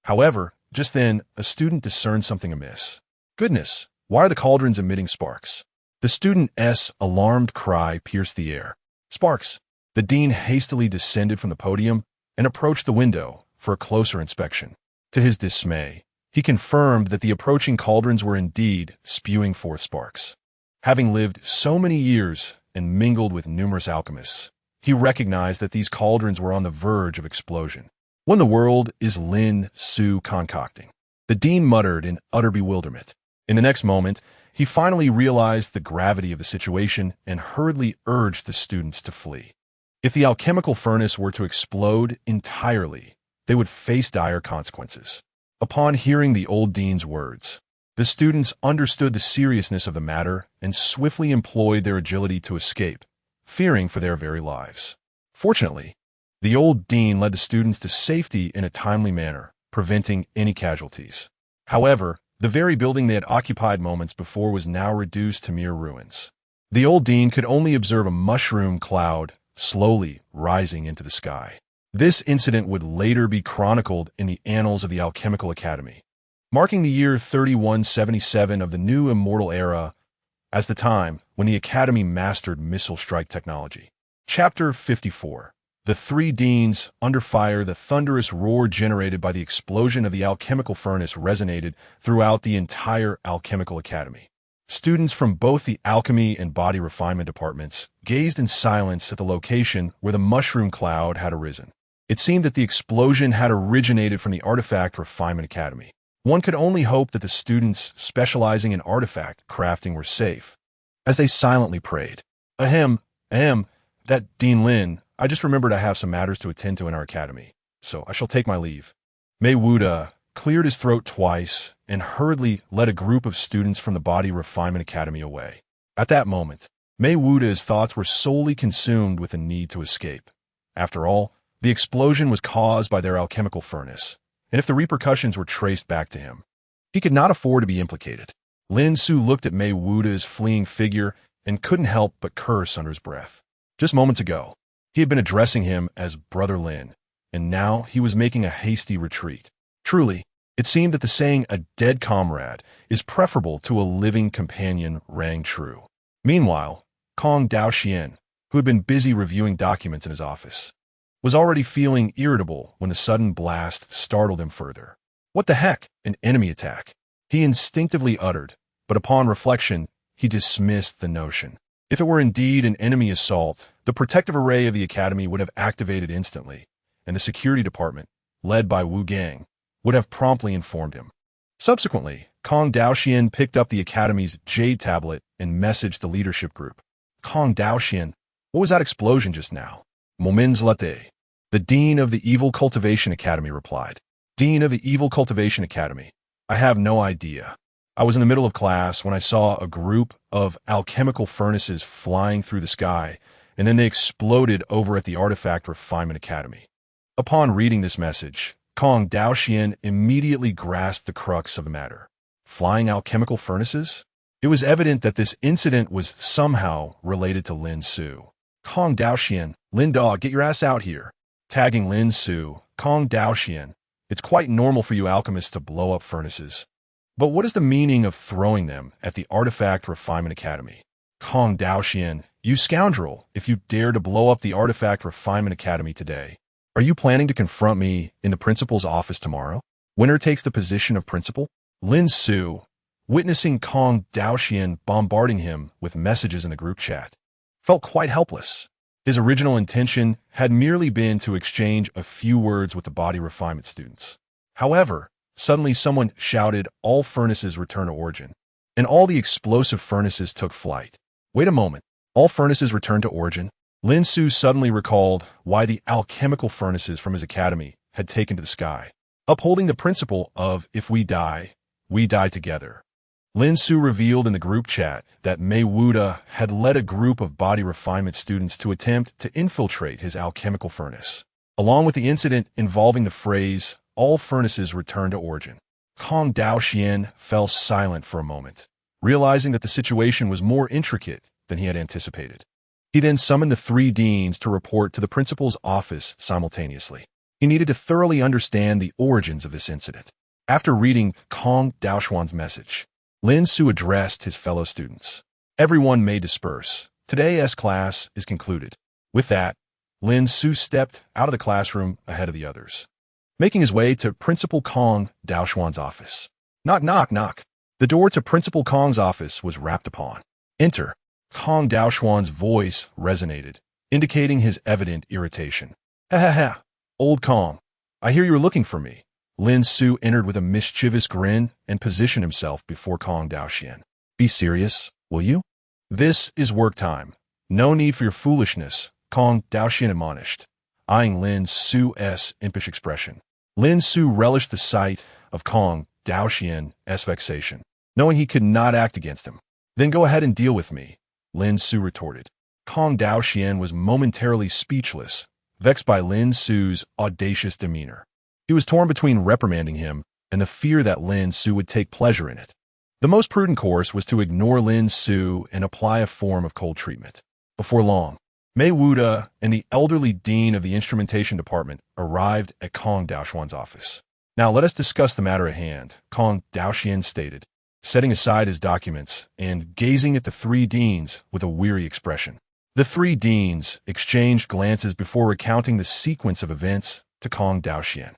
However, just then, a student discerned something amiss. "Goodness, why are the cauldrons emitting sparks?" The student's alarmed cry pierced the air. "Sparks!" The dean hastily descended from the podium and approached the window for a closer inspection. To his dismay, he confirmed that the approaching cauldrons were indeed spewing forth sparks. Having lived so many years and mingled with numerous alchemists, he recognized that these cauldrons were on the verge of explosion. "What in the world is Lin Xiu concocting?" the dean muttered in utter bewilderment. In the next moment, he finally realized the gravity of the situation and hurriedly urged the students to flee. If the alchemical furnace were to explode entirely, they would face dire consequences. Upon hearing the old dean's words, the students understood the seriousness of the matter and swiftly employed their agility to escape, fearing for their very lives. Fortunately, the old dean led the students to safety in a timely manner, preventing any casualties. However, the very building they had occupied moments before was now reduced to mere ruins. The old dean could only observe a mushroom cloud slowly rising into the sky. This incident would later be chronicled in the annals of the Alchemical Academy, marking the year 3177 of the new immortal era as the time when the Academy mastered missile strike technology. Chapter 54. The Three Deans Under Fire. The thunderous roar generated by the explosion of the alchemical furnace resonated throughout the entire Alchemical Academy. Students from both the alchemy and body refinement departments gazed in silence at the location where the mushroom cloud had arisen. It seemed that the explosion had originated from the Artifact Refinement Academy. One could only hope that the students specializing in artifact crafting were safe. As they silently prayed, Ahem, that Dean Lin, I just remembered I have some matters to attend to in our academy, so I shall take my leave. Mei Wuda cleared his throat twice and hurriedly led a group of students from the Body Refinement Academy away. At that moment, Mei Wuda's thoughts were solely consumed with the need to escape. After all, the explosion was caused by their alchemical furnace, and if the repercussions were traced back to him, he could not afford to be implicated. Lin Su looked at Mei Wuda's fleeing figure and couldn't help but curse under his breath. Just moments ago, he had been addressing him as Brother Lin, and now he was making a hasty retreat. Truly, it seemed that the saying, "a dead comrade," is preferable to a living companion, rang true. Meanwhile, Kong Daoxian, who had been busy reviewing documents in his office, was already feeling irritable when the sudden blast startled him further. What the heck? An enemy attack, he instinctively uttered, but upon reflection, he dismissed the notion. If it were indeed an enemy assault, the protective array of the academy would have activated instantly, and the security department, led by Wu Gang, would have promptly informed him. Subsequently, Kong Daoxian picked up the academy's Jade tablet and messaged the leadership group. Kong Daoxian, what was that explosion just now? Momins Latte. The Dean of the Evil Cultivation Academy replied. Dean of the Evil Cultivation Academy. I have no idea. I was in the middle of class when I saw a group of alchemical furnaces flying through the sky, and then they exploded over at the Artifact Refinement Academy. Upon reading this message, Kong Daoxian immediately grasped the crux of the matter. Flying alchemical furnaces? It was evident that this incident was somehow related to Lin Su. Kong Daoxian, Lin Dog, get your ass out here. Tagging Lin Su, Kong Daoxian, it's quite normal for you alchemists to blow up furnaces. But what is the meaning of throwing them at the Artifact Refinement Academy? Kong Daoxian, you scoundrel, if you dare to blow up the Artifact Refinement Academy today, are you planning to confront me in the principal's office tomorrow? Winner takes the position of principal? Lin Su, witnessing Kong Daoxian bombarding him with messages in the group chat, felt quite helpless. His original intention had merely been to exchange a few words with the body refinement students. However, suddenly someone shouted, all furnaces return to origin, and all the explosive furnaces took flight. Wait a moment, all furnaces return to origin? Lin Su suddenly recalled why the alchemical furnaces from his academy had taken to the sky, upholding the principle of if we die together. Lin Su revealed in the group chat that Mei Wuda had led a group of body refinement students to attempt to infiltrate his alchemical furnace. Along with the incident involving the phrase, all furnaces return to origin, Kong Daoxian fell silent for a moment, realizing that the situation was more intricate than he had anticipated. He then summoned the three deans to report to the principal's office simultaneously. He needed to thoroughly understand the origins of this incident. After reading Kong Daoxian's message, Lin Su addressed his fellow students. Everyone may disperse. Today's class is concluded. With that, Lin Su stepped out of the classroom ahead of the others, making his way to Principal Kong Daoxian's office. Knock, knock, knock. The door to Principal Kong's office was rapped upon. Enter. Kong Daoxian's voice resonated, indicating his evident irritation. Ha ha ha. Old Kong, I hear you were looking for me. Lin Su entered with a mischievous grin and positioned himself before Kong Daoxian. Be serious, will you? This is work time. No need for your foolishness, Kong Daoxian admonished, eyeing Lin Su's impish expression. Lin Su relished the sight of Kong Daoxian's vexation, knowing he could not act against him. Then go ahead and deal with me, Lin Su retorted. Kong Daoxian was momentarily speechless, vexed by Lin Su's audacious demeanor. He was torn between reprimanding him and the fear that Lin Su would take pleasure in it. The most prudent course was to ignore Lin Su and apply a form of cold treatment. Before long, Mei Wuda and the elderly dean of the instrumentation department arrived at Kong Daoxian's office. Now let us discuss the matter at hand, Kong Daoxian stated, setting aside his documents and gazing at the three deans with a weary expression. The three deans exchanged glances before recounting the sequence of events to Kong Daoxian.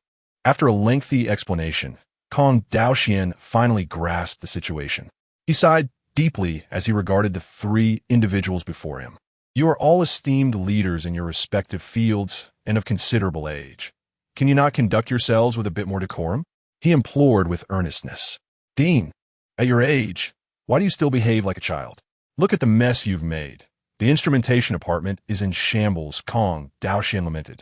After a lengthy explanation, Kong Daoxian finally grasped the situation. He sighed deeply as he regarded the three individuals before him. You are all esteemed leaders in your respective fields and of considerable age. Can you not conduct yourselves with a bit more decorum? He implored with earnestness. Dean, at your age, why do you still behave like a child? Look at the mess you've made. The instrumentation department is in shambles, Kong Daoxian lamented,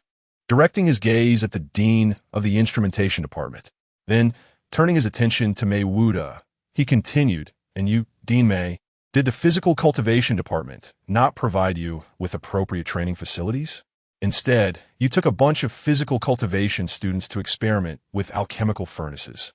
directing his gaze at the dean of the instrumentation department. Then, turning his attention to Mei Wuda, he continued, and you, Dean Mei, did the physical cultivation department not provide you with appropriate training facilities? Instead, you took a bunch of physical cultivation students to experiment with alchemical furnaces.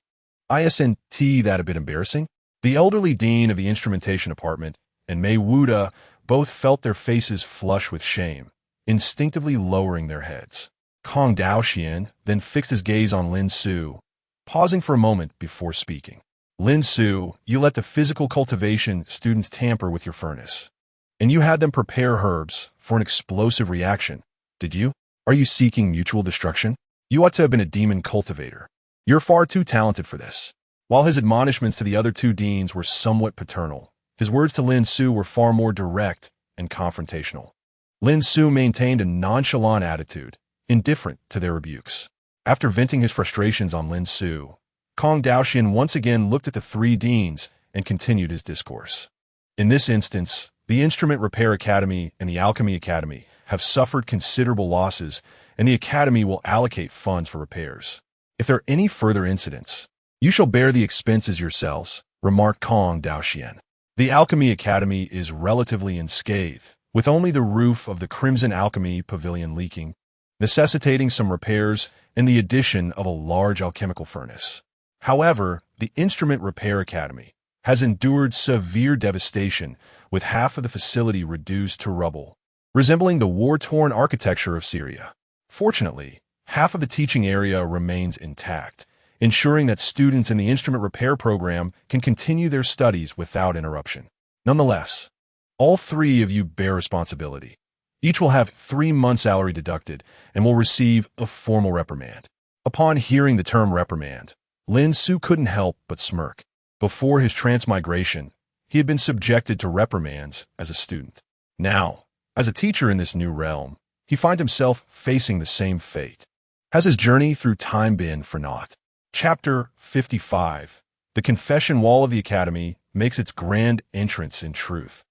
Isn't that a bit embarrassing? The elderly dean of the instrumentation department and Mei Wuda both felt their faces flush with shame, instinctively lowering their heads. Kong Daoxian then fixed his gaze on Lin Su, pausing for a moment before speaking. Lin Su, you let the physical cultivation students tamper with your furnace, and you had them prepare herbs for an explosive reaction, did you? Are you seeking mutual destruction? You ought to have been a demon cultivator. You're far too talented for this. While his admonishments to the other two deans were somewhat paternal, his words to Lin Su were far more direct and confrontational. Lin Su maintained a nonchalant attitude, indifferent to their rebukes. After venting his frustrations on Lin Su, Kong Daoxian once again looked at the three deans and continued his discourse. In this instance, the Instrument Repair Academy and the Alchemy Academy have suffered considerable losses, and the Academy will allocate funds for repairs. If there are any further incidents, you shall bear the expenses yourselves, remarked Kong Daoxian. The Alchemy Academy is relatively unscathed, with only the roof of the Crimson Alchemy Pavilion leaking, necessitating some repairs and the addition of a large alchemical furnace. However, the Instrument Repair Academy has endured severe devastation, with half of the facility reduced to rubble, resembling the war-torn architecture of Syria. Fortunately, half of the teaching area remains intact, ensuring that students in the instrument repair program can continue their studies without interruption. Nonetheless, all three of you bear responsibility. Each will have 3 months' salary deducted and will receive a formal reprimand. Upon hearing the term reprimand, Lin Su couldn't help but smirk. Before his transmigration, he had been subjected to reprimands as a student. Now, as a teacher in this new realm, he finds himself facing the same fate. Has his journey through time been for naught? Chapter 55. The confession wall of the Academy makes its grand entrance in truth.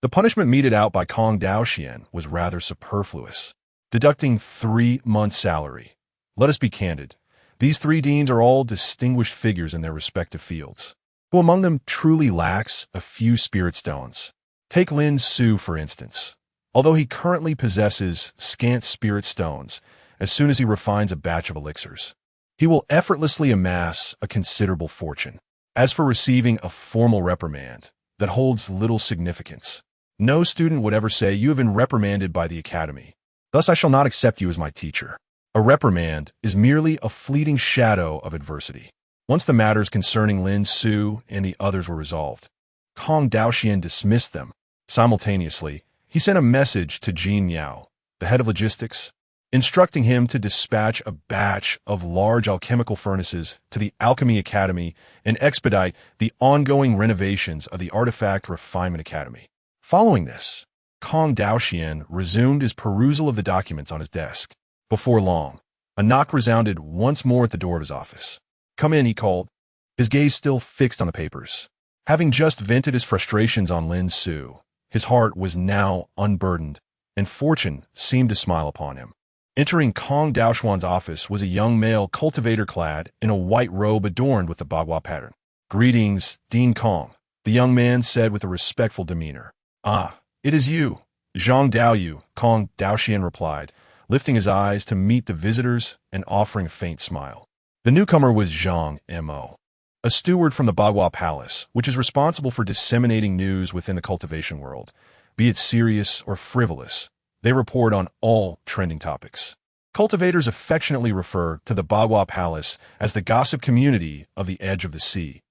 The punishment meted out by Kong Daoxian was rather superfluous, deducting 3 months' salary. Let us be candid. These three deans are all distinguished figures in their respective fields. Who among them truly lacks a few spirit stones? Take Lin Su, for instance. Although he currently possesses scant spirit stones, as soon as he refines a batch of elixirs, he will effortlessly amass a considerable fortune. As for receiving a formal reprimand, that holds little significance. No student would ever say you have been reprimanded by the Academy. Thus I shall not accept you as my teacher. A reprimand is merely a fleeting shadow of adversity. Once the matters concerning Lin Su and the others were resolved, Kong Daoxian dismissed them. Simultaneously, he sent a message to Jin Miao, the head of logistics, instructing him to dispatch a batch of large alchemical furnaces to the Alchemy Academy and expedite the ongoing renovations of the Artifact Refinement Academy. Following this, Kong Daoxian resumed his perusal of the documents on his desk. Before long, a knock resounded once more at the door of his office. "Come in," he called, his gaze still fixed on the papers. Having just vented his frustrations on Lin Xiu, his heart was now unburdened, and fortune seemed to smile upon him. Entering Kong Daoxuan's office was a young male cultivator clad in a white robe adorned with the Bagua pattern. "Greetings, Dean Kong," the young man said with a respectful demeanor. "Ah, it is you, Zhang Daoyu," Kong Daoxian replied, lifting his eyes to meet the visitors and offering a faint smile. The newcomer was Zhang Mo, a steward from the Bagua Palace, which is responsible for disseminating news within the cultivation world, be it serious or frivolous. They report on all trending topics. Cultivators affectionately refer to the Bagua Palace as the gossip community of the edge of the sea.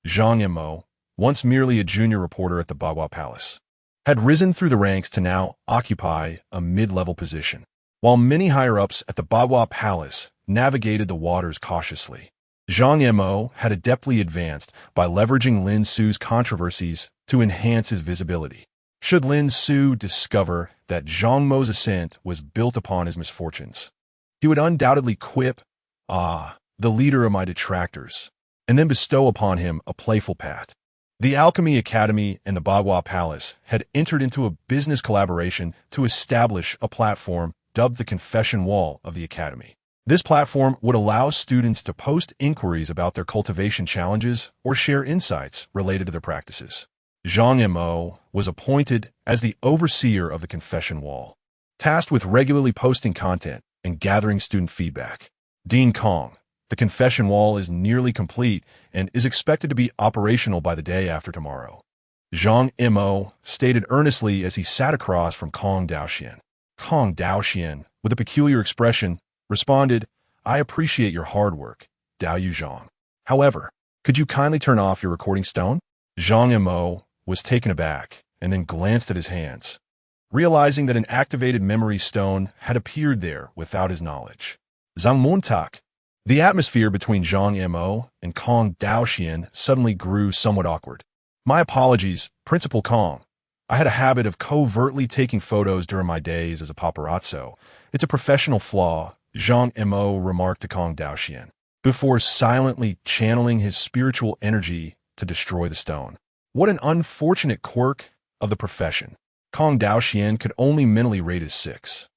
Zhang Mo, once merely a junior reporter at the Bagua Palace, had risen through the ranks to now occupy a mid-level position, while many higher-ups at the Bagua Palace navigated the waters cautiously. Zhang Mo had adeptly advanced by leveraging Lin Xiu's controversies to enhance his visibility. Should Lin Xiu discover that Zhang Mo's ascent was built upon his misfortunes, he would undoubtedly quip, "Ah, the leader of my detractors," and then bestow upon him a playful pat. The Alchemy Academy and the Bagua Palace had entered into a business collaboration to establish a platform dubbed the Confession Wall of the Academy. This platform would allow students to post inquiries about their cultivation challenges or share insights related to their practices. Zhang Mo was appointed as the overseer of the Confession Wall, tasked with regularly posting content and gathering student feedback. Dean Kong, the Confession Wall is nearly complete and is expected to be operational by the day after tomorrow, Zhang Mo stated earnestly as he sat across from Kong Daoxian. Kong Daoxian, with a peculiar expression, responded, "I appreciate your hard work, Daoyu Zhang. However, could you kindly turn off your recording stone?" Zhang Mo was taken aback and then glanced at his hands, realizing that an activated memory stone had appeared there without his knowledge. Zhang Montak. The atmosphere between Zhang Mo and Kong Daoxian suddenly grew somewhat awkward. "My apologies, Principal Kong. I had a habit of covertly taking photos during my days as a paparazzo. It's a professional flaw," Zhang Mo remarked to Kong Daoxian, before silently channeling his spiritual energy to destroy the stone. What an unfortunate quirk of the profession. Kong Daoxian could only mentally rate as 6.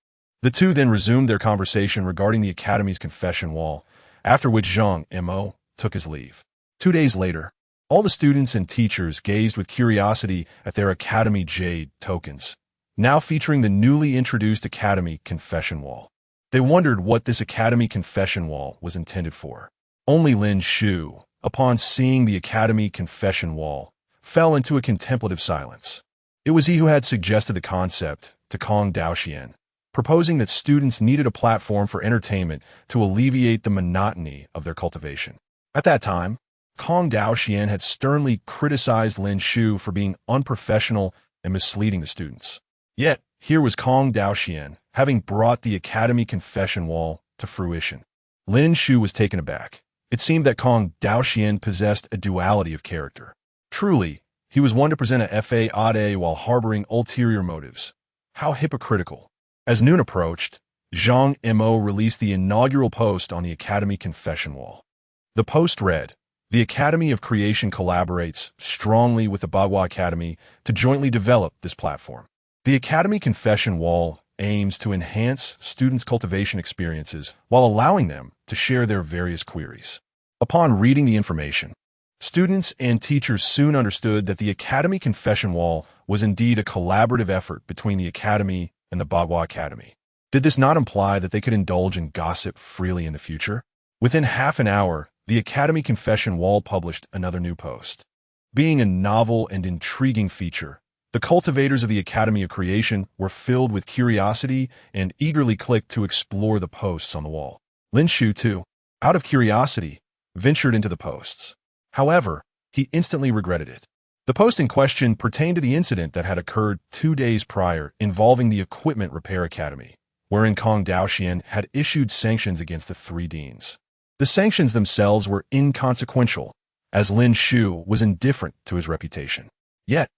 The two then resumed their conversation regarding the Academy's Confession Wall, after which Zhang Mo took his leave. 2 days later, all the students and teachers gazed with curiosity at their Academy Jade tokens, now featuring the newly introduced Academy Confession Wall. They wondered what this Academy Confession Wall was intended for. Only Lin Xiu, upon seeing the Academy Confession Wall, fell into a contemplative silence. It was he who had suggested the concept to Kong Daoxian, proposing that students needed a platform for entertainment to alleviate the monotony of their cultivation. At that time, Kong Daoxian had sternly criticized Lin Xiu for being unprofessional and misleading the students. Yet, here was Kong Daoxian, having brought the Academy Confession Wall to fruition. Lin Xiu was taken aback. It seemed that Kong Daoxian possessed a duality of character. Truly, he was one to present a faade while harboring ulterior motives. How hypocritical. As noon approached, Zhang Mo released the inaugural post on the Academy Confession Wall. The post read, "The Academy of Creation collaborates strongly with the Bagua Academy to jointly develop this platform. The Academy Confession Wall aims to enhance students' cultivation experiences while allowing them to share their various queries." Upon reading the information, students and teachers soon understood that the Academy Confession Wall was indeed a collaborative effort between the Academy and the Bagua Academy. Did this not imply that they could indulge in gossip freely in the future? Within half an hour, the Academy Confession Wall published another new post. Being a novel and intriguing feature, the cultivators of the Academy of Creation were filled with curiosity and eagerly clicked to explore the posts on the wall. Lin Xiu, too, out of curiosity, ventured into the posts. However, he instantly regretted it. The post in question pertained to the incident that had occurred 2 days prior involving the Equipment Repair Academy, wherein Kong Daoxian had issued sanctions against the 3 deans. The sanctions themselves were inconsequential, as Lin Xiu was indifferent to his reputation. Yet,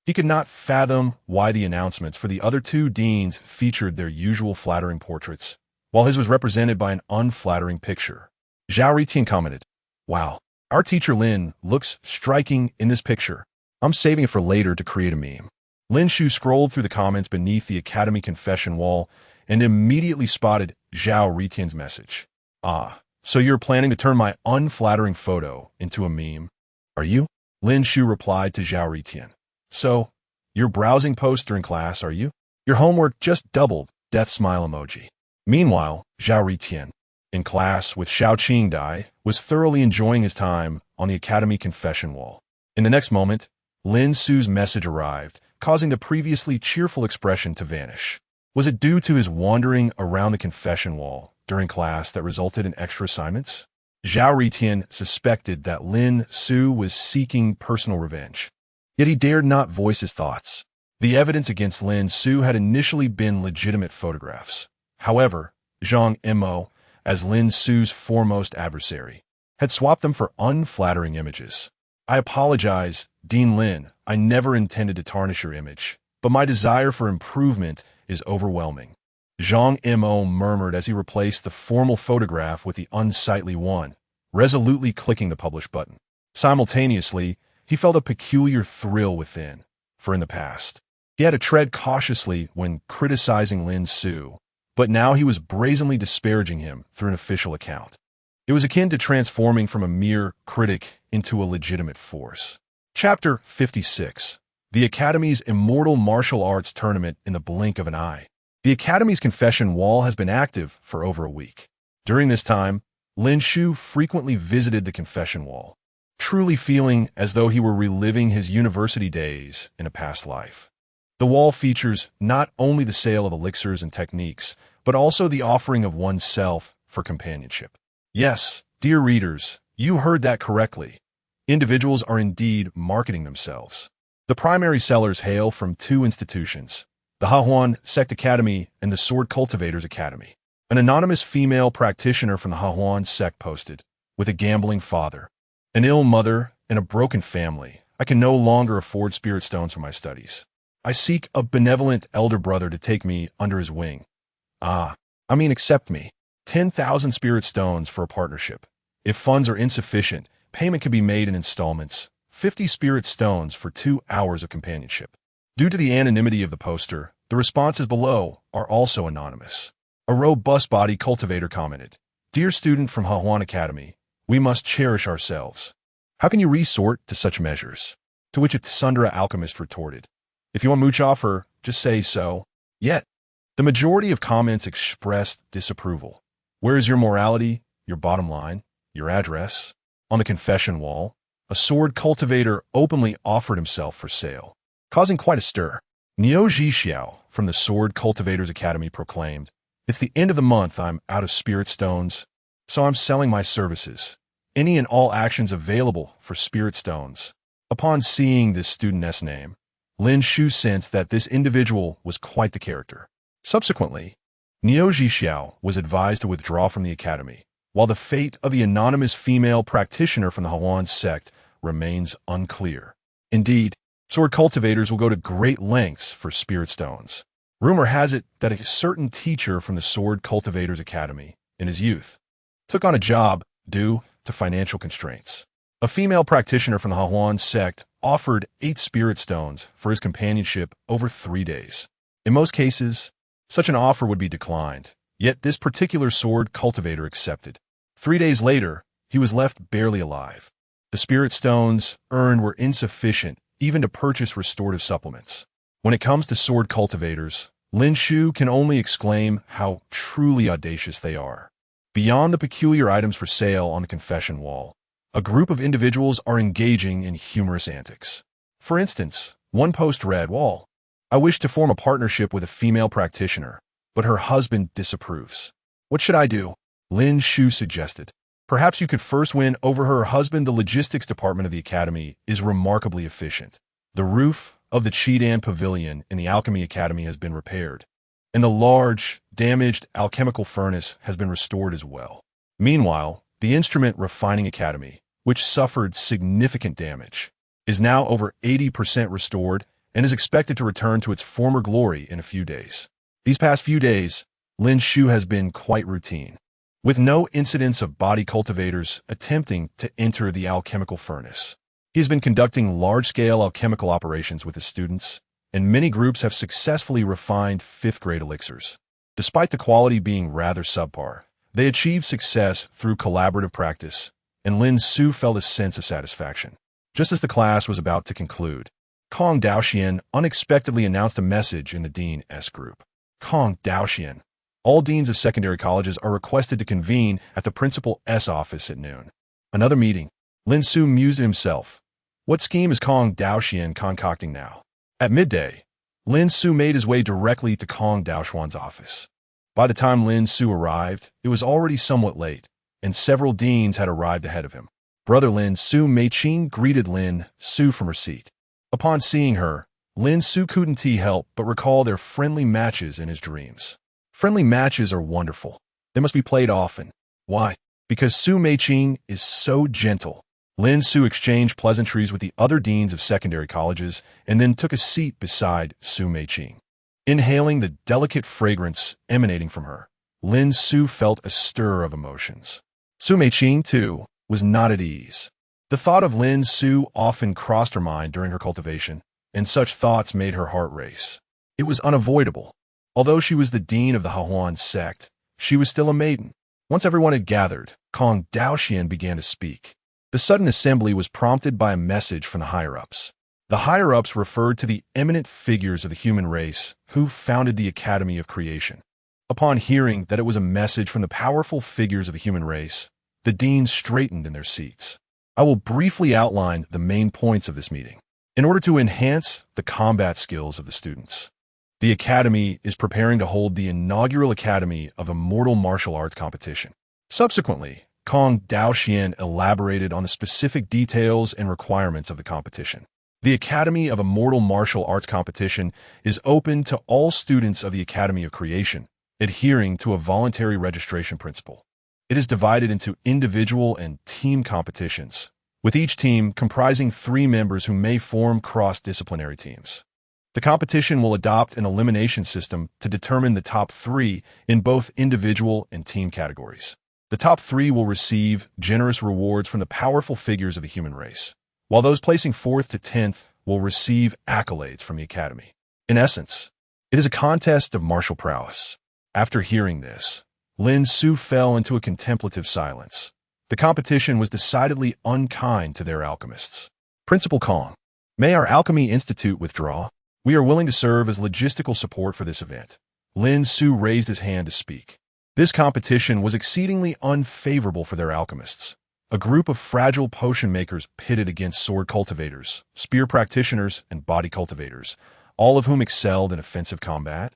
he could not fathom why the announcements for the other 2 deans featured their usual flattering portraits, while his was represented by an unflattering picture. Zhao Ritian commented, "Wow, Our teacher Lin looks striking in this picture. I'm saving it for later to create a meme. Lin Xiu scrolled through the comments beneath the Academy confession wall and immediately spotted Zhao Ritian's message. Ah, so you're planning to turn my unflattering photo into a meme? Are you? Lin Xiu replied to Zhao Ritian. So, you're browsing posts during class, are you? Your homework just doubled, death smile emoji. Meanwhile, Zhao Ritian, in class with Xiao Qingdai, was thoroughly enjoying his time on the Academy confession wall. In the next moment, Lin Xiu's message arrived, causing the previously cheerful expression to vanish. Was it due to his wandering around the confession wall during class that resulted in extra assignments? Zhao Ritian suspected that Lin Xiu was seeking personal revenge. Yet he dared not voice his thoughts. The evidence against Lin Xiu had initially been legitimate photographs. However, Zhang Imo, as Lin Xiu's foremost adversary, had swapped them for unflattering images. I apologize, Dean Lin. I never intended to tarnish your image, but my desire for improvement is overwhelming. Zhang Imo murmured as he replaced the formal photograph with the unsightly one, resolutely clicking the publish button. Simultaneously, he felt a peculiar thrill within, for in the past, he had to tread cautiously when criticizing Lin Xiu, but now he was brazenly disparaging him through an official account. It was akin to transforming from a mere critic into a legitimate force. Chapter 56. The Academy's Immortal Martial Arts Tournament in the blink of an eye. The Academy's confession wall has been active for over a week. During this time, Lin Xiu frequently visited the confession wall, truly feeling as though he were reliving his university days in a past life. The wall features not only the sale of elixirs and techniques, but also the offering of oneself for companionship. Yes, dear readers, you heard that correctly. Individuals are indeed marketing themselves. The primary sellers hail from two institutions, the Hahuan Sect Academy and the Sword Cultivators Academy. An anonymous female practitioner from the Hahuan Sect posted, with a gambling father, an ill mother, and a broken family, I can no longer afford spirit stones for my studies. I seek a benevolent elder brother to take me under his wing. Accept me. 10,000 spirit stones for a partnership. If funds are insufficient, payment can be made in installments. 50 spirit stones for 2 hours of companionship. Due to the anonymity of the poster, the responses below are also anonymous. A robust body cultivator commented, Dear student from Hahuan Academy, we must cherish ourselves. How can you resort to such measures? To which a Tsundra alchemist retorted, If you want mooch off her, just say so. Yet, the majority of comments expressed disapproval. Where is your morality, your bottom line, your address? On the confession wall, a sword cultivator openly offered himself for sale, causing quite a stir. Niu Zhixiao from the Sword Cultivators Academy proclaimed, It's the end of the month, I'm out of spirit stones, so I'm selling my services. Any and all actions available for spirit stones. Upon seeing this studentess name, Lin Xiu sensed that this individual was quite the character. Subsequently, Niu Zhixiao was advised to withdraw from the academy, while the fate of the anonymous female practitioner from the Hahuan sect remains unclear. Indeed, sword cultivators will go to great lengths for spirit stones. Rumor has it that a certain teacher from the Sword Cultivators Academy, in his youth, took on a job due to financial constraints. A female practitioner from the Hahuan sect offered 8 spirit stones for his companionship over 3 days. In most cases, such an offer would be declined, yet this particular sword cultivator accepted. 3 days later, he was left barely alive. The spirit stones earned were insufficient even to purchase restorative supplements. When it comes to sword cultivators, Lin Xiu can only exclaim how truly audacious they are. Beyond the peculiar items for sale on the confession wall, a group of individuals are engaging in humorous antics. For instance, one post read, Wall, I wish to form a partnership with a female practitioner, but her husband disapproves. What should I do? Lin Xiu suggested. Perhaps you could first win over her husband. The logistics department of the academy is remarkably efficient. The roof of the Chidan Pavilion in the Alchemy Academy has been repaired, and the large, damaged alchemical furnace has been restored as well. Meanwhile, the Instrument Refining Academy, which suffered significant damage, is now over 80% restored and is expected to return to its former glory in a few days. These past few days, Lin Xiu has been quite routine. with no incidents of body cultivators attempting to enter the alchemical furnace. He has been conducting large-scale alchemical operations with his students, and many groups have successfully refined fifth-grade elixirs. Despite the quality being rather subpar, they achieved success through collaborative practice, and Lin Su felt a sense of satisfaction. Just as the class was about to conclude, Kong Daoxian unexpectedly announced a message in the Dean's group. Kong Daoxian, all deans of secondary colleges are requested to convene at the principal's office at noon. Another meeting. Lin Su mused to himself. What scheme is Kong Daoxian concocting now? At midday, Lin Su made his way directly to Kong Daoxuan's office. By the time Lin Su arrived, it was already somewhat late, and several deans had arrived ahead of him. Brother Lin Su Meiqing greeted Lin Su from her seat. Upon seeing her, Lin Su couldn't help but recall their friendly matches in his dreams. Friendly matches are wonderful. They must be played often. Why? Because Su Meiqing is so gentle. Lin Su exchanged pleasantries with the other deans of secondary colleges and then took a seat beside Su Meiqing. Inhaling the delicate fragrance emanating from her, Lin Su felt a stir of emotions. Su Meiqing, too, was not at ease. The thought of Lin Su often crossed her mind during her cultivation, and such thoughts made her heart race. It was unavoidable. Although she was the dean of the Hahuan sect, she was still a maiden. Once everyone had gathered, Kong Daoxian began to speak. The sudden assembly was prompted by a message from the higher-ups. The higher-ups referred to the eminent figures of the human race who founded the Academy of Creation. Upon hearing that it was a message from the powerful figures of the human race, the deans straightened in their seats. I will briefly outline the main points of this meeting. In order to enhance the combat skills of the students, the Academy is preparing to hold the inaugural Academy of Immortal Martial Arts competition. Subsequently, Kong Daoxian elaborated on the specific details and requirements of the competition. The Academy of Immortal Martial Arts competition is open to all students of the Academy of Creation, adhering to a voluntary registration principle. It is divided into individual and team competitions, with each team comprising 3 members who may form cross-disciplinary teams. The competition will adopt an elimination system to determine the top 3 in both individual and team categories. The top 3 will receive generous rewards from the powerful figures of the human race, while those placing 4th to 10th will receive accolades from the Academy. In essence, it is a contest of martial prowess. After hearing this, Lin Su fell into a contemplative silence. The competition was decidedly unkind to their alchemists. Principal Kong, may our Alchemy Institute withdraw? We are willing to serve as logistical support for this event. Lin Su raised his hand to speak. This competition was exceedingly unfavorable for their alchemists. A group of fragile potion makers pitted against sword cultivators, spear practitioners, and body cultivators, all of whom excelled in offensive combat.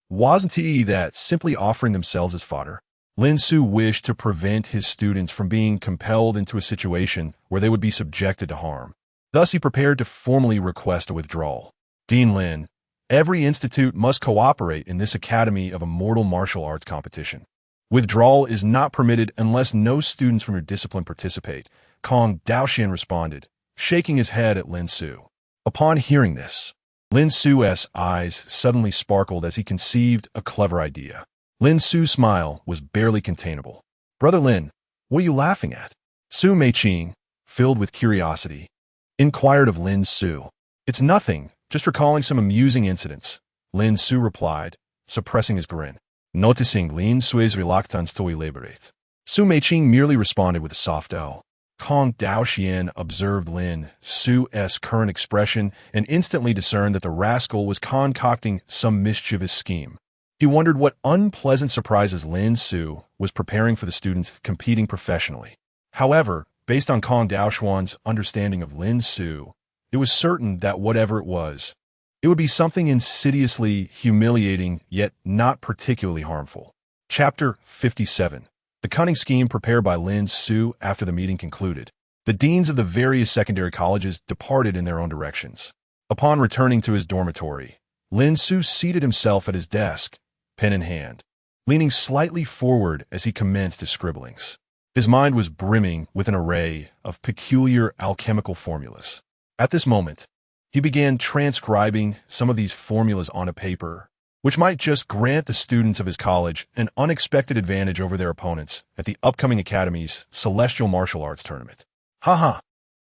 Wasn't it that simply offering themselves as fodder? Lin Su wished to prevent his students from being compelled into a situation where they would be subjected to harm. Thus, he prepared to formally request a withdrawal. Dean Lin, every institute must cooperate in this Academy of Immortal Martial Arts competition. Withdrawal is not permitted unless no students from your discipline participate, Kong Daoxian responded, shaking his head at Lin Su. Upon hearing this, Lin Su's eyes suddenly sparkled as he conceived a clever idea. Lin Su's smile was barely containable. Brother Lin, what are you laughing at? Su Meiqing, filled with curiosity, inquired of Lin Su. It's nothing, just recalling some amusing incidents, Lin Su replied, suppressing his grin. Noticing Lin Su's reluctance to elaborate, Su Meiqing merely responded with a soft "oh." Kong Daoxian observed Lin Su's current expression and instantly discerned that the rascal was concocting some mischievous scheme. He wondered what unpleasant surprises Lin Su was preparing for the students competing professionally. However, based on Kong Daoxuan's understanding of Lin Su, it was certain that whatever it would be something insidiously humiliating yet not particularly harmful. Chapter 57. The cunning scheme prepared by Lin Su after the meeting concluded. The deans of the various secondary colleges departed in their own directions. Upon returning to his dormitory, Lin Su seated himself at his desk, pen in hand, leaning slightly forward as he commenced his scribblings. His mind was brimming with an array of peculiar alchemical formulas. At this moment, he began transcribing some of these formulas on a paper, which might just grant the students of his college an unexpected advantage over their opponents at the upcoming Academy's Celestial Martial Arts Tournament. Haha,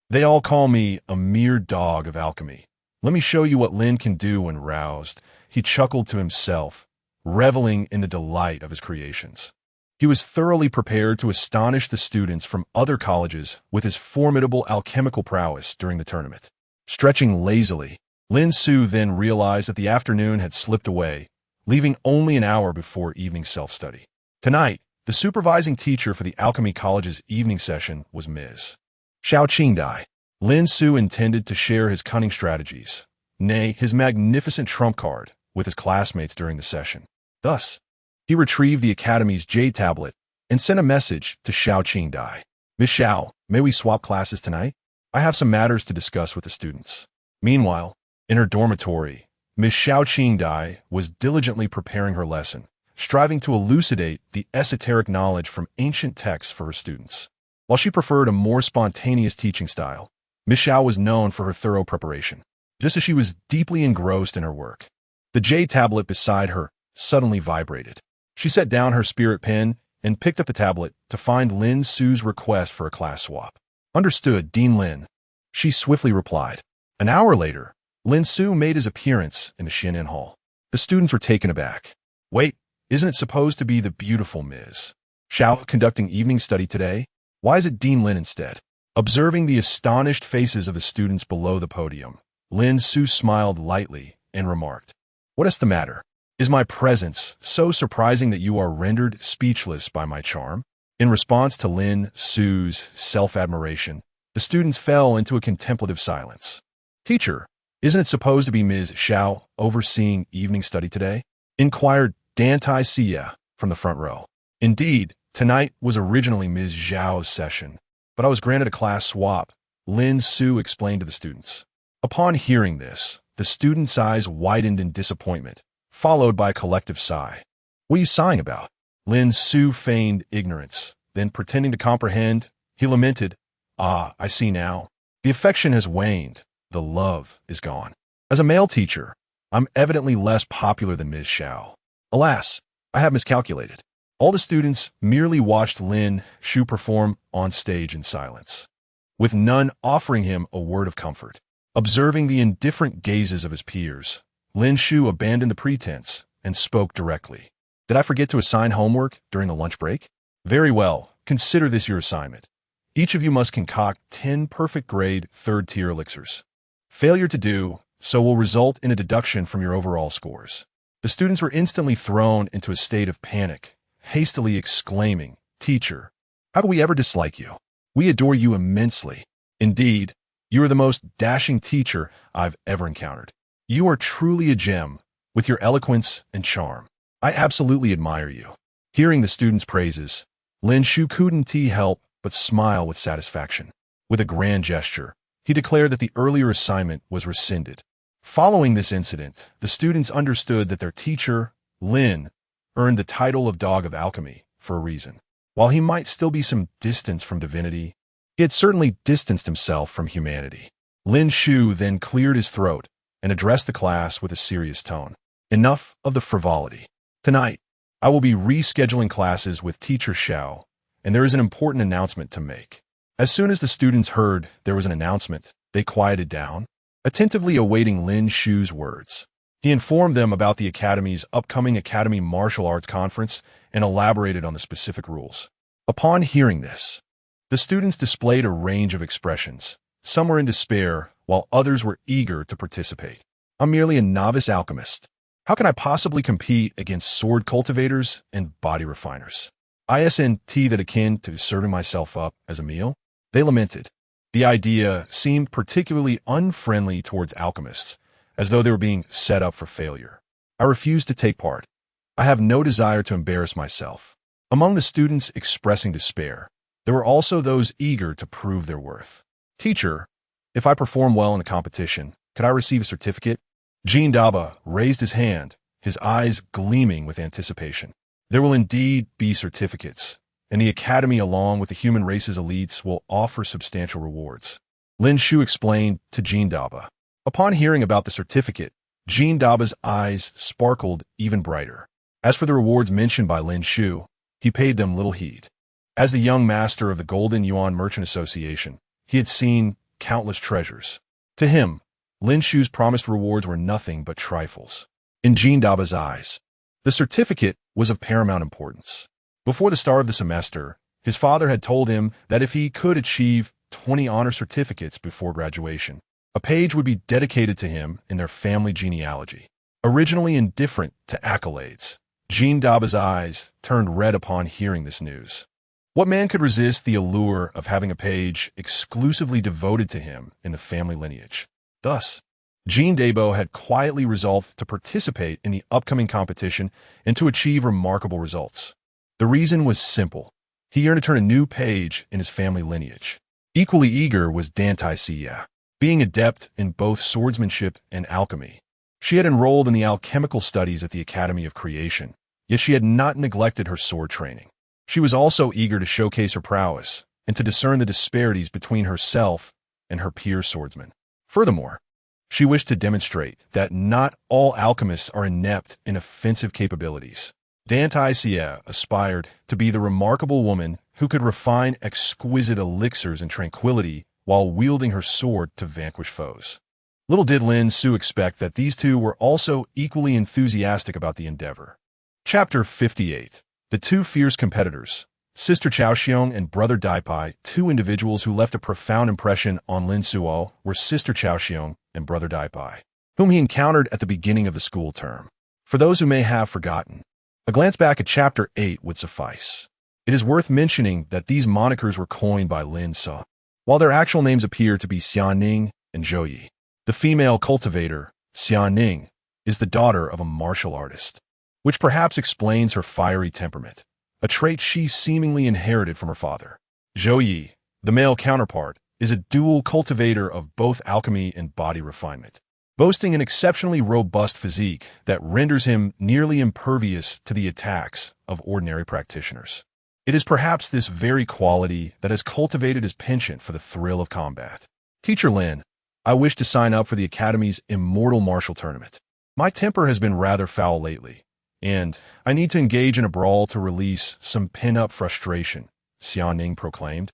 they all call me a mere dog of alchemy. Let me show you what Lin can do when roused. He chuckled to himself, reveling in the delight of his creations. He was thoroughly prepared to astonish the students from other colleges with his formidable alchemical prowess during the tournament. Stretching lazily, Lin Xiu then realized that the afternoon had slipped away, leaving only an hour before evening self-study. Tonight, the supervising teacher for the Alchemy College's evening session was Ms. Xiao Qingdai. Lin Xiu intended to share his cunning strategies, nay, his magnificent trump card, with his classmates during the session. Thus, he retrieved the Academy's Jade tablet and sent a message to Xiao Qingdai. Miss Xiao, may we swap classes tonight? I have some matters to discuss with the students. Meanwhile, in her dormitory, Miss Xiao Qingdai was diligently preparing her lesson, striving to elucidate the esoteric knowledge from ancient texts for her students. While she preferred a more spontaneous teaching style, Miss Xiao was known for her thorough preparation, just as she was deeply engrossed in her work. The Jade tablet beside her suddenly vibrated. She set down her spirit pen and picked up the tablet to find Lin Xiu's request for a class swap. Understood, Dean Lin. She swiftly replied. An hour later, Lin Xiu made his appearance in the Xianin Hall. The students were taken aback. Wait, isn't it supposed to be the beautiful Ms. Xiao conducting evening study today? Why is it Dean Lin instead? Observing the astonished faces of the students below the podium, Lin Xiu smiled lightly and remarked, "What is the matter? Is my presence so surprising that you are rendered speechless by my charm?" In response to Lin Xiu's self-admiration, the students fell into a contemplative silence. Teacher, isn't it supposed to be Ms. Xiao overseeing evening study today? Inquired Dan Xiu from the front row. Indeed, tonight was originally Ms. Xiao's session, but I was granted a class swap, Lin Xiu explained to the students. Upon hearing this, the students' eyes widened in disappointment, followed by a collective sigh. What are you sighing about? Lin Xiu feigned ignorance, then pretending to comprehend, he lamented, "Ah, I see now. The affection has waned. The love is gone. As a male teacher, I'm evidently less popular than Ms. Xiao. Alas, I have miscalculated." All the students merely watched Lin Xiu perform on stage in silence, with none offering him a word of comfort. Observing the indifferent gazes of his peers, Lin Xiu abandoned the pretense and spoke directly. Did I forget to assign homework during the lunch break? Very well, consider this your assignment. Each of you must concoct 10 perfect grade third-tier elixirs. Failure to do so will result in a deduction from your overall scores. The students were instantly thrown into a state of panic, hastily exclaiming, "Teacher, how could we ever dislike you? We adore you immensely. Indeed, you are the most dashing teacher I've ever encountered. You are truly a gem, with your eloquence and charm. I absolutely admire you." Hearing the students' praises, Lin Xiu couldn't help but smile with satisfaction. With a grand gesture, he declared that the earlier assignment was rescinded. Following this incident, the students understood that their teacher, Lin, earned the title of Dog of Alchemy for a reason. While he might still be some distance from divinity, he had certainly distanced himself from humanity. Lin Xiu then cleared his throat and addressed the class with a serious tone. Enough of the frivolity. Tonight, I will be rescheduling classes with Teacher Xiao, and there is an important announcement to make. As soon as the students heard there was an announcement, they quieted down, attentively awaiting Lin Xiu's words. He informed them about the Academy's upcoming Academy Martial Arts Conference and elaborated on the specific rules. Upon hearing this, the students displayed a range of expressions. Some were in despair, while others were eager to participate. I'm merely a novice alchemist. How can I possibly compete against sword cultivators and body refiners? Isn't that akin to serving myself up as a meal? They lamented. The idea seemed particularly unfriendly towards alchemists, as though they were being set up for failure. I refused to take part. I have no desire to embarrass myself. Among the students expressing despair, there were also those eager to prove their worth. Teacher, if I perform well in the competition, could I receive a certificate? Jean Daba raised his hand, his eyes gleaming with anticipation. There will indeed be certificates, and the Academy along with the human race's elites will offer substantial rewards. Lin Xiu explained to Jean Daba. Upon hearing about the certificate, Jean Daba's eyes sparkled even brighter. As for the rewards mentioned by Lin Xiu, he paid them little heed. As the young master of the Golden Yuan Merchant Association, he had seen countless treasures. To him, Lin Xiu's promised rewards were nothing but trifles. In Jean Daba's eyes, the certificate was of paramount importance. Before the start of the semester, his father had told him that if he could achieve 20 honor certificates before graduation, a page would be dedicated to him in their family genealogy. Originally indifferent to accolades, Jean Daba's eyes turned red upon hearing this news. What man could resist the allure of having a page exclusively devoted to him in the family lineage? Thus, Jean Dabo had quietly resolved to participate in the upcoming competition and to achieve remarkable results. The reason was simple. He yearned to turn a new page in his family lineage. Equally eager was Dan Xiu. Being adept in both swordsmanship and alchemy, she had enrolled in the alchemical studies at the Academy of Creation, yet she had not neglected her sword training. She was also eager to showcase her prowess and to discern the disparities between herself and her peer swordsmen. Furthermore, she wished to demonstrate that not all alchemists are inept in offensive capabilities. Dan Xiu aspired to be the remarkable woman who could refine exquisite elixirs and tranquility while wielding her sword to vanquish foes. Little did Lin Xiu expect that these two were also equally enthusiastic about the endeavor. Chapter 58. The Two Fierce Competitors. Sister Chaoxiong and Brother Daipai, two individuals who left a profound impression on Lin Xiu, were Sister Chaoxiong and Brother Daipai, whom he encountered at the beginning of the school term. For those who may have forgotten, a glance back at Chapter 8 would suffice. It is worth mentioning that these monikers were coined by Lin Xiu, while their actual names appear to be Xiaoning and Zhouyi. The female cultivator, Xiaoning, is the daughter of a martial artist, which perhaps explains her fiery temperament, a trait she seemingly inherited from her father. Zhouyi, the male counterpart, is a dual cultivator of both alchemy and body refinement, boasting an exceptionally robust physique that renders him nearly impervious to the attacks of ordinary practitioners. It is perhaps this very quality that has cultivated his penchant for the thrill of combat. Teacher Lin, I wish to sign up for the Academy's Immortal Martial Tournament. My temper has been rather foul lately, and I need to engage in a brawl to release some pent-up frustration, Xiaoning proclaimed,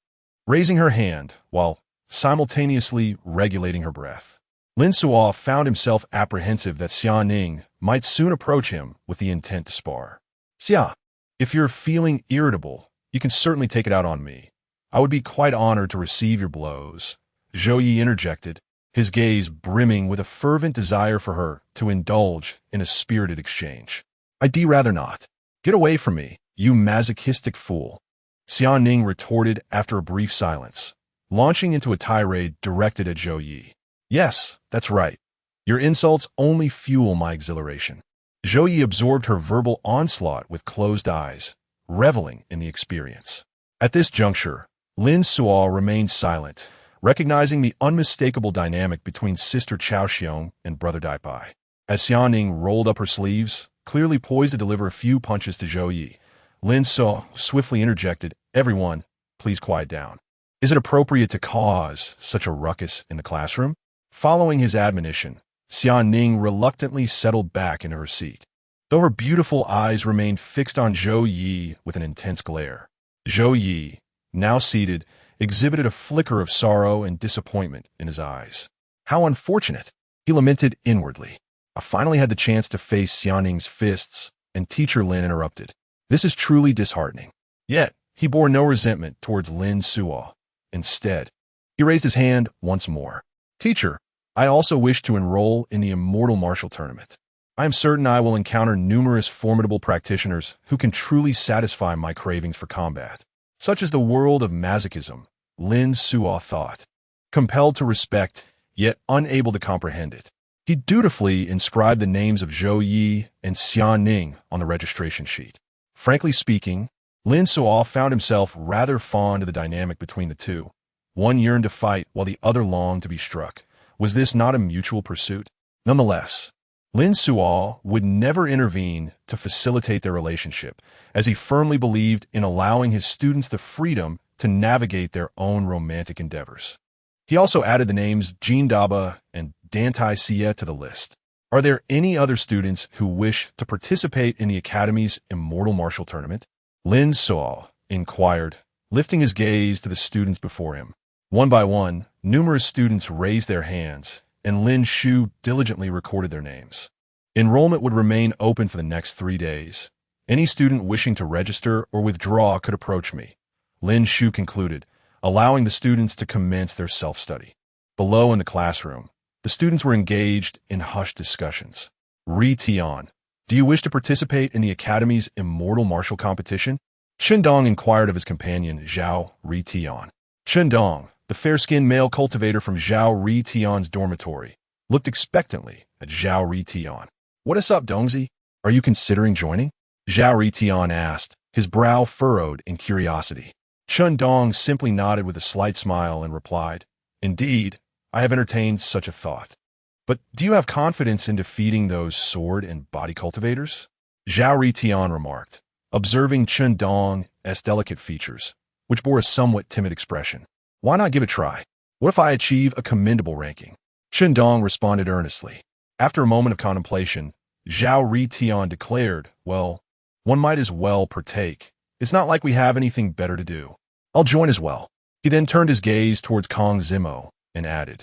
raising her hand while simultaneously regulating her breath. Lin Xiu found himself apprehensive that Xiaoning might soon approach him with the intent to spar. Xia, if you're feeling irritable, you can certainly take it out on me. I would be quite honored to receive your blows, Zhouyi interjected, his gaze brimming with a fervent desire for her to indulge in a spirited exchange. I'd rather not. Get away from me, you masochistic fool, Xiaoning retorted after a brief silence, launching into a tirade directed at Zhouyi. Yes, that's right. Your insults only fuel my exhilaration. Zhouyi absorbed her verbal onslaught with closed eyes, reveling in the experience. At this juncture, Lin Xiu remained silent, recognizing the unmistakable dynamic between Sister Chaoxiong and Brother Daipai. As Xiaoning rolled up her sleeves, clearly poised to deliver a few punches to Zhouyi, Lin Xiu swiftly interjected, "Everyone, please quiet down. Is it appropriate to cause such a ruckus in the classroom?" Following his admonition, Xiaoning reluctantly settled back into her seat, though her beautiful eyes remained fixed on Zhouyi with an intense glare. Zhouyi, now seated, exhibited a flicker of sorrow and disappointment in his eyes. How unfortunate, he lamented inwardly. I finally had the chance to face Xiaoning's fists, and Teacher Lin interrupted. This is truly disheartening. Yet, he bore no resentment towards Lin Xiu. Instead, he raised his hand once more. Teacher, I also wish to enroll in the Immortal Martial Tournament. I am certain I will encounter numerous formidable practitioners who can truly satisfy my cravings for combat. Such is the world of masochism, Lin Xiu thought. Compelled to respect, yet unable to comprehend it, he dutifully inscribed the names of Zhouyi and Xiaoning on the registration sheet. Frankly speaking, Lin Xiu found himself rather fond of the dynamic between the two. One yearned to fight while the other longed to be struck. Was this not a mutual pursuit? Nonetheless, Lin Xiu would never intervene to facilitate their relationship, as he firmly believed in allowing his students the freedom to navigate their own romantic endeavors. He also added the names Jean Daba and Dan Xiu to the list. Are there any other students who wish to participate in the Academy's Immortal Martial Tournament? Lin Xiu inquired, lifting his gaze to the students before him. One by one, numerous students raised their hands, and Lin Xiu diligently recorded their names. Enrollment would remain open for the next 3 days. Any student wishing to register or withdraw could approach me, Lin Xiu concluded, allowing the students to commence their self-study. Below in the classroom, the students were engaged in hushed discussions. Ri Tian, do you wish to participate in the Academy's Immortal Martial Competition? Shindong inquired of his companion, Zhao Ri Tian. Shindong, the fair-skinned male cultivator from Zhao Ri Tian's dormitory, looked expectantly at Zhao Ri Tian. What is up, Dongzi? Are you considering joining? Zhao Ri Tian asked, his brow furrowed in curiosity. Shindong simply nodded with a slight smile and replied, Indeed, I have entertained such a thought. But do you have confidence in defeating those sword and body cultivators? Zhao Ri Tian remarked, observing Shindong's delicate features, which bore a somewhat timid expression. Why not give it a try? What if I achieve a commendable ranking? Shindong responded earnestly. After a moment of contemplation, Zhao Ri Tian declared, well, one might as well partake. It's not like we have anything better to do. I'll join as well. He then turned his gaze towards Kong Zimo and added,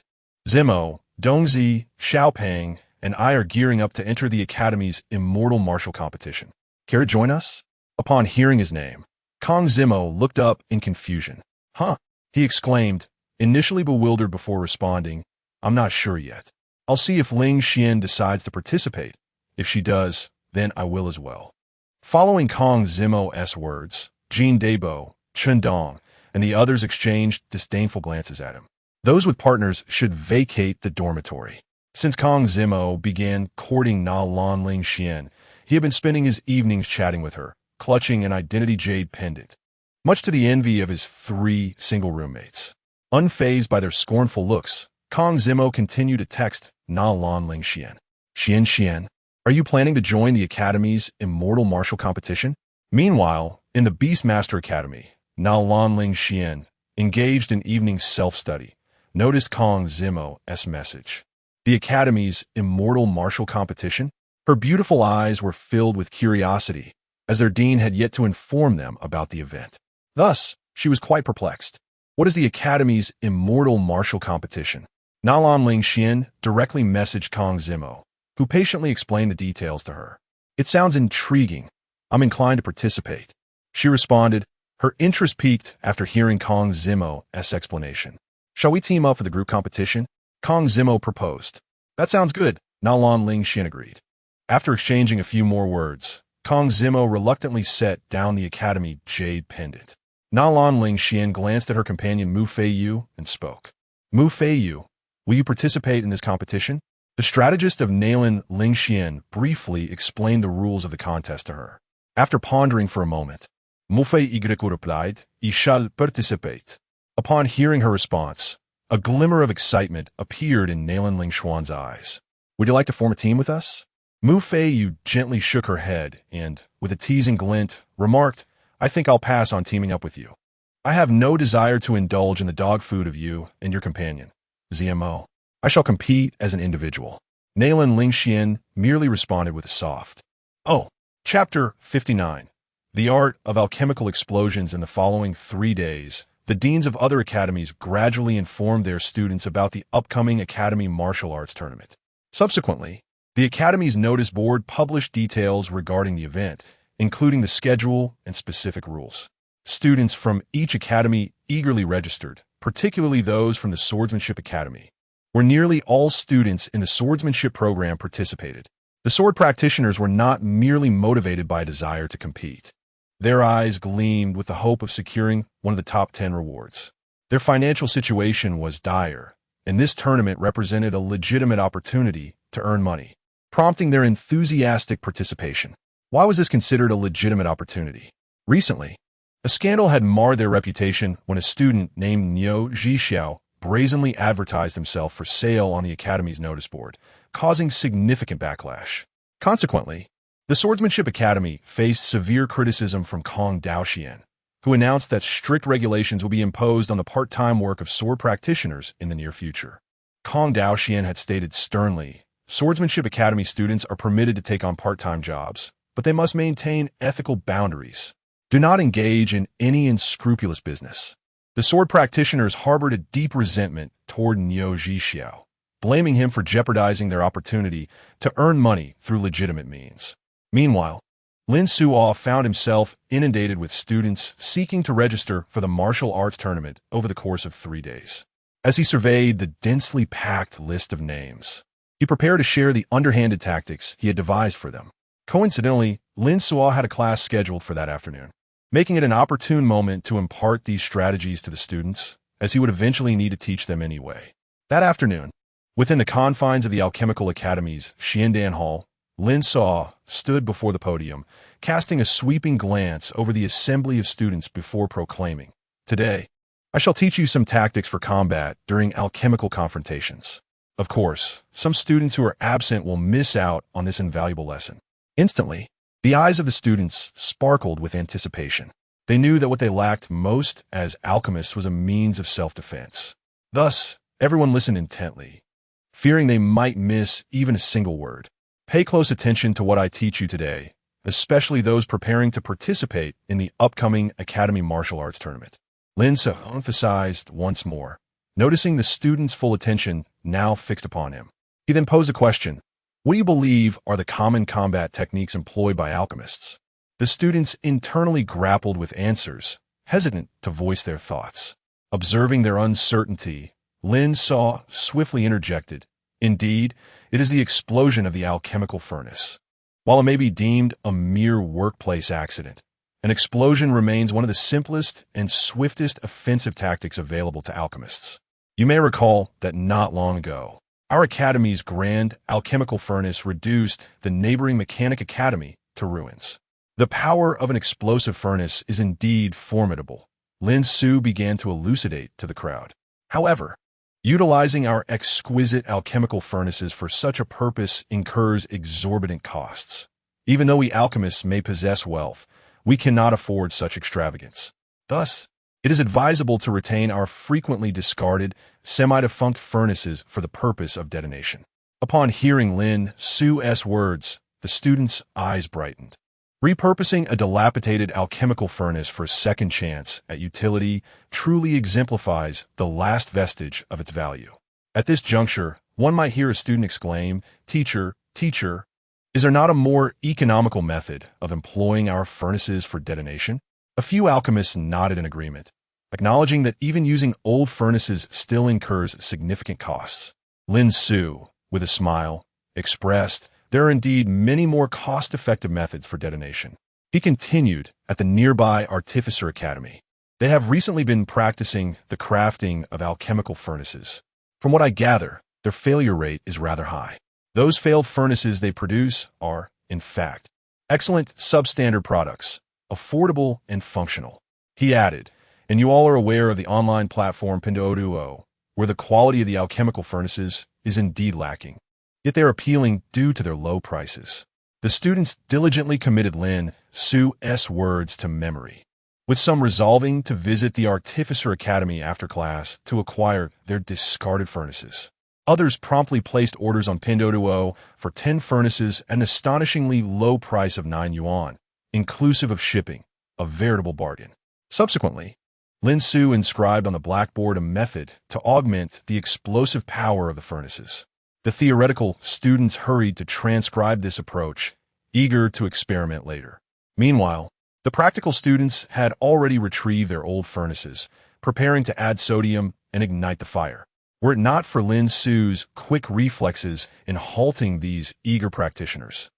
Zimo, Dongzi, Xiaopeng, and I are gearing up to enter the Academy's Immortal Martial Competition. Care to join us? Upon hearing his name, Kong Zimo looked up in confusion. Huh? He exclaimed, initially bewildered before responding, I'm not sure yet. I'll see if Ling Xian decides to participate. If she does, then I will as well. Following Kong Zimo's words, Jin Debo, Chen Dong, and the others exchanged disdainful glances at him. Those with partners should vacate the dormitory. Since Kong Zimo began courting Na Lan Ling Xian, he had been spending his evenings chatting with her, clutching an identity jade pendant. Much to the envy of his 3 single roommates. Unfazed by their scornful looks, Kong Zimo continued to text Na Lan Ling Xian. Xian, are you planning to join the Academy's Immortal Martial Competition? Meanwhile, in the Beastmaster Academy, Na Lan Ling Xian, engaged in evening self-study, noticed Kong Zimo's message. The Academy's Immortal Martial Competition? Her beautiful eyes were filled with curiosity, as their dean had yet to inform them about the event. Thus, she was quite perplexed. What is the Academy's Immortal Martial Competition? Na Lan Ling Xian directly messaged Kong Zimo, who patiently explained the details to her. It sounds intriguing. I'm inclined to participate. She responded, her interest piqued after hearing Kong Zimo's explanation. Shall we team up for the group competition? Kong Zimo proposed. That sounds good, Na Lan Ling Xian agreed. After exchanging a few more words, Kong Zimo reluctantly set down the Academy jade pendant. Na Lan Ling Xian glanced at her companion Mu Feiyu and spoke. Mu Feiyu, will you participate in this competition? The strategist of Nalan Ling Xian briefly explained the rules of the contest to her. After pondering for a moment, Mu Feiyu replied, I shall participate. Upon hearing her response, a glimmer of excitement appeared in Nalan Ling Xuan's eyes. Would you like to form a team with us? Mu Feiyu gently shook her head and, with a teasing glint, remarked, I think I'll pass on teaming up with you. I have no desire to indulge in the dog food of you and your companion, ZMO. I shall compete as an individual. Nalan Ling Xian merely responded with a soft, Oh. Chapter 59. The Art of Alchemical Explosions. In the following 3 days, the deans of other academies gradually informed their students about the upcoming Academy Martial Arts Tournament. Subsequently, the Academy's notice board published details regarding the event, including the schedule and specific rules. Students from each academy eagerly registered, particularly those from the Swordsmanship Academy, where nearly all students in the swordsmanship program participated. The sword practitioners were not merely motivated by a desire to compete. Their eyes gleamed with the hope of securing one of the top 10 rewards. Their financial situation was dire, and this tournament represented a legitimate opportunity to earn money, prompting their enthusiastic participation. Why was this considered a legitimate opportunity? Recently, a scandal had marred their reputation when a student named Niu Zhixiao brazenly advertised himself for sale on the Academy's notice board, causing significant backlash. Consequently, the Swordsmanship Academy faced severe criticism from Kong Daoxian, who announced that strict regulations will be imposed on the part-time work of sword practitioners in the near future. Kong Daoxian had stated sternly, Swordsmanship Academy students are permitted to take on part-time jobs, but they must maintain ethical boundaries. Do not engage in any unscrupulous business. The sword practitioners harbored a deep resentment toward Niu Xiao, blaming him for jeopardizing their opportunity to earn money through legitimate means. Meanwhile, Lin Suo found himself inundated with students seeking to register for the martial arts tournament over the course of 3 days. As he surveyed the densely packed list of names, he prepared to share the underhanded tactics he had devised for them. Coincidentally, Lin Suo had a class scheduled for that afternoon, making it an opportune moment to impart these strategies to the students, as he would eventually need to teach them anyway. That afternoon, within the confines of the Alchemical Academy's Xiandan Hall, Lin Suo stood before the podium, casting a sweeping glance over the assembly of students before proclaiming, "Today, I shall teach you some tactics for combat during alchemical confrontations." Of course, some students who are absent will miss out on this invaluable lesson. Instantly, the eyes of the students sparkled with anticipation. They knew that what they lacked most as alchemists was a means of self-defense. Thus, everyone listened intently, fearing they might miss even a single word. Pay close attention to what I teach you today, especially those preparing to participate in the upcoming Academy Martial Arts Tournament. Lin Suo emphasized once more, noticing the students' full attention now fixed upon him. He then posed a question. What do you believe are the common combat techniques employed by alchemists? The students internally grappled with answers, hesitant to voice their thoughts. Observing their uncertainty, Lin Suo swiftly interjected, "Indeed, it is the explosion of the alchemical furnace. While it may be deemed a mere workplace accident, an explosion remains one of the simplest and swiftest offensive tactics available to alchemists. You may recall that not long ago, our academy's grand alchemical furnace reduced the neighboring Mechanic Academy to ruins. The power of an explosive furnace is indeed formidable," Lin Suo began to elucidate to the crowd. "However, utilizing our exquisite alchemical furnaces for such a purpose incurs exorbitant costs. Even though we alchemists may possess wealth, we cannot afford such extravagance. Thus, it is advisable to retain our frequently discarded, semi-defunct furnaces for the purpose of detonation." Upon hearing Lin Suo's words, the students' eyes brightened. Repurposing a dilapidated alchemical furnace for a second chance at utility truly exemplifies the last vestige of its value. At this juncture, one might hear a student exclaim, Teacher, is there not a more economical method of employing our furnaces for detonation?" A few alchemists nodded in agreement, acknowledging that even using old furnaces still incurs significant costs. Lin Suo, with a smile, expressed, "There are indeed many more cost-effective methods for detonation." He continued, "At the nearby Artificer Academy, they have recently been practicing the crafting of alchemical furnaces. From what I gather, their failure rate is rather high. Those failed furnaces they produce are, in fact, excellent substandard products, affordable and functional." He added, "And you all are aware of the online platform Pinduoduo, where the quality of the alchemical furnaces is indeed lacking. Yet they are appealing due to their low prices." The students diligently committed Lin Suo's words to memory, with some resolving to visit the Artificer Academy after class to acquire their discarded furnaces. Others promptly placed orders on Pinduoduo for 10 furnaces at an astonishingly low price of 9 yuan, inclusive of shipping, a veritable bargain. Subsequently, Lin Suo inscribed on the blackboard a method to augment the explosive power of the furnaces. The theoretical students hurried to transcribe this approach, eager to experiment later. Meanwhile, the practical students had already retrieved their old furnaces, preparing to add sodium and ignite the fire. Were it not for Lin Suo's quick reflexes in halting these eager practitioners,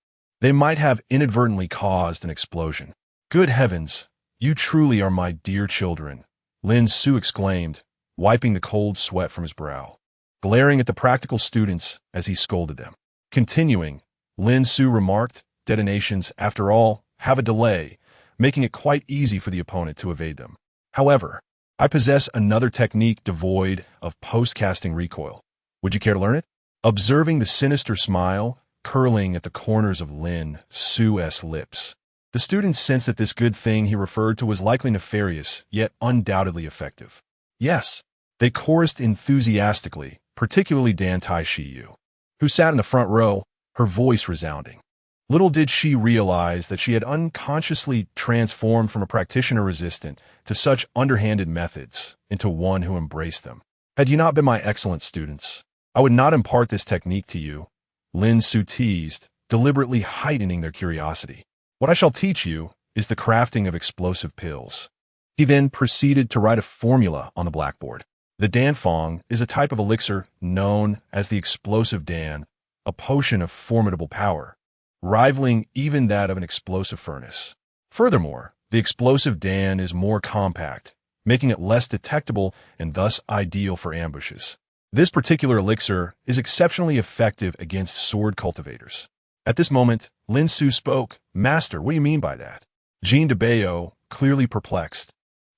they might have inadvertently caused an explosion. "Good heavens, you truly are my dear children," Lin Suo exclaimed, wiping the cold sweat from his brow, glaring at the practical students as he scolded them. Continuing, Lin Suo remarked, "Detonations, after all, have a delay, making it quite easy for the opponent to evade them. However, I possess another technique devoid of post-casting recoil. Would you care to learn it?" Observing the sinister smile curling at the corners of Lin Suo's lips, the students sensed that this good thing he referred to was likely nefarious, yet undoubtedly effective. "Yes," they chorused enthusiastically, particularly Dan Xiu. who sat in the front row, her voice resounding. Little did she realize that she had unconsciously transformed from a practitioner resistant to such underhanded methods into one who embraced them. Had you not been my excellent students, I would not impart this technique to you, Lin Xiu teased, deliberately heightening their curiosity. What I shall teach you is the crafting of explosive pills. He then proceeded to write a formula on the blackboard. The Danfeng is a type of elixir known as the explosive Dan, a potion of formidable power, rivaling even that of an explosive furnace. Furthermore, the explosive Dan is more compact, making it less detectable and thus ideal for ambushes. This particular elixir is exceptionally effective against sword cultivators. At this moment, Lin Xiu spoke. Master, what do you mean by that? Jean de Bayo, clearly perplexed,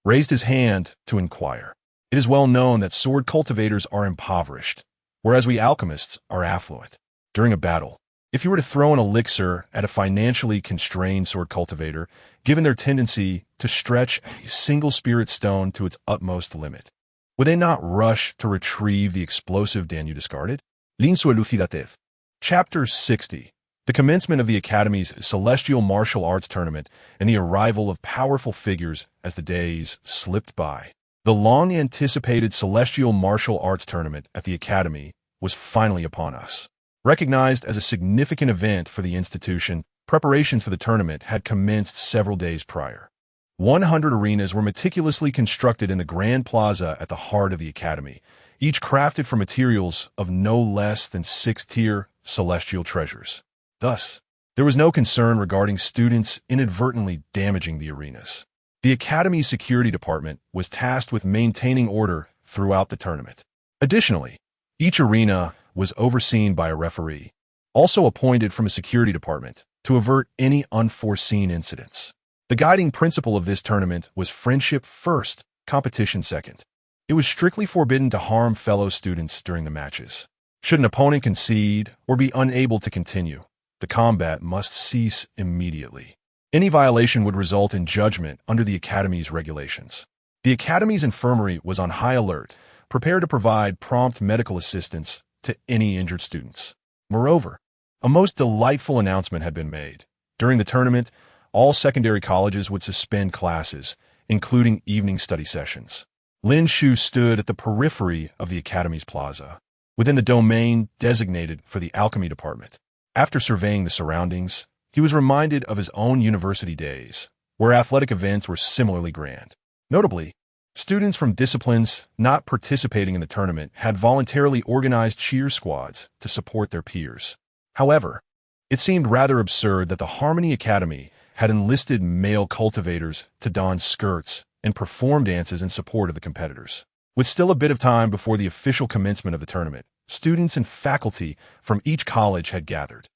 raised his hand to inquire. It is well known that sword cultivators are impoverished, whereas we alchemists are affluent. During a battle, if you were to throw an elixir at a financially constrained sword cultivator, given their tendency to stretch a single spirit stone to its utmost limit, would they not rush to retrieve the explosive Dan you discarded? Lin Xiu elucidative. Chapter 60. The commencement of the Academy's Celestial Martial Arts Tournament and the arrival of powerful figures as the days slipped by. The long-anticipated Celestial Martial Arts Tournament at the Academy was finally upon us. Recognized as a significant event for the institution, preparations for the tournament had commenced several days prior. 100 arenas were meticulously constructed in the Grand Plaza at the heart of the Academy, each crafted from materials of no less than 6-tier celestial treasures. Thus, there was no concern regarding students inadvertently damaging the arenas. The Academy's security department was tasked with maintaining order throughout the tournament. Additionally, each arena was overseen by a referee, also appointed from a security department, to avert any unforeseen incidents. The guiding principle of this tournament was friendship first, competition second. It was strictly forbidden to harm fellow students during the matches. Should an opponent concede or be unable to continue, the combat must cease immediately. Any violation would result in judgment under the Academy's regulations. The Academy's infirmary was on high alert, prepared to provide prompt medical assistance to any injured students. Moreover, a most delightful announcement had been made. During the tournament, all secondary colleges would suspend classes, including evening study sessions. Lin Xiu stood at the periphery of the Academy's plaza, within the domain designated for the alchemy department. After surveying the surroundings, he was reminded of his own university days, where athletic events were similarly grand. Notably, students from disciplines not participating in the tournament had voluntarily organized cheer squads to support their peers. However, it seemed rather absurd that the Harmony Academy had enlisted male cultivators to don skirts and perform dances in support of the competitors. With still a bit of time before the official commencement of the tournament, students and faculty from each college had gathered.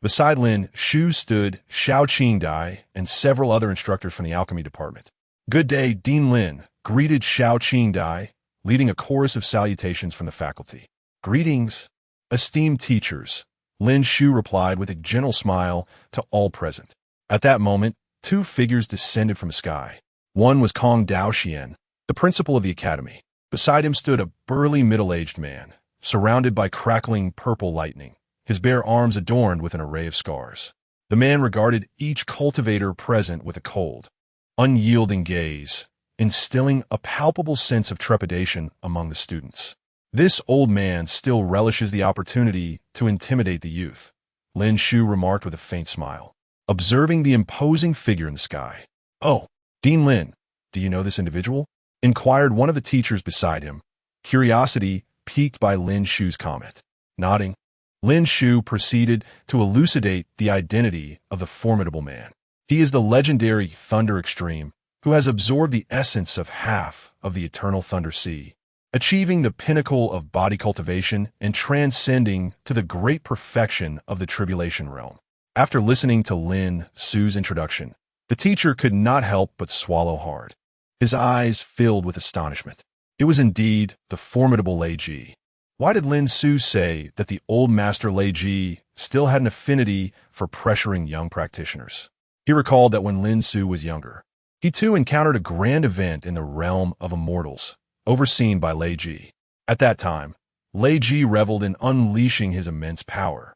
Beside Lin Xiu stood Xiao Qingdai and several other instructors from the alchemy department. "Good day, Dean Lin," greeted Xiao Qingdai, leading a chorus of salutations from the faculty. "Greetings, esteemed teachers," Lin Xiu replied with a gentle smile to all present. At that moment, two figures descended from the sky. One was Kong Daoxian, the principal of the academy. Beside him stood a burly middle-aged man, surrounded by crackling purple lightning, his bare arms adorned with an array of scars. The man regarded each cultivator present with a cold, unyielding gaze, instilling a palpable sense of trepidation among the students. "This old man still relishes the opportunity to intimidate the youth," Lin Xiu remarked with a faint smile, observing the imposing figure in the sky. "Oh, Dean Lin, do you know this individual?" inquired one of the teachers beside him, curiosity piqued by Lin Xiu's comment. Nodding, Lin Xiu proceeded to elucidate the identity of the formidable man. "He is the legendary Thunder Extreme, who has absorbed the essence of half of the eternal Thunder Sea, achieving the pinnacle of body cultivation and transcending to the great perfection of the Tribulation Realm." After listening to Lin Xiu's introduction, the teacher could not help but swallow hard. His eyes filled with astonishment. It was indeed the formidable Lei Ji. Why did Lin Xiu say that the old master Lei Ji still had an affinity for pressuring young practitioners? He recalled that when Lin Xiu was younger, he too encountered a grand event in the realm of immortals, overseen by Lei Ji. At that time, Lei Ji reveled in unleashing his immense power,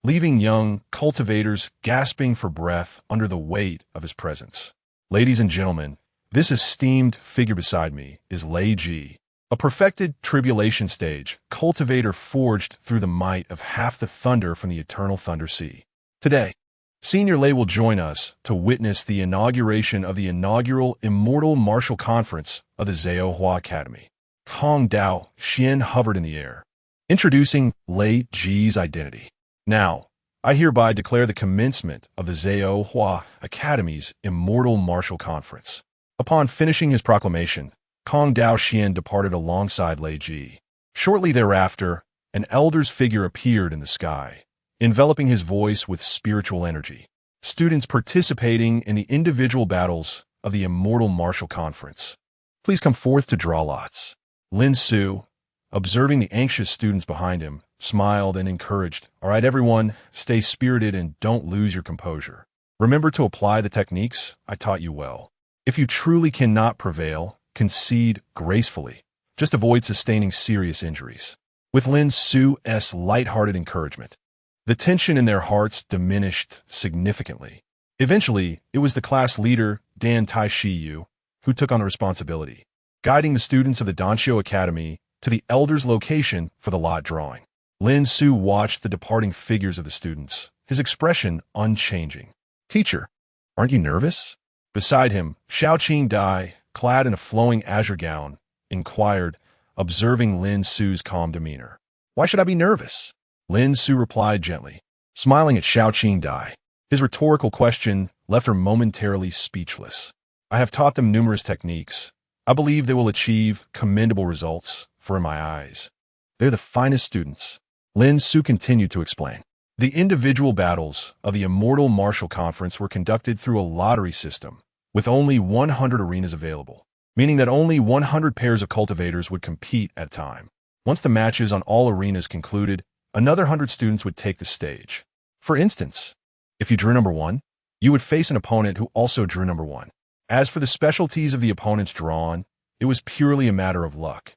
leaving young cultivators gasping for breath under the weight of his presence. Ladies and gentlemen, this esteemed figure beside me is Lei Ji, a perfected tribulation stage cultivator forged through the might of half the thunder from the eternal Thunder Sea. Today, Senior Lei will join us to witness the inauguration of the inaugural Immortal Martial Conference of the Zhao Hua Academy. Kong Dao Xian hovered in the air, introducing Lei Ji's identity. Now, I hereby declare the commencement of the Zhao Hua Academy's Immortal Martial Conference. Upon finishing his proclamation, Kong Dao Xian departed alongside Lei Ji. Shortly thereafter, an elder's figure appeared in the sky, enveloping his voice with spiritual energy. Students participating in the individual battles of the Immortal Martial Conference, please come forth to draw lots. Lin Xiu, observing the anxious students behind him, smiled and encouraged. All right, everyone, stay spirited and don't lose your composure. Remember to apply the techniques I taught you well. If you truly cannot prevail, concede gracefully. Just avoid sustaining serious injuries. With Lin Xiu's light-hearted encouragement, the tension in their hearts diminished significantly. Eventually, it was the class leader, Dan Xiu, who took on the responsibility, guiding the students of the Dan Xiu Academy to the elder's location for the lot drawing. Lin Xiu watched the departing figures of the students, his expression unchanging. "Teacher, aren't you nervous?" Beside him, Xiaoqing Dai, clad in a flowing azure gown, inquired, observing Lin Xiu's calm demeanor. "Why should I be nervous?" Lin Xiu replied gently, smiling at Xiaoqing Dai. His rhetorical question left her momentarily speechless. "I have taught them numerous techniques. I believe they will achieve commendable results, for in my eyes, they're the finest students." Lin Xiu continued to explain. The individual battles of the Immortal Martial Conference were conducted through a lottery system, with only 100 arenas available, meaning that only 100 pairs of cultivators would compete at a time. Once the matches on all arenas concluded, another 100 students would take the stage. For instance, if you drew number 1, you would face an opponent who also drew number 1. As for the specialties of the opponents drawn, it was purely a matter of luck.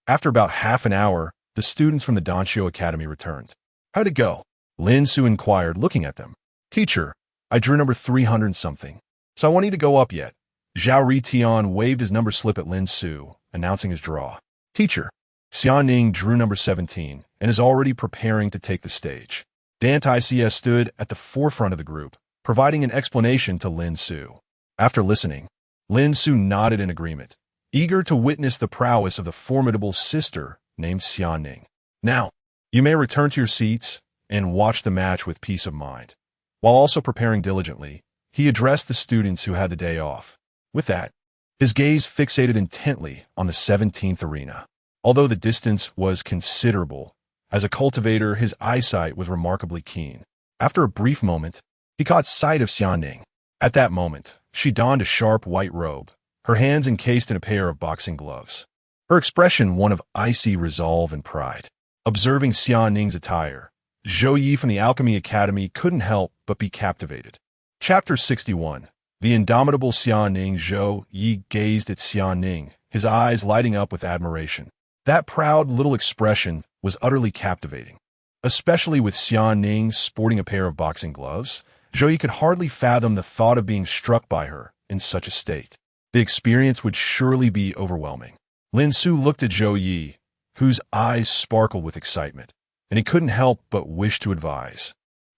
After about half an hour, the students from the Dan Xiu Academy returned. "How'd it go?" Lin Xiu inquired, looking at them. "Teacher, I drew number 300-something, so I won't need to go up yet." Zhao Ritian waved his number slip at Lin Xiu, announcing his draw. "Teacher, Xiaoning drew number 17 and is already preparing to take the stage." Dan Xiu stood at the forefront of the group, providing an explanation to Lin Xiu. After listening, Lin Xiu nodded in agreement, eager to witness the prowess of the formidable sister named Xiaoning. "Now, you may return to your seats and watch the match with peace of mind." While also preparing diligently, he addressed the students who had the day off. With that, his gaze fixated intently on the 17th arena. Although the distance was considerable, as a cultivator, his eyesight was remarkably keen. After a brief moment, he caught sight of Xiaoning. At that moment, she donned a sharp white robe, her hands encased in a pair of boxing gloves. Her expression one of icy resolve and pride. Observing Xiaoning's attire, Zhou Yi from the Alchemy Academy couldn't help but be captivated. Chapter 61. The indomitable Xiaoning. Zhou Yi gazed at Xiaoning, his eyes lighting up with admiration. That proud little expression was utterly captivating. Especially with Xiaoning sporting a pair of boxing gloves, Zhou Yi could hardly fathom the thought of being struck by her in such a state. The experience would surely be overwhelming. Lin Xiu looked at Zhou Yi, whose eyes sparkled with excitement, and he couldn't help but wish to advise.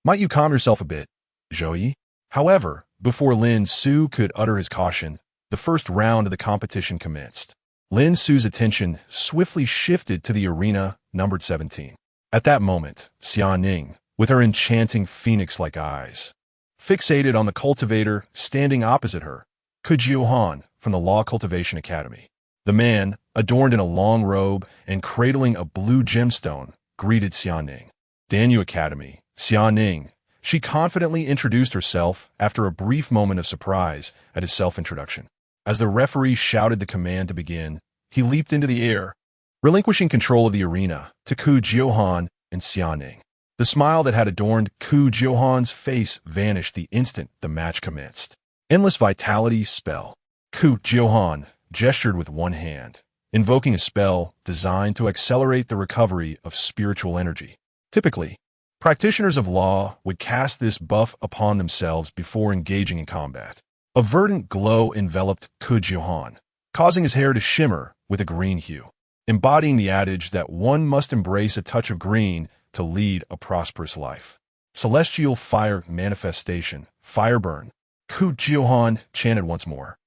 "Might you calm yourself a bit, Zhou Yi?" However, before Lin Xiu could utter his caution, the first round of the competition commenced. Lin Xiu's attention swiftly shifted to the arena numbered 17. At that moment, Xiaoning, with her enchanting phoenix-like eyes, fixated on the cultivator standing opposite her, Ku Jiuhan from the Law Cultivation Academy. The man, adorned in a long robe and cradling a blue gemstone, greeted Xiaoning. "Dan Xiu Academy, Xiaoning." She confidently introduced herself after a brief moment of surprise at his self-introduction. As the referee shouted the command to begin, he leaped into the air, relinquishing control of the arena to Ku Jiuhan and Xiaoning. The smile that had adorned Ku Jiuhan's face vanished the instant the match commenced. Endless vitality spell. Ku Jiuhan gestured with one hand, invoking a spell designed to accelerate the recovery of spiritual energy. Typically, practitioners of law would cast this buff upon themselves before engaging in combat. A verdant glow enveloped Ku Jiuhan, causing his hair to shimmer with a green hue, embodying the adage that one must embrace a touch of green to lead a prosperous life. Celestial fire manifestation, fire burn. Ku Jiuhan chanted once more,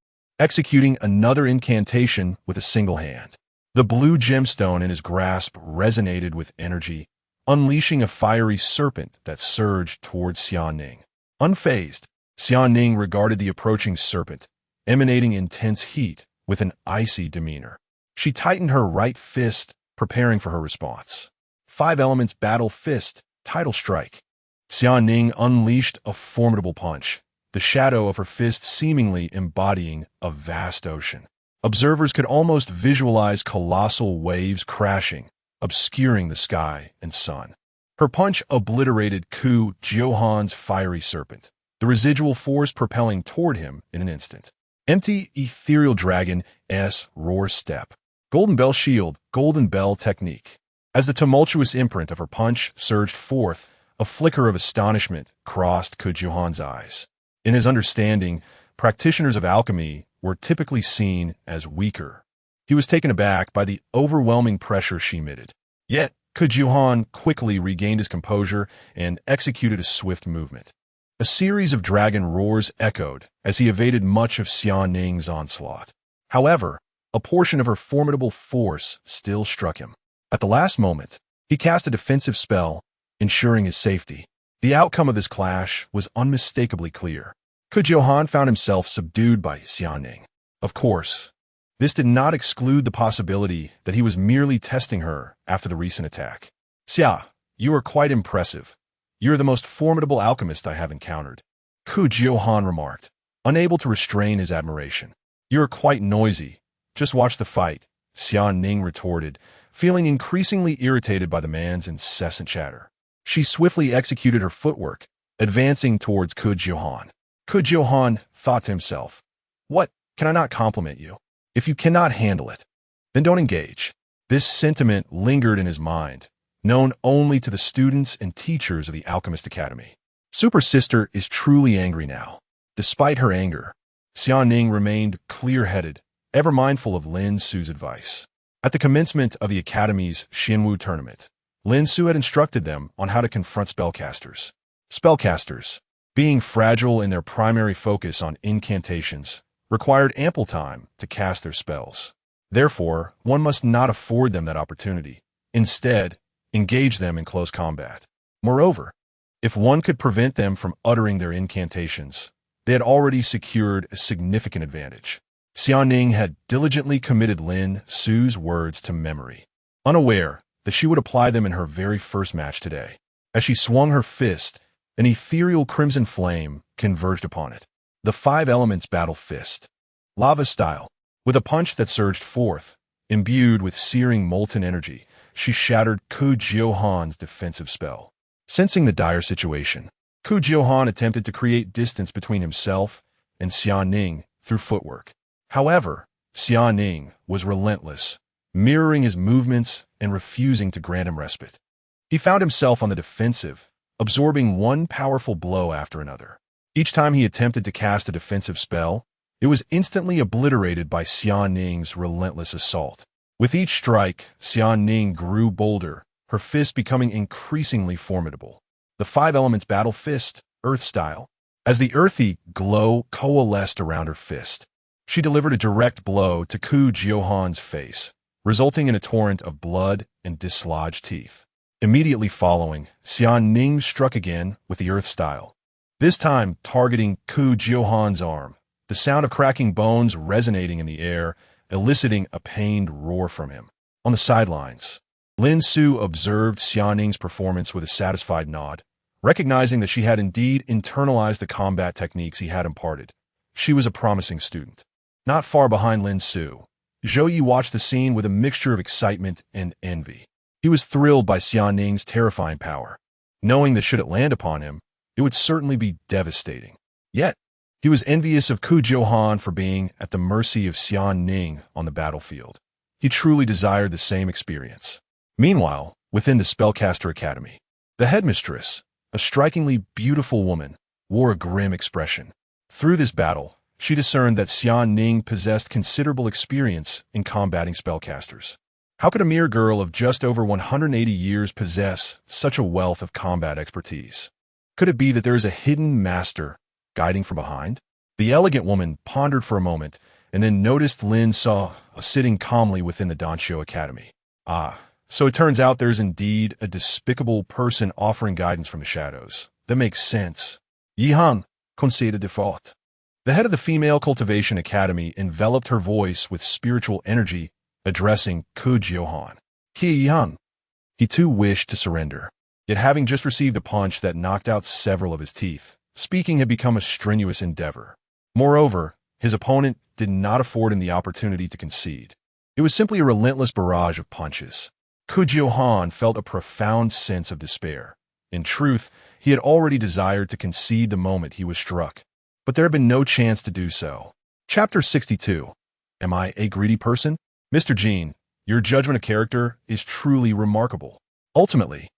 executing another incantation with a single hand. The blue gemstone in his grasp resonated with energy, unleashing a fiery serpent that surged towards Xiaoning. Unfazed, Xiaoning regarded the approaching serpent, emanating intense heat with an icy demeanor. She tightened her right fist, preparing for her response. 5 Elements Battle Fist, Tidal Strike. Xiaoning unleashed a formidable punch, the shadow of her fist seemingly embodying a vast ocean. Observers could almost visualize colossal waves crashing, obscuring the sky and sun. Her punch obliterated Ku Jiuhan's fiery serpent, the residual force propelling toward him in an instant. Empty Ethereal Dragon S. Roar Step. Golden Bell Shield, Golden Bell Technique. As the tumultuous imprint of her punch surged forth, a flicker of astonishment crossed Ku Jiuhan's eyes. In his understanding, practitioners of alchemy were typically seen as weaker. He was taken aback by the overwhelming pressure she emitted. Yet, Ku Jiuhan quickly regained his composure and executed a swift movement. A series of dragon roars echoed as he evaded much of Xiaoning's onslaught. However, a portion of her formidable force still struck him. At the last moment, he cast a defensive spell, ensuring his safety. The outcome of this clash was unmistakably clear. Ku Jiuhan found himself subdued by Xiaoning. Of course, this did not exclude the possibility that he was merely testing her after the recent attack. "Xia, you are quite impressive. You are the most formidable alchemist I have encountered," Ku Jiuhan remarked, unable to restrain his admiration. "You are quite noisy. Just watch the fight," Xiaoning retorted, feeling increasingly irritated by the man's incessant chatter. She swiftly executed her footwork, advancing towards Ku Jiuhan. Ku Jiuhan thought to himself, "What, can I not compliment you? If you cannot handle it, then don't engage." This sentiment lingered in his mind, known only to the students and teachers of the Alchemist Academy. Super Sister is truly angry now. Despite her anger, Xiaoning remained clear-headed, ever mindful of Lin Su's advice. At the commencement of the Academy's Xianwu tournament, Lin Su had instructed them on how to confront spellcasters. Spellcasters, being fragile in their primary focus on incantations, required ample time to cast their spells. Therefore, one must not afford them that opportunity. Instead, engage them in close combat. Moreover, if one could prevent them from uttering their incantations, they had already secured a significant advantage. Xiaoning had diligently committed Lin Su's words to memory, unaware that she would apply them in her very first match today. As she swung her fist, an ethereal crimson flame converged upon it. The 5 Elements Battle Fist. Lava Style. With a punch that surged forth, imbued with searing molten energy, she shattered Ku Jiuhan's defensive spell. Sensing the dire situation, Ku Jiuhan attempted to create distance between himself and Xiaoning through footwork. However, Xiaoning was relentless, mirroring his movements and refusing to grant him respite. He found himself on the defensive, absorbing one powerful blow after another. Each time he attempted to cast a defensive spell, it was instantly obliterated by Xiaoning's relentless assault. With each strike, Xiaoning grew bolder, her fist becoming increasingly formidable. The 5 Elements Battle Fist, Earth Style. As the earthy glow coalesced around her fist, she delivered a direct blow to Ku Jiuhan's face, resulting in a torrent of blood and dislodged teeth. Immediately following, Xiaoning struck again with the Earth Style, this time targeting Ku Jiuhan's arm, the sound of cracking bones resonating in the air, eliciting a pained roar from him. On the sidelines, Lin Su observed Xiaoning's performance with a satisfied nod, recognizing that she had indeed internalized the combat techniques he had imparted. She was a promising student. Not far behind Lin Su, Zhou Yi watched the scene with a mixture of excitement and envy. He was thrilled by Xiaoning's terrifying power, knowing that should it land upon him, it would certainly be devastating. Yet, he was envious of Ku Jiuhan for being at the mercy of Xiaoning on the battlefield. He truly desired the same experience. Meanwhile, within the Spellcaster Academy, the headmistress, a strikingly beautiful woman, wore a grim expression. Through this battle, she discerned that Xian Ning possessed considerable experience in combating spellcasters. How could a mere girl of just over 180 years possess such a wealth of combat expertise? Could it be that there is a hidden master guiding from behind? The elegant woman pondered for a moment and then noticed Lin Xiu sitting calmly within the Dan Xiu Academy. Ah, so it turns out there's indeed a despicable person offering guidance from the shadows. That makes sense. Yi Han, conseil de default. The head of the Female Cultivation Academy enveloped her voice with spiritual energy, addressing Ku Jiuhan. Yi Han. He too wished to surrender. Yet having just received a punch that knocked out several of his teeth, speaking had become a strenuous endeavor. Moreover, his opponent did not afford him the opportunity to concede. It was simply a relentless barrage of punches. Ku Jiuhan felt a profound sense of despair. In truth, he had already desired to concede the moment he was struck, but there had been no chance to do so. Chapter 62. Am I a greedy person? Mr. Jin, your judgment of character is truly remarkable. Ultimately,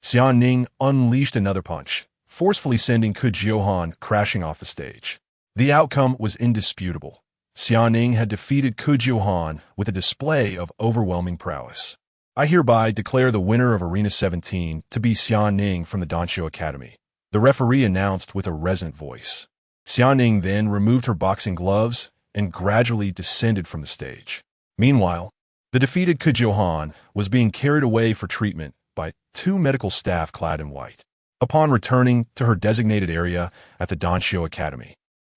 Xian Ning unleashed another punch, forcefully sending Ku Jiuhan crashing off the stage. The outcome was indisputable. Xian Ning had defeated Ku Jiuhan with a display of overwhelming prowess. I hereby declare the winner of Arena 17 to be Xian Ning from the Dan Xiu Academy, the referee announced with a resonant voice. Xian Ning then removed her boxing gloves and gradually descended from the stage. Meanwhile, the defeated Ku Jiuhan was being carried away for treatment by two medical staff clad in white. Upon returning to her designated area at the Dan Xiu Academy,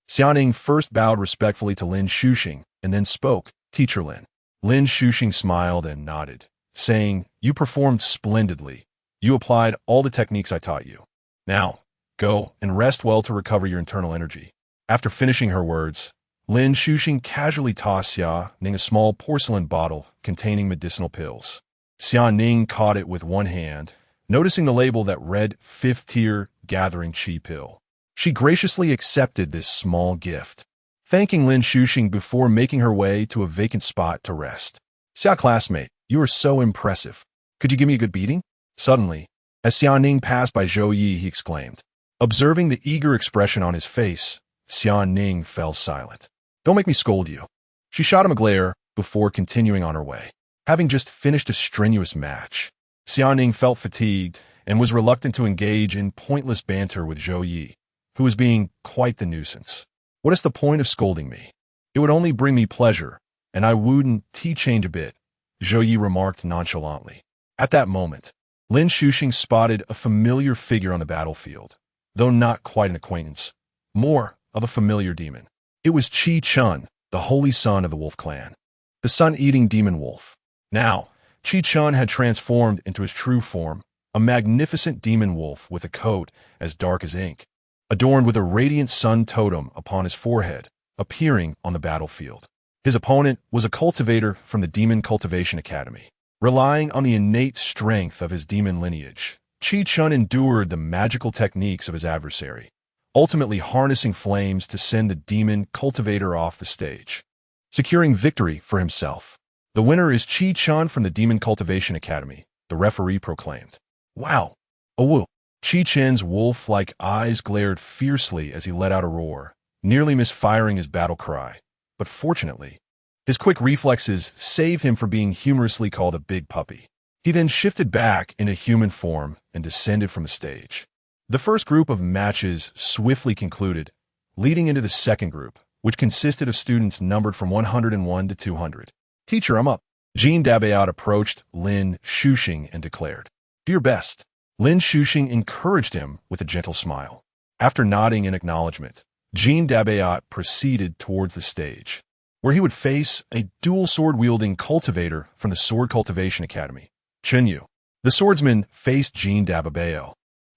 Xian Ning first bowed respectfully to Lin Xuxing and then spoke, Teacher Lin. Lin Xuxing smiled and nodded, saying, You performed splendidly. You applied all the techniques I taught you. Now, go and rest well to recover your internal energy. After finishing her words, Lin Xuxing casually tossed Xian Ning a small porcelain bottle containing medicinal pills. Xian Ning caught it with one hand, noticing the label that read 5th Tier Gathering Qi Pill. She graciously accepted this small gift, thanking Lin Xuxing before making her way to a vacant spot to rest. Xia classmate, you are so impressive. Could you give me a good beating? Suddenly, as Xian Ning passed by Zhou Yi, he exclaimed. Observing the eager expression on his face, Xian Ning fell silent. Don't make me scold you. She shot him a glare before continuing on her way. Having just finished a strenuous match, Xian Ning felt fatigued and was reluctant to engage in pointless banter with Zhou Yi, who was being quite the nuisance. What is the point of scolding me? It would only bring me pleasure, and I wouldn't change a bit, Zhou Yi remarked nonchalantly. At that moment, Lin Xuxing spotted a familiar figure on the battlefield, though not quite an acquaintance, more of a familiar demon. It was Qi Chun, the holy son of the wolf clan, the sun-eating demon wolf. Now, Qi Chun had transformed into his true form, a magnificent demon wolf with a coat as dark as ink, adorned with a radiant sun totem upon his forehead, appearing on the battlefield. His opponent was a cultivator from the Demon Cultivation Academy. Relying on the innate strength of his demon lineage, Qi Chun endured the magical techniques of his adversary, ultimately harnessing flames to send the demon cultivator off the stage, securing victory for himself. The winner is Qi Chun from the Demon Cultivation Academy, the referee proclaimed. Wow! A woo! Qi Chun's wolf-like eyes glared fiercely as he let out a roar, nearly misfiring his battle cry. But fortunately, his quick reflexes saved him from being humorously called a big puppy. He then shifted back into human form and descended from the stage. The first group of matches swiftly concluded, leading into the second group, which consisted of students numbered from 101 to 200. Teacher, I'm up. Jean Dabayat approached Lin Xuxing and declared, Do your best. Lin Xuxing encouraged him with a gentle smile. After nodding in acknowledgement, Jean Dabayat proceeded towards the stage, where he would face a dual sword-wielding cultivator from the Sword Cultivation Academy, Chen Yu. The swordsman faced Jean Dabayat,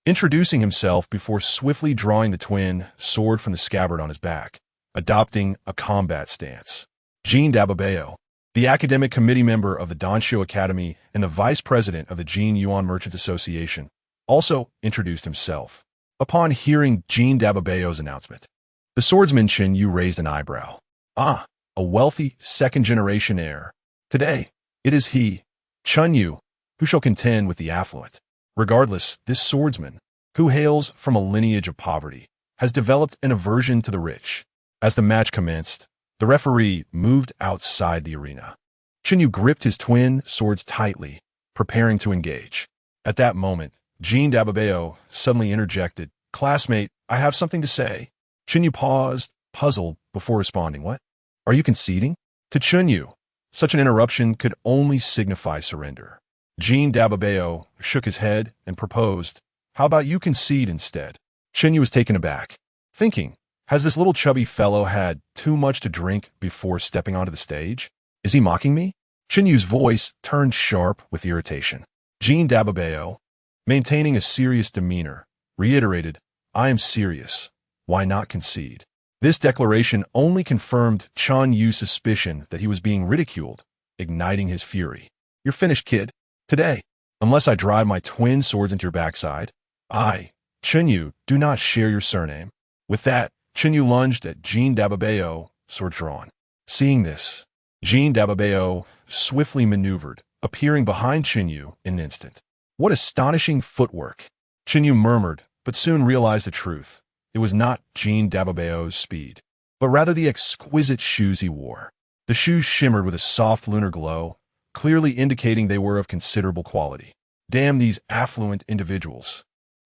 introducing himself before swiftly drawing the twin sword from the scabbard on his back, adopting a combat stance. Jean Dabayat, the academic committee member of the Dan Xiu Academy and the vice president of the Jin Yuan Merchants Association, also introduced himself. Upon hearing Jean Dabayat's announcement, the swordsman Chen Yu raised an eyebrow. Ah, a wealthy second-generation heir. Today, It is he, Chun Yu, who shall contend with the affluent. Regardless, this swordsman, who hails from a lineage of poverty, has developed an aversion to the rich. As the match commenced, the referee moved outside the arena. Chun Yu gripped his twin swords tightly, preparing to engage. At that moment, Jean Dababeo suddenly interjected, "Classmate, I have something to say." Chun Yu paused, puzzled, before responding. "What? Are you conceding?" To Chun Yu, such an interruption could only signify surrender. Jean Dababeo shook his head and proposed, "How about you concede instead?" Chun Yu was taken aback, thinking, has this little chubby fellow had too much to drink before stepping onto the stage? Is he mocking me? Chun Yu's voice turned sharp with irritation. Jean Dababeo, maintaining a serious demeanor, reiterated, "I am serious. Why not concede?" This declaration only confirmed Chun Yu's suspicion that he was being ridiculed, igniting his fury. "You're finished, kid. Today, unless I drive my twin swords into your backside. I, Chun Yu, do not share your surname." With that, Chun Yu lunged at Jean Dababeo, sword drawn. Seeing this, Jean Dababeo swiftly maneuvered, appearing behind Chun Yu in an instant. "What astonishing footwork!" Chun Yu murmured, but soon realized the truth. It was not Jean Dababeo's speed, but rather the exquisite shoes he wore. The shoes shimmered with a soft lunar glow, clearly indicating they were of considerable quality. Damn these affluent individuals.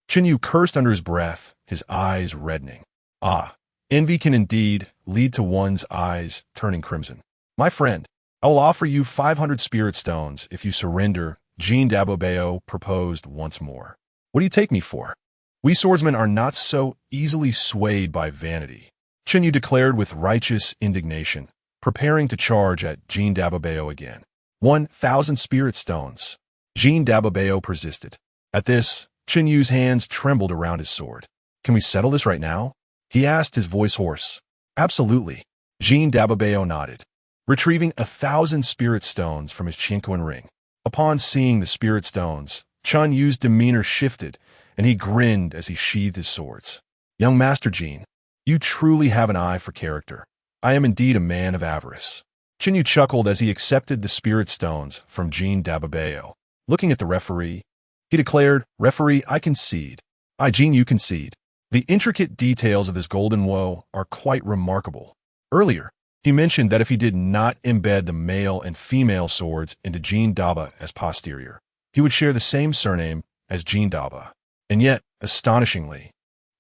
Chun Yu cursed under his breath, his eyes reddening. Ah, envy can indeed lead to one's eyes turning crimson. "My friend, I will offer you 500 spirit stones if you surrender," Jean Dababeo proposed once more. "What do you take me for?" "We swordsmen are not so easily swayed by vanity," Chun Yu declared with righteous indignation, preparing to charge at Jean Dababeo again. 1,000 spirit stones. Jean Dababeo persisted. At this, Chun Yu's hands trembled around his sword. "Can we settle this right now?" he asked, his voice hoarse. "Absolutely." Jean Dababeo nodded, retrieving 1,000 spirit stones from his chinquan ring. Upon seeing the spirit stones, Chun Yu's demeanor shifted, and he grinned as he sheathed his swords. "Young Master Jean, you truly have an eye for character. I am indeed a man of avarice." Chun Yu chuckled as he accepted the spirit stones from Jean Dababeo. Looking at the referee, he declared, "Referee, I concede." "I, Jean, you concede." The intricate details of this golden woe are quite remarkable. Earlier, he mentioned that if he did not embed the male and female swords into Jean Daba as posterior, he would share the same surname as Jean Daba. And yet, astonishingly,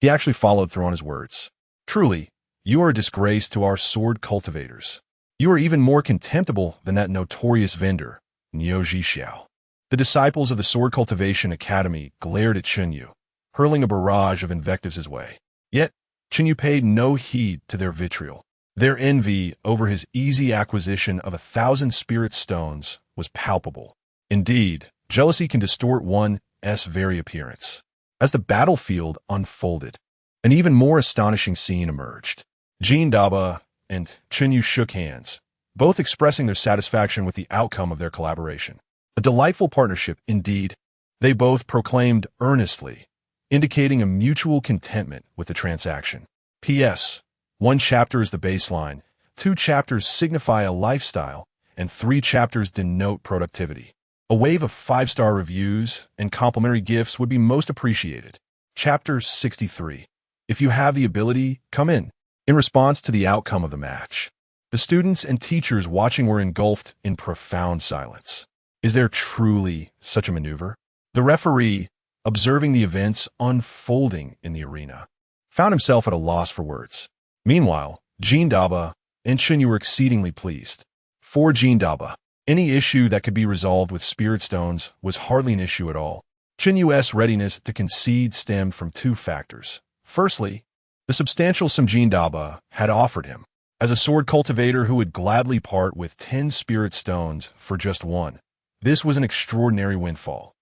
he actually followed through on his words. "Truly, you are a disgrace to our sword cultivators. You are even more contemptible than that notorious vendor, Niu Xiao." The disciples of the Sword Cultivation Academy glared at Chun Yu, hurling a barrage of invectives his way. Yet, Chun Yu paid no heed to their vitriol. Their envy over his easy acquisition of 1,000 spirit stones was palpable. Indeed, jealousy can distort one's very appearance. As the battlefield unfolded, an even more astonishing scene emerged. Jean Daba and Chun Yu shook hands, both expressing their satisfaction with the outcome of their collaboration. A delightful partnership, indeed. They both proclaimed earnestly, indicating a mutual contentment with the transaction. P.S. 1 chapter is the baseline, 2 chapters signify a lifestyle, and 3 chapters denote productivity. A wave of 5-star reviews and complimentary gifts would be most appreciated. Chapter 63. If you have the ability, come in. In response to the outcome of the match, the students and teachers watching were engulfed in profound silence. Is there truly such a maneuver? The referee, observing the events unfolding in the arena, found himself at a loss for words. Meanwhile, Jean Daba and Chun Yu were exceedingly pleased. For Jean Daba, any issue that could be resolved with spirit stones was hardly an issue at all. Chun Yu's readiness to concede stemmed from 2 factors. Firstly, the substantial sum Jean Daba had offered him. As a sword cultivator who would gladly part with 10 spirit stones for just 1, this was an extraordinary windfall.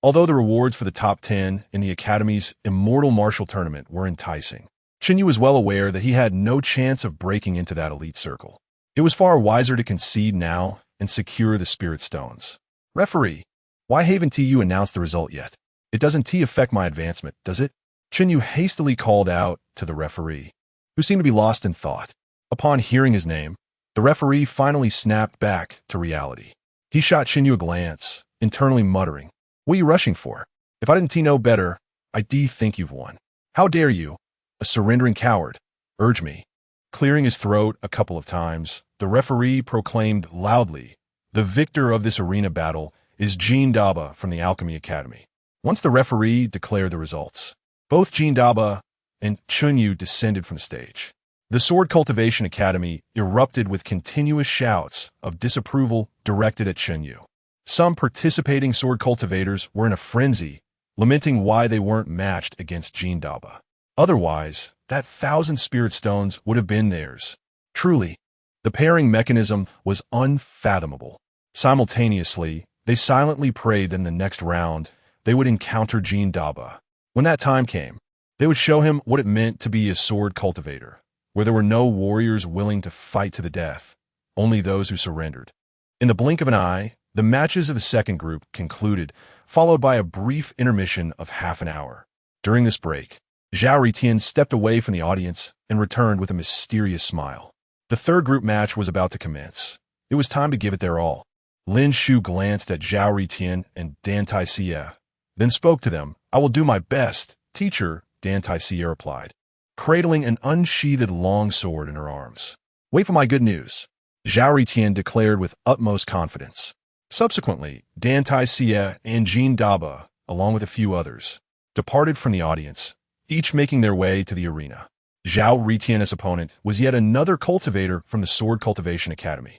Although the rewards for the top 10 in the Academy's Immortal Martial Tournament were enticing, Chun Yu was well aware that he had no chance of breaking into that elite circle. It was far wiser to concede now and secure the spirit stones. "Referee, why haven't you announced the result yet? It doesn't affect my advancement, does it?" Chun Yu hastily called out to the referee, who seemed to be lost in thought. Upon hearing his name, the referee finally snapped back to reality. He shot Xinyu a glance, internally muttering, "What are you rushing for? If I didn't know better, I think you've won. How dare you, a surrendering coward, urge me?" Clearing his throat a couple of times, the referee proclaimed loudly, "The victor of this arena battle is Jin Daba from the Alchemy Academy." Once the referee declared the results, both Jin Daba and Chunyu descended from the stage. The Sword Cultivation Academy erupted with continuous shouts of disapproval directed at Chunyu. Some participating sword cultivators were in a frenzy, lamenting why they weren't matched against Jin Daba. Otherwise, that 1,000 spirit stones would have been theirs. Truly, the pairing mechanism was unfathomable. Simultaneously, they silently prayed that in the next round, they would encounter Jin Daba. When that time came, they would show him what it meant to be a sword cultivator, where there were no warriors willing to fight to the death, only those who surrendered. In the blink of an eye, the matches of the second group concluded, followed by a brief intermission of half an hour. During this break, Zhao Ritian stepped away from the audience and returned with a mysterious smile. The third group match was about to commence. It was time to give it their all. Dan Xiu glanced at Zhao Ritian and Dan Xiu, then spoke to them. "I will do my best, teacher," Dan Xiu replied, cradling an unsheathed long sword in her arms. "Wait for my good news," Zhao Ritian declared with utmost confidence. Subsequently, Dan Xiu and Jin Daba, along with a few others, departed from the audience, each making their way to the arena. Zhao Ritian's opponent was yet another cultivator from the Sword Cultivation Academy.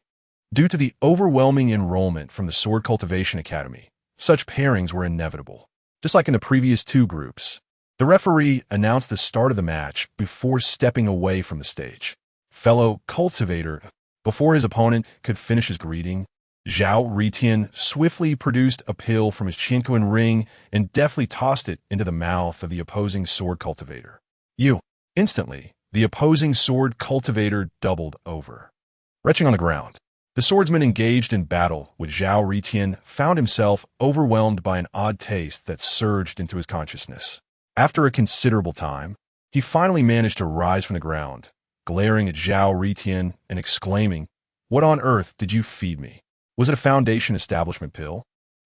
Due to the overwhelming enrollment from the Sword Cultivation Academy, such pairings were inevitable. Just like in the previous two groups, the referee announced the start of the match before stepping away from the stage. Fellow cultivator, before his opponent could finish his greeting, Zhao Ritian swiftly produced a pill from his Chinquan ring and deftly tossed it into the mouth of the opposing sword cultivator. Instantly, the opposing sword cultivator doubled over. Retching on the ground, the swordsman engaged in battle with Zhao Ritian found himself overwhelmed by an odd taste that surged into his consciousness. After a considerable time, he finally managed to rise from the ground, glaring at Zhao Ritian and exclaiming, "What on earth did you feed me? Was it a Foundation establishment pill?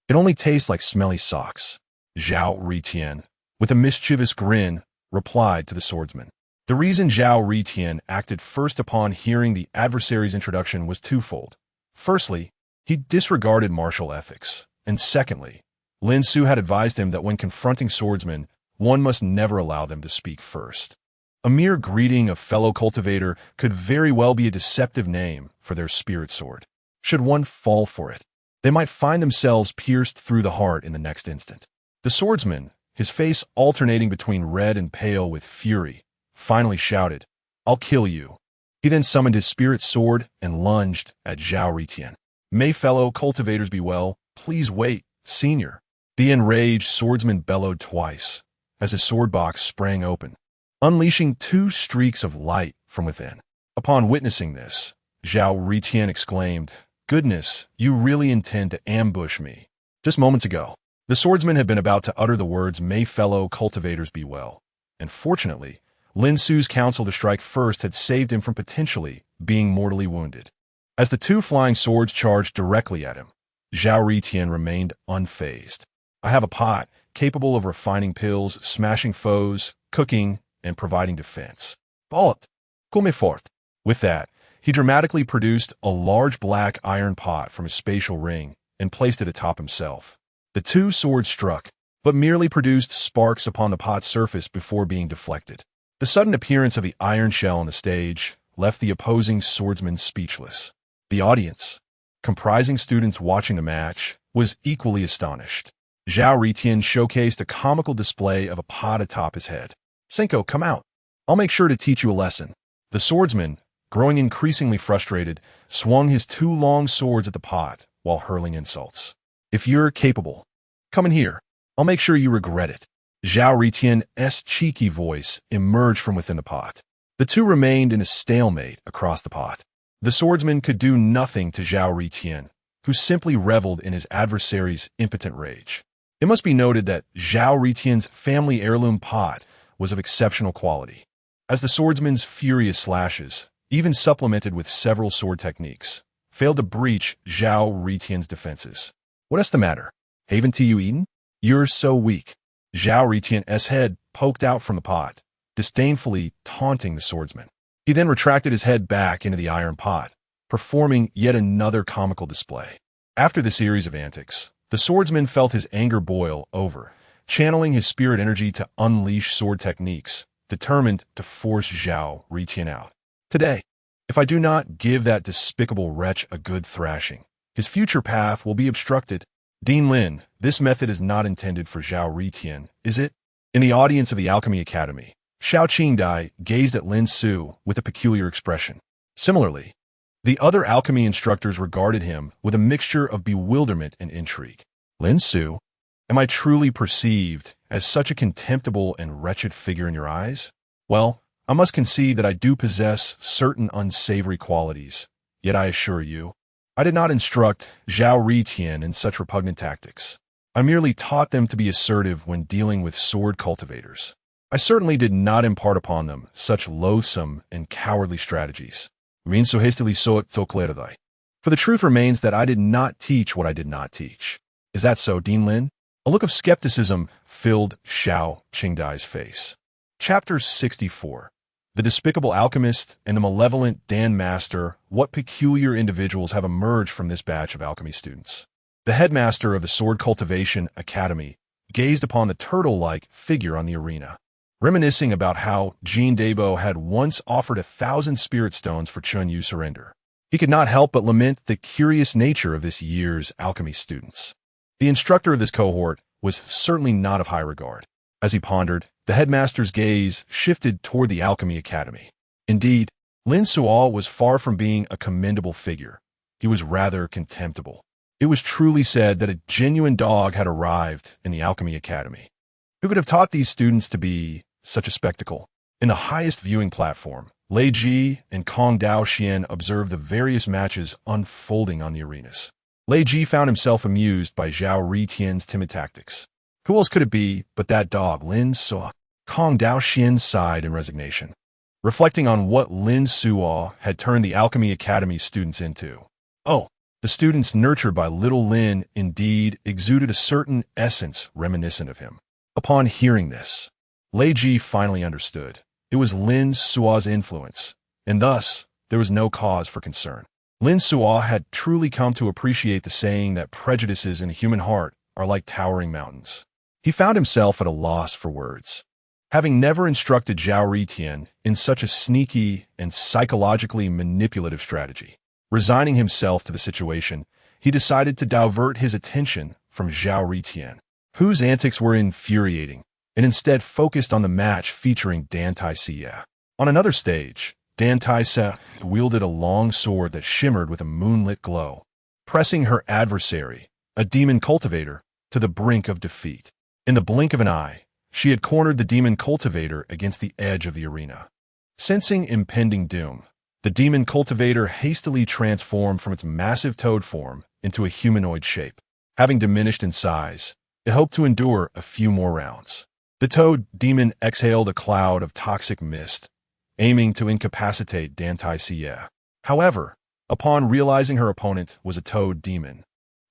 It only tastes like smelly socks." Zhao Ritian, with a mischievous grin, replied to the swordsman. The reason Zhao Ritian acted first upon hearing the adversary's introduction was twofold. Firstly, he disregarded martial ethics, and secondly, Dan Xiu had advised him that when confronting swordsmen, one must never allow them to speak first. A mere greeting of fellow cultivator could very well be a deceptive name for their spirit sword. Should one fall for it, they might find themselves pierced through the heart in the next instant. The swordsman, his face alternating between red and pale with fury, finally shouted, "I'll kill you." He then summoned his spirit sword and lunged at Zhao Ritian. "May fellow cultivators be well, please wait, senior." The enraged swordsman bellowed twice as his sword box sprang open, unleashing two streaks of light from within. Upon witnessing this, Zhao Ritian exclaimed, "Goodness, you really intend to ambush me." Just moments ago, the swordsman had been about to utter the words, "May fellow cultivators be well," and fortunately, Dan Xiu's counsel to strike first had saved him from potentially being mortally wounded. As the two flying swords charged directly at him, Zhao Ritian remained unfazed. "I have a pot capable of refining pills, smashing foes, cooking, and providing defense. Halt! Come forth." With that, he dramatically produced a large black iron pot from his spatial ring and placed it atop himself. The two swords struck, but merely produced sparks upon the pot's surface before being deflected. The sudden appearance of the iron shell on the stage left the opposing swordsman speechless. The audience, comprising students watching the match, was equally astonished. Zhao Ritian showcased a comical display of a pot atop his head. "Senko, come out. I'll make sure to teach you a lesson." The swordsman, growing increasingly frustrated, swung his two long swords at the pot while hurling insults. "If you're capable, come in here. I'll make sure you regret it." Zhao Ritian's cheeky voice emerged from within the pot. The two remained in a stalemate across the pot. The swordsman could do nothing to Zhao Ritian, who simply reveled in his adversary's impotent rage. It must be noted that Zhao Ritian's family heirloom pot was of exceptional quality, as the swordsman's furious slashes, even supplemented with several sword techniques, failed to breach Zhao Ritian's defenses. "What's the matter? Haven't you eaten? You're so weak." Zhao Ritian's head poked out from the pot, disdainfully taunting the swordsman. He then retracted his head back into the iron pot, performing yet another comical display. After the series of antics, the swordsman felt his anger boil over, channeling his spirit energy to unleash sword techniques, determined to force Zhao Ritian out. "Today, if I do not give that despicable wretch a good thrashing, his future path will be obstructed." "Dean Lin, this method is not intended for Zhao Ritian, is it?" In the audience of the Alchemy Academy, Xiao Qingdai gazed at Lin Su with a peculiar expression. Similarly, the other alchemy instructors regarded him with a mixture of bewilderment and intrigue. "Lin Su, am I truly perceived as such a contemptible and wretched figure in your eyes? Well, I must concede that I do possess certain unsavory qualities, yet I assure you, I did not instruct Zhao Ritian in such repugnant tactics. I merely taught them to be assertive when dealing with sword cultivators. I certainly did not impart upon them such loathsome and cowardly strategies. For the truth remains that I did not teach what I did not teach. Is that so, Dean Lin?" A look of skepticism filled Xiao Qingdai's face. Chapter 64. The Despicable Alchemist and the Malevolent Dan Master. What peculiar individuals have emerged from this batch of alchemy students? The headmaster of the Sword Cultivation Academy gazed upon the turtle-like figure on the arena, reminiscing about how Jean Debo had once offered 1,000 spirit stones for Chun Yu surrender. He could not help but lament the curious nature of this year's alchemy students. The instructor of this cohort was certainly not of high regard. As he pondered, the headmaster's gaze shifted toward the Alchemy Academy. Indeed, Lin Suo was far from being a commendable figure. He was rather contemptible. It was truly said that a genuine dog had arrived in the Alchemy Academy. Who could have taught these students to be such a spectacle? In the highest viewing platform, Lei Ji and Kong Dao Xian observed the various matches unfolding on the arenas. Lei Ji found himself amused by Zhao Ritian's timid tactics. Who else could it be but that dog, Lin Suo? Kong Dao Xian sighed in resignation, reflecting on what Lin Suo had turned the Alchemy Academy students into. Oh, the students nurtured by little Lin indeed exuded a certain essence reminiscent of him. Upon hearing this, Lei Ji finally understood. It was Lin Suo's influence, and thus there was no cause for concern. Lin Suo had truly come to appreciate the saying that prejudices in the human heart are like towering mountains. He found himself at a loss for words. Having never instructed Zhao Ritian in such a sneaky and psychologically manipulative strategy, resigning himself to the situation, he decided to divert his attention from Zhao Ritian, whose antics were infuriating, and instead focused on the match featuring Dan Xiu. On another stage, Dan Xiu wielded a long sword that shimmered with a moonlit glow, pressing her adversary, a demon cultivator, to the brink of defeat. In the blink of an eye, she had cornered the demon cultivator against the edge of the arena. Sensing impending doom, the demon cultivator hastily transformed from its massive toad form into a humanoid shape. Having diminished in size, it hoped to endure a few more rounds. The toad demon exhaled a cloud of toxic mist, aiming to incapacitate Dan Xiu. However, upon realizing her opponent was a toad demon,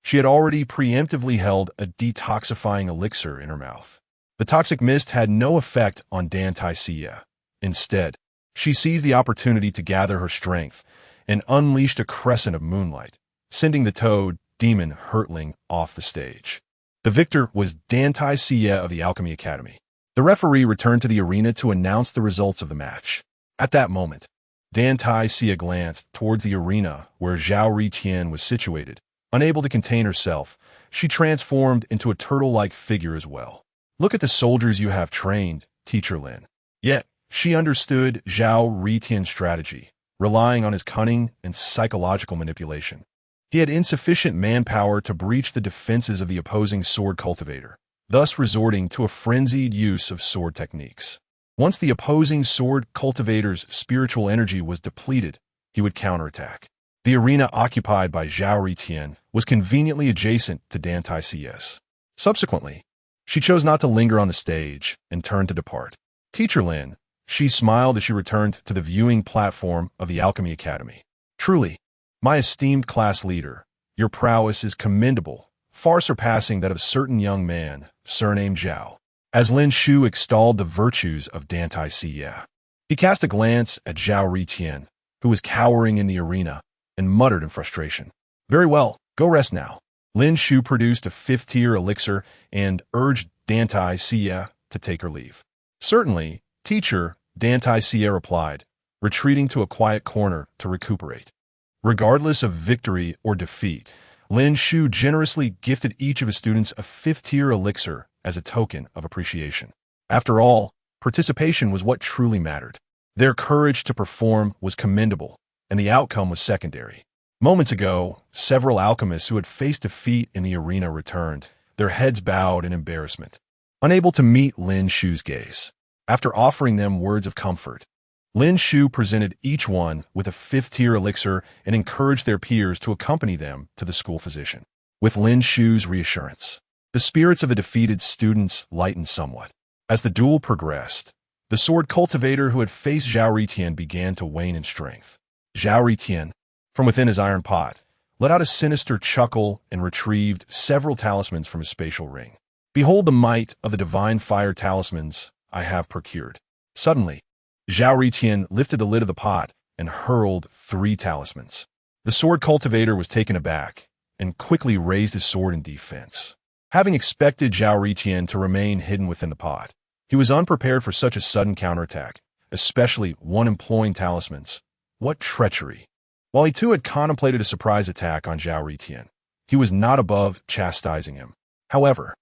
she had already preemptively held a detoxifying elixir in her mouth. The toxic mist had no effect on Dan Xiu. Instead, she seized the opportunity to gather her strength and unleashed a crescent of moonlight, sending the toad demon hurtling off the stage. The victor was Dan Xiu of the Alchemy Academy. The referee returned to the arena to announce the results of the match. At that moment, Dan Xiu glanced towards the arena where Zhao Ritian was situated. Unable to contain herself, she transformed into a turtle-like figure as well. "Look at the soldiers you have trained, Teacher Lin." Yet, she understood Zhao Ritian's strategy, relying on his cunning and psychological manipulation. He had insufficient manpower to breach the defenses of the opposing sword cultivator, thus resorting to a frenzied use of sword techniques. Once the opposing sword cultivator's spiritual energy was depleted, he would counterattack. The arena occupied by Zhao Ritian was conveniently adjacent to Dan Xiu's. Subsequently, she chose not to linger on the stage and turned to depart. "Teacher Lin," she smiled as she returned to the viewing platform of the Alchemy Academy. "Truly, My esteemed class leader, your prowess is commendable, far surpassing that of a certain young man, surnamed Zhao. As Lin Xiu extolled the virtues of Dan Xiu, he cast a glance at Zhao Ritian, who was cowering in the arena, and muttered in frustration. Very well, go rest now. Lin Xiu produced a fifth-tier elixir and urged Dan Xiu to take her leave. Certainly, teacher, Dan Xiu replied, retreating to a quiet corner to recuperate. Regardless of victory or defeat, Lin Xiu generously gifted each of his students a fifth-tier elixir as a token of appreciation. After all, participation was what truly mattered. Their courage to perform was commendable, and the outcome was secondary. Moments ago, several alchemists who had faced defeat in the arena returned, their heads bowed in embarrassment, unable to meet Lin Xiu's gaze. After offering them words of comfort, Lin Xiu presented each one with a fifth-tier elixir and encouraged their peers to accompany them to the school physician. With Lin Xiu's reassurance, the spirits of the defeated students lightened somewhat. As the duel progressed, the sword cultivator who had faced Zhao Ritian began to wane in strength. Zhao Ritian, from within his iron pot, let out a sinister chuckle and retrieved several talismans from his spatial ring. Behold the might of the divine fire talismans I have procured. Suddenly, Zhao Ritian lifted the lid of the pot and hurled 3 talismans. The sword cultivator was taken aback and quickly raised his sword in defense. Having expected Zhao Ritian to remain hidden within the pot, he was unprepared for such a sudden counterattack, especially one employing talismans. What treachery! While he too had contemplated a surprise attack on Zhao Ritian, he was not above chastising him. However,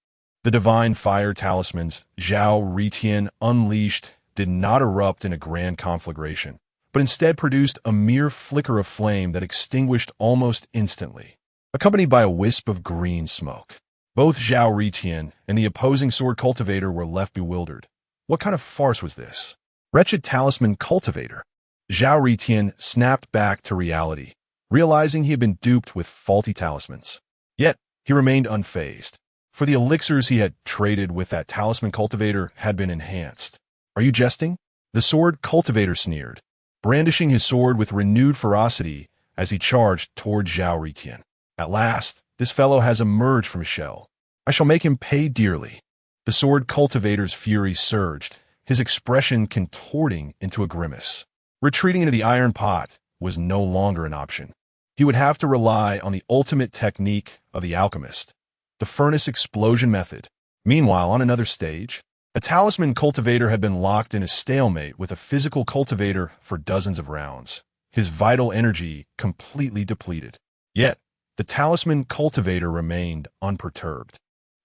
the divine fire talismans Zhao Ritian unleashed did not erupt in a grand conflagration, but instead produced a mere flicker of flame that extinguished almost instantly, accompanied by a wisp of green smoke. Both Zhao Ritian and the opposing sword cultivator were left bewildered. What kind of farce was this? Wretched talisman cultivator! Zhao Ritian snapped back to reality, realizing he had been duped with faulty talismans. Yet, he remained unfazed, for the elixirs he had traded with that talisman cultivator had been enhanced. Are you jesting? The sword cultivator sneered, brandishing his sword with renewed ferocity as he charged toward Zhao Ritian. At last, this fellow has emerged from his shell. I shall make him pay dearly. The sword cultivator's fury surged, his expression contorting into a grimace. Retreating into the iron pot was no longer an option. He would have to rely on the ultimate technique of the alchemist, the furnace explosion method. Meanwhile, on another stage, a talisman cultivator had been locked in a stalemate with a physical cultivator for dozens of rounds, his vital energy completely depleted. Yet, the talisman cultivator remained unperturbed,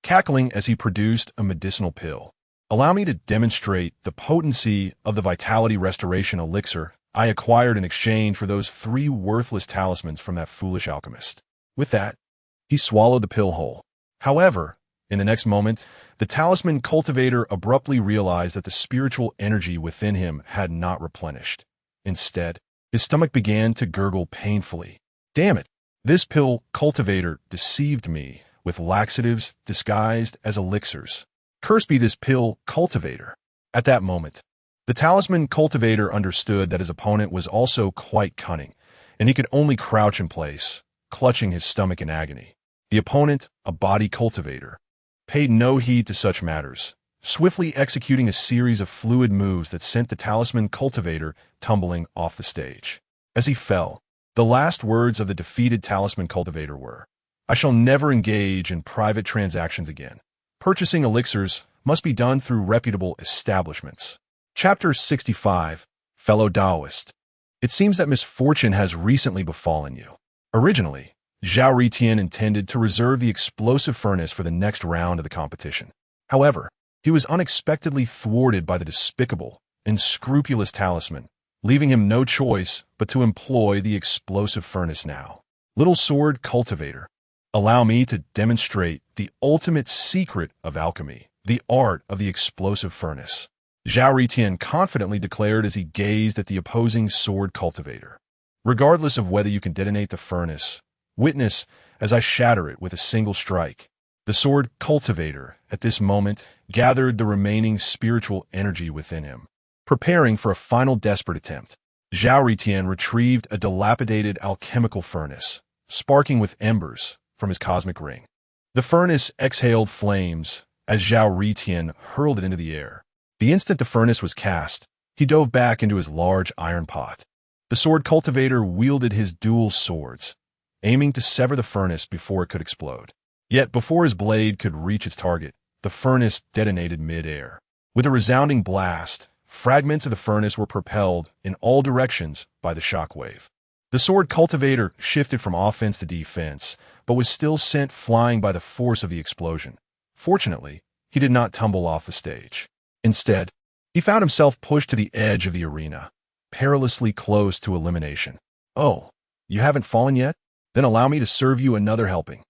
cackling as he produced a medicinal pill. Allow me to demonstrate the potency of the vitality restoration elixir I acquired in exchange for those 3 worthless talismans from that foolish alchemist. With that, he swallowed the pill whole. However, in the next moment, the talisman cultivator abruptly realized that the spiritual energy within him had not replenished. Instead, his stomach began to gurgle painfully. Damn it! This pill cultivator deceived me with laxatives disguised as elixirs. Cursed be this pill cultivator. At that moment, the talisman cultivator understood that his opponent was also quite cunning, and he could only crouch in place, clutching his stomach in agony. The opponent, a body cultivator, paid no heed to such matters, swiftly executing a series of fluid moves that sent the talisman cultivator tumbling off the stage. As he fell, the last words of the defeated talisman cultivator were, "I shall never engage in private transactions again. Purchasing elixirs must be done through reputable establishments." Chapter 65, Fellow Taoist. It seems that misfortune has recently befallen you. Originally, Zhao Ritian intended to reserve the explosive furnace for the next round of the competition. However, he was unexpectedly thwarted by the despicable and scrupulous talisman, leaving him no choice but to employ the explosive furnace now. Little sword cultivator, allow me to demonstrate the ultimate secret of alchemy, the art of the explosive furnace. Zhao Ritian confidently declared as he gazed at the opposing sword cultivator. Regardless of whether you can detonate the furnace, witness as I shatter it with a single strike. The sword cultivator, at this moment, gathered the remaining spiritual energy within him, preparing for a final desperate attempt. Zhao Ritian retrieved a dilapidated alchemical furnace, sparking with embers from his cosmic ring. The furnace exhaled flames as Zhao Ritian hurled it into the air. The instant the furnace was cast, he dove back into his large iron pot. The sword cultivator wielded his dual swords, aiming to sever the furnace before it could explode. Yet before his blade could reach its target, the furnace detonated mid-air. With a resounding blast, fragments of the furnace were propelled in all directions by the shockwave. The sword cultivator shifted from offense to defense, but was still sent flying by the force of the explosion. Fortunately, he did not tumble off the stage. Instead, he found himself pushed to the edge of the arena, perilously close to elimination. "Oh, you haven't fallen yet? Then allow me to serve you another helping."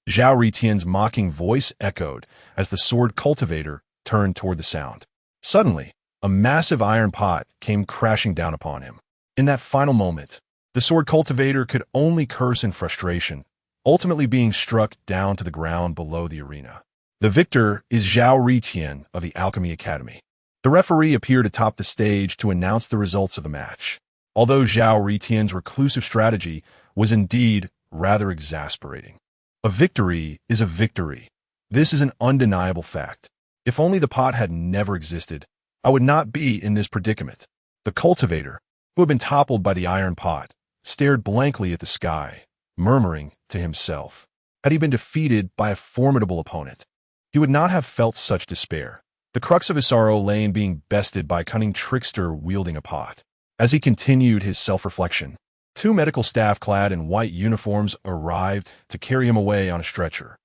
Zhao Ritian's mocking voice echoed as the sword cultivator turned toward the sound. Suddenly, a massive iron pot came crashing down upon him. In that final moment, the sword cultivator could only curse in frustration, ultimately being struck down to the ground below the arena. The victor is Zhao Ritian of the Alchemy Academy. The referee appeared atop the stage to announce the results of the match. Although Zhao Ritian's reclusive strategy was indeed rather exasperating. A victory is a victory. This is an undeniable fact. If only the pot had never existed, I would not be in this predicament. The cultivator, who had been toppled by the iron pot, stared blankly at the sky, murmuring to himself. Had he been defeated by a formidable opponent, he would not have felt such despair. The crux of his sorrow lay in being bested by a cunning trickster wielding a pot. As he continued his self-reflection, two medical staff clad in white uniforms arrived to carry him away on a stretcher.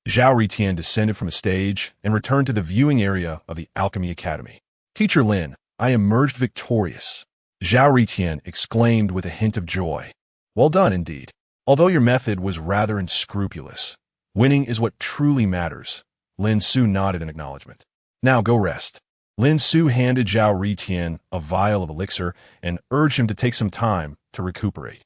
Zhao Ritian descended from the stage and returned to the viewing area of the Alchemy Academy. "Teacher Lin, I emerged victorious," Zhao Ritian exclaimed with a hint of joy. "Well done indeed. Although your method was rather unscrupulous, winning is what truly matters." Lin Xiu nodded in acknowledgement. "Now go rest." Lin Xiu handed Zhao Ritian a vial of elixir and urged him to take some time to recuperate.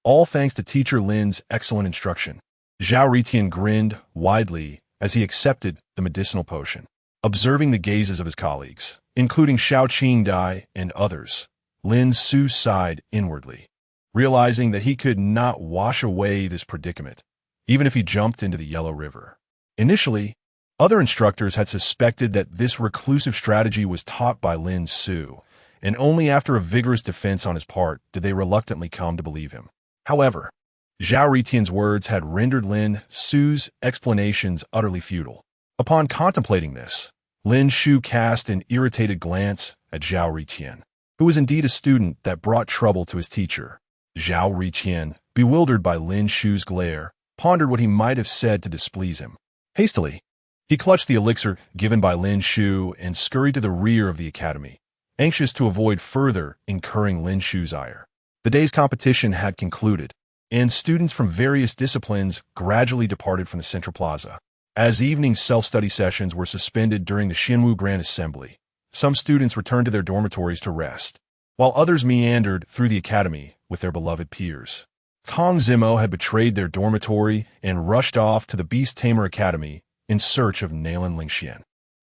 All thanks to Teacher Lin's excellent instruction. Zhao Ritian grinned widely as he accepted the medicinal potion. Observing the gazes of his colleagues, including Xiao Qingdai and others, Lin Xiu sighed inwardly, realizing that he could not wash away this predicament, even if he jumped into the Yellow River. Initially, other instructors had suspected that this reclusive strategy was taught by Lin Xiu, and only after a vigorous defense on his part did they reluctantly come to believe him. However, Zhao Ritian's words had rendered Lin Xiu's explanations utterly futile. Upon contemplating this, Lin Xiu cast an irritated glance at Zhao Ritian, who was indeed a student that brought trouble to his teacher. Zhao Ritian, bewildered by Lin Xiu's glare, pondered what he might have said to displease him. Hastily, he clutched the elixir given by Lin Xiu and scurried to the rear of the academy, anxious to avoid further incurring Lin Xiu's ire. The day's competition had concluded, and students from various disciplines gradually departed from the Central Plaza. As evening self-study sessions were suspended during the Xinwu Grand Assembly, some students returned to their dormitories to rest, while others meandered through the academy with their beloved peers. Kong Zimo had betrayed their dormitory and rushed off to the Beast Tamer Academy in search of Nalan Lingxian.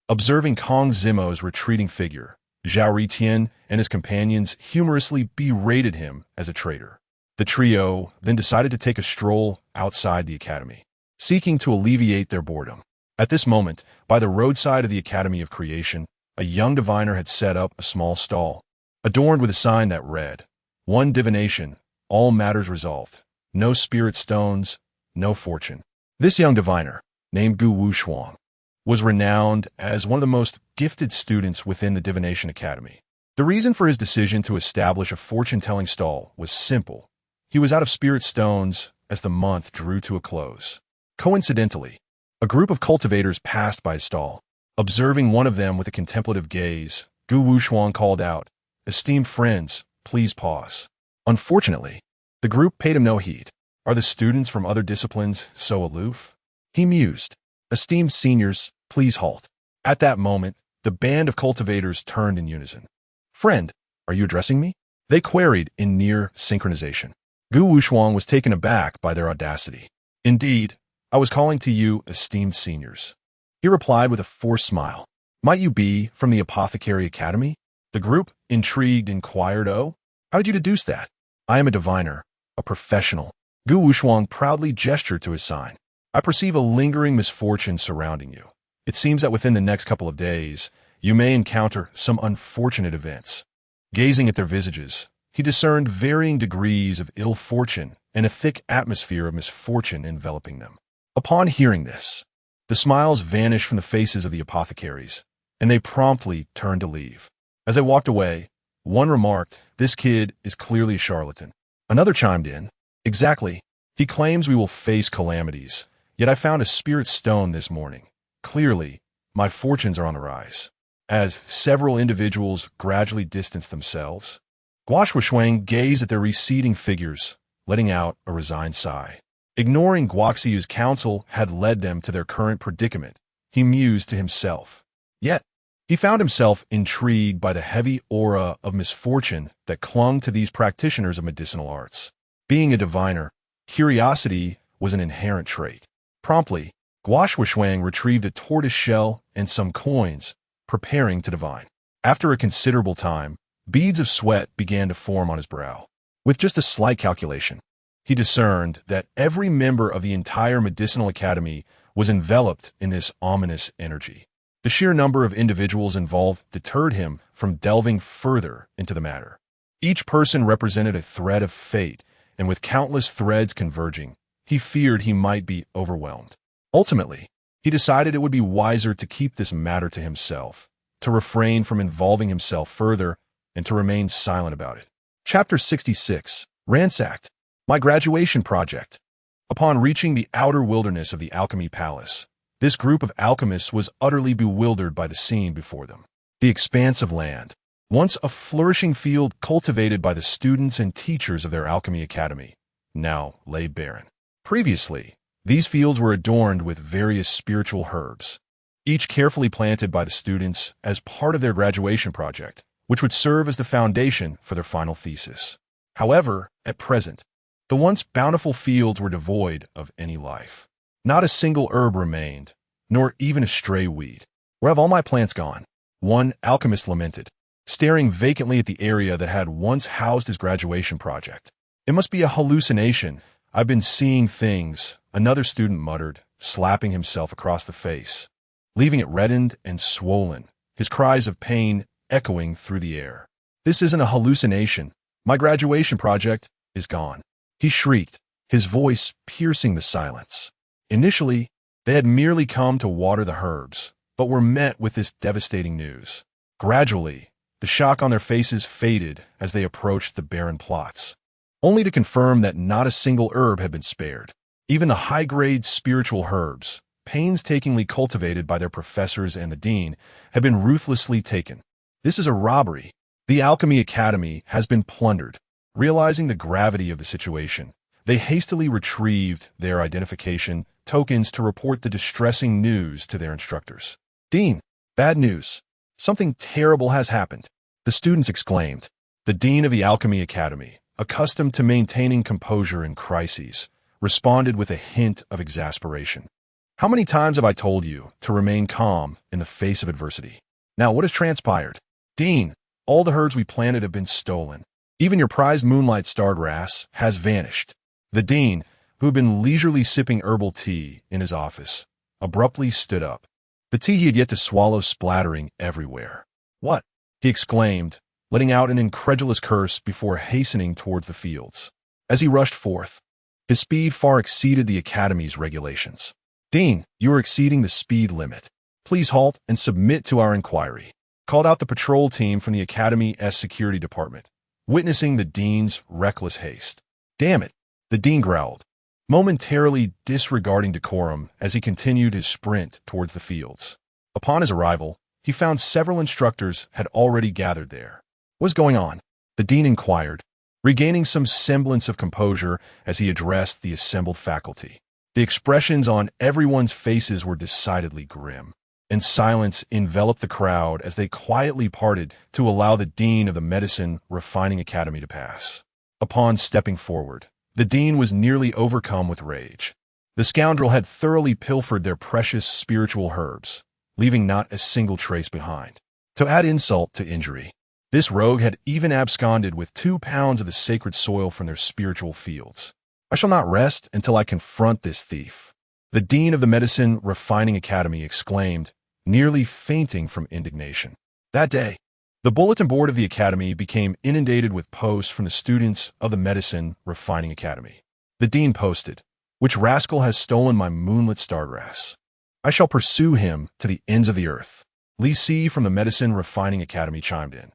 Observing Kong Zimo's retreating figure, Zhao Ritian and his companions humorously berated him as a traitor. The trio then decided to take a stroll outside the academy, seeking to alleviate their boredom. At this moment, by the roadside of the Academy of Creation, a young diviner had set up a small stall, adorned with a sign that read, "One divination, all matters resolved. No spirit stones, no fortune." This young diviner, named Gu Wushuang, was renowned as one of the most gifted students within the Divination Academy. The reason for his decision to establish a fortune-telling stall was simple. He was out of spirit stones as the month drew to a close. Coincidentally, a group of cultivators passed by his stall. Observing one of them with a contemplative gaze, Gu Wushuang called out, "Esteemed friends, please pause." Unfortunately, the group paid him no heed. Are the students from other disciplines so aloof? He mused. "Esteemed seniors, please halt." At that moment, the band of cultivators turned in unison. "Friend, are you addressing me?" they queried in near synchronization. Gu Wushuang was taken aback by their audacity. "Indeed, I was calling to you, esteemed seniors," he replied with a forced smile. "Might you be from the Apothecary Academy?" The group, intrigued, inquired, "Oh, How did you deduce that? I am a diviner, a professional. Gu Wushuang proudly gestured to his sign. I perceive a lingering misfortune surrounding you. It seems that within the next couple of days, you may encounter some unfortunate events. Gazing at their visages, he discerned varying degrees of ill fortune and a thick atmosphere of misfortune enveloping them. Upon hearing this, the smiles vanished from the faces of the apothecaries, and they promptly turned to leave. As they walked away, one remarked, "This kid is clearly a charlatan." Another chimed in, "Exactly. He claims we will face calamities, yet I found a spirit stone this morning. Clearly, my fortunes are on the rise." As several individuals gradually distanced themselves, Guo Shuang gazed at their receding figures, letting out a resigned sigh. Ignoring Guo Xiu's counsel had led them to their current predicament, he mused to himself. Yet, he found himself intrigued by the heavy aura of misfortune that clung to these practitioners of medicinal arts. Being a diviner, curiosity was an inherent trait. Promptly, Guo Shuang retrieved a tortoise shell and some coins, preparing to divine. After a considerable time, beads of sweat began to form on his brow. With just a slight calculation, he discerned that every member of the entire medicinal academy was enveloped in this ominous energy. The sheer number of individuals involved deterred him from delving further into the matter. Each person represented a thread of fate, and with countless threads converging, he feared he might be overwhelmed. Ultimately, he decided it would be wiser to keep this matter to himself, to refrain from involving himself further, and to remain silent about it. Chapter 66. Ransacked. My graduation project. Upon reaching the outer wilderness of the Alchemy Palace, this group of alchemists was utterly bewildered by the scene before them. The expanse of land, once a flourishing field cultivated by the students and teachers of their alchemy academy, now lay barren. Previously, these fields were adorned with various spiritual herbs, each carefully planted by the students as part of their graduation project, which would serve as the foundation for their final thesis. However, at present, the once bountiful fields were devoid of any life. Not a single herb remained, nor even a stray weed. "Where have all my plants gone?" one alchemist lamented, staring vacantly at the area that had once housed his graduation project. "It must be a hallucination. I've been seeing things," another student muttered, slapping himself across the face, leaving it reddened and swollen, his cries of pain echoing through the air. "This isn't a hallucination. My graduation project is gone," he shrieked, his voice piercing the silence. Initially, they had merely come to water the herbs, but were met with this devastating news. Gradually, the shock on their faces faded as they approached the barren plots, only to confirm that not a single herb had been spared. Even the high-grade spiritual herbs, painstakingly cultivated by their professors and the dean, had been ruthlessly taken. "This is a robbery. The Alchemy Academy has been plundered." Realizing the gravity of the situation, they hastily retrieved their identification tokens to report the distressing news to their instructors. "Dean, bad news. Something terrible has happened," the students exclaimed. The dean of the Alchemy Academy, accustomed to maintaining composure in crises, responded with a hint of exasperation. "How many times have I told you to remain calm in the face of adversity? Now what has transpired?" "Dean, all the herbs we planted have been stolen. Even your prized moonlight starred wrasse has vanished." The dean, who had been leisurely sipping herbal tea in his office, abruptly stood up, the tea he had yet to swallow splattering everywhere. "What?" he exclaimed, letting out an incredulous curse before hastening towards the fields. As he rushed forth, his speed far exceeded the Academy's regulations. "Dean, you are exceeding the speed limit. Please halt and submit to our inquiry," called out the patrol team from the Academy's security department, witnessing the dean's reckless haste. "Damn it," the dean growled, momentarily disregarding decorum as he continued his sprint towards the fields. Upon his arrival, he found several instructors had already gathered there. "What's going on?" the dean inquired, regaining some semblance of composure as he addressed the assembled faculty. The expressions on everyone's faces were decidedly grim, and silence enveloped the crowd as they quietly parted to allow the dean of the Medicine Refining Academy to pass. Upon stepping forward, the dean was nearly overcome with rage. The scoundrel had thoroughly pilfered their precious spiritual herbs, leaving not a single trace behind. To add insult to injury, This rogue had even absconded with 2 pounds of the sacred soil from their spiritual fields. I shall not rest until I confront this thief. The dean of the Medicine Refining Academy exclaimed, nearly fainting from indignation. That day, the bulletin board of the academy became inundated with posts from the students of the Medicine Refining Academy. The dean posted, "Which rascal has stolen my moonlit stargrass? I shall pursue him to the ends of the earth." Li Si from the Medicine Refining Academy chimed in.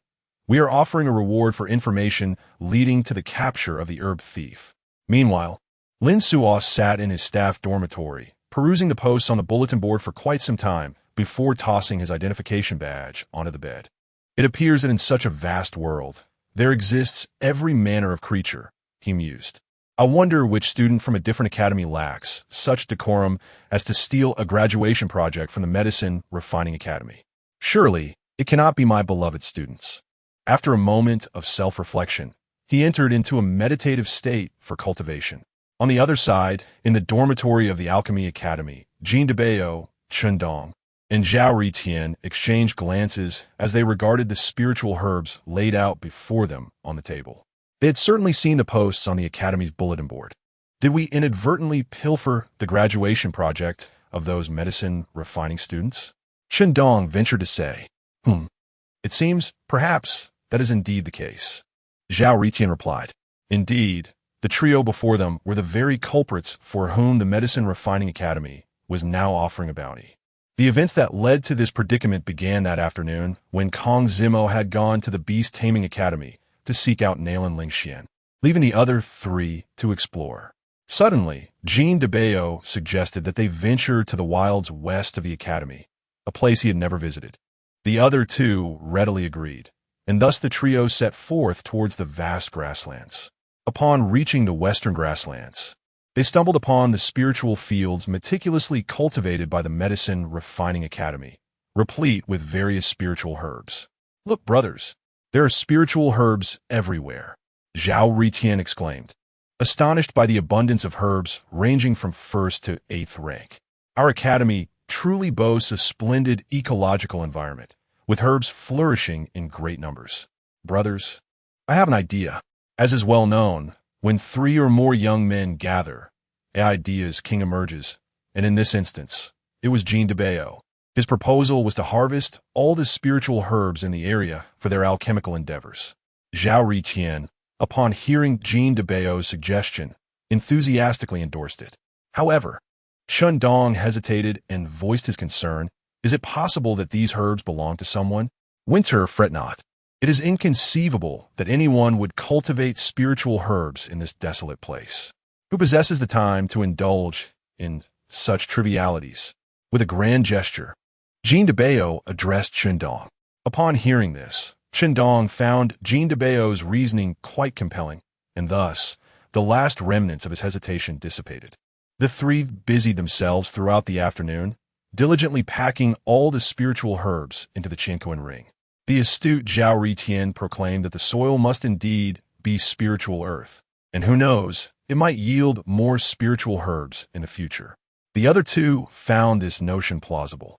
"We are offering a reward for information leading to the capture of the herb thief." Meanwhile, Lin Suo sat in his staff dormitory, perusing the posts on the bulletin board for quite some time before tossing his identification badge onto the bed. It appears that in such a vast world, there exists every manner of creature, he mused. I wonder which student from a different academy lacks such decorum as to steal a graduation project from the Medicine Refining Academy. Surely, it cannot be my beloved students. After a moment of self-reflection, he entered into a meditative state for cultivation. On the other side, in the dormitory of the Alchemy Academy, Jean Debao, Chen Dong, and Zhao Ritian exchanged glances as they regarded the spiritual herbs laid out before them on the table. They had certainly seen the posts on the Academy's bulletin board. Did we inadvertently pilfer the graduation project of those medicine refining students? Chen Dong ventured to say, It seems, perhaps, that is indeed the case. Zhao Ritian replied, Indeed, the trio before them were the very culprits for whom the Medicine Refining Academy was now offering a bounty. The events that led to this predicament began that afternoon when Kong Zimo had gone to the Beast Taming Academy to seek out Nalan Lingxian, leaving the other 3 to explore. Suddenly, Jean Debao suggested that they venture to the wilds west of the academy, a place he had never visited. The other 2 readily agreed, and thus the trio set forth towards the vast grasslands. Upon reaching the western grasslands, they stumbled upon the spiritual fields meticulously cultivated by the Medicine Refining Academy, replete with various spiritual herbs. Look, brothers, there are spiritual herbs everywhere, Zhao Ritian exclaimed, astonished by the abundance of herbs ranging from 1st to 8th rank. Our academy truly boasts a splendid ecological environment, with herbs flourishing in great numbers. Brothers, I have an idea. As is well known, when 3 or more young men gather, an idea's king emerges, and in this instance, it was Jean Debao. His proposal was to harvest all the spiritual herbs in the area for their alchemical endeavors. Zhao Ritian, upon hearing Jean Debao's suggestion, enthusiastically endorsed it. However, Chen Dong hesitated and voiced his concern. Is it possible that these herbs belong to someone? Winter, fret not. It is inconceivable that anyone would cultivate spiritual herbs in this desolate place. Who possesses the time to indulge in such trivialities? With a grand gesture, Jean Debao addressed Chen Dong. Upon hearing this, Chen Dong found Jean Debao's reasoning quite compelling, and thus, the last remnants of his hesitation dissipated. The 3 busied themselves throughout the afternoon, diligently packing all the spiritual herbs into the Chinkoan ring. The astute Zhao Ritian proclaimed that the soil must indeed be spiritual earth, and who knows, it might yield more spiritual herbs in the future. The other 2 found this notion plausible,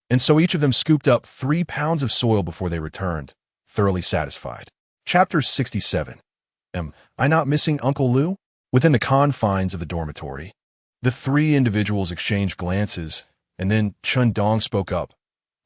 and so each of them scooped up 3 pounds of soil before they returned, thoroughly satisfied. Chapter 67. Am I not missing Uncle Liu? Within the confines of the dormitory, the 3 individuals exchanged glances, and then Chen Dong spoke up.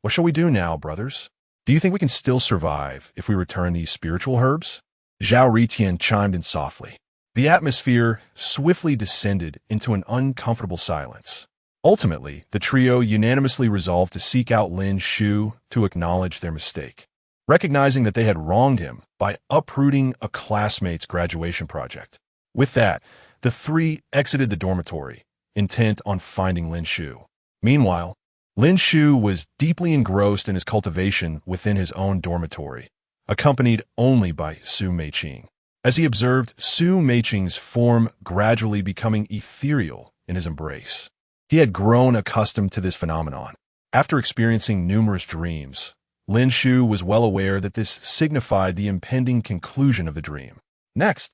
What shall we do now, brothers? Do you think we can still survive if we return these spiritual herbs? Zhao Ritian chimed in softly. The atmosphere swiftly descended into an uncomfortable silence. Ultimately, the trio unanimously resolved to seek out Lin Xiu to acknowledge their mistake, recognizing that they had wronged him by uprooting a classmate's graduation project. With that, the 3 exited the dormitory, intent on finding Lin Xiu. Meanwhile, Lin Xiu was deeply engrossed in his cultivation within his own dormitory, accompanied only by Su Meiqing. As he observed Su Meiqing's form gradually becoming ethereal in his embrace, he had grown accustomed to this phenomenon. After experiencing numerous dreams, Lin Xiu was well aware that this signified the impending conclusion of the dream. Next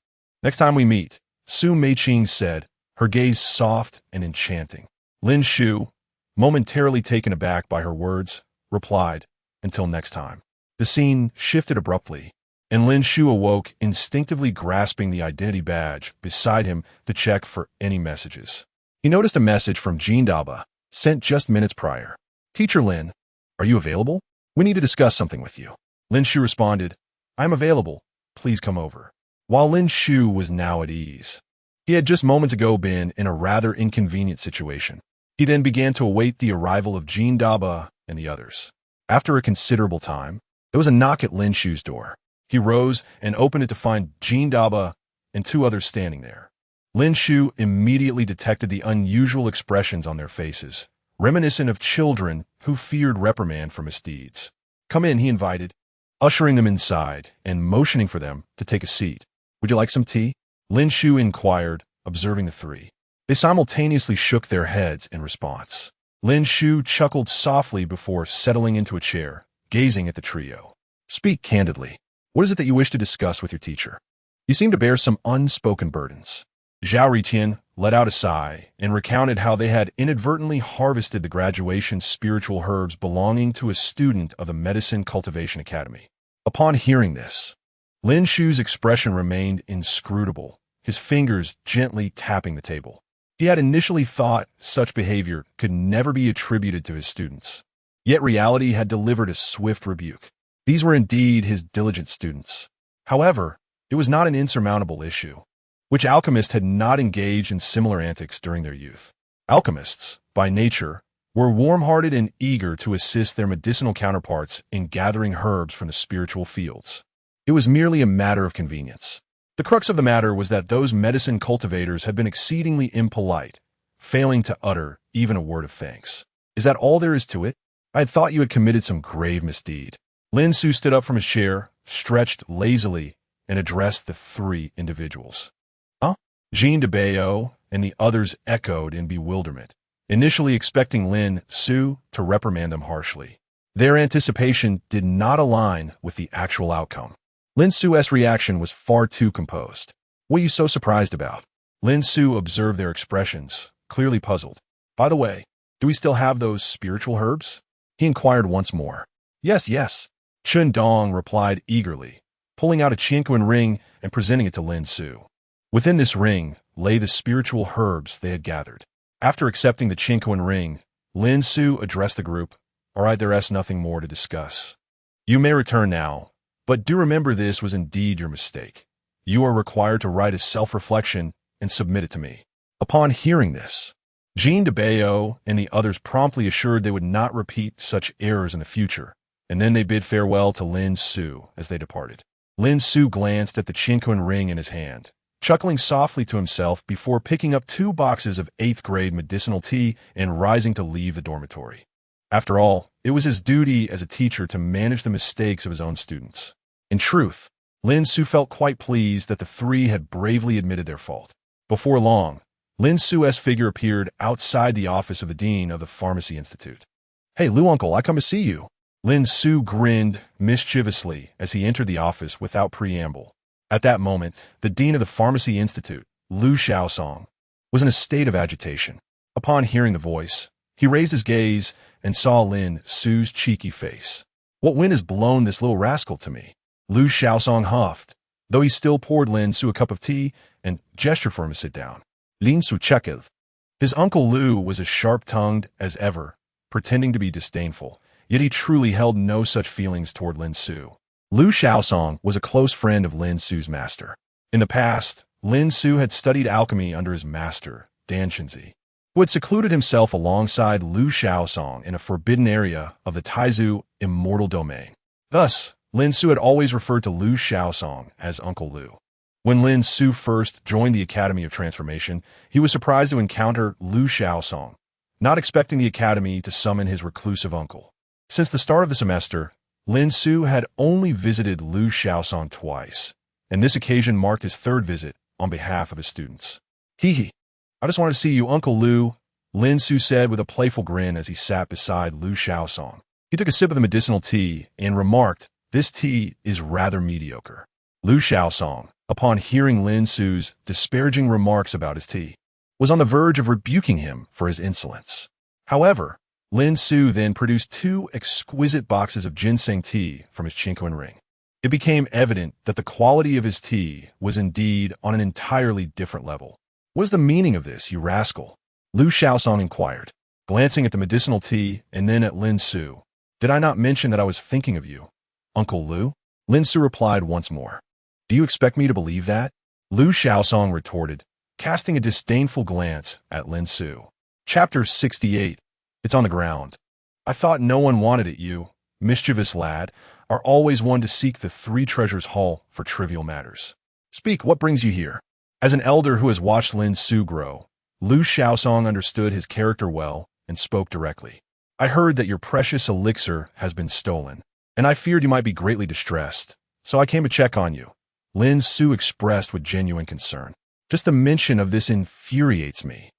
time we meet, Su Meiqing said, her gaze soft and enchanting. Lin Xiu, momentarily taken aback by her words, replied, until next time. The scene shifted abruptly, and Lin Xiu awoke, instinctively grasping the identity badge beside him to check for any messages. He noticed a message from Jean Daba, sent just minutes prior. "Teacher Lin, are you available? We need to discuss something with you." Lin Xiu responded, "I'm available. Please come over." While Lin Xiu was now at ease, he had just moments ago been in a rather inconvenient situation. He then began to await the arrival of Jean Daba and the others. After a considerable time, there was a knock at Lin Xiu's door. He rose and opened it to find Jean Daba and two others standing there. Lin Xiu immediately detected the unusual expressions on their faces, reminiscent of children who feared reprimand for misdeeds. "Come in," he invited, ushering them inside and motioning for them to take a seat. "Would you like some tea?" Lin Xiu inquired, observing the three. They simultaneously shook their heads in response. Lin Xiu chuckled softly before settling into a chair, gazing at the trio. "Speak candidly. What is it that you wish to discuss with your teacher? You seem to bear some unspoken burdens." Zhao Ritian let out a sigh and recounted how they had inadvertently harvested the graduation spiritual herbs belonging to a student of the Medicine Cultivation Academy. Upon hearing this, Lin Xiu's expression remained inscrutable, his fingers gently tapping the table. He had initially thought such behavior could never be attributed to his students. Yet reality had delivered a swift rebuke. These were indeed his diligent students. However, it was not an insurmountable issue. Which alchemist had not engaged in similar antics during their youth? Alchemists, by nature, were warm-hearted and eager to assist their medicinal counterparts in gathering herbs from the spiritual fields. It was merely a matter of convenience. The crux of the matter was that those medicine cultivators had been exceedingly impolite, failing to utter even a word of thanks. "Is that all there is to it? I had thought you had committed some grave misdeed." Lin Xiu stood up from his chair, stretched lazily, and addressed the three individuals. "Huh?" Jean de Bayo and the others echoed in bewilderment, initially expecting Lin Xiu to reprimand them harshly. Their anticipation did not align with the actual outcome. Lin Xiu's reaction was far too composed. "What are you so surprised about?" Lin Xiu observed their expressions, clearly puzzled. "By the way, do we still have those spiritual herbs?" he inquired once more. Yes, yes," Chun Dong replied eagerly, pulling out a Qinquan ring and presenting it to Lin Xiu. Within this ring lay the spiritual herbs they had gathered. After accepting the Qinquan ring, Lin Xiu addressed the group. "All right, there is nothing more to discuss. You may return now, but do remember this was indeed your mistake. You are required to write a self-reflection and submit it to me." Upon hearing this, Jean de Bayo and the others promptly assured they would not repeat such errors in the future, and then they bid farewell to Lin Xiu as they departed. Lin Xiu glanced at the Qinquan ring in his hand, chuckling softly to himself before picking up 2 boxes of 8th-grade medicinal tea and rising to leave the dormitory. After all, it was his duty as a teacher to manage the mistakes of his own students. In truth, Lin Xiu felt quite pleased that the three had bravely admitted their fault. Before long, Lin Xiu's figure appeared outside the office of the dean of the Pharmacy Institute. "Hey, Lu Uncle, I come to see you." Lin Xiu grinned mischievously as he entered the office without preamble. At that moment, the dean of the Pharmacy Institute, Lu Xiaosong, was in a state of agitation. Upon hearing the voice, he raised his gaze and saw Lin Xiu's cheeky face. "What wind has blown this little rascal to me?" Lu Xiaosong huffed, though he still poured Lin Xiu a cup of tea and gestured for him to sit down. Lin Xiu chekev. His uncle Lu was as sharp-tongued as ever, pretending to be disdainful, yet he truly held no such feelings toward Lin Xiu. Lu Xiaosong was a close friend of Lin Xiu's master. In the past, Lin Xiu had studied alchemy under his master, Dan Xiu, who had secluded himself alongside Lu Xiaosong in a forbidden area of the Taizu immortal domain. Thus, Lin Xiu had always referred to Lu Xiaosong as Uncle Lu. When Lin Xiu first joined the Academy of Transformation, he was surprised to encounter Lu Xiaosong, not expecting the Academy to summon his reclusive uncle. Since the start of the semester, Lin Xiu had only visited Lu Xiaosong twice, and this occasion marked his 3rd visit on behalf of his students. "Hee, I just wanted to see you, Uncle Lu," Lin Xiu said with a playful grin as he sat beside Lu Xiaosong. He took a sip of the medicinal tea and remarked, "This tea is rather mediocre." Lu Xiaosong, upon hearing Lin Xiu's disparaging remarks about his tea, was on the verge of rebuking him for his insolence. However, Lin Xiu then produced 2 exquisite boxes of ginseng tea from his Chinquan ring. It became evident that the quality of his tea was indeed on an entirely different level. "What is the meaning of this, you rascal?" Lu Xiaosong inquired, glancing at the medicinal tea and then at Lin Xiu. "Did I not mention that I was thinking of you, Uncle Lu?" Lin Xiu replied once more. "Do you expect me to believe that?" Lu Xiaosong retorted, casting a disdainful glance at Lin Xiu. Chapter 68. It's on the ground. "I thought no one wanted it, you, mischievous lad, are always one to seek the 3 treasures hall for trivial matters. Speak, what brings you here?" As an elder who has watched Lin Xiu grow, Lu Xiaosong understood his character well and spoke directly. "I heard that your precious elixir has been stolen, and I feared you might be greatly distressed, so I came to check on you." Lin Xiu expressed with genuine concern. "Just the mention of this infuriates me."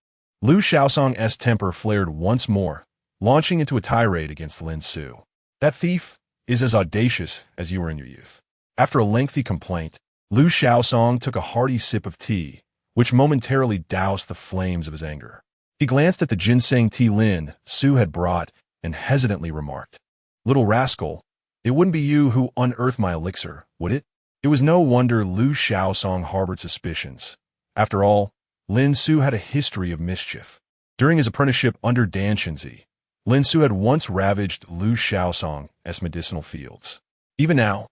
Lu Xiaosong's temper flared once more, launching into a tirade against Lin Xiu. "That thief is as audacious as you were in your youth." After a lengthy complaint, Lu Xiaosong took a hearty sip of tea, which momentarily doused the flames of his anger. He glanced at the ginseng tea Lin Xiu had brought and hesitantly remarked, "Little rascal, it wouldn't be you who unearthed my elixir, would it?" It was no wonder Lu Xiaosong harbored suspicions. After all, Lin Xiu had a history of mischief. During his apprenticeship under Dan Xiu, Lin Xiu had once ravaged Lu Xiaosong's medicinal fields. Even now,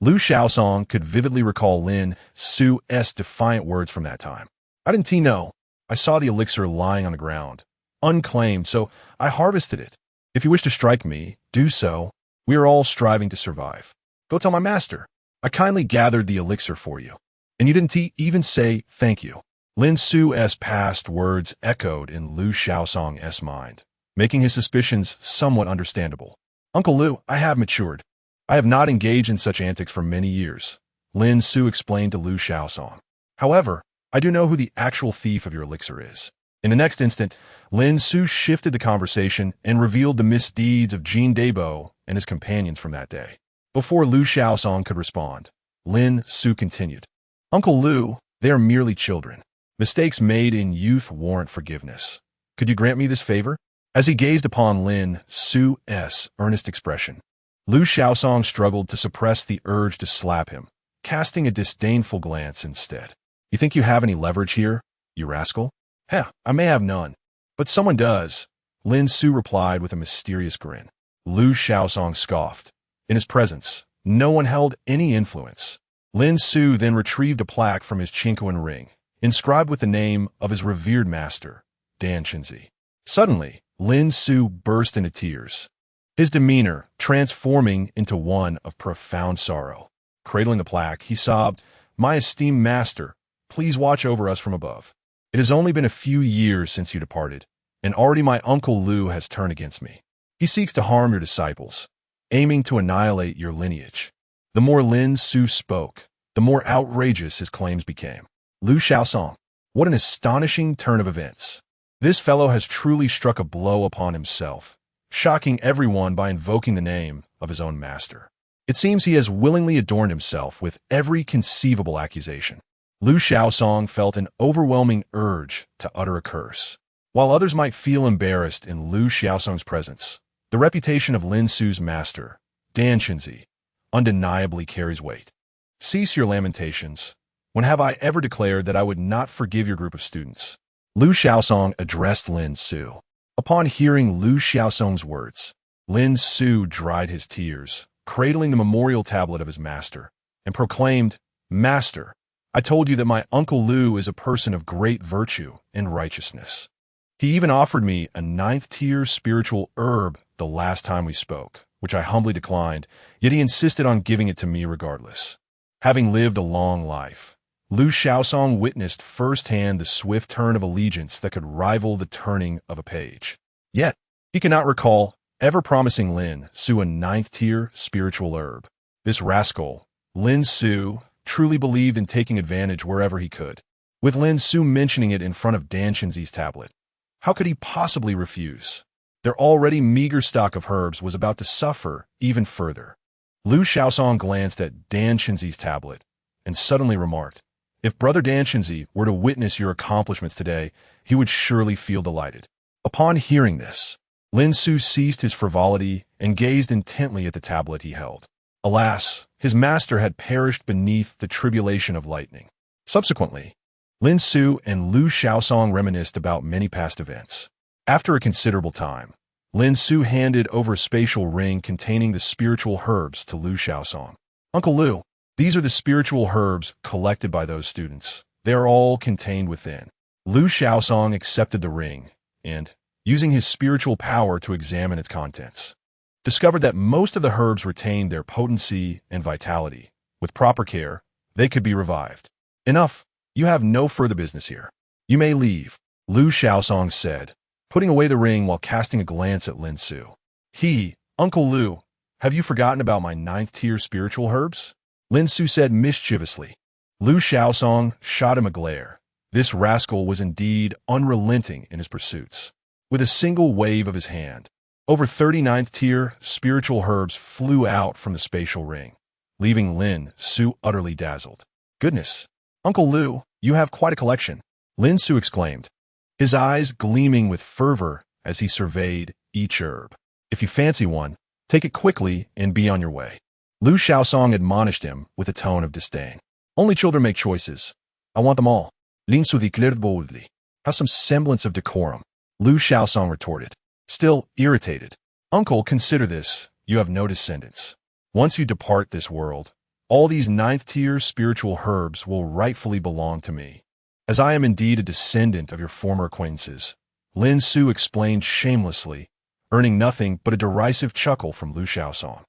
Lu Xiaosong could vividly recall Lin Xiu's defiant words from that time. "How didn't he know? I saw the elixir lying on the ground, unclaimed, so I harvested it. If you wish to strike me, do so. We are all striving to survive. Go tell my master. I kindly gathered the elixir for you. And you didn't even say thank you." Lin Xiu's past words echoed in Lu Xiaosong's mind, making his suspicions somewhat understandable. "Uncle Lu, I have matured. I have not engaged in such antics for many years," Lin Xiu explained to Lu Xiaosong. "However, I do know who the actual thief of your elixir is." In the next instant, Lin Xiu shifted the conversation and revealed the misdeeds of Jin Debo and his companions from that day. Before Lu Xiaosong could respond, Lin Xiu continued, "Uncle Lu, they are merely children. Mistakes made in youth warrant forgiveness. Could you grant me this favor?" As he gazed upon Lin Xiu's earnest expression, Lu Xiaosong struggled to suppress the urge to slap him, casting a disdainful glance instead. "You think you have any leverage here, you rascal?" "Heh, I may have none, but someone does," Lin Xiu replied with a mysterious grin. Lu Xiaosong scoffed. In his presence, no one held any influence. Lin Xiu then retrieved a plaque from his Chinquan ring, inscribed with the name of his revered master, Dan Xiu. Suddenly, Lin Xiu burst into tears, his demeanor transforming into one of profound sorrow. Cradling the plaque, he sobbed, "My esteemed master, please watch over us from above. It has only been a few years since you departed, and already my Uncle Lu has turned against me. He seeks to harm your disciples, aiming to annihilate your lineage." The more Lin Xiu spoke, the more outrageous his claims became. Lu Xiaosong, what an astonishing turn of events. This fellow has truly struck a blow upon himself, shocking everyone by invoking the name of his own master. It seems he has willingly adorned himself with every conceivable accusation. Lu Xiaosong felt an overwhelming urge to utter a curse. While others might feel embarrassed in Lu Xiaosong's presence, the reputation of Lin Xiu's master, Dan Xiu, undeniably carries weight. "Cease your lamentations. When have I ever declared that I would not forgive your group of students?" Lu Xiaosong addressed Lin Xiu. Upon hearing Lu Xiaosong's words, Lin Xiu dried his tears, cradling the memorial tablet of his master, and proclaimed, "Master, I told you that my Uncle Lu is a person of great virtue and righteousness. He even offered me a 9th-tier spiritual herb the last time we spoke, which I humbly declined, yet he insisted on giving it to me regardless." Having lived a long life, Lu Xiaosong witnessed firsthand the swift turn of allegiance that could rival the turning of a page. Yet, he cannot recall ever promising Lin Xiu a 9th-tier spiritual herb. This rascal, Lin Xiu, truly believed in taking advantage wherever he could. With Lin Xiu mentioning it in front of Dan Xiu's tablet, how could he possibly refuse? Their already meager stock of herbs was about to suffer even further. Lu Xiaosong glanced at Dan Xiu's tablet and suddenly remarked, "If Brother Dan Xiu were to witness your accomplishments today, he would surely feel delighted." Upon hearing this, Lin Su ceased his frivolity and gazed intently at the tablet he held. Alas, his master had perished beneath the tribulation of lightning. Subsequently, Lin Su and Lu Xiaosong reminisced about many past events. After a considerable time, Lin Su handed over a spatial ring containing the spiritual herbs to Lu Xiaosong. Uncle Lu, these are the spiritual herbs collected by those students. They are all contained within. Lu Xiaosong accepted the ring and, using his spiritual power to examine its contents, discovered that most of the herbs retained their potency and vitality. With proper care, they could be revived. Enough. You have no further business here. You may leave, Lu Xiaosong said, putting away the ring while casting a glance at Lin Su. Uncle Lu, have you forgotten about my 9th-tier spiritual herbs? Lin Su said mischievously. Lu Xiaosong shot him a glare. This rascal was indeed unrelenting in his pursuits. With a single wave of his hand, over 39th-tier spiritual herbs flew out from the spatial ring, leaving Lin Su utterly dazzled. Goodness, Uncle Lu, you have quite a collection, Lin Su exclaimed, his eyes gleaming with fervor as he surveyed each herb. If you fancy one, take it quickly and be on your way. Lu Xiaosong admonished him with a tone of disdain. Only children make choices. I want them all. Lin Su declared boldly. Have some semblance of decorum, Lu Xiaosong retorted, still irritated. Uncle, consider this. You have no descendants. Once you depart this world, all these 9th-tier spiritual herbs will rightfully belong to me. As I am indeed a descendant of your former acquaintances, Lin Su explained shamelessly, earning nothing but a derisive chuckle from Lu Xiaosong.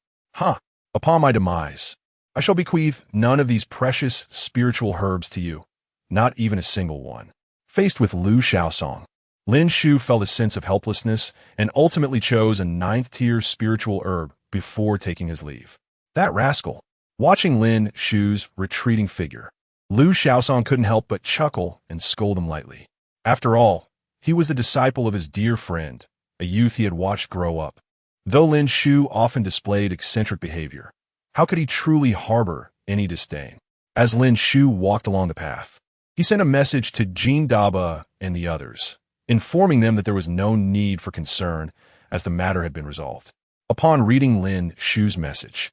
Upon my demise, I shall bequeath none of these precious spiritual herbs to you, not even a single one. Faced with Lu Xiaosong, Lin Xiu felt a sense of helplessness and ultimately chose a 9th-tier spiritual herb before taking his leave. That rascal. Watching Lin Xiu's retreating figure, Lu Xiaosong couldn't help but chuckle and scold him lightly. After all, he was the disciple of his dear friend, a youth he had watched grow up. Though Lin Xiu often displayed eccentric behavior, how could he truly harbor any disdain? As Lin Xiu walked along the path, he sent a message to Jin Daba and the others, informing them that there was no need for concern as the matter had been resolved. Upon reading Lin Xiu's message,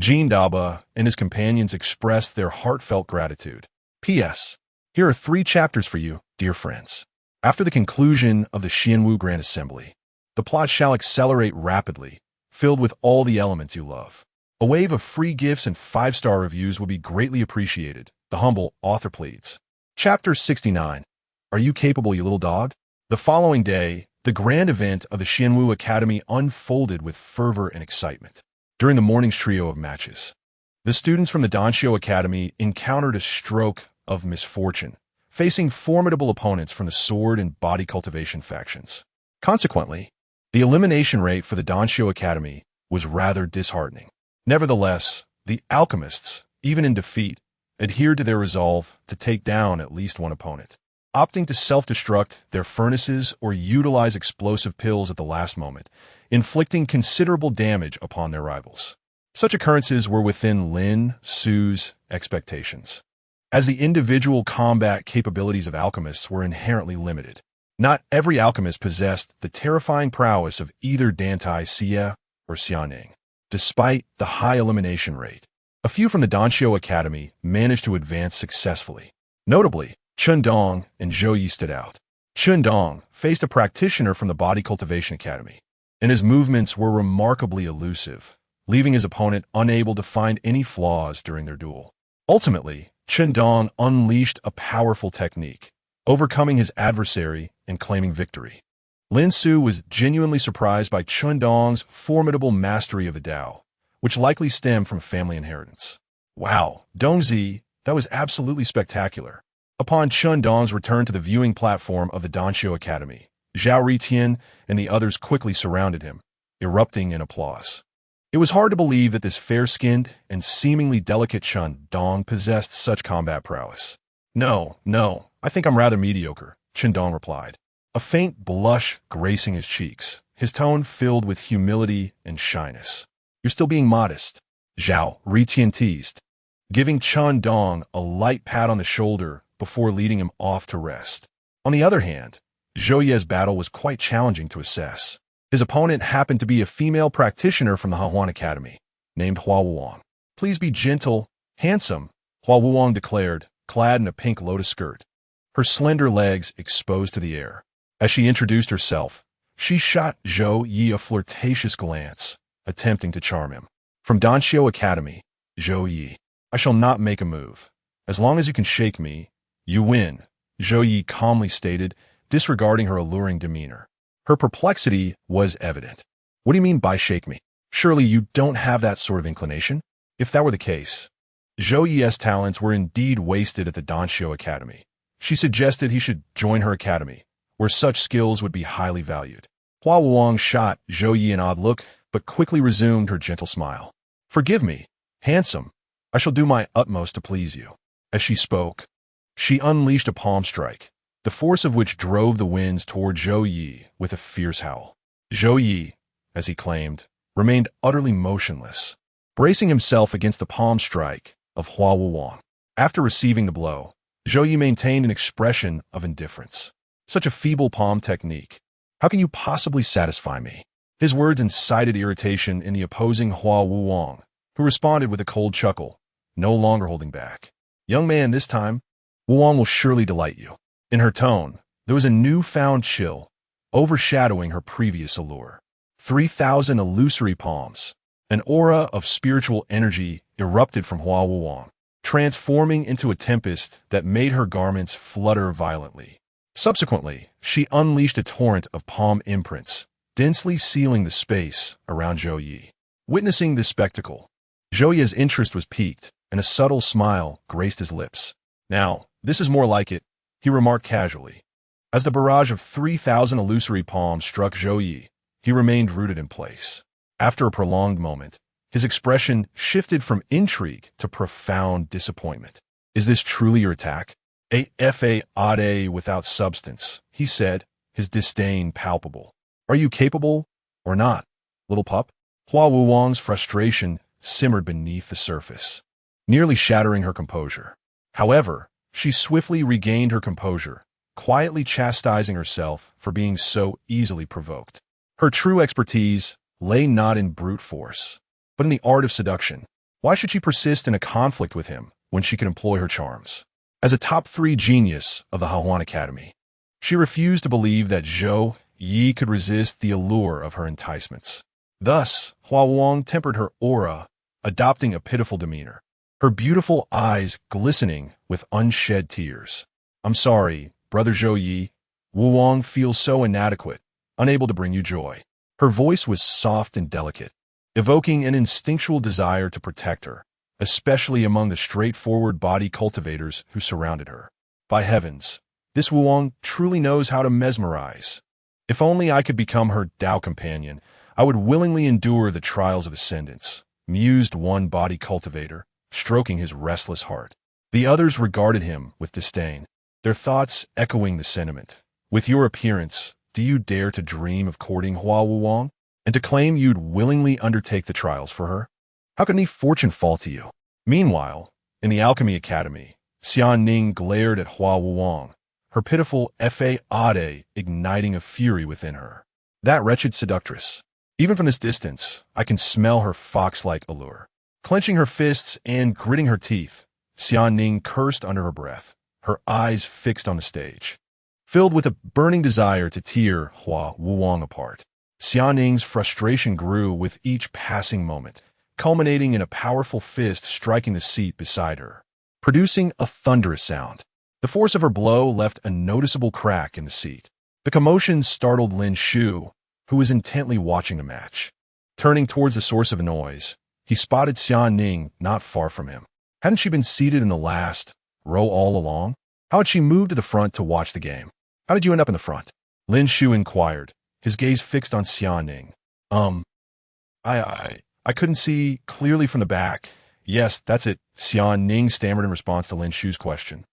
Jin Daba and his companions expressed their heartfelt gratitude. P.S. Here are 3 chapters for you, dear friends. After the conclusion of the Xianwu Grand Assembly, the plot shall accelerate rapidly, filled with all the elements you love. A wave of free gifts and 5-star reviews would be greatly appreciated, the humble author pleads. Chapter 69. Are you capable, you little dog? The following day, the grand event of the Xianwu Academy unfolded with fervor and excitement. During the morning's trio of matches, the students from the Dan Xiu Academy encountered a stroke of misfortune, facing formidable opponents from the sword and body cultivation factions. Consequently, the elimination rate for the Dan Xiu Academy was rather disheartening. Nevertheless, the alchemists, even in defeat, adhered to their resolve to take down at least one opponent, opting to self-destruct their furnaces or utilize explosive pills at the last moment, inflicting considerable damage upon their rivals. Such occurrences were within Lin Su's expectations, as the individual combat capabilities of alchemists were inherently limited. Not every alchemist possessed the terrifying prowess of either Dantai Xie or Xianing. Despite the high elimination rate, a few from the Dan Xiu Academy managed to advance successfully. Notably, Chun Dong and Zhou Yi stood out. Chun Dong faced a practitioner from the Body Cultivation Academy, and his movements were remarkably elusive, leaving his opponent unable to find any flaws during their duel. Ultimately, Chun Dong unleashed a powerful technique, overcoming his adversary and claiming victory. Lin Su was genuinely surprised by Chun Dong's formidable mastery of the Tao, which likely stemmed from family inheritance. Wow, Dongzi, that was absolutely spectacular. Upon Chun Dong's return to the viewing platform of the Dan Xiu Academy, Zhao Ritian and the others quickly surrounded him, erupting in applause. It was hard to believe that this fair-skinned and seemingly delicate Chun Dong possessed such combat prowess. No, I think I'm rather mediocre, Chun Dong replied, a faint blush gracing his cheeks, his tone filled with humility and shyness. You're still being modest, Zhao Ritian teased, giving Chun Dong a light pat on the shoulder before leading him off to rest. On the other hand, Zhou Ye's battle was quite challenging to assess. His opponent happened to be a female practitioner from the Hahuan Academy, named Hua Wuong. "Please be gentle, handsome," Hua Wuong declared, clad in a pink lotus skirt, her slender legs exposed to the air. As she introduced herself, she shot Zhou Yi a flirtatious glance, attempting to charm him. "From Dan Xiu Academy, Zhou Yi. I shall not make a move. As long as you can shake me, you win," Zhou Yi calmly stated, disregarding her alluring demeanor. Her perplexity was evident. "What do you mean by shake me? Surely you don't have that sort of inclination?" If that were the case, Zhou Yi's talents were indeed wasted at the Dan Xiu Academy. She suggested he should join her academy, where such skills would be highly valued. Hua Wuong shot Zhou Yi an odd look, but quickly resumed her gentle smile. "Forgive me, handsome. I shall do my utmost to please you." As she spoke, she unleashed a palm strike, the force of which drove the winds toward Zhou Yi with a fierce howl. Zhou Yi, as he claimed, remained utterly motionless, bracing himself against the palm strike of Hua Wuong. After receiving the blow, Zhou Yi maintained an expression of indifference. "Such a feeble palm technique. How can you possibly satisfy me?" His words incited irritation in the opposing Hua Wuong, who responded with a cold chuckle, no longer holding back. "Young man, this time, Wuong will surely delight you." In her tone, there was a newfound chill, overshadowing her previous allure. 3,000 illusory palms. An aura of spiritual energy erupted from Hua Wuong, transforming into a tempest that made her garments flutter violently. Subsequently, she unleashed a torrent of palm imprints, densely sealing the space around Zhou Yi. Witnessing this spectacle, Zhou Yi's interest was piqued, and a subtle smile graced his lips. "Now, this is more like it," he remarked casually. As the barrage of 3,000 illusory palms struck Zhou Yi, he remained rooted in place. After a prolonged moment, his expression shifted from intrigue to profound disappointment. "Is this truly your attack? A fa without substance," he said, his disdain palpable. "Are you capable or not, little pup?" Hua Wuong's frustration simmered beneath the surface, nearly shattering her composure. However, she swiftly regained her composure, quietly chastising herself for being so easily provoked. Her true expertise lay not in brute force, but in the art of seduction. Why should she persist in a conflict with him when she could employ her charms? As a top 3 genius of the Hahuan Academy, she refused to believe that Zhou Yi could resist the allure of her enticements. Thus, Hua Wuong tempered her aura, adopting a pitiful demeanor, her beautiful eyes glistening with unshed tears. "I'm sorry, brother Zhou Yi. Wuong feels so inadequate, unable to bring you joy." Her voice was soft and delicate, evoking an instinctual desire to protect her, especially among the straightforward body cultivators who surrounded her. "By heavens, this Wuong truly knows how to mesmerize. If only I could become her Tao companion, I would willingly endure the trials of ascendance," mused one body cultivator, stroking his restless heart. The others regarded him with disdain, their thoughts echoing the sentiment. "With your appearance, do you dare to dream of courting Hua Wuong, and to claim you'd willingly undertake the trials for her? How can any fortune fall to you?" Meanwhile, in the Alchemy Academy, Xian Ning glared at Hua Wuong, her pitiful fa igniting a fury within her. That wretched seductress. Even from this distance, I can smell her fox-like allure. Clenching her fists and gritting her teeth, Xian Ning cursed under her breath, her eyes fixed on the stage. Filled with a burning desire to tear Hua Wuong apart, Xian Ning's frustration grew with each passing moment, culminating in a powerful fist striking the seat beside her, producing a thunderous sound. The force of her blow left a noticeable crack in the seat. The commotion startled Dan Xiu, who was intently watching the match. Turning towards the source of the noise, he spotted Xian Ning not far from him. Hadn't she been seated in the last row all along? How had she moved to the front to watch the game? "How did you end up in the front?" Dan Xiu inquired, his gaze fixed on Xian Ning. I couldn't see clearly from the back." "Yes, that's it," Xian Ning stammered in response to Dan Xiu's question,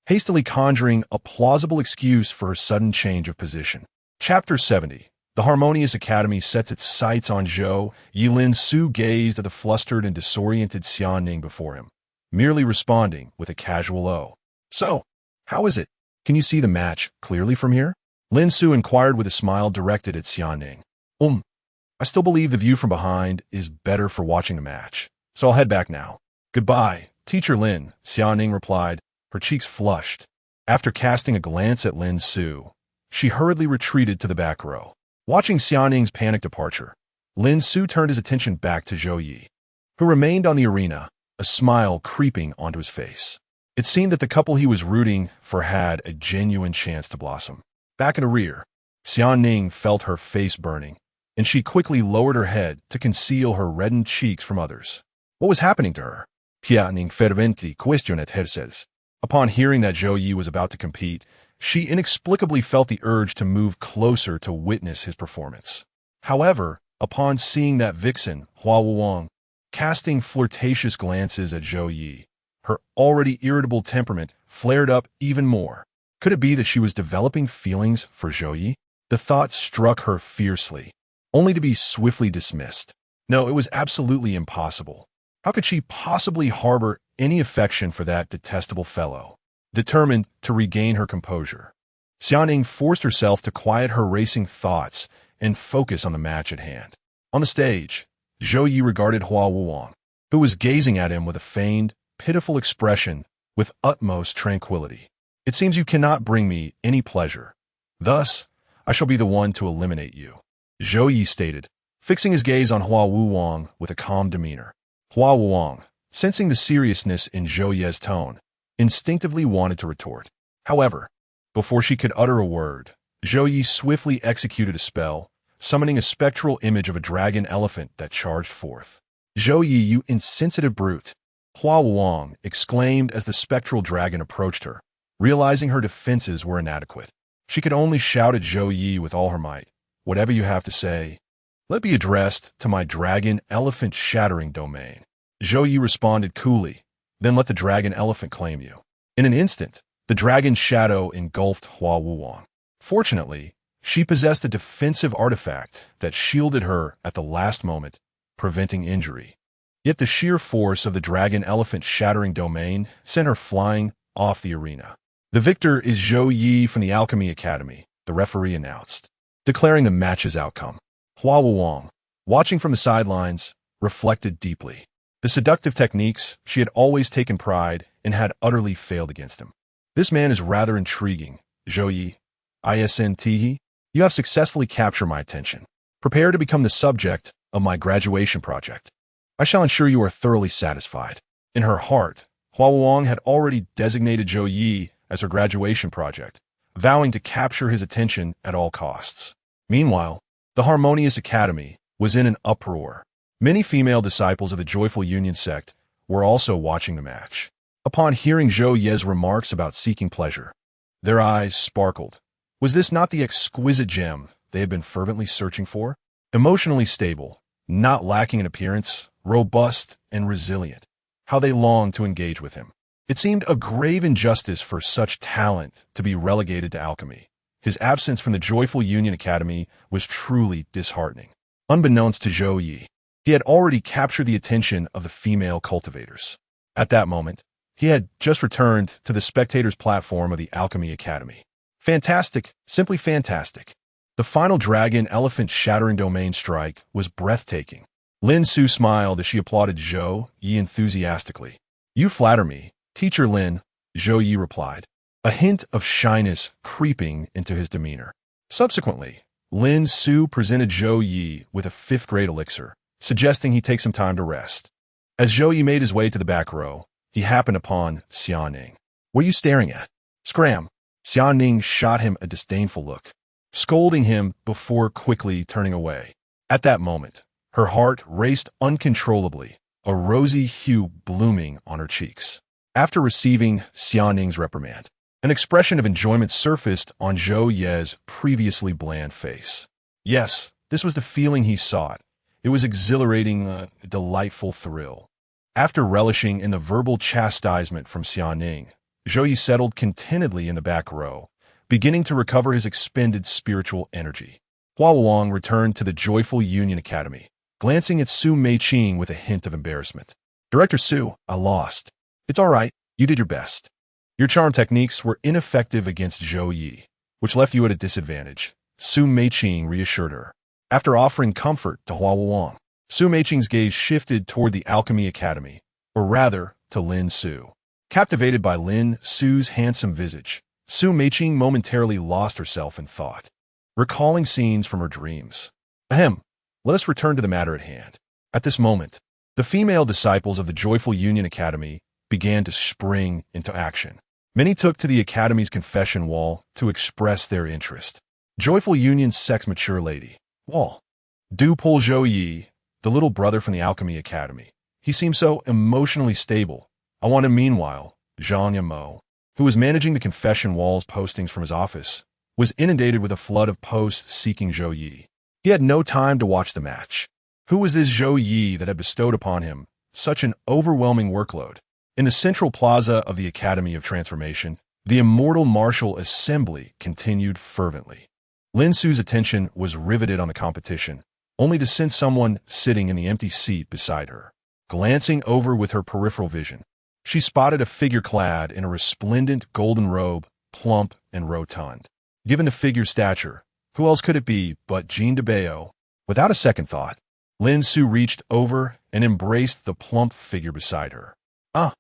hastily conjuring a plausible excuse for her sudden change of position. Chapter 70. The Harmonious Academy sets its sights on Zhou Yi. Dan Xiu gazed at the flustered and disoriented Xian Ning before him, merely responding with a casual "Oh. So, how is it? Can you see the match clearly from here?" Dan Xiu inquired with a smile directed at Xian Ning. I still believe the view from behind is better for watching the match, so I'll head back now. Goodbye, Teacher Lin, Xiaoning replied, her cheeks flushed. After casting a glance at Lin Su, she hurriedly retreated to the back row. Watching Xiaoning's panicked departure, Lin Su turned his attention back to Zhou Yi, who remained on the arena, a smile creeping onto his face. It seemed that the couple he was rooting for had a genuine chance to blossom. Back in the rear, Xiaoning felt her face burning, and she quickly lowered her head to conceal her reddened cheeks from others. What was happening to her? Xiaoning fervently questioned herself. Upon hearing that Zhou Yi was about to compete, she inexplicably felt the urge to move closer to witness his performance. However, upon seeing that vixen, Hua Wuwang, casting flirtatious glances at Zhou Yi, her already irritable temperament flared up even more. Could it be that she was developing feelings for Zhou Yi? The thought struck her fiercely, only to be swiftly dismissed. No, it was absolutely impossible. How could she possibly harbor any affection for that detestable fellow? Determined to regain her composure, Xiaoning forced herself to quiet her racing thoughts and focus on the match at hand. On the stage, Zhou Yi regarded Hua Wuwang, who was gazing at him with a feigned, pitiful expression with utmost tranquility. It seems you cannot bring me any pleasure. Thus, I shall be the one to eliminate you, Zhou Yi stated, fixing his gaze on Hua Wuwang with a calm demeanor. Hua Wuwang, sensing the seriousness in Zhou Yi's tone, instinctively wanted to retort. However, before she could utter a word, Zhou Yi swiftly executed a spell, summoning a spectral image of a dragon elephant that charged forth. Zhou Yi, you insensitive brute! Hua Wuwang exclaimed as the spectral dragon approached her, realizing her defenses were inadequate. She could only shout at Zhou Yi with all her might, whatever you have to say, let be addressed to my dragon elephant shattering domain. Zhou Yi responded coolly, then let the dragon elephant claim you. In an instant, the dragon's shadow engulfed Hua Wuwang. Fortunately, she possessed a defensive artifact that shielded her at the last moment, preventing injury. Yet the sheer force of the dragon elephant shattering domain sent her flying off the arena. The victor is Zhou Yi from the Alchemy Academy, the referee announced, declaring the match's outcome. Hua Wuwang, watching from the sidelines, reflected deeply. The seductive techniques she had always taken pride in had utterly failed against him. This man is rather intriguing, Zhou Yi. ISNTE, you have successfully captured my attention. Prepare to become the subject of my graduation project. I shall ensure you are thoroughly satisfied. In her heart, Hua Wuwang had already designated Zhou Yi as her graduation project, vowing to capture his attention at all costs. Meanwhile, the Harmonious Academy was in an uproar. Many female disciples of the Joyful Union sect were also watching the match. Upon hearing Zhou Yi's remarks about seeking pleasure, their eyes sparkled. Was this not the exquisite gem they had been fervently searching for? Emotionally stable, not lacking in appearance, robust and resilient. How they longed to engage with him. It seemed a grave injustice for such talent to be relegated to alchemy. His absence from the Joyful Union Academy was truly disheartening. Unbeknownst to Zhou Yi, he had already captured the attention of the female cultivators. At that moment, he had just returned to the spectators' platform of the Alchemy Academy. Fantastic, simply fantastic. The final dragon elephant shattering domain strike was breathtaking. Lin Su smiled as she applauded Zhou Yi enthusiastically. You flatter me, Teacher Lin, Zhou Yi replied, a hint of shyness creeping into his demeanor. Subsequently, Lin Su presented Zhou Yi with a 5th grade elixir, suggesting he take some time to rest. As Zhou Yi made his way to the back row, he happened upon Xiaoning. What are you staring at? Scram! Xiaoning shot him a disdainful look, scolding him before quickly turning away. At that moment, her heart raced uncontrollably, a rosy hue blooming on her cheeks. After receiving Xiaoning's reprimand, an expression of enjoyment surfaced on Zhou Yi's previously bland face. Yes, this was the feeling he sought. It was exhilarating, a delightful thrill. After relishing in the verbal chastisement from Xiaoning, Zhou Yi settled contentedly in the back row, beginning to recover his expended spiritual energy. Hua Wuwang returned to the Joyful Union Academy, glancing at Su Meiqing with a hint of embarrassment. Director Su, I lost. It's all right, you did your best. Your charm techniques were ineffective against Zhou Yi, which left you at a disadvantage, Su Meiqing reassured her. After offering comfort to Hua Wang, Su Meiqing's gaze shifted toward the Alchemy Academy, or rather, to Lin Su. Captivated by Lin Su's handsome visage, Su Meiqing momentarily lost herself in thought, recalling scenes from her dreams. Ahem, let us return to the matter at hand. At this moment, the female disciples of the Joyful Union Academy began to spring into action. Many took to the Academy's confession wall to express their interest. Joyful Union's sex-mature lady, Wall. Du Pol Zhou Yi, the little brother from the Alchemy Academy. He seemed so emotionally stable. I wanted meanwhile, Zhang Yamo, who was managing the confession wall's postings from his office, was inundated with a flood of posts seeking Zhou Yi. He had no time to watch the match. Who was this Zhou Yi that had bestowed upon him such an overwhelming workload? In the central plaza of the Academy of Transformation, the Immortal Martial Assembly continued fervently. Lin Su's attention was riveted on the competition, only to sense someone sitting in the empty seat beside her. Glancing over with her peripheral vision, she spotted a figure clad in a resplendent golden robe, plump and rotund. Given the figure's stature, who else could it be but Jean de Bayo? Without a second thought, Lin Su reached over and embraced the plump figure beside her. Ah,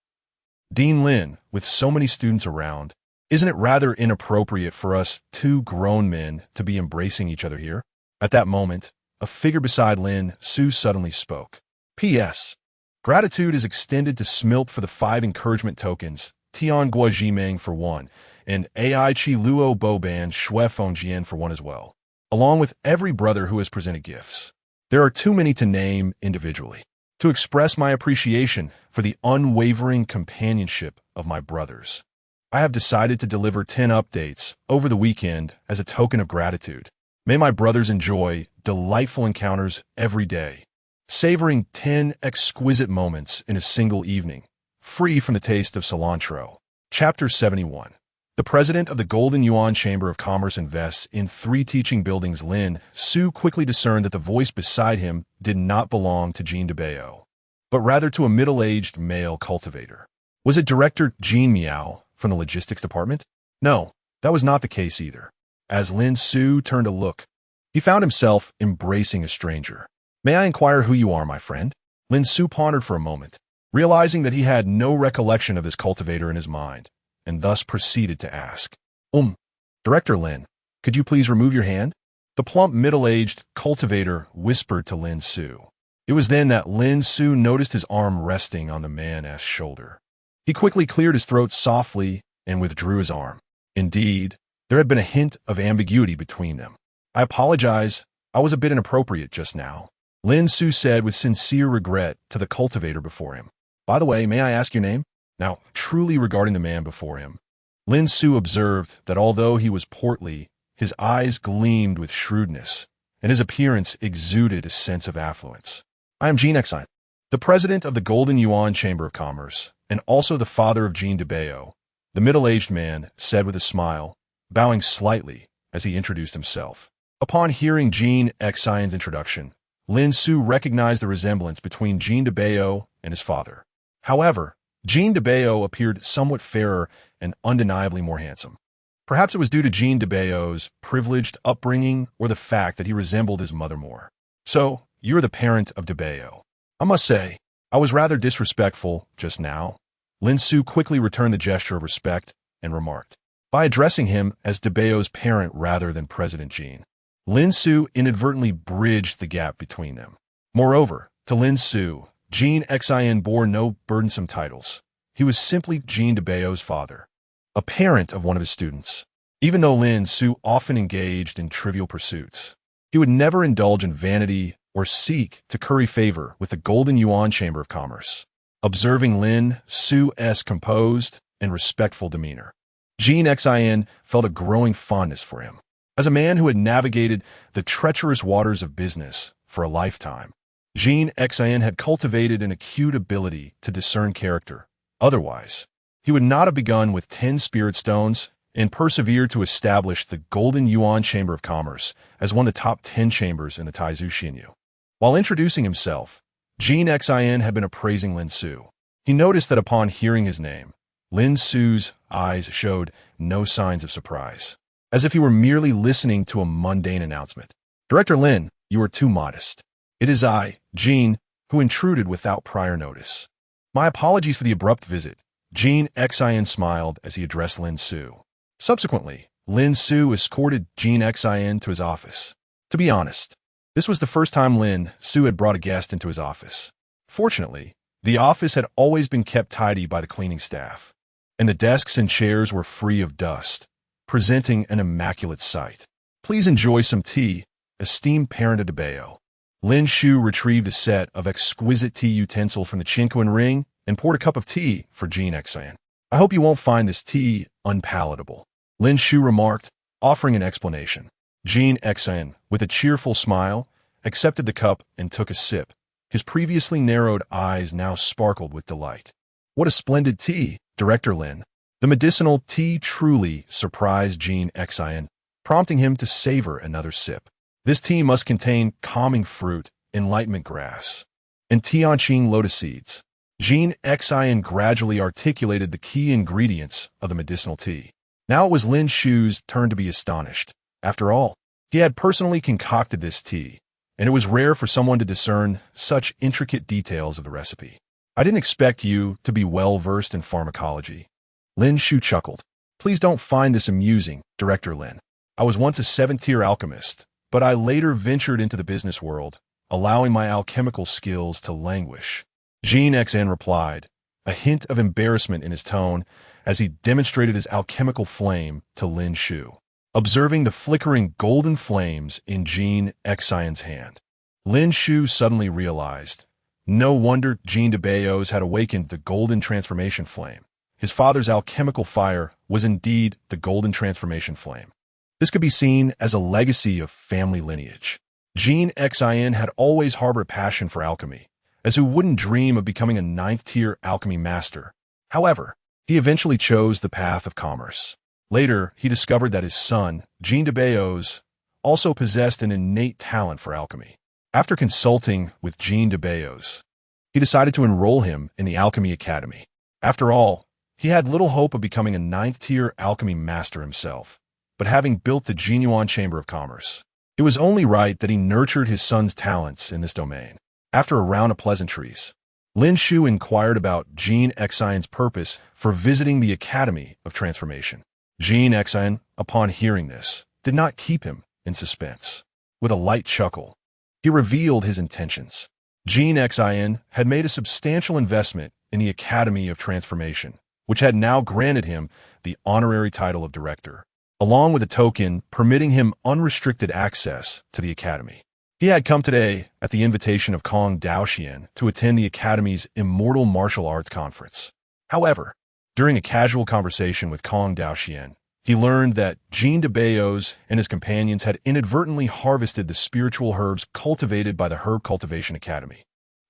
Dean Lin, with so many students around, isn't it rather inappropriate for us two grown men to be embracing each other here? At that moment, a figure beside Lin Su suddenly spoke. P.S. Gratitude is extended to Smilt for the 5 encouragement tokens, Tian Gua Jimeng for 1, and Ai Chi Luo Boban Shui Fengjian for 1 as well, along with every brother who has presented gifts. There are too many to name individually. To express my appreciation for the unwavering companionship of my brothers, I have decided to deliver 10 updates over the weekend as a token of gratitude. May my brothers enjoy delightful encounters every day, savoring 10 exquisite moments in a single evening, free from the taste of cilantro. Chapter 71. The president of the Golden Yuan Chamber of Commerce invests in 3 teaching buildings. Lin Su quickly discerned that the voice beside him did not belong to Jean de Bayo, but rather to a middle-aged male cultivator. Was it Director Jean Miao from the logistics department? No, that was not the case either. As Lin Su turned to look, he found himself embracing a stranger. May I inquire who you are, my friend? Lin Su pondered for a moment, realizing that he had no recollection of this cultivator in his mind, and thus proceeded to ask. Director Lin, could you please remove your hand? The plump middle-aged cultivator whispered to Lin Su. It was then that Lin Su noticed his arm resting on the man's shoulder. He quickly cleared his throat softly and withdrew his arm. Indeed, there had been a hint of ambiguity between them. I apologize, I was a bit inappropriate just now, Lin Su said with sincere regret to the cultivator before him. By the way, may I ask your name? Now, truly regarding the man before him, Lin Su observed that although he was portly, his eyes gleamed with shrewdness, and his appearance exuded a sense of affluence. I am Jean Xiu, the president of the Golden Yuan Chamber of Commerce, and also the father of Jean de Bayo, the middle-aged man said with a smile, bowing slightly as he introduced himself. Upon hearing Jean Xiu's introduction, Lin Su recognized the resemblance between Jean de Bayo and his father. However, Jean de Bayo appeared somewhat fairer and undeniably more handsome. Perhaps it was due to Jean de Bayo's privileged upbringing or the fact that he resembled his mother more. So, you're the parent of de Bayo. I must say, I was rather disrespectful just now. Lin Su quickly returned the gesture of respect and remarked, by addressing him as de Bayo's parent rather than President Jean. Lin Su inadvertently bridged the gap between them. Moreover, to Lin Su, Jean Xiu bore no burdensome titles. He was simply Jean de Bayo's father, a parent of one of his students. Even though Lin Su often engaged in trivial pursuits, he would never indulge in vanity or seek to curry favor with the Golden Yuan Chamber of Commerce. Observing Lin Su's composed and respectful demeanor, Jean Xiu felt a growing fondness for him. As a man who had navigated the treacherous waters of business for a lifetime, Jean Xiu had cultivated an acute ability to discern character. Otherwise, he would not have begun with 10 spirit stones and persevered to establish the Golden Yuan Chamber of Commerce as one of the top 10 chambers in the Taizu Xinyu. While introducing himself, Jean Xiu had been appraising Lin Su. He noticed that upon hearing his name, Lin Su's eyes showed no signs of surprise, as if he were merely listening to a mundane announcement. Director Lin, You are too modest. It is I, Jean, who intruded without prior notice. My apologies for the abrupt visit. Jean Xin smiled as he addressed Lin Xiu. Subsequently, Lin Xiu escorted Jean Xin to his office. To be honest, this was the first time Lin Xiu had brought a guest into his office. Fortunately, the office had always been kept tidy by the cleaning staff, and the desks and chairs were free of dust, presenting an immaculate sight. Please enjoy some tea, esteemed parent of Debeo. Lin Xiu retrieved a set of exquisite tea utensils from the Chinquan ring and poured a cup of tea for Jean Xin. I hope you won't find this tea unpalatable, Lin Xiu remarked, offering an explanation. Jean Xin, with a cheerful smile, accepted the cup and took a sip. His previously narrowed eyes now sparkled with delight. What a splendid tea, Director Lin. The medicinal tea truly surprised Jean Xin, prompting him to savor another sip. This tea must contain calming fruit, enlightenment grass, and Tianqing lotus seeds. Jean Xin gradually articulated the key ingredients of the medicinal tea. Now it was Lin Xiu's turn to be astonished. After all, he had personally concocted this tea, and it was rare for someone to discern such intricate details of the recipe. I didn't expect you to be well-versed in pharmacology. Lin Xiu chuckled. Please don't find this amusing, Director Lin. I was once a 7th-tier alchemist, but I later ventured into the business world, allowing my alchemical skills to languish. Jean Xin replied, a hint of embarrassment in his tone as he demonstrated his alchemical flame to Lin Xiu. Observing the flickering golden flames in Jean Xion's hand, Lin Xiu suddenly realized, no wonder Jean de Bayos had awakened the golden transformation flame. His father's alchemical fire was indeed the golden transformation flame. This could be seen as a legacy of family lineage. Jean Xion had always harbored a passion for alchemy, as who wouldn't dream of becoming a 9th-tier alchemy master. However, he eventually chose the path of commerce. Later, he discovered that his son, Jean de Bayos, also possessed an innate talent for alchemy. After consulting with Jean de Bayos, he decided to enroll him in the Alchemy Academy. After all, he had little hope of becoming a 9th-tier alchemy master himself, but having built the Jinyuan Chamber of Commerce, it was only right that he nurtured his son's talents in this domain. After a round of pleasantries, Lin Xiu inquired about Jean Xion's purpose for visiting the Academy of Transformation. Jean Xin, upon hearing this, did not keep him in suspense. With a light chuckle, he revealed his intentions. Jean Xin had made a substantial investment in the Academy of Transformation, which had now granted him the honorary title of director, along with a token permitting him unrestricted access to the Academy. He had come today at the invitation of Kong Daoxian to attend the Academy's Immortal Martial Arts Conference. However, during a casual conversation with Kong Daoxian, he learned that Jean de Bayos and his companions had inadvertently harvested the spiritual herbs cultivated by the Herb Cultivation Academy.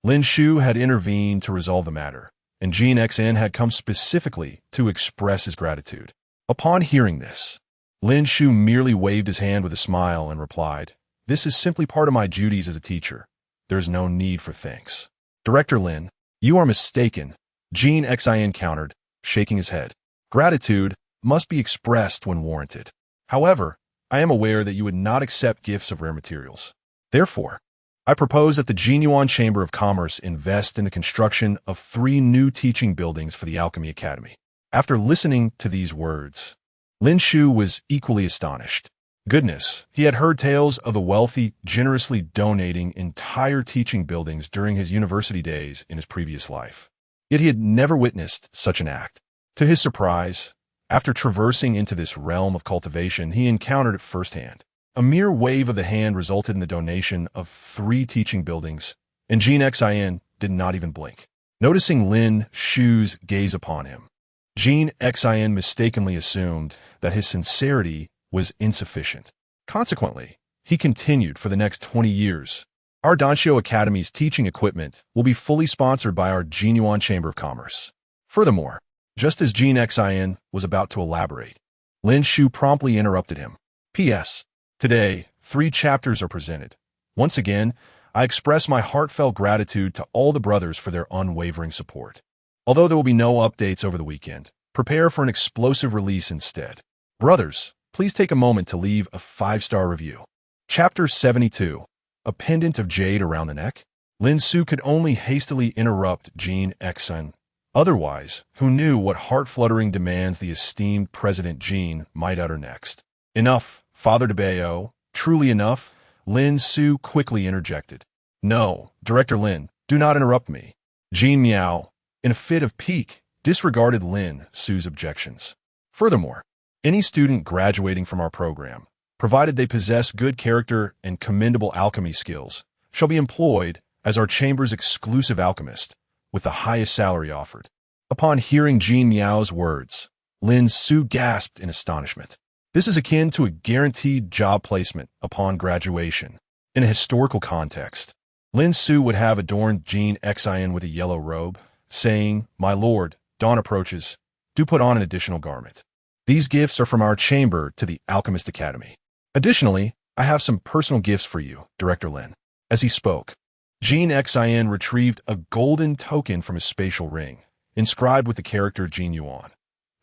Lin Xiu had intervened to resolve the matter, and Jean Xin had come specifically to express his gratitude. Upon hearing this, Lin Xiu merely waved his hand with a smile and replied, "This is simply part of my duties as a teacher. There is no need for thanks." Director Lin, you are mistaken, Jean Xin countered, shaking his head. Gratitude must be expressed when warranted. However, I am aware that you would not accept gifts of rare materials. Therefore, I propose that the Jinyuan Chamber of Commerce invest in the construction of 3 new teaching buildings for the Alchemy Academy. After listening to these words, Lin Xiu was equally astonished. Goodness, he had heard tales of the wealthy generously donating entire teaching buildings during his university days in his previous life. Yet he had never witnessed such an act. To his surprise, after traversing into this realm of cultivation, he encountered it firsthand. A mere wave of the hand resulted in the donation of 3 teaching buildings, and Jean Xin did not even blink. Noticing Lin Xiu's gaze upon him, Jean Xin mistakenly assumed that his sincerity was insufficient. Consequently, he continued for the next 20 years. Our Dan Xiu Academy's teaching equipment will be fully sponsored by our Jinyuan Chamber of Commerce. Furthermore, just as Jean Xin was about to elaborate, Lin Xiu promptly interrupted him. P.S. Today, 3 chapters are presented. Once again, I express my heartfelt gratitude to all the brothers for their unwavering support. Although there will be no updates over the weekend, prepare for an explosive release instead. Brothers, please take a moment to leave a 5-star review. Chapter 72. a pendant of jade around the neck? Lin Su could only hastily interrupt Jean Exun. Otherwise, who knew what heart-fluttering demands the esteemed President Jean might utter next? Enough, Father de Bayo. Truly enough, Lin Su quickly interjected. No, Director Lin, do not interrupt me. Jean Miao, in a fit of pique, disregarded Lin Su's objections. Furthermore, any student graduating from our program, provided they possess good character and commendable alchemy skills, shall be employed as our chamber's exclusive alchemist, with the highest salary offered. Upon hearing Jean Miao's words, Lin Su gasped in astonishment. This is akin to a guaranteed job placement upon graduation. In a historical context, Lin Su would have adorned Jean Xin with a yellow robe, saying, "My lord, dawn approaches. Do put on an additional garment. These gifts are from our chamber to the Alchemist Academy. Additionally, I have some personal gifts for you, Director Lin." As he spoke, Jean Xin retrieved a golden token from his spatial ring, inscribed with the character Jin Yuan.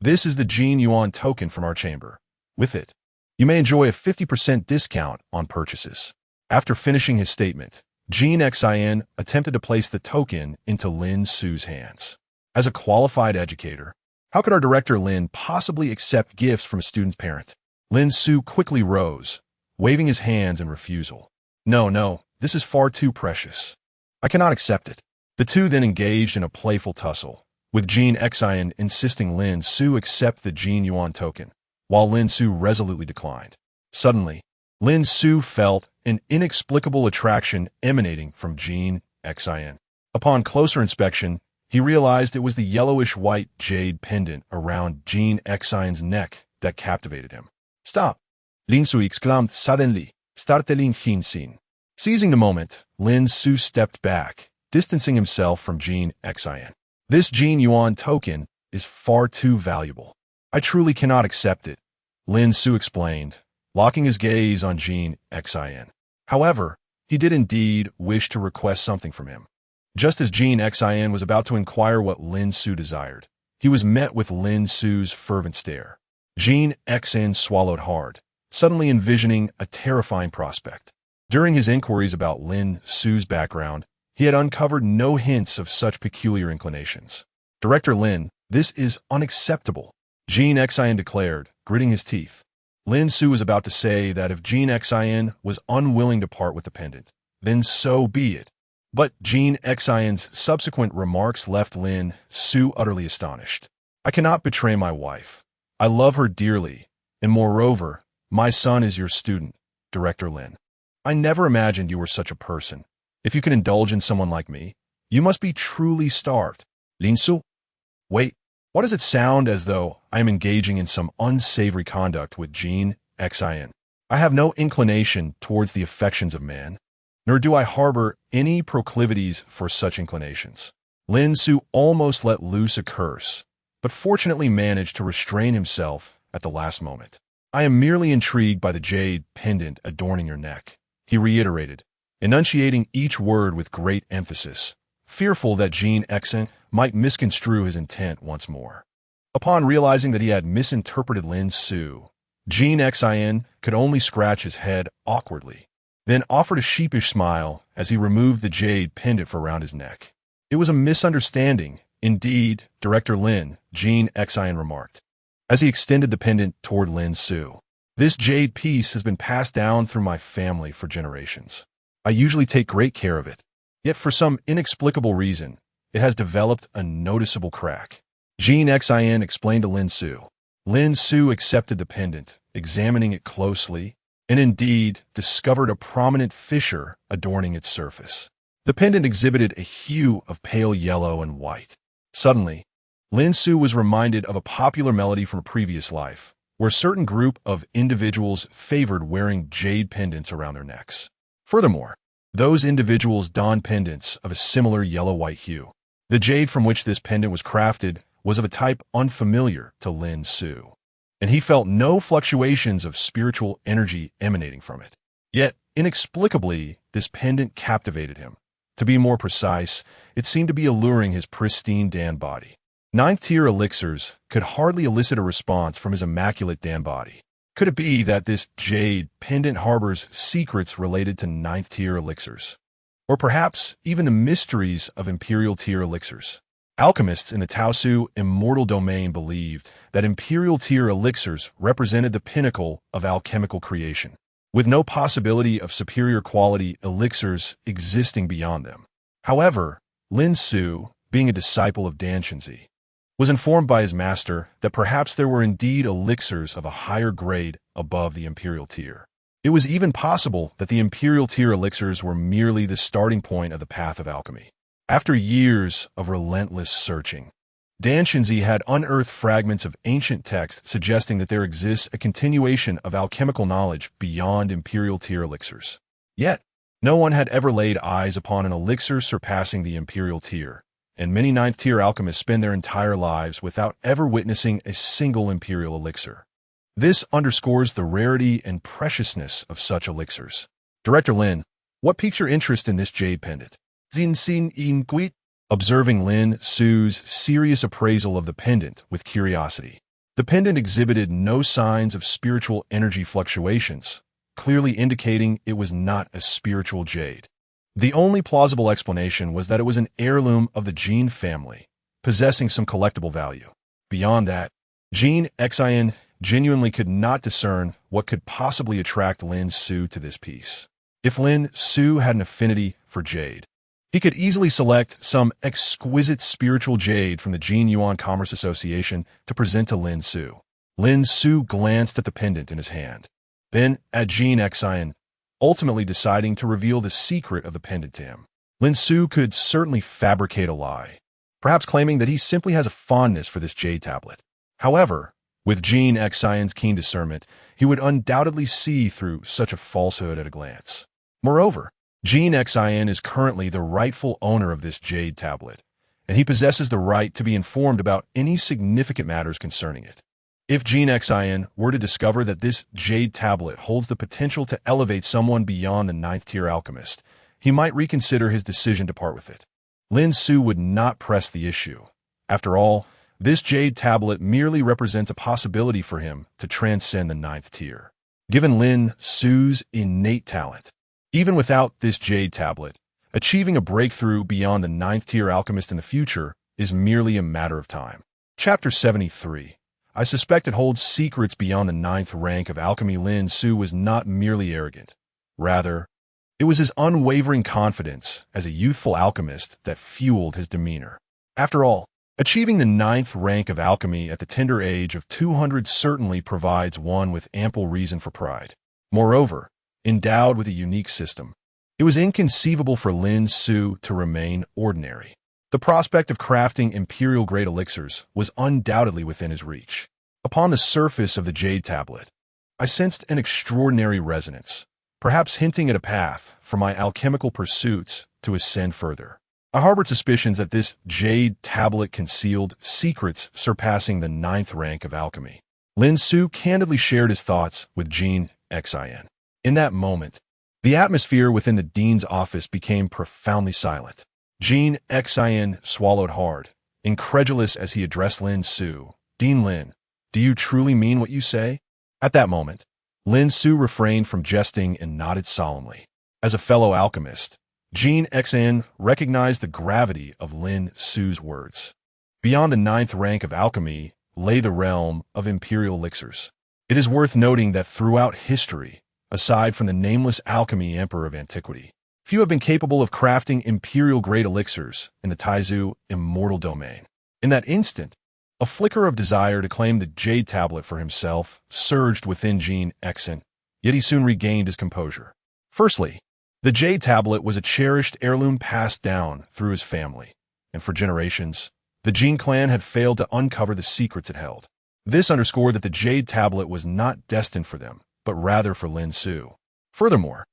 This is the Jin Yuan token from our chamber. With it, you may enjoy a 50% discount on purchases. After finishing his statement, Jean Xin attempted to place the token into Lin Su's hands. As a qualified educator, how could our Director Lin possibly accept gifts from a student's parent? Lin Su quickly rose, waving his hands in refusal. No, this is far too precious. I cannot accept it. The two then engaged in a playful tussle, with Jean Xin insisting Lin Su accept the Jin Yuan token, while Lin Su resolutely declined. Suddenly, Lin Su felt an inexplicable attraction emanating from Jean Xin. Upon closer inspection, he realized it was the yellowish-white jade pendant around Jean Xin's neck that captivated him. "Stop!" Lin Su exclaimed suddenly, startling Xin. Seizing the moment, Lin Su stepped back, distancing himself from Jean Xin. "This Jin Yuan token is far too valuable. I truly cannot accept it," Lin Su explained, locking his gaze on Jean Xin. However, he did indeed wish to request something from him. Just as Jean Xin was about to inquire what Lin Su desired, he was met with Lin Su's fervent stare. Jean Xin swallowed hard, suddenly envisioning a terrifying prospect. During his inquiries about Lin Su's background, he had uncovered no hints of such peculiar inclinations. "Director Lin, this is unacceptable," Jean Xin declared, gritting his teeth. Lin Su was about to say that if Jean Xin was unwilling to part with the pendant, then so be it. But Jean Xin's subsequent remarks left Lin Su utterly astonished. "I cannot betray my wife. I love her dearly, and moreover, my son is your student, Director Lin. I never imagined you were such a person. If you can indulge in someone like me, you must be truly starved." "Lin Su? Wait, why does it sound as though I am engaging in some unsavory conduct with Jean Xin? I have no inclination towards the affections of man, nor do I harbor any proclivities for such inclinations." Lin Su almost let loose a curse, but fortunately managed to restrain himself at the last moment. "I am merely intrigued by the jade pendant adorning your neck," he reiterated, enunciating each word with great emphasis, fearful that Jean Xin might misconstrue his intent once more. Upon realizing that he had misinterpreted Lin Su, Jean Xin could only scratch his head awkwardly, then offered a sheepish smile as he removed the jade pendant from around his neck. "It was a misunderstanding, indeed, Director Lin," Jean Xin remarked, as he extended the pendant toward Lin Su. "This jade piece has been passed down through my family for generations. I usually take great care of it, yet for some inexplicable reason, it has developed a noticeable crack." Jean Xin explained to Lin Su. Lin Su accepted the pendant, examining it closely, and indeed discovered a prominent fissure adorning its surface. The pendant exhibited a hue of pale yellow and white. Suddenly, Lin Su was reminded of a popular melody from a previous life, where a certain group of individuals favored wearing jade pendants around their necks. Furthermore, those individuals donned pendants of a similar yellow-white hue. The jade from which this pendant was crafted was of a type unfamiliar to Lin Su, and he felt no fluctuations of spiritual energy emanating from it. Yet, inexplicably, this pendant captivated him. To be more precise, it seemed to be alluring his pristine Dan body. Ninth-tier elixirs could hardly elicit a response from his immaculate Dan body. Could it be that this jade pendant harbors secrets related to ninth-tier elixirs? Or perhaps even the mysteries of imperial tier elixirs? Alchemists in the Taosu immortal domain believed that imperial tier elixirs represented the pinnacle of alchemical creation, with no possibility of superior quality elixirs existing beyond them. However, Dan Xiu, being a disciple of Dan Xiu, was informed by his master that perhaps there were indeed elixirs of a higher grade above the imperial tier. It was even possible that the imperial tier elixirs were merely the starting point of the path of alchemy. After years of relentless searching, Dan Xiu had unearthed fragments of ancient texts suggesting that there exists a continuation of alchemical knowledge beyond imperial tier elixirs. Yet, no one had ever laid eyes upon an elixir surpassing the imperial tier, and many ninth-tier alchemists spend their entire lives without ever witnessing a single imperial elixir. This underscores the rarity and preciousness of such elixirs. Director Lin, what piques your interest in this jade pendant? Observing Dan Xiu's serious appraisal of the pendant with curiosity. The pendant exhibited no signs of spiritual energy fluctuations, clearly indicating it was not a spiritual jade. The only plausible explanation was that it was an heirloom of the Jin family, possessing some collectible value. Beyond that, Dan Xiu genuinely could not discern what could possibly attract Dan Xiu to this piece. If Dan Xiu had an affinity for jade, he could easily select some exquisite spiritual jade from the Jin Yuan Commerce Association to present to Dan Xiu. Dan Xiu glanced at the pendant in his hand, then at Dan Xiu, ultimately deciding to reveal the secret of the pendant to him. Dan Xiu could certainly fabricate a lie, perhaps claiming that he simply has a fondness for this jade tablet. However, with Dan Xiu's keen discernment, he would undoubtedly see through such a falsehood at a glance. Moreover, Dan Xiu is currently the rightful owner of this jade tablet, and he possesses the right to be informed about any significant matters concerning it. If Dan Xiu were to discover that this jade tablet holds the potential to elevate someone beyond the ninth-tier alchemist, he might reconsider his decision to part with it. Dan Xiu would not press the issue. After all, this jade tablet merely represents a possibility for him to transcend the ninth tier. Given Dan Xiu's innate talent, even without this jade tablet, achieving a breakthrough beyond the ninth-tier alchemist in the future is merely a matter of time. Chapter 73. I suspect it holds secrets beyond the ninth rank of alchemy. Dan Xiu was not merely arrogant. Rather, it was his unwavering confidence as a youthful alchemist that fueled his demeanor. After all, achieving the ninth rank of alchemy at the tender age of 200 certainly provides one with ample reason for pride. Moreover, endowed with a unique system, it was inconceivable for Dan Xiu to remain ordinary. The prospect of crafting imperial-grade elixirs was undoubtedly within his reach. Upon the surface of the jade tablet, I sensed an extraordinary resonance, perhaps hinting at a path for my alchemical pursuits to ascend further. I harbored suspicions that this jade tablet concealed secrets surpassing the ninth rank of alchemy. Dan Xiu candidly shared his thoughts with Dan Xiu. In that moment, the atmosphere within the dean's office became profoundly silent. Dan Xiu swallowed hard, incredulous as he addressed Dan Xiu. "Dean Lin, do you truly mean what you say?" At that moment, Dan Xiu refrained from jesting and nodded solemnly. As a fellow alchemist, Dan Xiu recognized the gravity of Dan Xiu's words. Beyond the ninth rank of alchemy lay the realm of imperial elixirs. It is worth noting that throughout history, aside from the nameless alchemy emperor of antiquity, few have been capable of crafting imperial-grade elixirs in the Taizu immortal domain. In that instant, a flicker of desire to claim the jade tablet for himself surged within Dan Xiu, yet he soon regained his composure. Firstly, the jade tablet was a cherished heirloom passed down through his family, and for generations, the Jin clan had failed to uncover the secrets it held. This underscored that the jade tablet was not destined for them, but rather for Dan Xiu. Furthermore,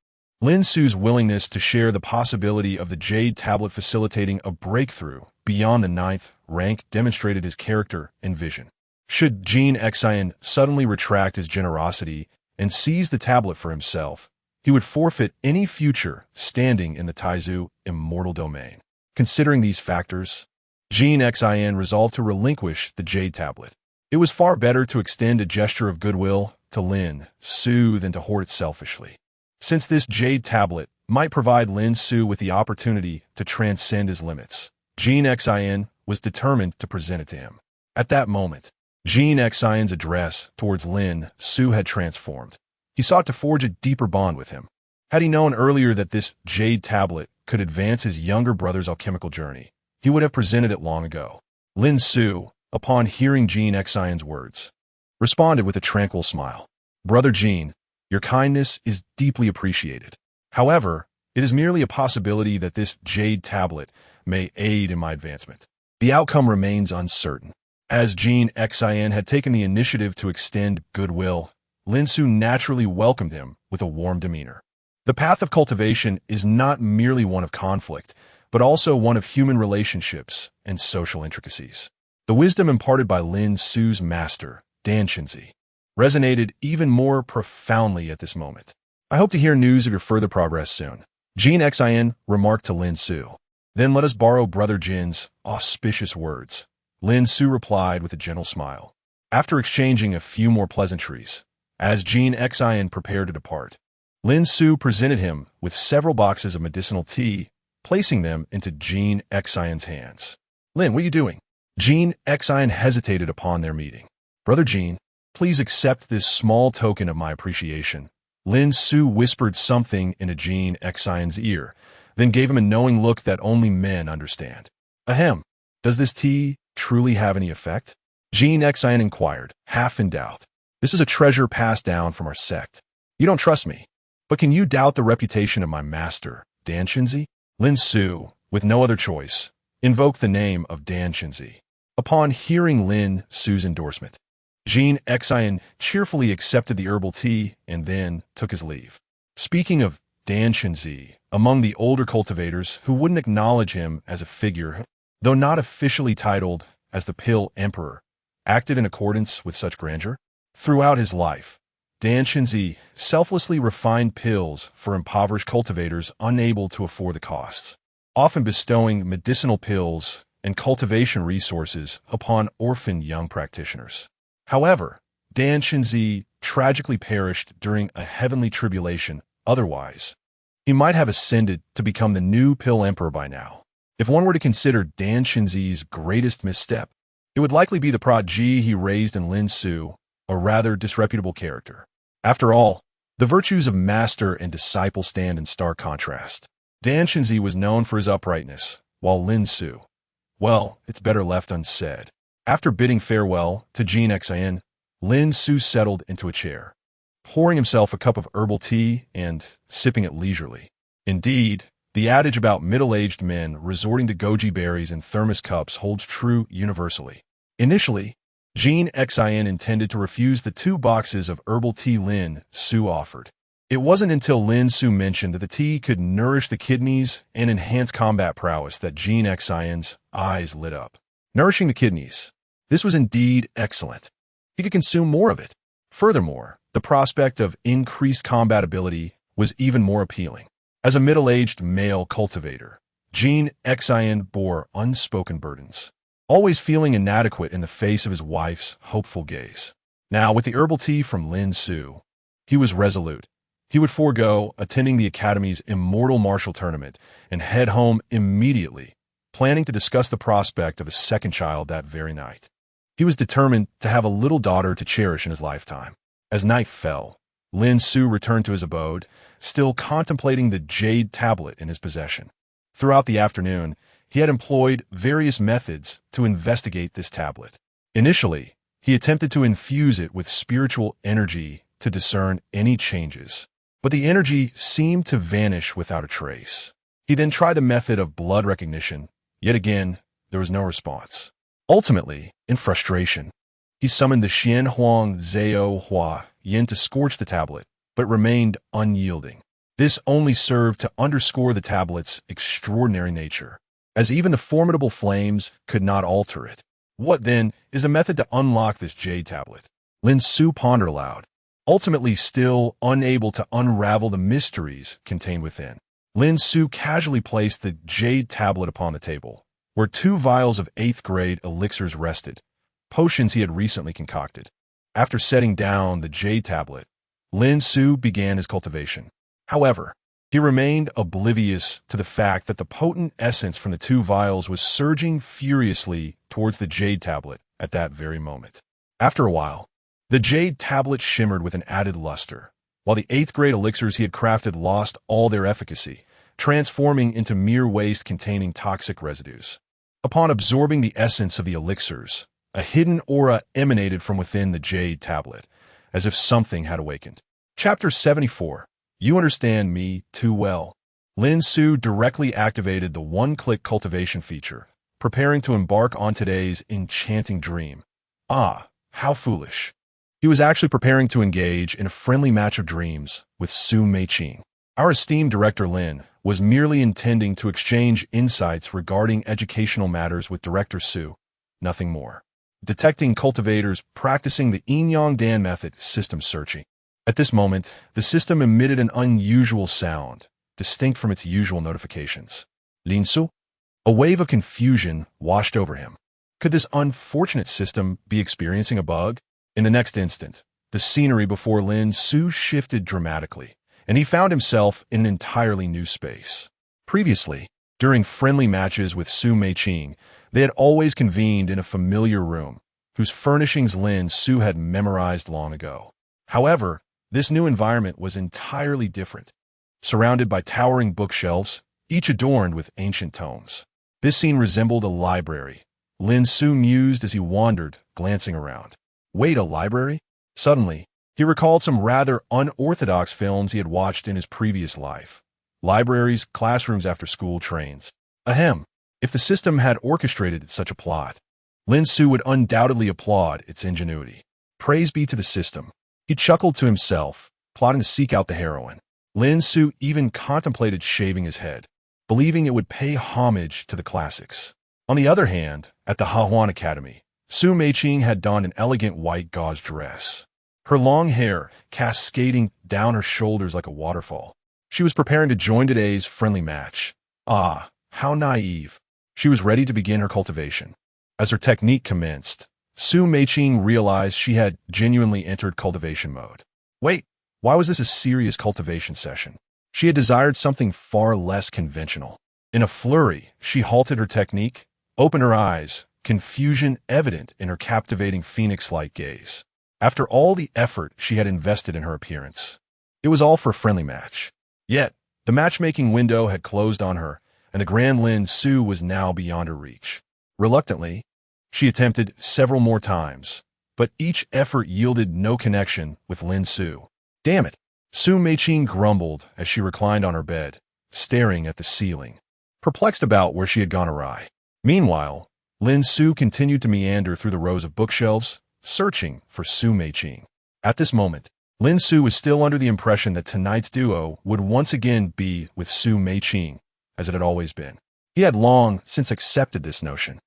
Dan Xiu's willingness to share the possibility of the jade tablet facilitating a breakthrough beyond the ninth rank demonstrated his character and vision. Should Dan Xiu suddenly retract his generosity and seize the tablet for himself, he would forfeit any future standing in the Taizu immortal domain. Considering these factors, Dan Xiu resolved to relinquish the jade tablet. It was far better to extend a gesture of goodwill to Lin Xiu than to hoard it selfishly. Since this jade tablet might provide Lin Xiu with the opportunity to transcend his limits, Jin Xian was determined to present it to him. At that moment, Jin Xian's address towards Lin Xiu had transformed. He sought to forge a deeper bond with him. Had he known earlier that this jade tablet could advance his younger brother's alchemical journey, he would have presented it long ago. Lin Xiu, upon hearing Jin Xian's words, responded with a tranquil smile. Brother Jin, your kindness is deeply appreciated. However, it is merely a possibility that this jade tablet may aid in my advancement. The outcome remains uncertain. As Jin Xian had taken the initiative to extend goodwill, Lin Xiu naturally welcomed him with a warm demeanor. The path of cultivation is not merely one of conflict, but also one of human relationships and social intricacies. The wisdom imparted by Lin Xiu's master, Dan Xiu, resonated even more profoundly at this moment. I hope to hear news of your further progress soon. Jin Xian remarked to Lin Xiu. Then let us borrow Brother Jin's auspicious words. Lin Xiu replied with a gentle smile. After exchanging a few more pleasantries, as Jin Xian prepared to depart, Lin Xiu presented him with several boxes of medicinal tea, placing them into Jin Xian's hands. Lin, what are you doing? Jin Xian hesitated upon their meeting. Brother Jin, please accept this small token of my appreciation. Lin Xiu whispered something into Jin Xian's ear, then gave him a knowing look that only men understand. Ahem, does this tea truly have any effect? Jin Xian inquired, half in doubt. This is a treasure passed down from our sect. You don't trust me, but can you doubt the reputation of my master, Dan Xiu? Lin Xiu, with no other choice, invoked the name of Dan Xiu. Upon hearing Lin Xiu's endorsement, Jin Xian cheerfully accepted the herbal tea and then took his leave. Speaking of Dan Xiu, among the older cultivators who wouldn't acknowledge him as a figure, though not officially titled as the Pill Emperor, acted in accordance with such grandeur. Throughout his life, Dan Xiu selflessly refined pills for impoverished cultivators unable to afford the costs, often bestowing medicinal pills and cultivation resources upon orphaned young practitioners. However, Dan Xiu tragically perished during a heavenly tribulation. Otherwise, he might have ascended to become the new Pill Emperor by now. If one were to consider Dan Xiu's greatest misstep, it would likely be the prodigy he raised in Lin Xiu, a rather disreputable character. After all, the virtues of master and disciple stand in stark contrast. Dan Xiu was known for his uprightness, while Lin Xiu, well, it's better left unsaid. After bidding farewell to Jin Xian, Lin Xiu settled into a chair, pouring himself a cup of herbal tea and sipping it leisurely. Indeed, the adage about middle-aged men resorting to goji berries in thermos cups holds true universally. Initially, Jin Xian intended to refuse the 2 boxes of herbal tea Lin Xiu offered. It wasn't until Lin Xiu mentioned that the tea could nourish the kidneys and enhance combat prowess that Jin Xian's eyes lit up. Nourishing the kidneys. This was indeed excellent. He could consume more of it. Furthermore, the prospect of increased combat ability was even more appealing. As a middle-aged male cultivator, Jin Xian bore unspoken burdens, always feeling inadequate in the face of his wife's hopeful gaze. Now, with the herbal tea from Lin Xiu, he was resolute. He would forego attending the Academy's Immortal Martial Tournament and head home immediately, planning to discuss the prospect of a second child that very night. He was determined to have a little daughter to cherish in his lifetime. As night fell, Lin Xiu returned to his abode, still contemplating the jade tablet in his possession. Throughout the afternoon, he had employed various methods to investigate this tablet. Initially, he attempted to infuse it with spiritual energy to discern any changes, but the energy seemed to vanish without a trace. He then tried the method of blood recognition. Yet again, there was no response. Ultimately, in frustration, he summoned the Xian Huang Zhao Hua Yin to scorch the tablet, but remained unyielding. This only served to underscore the tablet's extraordinary nature, as even the formidable flames could not alter it. What, then, is the method to unlock this jade tablet? Lin Xiu pondered aloud, ultimately still unable to unravel the mysteries contained within. Lin Xiu casually placed the jade tablet upon the table, where 2 vials of 8th grade elixirs rested, potions he had recently concocted. After setting down the jade tablet, Lin Su began his cultivation. However, he remained oblivious to the fact that the potent essence from the two vials was surging furiously towards the jade tablet at that very moment. After a while, the jade tablet shimmered with an added luster, while the 8th grade elixirs he had crafted lost all their efficacy, transforming into mere waste containing toxic residues. Upon absorbing the essence of the elixirs, a hidden aura emanated from within the jade tablet, as if something had awakened. Chapter 74. You understand me too well. Lin Su directly activated the one-click cultivation feature, preparing to embark on today's enchanting dream. Ah, how foolish. He was actually preparing to engage in a friendly match of dreams with Su Meiqing. Our esteemed director Lin was merely intending to exchange insights regarding educational matters with Director Su, nothing more. Detecting cultivators practicing the Yin-Yang Dan method system searching. At this moment, the system emitted an unusual sound, distinct from its usual notifications. Lin Su? A wave of confusion washed over him. Could this unfortunate system be experiencing a bug? In the next instant, the scenery before Lin Su shifted dramatically, and he found himself in an entirely new space. Previously, during friendly matches with Su Meiqing, they had always convened in a familiar room, whose furnishings Lin Su had memorized long ago. However, this new environment was entirely different, surrounded by towering bookshelves, each adorned with ancient tomes. This scene resembled a library. Lin Su mused as he wandered, glancing around. Wait, a library? Suddenly, he recalled some rather unorthodox films he had watched in his previous life. Libraries, classrooms after school, trains. Ahem. If the system had orchestrated such a plot, Lin Su would undoubtedly applaud its ingenuity. Praise be to the system. He chuckled to himself, plotting to seek out the heroine. Lin Su even contemplated shaving his head, believing it would pay homage to the classics. On the other hand, at the Hahuan Academy, Su Meiqing had donned an elegant white gauze dress, her long hair cascading down her shoulders like a waterfall. She was preparing to join today's friendly match. Ah, how naive. She was ready to begin her cultivation. As her technique commenced, Su Meiqing realized she had genuinely entered cultivation mode. Wait, why was this a serious cultivation session? She had desired something far less conventional. In a flurry, she halted her technique, opened her eyes, confusion evident in her captivating phoenix-like gaze. After all the effort she had invested in her appearance, it was all for a friendly match. Yet, the matchmaking window had closed on her, and the Grand Lin Su was now beyond her reach. Reluctantly, she attempted several more times, but each effort yielded no connection with Lin Su. Damn it! Su Meiqing grumbled as she reclined on her bed, staring at the ceiling, perplexed about where she had gone awry. Meanwhile, Lin Su continued to meander through the rows of bookshelves, searching for Su Meiqing. At this moment, Lin Su was still under the impression that tonight's duo would once again be with Su Meiqing, as it had always been. He had long since accepted this notion.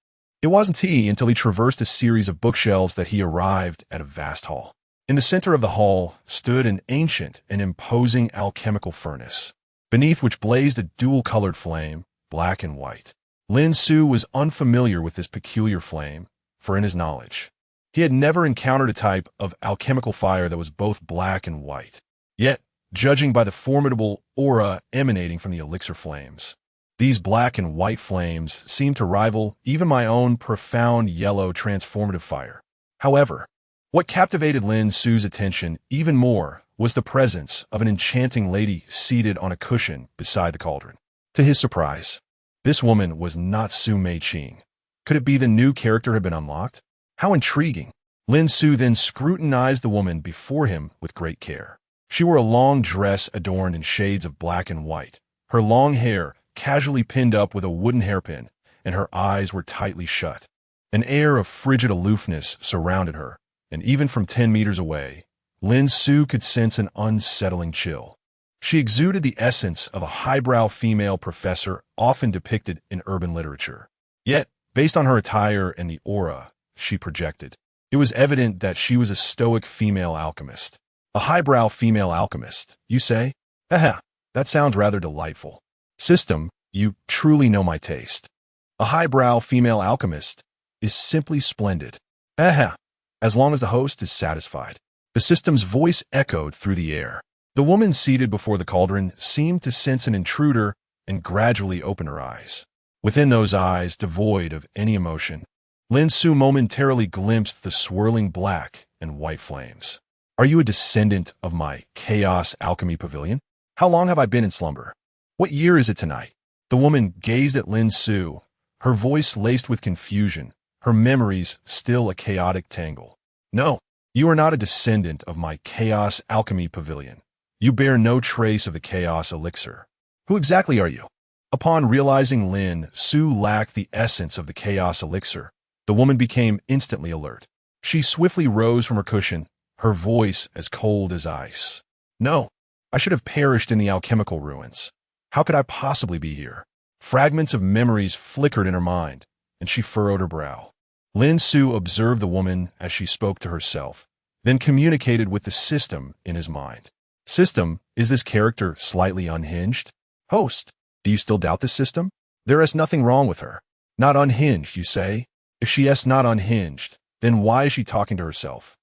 It wasn't until he traversed a series of bookshelves that he arrived at a vast hall. In the center of the hall stood an ancient and imposing alchemical furnace, beneath which blazed a dual-colored flame, black and white. Lin Su was unfamiliar with this peculiar flame, for in his knowledge, he had never encountered a type of alchemical fire that was both black and white. Yet, judging by the formidable aura emanating from the elixir flames, these black and white flames seemed to rival even my own profound yellow transformative fire. However, what captivated Lin Su's attention even more was the presence of an enchanting lady seated on a cushion beside the cauldron. To his surprise, this woman was not Su Meiqing. Could it be the new character had been unlocked? How intriguing! Lin Su then scrutinized the woman before him with great care. She wore a long dress adorned in shades of black and white, her long hair casually pinned up with a wooden hairpin, and her eyes were tightly shut. An air of frigid aloofness surrounded her, and even from 10 meters away, Lin Su could sense an unsettling chill. She exuded the essence of a highbrow female professor often depicted in urban literature. Yet, based on her attire and the aura she projected, it was evident that she was a stoic female alchemist. A highbrow female alchemist, you say? Haha, that sounds rather delightful. System, you truly know my taste. A highbrow female alchemist is simply splendid. Haha. as long as the host is satisfied. The system's voice echoed through the air. The woman seated before the cauldron seemed to sense an intruder and gradually opened her eyes. Within those eyes, devoid of any emotion, Lin Xiu momentarily glimpsed the swirling black and white flames. Are you a descendant of my Chaos Alchemy Pavilion? How long have I been in slumber? What year is it tonight? The woman gazed at Lin Xiu, her voice laced with confusion, her memories still a chaotic tangle. No, you are not a descendant of my Chaos Alchemy Pavilion. You bear no trace of the Chaos Elixir. Who exactly are you? Upon realizing Lin Xiu lacked the essence of the Chaos Elixir, the woman became instantly alert. She swiftly rose from her cushion, her voice as cold as ice. No, I should have perished in the alchemical ruins. How could I possibly be here? Fragments of memories flickered in her mind, and she furrowed her brow. Lin Xiu observed the woman as she spoke to herself, then communicated with the system in his mind. System, is this character slightly unhinged? Host, do you still doubt this system? There is nothing wrong with her. Not unhinged, you say? If she is not unhinged, then why is she talking to herself?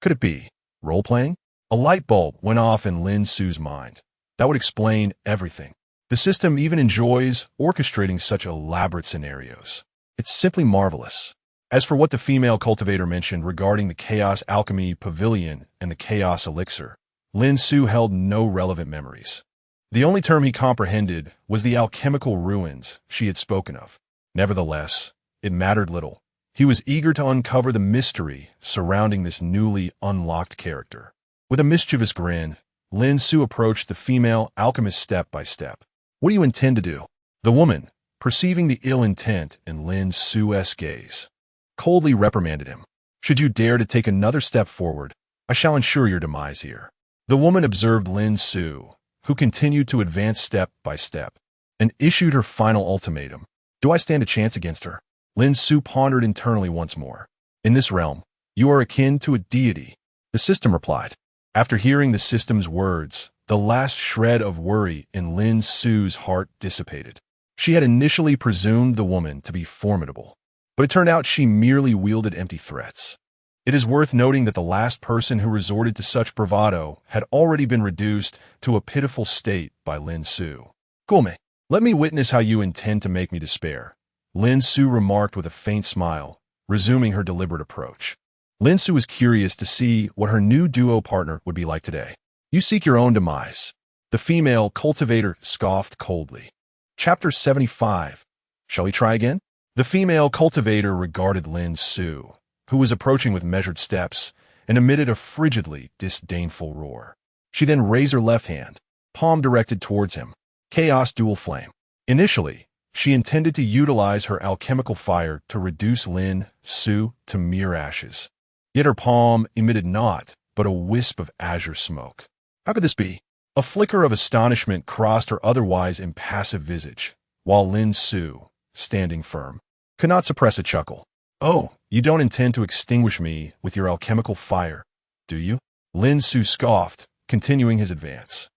Could it be role-playing? A light bulb went off in Lin Xiu's mind. That would explain everything. The system even enjoys orchestrating such elaborate scenarios. It's simply marvelous. As for what the female cultivator mentioned regarding the Chaos Alchemy Pavilion and the Chaos Elixir, Lin Xiu held no relevant memories. The only term he comprehended was the alchemical ruins she had spoken of. Nevertheless, it mattered little. He was eager to uncover the mystery surrounding this newly unlocked character. With a mischievous grin, Lin Xiu approached the female alchemist step by step. What do you intend to do? The woman, perceiving the ill intent in Lin Xiu's gaze, coldly reprimanded him. Should you dare to take another step forward, I shall ensure your demise here. The woman observed Lin Xiu, who continued to advance step by step, and issued her final ultimatum. Do I stand a chance against her? Lin Xiu pondered internally once more. In this realm, you are akin to a deity, the system replied. After hearing the system's words, the last shred of worry in Lin Xiu's heart dissipated. She had initially presumed the woman to be formidable, but it turned out she merely wielded empty threats. It is worth noting that the last person who resorted to such bravado had already been reduced to a pitiful state by Lin Xiu. Gome, let me witness how you intend to make me despair, Lin Xiu remarked with a faint smile, resuming her deliberate approach. Lin Xiu was curious to see what her new duo partner would be like today. You seek your own demise. The female cultivator scoffed coldly. Chapter 75. Shall we try again? The female cultivator regarded Lin Xiu, who was approaching with measured steps, and emitted a frigidly disdainful roar. She then raised her left hand, palm directed towards him. Chaos Dual Flame. Initially, she intended to utilize her alchemical fire to reduce Lin Xiu to mere ashes. Yet her palm emitted naught but a wisp of azure smoke. How could this be? A flicker of astonishment crossed her otherwise impassive visage, while Lin Xiu, standing firm, could not suppress a chuckle. Oh, you don't intend to extinguish me with your alchemical fire, do you? Lin Xiu scoffed, continuing his advance.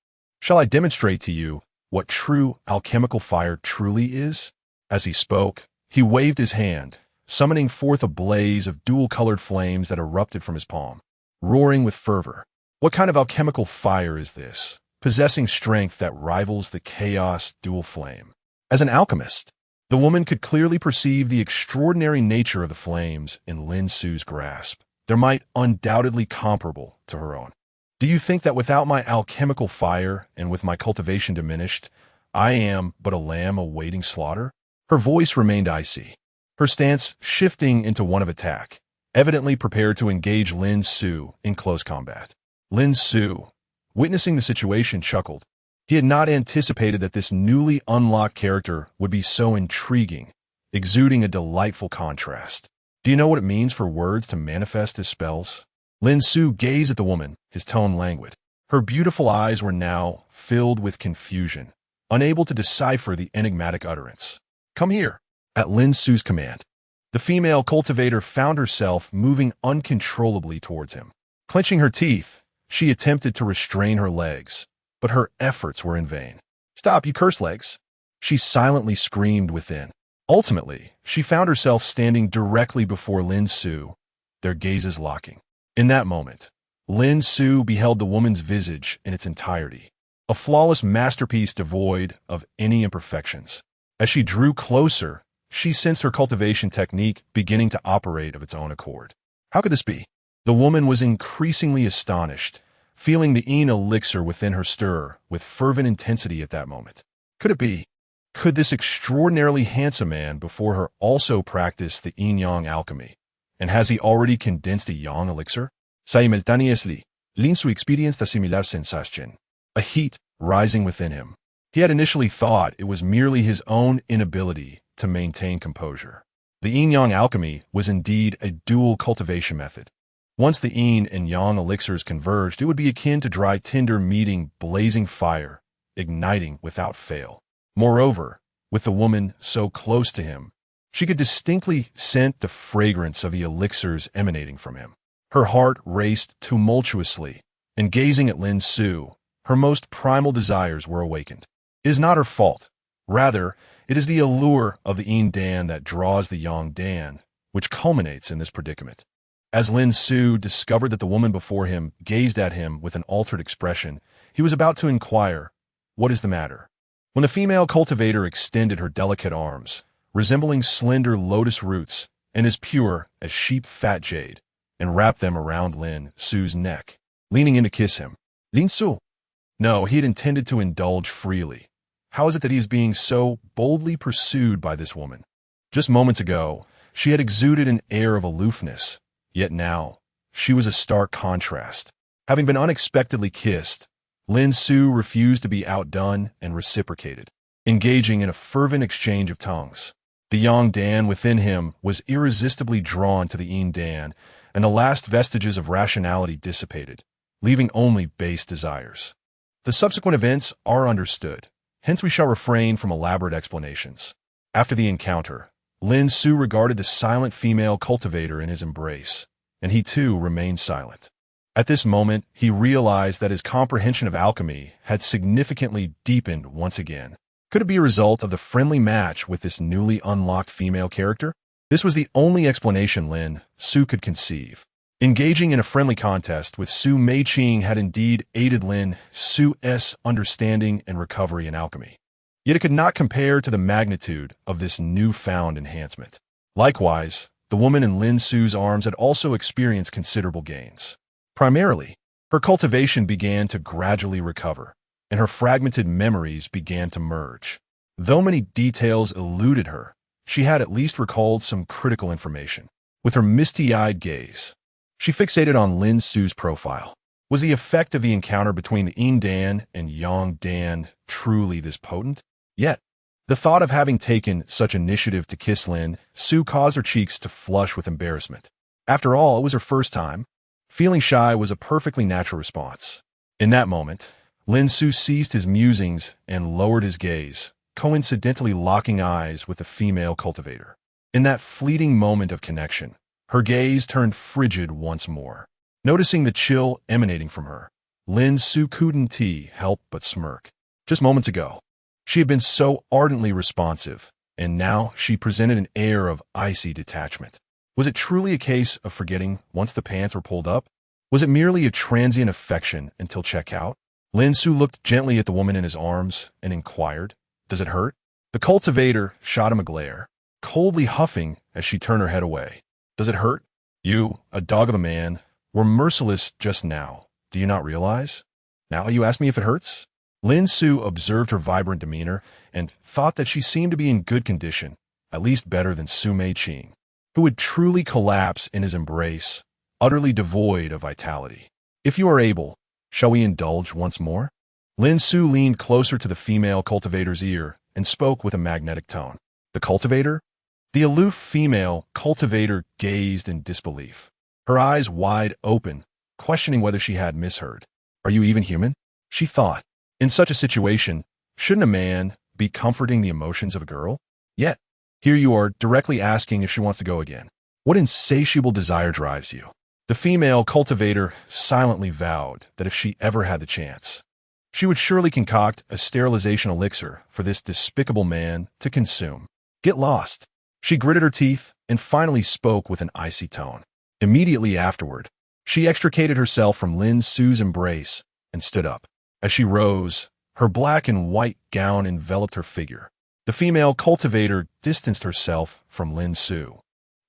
Shall I demonstrate to you what true alchemical fire truly is? As he spoke, he waved his hand, summoning forth a blaze of dual-colored flames that erupted from his palm, roaring with fervor. What kind of alchemical fire is this, possessing strength that rivals the Chaos Dual Flame? As an alchemist, the woman could clearly perceive the extraordinary nature of the flames in Lin Xiu's grasp. They might undoubtedly comparable to her own. Do you think that without my alchemical fire and with my cultivation diminished, I am but a lamb awaiting slaughter? Her voice remained icy, her stance shifting into one of attack, evidently prepared to engage Lin Xiu in close combat. Lin Xiu, witnessing the situation, chuckled. He had not anticipated that this newly unlocked character would be so intriguing, exuding a delightful contrast. Do you know what it means for words to manifest his spells? Lin Xiu gazed at the woman, his tone languid. Her beautiful eyes were now filled with confusion, unable to decipher the enigmatic utterance. Come here. At Lin Xiu's command, the female cultivator found herself moving uncontrollably towards him. Clenching her teeth, she attempted to restrain her legs, but her efforts were in vain. Stop, you cursed legs! She silently screamed within. Ultimately, she found herself standing directly before Lin Xiu, their gazes locking. In that moment, Lin Su beheld the woman's visage in its entirety, a flawless masterpiece devoid of any imperfections. As she drew closer, she sensed her cultivation technique beginning to operate of its own accord. How could this be? The woman was increasingly astonished, feeling the yin elixir within her stir with fervent intensity at that moment. Could it be? Could this extraordinarily handsome man before her also practice the yin-yang alchemy? And has he already condensed a yang elixir? Simultaneously, Lin Su experienced a similar sensation, a heat rising within him. He had initially thought it was merely his own inability to maintain composure. The yin-yang alchemy was indeed a dual cultivation method. Once the yin and yang elixirs converged, it would be akin to dry tinder meeting blazing fire, igniting without fail. Moreover, with the woman so close to him, she could distinctly scent the fragrance of the elixirs emanating from him. Her heart raced tumultuously, and gazing at Lin Su, her most primal desires were awakened. It is not her fault. Rather, it is the allure of the yin dan that draws the yang dan, which culminates in this predicament. As Lin Su discovered that the woman before him gazed at him with an altered expression, he was about to inquire, "What is the matter?" When the female cultivator extended her delicate arms, resembling slender lotus roots and as pure as sheep fat jade, and wrapped them around Lin Su's neck, leaning in to kiss him. Lin Su? No, he had intended to indulge freely. How is it that he is being so boldly pursued by this woman? Just moments ago, she had exuded an air of aloofness, yet now, she was a stark contrast. Having been unexpectedly kissed, Lin Su refused to be outdone and reciprocated, engaging in a fervent exchange of tongues. The yang dan within him was irresistibly drawn to the yin dan, and the last vestiges of rationality dissipated, leaving only base desires. The subsequent events are understood, hence we shall refrain from elaborate explanations. After the encounter, Lin Su regarded the silent female cultivator in his embrace, and he too remained silent. At this moment, he realized that his comprehension of alchemy had significantly deepened once again. Could it be a result of the friendly match with this newly unlocked female character? This was the only explanation Lin Su could conceive. Engaging in a friendly contest with Su Meiqing had indeed aided Lin Su's understanding and recovery in alchemy. Yet it could not compare to the magnitude of this newfound enhancement. Likewise, the woman in Lin Su's arms had also experienced considerable gains. Primarily, her cultivation began to gradually recover, and her fragmented memories began to merge. Though many details eluded her, she had at least recalled some critical information. With her misty-eyed gaze, she fixated on Lin Su's profile. Was the effect of the encounter between the yin dan and yang dan truly this potent? Yet, the thought of having taken such initiative to kiss Lin Su caused her cheeks to flush with embarrassment. After all, it was her first time. Feeling shy was a perfectly natural response. In that moment, Lin Su ceased his musings and lowered his gaze, coincidentally locking eyes with the female cultivator. In that fleeting moment of connection, her gaze turned frigid once more. Noticing the chill emanating from her, Lin Su couldn't help but smirk. Just moments ago, she had been so ardently responsive, and now she presented an air of icy detachment. Was it truly a case of forgetting once the pants were pulled up? Was it merely a transient affection until checkout? Lin Su looked gently at the woman in his arms and inquired, "Does it hurt?" The cultivator shot him a glare, coldly huffing as she turned her head away. "Does it hurt? You, a dog of a man, were merciless just now. Do you not realize? Now you ask me if it hurts?" Lin Su observed her vibrant demeanor and thought that she seemed to be in good condition, at least better than Su Meiqing, who would truly collapse in his embrace, utterly devoid of vitality. "If you are able, shall we indulge once more?" Lin Su leaned closer to the female cultivator's ear and spoke with a magnetic tone. The cultivator? The aloof female cultivator gazed in disbelief, her eyes wide open, questioning whether she had misheard. "Are you even human?" she thought. In such a situation, shouldn't a man be comforting the emotions of a girl? Yet, here you are directly asking if she wants to go again. What insatiable desire drives you? The female cultivator silently vowed that if she ever had the chance, she would surely concoct a sterilization elixir for this despicable man to consume. Get lost. She gritted her teeth and finally spoke with an icy tone. Immediately afterward, she extricated herself from Lin Su's embrace and stood up. As she rose, her black and white gown enveloped her figure. The female cultivator distanced herself from Lin Su,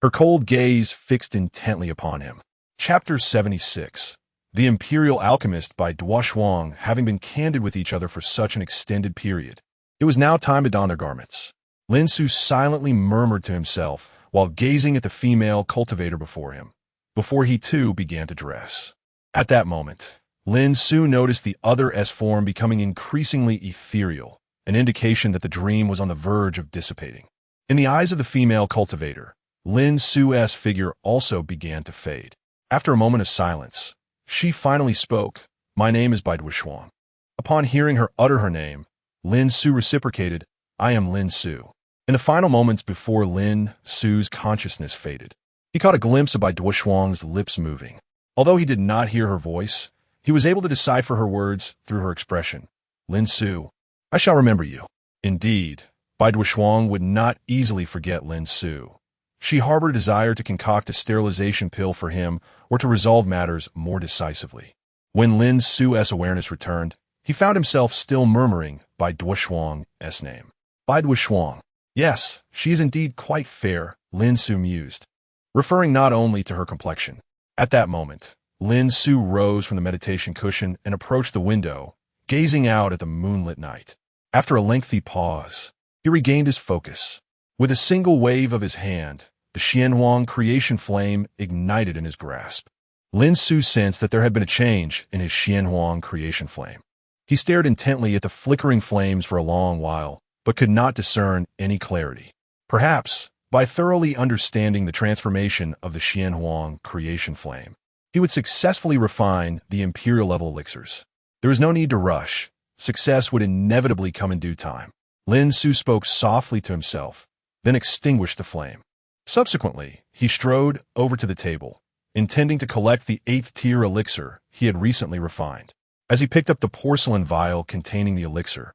her cold gaze fixed intently upon him. Chapter 76. The Imperial Alchemist by Duo Shuang. Having been candid with each other for such an extended period, it was now time to don their garments. Lin Su silently murmured to himself while gazing at the female cultivator before him, before he too began to dress. At that moment, Lin Su noticed the other S form becoming increasingly ethereal, an indication that the dream was on the verge of dissipating. In the eyes of the female cultivator, Lin Su's figure also began to fade. After a moment of silence, she finally spoke. "My name is Duo Shuang." Upon hearing her utter her name, Lin Su reciprocated, "I am Lin Su." In the final moments before Lin Su's consciousness faded, he caught a glimpse of Duo Shuang's lips moving. Although he did not hear her voice, he was able to decipher her words through her expression. "Lin Su, I shall remember you." Indeed, Duo Shuang would not easily forget Lin Su. She harbored a desire to concoct a sterilization pill for him or to resolve matters more decisively. When Lin Su's awareness returned, he found himself still murmuring Duo Shuang's name. Duo Shuang. Yes, she is indeed quite fair, Lin Su mused, referring not only to her complexion. At that moment, Lin Su rose from the meditation cushion and approached the window, gazing out at the moonlit night. After a lengthy pause, he regained his focus. With a single wave of his hand, the Xianhuang creation flame ignited in his grasp. Lin Su sensed that there had been a change in his Xianhuang creation flame. He stared intently at the flickering flames for a long while, but could not discern any clarity. Perhaps, by thoroughly understanding the transformation of the Xianhuang creation flame, he would successfully refine the imperial-level elixirs. There was no need to rush. Success would inevitably come in due time. Lin Su spoke softly to himself, then extinguished the flame. Subsequently, he strode over to the table, intending to collect the 8th-tier elixir he had recently refined. As he picked up the porcelain vial containing the elixir,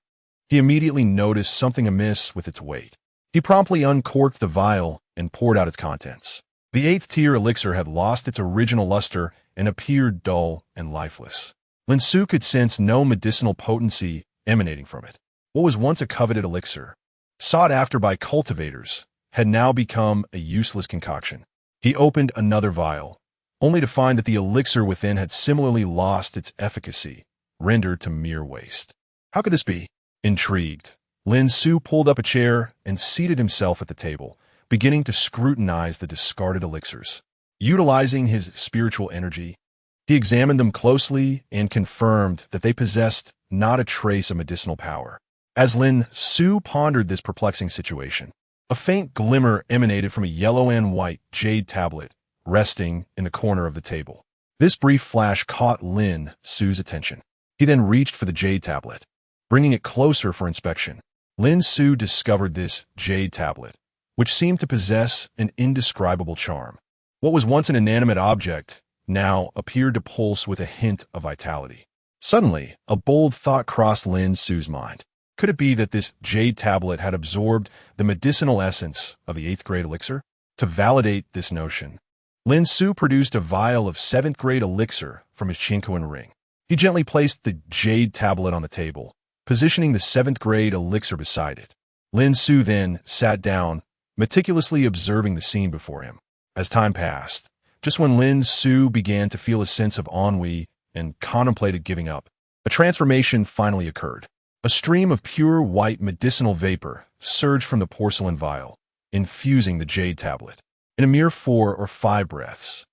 he immediately noticed something amiss with its weight. He promptly uncorked the vial and poured out its contents. The 8th-tier elixir had lost its original luster and appeared dull and lifeless. Lin Su could sense no medicinal potency emanating from it. What was once a coveted elixir, sought after by cultivators, had now become a useless concoction. He opened another vial, only to find that the elixir within had similarly lost its efficacy, rendered to mere waste. How could this be? Intrigued, Lin Su pulled up a chair and seated himself at the table, beginning to scrutinize the discarded elixirs. Utilizing his spiritual energy, he examined them closely and confirmed that they possessed not a trace of medicinal power. As Lin Su pondered this perplexing situation, a faint glimmer emanated from a yellow and white jade tablet resting in the corner of the table. This brief flash caught Lin Su's attention. He then reached for the jade tablet, bringing it closer for inspection. Lin Su discovered this jade tablet, which seemed to possess an indescribable charm. What was once an inanimate object now appeared to pulse with a hint of vitality. Suddenly, a bold thought crossed Lin Su's mind. Could it be that this jade tablet had absorbed the medicinal essence of the 8th grade elixir? To validate this notion, Lin Su produced a vial of 7th grade elixir from his Qinkuan ring. He gently placed the jade tablet on the table, positioning the 7th grade elixir beside it. Lin Su then sat down, meticulously observing the scene before him. As time passed, just when Lin Su began to feel a sense of ennui and contemplated giving up, a transformation finally occurred. A stream of pure white medicinal vapor surged from the porcelain vial, infusing the jade tablet. In a mere 4 or 5 breaths,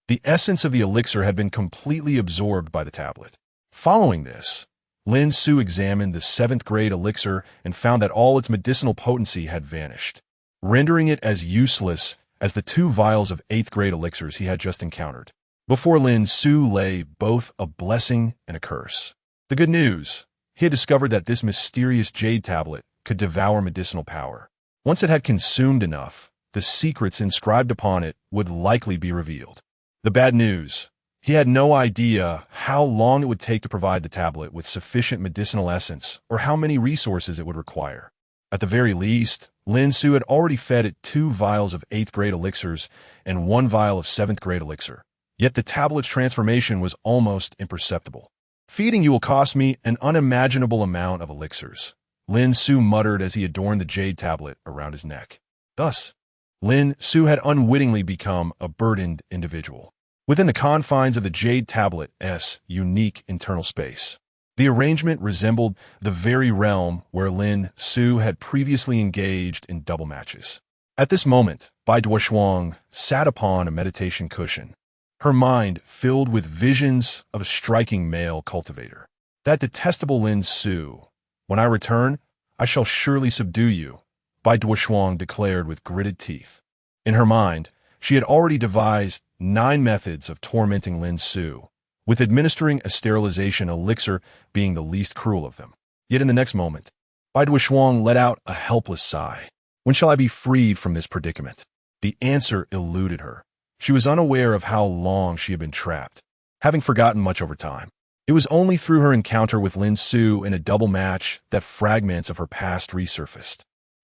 the essence of the elixir had been completely absorbed by the tablet. Following this, Lin Su examined the 7th grade elixir and found that all its medicinal potency had vanished, rendering it as useless as the 2 vials of 8th grade elixirs he had just encountered. Before Lin Su lay both a blessing and a curse. The good news: he had discovered that this mysterious jade tablet could devour medicinal power. Once it had consumed enough, the secrets inscribed upon it would likely be revealed. The bad news: he had no idea how long it would take to provide the tablet with sufficient medicinal essence or how many resources it would require. At the very least, Lin Xiu had already fed it 2 vials of 8th grade elixirs and 1 vial of 7th grade elixir, yet the tablet's transformation was almost imperceptible. Feeding you will cost me an unimaginable amount of elixirs, Lin Xiu muttered as he adorned the jade tablet around his neck. Thus, Lin Xiu had unwittingly become a burdened individual within the confines of the jade tablet's unique internal space. The arrangement resembled the very realm where Lin Xiu had previously engaged in double matches. At this moment, Bai Duoshuang sat upon a meditation cushion, her mind filled with visions of a striking male cultivator. That detestable Lin Xiu. When I return, I shall surely subdue you, Bai Duoshuang declared with gritted teeth. In her mind, she had already devised 9 methods of tormenting Lin Xiu, with administering a sterilization elixir being the least cruel of them. Yet in the next moment, Bai Duoshuang let out a helpless sigh. When shall I be freed from this predicament? The answer eluded her. She was unaware of how long she had been trapped, having forgotten much over time. It was only through her encounter with Lin Xiu in a double match that fragments of her past resurfaced.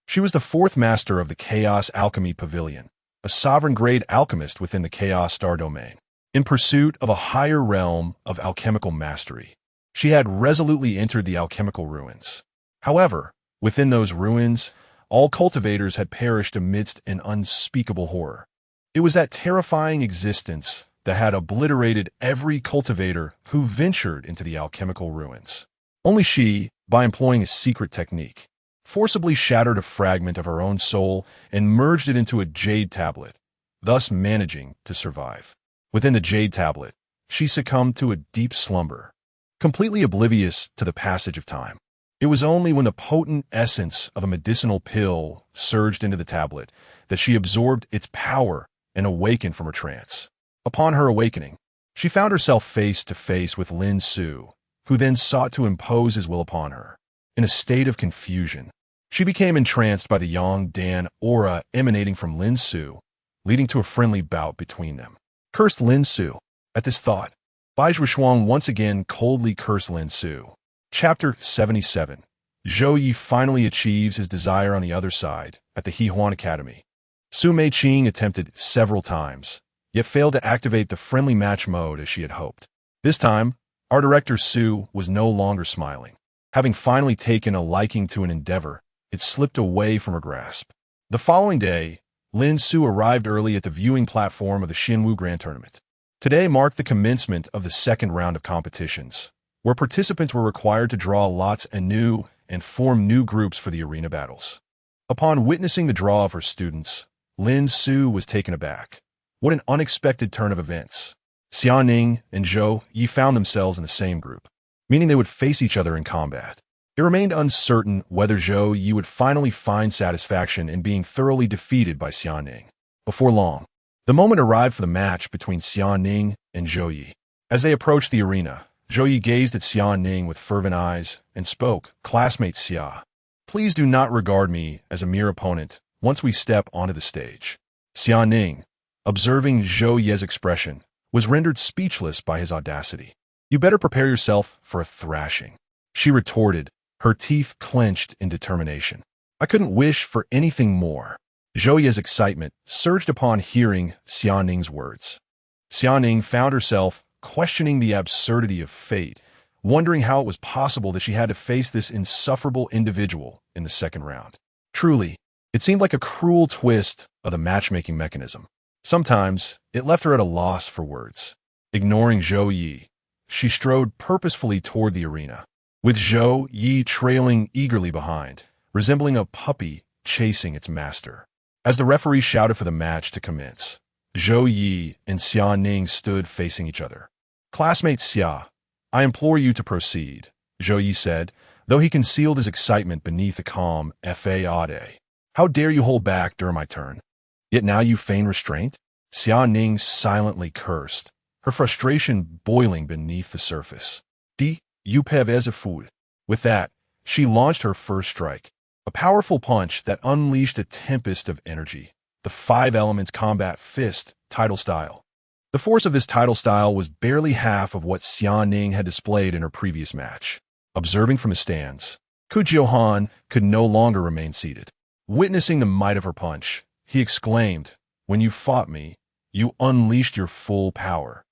She was the 4th master of the Chaos Alchemy Pavilion, a sovereign-grade alchemist within the Chaos Star Domain. In pursuit of a higher realm of alchemical mastery, she had resolutely entered the alchemical ruins. However, within those ruins, all cultivators had perished amidst an unspeakable horror. It was that terrifying existence that had obliterated every cultivator who ventured into the alchemical ruins. Only she, by employing a secret technique, forcibly shattered a fragment of her own soul and merged it into a jade tablet, thus managing to survive. Within the jade tablet, she succumbed to a deep slumber, completely oblivious to the passage of time. It was only when the potent essence of a medicinal pill surged into the tablet that she absorbed its power and awakened from her trance. Upon her awakening, she found herself face to face with Lin Xiu, who then sought to impose his will upon her. In a state of confusion, she became entranced by the Yang Dan aura emanating from Lin Xiu, leading to a friendly bout between them. Cursed Lin Xiu. At this thought, Bai Duoshuang once again coldly cursed Lin Xiu. Chapter 77. Zhou Yi finally achieves his desire on the other side, at the Hehuan Academy. Su Meiqing attempted several times, yet failed to activate the friendly match mode as she had hoped. This time, our director Su was no longer smiling. Having finally taken a liking to an endeavor, it slipped away from her grasp. The following day, Lin Xiu arrived early at the viewing platform of the Xinwu Grand Tournament. Today marked the commencement of the second round of competitions, where participants were required to draw lots anew and form new groups for the arena battles. Upon witnessing the draw of her students, Lin Xiu was taken aback. What an unexpected turn of events. Xiaoning and Zhou Yi found themselves in the same group, meaning they would face each other in combat. It remained uncertain whether Zhou Yi would finally find satisfaction in being thoroughly defeated by Xiaoning. Before long, the moment arrived for the match between Xiaoning and Zhou Yi. As they approached the arena, Zhou Yi gazed at Xiaoning with fervent eyes and spoke, "Classmate Xia, please do not regard me as a mere opponent once we step onto the stage." Xiaoning, observing Zhou Yi's expression, was rendered speechless by his audacity. "You better prepare yourself for a thrashing," she retorted, her teeth clenched in determination. "I couldn't wish for anything more." Zhou Yi's excitement surged upon hearing Xiaoning's words. Xiaoning found herself questioning the absurdity of fate, wondering how it was possible that she had to face this insufferable individual in the second round. Truly, it seemed like a cruel twist of the matchmaking mechanism. Sometimes, it left her at a loss for words. Ignoring Zhou Yi, she strode purposefully toward the arena, with Zhou Yi trailing eagerly behind, resembling a puppy chasing its master. As the referee shouted for the match to commence, Zhou Yi and Xiaoning stood facing each other. "Classmate Xia, I implore you to proceed," Zhou Yi said, though he concealed his excitement beneath a calm fa. "How dare you hold back during my turn? Yet now you feign restraint?" Xiaoning silently cursed, her frustration boiling beneath the surface. You have as a fool." With that, she launched her first strike, a powerful punch that unleashed a tempest of energy. The 5 elements combat fist title style. The force of this title style was barely half of what Xiaoning had displayed in her previous match. Observing from his stands, Ku Jiuhan could no longer remain seated. Witnessing the might of her punch, he exclaimed, "When you fought me, you unleashed your full power.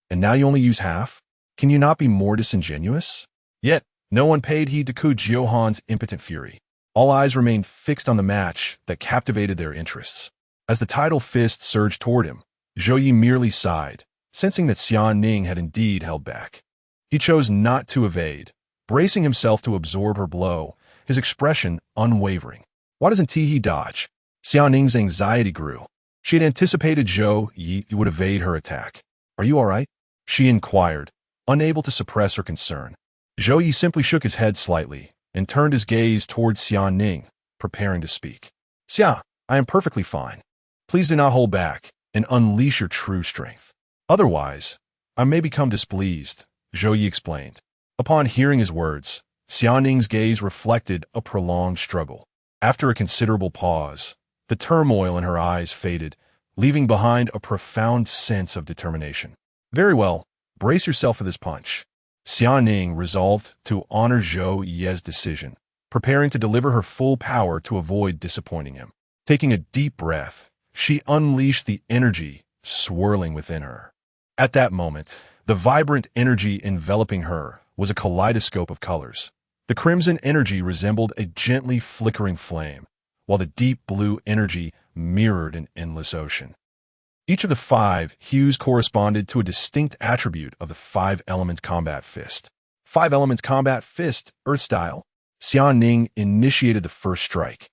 And now you only use half? Can you not be more disingenuous?" Yet, no one paid heed to Ku Jiohan's impotent fury. All eyes remained fixed on the match that captivated their interests. As the tidal fist surged toward him, Zhou Yi merely sighed, sensing that Xian Ning had indeed held back. He chose not to evade, bracing himself to absorb her blow, his expression unwavering. Why doesn't he dodge? Xian Ning's anxiety grew. She had anticipated Zhou Yi would evade her attack. "Are you all right?" she inquired, unable to suppress her concern. Zhou Yi simply shook his head slightly and turned his gaze towards Xian Ning, preparing to speak. "Xia, I am perfectly fine. Please do not hold back and unleash your true strength. Otherwise, I may become displeased," Zhou Yi explained. Upon hearing his words, Xian Ning's gaze reflected a prolonged struggle. After a considerable pause, the turmoil in her eyes faded, leaving behind a profound sense of determination. "Very well, brace yourself for this punch." Xian Ning resolved to honor Zhou Yi's decision, preparing to deliver her full power to avoid disappointing him. Taking a deep breath, she unleashed the energy swirling within her. At that moment, the vibrant energy enveloping her was a kaleidoscope of colors. The crimson energy resembled a gently flickering flame, while the deep blue energy mirrored an endless ocean. Each of the 5 hues corresponded to a distinct attribute of the 5 Elements Combat Fist. 5 Elements Combat Fist, Earth Style. Xian Ning initiated the first strike.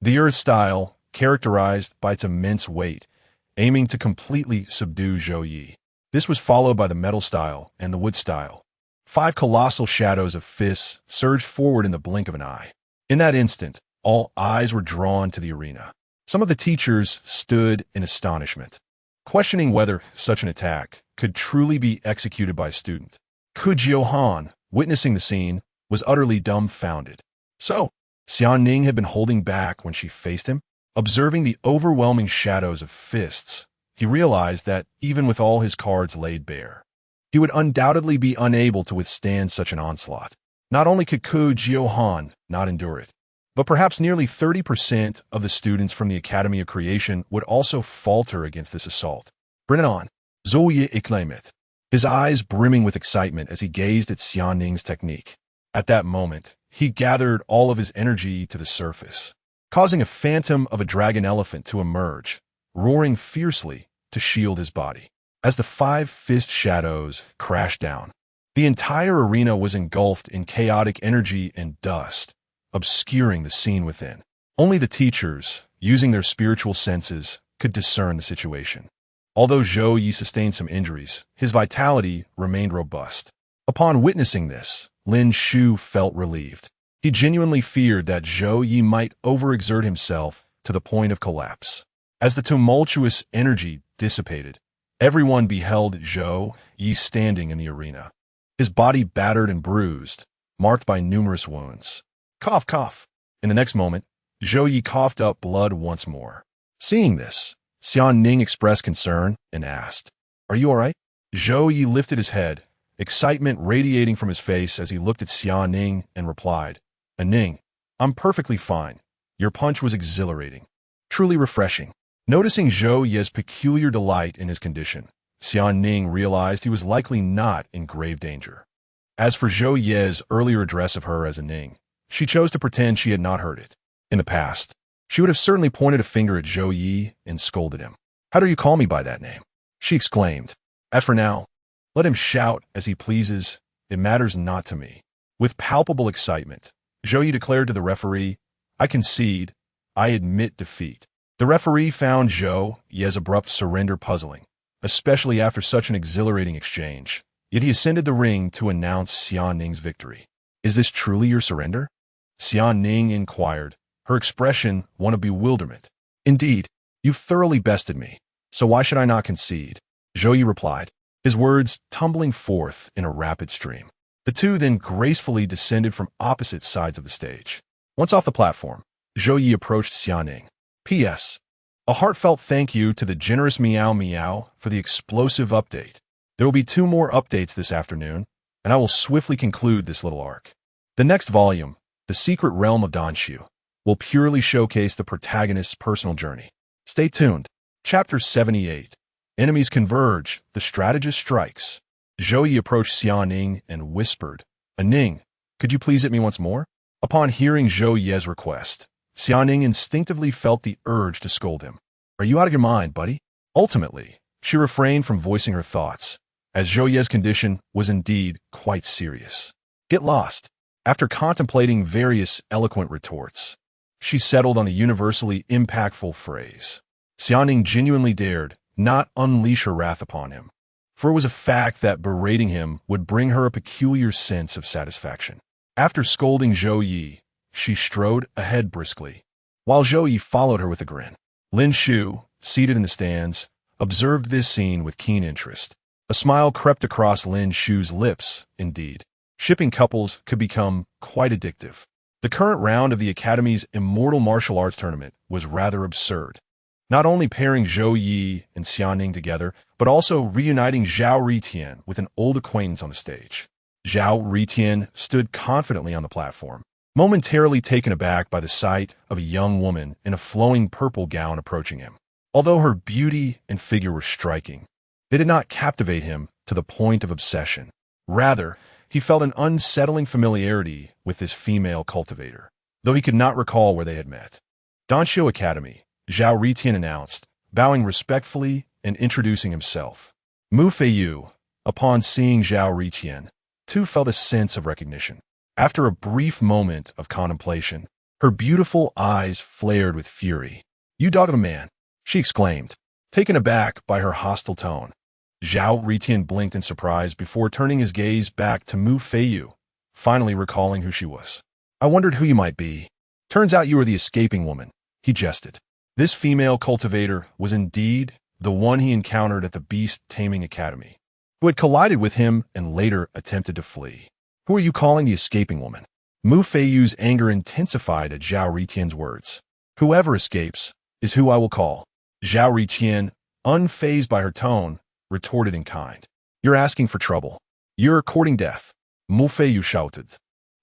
The Earth Style, characterized by its immense weight, aiming to completely subdue Zhou Yi. This was followed by the Metal Style and the Wood Style. 5 colossal shadows of fists surged forward in the blink of an eye. In that instant, all eyes were drawn to the arena. Some of the teachers stood in astonishment, questioning whether such an attack could truly be executed by a student. Ku Jiohan, witnessing the scene, was utterly dumbfounded. So, Xian Ning had been holding back when she faced him? Observing the overwhelming shadows of fists, he realized that even with all his cards laid bare, he would undoubtedly be unable to withstand such an onslaught. Not only could Ku Jiohan not endure it, but perhaps nearly 30% of the students from the Academy of Creation would also falter against this assault. "Bring it on," Zhou Yi exclaimed, his eyes brimming with excitement as he gazed at Xian Ning's technique. At that moment, he gathered all of his energy to the surface, causing a phantom of a dragon elephant to emerge, roaring fiercely to shield his body. As the 5 fist shadows crashed down, the entire arena was engulfed in chaotic energy and dust, obscuring the scene within. Only the teachers, using their spiritual senses, could discern the situation. Although Zhou Yi sustained some injuries, his vitality remained robust. Upon witnessing this, Dan Xiu felt relieved. He genuinely feared that Zhou Yi might overexert himself to the point of collapse. As the tumultuous energy dissipated, everyone beheld Zhou Yi standing in the arena, his body battered and bruised, marked by numerous wounds. Cough, cough. In the next moment, Zhou Yi coughed up blood once more. Seeing this, Xian Ning expressed concern and asked, "Are you all right?" Zhou Yi lifted his head, excitement radiating from his face as he looked at Xian Ning and replied, "Ning, I'm perfectly fine. Your punch was exhilarating. Truly refreshing." Noticing Zhou Yi's peculiar delight in his condition, Xian Ning realized he was likely not in grave danger. As for Zhou Yi's earlier address of her as a Ning, she chose to pretend she had not heard it. In the past, she would have certainly pointed a finger at Zhou Yi and scolded him. "How do you call me by that name?" she exclaimed. "As for now, let him shout as he pleases. It matters not to me." With palpable excitement, Zhou Yi declared to the referee, "I concede. I admit defeat." The referee found Zhou Yi's abrupt surrender puzzling, especially after such an exhilarating exchange. Yet he ascended the ring to announce Xian Ning's victory. "Is this truly your surrender?" Xian Ning inquired, her expression one of bewilderment. "Indeed, you've thoroughly bested me, so why should I not concede?" Zhou Yi replied, his words tumbling forth in a rapid stream. The two then gracefully descended from opposite sides of the stage. Once off the platform, Zhou Yi approached Xian Ning. "P.S. A heartfelt thank you to the generous Meow Meow for the explosive update. There will be 2 more updates this afternoon, and I will swiftly conclude this little arc. The next volume, The Secret Realm of Dan Xiu, will purely showcase the protagonist's personal journey. Stay tuned. Chapter 78. Enemies converge, the strategist strikes. Zhou Yi approached Xiaoning and whispered, "Ning, could you please hit me once more?" Upon hearing Zhou Ye's request, Xiaoning instinctively felt the urge to scold him. "Are you out of your mind, buddy?" Ultimately, she refrained from voicing her thoughts, as Zhou Ye's condition was indeed quite serious. Get lost. After contemplating various eloquent retorts, she settled on the universally impactful phrase. Xiaoning genuinely dared not unleash her wrath upon him, for it was a fact that berating him would bring her a peculiar sense of satisfaction. After scolding Zhou Yi, she strode ahead briskly, while Zhou Yi followed her with a grin. Dan Xiu, seated in the stands, observed this scene with keen interest. A smile crept across Dan Xiu's lips, indeed. Shipping couples could become quite addictive. The current round of the Academy's Immortal Martial Arts Tournament was rather absurd. Not only pairing Zhou Yi and Xiaoning together, but also reuniting Zhao Ritian with an old acquaintance on the stage. Zhao Ritian stood confidently on the platform, momentarily taken aback by the sight of a young woman in a flowing purple gown approaching him. Although her beauty and figure were striking, they did not captivate him to the point of obsession. Rather, he felt an unsettling familiarity with this female cultivator, though he could not recall where they had met. Dan Xiu Academy, Zhao Ritian announced, bowing respectfully and introducing himself. Mu Feiyu, upon seeing Zhao Ritian, too felt a sense of recognition. After a brief moment of contemplation, her beautiful eyes flared with fury. "You dog of a man," she exclaimed, taken aback by her hostile tone. Zhao Ritian blinked in surprise before turning his gaze back to Mu Feiyu, finally recalling who she was. "I wondered who you might be. Turns out you were the escaping woman," he jested. This female cultivator was indeed the one he encountered at the Beast Taming Academy, who had collided with him and later attempted to flee. "Who are you calling the escaping woman?" Mu Feiyu's anger intensified at Zhao Ritian's words. "Whoever escapes is who I will call." Zhao Ritian, unfazed by her tone, retorted in kind. "You're asking for trouble. You're courting death," Mu Feiyu shouted,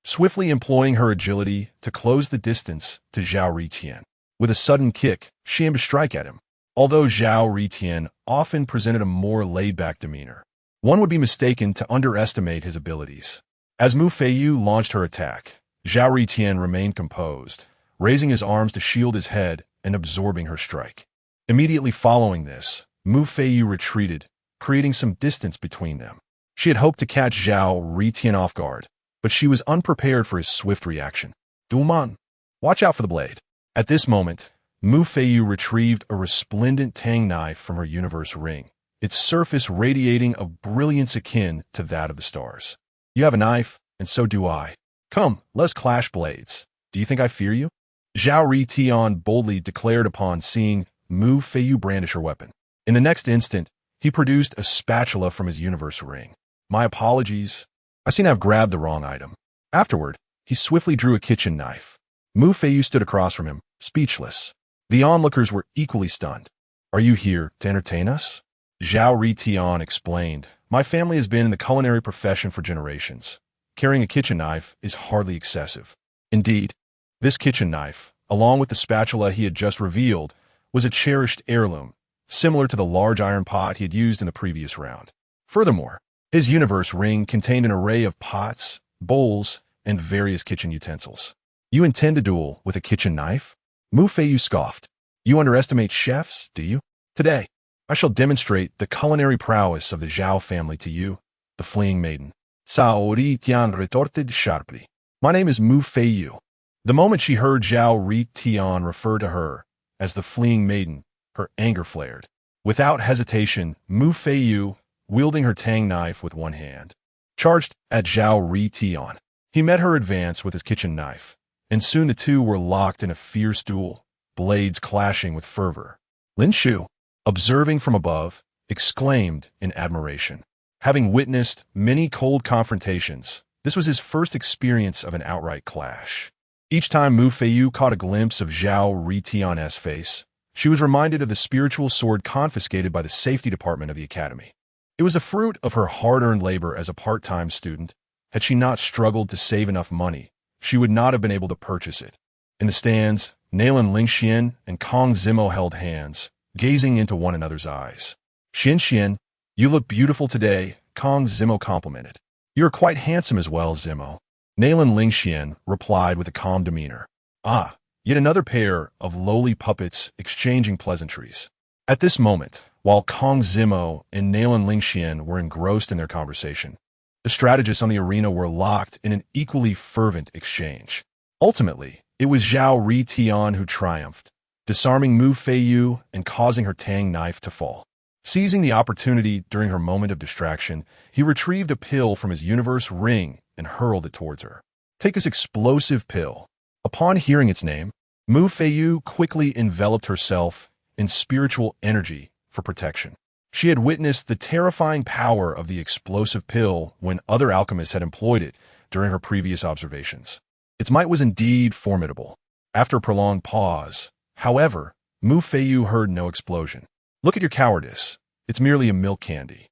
swiftly employing her agility to close the distance to Zhao Ritian. With a sudden kick, she aimed to strike at him. Although Zhao Ritian often presented a more laid-back demeanor, one would be mistaken to underestimate his abilities. As Mu Feiyu launched her attack, Zhao Ritian remained composed, raising his arms to shield his head and absorbing her strike. Immediately following this, Mu Feiyu retreated, creating some distance between them. She had hoped to catch Zhao Ritian off guard, but she was unprepared for his swift reaction. "Duman, watch out for the blade." At this moment, Mu Feiyu retrieved a resplendent tang knife from her universe ring, its surface radiating a brilliance akin to that of the stars. "You have a knife, and so do I. Come, let's clash blades. Do you think I fear you?" Zhao Ritian boldly declared upon seeing Mu Feiyu brandish her weapon. In the next instant, he produced a spatula from his universe ring. "My apologies. I seem to have grabbed the wrong item." Afterward, he swiftly drew a kitchen knife. Mu Feiyu stood across from him, speechless. The onlookers were equally stunned. "Are you here to entertain us?" Zhao Ritian explained, "My family has been in the culinary profession for generations. Carrying a kitchen knife is hardly excessive." Indeed, this kitchen knife, along with the spatula he had just revealed, was a cherished heirloom, similar to the large iron pot he had used in the previous round. Furthermore, his universe ring contained an array of pots, bowls, and various kitchen utensils. "You intend to duel with a kitchen knife?" Mu Feiyu scoffed. "You underestimate chefs, do you? Today, I shall demonstrate the culinary prowess of the Zhao family to you," the fleeing maiden, Cao Ritian retorted sharply. "My name is Mu Feiyu." The moment she heard Zhao Ritian refer to her as the fleeing maiden, her anger flared. Without hesitation, Mu Feiyu, wielding her tang knife with one hand, charged at Zhao Ritian. He met her advance with his kitchen knife, and soon the two were locked in a fierce duel, blades clashing with fervor. Dan Xiu, observing from above, exclaimed in admiration. Having witnessed many cold confrontations, this was his first experience of an outright clash. Each time Mu Feiyu caught a glimpse of Zhao Ritian's face, she was reminded of the spiritual sword confiscated by the safety department of the academy. It was the fruit of her hard-earned labor as a part-time student. Had she not struggled to save enough money, she would not have been able to purchase it. In the stands, Nailan Lingxian and Kong Zimo held hands, gazing into one another's eyes. Xian, you look beautiful today, Kong Zimo complimented. You're quite handsome as well, Zimo. Nailan Lingxian replied with a calm demeanor. Ah, yet another pair of lowly puppets exchanging pleasantries. At this moment, while Kong Zimo and Nailan Lingxian were engrossed in their conversation, the strategists on the arena were locked in an equally fervent exchange. Ultimately, it was Zhao Ritian who triumphed, disarming Mu Feiyu and causing her Tang knife to fall. Seizing the opportunity during her moment of distraction, he retrieved a pill from his universe ring and hurled it towards her. Take this explosive pill. Upon hearing its name, Mu Feiyu quickly enveloped herself in spiritual energy for protection. She had witnessed the terrifying power of the explosive pill when other alchemists had employed it during her previous observations. Its might was indeed formidable. After a prolonged pause, however, Mu Feiyu heard no explosion. Look at your cowardice. It's merely a milk candy.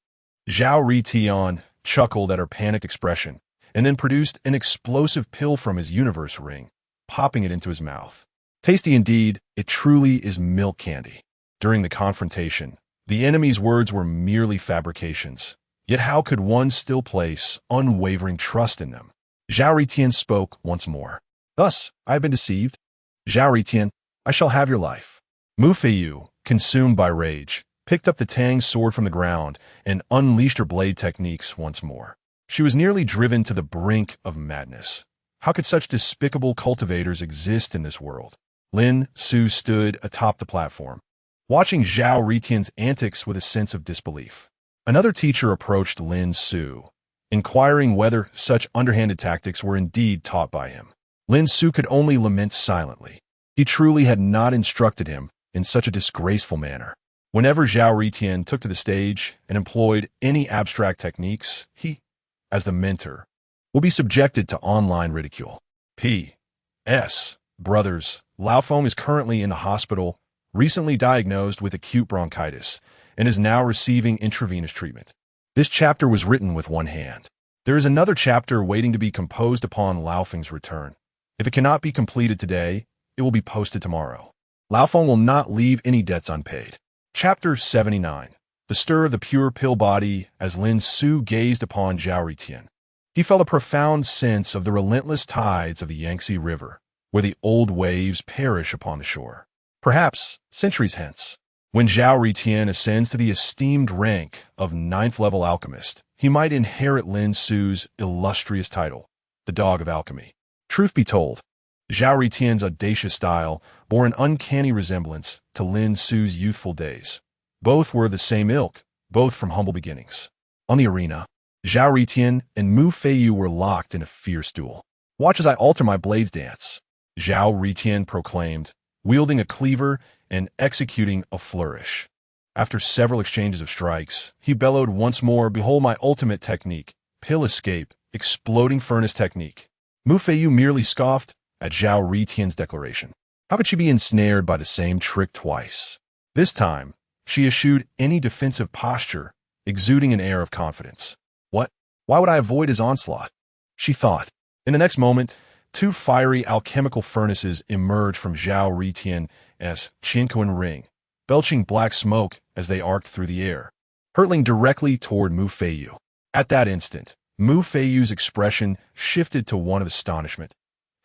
Zhao Ritian chuckled at her panicked expression and then produced an explosive pill from his universe ring, popping it into his mouth. Tasty indeed, it truly is milk candy. During the confrontation, the enemy's words were merely fabrications, yet how could one still place unwavering trust in them? Zhao Ritian spoke once more. Thus, I have been deceived. Zhao Ritian, I shall have your life. Mu Feiyu, consumed by rage, picked up the Tang sword from the ground and unleashed her blade techniques once more. She was nearly driven to the brink of madness. How could such despicable cultivators exist in this world? Lin Su stood atop the platform, watching Zhao Ritian's antics with a sense of disbelief. Another teacher approached Lin Su, inquiring whether such underhanded tactics were indeed taught by him. Lin Su could only lament silently. He truly had not instructed him in such a disgraceful manner. Whenever Zhao Ritian took to the stage and employed any abstract techniques, he, as the mentor, will be subjected to online ridicule. P.S. Brothers, Lao Feng is currently in the hospital, recently diagnosed with acute bronchitis, and is now receiving intravenous treatment. This chapter was written with one hand. There is another chapter waiting to be composed upon Lao Feng's return. If it cannot be completed today, it will be posted tomorrow. Lao Feng will not leave any debts unpaid. Chapter 79. The Stir of the Pure Pill Body. As Lin Su gazed upon Zhao Ritian, he felt a profound sense of the relentless tides of the Yangtze River, where the old waves perish upon the shore. Perhaps, centuries hence, when Zhao Ritian ascends to the esteemed rank of 9th-level alchemist, he might inherit Lin Su's illustrious title, the Dog of Alchemy. Truth be told, Zhao Ritian's audacious style bore an uncanny resemblance to Lin Su's youthful days. Both were the same ilk, both from humble beginnings. On the arena, Zhao Ritian and Mu Feiyu were locked in a fierce duel. Watch as I alter my blades dance, Zhao Ritian proclaimed, wielding a cleaver and executing a flourish. After several exchanges of strikes, he bellowed once more, behold my ultimate technique, pill escape, exploding furnace technique. Mu Feiyu merely scoffed at Zhao Ritian's declaration. How could she be ensnared by the same trick twice? This time, she eschewed any defensive posture, exuding an air of confidence. What? Why would I avoid his onslaught? She thought. In the next moment, two fiery alchemical furnaces emerged from Zhao Ritian's Qinquan ring, belching black smoke as they arced through the air, hurtling directly toward Mu Feiyu. At that instant, Mu Feiyu's expression shifted to one of astonishment.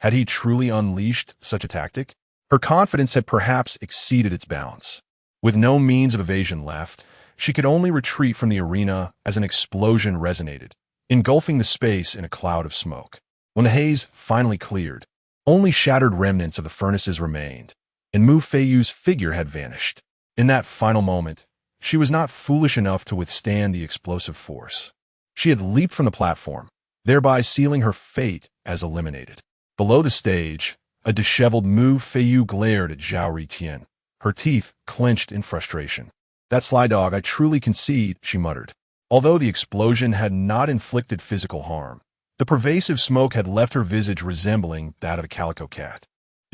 Had he truly unleashed such a tactic? Her confidence had perhaps exceeded its bounds. With no means of evasion left, she could only retreat from the arena as an explosion resonated, engulfing the space in a cloud of smoke. When the haze finally cleared, only shattered remnants of the furnaces remained, and Mu Feiyu's figure had vanished. In that final moment, she was not foolish enough to withstand the explosive force. She had leaped from the platform, thereby sealing her fate as eliminated. Below the stage, a disheveled Mu Feiyu glared at Zhao Ritian, her teeth clenched in frustration. That sly dog, I truly concede, she muttered. Although the explosion had not inflicted physical harm, the pervasive smoke had left her visage resembling that of a calico cat.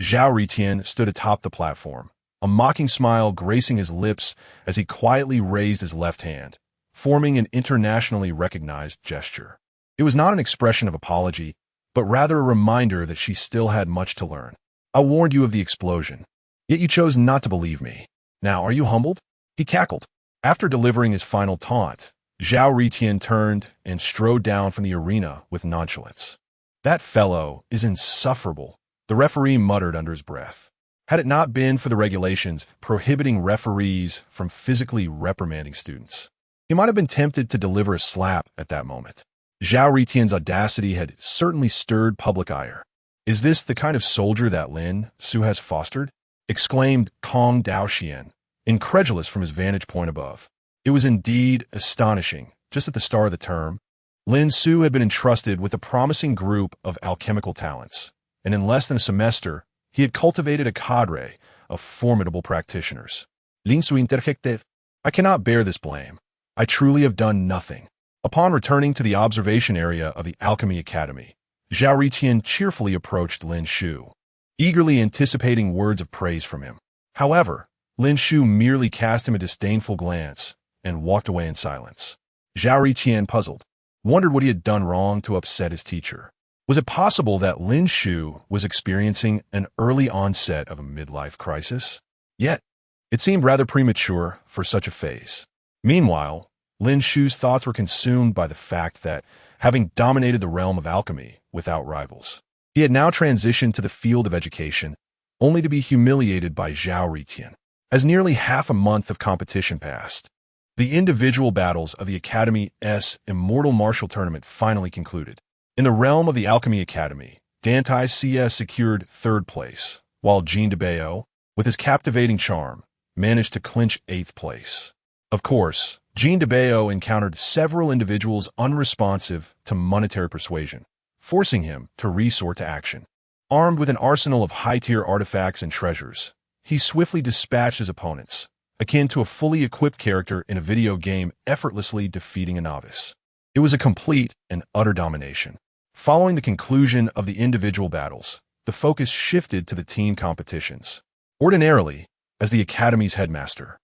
Zhao Ritian stood atop the platform, a mocking smile gracing his lips as he quietly raised his left hand, forming an internationally recognized gesture. It was not an expression of apology, but rather a reminder that she still had much to learn. I warned you of the explosion. Yet you chose not to believe me. Now, are you humbled? He cackled. After delivering his final taunt, Zhao Ritian turned and strode down from the arena with nonchalance. That fellow is insufferable, the referee muttered under his breath. Had it not been for the regulations prohibiting referees from physically reprimanding students, he might have been tempted to deliver a slap at that moment. Zhao Ritian's audacity had certainly stirred public ire. "Is this the kind of soldier that Lin Xiu has fostered?" exclaimed Kong Daoxian, incredulous from his vantage point above. It was indeed astonishing. Just at the start of the term, Lin Xiu had been entrusted with a promising group of alchemical talents, and in less than a semester, he had cultivated a cadre of formidable practitioners. Lin Xiu interjected, "I cannot bear this blame. I truly have done nothing." Upon returning to the observation area of the Alchemy Academy, Zhao Ritian cheerfully approached Lin Xiu, eagerly anticipating words of praise from him. However, Lin Xiu merely cast him a disdainful glance and walked away in silence. Zhao Ritian, puzzled, wondered what he had done wrong to upset his teacher. Was it possible that Lin Xiu was experiencing an early onset of a midlife crisis? Yet, it seemed rather premature for such a phase. Meanwhile, Lin Xiu's thoughts were consumed by the fact that, having dominated the realm of alchemy without rivals, he had now transitioned to the field of education, only to be humiliated by Zhao Ritian. As nearly half a month of competition passed, the individual battles of the Academy's Immortal Martial Tournament finally concluded. In the realm of the Alchemy Academy, Dan Xiu secured third place, while Jean DeBeo, with his captivating charm, managed to clinch eighth place. Of course, Jean DeBeo encountered several individuals unresponsive to monetary persuasion, forcing him to resort to action. Armed with an arsenal of high-tier artifacts and treasures, he swiftly dispatched his opponents, akin to a fully equipped character in a video game effortlessly defeating a novice. It was a complete and utter domination. Following the conclusion of the individual battles, the focus shifted to the team competitions. Ordinarily, as the Academy's headmaster,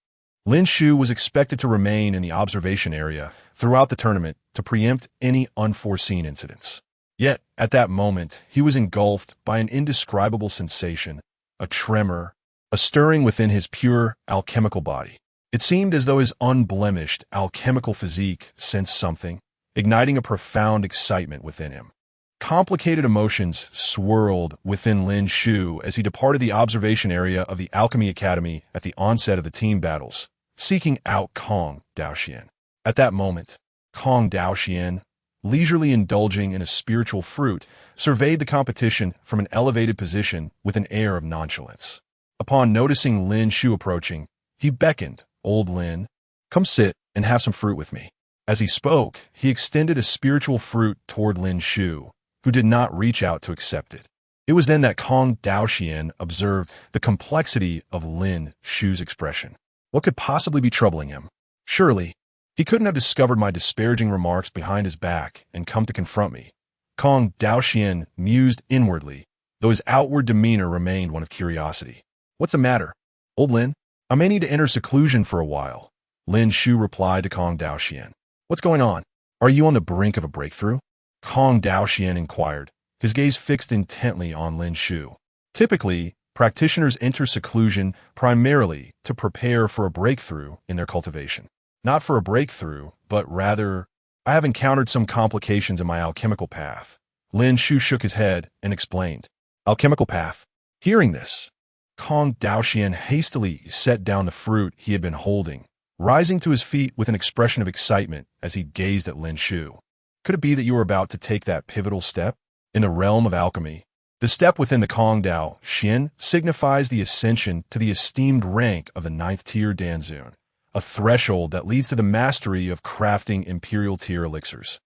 Lin Xiu was expected to remain in the observation area throughout the tournament to preempt any unforeseen incidents. Yet, at that moment, he was engulfed by an indescribable sensation, a tremor, a stirring within his pure alchemical body. It seemed as though his unblemished alchemical physique sensed something, igniting a profound excitement within him. Complicated emotions swirled within Lin Xiu as he departed the observation area of the Alchemy Academy at the onset of the team battles, seeking out Kong Daoxian. At that moment, Kong Daoxian, leisurely indulging in a spiritual fruit, surveyed the competition from an elevated position with an air of nonchalance. Upon noticing Lin Xiu approaching, he beckoned, "Old Lin, come sit and have some fruit with me." As he spoke, he extended a spiritual fruit toward Lin Xiu, who did not reach out to accept it. It was then that Kong Daoxian observed the complexity of Lin Xiu's expression. What could possibly be troubling him? Surely, he couldn't have discovered my disparaging remarks behind his back and come to confront me. Kong Daoxian mused inwardly, though his outward demeanor remained one of curiosity. "What's the matter? Old Lin, I may need to enter seclusion for a while," Lin Xiu replied to Kong Daoxian. "What's going on? Are you on the brink of a breakthrough?" Kong Daoxian inquired, his gaze fixed intently on Lin Xiu. Typically, practitioners enter seclusion primarily to prepare for a breakthrough in their cultivation. Not for a breakthrough, but rather, "I have encountered some complications in my alchemical path." Lin Xiu shook his head and explained, "Alchemical path." Hearing this, Kong Daoxian hastily set down the fruit he had been holding, rising to his feet with an expression of excitement as he gazed at Lin Xiu. "Could it be that you are about to take that pivotal step in the realm of alchemy?" The step within the Kong Daoxian signifies the ascension to the esteemed rank of the 9th tier Dan Xiu, a threshold that leads to the mastery of crafting Imperial tier elixirs,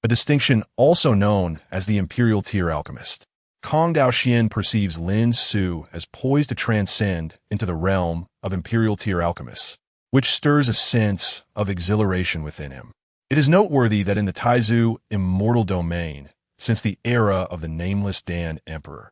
a distinction also known as the Imperial tier alchemist. Kong Daoxian perceives Lin Xiu as poised to transcend into the realm of Imperial tier alchemists, which stirs a sense of exhilaration within him. It is noteworthy that in the Taizu Immortal Domain, since the era of the nameless Dan Emperor,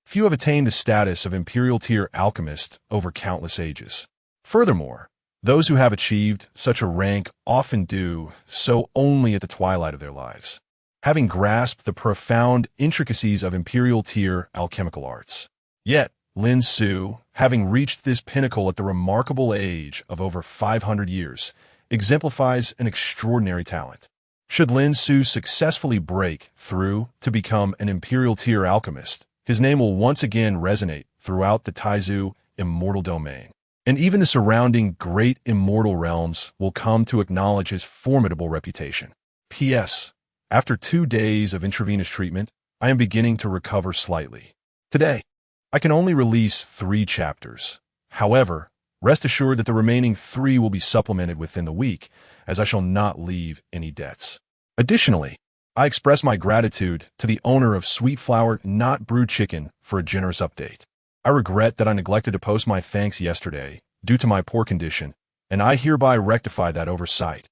few have attained the status of Imperial tier alchemist over countless ages. Furthermore, those who have achieved such a rank often do so only at the twilight of their lives, having grasped the profound intricacies of Imperial tier alchemical arts. Yet, Lin Xiu, having reached this pinnacle at the remarkable age of over 500 years, exemplifies an extraordinary talent. Should Lin Xiu successfully break through to become an imperial tier alchemist, his name will once again resonate throughout the Taizu immortal domain. And even the surrounding great immortal realms will come to acknowledge his formidable reputation. P.S. After 2 days of intravenous treatment, I am beginning to recover slightly. Today, I can only release 3 chapters. However, rest assured that the remaining 3 will be supplemented within the week, as I shall not leave any debts. Additionally, I express my gratitude to the owner of Sweet Flour Not Brewed Chicken for a generous update. I regret that I neglected to post my thanks yesterday due to my poor condition, and I hereby rectify that oversight.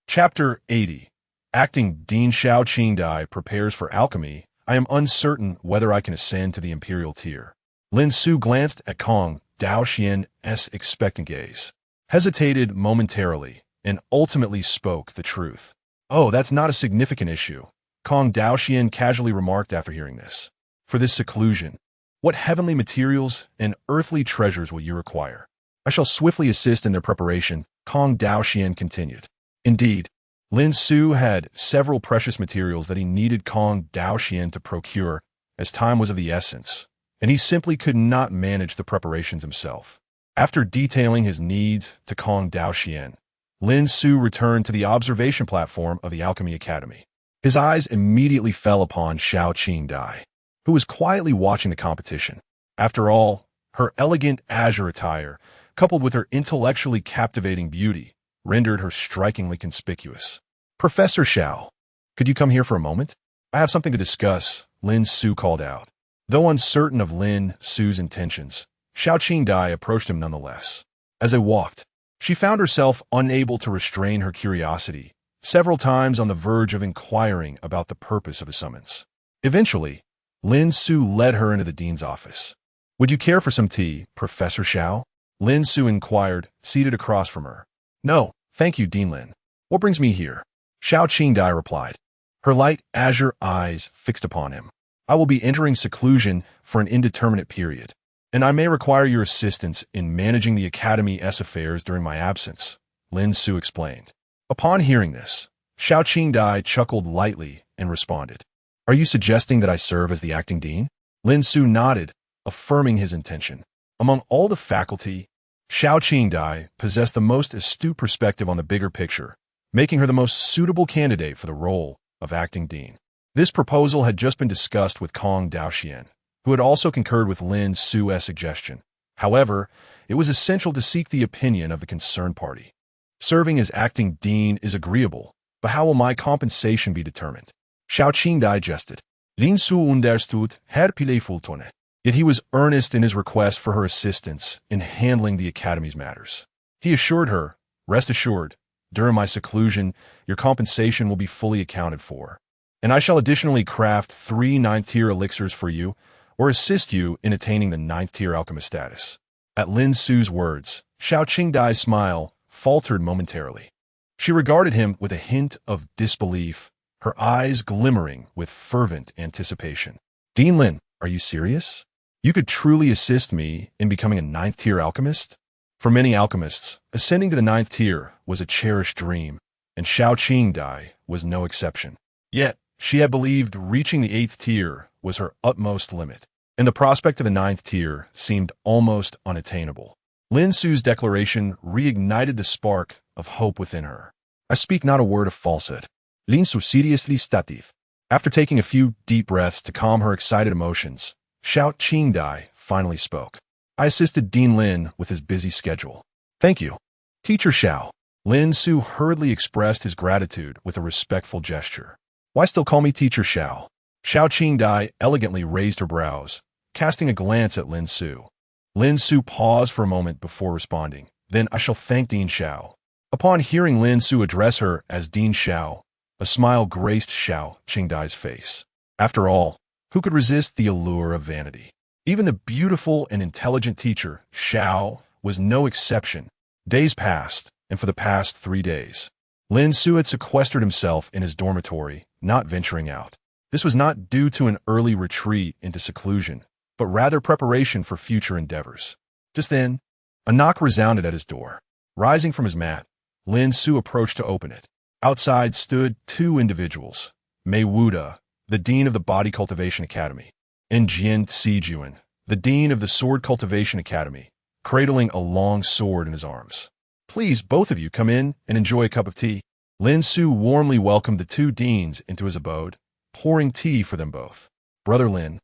Chapter 80. Acting Dean Xiao Qingdai prepares for alchemy. I am uncertain whether I can ascend to the imperial tier. Lin Xiu glanced at Kong Daoxian's expectant gaze, hesitated momentarily, and ultimately spoke the truth. "Oh, that's not a significant issue," Kong Daoxian casually remarked after hearing this. "For this seclusion, what heavenly materials and earthly treasures will you require? I shall swiftly assist in their preparation," Kong Daoxian continued. Indeed, Lin Xiu had several precious materials that he needed Kong Daoxian to procure, as time was of the essence, and he simply could not manage the preparations himself. After detailing his needs to Kong Daoxian, Lin Xiu returned to the observation platform of the Alchemy Academy. His eyes immediately fell upon Xiao Qingdai, who was quietly watching the competition. After all, her elegant azure attire, coupled with her intellectually captivating beauty, rendered her strikingly conspicuous. "Professor Xiao, could you come here for a moment? I have something to discuss," Lin Xiu called out. Though uncertain of Lin Xiu's intentions, Xiao Qingdai approached him nonetheless. As they walked, she found herself unable to restrain her curiosity, several times on the verge of inquiring about the purpose of his summons. Eventually, Lin Xiu led her into the dean's office. "Would you care for some tea, Professor Xiao?" Lin Xiu inquired, seated across from her. "No, thank you, Dean Lin. What brings me here?" Xiao Qingdai replied, her light azure eyes fixed upon him. "I will be entering seclusion for an indeterminate period, and I may require your assistance in managing the Academy's affairs during my absence," Lin Xiu explained. Upon hearing this, Xiao Qingdai chuckled lightly and responded, "Are you suggesting that I serve as the acting dean?" Lin Xiu nodded, affirming his intention. Among all the faculty, Xiao Qingdai possessed the most astute perspective on the bigger picture, making her the most suitable candidate for the role of acting dean. This proposal had just been discussed with Kong Daoxian, who had also concurred with Lin Xiu's suggestion. However, it was essential to seek the opinion of the concerned party. "Serving as acting dean is agreeable, but how will my compensation be determined?" Xiao Qingdai jested. Lin Xiu understood her playfultone. Yet he was earnest in his request for her assistance in handling the Academy's matters. He assured her, "Rest assured, during my seclusion, your compensation will be fully accounted for, and I shall additionally craft 3 9th-tier elixirs for you, or assist you in attaining the 9th-tier alchemist status." At Lin Xiu's words, Xiao Qingdai's smile faltered momentarily. She regarded him with a hint of disbelief, her eyes glimmering with fervent anticipation. "Dean Lin, are you serious? You could truly assist me in becoming a 9th-tier alchemist?" For many alchemists, ascending to the 9th tier was a cherished dream, and Xiao Qingdai was no exception. Yet, she had believed reaching the 8th tier was her utmost limit, and the prospect of the 9th tier seemed almost unattainable. Lin Xiu's declaration reignited the spark of hope within her. "I speak not a word of falsehood. Lin Xiu seriously stative." After taking a few deep breaths to calm her excited emotions, Xiao Qingdai finally spoke. "I assisted Dean Lin with his busy schedule. Thank you, Teacher Xiao." Lin Xiu hurriedly expressed his gratitude with a respectful gesture. "Why still call me Teacher Xiao?" Xiao Qingdai elegantly raised her brows, casting a glance at Lin Xiu. Lin Xiu paused for a moment before responding. "Then I shall thank Dean Xiao." Upon hearing Lin Xiu address her as Dean Xiao, a smile graced Xiao Qingdai's face. After all, who could resist the allure of vanity? Even the beautiful and intelligent teacher, Xiao, was no exception. Days passed, and for the past 3 days, Lin Xiu had sequestered himself in his dormitory, not venturing out. This was not due to an early retreat into seclusion, but rather preparation for future endeavors. Just then, a knock resounded at his door. Rising from his mat, Lin Su approached to open it. Outside stood two individuals, Mei Wuda, the dean of the Body Cultivation Academy, and Dan Xiu, the dean of the Sword Cultivation Academy, cradling a long sword in his arms. "Please, both of you, come in and enjoy a cup of tea." Lin Su warmly welcomed the two deans into his abode, pouring tea for them both. "Brother Lin,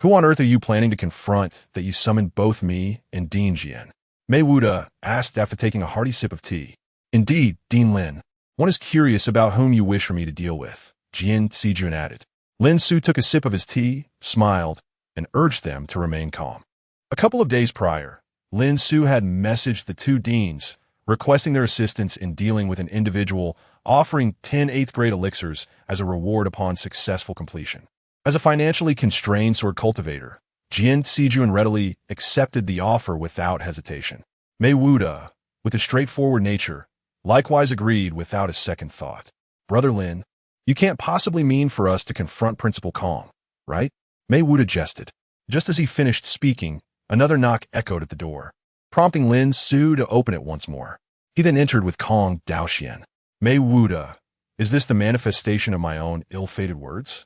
who on earth are you planning to confront that you summoned both me and Dean Jian?" Mei Wuda asked after taking a hearty sip of tea. "Indeed, Dean Lin, one is curious about whom you wish for me to deal with," Dan Xiu added. Lin Su took a sip of his tea, smiled, and urged them to remain calm. A couple of days prior, Lin Su had messaged the two deans, requesting their assistance in dealing with an individual offering 10 8th-grade elixirs as a reward upon successful completion. As a financially constrained sword cultivator, Dan Xiu readily accepted the offer without hesitation. Mei Wuda, with a straightforward nature, likewise agreed without a second thought. "Brother Lin, you can't possibly mean for us to confront Principal Kong, right?" Mei Wuda jested. Just as he finished speaking, another knock echoed at the door, prompting Lin Su to open it once more. He then entered with Kong Daoxian. "Mei Wuda, is this the manifestation of my own ill-fated words?"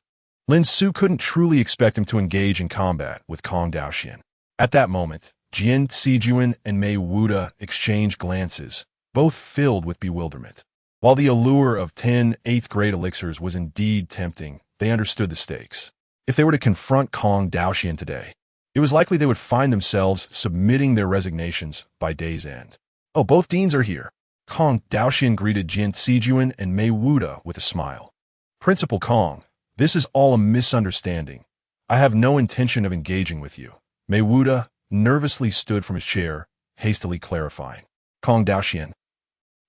Lin Su couldn't truly expect him to engage in combat with Kong Daoxian. At that moment, Dan Xiu and Mei Wuda exchanged glances, both filled with bewilderment. While the allure of 10 8th-grade elixirs was indeed tempting, they understood the stakes. If they were to confront Kong Daoxian today, it was likely they would find themselves submitting their resignations by day's end. "Oh, both deans are here." Kong Daoxian greeted Dan Xiu and Mei Wuda with a smile. "Principal Kong, this is all a misunderstanding. I have no intention of engaging with you." Mei Wuda nervously stood from his chair, hastily clarifying. Kong Daoxian.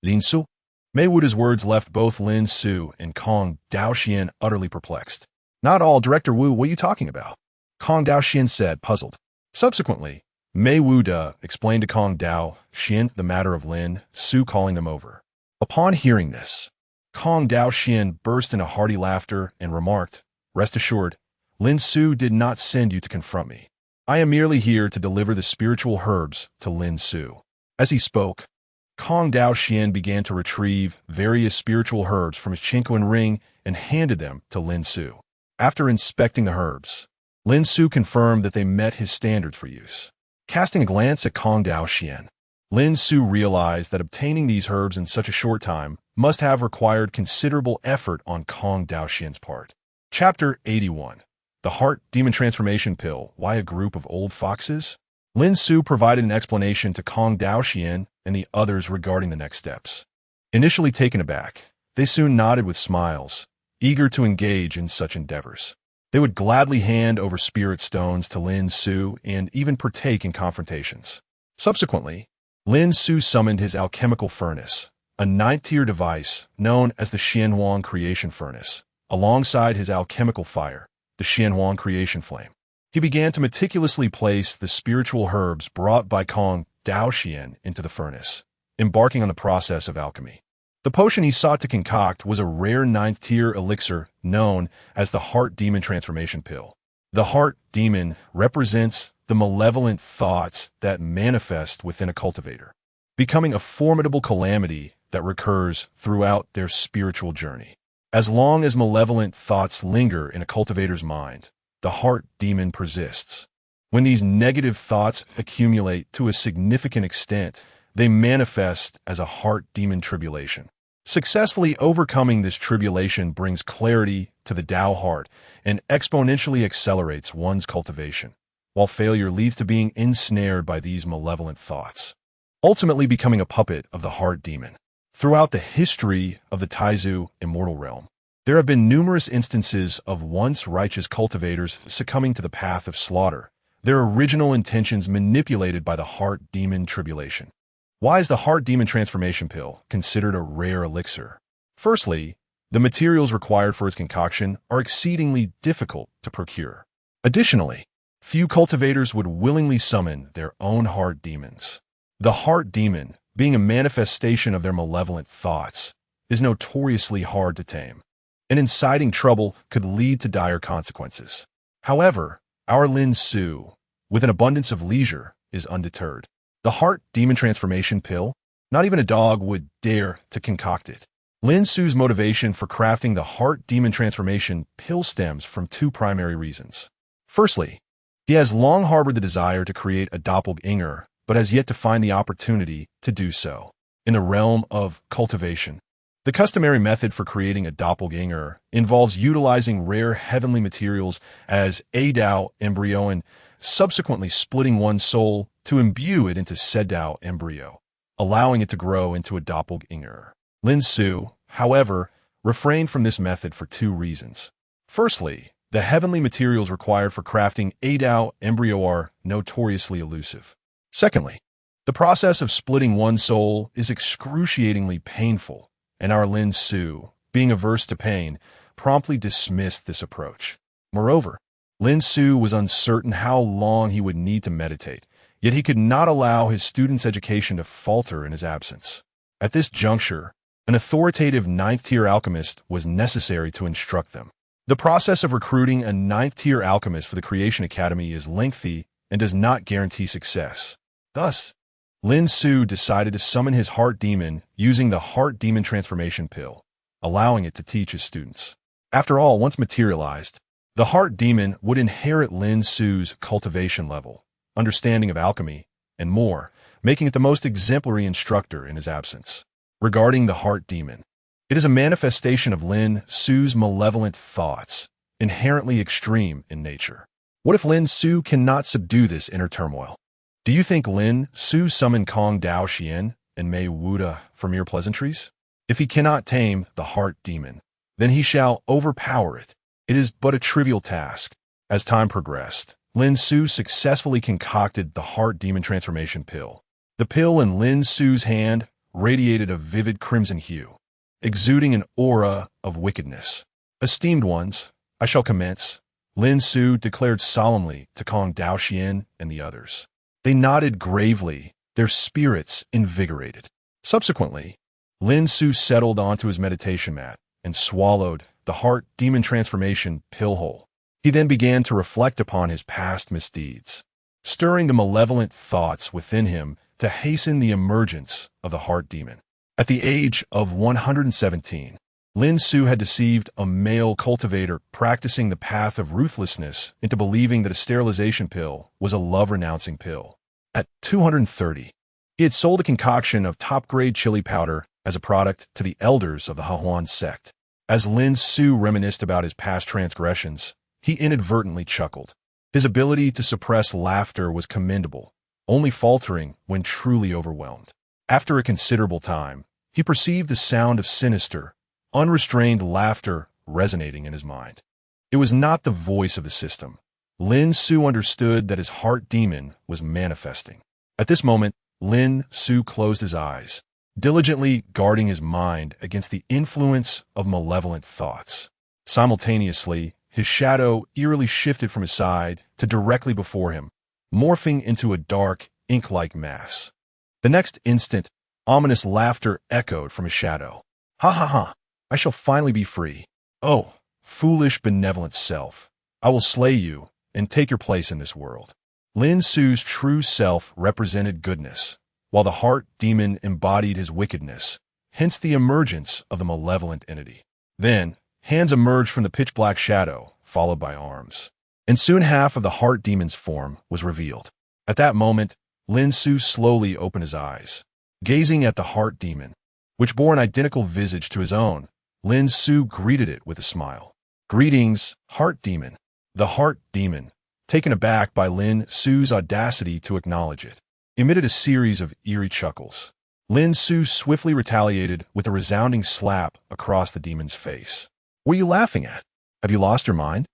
"Lin Su?" Mei Wuda's words left both Lin Su and Kong Daoxian utterly perplexed. "Not all, Director Wu, what are you talking about?" Kong Daoxian said, puzzled. Subsequently, Mei Wuda explained to Kong Daoxian the matter of Lin Su calling them over. Upon hearing this, Kong Daoxian burst into hearty laughter and remarked, "Rest assured, Lin Su did not send you to confront me. I am merely here to deliver the spiritual herbs to Lin Su." As he spoke, Kong Daoxian began to retrieve various spiritual herbs from his Chinquan ring and handed them to Lin Su. After inspecting the herbs, Lin Su confirmed that they met his standards for use. Casting a glance at Kong Daoxian, Lin Su realized that obtaining these herbs in such a short time must have required considerable effort on Kong Daoxian's part. Chapter 81. The Heart Demon Transformation Pill, Why a Group of Old Foxes? Lin Su provided an explanation to Kong Daoxian and the others regarding the next steps. Initially taken aback, they soon nodded with smiles, eager to engage in such endeavors. They would gladly hand over spirit stones to Lin Su and even partake in confrontations. Subsequently, Lin Su summoned his alchemical furnace, a 9th-tier device known as the Xianhuang Creation Furnace, alongside his alchemical fire, the Xianhuang Creation Flame. He began to meticulously place the spiritual herbs brought by Kong Daoxian into the furnace, embarking on the process of alchemy. The potion he sought to concoct was a rare 9th-tier elixir known as the Heart Demon Transformation Pill. The Heart Demon represents the malevolent thoughts that manifest within a cultivator, becoming a formidable calamity that recurs throughout their spiritual journey. As long as malevolent thoughts linger in a cultivator's mind, the Heart Demon persists. When these negative thoughts accumulate to a significant extent, they manifest as a heart demon tribulation. Successfully overcoming this tribulation brings clarity to the Tao heart and exponentially accelerates one's cultivation, while failure leads to being ensnared by these malevolent thoughts, ultimately becoming a puppet of the heart demon. Throughout the history of the Taizu immortal realm, there have been numerous instances of once righteous cultivators succumbing to the path of slaughter, their original intentions manipulated by the heart demon tribulation. Why is the Heart Demon Transformation Pill considered a rare elixir? Firstly, the materials required for its concoction are exceedingly difficult to procure. Additionally, few cultivators would willingly summon their own heart demons. The heart demon, being a manifestation of their malevolent thoughts, is notoriously hard to tame, and inciting trouble could lead to dire consequences. However, our Lin Su, with an abundance of leisure, is undeterred. The heart demon transformation pill? Not even a dog would dare to concoct it. Lin Su's motivation for crafting the heart demon transformation pill stems from two primary reasons. Firstly, he has long harbored the desire to create a doppelganger, but has yet to find the opportunity to do so. In the realm of cultivation, the customary method for creating a doppelganger involves utilizing rare heavenly materials as a Dao embryo and subsequently splitting one's soul to imbue it into said Dao embryo, allowing it to grow into a doppelganger. Lin Su, however, refrained from this method for two reasons. Firstly, the heavenly materials required for crafting a Dao embryo are notoriously elusive. Secondly, the process of splitting one's soul is excruciatingly painful, and our Lin Su, being averse to pain, promptly dismissed this approach. Moreover, Lin Su was uncertain how long he would need to meditate, yet he could not allow his students' education to falter in his absence. At this juncture, an authoritative ninth-tier alchemist was necessary to instruct them. The process of recruiting a ninth-tier alchemist for the Creation Academy is lengthy and does not guarantee success. Thus, Lin Su decided to summon his heart demon using the heart demon transformation pill, allowing it to teach his students. After all, once materialized, the heart demon would inherit Lin Su's cultivation level, understanding of alchemy, and more, making it the most exemplary instructor in his absence. Regarding the heart demon, it is a manifestation of Lin Su's malevolent thoughts, inherently extreme in nature. What if Lin Su cannot subdue this inner turmoil? Do you think Lin Su summoned Kong Dao Xian and Mei Wuda for mere pleasantries? If he cannot tame the heart demon, then he shall overpower it. It is but a trivial task. As time progressed, Lin Su successfully concocted the heart demon transformation pill. The pill in Lin Su's hand radiated a vivid crimson hue, exuding an aura of wickedness. Esteemed ones, I shall commence, Lin Su declared solemnly to Kong Dao Xian and the others. They nodded gravely, their spirits invigorated. Subsequently, Lin Su settled onto his meditation mat and swallowed the heart demon transformation pill whole. He then began to reflect upon his past misdeeds, stirring the malevolent thoughts within him to hasten the emergence of the heart demon. At the age of 117, Lin Su had deceived a male cultivator practicing the path of ruthlessness into believing that a sterilization pill was a love-renouncing pill. At 230, he had sold a concoction of top-grade chili powder as a product to the elders of the Hahuan sect. As Lin Su reminisced about his past transgressions, he inadvertently chuckled. His ability to suppress laughter was commendable, only faltering when truly overwhelmed. After a considerable time, he perceived the sound of sinister, unrestrained laughter resonating in his mind. It was not the voice of the system. Lin Su understood that his heart demon was manifesting. At this moment, Lin Su closed his eyes, diligently guarding his mind against the influence of malevolent thoughts. Simultaneously, his shadow eerily shifted from his side to directly before him, morphing into a dark, ink-like mass. The next instant, ominous laughter echoed from his shadow. Ha ha ha! I shall finally be free. Oh, foolish, benevolent self, I will slay you and take your place in this world. Lin Su's true self represented goodness, while the heart demon embodied his wickedness, hence the emergence of the malevolent entity. Then, hands emerged from the pitch-black shadow, followed by arms. And soon half of the heart demon's form was revealed. At that moment, Lin Su slowly opened his eyes. Gazing at the heart demon, which bore an identical visage to his own, Lin Su greeted it with a smile. Greetings, heart demon. The heart demon, taken aback by Lin Su's audacity to acknowledge it, emitted a series of eerie chuckles. Lin Su swiftly retaliated with a resounding slap across the demon's face. What are you laughing at? Have you lost your mind?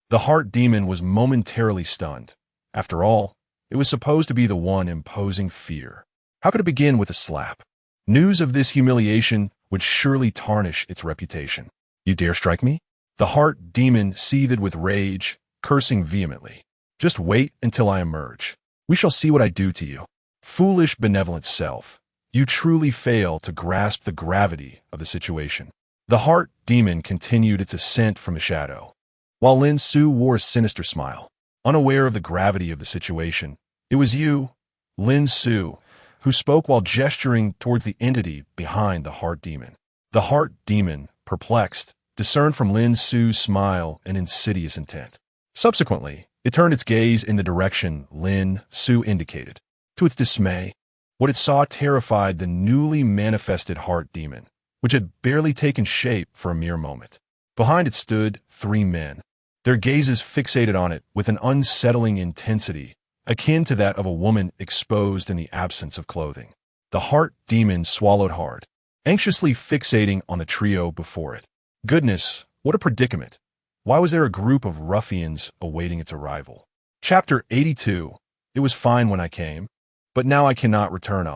The heart demon was momentarily stunned. After all, it was supposed to be the one imposing fear. How could it begin with a slap? News of this humiliation would surely tarnish its reputation. You dare strike me? The heart demon seethed with rage, cursing vehemently. Just wait until I emerge. We shall see what I do to you. Foolish, benevolent self, you truly fail to grasp the gravity of the situation. The heart demon continued its ascent from the shadow, while Lin Su wore a sinister smile. Unaware of the gravity of the situation, it was you, Lin Xiu, who spoke while gesturing towards the entity behind the heart demon. The heart demon, perplexed, discerned from Lin Xiu's smile an insidious intent. Subsequently, it turned its gaze in the direction Lin Xiu indicated. To its dismay, what it saw terrified the newly manifested heart demon, which had barely taken shape for a mere moment. Behind it stood 3 men, their gazes fixated on it with an unsettling intensity, akin to that of a woman exposed in the absence of clothing. The heart demon swallowed hard, anxiously fixating on the trio before it. Goodness, what a predicament! Why was there a group of ruffians awaiting its arrival? Chapter 82. It was fine when I came, but now I cannot return.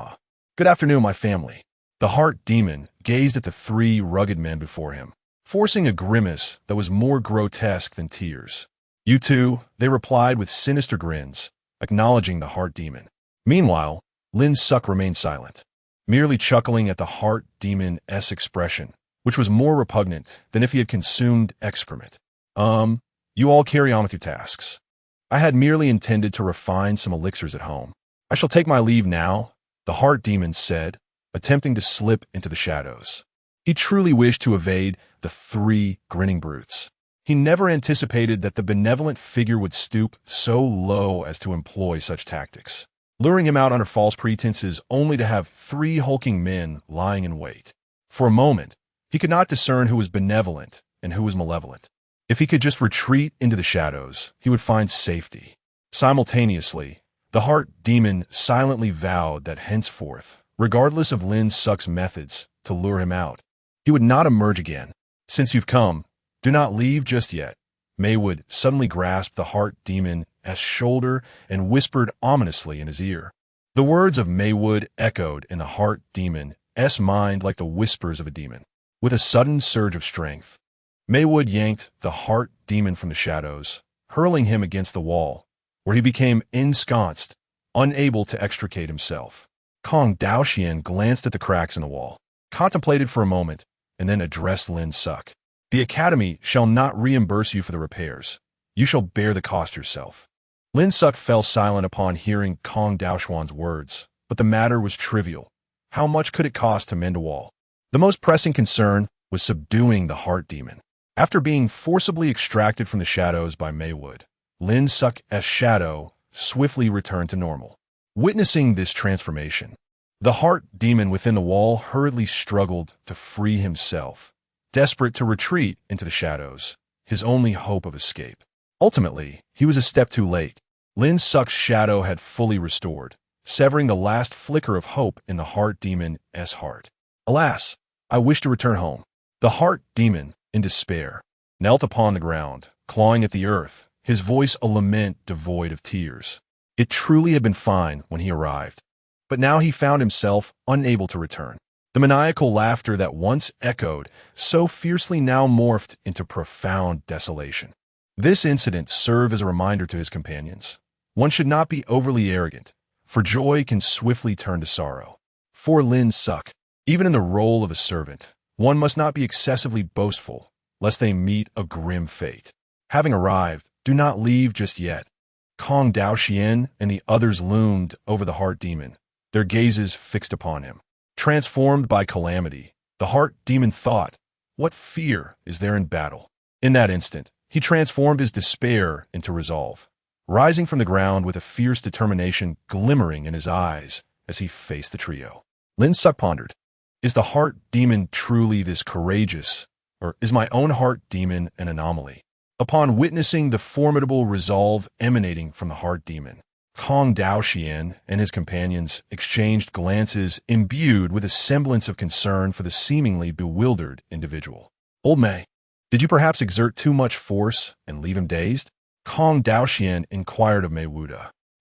Good afternoon, my family. The heart demon gazed at the 3 rugged men before him, forcing a grimace that was more grotesque than tears. You too, they replied with sinister grins, acknowledging the heart demon. Meanwhile, Lin Suk remained silent, merely chuckling at the heart demon's expression, which was more repugnant than if he had consumed excrement. You all carry on with your tasks. I had merely intended to refine some elixirs at home. I shall take my leave now, the heart demon said, attempting to slip into the shadows. He truly wished to evade the 3 grinning brutes. He never anticipated that the benevolent figure would stoop so low as to employ such tactics, luring him out under false pretenses only to have 3 hulking men lying in wait. For a moment, he could not discern who was benevolent and who was malevolent. If he could just retreat into the shadows, he would find safety. Simultaneously, the heart demon silently vowed that henceforth, regardless of Lin Suk's methods to lure him out, he would not emerge again. Since you've come, do not leave just yet. Maywood suddenly grasped the heart demon's shoulder and whispered ominously in his ear. The words of Maywood echoed in the heart demon's mind like the whispers of a demon. With a sudden surge of strength, Maywood yanked the heart demon from the shadows, hurling him against the wall, where he became ensconced, unable to extricate himself. Kong Daoxian glanced at the cracks in the wall, contemplated for a moment, and then addressed Lin Suk. The Academy shall not reimburse you for the repairs. You shall bear the cost yourself. Lin Suk fell silent upon hearing Kong Daoxuan's words, but the matter was trivial. How much could it cost to mend a wall? The most pressing concern was subduing the heart demon. After being forcibly extracted from the shadows by Maywood, Lin Suk's shadow swiftly returned to normal. Witnessing this transformation, the heart demon within the wall hurriedly struggled to free himself, desperate to retreat into the shadows, his only hope of escape. Ultimately, he was a step too late. Lin Suk's shadow had fully restored, severing the last flicker of hope in the heart demon's heart. Alas, I wish to return home. The heart demon, in despair, knelt upon the ground, clawing at the earth, his voice a lament devoid of tears. It truly had been fine when he arrived, but now he found himself unable to return. The maniacal laughter that once echoed so fiercely now morphed into profound desolation. This incident served as a reminder to his companions. One should not be overly arrogant, for joy can swiftly turn to sorrow. For Lin Suk, even in the role of a servant, one must not be excessively boastful, lest they meet a grim fate. Having arrived, do not leave just yet. Kong Daoxian and the others loomed over the heart demon, their gazes fixed upon him. Transformed by calamity, the heart demon thought, what fear is there in battle? In that instant, he transformed his despair into resolve, rising from the ground with a fierce determination glimmering in his eyes as he faced the trio. Lin Suk pondered, is the heart demon truly this courageous, or is my own heart demon an anomaly? Upon witnessing the formidable resolve emanating from the heart demon, Kong Daoxian and his companions exchanged glances imbued with a semblance of concern for the seemingly bewildered individual. Old Mei, did you perhaps exert too much force and leave him dazed? Kong Daoxian inquired of Maywood.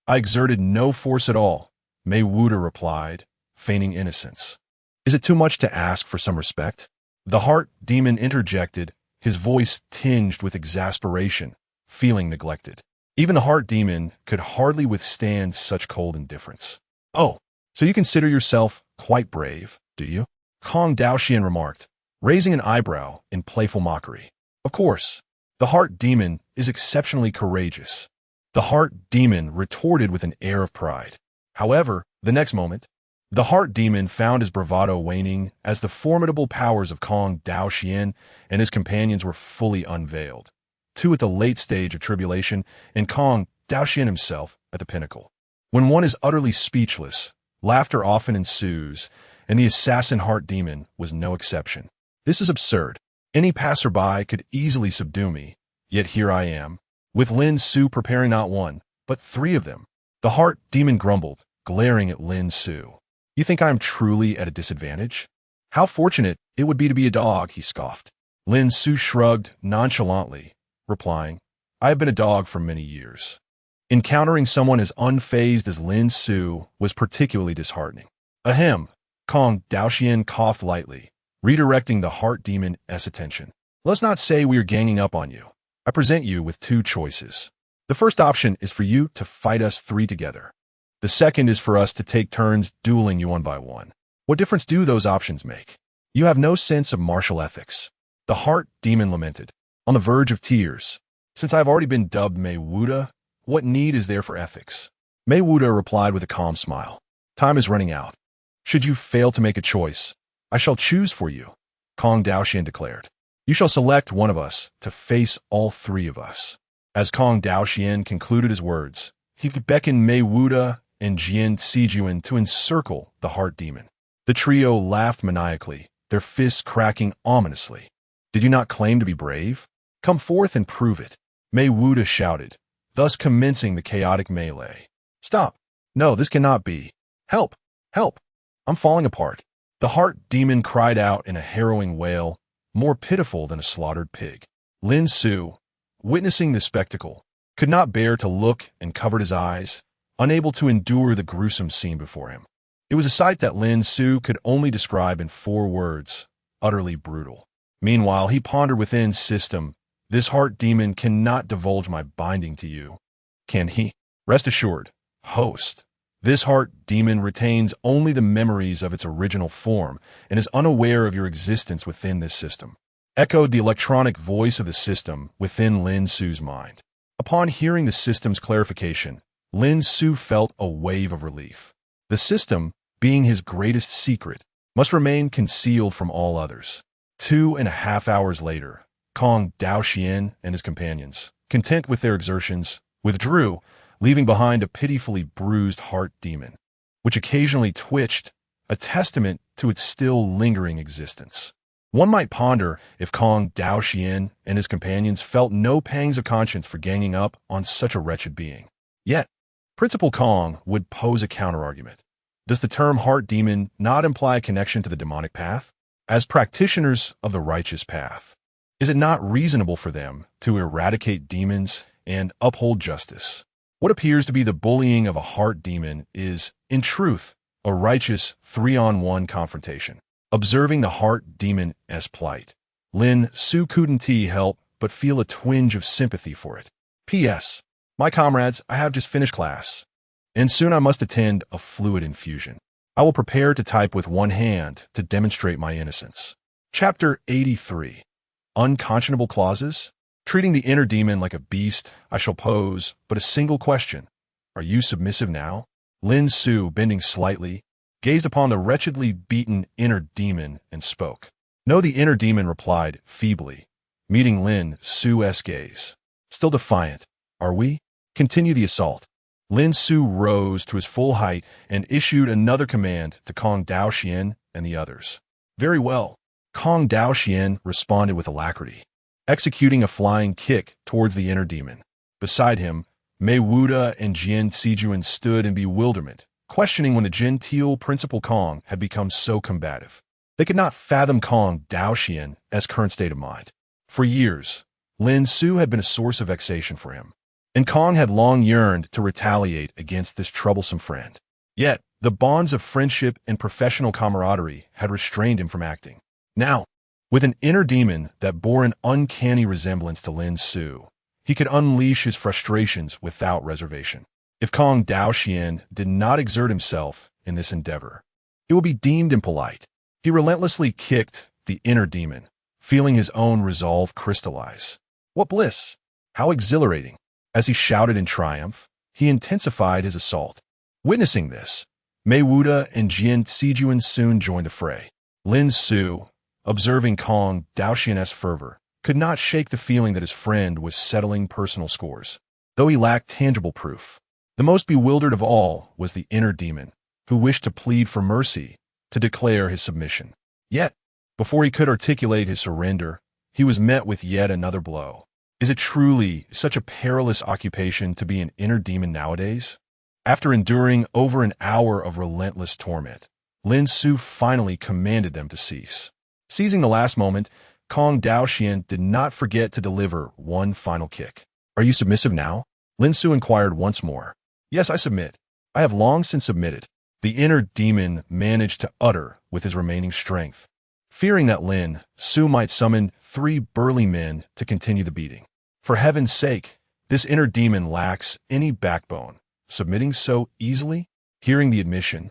I exerted no force at all, Maywood replied, feigning innocence. Is it too much to ask for some respect? The heart demon interjected, his voice tinged with exasperation, feeling neglected. Even the heart demon could hardly withstand such cold indifference. Oh, so you consider yourself quite brave, do you? Kong Daoxian remarked, raising an eyebrow in playful mockery. Of course, the heart demon is exceptionally courageous. The heart demon retorted with an air of pride. However, the next moment, the heart demon found his bravado waning as the formidable powers of Kong Daoxian and his companions were fully unveiled. Two at the late stage of tribulation, and Kong Daoxian himself at the pinnacle. When one is utterly speechless, laughter often ensues, and the assassin heart demon was no exception. This is absurd. Any passerby could easily subdue me, yet here I am, with Lin Su preparing not one, but three of them. The heart demon grumbled, glaring at Lin Su. You think I am truly at a disadvantage? How fortunate it would be to be a dog, he scoffed. Lin Su shrugged nonchalantly, replying, I have been a dog for many years. Encountering someone as unfazed as Lin Su was particularly disheartening. Ahem, Kong Daoxian coughed lightly, redirecting the heart demon's attention. Let's not say we are ganging up on you. I present you with two choices. The first option is for you to fight us three together. The second is for us to take turns dueling you one by one. What difference do those options make? You have no sense of martial ethics. The heart demon lamented, on the verge of tears. Since I have already been dubbed Mei Wuda, what need is there for ethics? Mei Wuda replied with a calm smile. Time is running out. Should you fail to make a choice, I shall choose for you, Kong Daoxian declared. You shall select one of us to face all three of us. As Kong Daoxian concluded his words, he beckoned Mei Wuda and Jian Sijuan to encircle the heart demon. The trio laughed maniacally, their fists cracking ominously. Did you not claim to be brave? Come forth and prove it, Mei Wuda shouted, thus commencing the chaotic melee. Stop! No, this cannot be. Help! Help! I'm falling apart. The heart demon cried out in a harrowing wail, more pitiful than a slaughtered pig. Lin Su, witnessing the spectacle, could not bear to look and covered his eyes, unable to endure the gruesome scene before him. It was a sight that Lin Su could only describe in 4 words, utterly brutal. Meanwhile, he pondered within system, this heart demon cannot divulge my binding to you. Can he? Rest assured, host, this heart demon retains only the memories of its original form and is unaware of your existence within this system. Echoed the electronic voice of the system within Lin Su's mind. Upon hearing the system's clarification, Lin Su felt a wave of relief. The system, being his greatest secret, must remain concealed from all others. 2.5 hours later, Kong Daoxian and his companions, content with their exertions, withdrew, leaving behind a pitifully bruised heart demon, which occasionally twitched, a testament to its still lingering existence. One might ponder if Kong Daoxian and his companions felt no pangs of conscience for ganging up on such a wretched being. Yet, Principal Kong would pose a counterargument. Does the term heart demon not imply a connection to the demonic path? As practitioners of the righteous path, is it not reasonable for them to eradicate demons and uphold justice? What appears to be the bullying of a heart demon is, in truth, a righteous 3-on-1 confrontation. Observing the heart demon's plight, Lin Su couldn't help but feel a twinge of sympathy for it. P.S. My comrades, I have just finished class, and soon I must attend a fluid infusion. I will prepare to type with one hand to demonstrate my innocence. Chapter 83. Unconscionable Clauses? Treating the inner demon like a beast, I shall pose but a single question. Are you submissive now? Lin Su, bending slightly, gazed upon the wretchedly beaten inner demon and spoke. No, the inner demon replied feebly, meeting Lin Su's gaze. Still defiant, are we? Continue the assault. Lin Su rose to his full height and issued another command to Kong Daoxian and the others. Very well. Kong Daoxian responded with alacrity, executing a flying kick towards the inner demon. Beside him, Mei Wuda and Jian Sijuan stood in bewilderment, questioning when the genteel Principal Kong had become so combative. They could not fathom Kong Daoxian's current state of mind. For years, Lin Su had been a source of vexation for him, and Kong had long yearned to retaliate against this troublesome friend. Yet, the bonds of friendship and professional camaraderie had restrained him from acting. Now, with an inner demon that bore an uncanny resemblance to Lin Su, he could unleash his frustrations without reservation. If Kong Daoxian did not exert himself in this endeavor, it would be deemed impolite. He relentlessly kicked the inner demon, feeling his own resolve crystallize. What bliss! How exhilarating! As he shouted in triumph, he intensified his assault. Witnessing this, Mei Wuda and Jian Sijuan soon joined the fray. Lin Su, observing Kong Daoxian's fervor, could not shake the feeling that his friend was settling personal scores, though he lacked tangible proof. The most bewildered of all was the inner demon, who wished to plead for mercy, to declare his submission. Yet, before he could articulate his surrender, he was met with yet another blow. Is it truly such a perilous occupation to be an inner demon nowadays? After enduring over an hour of relentless torment, Lin Su finally commanded them to cease. Seizing the last moment, Kong Daoxian did not forget to deliver one final kick. Are you submissive now? Lin Su inquired once more. Yes, I submit. I have long since submitted. The inner demon managed to utter with his remaining strength, fearing that Lin Su might summon 3 burly men to continue the beating. For heaven's sake, this inner demon lacks any backbone, submitting so easily? Hearing the admission,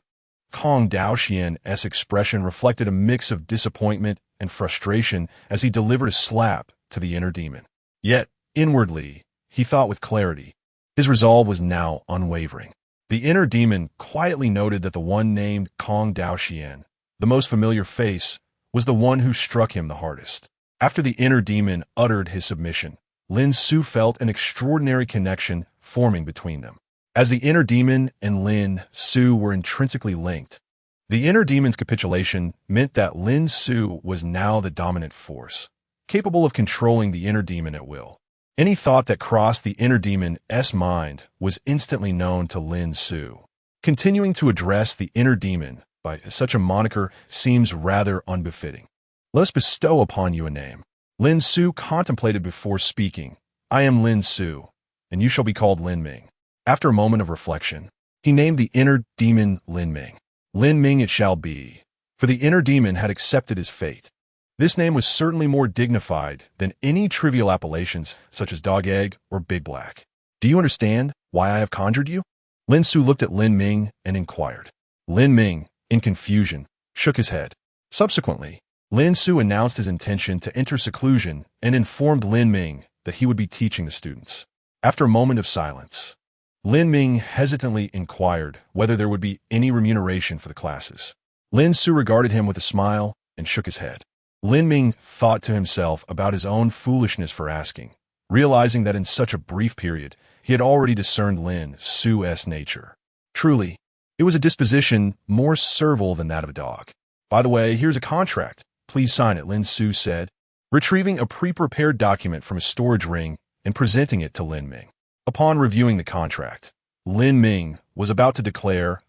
Kong Daoxian's expression reflected a mix of disappointment and frustration as he delivered a slap to the inner demon. Yet, inwardly, he thought with clarity. His resolve was now unwavering. The inner demon quietly noted that the one named Kong Daoxian, the most familiar face, was the one who struck him the hardest. After the inner demon uttered his submission, Lin Su felt an extraordinary connection forming between them. As the inner demon and Lin Su were intrinsically linked, the inner demon's capitulation meant that Lin Su was now the dominant force, capable of controlling the inner demon at will. Any thought that crossed the inner demon's mind was instantly known to Lin Su. Continuing to address the inner demon by such a moniker seems rather unbefitting. Let us bestow upon you a name. Lin Su contemplated before speaking. I am Lin Su, and you shall be called Lin Ming. After a moment of reflection, he named the inner demon Lin Ming. Lin Ming it shall be, for the inner demon had accepted his fate. This name was certainly more dignified than any trivial appellations such as Dog Egg or Big Black. Do you understand why I have conjured you? Lin Su looked at Lin Ming and inquired. Lin Ming, in confusion, shook his head. Subsequently, Lin Su announced his intention to enter seclusion and informed Lin Ming that he would be teaching the students. After a moment of silence, Lin Ming hesitantly inquired whether there would be any remuneration for the classes. Lin Su regarded him with a smile and shook his head. Lin Ming thought to himself about his own foolishness for asking, realizing that in such a brief period he had already discerned Lin Su's nature. Truly, it was a disposition more servile than that of a dog. By the way, here's a contract. Please sign it, Lin Su said, retrieving a pre-prepared document from his storage ring and presenting it to Lin Ming. Upon reviewing the contract, Lin Ming was about to declare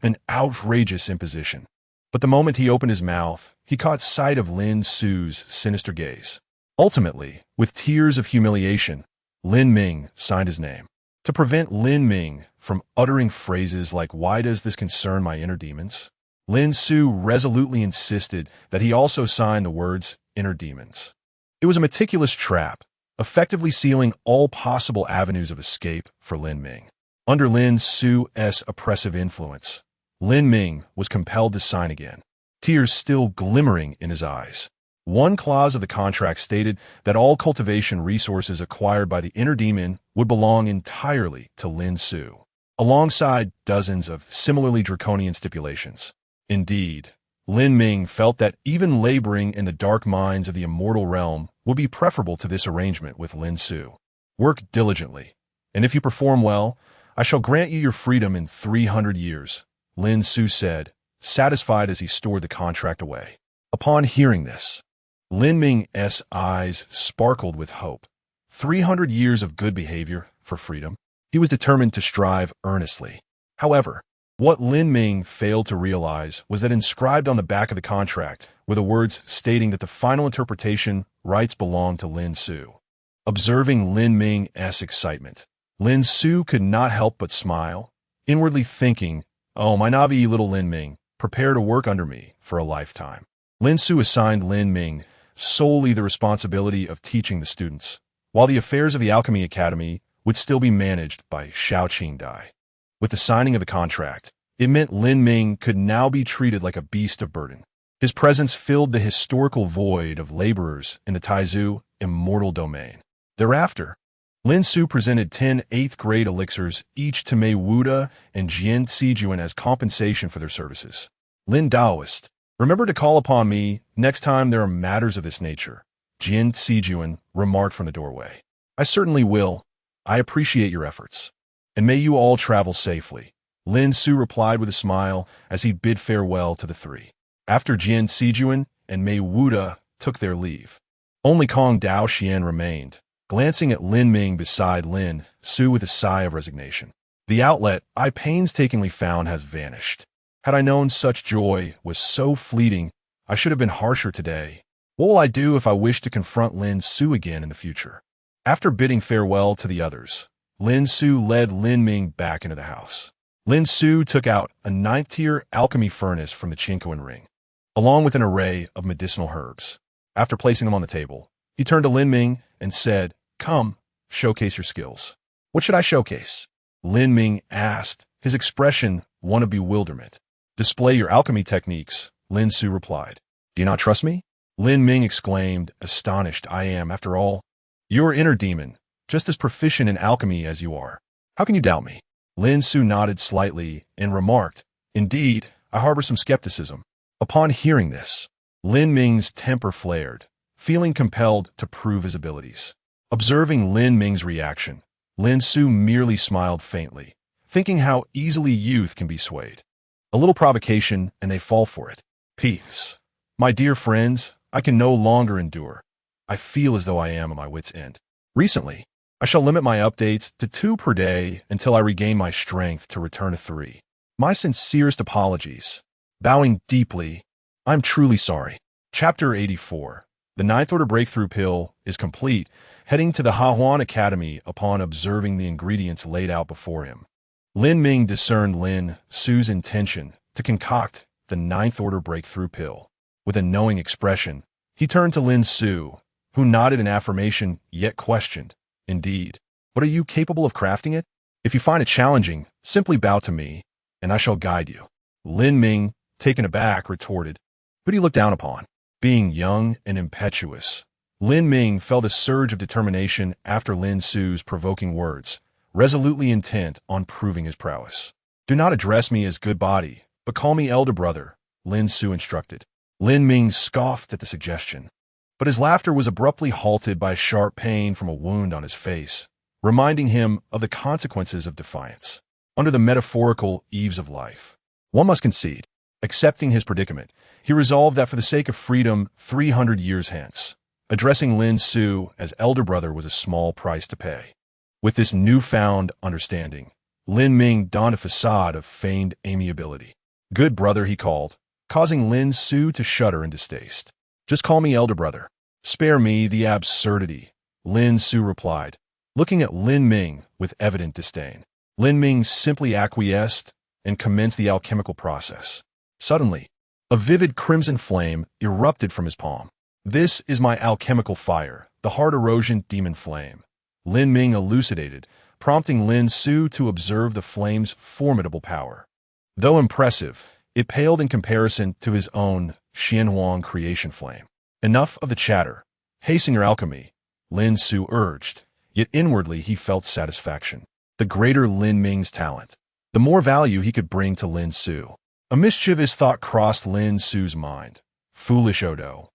an outrageous imposition. But the moment he opened his mouth, he caught sight of Lin Su's sinister gaze. Ultimately, with tears of humiliation, Lin Ming signed his name. To prevent Lin Ming from uttering phrases like, "Why does this concern my inner demons?" Lin Su resolutely insisted that he also sign the words inner demons. It was a meticulous trap, effectively sealing all possible avenues of escape for Lin Ming. Under Lin Su's oppressive influence, Lin Ming was compelled to sign again, tears still glimmering in his eyes. One clause of the contract stated that all cultivation resources acquired by the inner demon would belong entirely to Lin Su, alongside dozens of similarly draconian stipulations. Indeed, Lin Ming felt that even laboring in the dark mines of the immortal realm would be preferable to this arrangement with Lin Su. Work diligently, and if you perform well, I shall grant you your freedom in 300 years, Lin Su said, satisfied as he stored the contract away. Upon hearing this, Lin Ming's eyes sparkled with hope. 300 years of good behavior for freedom. He was determined to strive earnestly. However, what Lin Ming failed to realize was that inscribed on the back of the contract were the words stating that the final interpretation rights belonged to Lin Su. Observing Lin Ming's excitement, Lin Su could not help but smile, inwardly thinking, "Oh, my Navi little Lin Ming, prepare to work under me for a lifetime." Lin Su assigned Lin Ming solely the responsibility of teaching the students, while the affairs of the Alchemy Academy would still be managed by Xiao Qingdai. With the signing of the contract, it meant Lin Ming could now be treated like a beast of burden. His presence filled the historical void of laborers in the Taizu immortal domain. Thereafter, Lin Su presented 10 8th-grade elixirs each to Mei Wuda and Jian Xijuan as compensation for their services. Lin Daoist, remember to call upon me next time there are matters of this nature, Jian Xijuan remarked from the doorway. I certainly will. I appreciate your efforts. And may you all travel safely, Lin Su replied with a smile as he bid farewell to the three. After Jian Xijuan and Mei Wuda took their leave, only Kong Daoxian remained, glancing at Lin Ming beside Lin Su with a sigh of resignation. The outlet I painstakingly found has vanished. Had I known such joy was so fleeting, I should have been harsher today. What will I do if I wish to confront Lin Su again in the future? After bidding farewell to the others, Lin Su led Lin Ming back into the house. Lin Su took out a 9th-tier alchemy furnace from the Chinkoan ring, along with an array of medicinal herbs. After placing them on the table, he turned to Lin Ming and said, "Come, showcase your skills." "What should I showcase?" Lin Ming asked, his expression one of bewilderment. "Display your alchemy techniques," Lin Su replied. "Do you not trust me?" Lin Ming exclaimed, astonished. "I am, after all, your inner demon, just as proficient in alchemy as you are. How can you doubt me?" Lin Su nodded slightly and remarked, "Indeed, I harbor some skepticism." Upon hearing this, Lin Ming's temper flared, feeling compelled to prove his abilities. Observing Lin Ming's reaction, Lin Su merely smiled faintly, thinking how easily youth can be swayed. A little provocation, and they fall for it. "Peace. My dear friends, I can no longer endure. I feel as though I am at my wit's end. Recently, I shall limit my updates to 2 per day until I regain my strength to return to 3. My sincerest apologies. Bowing deeply, I'm truly sorry." Chapter 84. The 9th Order Breakthrough Pill is complete, heading to the Hahuan Academy upon observing the ingredients laid out before him. Lin Ming discerned Lin Su's intention to concoct the 9th Order Breakthrough Pill. With a knowing expression, he turned to Lin Su, who nodded in affirmation yet questioned, "Indeed, but are you capable of crafting it? If you find it challenging, simply bow to me, and I shall guide you." Lin Ming, taken aback, retorted, "Who do you look down upon?" Being young and impetuous, Lin Ming felt a surge of determination after Lin Su's provoking words, resolutely intent on proving his prowess. "Do not address me as good body, but call me elder brother," Lin Su instructed. Lin Ming scoffed at the suggestion, but his laughter was abruptly halted by a sharp pain from a wound on his face, reminding him of the consequences of defiance. Under the metaphorical eaves of life, one must concede. Accepting his predicament, he resolved that for the sake of freedom 300 years hence, addressing Lin Su as elder brother was a small price to pay. With this newfound understanding, Lin Ming donned a facade of feigned amiability. "Good brother," he called, causing Lin Su to shudder in distaste. "Just call me elder brother." "Spare me the absurdity," Lin Su replied, looking at Lin Ming with evident disdain. Lin Ming simply acquiesced and commenced the alchemical process. Suddenly, a vivid crimson flame erupted from his palm. "This is my alchemical fire, the heart erosion demon flame," Lin Ming elucidated, prompting Lin Su to observe the flame's formidable power. Though impressive, it paled in comparison to his own Xianhuang creation flame. "Enough of the chatter. Hasten your alchemy," Lin Su urged, yet inwardly he felt satisfaction. The greater Lin Ming's talent, the more value he could bring to Lin Su. A mischievous thought crossed Lin Su's mind. "Foolish Odo,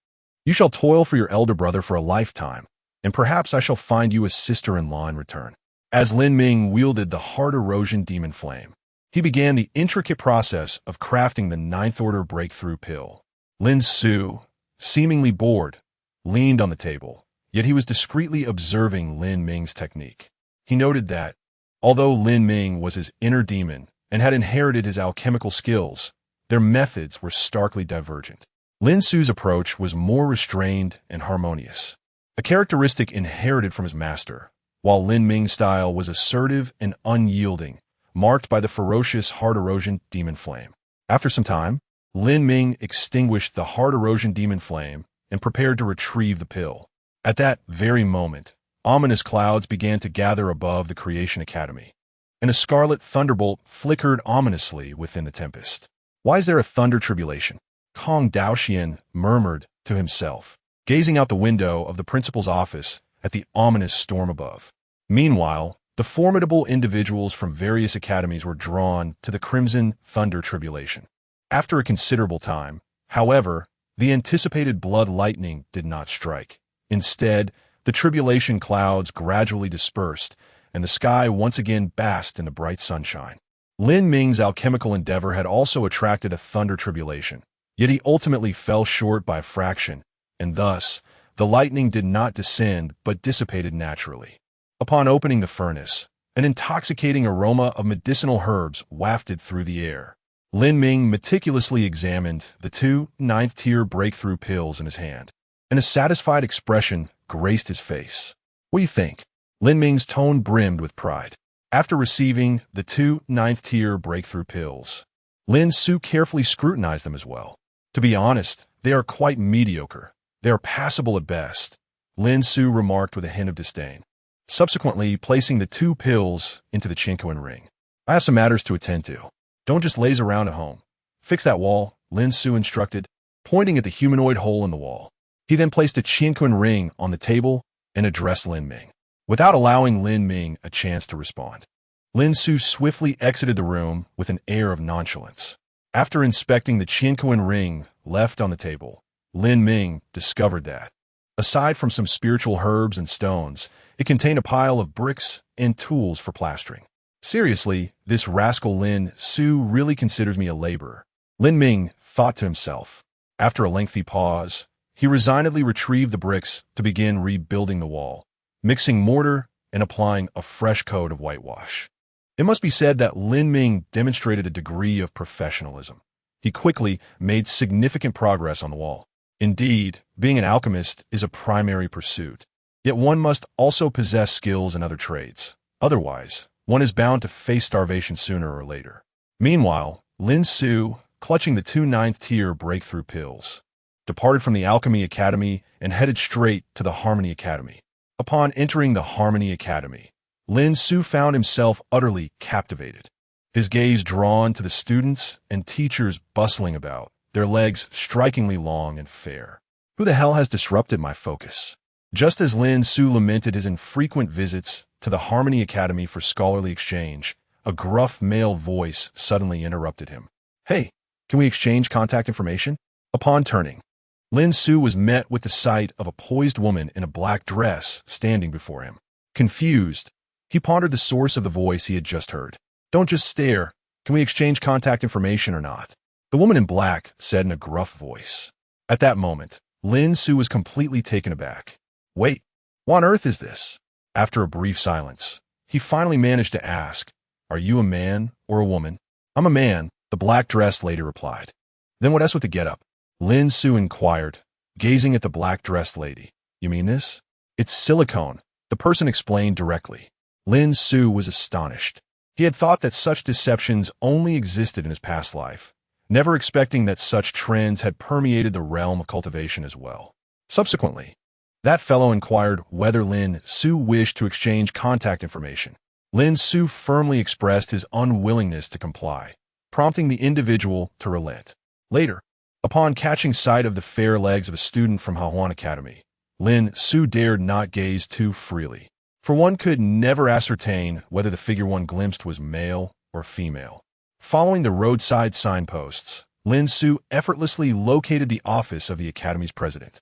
you shall toil for your elder brother for a lifetime, and perhaps I shall find you a sister-in-law in return." As Lin Ming wielded the heart erosion demon flame, he began the intricate process of crafting the 9th Order Breakthrough Pill. Lin Su, seemingly bored, leaned on the table, yet he was discreetly observing Lin Ming's technique. He noted that, although Lin Ming was his inner demon and had inherited his alchemical skills, their methods were starkly divergent. Lin Su's approach was more restrained and harmonious, a characteristic inherited from his master, while Lin Ming's style was assertive and unyielding, marked by the ferocious heart erosion demon flame. After some time, Lin Ming extinguished the heart erosion demon flame and prepared to retrieve the pill. At that very moment, ominous clouds began to gather above the Creation Academy, and a scarlet thunderbolt flickered ominously within the tempest. "Why is there a thunder tribulation?" Kong Daoxian murmured to himself, gazing out the window of the principal's office at the ominous storm above. Meanwhile, the formidable individuals from various academies were drawn to the Crimson Thunder Tribulation. After a considerable time, however, the anticipated blood lightning did not strike. Instead, the tribulation clouds gradually dispersed, and the sky once again basked in the bright sunshine. Lin Ming's alchemical endeavor had also attracted a thunder tribulation, yet he ultimately fell short by a fraction, and thus, the lightning did not descend but dissipated naturally. Upon opening the furnace, an intoxicating aroma of medicinal herbs wafted through the air. Lin Ming meticulously examined the two ninth-tier breakthrough pills in his hand, and a satisfied expression graced his face. "What do you think?" Lin Ming's tone brimmed with pride. After receiving the two ninth-tier breakthrough pills, Lin Xiu carefully scrutinized them as well. "To be honest, they are quite mediocre. They are passable at best," Lin Xiu remarked with a hint of disdain. Subsequently, placing the two pills into the Qinkuan ring. "I have some matters to attend to. Don't just laze around at home. Fix that wall," Lin Xiu instructed, pointing at the humanoid hole in the wall. He then placed a Qinkuan ring on the table and addressed Lin Ming. Without allowing Lin Ming a chance to respond, Lin Xiu swiftly exited the room with an air of nonchalance. After inspecting the Qinkuan ring left on the table, Lin Ming discovered that, aside from some spiritual herbs and stones, it contained a pile of bricks and tools for plastering. "Seriously, this rascal Lin Xiu really considers me a laborer," Lin Ming thought to himself. After a lengthy pause, he resignedly retrieved the bricks to begin rebuilding the wall, mixing mortar and applying a fresh coat of whitewash. It must be said that Lin Ming demonstrated a degree of professionalism. He quickly made significant progress on the wall. Indeed, being an alchemist is a primary pursuit. Yet one must also possess skills in other trades. Otherwise, one is bound to face starvation sooner or later. Meanwhile, Lin Xiu, clutching the two ninth-tier breakthrough pills, departed from the Alchemy Academy and headed straight to the Harmony Academy. Upon entering the Harmony Academy, Lin Xiu found himself utterly captivated, his gaze drawn to the students and teachers bustling about, their legs strikingly long and fair. "Who the hell has disrupted my focus?" Just as Lin Xiu lamented his infrequent visits to the Harmony Academy for scholarly exchange, a gruff male voice suddenly interrupted him. "Hey, can we exchange contact information?" Upon turning, Lin Xiu was met with the sight of a poised woman in a black dress standing before him. Confused, he pondered the source of the voice he had just heard. "Don't just stare. Can we exchange contact information or not?" The woman in black said in a gruff voice. At that moment, Lin Xiu was completely taken aback. "Wait, what on earth is this?" After a brief silence, he finally managed to ask, "Are you a man or a woman?" "I'm a man," the black dress lady replied. "Then what else with the getup?" Lin Xiu inquired, gazing at the black-dressed lady. "You mean this?" "It's silicone," the person explained directly. Lin Xiu was astonished. He had thought that such deceptions only existed in his past life, never expecting that such trends had permeated the realm of cultivation as well. Subsequently, that fellow inquired whether Lin Xiu wished to exchange contact information. Lin Xiu firmly expressed his unwillingness to comply, prompting the individual to relent. Later, upon catching sight of the fair legs of a student from Hahuan Academy, Lin Xiu dared not gaze too freely, for one could never ascertain whether the figure one glimpsed was male or female. Following the roadside signposts, Lin Xiu effortlessly located the office of the Academy's president.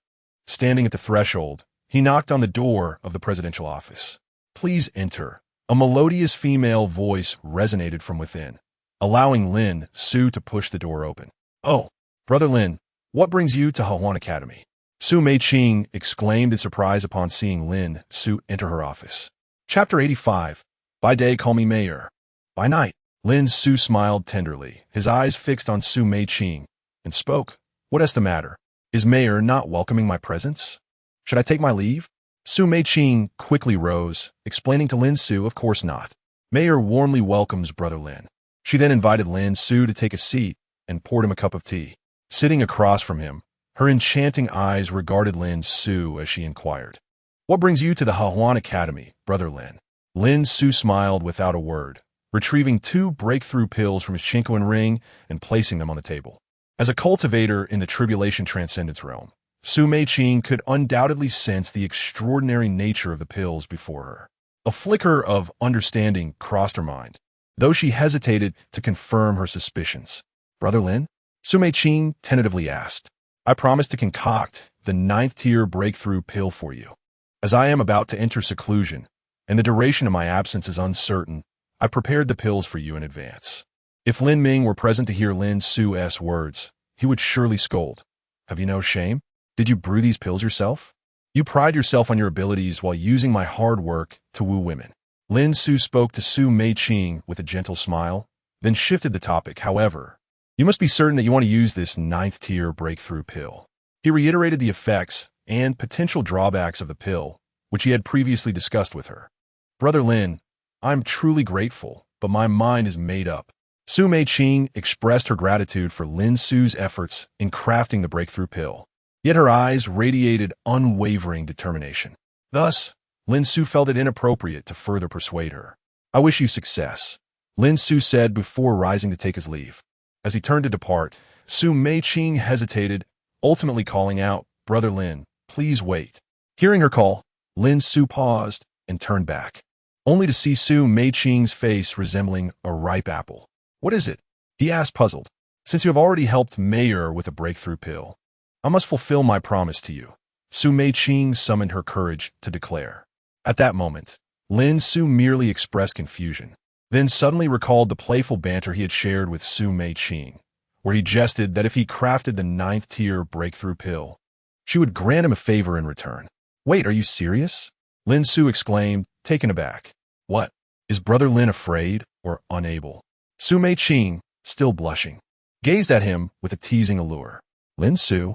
Standing at the threshold, he knocked on the door of the presidential office. "Please enter." A melodious female voice resonated from within, allowing Lin Xiu to push the door open. "Oh, Brother Lin, what brings you to Hahuan Academy?" Su Meiqing exclaimed in surprise upon seeing Lin Xiu enter her office. Chapter 85. By day, call me Mayor. By night, Lin Xiu smiled tenderly, his eyes fixed on Su Meiqing, and spoke. "What is the matter? Is Mayor not welcoming my presence? Should I take my leave?" Su Meiqing quickly rose, explaining to Lin Xiu, "Of course not. Mayor warmly welcomes Brother Lin." She then invited Lin Xiu to take a seat and poured him a cup of tea. Sitting across from him, her enchanting eyes regarded Lin Xiu as she inquired, "What brings you to the Hahuan Academy, Brother Lin?" Lin Xiu smiled without a word, retrieving two breakthrough pills from his Qinkuan ring and placing them on the table. As a cultivator in the Tribulation Transcendence realm, Su Meiqing could undoubtedly sense the extraordinary nature of the pills before her. A flicker of understanding crossed her mind, though she hesitated to confirm her suspicions. Brother Lin? Su Meiqing tentatively asked. I promise to concoct the 9th-tier breakthrough pill for you. As I am about to enter seclusion, and the duration of my absence is uncertain, I prepared the pills for you in advance. If Lin Ming were present to hear Lin Su's words, he would surely scold. Have you no shame? Did you brew these pills yourself? You pride yourself on your abilities while using my hard work to woo women. Lin Su spoke to Su Meiqing with a gentle smile, then shifted the topic. However, you must be certain that you want to use this 9th-tier breakthrough pill. He reiterated the effects and potential drawbacks of the pill, which he had previously discussed with her. Brother Lin, I'm truly grateful, but my mind is made up. Su Meiqing expressed her gratitude for Lin Su's efforts in crafting the breakthrough pill, yet her eyes radiated unwavering determination. Thus, Lin Su felt it inappropriate to further persuade her. I wish you success, Lin Su said before rising to take his leave. As he turned to depart, Su Meiqing hesitated, ultimately calling out, Brother Lin, please wait. Hearing her call, Lin Su paused and turned back, only to see Su Meiqing's face resembling a ripe apple. What is it? He asked, puzzled. Since you have already helped Mayer with a breakthrough pill, I must fulfill my promise to you. Su Meiqing summoned her courage to declare. At that moment, Lin Su merely expressed confusion, then suddenly recalled the playful banter he had shared with Su Meiqing, where he jested that if he crafted the 9th-tier breakthrough pill, she would grant him a favor in return. Wait, are you serious? Lin Su exclaimed, taken aback. What? Is Brother Lin afraid or unable? Su Meiqing, still blushing, gazed at him with a teasing allure. Lin Su?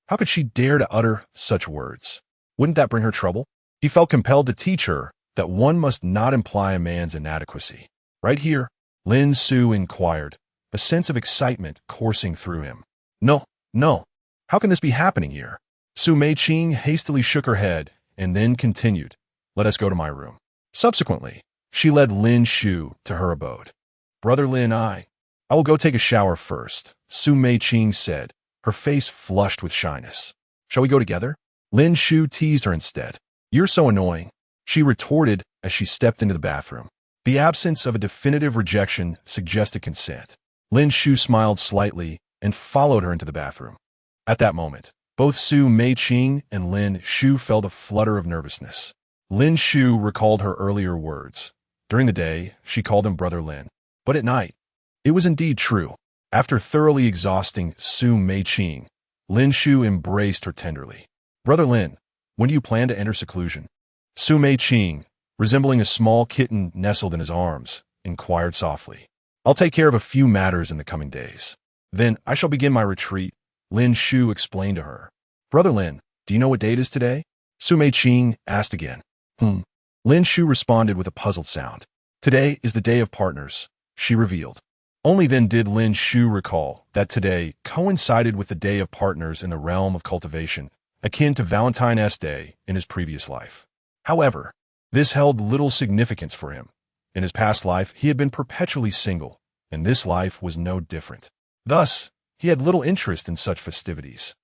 How could she dare to utter such words? Wouldn't that bring her trouble? He felt compelled to teach her that one must not imply a man's inadequacy. Right here, Lin Su inquired, a sense of excitement coursing through him. No. How can this be happening here? Su Meiqing hastily shook her head and then continued, let us go to my room. Subsequently, she led Lin Xiu to her abode. Brother Lin, I will go take a shower first, Su Meiqing said, her face flushed with shyness. Shall we go together? Lin Xiu teased her instead. You're so annoying, she retorted as she stepped into the bathroom. The absence of a definitive rejection suggested consent. Lin Xiu smiled slightly and followed her into the bathroom. At that moment, both Su Meiqing and Lin Xiu felt a flutter of nervousness. Lin Xiu recalled her earlier words. During the day, she called him Brother Lin. But at night, it was indeed true. After thoroughly exhausting Su Meiqing, Lin Xiu embraced her tenderly. Brother Lin, when do you plan to enter seclusion? Su Meiqing, resembling a small kitten nestled in his arms, inquired softly. I'll take care of a few matters in the coming days. Then I shall begin my retreat, Lin Xiu explained to her. Brother Lin, do you know what date is today? Su Meiqing asked again. Lin Xiu responded with a puzzled sound. Today is the day of partners, she revealed. Only then did Lin Xiu recall that today coincided with the day of partners in the realm of cultivation, akin to Valentine's Day in his previous life. However, this held little significance for him. In his past life, he had been perpetually single, and this life was no different. Thus, he had little interest in such festivities.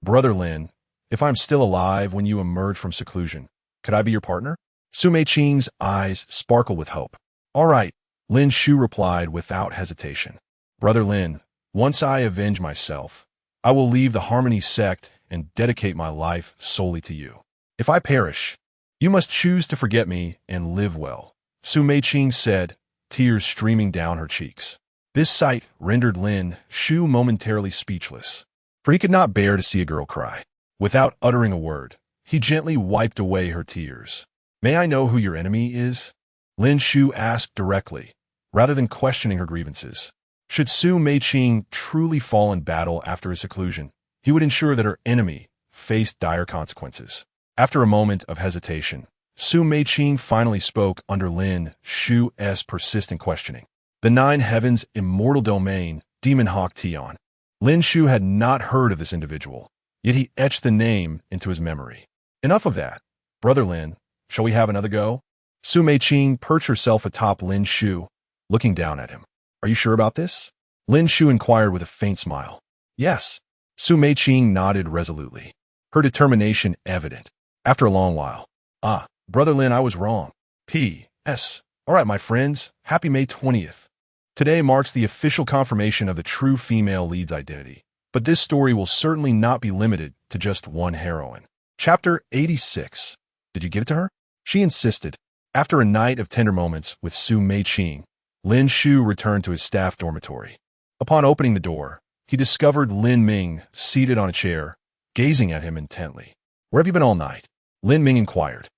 Brother Lin, if I'm still alive when you emerge from seclusion, could I be your partner? Su Meiqing's eyes sparkled with hope. All right, Lin Xiu replied without hesitation. Brother Lin, once I avenge myself, I will leave the Harmony sect and dedicate my life solely to you. If I perish, you must choose to forget me and live well, Su Meiqing said, tears streaming down her cheeks. This sight rendered Lin Xiu momentarily speechless, for he could not bear to see a girl cry. Without uttering a word, he gently wiped away her tears. May I know who your enemy is? Lin Xiu asked directly, rather than questioning her grievances. Should Su Meiqing truly fall in battle after his seclusion, he would ensure that her enemy faced dire consequences. After a moment of hesitation, Su Meiqing finally spoke under Lin Xiu's persistent questioning. The 9 Heavens Immortal Domain, Demon Hawk Tian. Lin Xiu had not heard of this individual, yet he etched the name into his memory. Enough of that. Brother Lin, shall we have another go? Su Meiqing perched herself atop Lin Xiu, looking down at him. Are you sure about this? Lin Xiu inquired with a faint smile. Yes. Su Meiqing nodded resolutely, her determination evident. After a long while. Brother Lin, I was wrong. P.S. Alright, my friends, happy May 20th. Today marks the official confirmation of the true female lead's identity. But this story will certainly not be limited to just one heroine. Chapter 86. Did you give it to her? She insisted. After a night of tender moments with Su Meiqing, Lin Xiu returned to his staff dormitory. Upon opening the door, he discovered Lin Ming seated on a chair, gazing at him intently. Where have you been all night? Lin Ming inquired.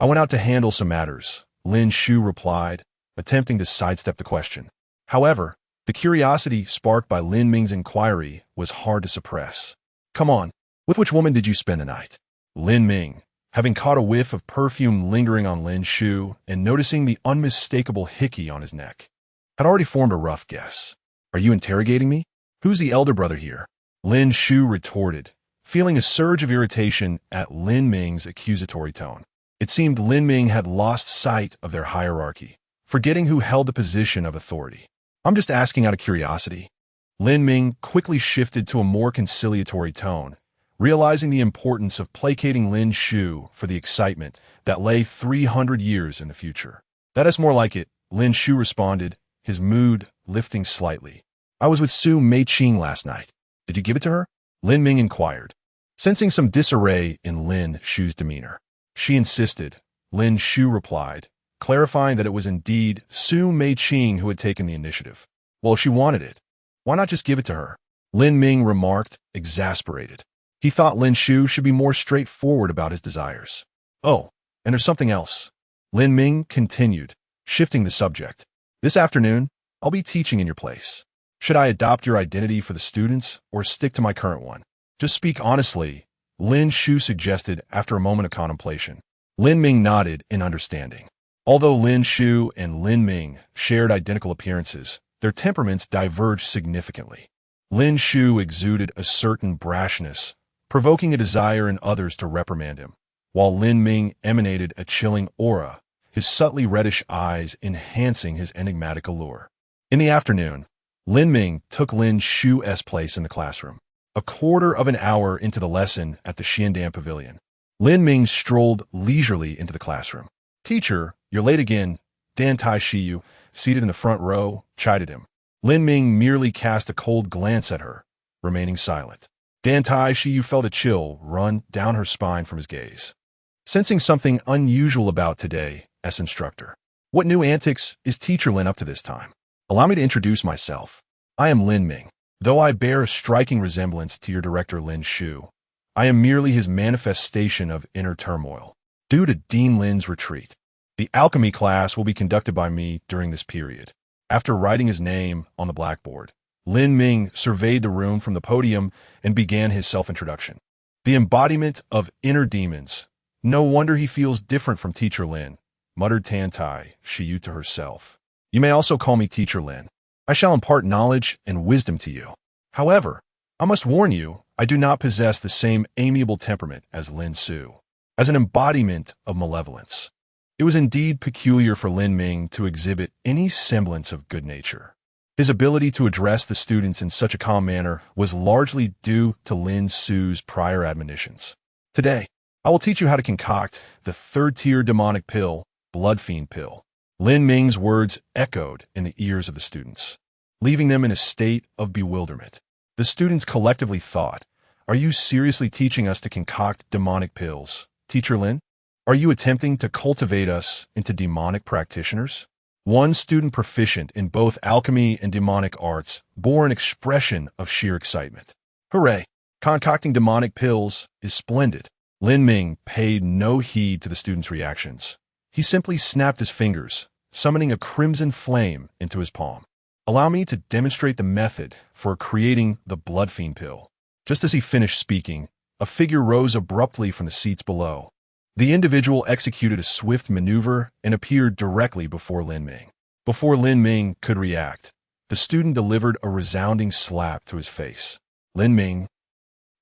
I went out to handle some matters, Lin Xiu replied, attempting to sidestep the question. However, the curiosity sparked by Lin Ming's inquiry was hard to suppress. Come on, with which woman did you spend the night? Lin Ming, having caught a whiff of perfume lingering on Lin Xiu and noticing the unmistakable hickey on his neck, had already formed a rough guess. Are you interrogating me? Who's the elder brother here? Lin Xiu retorted, feeling a surge of irritation at Lin Ming's accusatory tone. It seemed Lin Ming had lost sight of their hierarchy, forgetting who held the position of authority. I'm just asking out of curiosity. Lin Ming quickly shifted to a more conciliatory tone, realizing the importance of placating Lin Xiu for the excitement that lay 300 years in the future. That is more like it, Lin Xiu responded, his mood lifting slightly. I was with Su Meiqing last night. Did you give it to her? Lin Ming inquired, sensing some disarray in Lin Xiu's demeanor. She insisted. Lin Xiu replied, clarifying that it was indeed Su Meiqing who had taken the initiative. Well, if she wanted it, why not just give it to her? Lin Ming remarked, exasperated. He thought Lin Xiu should be more straightforward about his desires. Oh, and there's something else. Lin Ming continued, shifting the subject. This afternoon, I'll be teaching in your place. Should I adopt your identity for the students or stick to my current one? Just speak honestly, Lin Xiu suggested after a moment of contemplation. Lin Ming nodded in understanding. Although Lin Xiu and Lin Ming shared identical appearances, their temperaments diverged significantly. Lin Xiu exuded a certain brashness, provoking a desire in others to reprimand him, while Lin Ming emanated a chilling aura, his subtly reddish eyes enhancing his enigmatic allure. In the afternoon, Lin Ming took Lin Xiu's place in the classroom. A quarter of an hour into the lesson at the Xiandan Pavilion, Lin Ming strolled leisurely into the classroom. Teacher, you're late again, Dan Xiu, seated in the front row, chided him. Lin Ming merely cast a cold glance at her, remaining silent. Dan Xiu felt a chill run down her spine from his gaze. Sensing something unusual about today, as instructor. What new antics is Teacher Lin up to this time? Allow me to introduce myself. I am Lin Ming. Though I bear a striking resemblance to your director Lin Xiu, I am merely his manifestation of inner turmoil. Due to Dean Lin's retreat, the alchemy class will be conducted by me during this period. After writing his name on the blackboard, Lin Ming surveyed the room from the podium and began his self-introduction. The embodiment of inner demons. No wonder he feels different from Teacher Lin, muttered Dan Xiu to herself. You may also call me Teacher Lin. I shall impart knowledge and wisdom to you. However, I must warn you, I do not possess the same amiable temperament as Lin Xiu. As an embodiment of malevolence, it was indeed peculiar for Lin Ming to exhibit any semblance of good nature. His ability to address the students in such a calm manner was largely due to Lin Xiu's prior admonitions. Today, I will teach you how to concoct the third-tier demonic pill, Blood Fiend Pill. Lin Ming's words echoed in the ears of the students, leaving them in a state of bewilderment. The students collectively thought, are you seriously teaching us to concoct demonic pills, Teacher Lin? Are you attempting to cultivate us into demonic practitioners? One student proficient in both alchemy and demonic arts bore an expression of sheer excitement. Hooray! Concocting demonic pills is splendid. Lin Ming paid no heed to the students' reactions. He simply snapped his fingers, summoning a crimson flame into his palm. Allow me to demonstrate the method for creating the Blood Fiend Pill. Just as he finished speaking, a figure rose abruptly from the seats below. The individual executed a swift maneuver and appeared directly before Lin Ming. Before Lin Ming could react, the student delivered a resounding slap to his face. Lin Ming,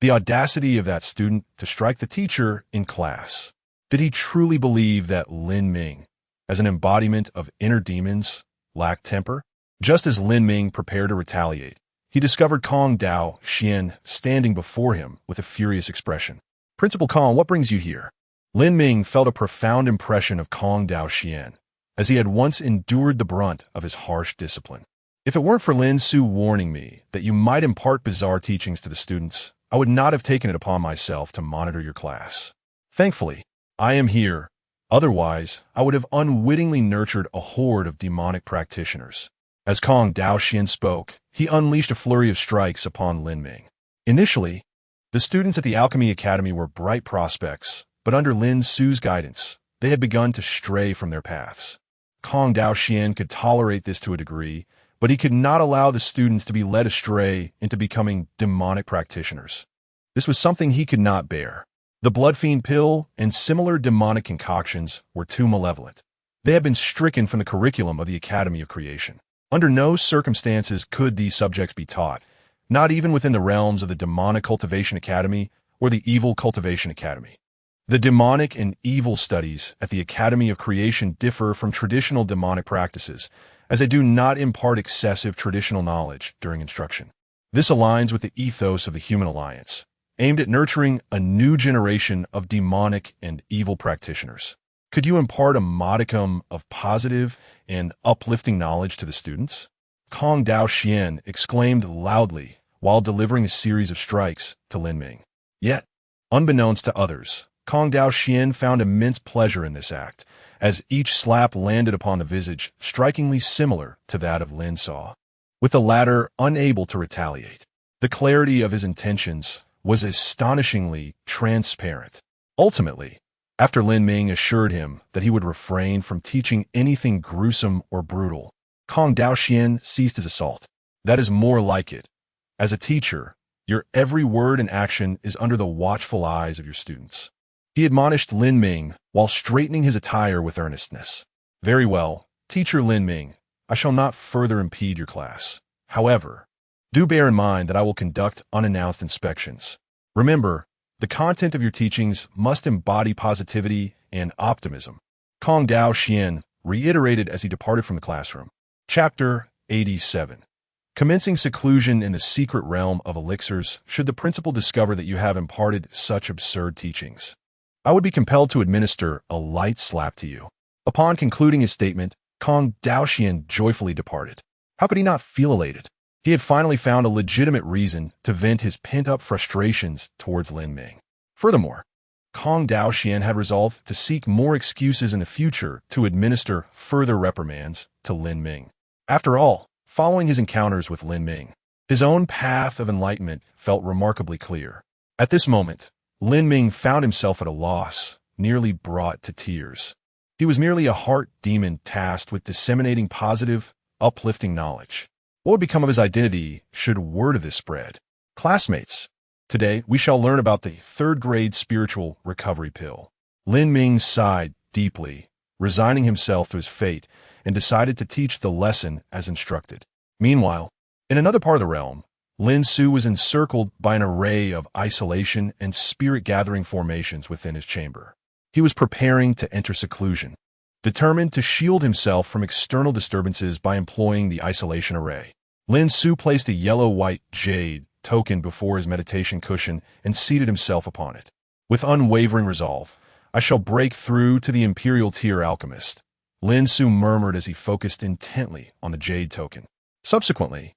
the audacity of that student to strike the teacher in class. Did he truly believe that Lin Ming, as an embodiment of inner demons, lacked temper? Just as Lin Ming prepared to retaliate, he discovered Kong Dao Xian standing before him with a furious expression. Principal Kong, what brings you here? Lin Ming felt a profound impression of Kong Dao Xian, as he had once endured the brunt of his harsh discipline. If it weren't for Lin Xiu warning me that you might impart bizarre teachings to the students, I would not have taken it upon myself to monitor your class. Thankfully, I am here. Otherwise, I would have unwittingly nurtured a horde of demonic practitioners. As Kong Daoxian spoke, he unleashed a flurry of strikes upon Lin Ming. Initially, the students at the Alchemy Academy were bright prospects, but under Lin Xiu's guidance, they had begun to stray from their paths. Kong Daoxian could tolerate this to a degree, but he could not allow the students to be led astray into becoming demonic practitioners. This was something he could not bear. The Blood Fiend pill and similar demonic concoctions were too malevolent. They had been stricken from the curriculum of the Academy of Creation. Under no circumstances could these subjects be taught, not even within the realms of the Demonic Cultivation Academy or the Evil Cultivation Academy. The demonic and evil studies at the Academy of Creation differ from traditional demonic practices, as they do not impart excessive traditional knowledge during instruction. This aligns with the ethos of the Human Alliance, aimed at nurturing a new generation of demonic and evil practitioners. Could you impart a modicum of positive and uplifting knowledge to the students? Kong Daoxian exclaimed loudly while delivering a series of strikes to Lin Ming. Yet, unbeknownst to others, Kong Daoxian found immense pleasure in this act, as each slap landed upon the visage strikingly similar to that of Lin Xiu, with the latter unable to retaliate. The clarity of his intentions was astonishingly transparent. Ultimately, after Lin Ming assured him that he would refrain from teaching anything gruesome or brutal, Kong Daoxian ceased his assault. That is more like it. As a teacher, your every word and action is under the watchful eyes of your students. He admonished Lin Ming while straightening his attire with earnestness. Very well, Teacher Lin Ming, I shall not further impede your class. However, do bear in mind that I will conduct unannounced inspections. Remember, the content of your teachings must embody positivity and optimism. Kong Daoxian reiterated as he departed from the classroom. Chapter 87. Commencing seclusion in the secret realm of elixirs should the principal discover that you have imparted such absurd teachings. I would be compelled to administer a light slap to you. Upon concluding his statement, Kong Daoxian joyfully departed. How could he not feel elated? He had finally found a legitimate reason to vent his pent-up frustrations towards Lin Ming. Furthermore, Kong Daoxian had resolved to seek more excuses in the future to administer further reprimands to Lin Ming. After all, following his encounters with Lin Ming, his own path of enlightenment felt remarkably clear. At this moment, Lin Ming found himself at a loss, nearly brought to tears. He was merely a heart demon tasked with disseminating positive, uplifting knowledge. What would become of his identity should word of this spread? Classmates, today we shall learn about the third-grade spiritual recovery pill. Lin Ming sighed deeply, resigning himself to his fate, and decided to teach the lesson as instructed. Meanwhile, in another part of the realm, Lin Xiu was encircled by an array of isolation and spirit-gathering formations within his chamber. He was preparing to enter seclusion, determined to shield himself from external disturbances by employing the isolation array. Lin Xiu placed a yellow-white jade token before his meditation cushion and seated himself upon it. With unwavering resolve, I shall break through to the Imperial Tier Alchemist, Lin Xiu murmured as he focused intently on the jade token. Subsequently,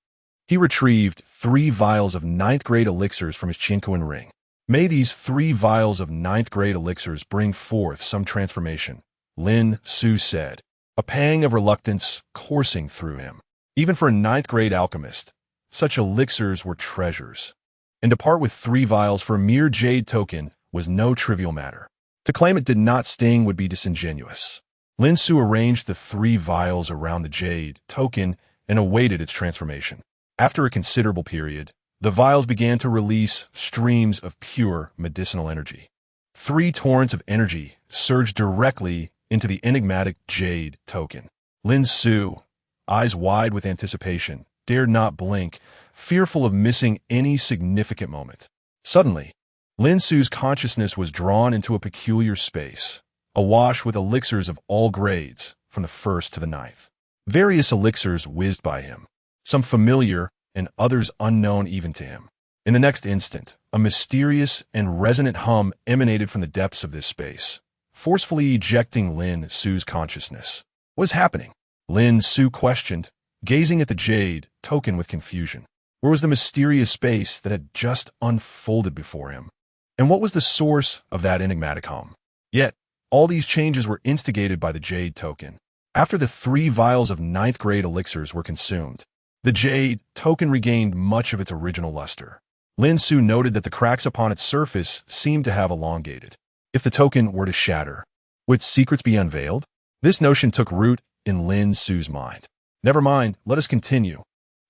he retrieved 3 vials of 9th-grade elixirs from his Qinkuan ring. May these 3 vials of 9th-grade elixirs bring forth some transformation, Lin Xiu said, a pang of reluctance coursing through him. Even for a 9th-grade alchemist, such elixirs were treasures, and to part with 3 vials for a mere jade token was no trivial matter. To claim it did not sting would be disingenuous. Lin Xiu arranged the 3 vials around the jade token and awaited its transformation. After a considerable period, the vials began to release streams of pure medicinal energy. 3 torrents of energy surged directly into the enigmatic jade token. Lin Xiu, eyes wide with anticipation, dared not blink, fearful of missing any significant moment. Suddenly, Lin Xiu's consciousness was drawn into a peculiar space, awash with elixirs of all grades, from the 1st to the 9th. Various elixirs whizzed by him, some familiar and others unknown even to him. In the next instant, a mysterious and resonant hum emanated from the depths of this space, forcefully ejecting Lin Xiu's consciousness. What was happening? Lin Xiu questioned, gazing at the jade token with confusion. Where was the mysterious space that had just unfolded before him? And what was the source of that enigmatic hum? Yet, all these changes were instigated by the jade token. After the 3 vials of 9th grade elixirs were consumed, the jade token regained much of its original luster. Lin Xiu noted that the cracks upon its surface seemed to have elongated. If the token were to shatter, would its secrets be unveiled? This notion took root in Lin Xiu's mind. Never mind, let us continue.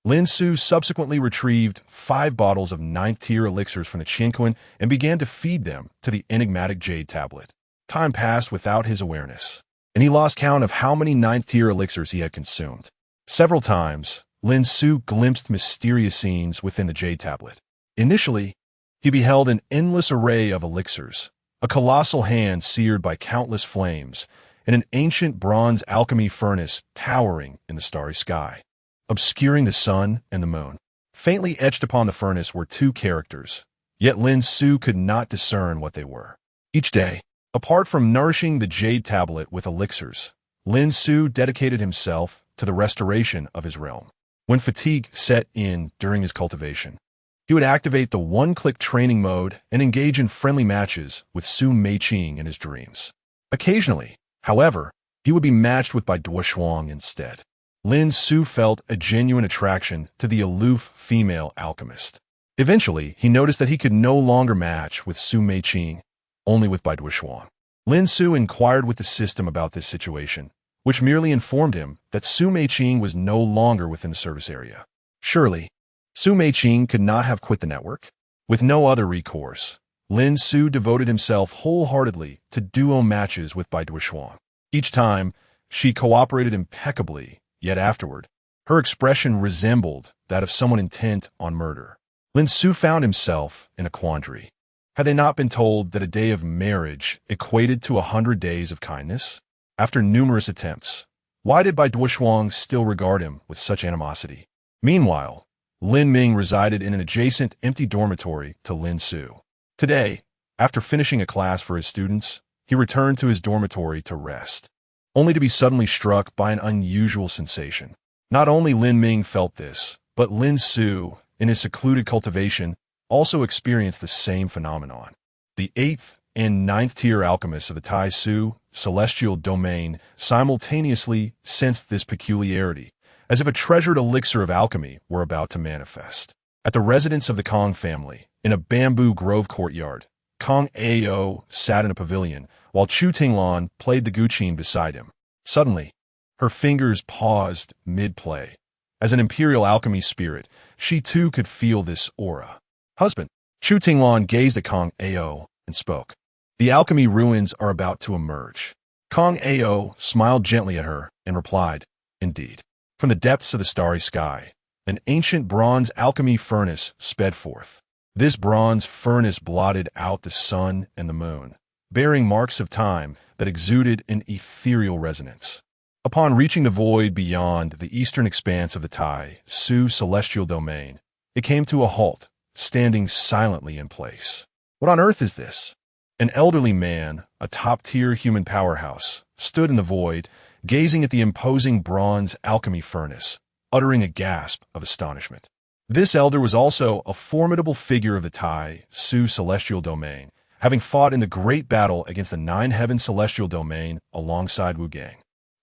Lin Xiu subsequently retrieved 5 bottles of 9th tier elixirs from the Qinquan and began to feed them to the enigmatic jade tablet. Time passed without his awareness, and he lost count of how many 9th tier elixirs he had consumed. Several times, Lin Xiu glimpsed mysterious scenes within the jade tablet. Initially, he beheld an endless array of elixirs, a colossal hand seared by countless flames, and an ancient bronze alchemy furnace towering in the starry sky, obscuring the sun and the moon. Faintly etched upon the furnace were 2 characters, yet Lin Xiu could not discern what they were. Each day, apart from nourishing the jade tablet with elixirs, Lin Xiu dedicated himself to the restoration of his realm. When fatigue set in during his cultivation, he would activate the one-click training mode and engage in friendly matches with Su Meiqing in his dreams. Occasionally, however, he would be matched with by Duoshuang instead. Lin Xiu felt a genuine attraction to the aloof female alchemist. Eventually, he noticed that he could no longer match with Su Meiqing, only with Bai Duoshuang. Lin Xiu inquired with the system about this situation, which merely informed him that Su Meiqing was no longer within the service area. Surely, Su Meiqing could not have quit the network? With no other recourse, Lin Xiu devoted himself wholeheartedly to duo matches with Bai Duoshuang. Each time, she cooperated impeccably, yet afterward, her expression resembled that of someone intent on murder. Lin Xiu found himself in a quandary. Had they not been told that a day of marriage equated to 100 days of kindness? After numerous attempts, why did Bai Duoshuang still regard him with such animosity? Meanwhile, Lin Ming resided in an adjacent empty dormitory to Lin Xiu. Today, after finishing a class for his students, he returned to his dormitory to rest, only to be suddenly struck by an unusual sensation. Not only Lin Ming felt this, but Lin Xiu, in his secluded cultivation, also experienced the same phenomenon. The 8th and 9th tier alchemists of the Tai Su celestial domain simultaneously sensed this peculiarity, as if a treasured elixir of alchemy were about to manifest. At the residence of the Kong family, in a bamboo grove courtyard, Kong Ao sat in a pavilion, while Chu Tinglan played the guqin beside him. Suddenly, her fingers paused mid-play. As an imperial alchemy spirit, she too could feel this aura. Husband, Chu Tinglan gazed at Kong Ao and spoke. The alchemy ruins are about to emerge. Kong Ao smiled gently at her and replied, Indeed. From the depths of the starry sky, an ancient bronze alchemy furnace sped forth. This bronze furnace blotted out the sun and the moon, bearing marks of time that exuded an ethereal resonance. Upon reaching the void beyond the eastern expanse of the Tai Su celestial domain, it came to a halt, standing silently in place. What on earth is this? An elderly man, a top-tier human powerhouse, stood in the void, gazing at the imposing bronze alchemy furnace, uttering a gasp of astonishment. This elder was also a formidable figure of the Tai Su celestial domain, having fought in the great battle against the Nine-Heaven celestial domain alongside Wu Gang.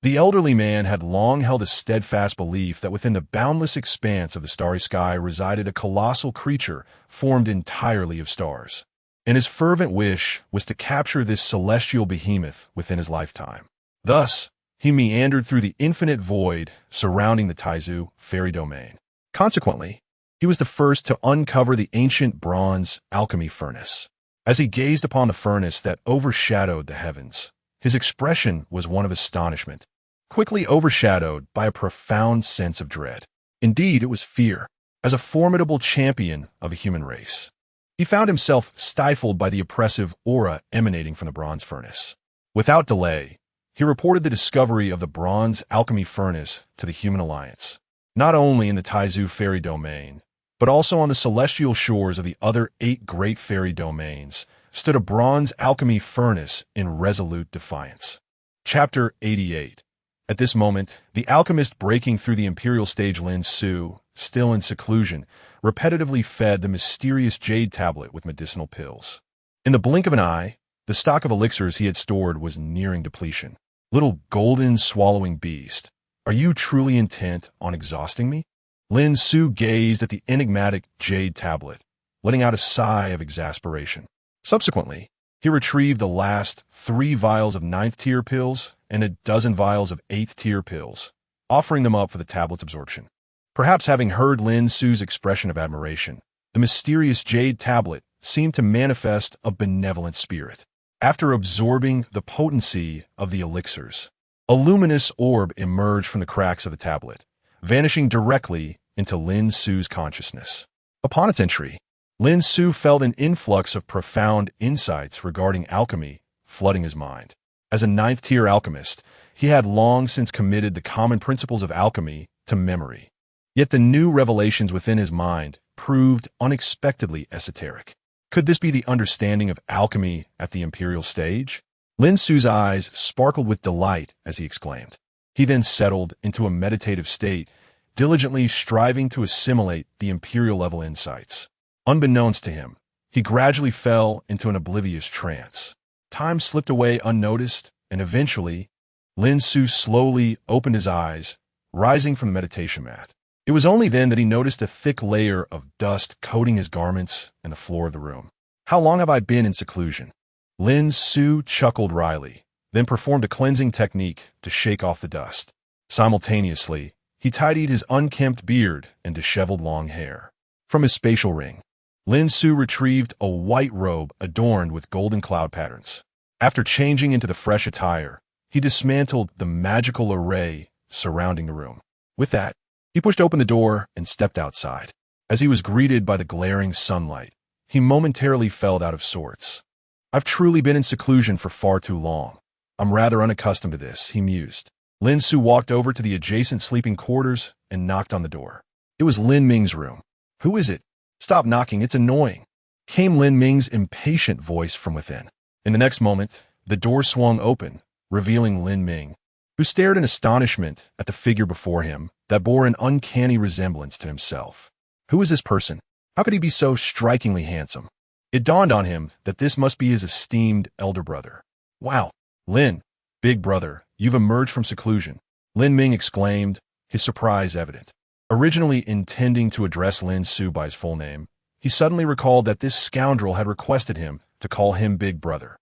The elderly man had long held a steadfast belief that within the boundless expanse of the starry sky resided a colossal creature formed entirely of stars, and his fervent wish was to capture this celestial behemoth within his lifetime. Thus, he meandered through the infinite void surrounding the Taizu fairy domain. Consequently, he was the first to uncover the ancient bronze alchemy furnace. As he gazed upon the furnace that overshadowed the heavens, his expression was one of astonishment, quickly overshadowed by a profound sense of dread. Indeed, it was fear, as a formidable champion of the human race. He found himself stifled by the oppressive aura emanating from the bronze furnace. Without delay, he reported the discovery of the bronze alchemy furnace to the Human Alliance, not only in the Taizu fairy domain, but also on the celestial shores of the other 8 great fairy domains, stood a bronze alchemy furnace in resolute defiance. Chapter 88. At this moment, the alchemist breaking through the imperial stage Lin Xiu, still in seclusion, repetitively fed the mysterious jade tablet with medicinal pills. In the blink of an eye, the stock of elixirs he had stored was nearing depletion. Little golden swallowing beast, are you truly intent on exhausting me? Lin Xiu gazed at the enigmatic jade tablet, letting out a sigh of exasperation. Subsequently, he retrieved the last 3 vials of 9th-tier pills and a dozen vials of 8th-tier pills, offering them up for the tablet's absorption. Perhaps having heard Lin Xiu's expression of admiration, the mysterious jade tablet seemed to manifest a benevolent spirit. After absorbing the potency of the elixirs, a luminous orb emerged from the cracks of the tablet, vanishing directly into Lin Xiu's consciousness. Upon its entry, Lin Xiu felt an influx of profound insights regarding alchemy flooding his mind. As a 9th-tier alchemist, he had long since committed the common principles of alchemy to memory. Yet the new revelations within his mind proved unexpectedly esoteric. Could this be the understanding of alchemy at the imperial stage? Lin Xiu's eyes sparkled with delight as he exclaimed. He then settled into a meditative state, diligently striving to assimilate the imperial-level insights. Unbeknownst to him, he gradually fell into an oblivious trance. Time slipped away unnoticed, and eventually, Lin Xiu slowly opened his eyes, rising from the meditation mat. It was only then that he noticed a thick layer of dust coating his garments and the floor of the room. How long have I been in seclusion? Lin Xiu chuckled wryly, then performed a cleansing technique to shake off the dust. Simultaneously, he tidied his unkempt beard and disheveled long hair. From his spatial ring, Lin Xiu retrieved a white robe adorned with golden cloud patterns. After changing into the fresh attire, he dismantled the magical array surrounding the room. With that, he pushed open the door and stepped outside. As he was greeted by the glaring sunlight, he momentarily felt out of sorts. I've truly been in seclusion for far too long. I'm rather unaccustomed to this, he mused. Lin Xiu walked over to the adjacent sleeping quarters and knocked on the door. It was Lin Ming's room. Who is it? Stop knocking, it's annoying, came Lin Ming's impatient voice from within. In the next moment, the door swung open, revealing Lin Ming, who stared in astonishment at the figure before him that bore an uncanny resemblance to himself. Who is this person? How could he be so strikingly handsome? It dawned on him that this must be his esteemed elder brother. Wow, Lin, big brother, you've emerged from seclusion, Lin Ming exclaimed, his surprise evident. Originally intending to address Lin Xiu by his full name, he suddenly recalled that this scoundrel had requested him to call him big brother.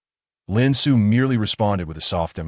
Lin Xiu merely responded with a soft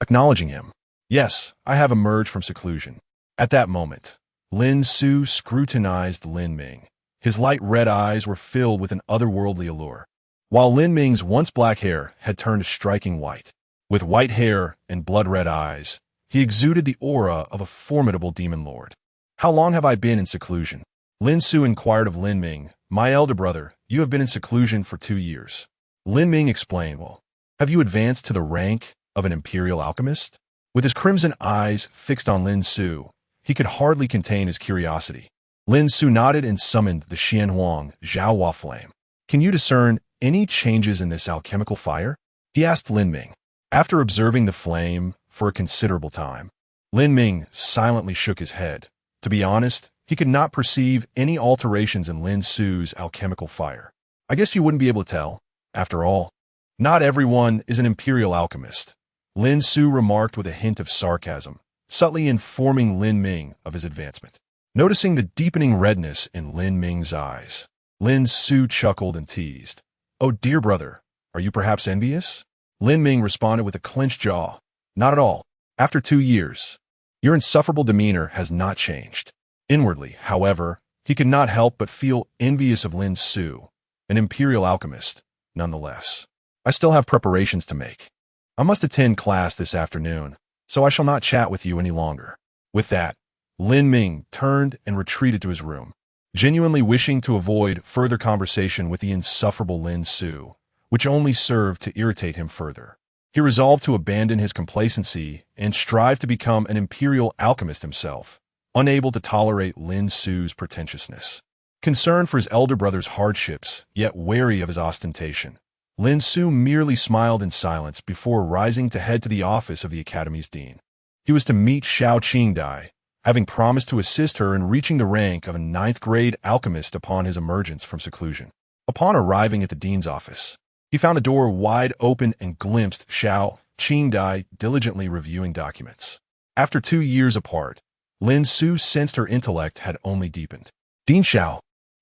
acknowledging him. Yes, I have emerged from seclusion. At that moment, Lin Xiu scrutinized Lin Ming. His light red eyes were filled with an otherworldly allure, while Lin Ming's once black hair had turned striking white. With white hair and blood-red eyes, he exuded the aura of a formidable demon lord. How long have I been in seclusion? Lin Xiu inquired of Lin Ming. My elder brother, you have been in seclusion for 2 years. Lin Ming explained, well, have you advanced to the rank of an imperial alchemist? With his crimson eyes fixed on Lin Xiu, he could hardly contain his curiosity. Lin Xiu nodded and summoned the Xianhuang Zhaohua flame. Can you discern any changes in this alchemical fire? He asked Lin Ming. After observing the flame for a considerable time, Lin Ming silently shook his head. To be honest, he could not perceive any alterations in Lin Xiu's alchemical fire. I guess you wouldn't be able to tell. After all, not everyone is an imperial alchemist, Lin Xiu remarked with a hint of sarcasm, subtly informing Lin Ming of his advancement. Noticing the deepening redness in Lin Ming's eyes, Lin Xiu chuckled and teased. Oh dear brother, are you perhaps envious? Lin Ming responded with a clenched jaw. Not at all. After 2 years, your insufferable demeanor has not changed. Inwardly, however, he could not help but feel envious of Lin Xiu, an imperial alchemist, nonetheless. I still have preparations to make. I must attend class this afternoon, so I shall not chat with you any longer. With that, Lin Ming turned and retreated to his room, genuinely wishing to avoid further conversation with the insufferable Lin Xiu, which only served to irritate him further. He resolved to abandon his complacency and strive to become an imperial alchemist himself, unable to tolerate Lin Xiu's pretentiousness. Concerned for his elder brother's hardships, yet wary of his ostentation, Lin Xiu merely smiled in silence before rising to head to the office of the academy's dean. He was to meet Xiao Qingdai, having promised to assist her in reaching the rank of a ninth-grade alchemist upon his emergence from seclusion. Upon arriving at the dean's office, he found the door wide open and glimpsed Xiao Qingdai diligently reviewing documents. After 2 years apart, Lin Su sensed her intellect had only deepened. "Dean Xiao,"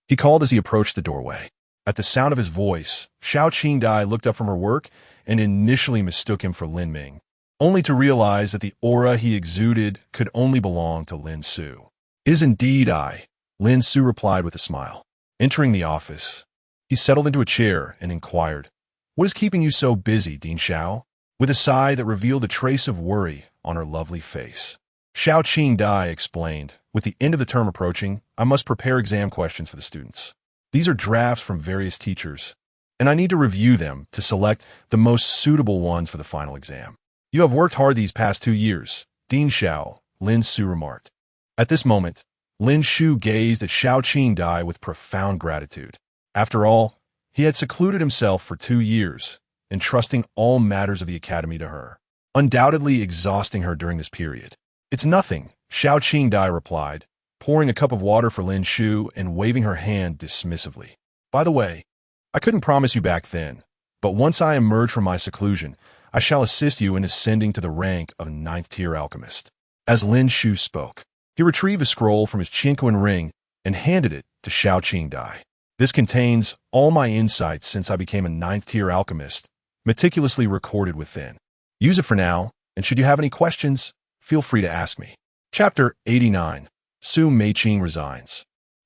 he called as he approached the doorway. At the sound of his voice, Xiao Qingdai looked up from her work and initially mistook him for Lin Ming, only to realize that the aura he exuded could only belong to Lin Su. "It is indeed I," Lin Su replied with a smile. Entering the office, he settled into a chair and inquired, "What is keeping you so busy, Dean Xiao?" With a sigh that revealed a trace of worry on her lovely face, Xiao Qingdai explained, "With the end of the term approaching, I must prepare exam questions for the students. These are drafts from various teachers, and I need to review them to select the most suitable ones for the final exam." "You have worked hard these past 2 years, Dean Xiao," Lin Su remarked. At this moment, Lin Shu gazed at Xiao Qingdai with profound gratitude. After all, he had secluded himself for 2 years, entrusting all matters of the academy to her, undoubtedly exhausting her during this period. "It's nothing," Xiao Qingdai replied, pouring a cup of water for Lin Shu and waving her hand dismissively. "By the way, I couldn't promise you back then, but once I emerge from my seclusion, I shall assist you in ascending to the rank of 9th-tier alchemist." As Lin Shu spoke, he retrieved a scroll from his Qinquan ring and handed it to Xiao Qingdai. "This contains all my insights since I became a 9th-tier alchemist, meticulously recorded within. Use it for now, and should you have any questions, feel free to ask me." Chapter 89. Su Meiqing resigns.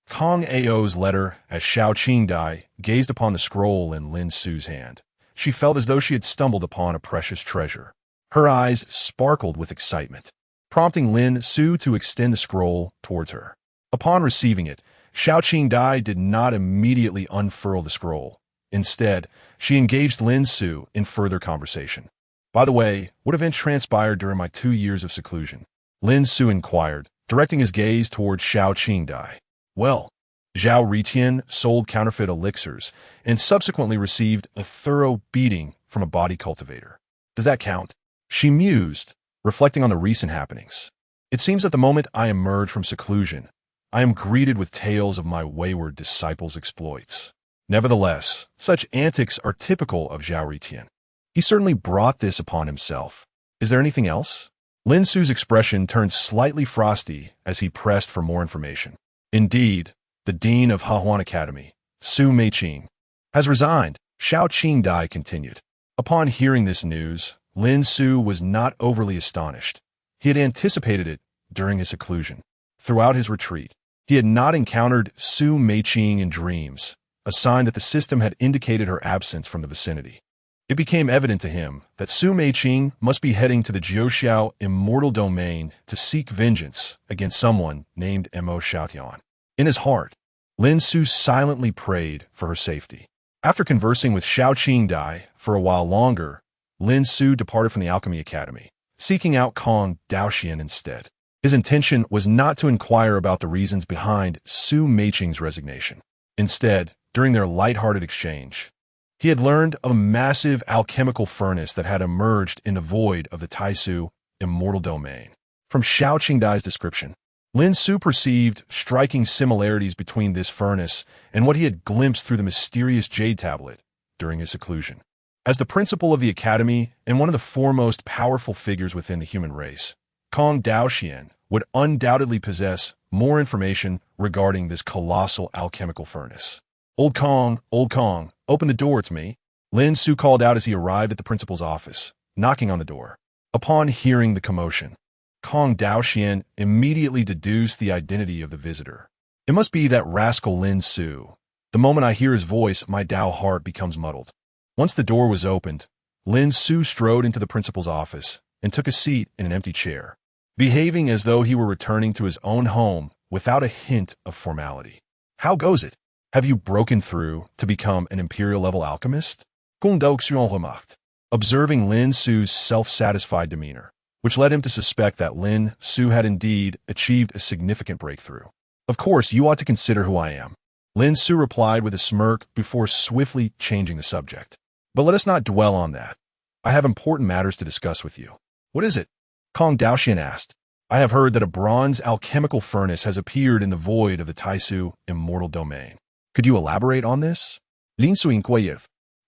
Kong Ao's letter as Xiao Qingdai gazed upon the scroll in Lin Su's hand. She felt as though she had stumbled upon a precious treasure. Her eyes sparkled with excitement, prompting Lin Su to extend the scroll towards her. Upon receiving it, Xiao Qingdai did not immediately unfurl the scroll. Instead, she engaged Lin Su in further conversation. "By the way, what events transpired during my 2 years of seclusion?" Lin Su inquired, directing his gaze toward Xiao Qingdai. "Well, Zhao Ritian sold counterfeit elixirs and subsequently received a thorough beating from a body cultivator. Does that count?" She mused, reflecting on the recent happenings. "It seems that the moment I emerge from seclusion, I am greeted with tales of my wayward disciples' exploits. Nevertheless, such antics are typical of Zhao Ritian. He certainly brought this upon himself. Is there anything else?" Lin Su's expression turned slightly frosty as he pressed for more information. "Indeed, the dean of Hahuan Academy, Su Meiqing, has resigned," Xiao Qingdai continued. Upon hearing this news, Lin Su was not overly astonished. He had anticipated it during his seclusion. Throughout his retreat, he had not encountered Su Meiqing in dreams, a sign that the system had indicated her absence from the vicinity. It became evident to him that Su Meiqing must be heading to the Jiuxiao immortal domain to seek vengeance against someone named Mo Xiaotian. In his heart, Lin Su silently prayed for her safety. After conversing with Xiao Qingdai for a while longer, Lin Su departed from the Alchemy Academy, seeking out Kong Daoxian instead. His intention was not to inquire about the reasons behind Su Meiqing's resignation. Instead, during their light-hearted exchange, he had learned of a massive alchemical furnace that had emerged in the void of the Taisu immortal domain. From Xiao Qingdai's description, Lin Su perceived striking similarities between this furnace and what he had glimpsed through the mysterious jade tablet during his seclusion. As the principal of the academy and one of the foremost powerful figures within the human race, Kong Daoxian would undoubtedly possess more information regarding this colossal alchemical furnace. Old Kong, open the door, it's me," Lin Su called out as he arrived at the principal's office, knocking on the door. Upon hearing the commotion, Kong Daoxian immediately deduced the identity of the visitor. "It must be that rascal Lin Su. The moment I hear his voice, my Dao heart becomes muddled." Once the door was opened, Lin Su strode into the principal's office and took a seat in an empty chair, behaving as though he were returning to his own home without a hint of formality. "How goes it? Have you broken through to become an imperial-level alchemist?" Kong Daoxian remarked, observing Lin Su's self-satisfied demeanor, which led him to suspect that Lin Su had indeed achieved a significant breakthrough. "Of course, you ought to consider who I am," Lin Su replied with a smirk before swiftly changing the subject. "But let us not dwell on that. I have important matters to discuss with you." "What is it?" Kong Daoxian asked. I have heard that a bronze alchemical furnace has appeared in the void of the Taisu immortal domain. Could you elaborate on this? Lin Xiu inquired.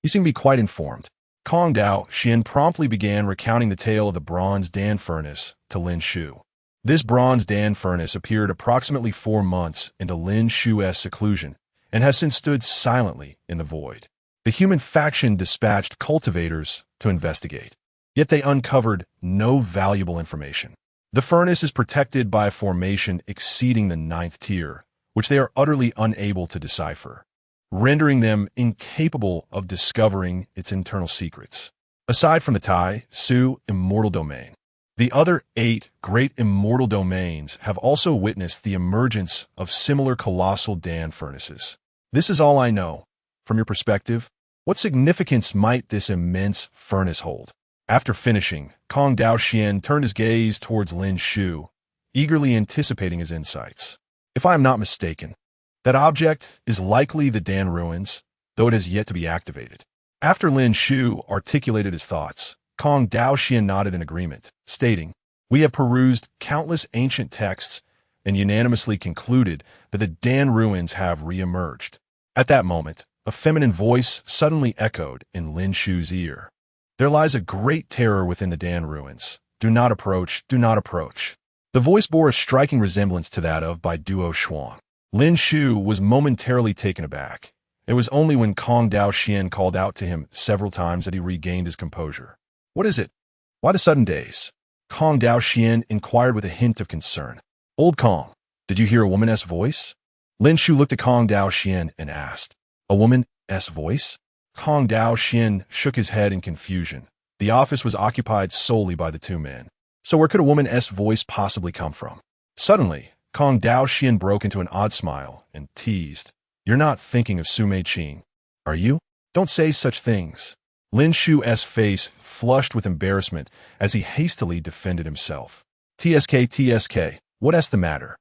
You seem to be quite informed. Kong Daoxian promptly began recounting the tale of the bronze Dan furnace to Lin Xiu. This bronze Dan furnace appeared approximately 4 months into Lin Xiu's seclusion and has since stood silently in the void. The human faction dispatched cultivators to investigate, yet they uncovered no valuable information. The furnace is protected by a formation exceeding the 9th tier, which they are utterly unable to decipher, rendering them incapable of discovering its internal secrets. Aside from the Taisu immortal domain, the other 8 great immortal domains have also witnessed the emergence of similar colossal Dan furnaces. This is all I know. From your perspective, what significance might this immense furnace hold? After finishing, Kong Daoxian turned his gaze towards Lin Xiu, eagerly anticipating his insights. If I am not mistaken, that object is likely the Dan ruins, though it has yet to be activated. After Lin Xiu articulated his thoughts, Kong Daoxian nodded in agreement, stating, We have perused countless ancient texts and unanimously concluded that the Dan ruins have re-emerged. At that moment, a feminine voice suddenly echoed in Lin Xiu's ear. There lies a great terror within the Dan ruins. Do not approach, do not approach. The voice bore a striking resemblance to that of Bai Duo Xuan. Lin Xiu was momentarily taken aback. It was only when Kong Daoxian called out to him several times that he regained his composure. What is it? Why the sudden daze? Kong Daoxian inquired with a hint of concern. Old Kong, did you hear a woman's voice? Lin Xiu looked at Kong Daoxian and asked. A woman's voice? Kong Daoxian shook his head in confusion. The office was occupied solely by the 2 men. So where could a woman's voice possibly come from? Suddenly, Kong Daoxian broke into an odd smile and teased. You're not thinking of Su Meiqing, are you? Don't say such things. Lin Xiu's face flushed with embarrassment as he hastily defended himself. TSK, what's the matter?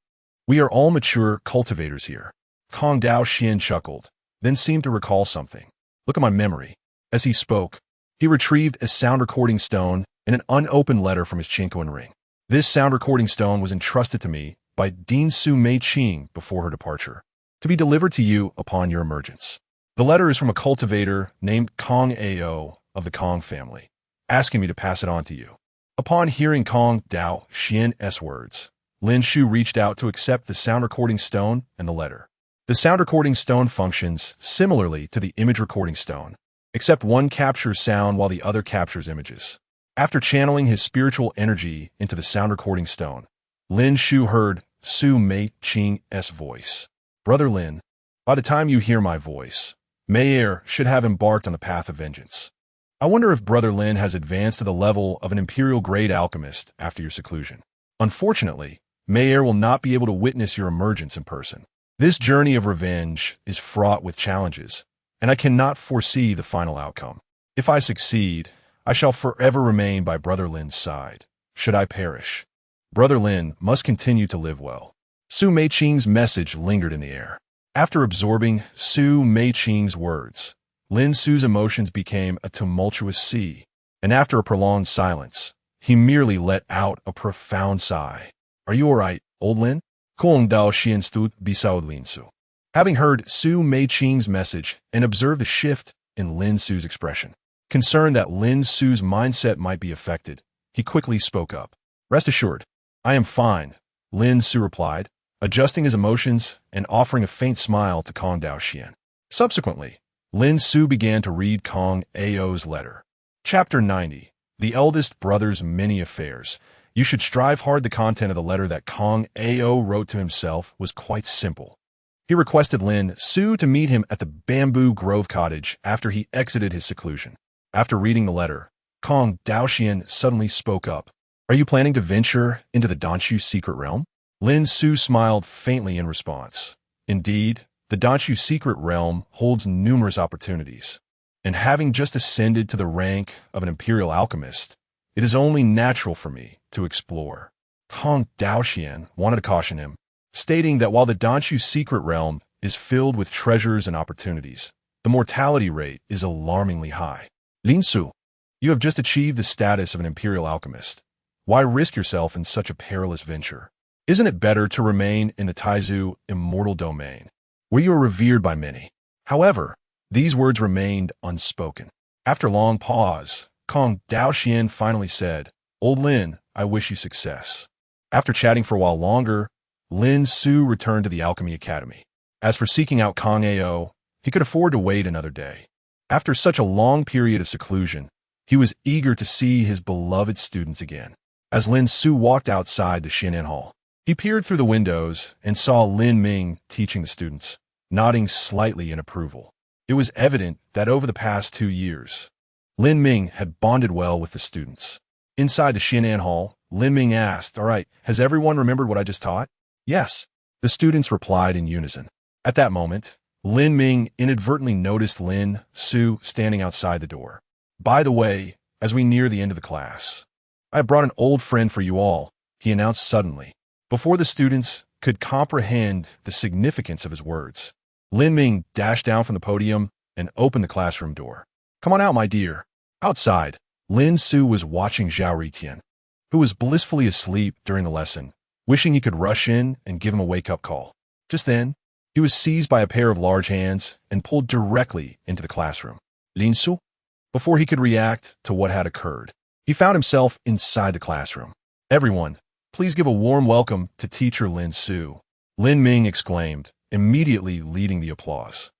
We are all mature cultivators here. Kong Daoxian chuckled, then seemed to recall something. Look at my memory. As he spoke, he retrieved a sound recording stone and an unopened letter from his Chinkoan ring. This sound recording stone was entrusted to me by Dean Su Meiqing before her departure, to be delivered to you upon your emergence. The letter is from a cultivator named Kong Ao of the Kong family, asking me to pass it on to you. Upon hearing Kong Daoxian's words, Lin Xiu reached out to accept the sound recording stone and the letter. The sound recording stone functions similarly to the image recording stone, except one captures sound while the other captures images. After channeling his spiritual energy into the sound recording stone, Lin Xiu heard Su Meiqing's voice. Brother Lin, by the time you hear my voice, Mei should have embarked on the path of vengeance. I wonder if Brother Lin has advanced to the level of an imperial-grade alchemist after your seclusion. Unfortunately, Mei will not be able to witness your emergence in person. This journey of revenge is fraught with challenges, and I cannot foresee the final outcome. If I succeed, I shall forever remain by Brother Lin's side. Should I perish, Brother Lin must continue to live well. Su Meiqing's message lingered in the air. After absorbing Su Meiqing's words, Lin Su's emotions became a tumultuous sea, and after a prolonged silence, he merely let out a profound sigh. Are you all right, old Lin? Kong Daoxian stood beside Lin Su. Having heard Su Meiqing's message and observed the shift in Lin Su's expression, concerned that Lin Su's mindset might be affected, he quickly spoke up. Rest assured, I am fine, Lin Su replied, adjusting his emotions and offering a faint smile to Kong Daoxian. Subsequently, Lin Su began to read Kong Ao's letter. Chapter 90, The Eldest Brother's Many Affairs. You should strive hard. The content of the letter that Kong Ao wrote to himself was quite simple. He requested Lin Su to meet him at the Bamboo Grove cottage after he exited his seclusion. After reading the letter, Kong Daoxian suddenly spoke up. Are you planning to venture into the Dan Xiu secret realm? Lin Su smiled faintly in response. Indeed, the Dan Xiu secret realm holds numerous opportunities, and having just ascended to the rank of an imperial alchemist, it is only natural for me to explore. Kong Daoxian wanted to caution him, stating that while the Dan Xiu secret realm is filled with treasures and opportunities, the mortality rate is alarmingly high. Lin Su, you have just achieved the status of an imperial alchemist. Why risk yourself in such a perilous venture? Isn't it better to remain in the Taizu immortal domain, where you are revered by many? However, these words remained unspoken. After a long pause, Kong Daoxian finally said, "Old Lin, I wish you success." After chatting for a while longer, Lin Su returned to the Alchemy Academy. As for seeking out Kong Ao, he could afford to wait another day. After such a long period of seclusion, he was eager to see his beloved students again. As Lin Su walked outside the Xianan Hall, he peered through the windows and saw Lin Ming teaching the students, nodding slightly in approval. It was evident that over the past 2 years, Lin Ming had bonded well with the students. Inside the Xianan Hall, Lin Ming asked, "All right, has everyone remembered what I just taught?" "Yes," the students replied in unison. At that moment, Lin Ming inadvertently noticed Lin Su standing outside the door. "By the way, as we near the end of the class, I have brought an old friend for you all," he announced suddenly. Before the students could comprehend the significance of his words, Lin Ming dashed down from the podium and opened the classroom door. "Come on out, my dear." Outside, Lin Su was watching Zhao Ritian, who was blissfully asleep during the lesson, wishing he could rush in and give him a wake-up call. Just then, he was seized by a pair of large hands and pulled directly into the classroom. "Lin Su?" Before he could react to what had occurred, he found himself inside the classroom. "Everyone, please give a warm welcome to teacher Lin Su," Lin Ming exclaimed, immediately leading the applause.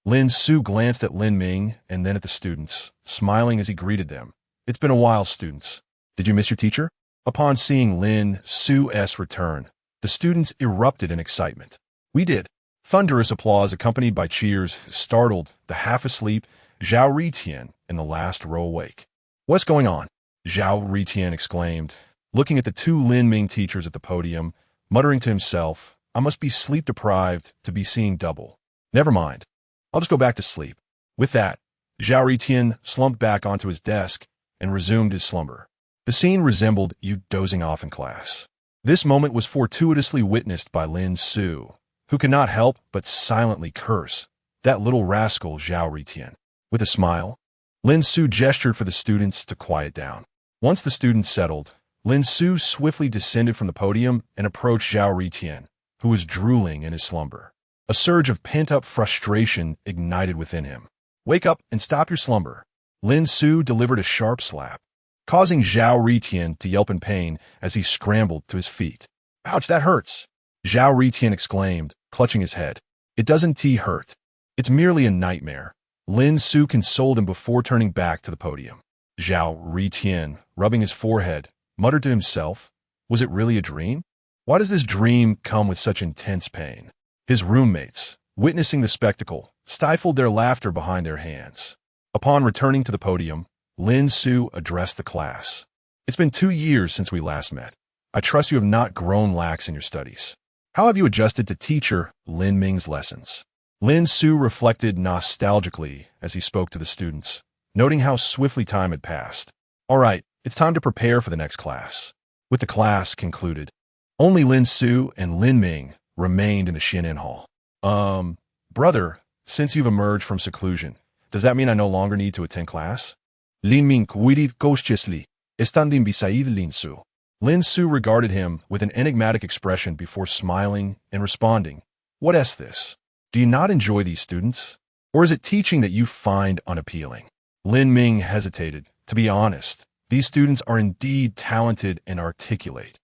Lin Su glanced at Lin Ming and then at the students, smiling as he greeted them. "It's been a while, students. Did you miss your teacher?" Upon seeing Lin Su's return, the students erupted in excitement. "We did." Thunderous applause accompanied by cheers startled the half-asleep Zhao Ritian in the last row awake. "What's going on?" Zhao Ritian exclaimed, looking at the 2 Lin Ming teachers at the podium, muttering to himself, "I must be sleep-deprived to be seeing double. Never mind. I'll just go back to sleep." With that, Zhao Ritian slumped back onto his desk and resumed his slumber. The scene resembled you dozing off in class. This moment was fortuitously witnessed by Lin Su, who could not help but silently curse that little rascal Zhao Ritian. With a smile, Lin Su gestured for the students to quiet down. Once the students settled, Lin Su swiftly descended from the podium and approached Zhao Ritian, who was drooling in his slumber. A surge of pent-up frustration ignited within him. "Wake up and stop your slumber." Lin Su delivered a sharp slap, causing Zhao Ritian to yelp in pain as he scrambled to his feet. "Ouch, that hurts!" Zhao Ritian exclaimed, clutching his head. "It doesn't hurt. It's merely a nightmare." Lin Su consoled him before turning back to the podium. Zhao Ritian, rubbing his forehead, muttered to himself, "Was it really a dream? Why does this dream come with such intense pain?" His roommates, witnessing the spectacle, stifled their laughter behind their hands. Upon returning to the podium, Lin Su addressed the class. "It's been 2 years since we last met. I trust you have not grown lax in your studies. How have you adjusted to teacher Lin Ming's lessons?" Lin Su reflected nostalgically as he spoke to the students, noting how swiftly time had passed. "All right, it's time to prepare for the next class." With the class concluded, only Lin Su and Lin Ming remained in the Xianan Hall. Brother, since you've emerged from seclusion, does that mean I no longer need to attend class?" Lin Ming queried cautiously, standing beside Lin Su. Lin Su regarded him with an enigmatic expression before smiling and responding, "What is this? Do you not enjoy these students? Or is it teaching that you find unappealing?" Lin Ming hesitated. "To be honest, these students are indeed talented and articulate.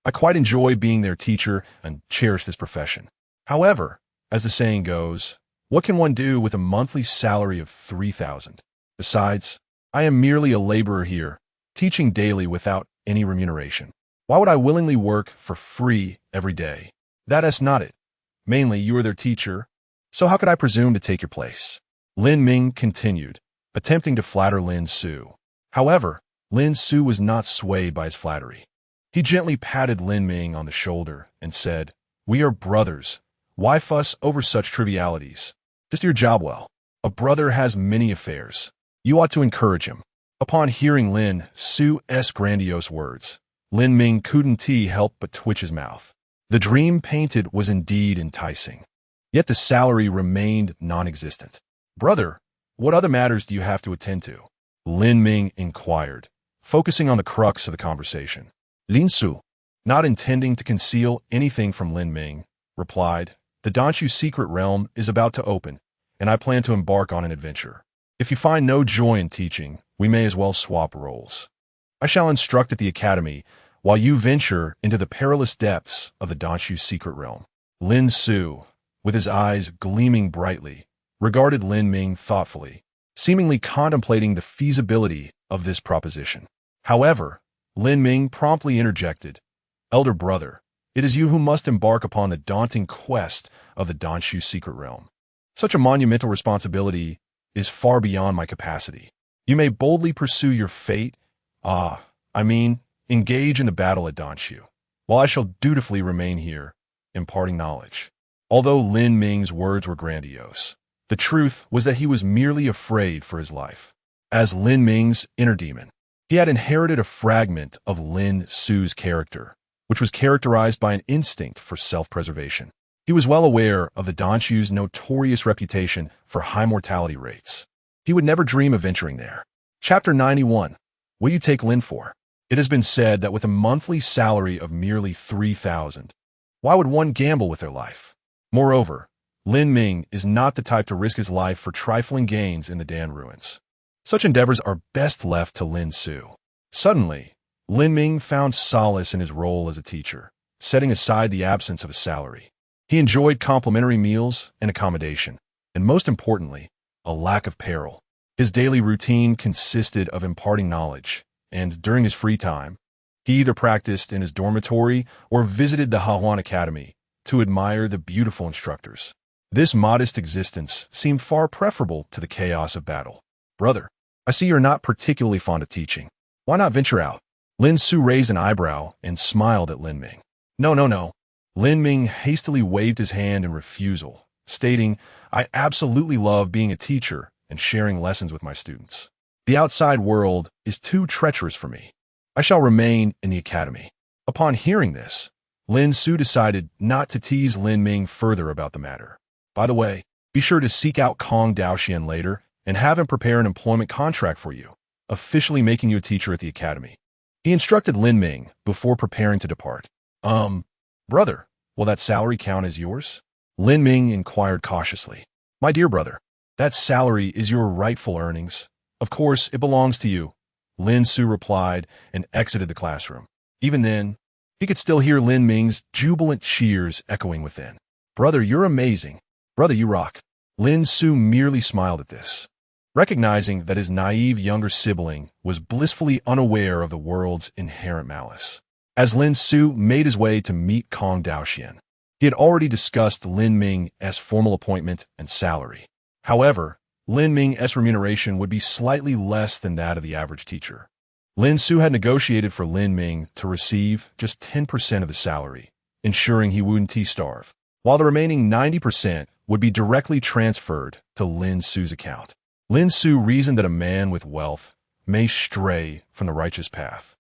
I quite enjoy being their teacher and cherish this profession. However, as the saying goes, what can one do with a monthly salary of 3,000? Besides, I am merely a laborer here, teaching daily without any remuneration. Why would I willingly work for free every day? That is not it. Mainly, you are their teacher, so how could I presume to take your place?" Lin Ming continued, attempting to flatter Lin Su. However, Lin Su was not swayed by his flattery. He gently patted Lin Ming on the shoulder and said, "We are brothers. Why fuss over such trivialities? Just do your job well. A brother has many affairs. You ought to encourage him." Upon hearing Lin Su's grandiose words, Lin Ming couldn't help but twitch his mouth. The dream painted was indeed enticing, yet the salary remained non-existent. "Brother, what other matters do you have to attend to?" Lin Ming inquired, focusing on the crux of the conversation. Lin Su, not intending to conceal anything from Lin Ming, replied, "The Dan Xiu secret realm is about to open, and I plan to embark on an adventure. If you find no joy in teaching, we may as well swap roles. I shall instruct at the academy, while you venture into the perilous depths of the Dan Xiu secret realm." Lin Su, with his eyes gleaming brightly, regarded Lin Ming thoughtfully, seemingly contemplating the feasibility of this proposition. However, Lin Ming promptly interjected, "Elder brother, it is you who must embark upon the daunting quest of the Dan Xiu secret realm. Such a monumental responsibility is far beyond my capacity. You may boldly pursue your fate, engage in the battle at Dan Xiu, while I shall dutifully remain here, imparting knowledge." Although Lin Ming's words were grandiose, the truth was that he was merely afraid for his life. As Lin Ming's inner demon, he had inherited a fragment of Lin Su's character, which was characterized by an instinct for self-preservation. He was well aware of the Dan Xiu's notorious reputation for high mortality rates. He would never dream of venturing there. Chapter 91. Will you take Lin for? It has been said that with a monthly salary of merely 3,000, why would one gamble with their life? Moreover, Lin Ming is not the type to risk his life for trifling gains in the Dan ruins. Such endeavors are best left to Lin Su. Suddenly, Lin Ming found solace in his role as a teacher, setting aside the absence of a salary. He enjoyed complimentary meals and accommodation, and most importantly, a lack of peril. His daily routine consisted of imparting knowledge, and during his free time, he either practiced in his dormitory or visited the Hahuan Academy to admire the beautiful instructors. This modest existence seemed far preferable to the chaos of battle. "Brother, I see you're not particularly fond of teaching. Why not venture out?" Lin Su raised an eyebrow and smiled at Lin Ming. No. Lin Ming hastily waved his hand in refusal, stating, "I absolutely love being a teacher and sharing lessons with my students. The outside world is too treacherous for me. I shall remain in the academy." Upon hearing this, Lin Su decided not to tease Lin Ming further about the matter. "By the way, be sure to seek out Kong Daoxian later and have him prepare an employment contract for you, officially making you a teacher at the academy." He instructed Lin Ming before preparing to depart. Brother, will that salary count as yours?" Lin Ming inquired cautiously. "My dear brother, that salary is your rightful earnings. Of course, it belongs to you," Lin Su replied and exited the classroom. Even then, he could still hear Lin Ming's jubilant cheers echoing within. "Brother, you're amazing. Brother, you rock." Lin Su merely smiled at this, recognizing that his naive younger sibling was blissfully unaware of the world's inherent malice. As Lin Su made his way to meet Kong Daoxian, he had already discussed Lin Ming's formal appointment and salary. However, Lin Ming's remuneration would be slightly less than that of the average teacher. Lin Su had negotiated for Lin Ming to receive just 10% of the salary, ensuring he wouldn't starve, while the remaining 90% would be directly transferred to Lin Su's account. Lin Su reasoned that a man with wealth may stray from the righteous path,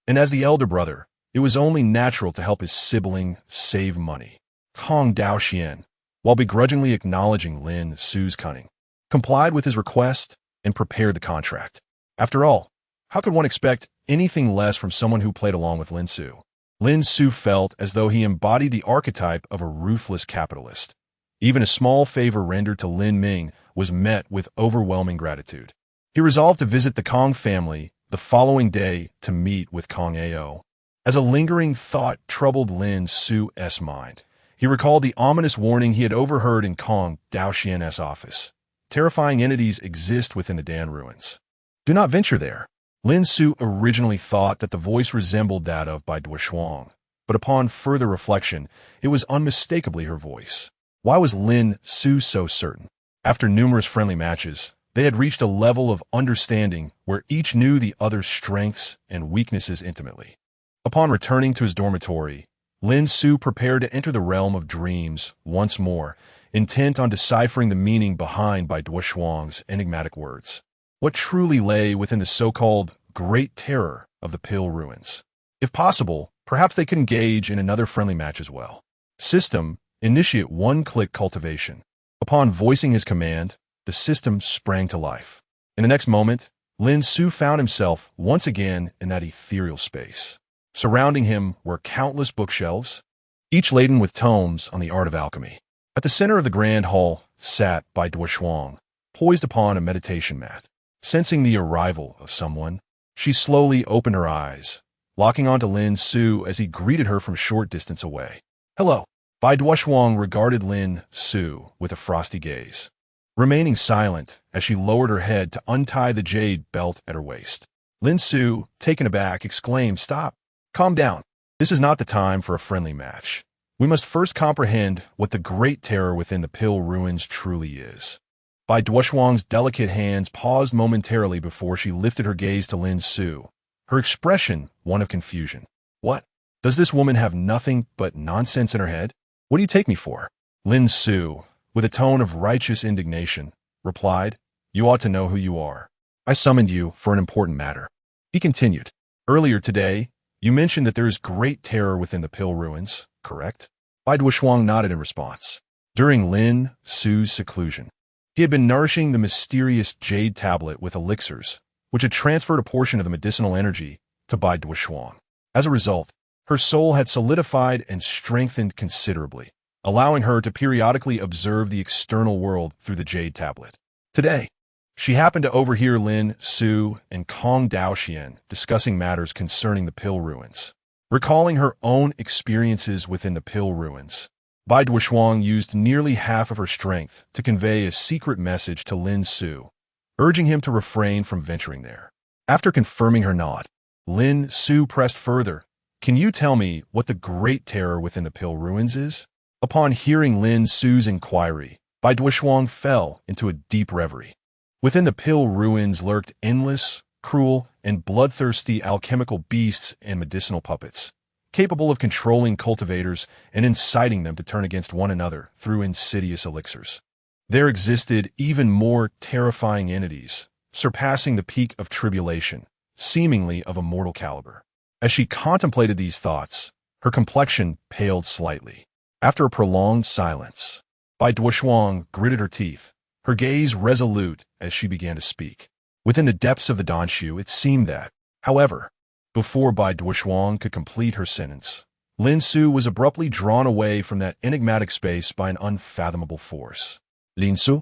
and as the elder brother, it was only natural to help his sibling save money. Kong Daoxian, while begrudgingly acknowledging Lin Su's cunning, complied with his request and prepared the contract. After all, how could one expect anything less from someone who played along with Lin Su? Lin Su felt as though he embodied the archetype of a ruthless capitalist. Even a small favor rendered to Lin Ming was met with overwhelming gratitude. He resolved to visit the Kong family the following day to meet with Kong Ao. As a lingering thought troubled Lin Su's mind, he recalled the ominous warning he had overheard in Kong Daoxian's office. Terrifying entities exist within the Dan ruins. Do not venture there. Lin Su originally thought that the voice resembled that of Bai Duoshuang, but upon further reflection, it was unmistakably her voice. Why was Lin Su so certain? After numerous friendly matches, they had reached a level of understanding where each knew the other's strengths and weaknesses intimately. Upon returning to his dormitory, Lin Su prepared to enter the realm of dreams once more, intent on deciphering the meaning behind Bai Duoshuang's enigmatic words. What truly lay within the so-called Great Terror of the Pill Ruins? If possible, perhaps they could engage in another friendly match as well. System, initiate one-click cultivation. Upon voicing his command, the system sprang to life. In the next moment, Lin Su found himself once again in that ethereal space. Surrounding him were countless bookshelves, each laden with tomes on the art of alchemy. At the center of the grand hall sat Bai Duoshuang, poised upon a meditation mat. Sensing the arrival of someone, she slowly opened her eyes, locking onto Lin Su as he greeted her from a short distance away. "Hello." Bai Duoshuang regarded Lin Su with a frosty gaze, remaining silent as she lowered her head to untie the jade belt at her waist. Lin Su, taken aback, exclaimed, "Stop! Calm down. This is not the time for a friendly match. We must first comprehend what the great terror within the Pill Ruins truly is." Bai Duoshuang's delicate hands paused momentarily before she lifted her gaze to Lin Su, her expression one of confusion. "What? Does this woman have nothing but nonsense in her head? What do you take me for?" Lin Su, with a tone of righteous indignation, replied, "You ought to know who you are. I summoned you for an important matter." He continued, "Earlier today, you mentioned that there is great terror within the Pill Ruins, correct?" Bai Duoshuang nodded in response. During Lin Su's seclusion, he had been nourishing the mysterious jade tablet with elixirs, which had transferred a portion of the medicinal energy to Bai Duoshuang. As a result, her soul had solidified and strengthened considerably, allowing her to periodically observe the external world through the jade tablet. Today, she happened to overhear Lin Su and Kong Daoxian discussing matters concerning the Pill Ruins. Recalling her own experiences within the Pill Ruins, Bai Duoshuang used nearly half of her strength to convey a secret message to Lin Su, urging him to refrain from venturing there. After confirming her nod, Lin Su pressed further, "Can you tell me what the great terror within the Pill Ruins is?" Upon hearing Lin Su's inquiry, Bai Duoshuang fell into a deep reverie. Within the Pill Ruins lurked endless, cruel, and bloodthirsty alchemical beasts and medicinal puppets, capable of controlling cultivators and inciting them to turn against one another through insidious elixirs. There existed even more terrifying entities, surpassing the peak of tribulation, seemingly of a mortal caliber. As she contemplated these thoughts, her complexion paled slightly. After a prolonged silence, Bai Duoshuang gritted her teeth, her gaze resolute as she began to speak. Within the depths of the Dan Xiu, it seemed that, however, before Bai Duoshuang could complete her sentence, Lin Su was abruptly drawn away from that enigmatic space by an unfathomable force. "Lin Su?"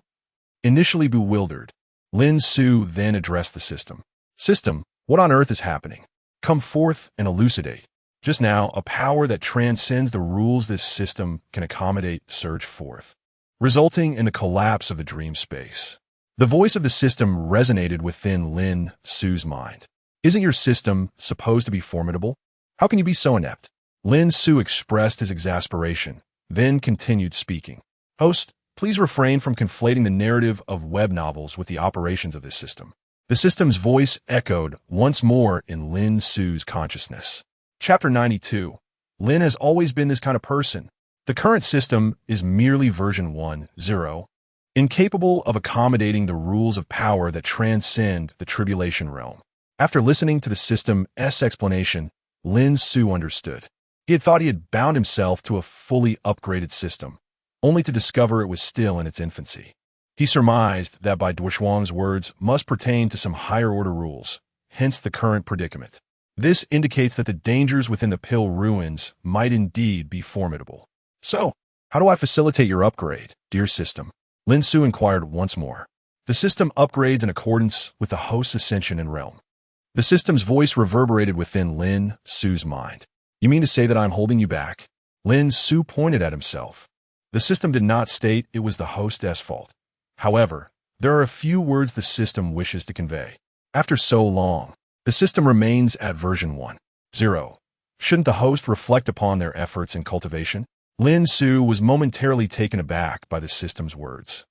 Initially bewildered, Lin Su then addressed the system. "System, what on earth is happening? Come forth and elucidate." Just now, a power that transcends the rules this system can accommodate surged forth, resulting in the collapse of the dream space. The voice of the system resonated within Lin Su's mind. "Isn't your system supposed to be formidable? How can you be so inept?" Lin Su expressed his exasperation, then continued speaking. "Host, please refrain from conflating the narrative of web novels with the operations of this system." The system's voice echoed once more in Lin Su's consciousness. Chapter 92. Lin has always been this kind of person. The current system is merely version 1.0, incapable of accommodating the rules of power that transcend the tribulation realm. After listening to the system's explanation, Lin Su understood. He had thought he had bound himself to a fully upgraded system, only to discover it was still in its infancy. He surmised that Bai Duoshuang's words must pertain to some higher-order rules, hence the current predicament. This indicates that the dangers within the Pill Ruins might indeed be formidable. "So, how do I facilitate your upgrade, dear system?" Lin Su inquired once more. "The system upgrades in accordance with the host's ascension and realm." The system's voice reverberated within Lin Su's mind. "You mean to say that I'm holding you back?" Lin Su pointed at himself. The system did not state it was the host's fault. However, there are a few words the system wishes to convey. After so long, the system remains at version 1.0. Shouldn't the host reflect upon their efforts in cultivation? Lin Su was momentarily taken aback by the system's words.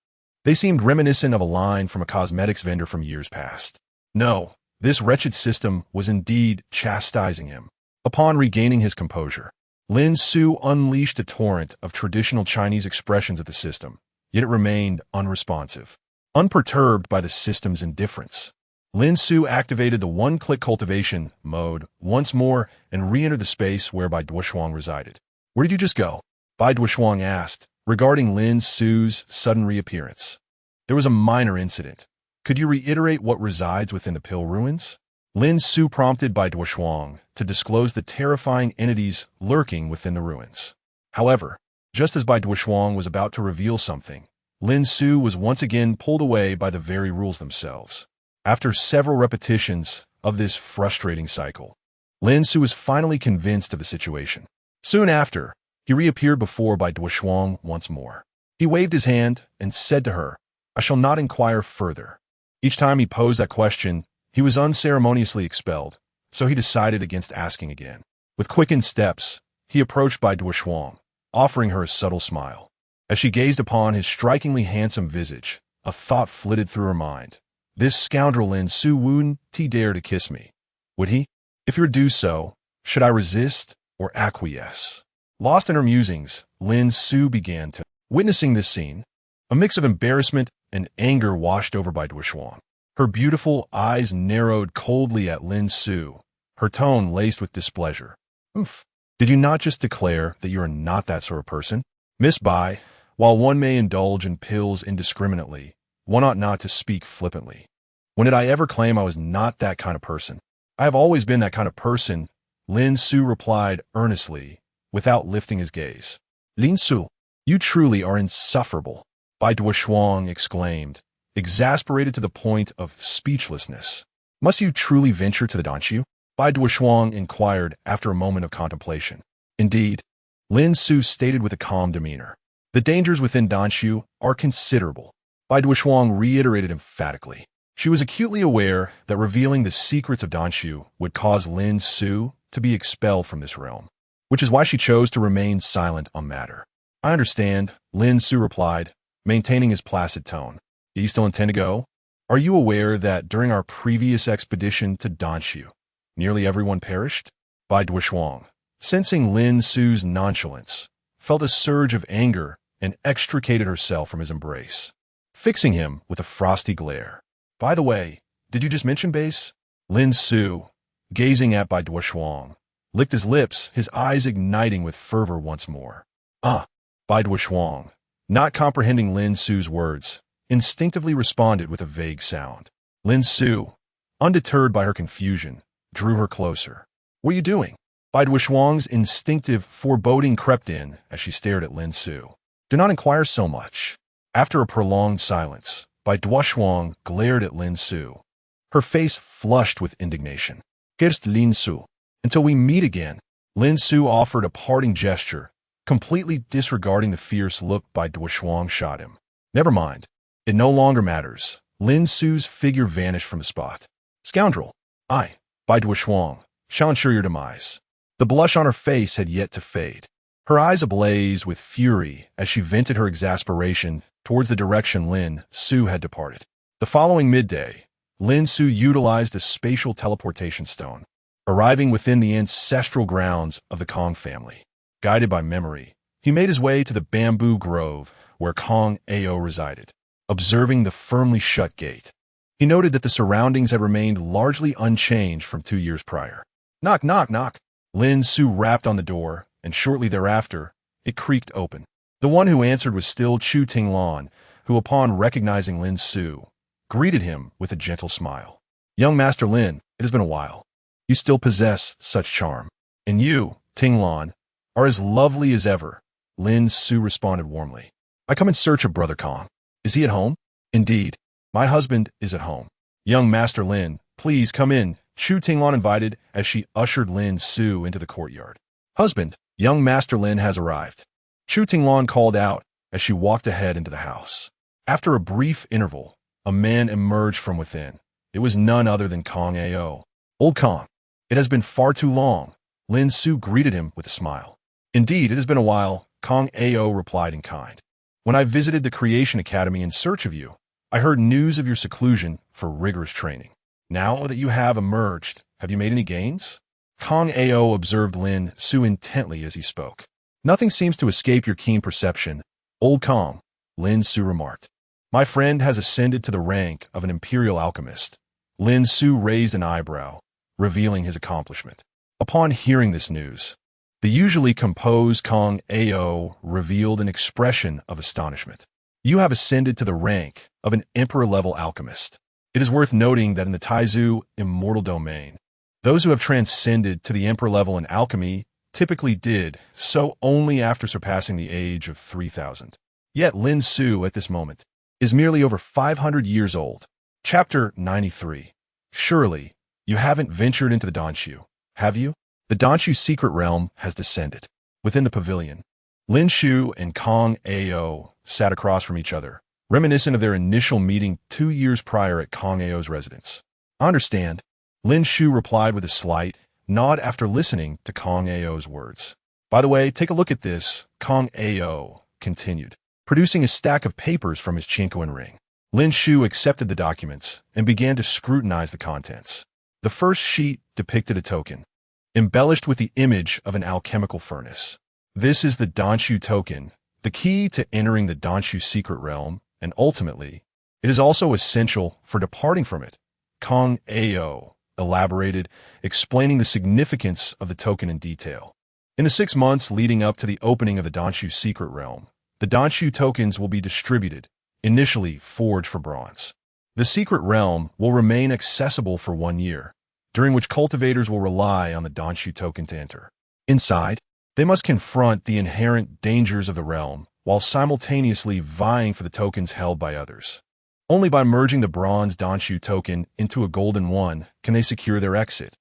They seemed reminiscent of a line from a cosmetics vendor from years past. No, this wretched system was indeed chastising him. Upon regaining his composure, Lin Su unleashed a torrent of traditional Chinese expressions at the system, yet it remained unresponsive. Unperturbed by the system's indifference, Lin Su activated the one-click cultivation mode once more and re-entered the space where Bai Duoshuang resided. "Where did you just go?" Bai Duoshuang asked, regarding Lin Su's sudden reappearance. "There was a minor incident. Could you reiterate what resides within the Pill Ruins?" Lin Su prompted by Duoshuang to disclose the terrifying entities lurking within the ruins. However, just as Bai Duoshuang was about to reveal something, Lin Su was once again pulled away by the very rules themselves. After several repetitions of this frustrating cycle, Lin Su was finally convinced of the situation. Soon after, he reappeared before Bai Duoshuang once more. He waved his hand and said to her, "I shall not inquire further." Each time he posed that question, he was unceremoniously expelled, so he decided against asking again. With quickened steps, he approached Bai Duoshuang, offering her a subtle smile. As she gazed upon his strikingly handsome visage, a thought flitted through her mind. This scoundrel Lin Su wouldn't he dare to kiss me? Would he? If he were to do so, should I resist or acquiesce? Lost in her musings, Lin Su began to. Witnessing this scene, a mix of embarrassment and anger washed over Bai Duoshuang. Her beautiful eyes narrowed coldly at Lin Su, her tone laced with displeasure. "Oof. Did you not just declare that you are not that sort of person? Miss Bai, while one may indulge in pills indiscriminately, one ought not to speak flippantly. When did I ever claim I was not that kind of person? I have always been that kind of person," Lin Su replied earnestly, without lifting his gaze. "Lin Su, you truly are insufferable," Bai Duoshuang exclaimed, exasperated to the point of speechlessness. "Must you truly venture to the Dan Xiu?" Bai Duoshuang inquired after a moment of contemplation. "Indeed," Lin Su stated with a calm demeanor. "The dangers within Dan Xiu are considerable," Bai Duoshuang reiterated emphatically. She was acutely aware that revealing the secrets of Dan Xiu would cause Lin Su to be expelled from this realm, which is why she chose to remain silent on matter. "I understand," Lin Su replied, maintaining his placid tone. "Do you still intend to go? Are you aware that during our previous expedition to Dan Xiu, nearly everyone perished?" Bai Duoshuang, sensing Lin Su's nonchalance, felt a surge of anger and extricated herself from his embrace, fixing him with a frosty glare. "By the way, did you just mention base?" Lin Su, gazing at Bai Duoshuang, licked his lips, his eyes igniting with fervor once more. Bai Duoshuang, not comprehending Lin Su's words, instinctively responded with a vague sound. Lin Su, undeterred by her confusion, drew her closer. "What are you doing?" Bai Duoshuang's instinctive foreboding crept in as she stared at Lin Su. "Do not inquire so much." After a prolonged silence, Bai Duoshuang glared at Lin Su, her face flushed with indignation. "Gerst Lin Su, until we meet again." Lin Su offered a parting gesture, completely disregarding the fierce look Bai Duoshuang shot him. "Never mind. It no longer matters." Lin Su's figure vanished from the spot. "Scoundrel, I, Bai Duoshuang, shall ensure your demise." The blush on her face had yet to fade, her eyes ablaze with fury as she vented her exasperation towards the direction Lin Su had departed. The following midday, Lin Su utilized a spatial teleportation stone, arriving within the ancestral grounds of the Kong family. Guided by memory, he made his way to the bamboo grove where Kong Ao resided. Observing the firmly shut gate, he noted that the surroundings had remained largely unchanged from 2 years prior. "Knock, knock, knock." Lin Su rapped on the door, and shortly thereafter, it creaked open. The one who answered was still Chu Tinglan, who, upon recognizing Lin Su, greeted him with a gentle smile. "Young Master Lin, it has been a while. You still possess such charm. And you, Tinglan, are as lovely as ever," Lin Su responded warmly. "I come in search of Brother Kong. Is he at home?" "Indeed, my husband is at home." "Young Master Lin, please come in," Chu Tinglan invited as she ushered Lin Su into the courtyard. "Husband, young Master Lin has arrived," Chu Tinglan called out as she walked ahead into the house. After a brief interval, a man emerged from within. It was none other than Kong Ao. "Old Kong, it has been far too long," Lin Su greeted him with a smile. "Indeed, it has been a while," Kong Ao replied in kind. "When I visited the Creation Academy in search of you, I heard news of your seclusion for rigorous training. Now that you have emerged, have you made any gains?" Kong Ao observed Lin Su intently as he spoke. "Nothing seems to escape your keen perception, Old Kong," Lin Su remarked. "My friend has ascended to the rank of an imperial alchemist." Lin Su raised an eyebrow, revealing his accomplishment. Upon hearing this news, the usually composed Kong Ao revealed an expression of astonishment. "You have ascended to the rank of an emperor-level alchemist." It is worth noting that in the Taizu immortal domain, those who have transcended to the emperor level in alchemy typically did so only after surpassing the age of 3,000. Yet Lin Xiu at this moment is merely over 500 years old. Chapter 93. Surely, you haven't ventured into the Dan Xiu, have you? The Dan Xiu secret realm has descended. Within the pavilion, Lin Xiu and Kong Ao sat across from each other, reminiscent of their initial meeting 2 years prior at Kong Ao's residence. I understand, Lin Xiu replied with a slight nod after listening to Kong Ao's words. By the way, take a look at this, Kong Ao continued, producing a stack of papers from his Chinkoan ring. Lin Xiu accepted the documents and began to scrutinize the contents. The first sheet depicted a token, embellished with the image of an alchemical furnace. This is the Dan Xiu token, the key to entering the Dan Xiu secret realm, and ultimately, it is also essential for departing from it. Kong Ao elaborated, explaining the significance of the token in detail. In the 6 months leading up to the opening of the Dan Xiu secret realm, the Dan Xiu tokens will be distributed, initially forged for bronze. The secret realm will remain accessible for 1 year, during which cultivators will rely on the Dan Xiu token to enter. Inside, they must confront the inherent dangers of the realm while simultaneously vying for the tokens held by others. Only by merging the bronze Dan Xiu token into a golden one can they secure their exit.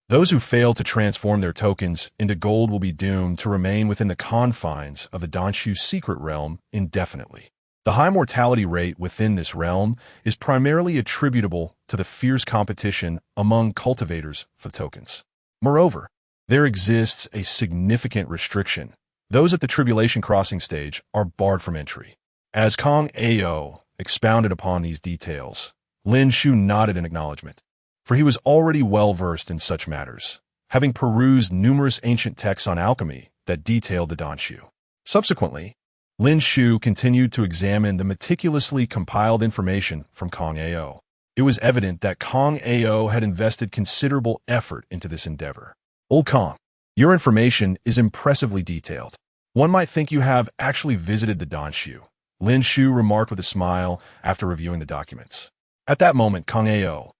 Those who fail to transform their tokens into gold will be doomed to remain within the confines of the Dan Xiu secret realm indefinitely. The high mortality rate within this realm is primarily attributable to the fierce competition among cultivators for tokens. Moreover, there exists a significant restriction. Those at the Tribulation Crossing stage are barred from entry. As Kong Ao expounded upon these details, Lin Xiu nodded in acknowledgement, for he was already well-versed in such matters, having perused numerous ancient texts on alchemy that detailed the Dan Xiu. Subsequently, Lin Xiu continued to examine the meticulously compiled information from Kong Ao. It was evident that Kong Ao had invested considerable effort into this endeavor. Old Kong, your information is impressively detailed. One might think you have actually visited the Dan Xiu, Lin Xiu remarked with a smile after reviewing the documents. At that moment, Kong Ao,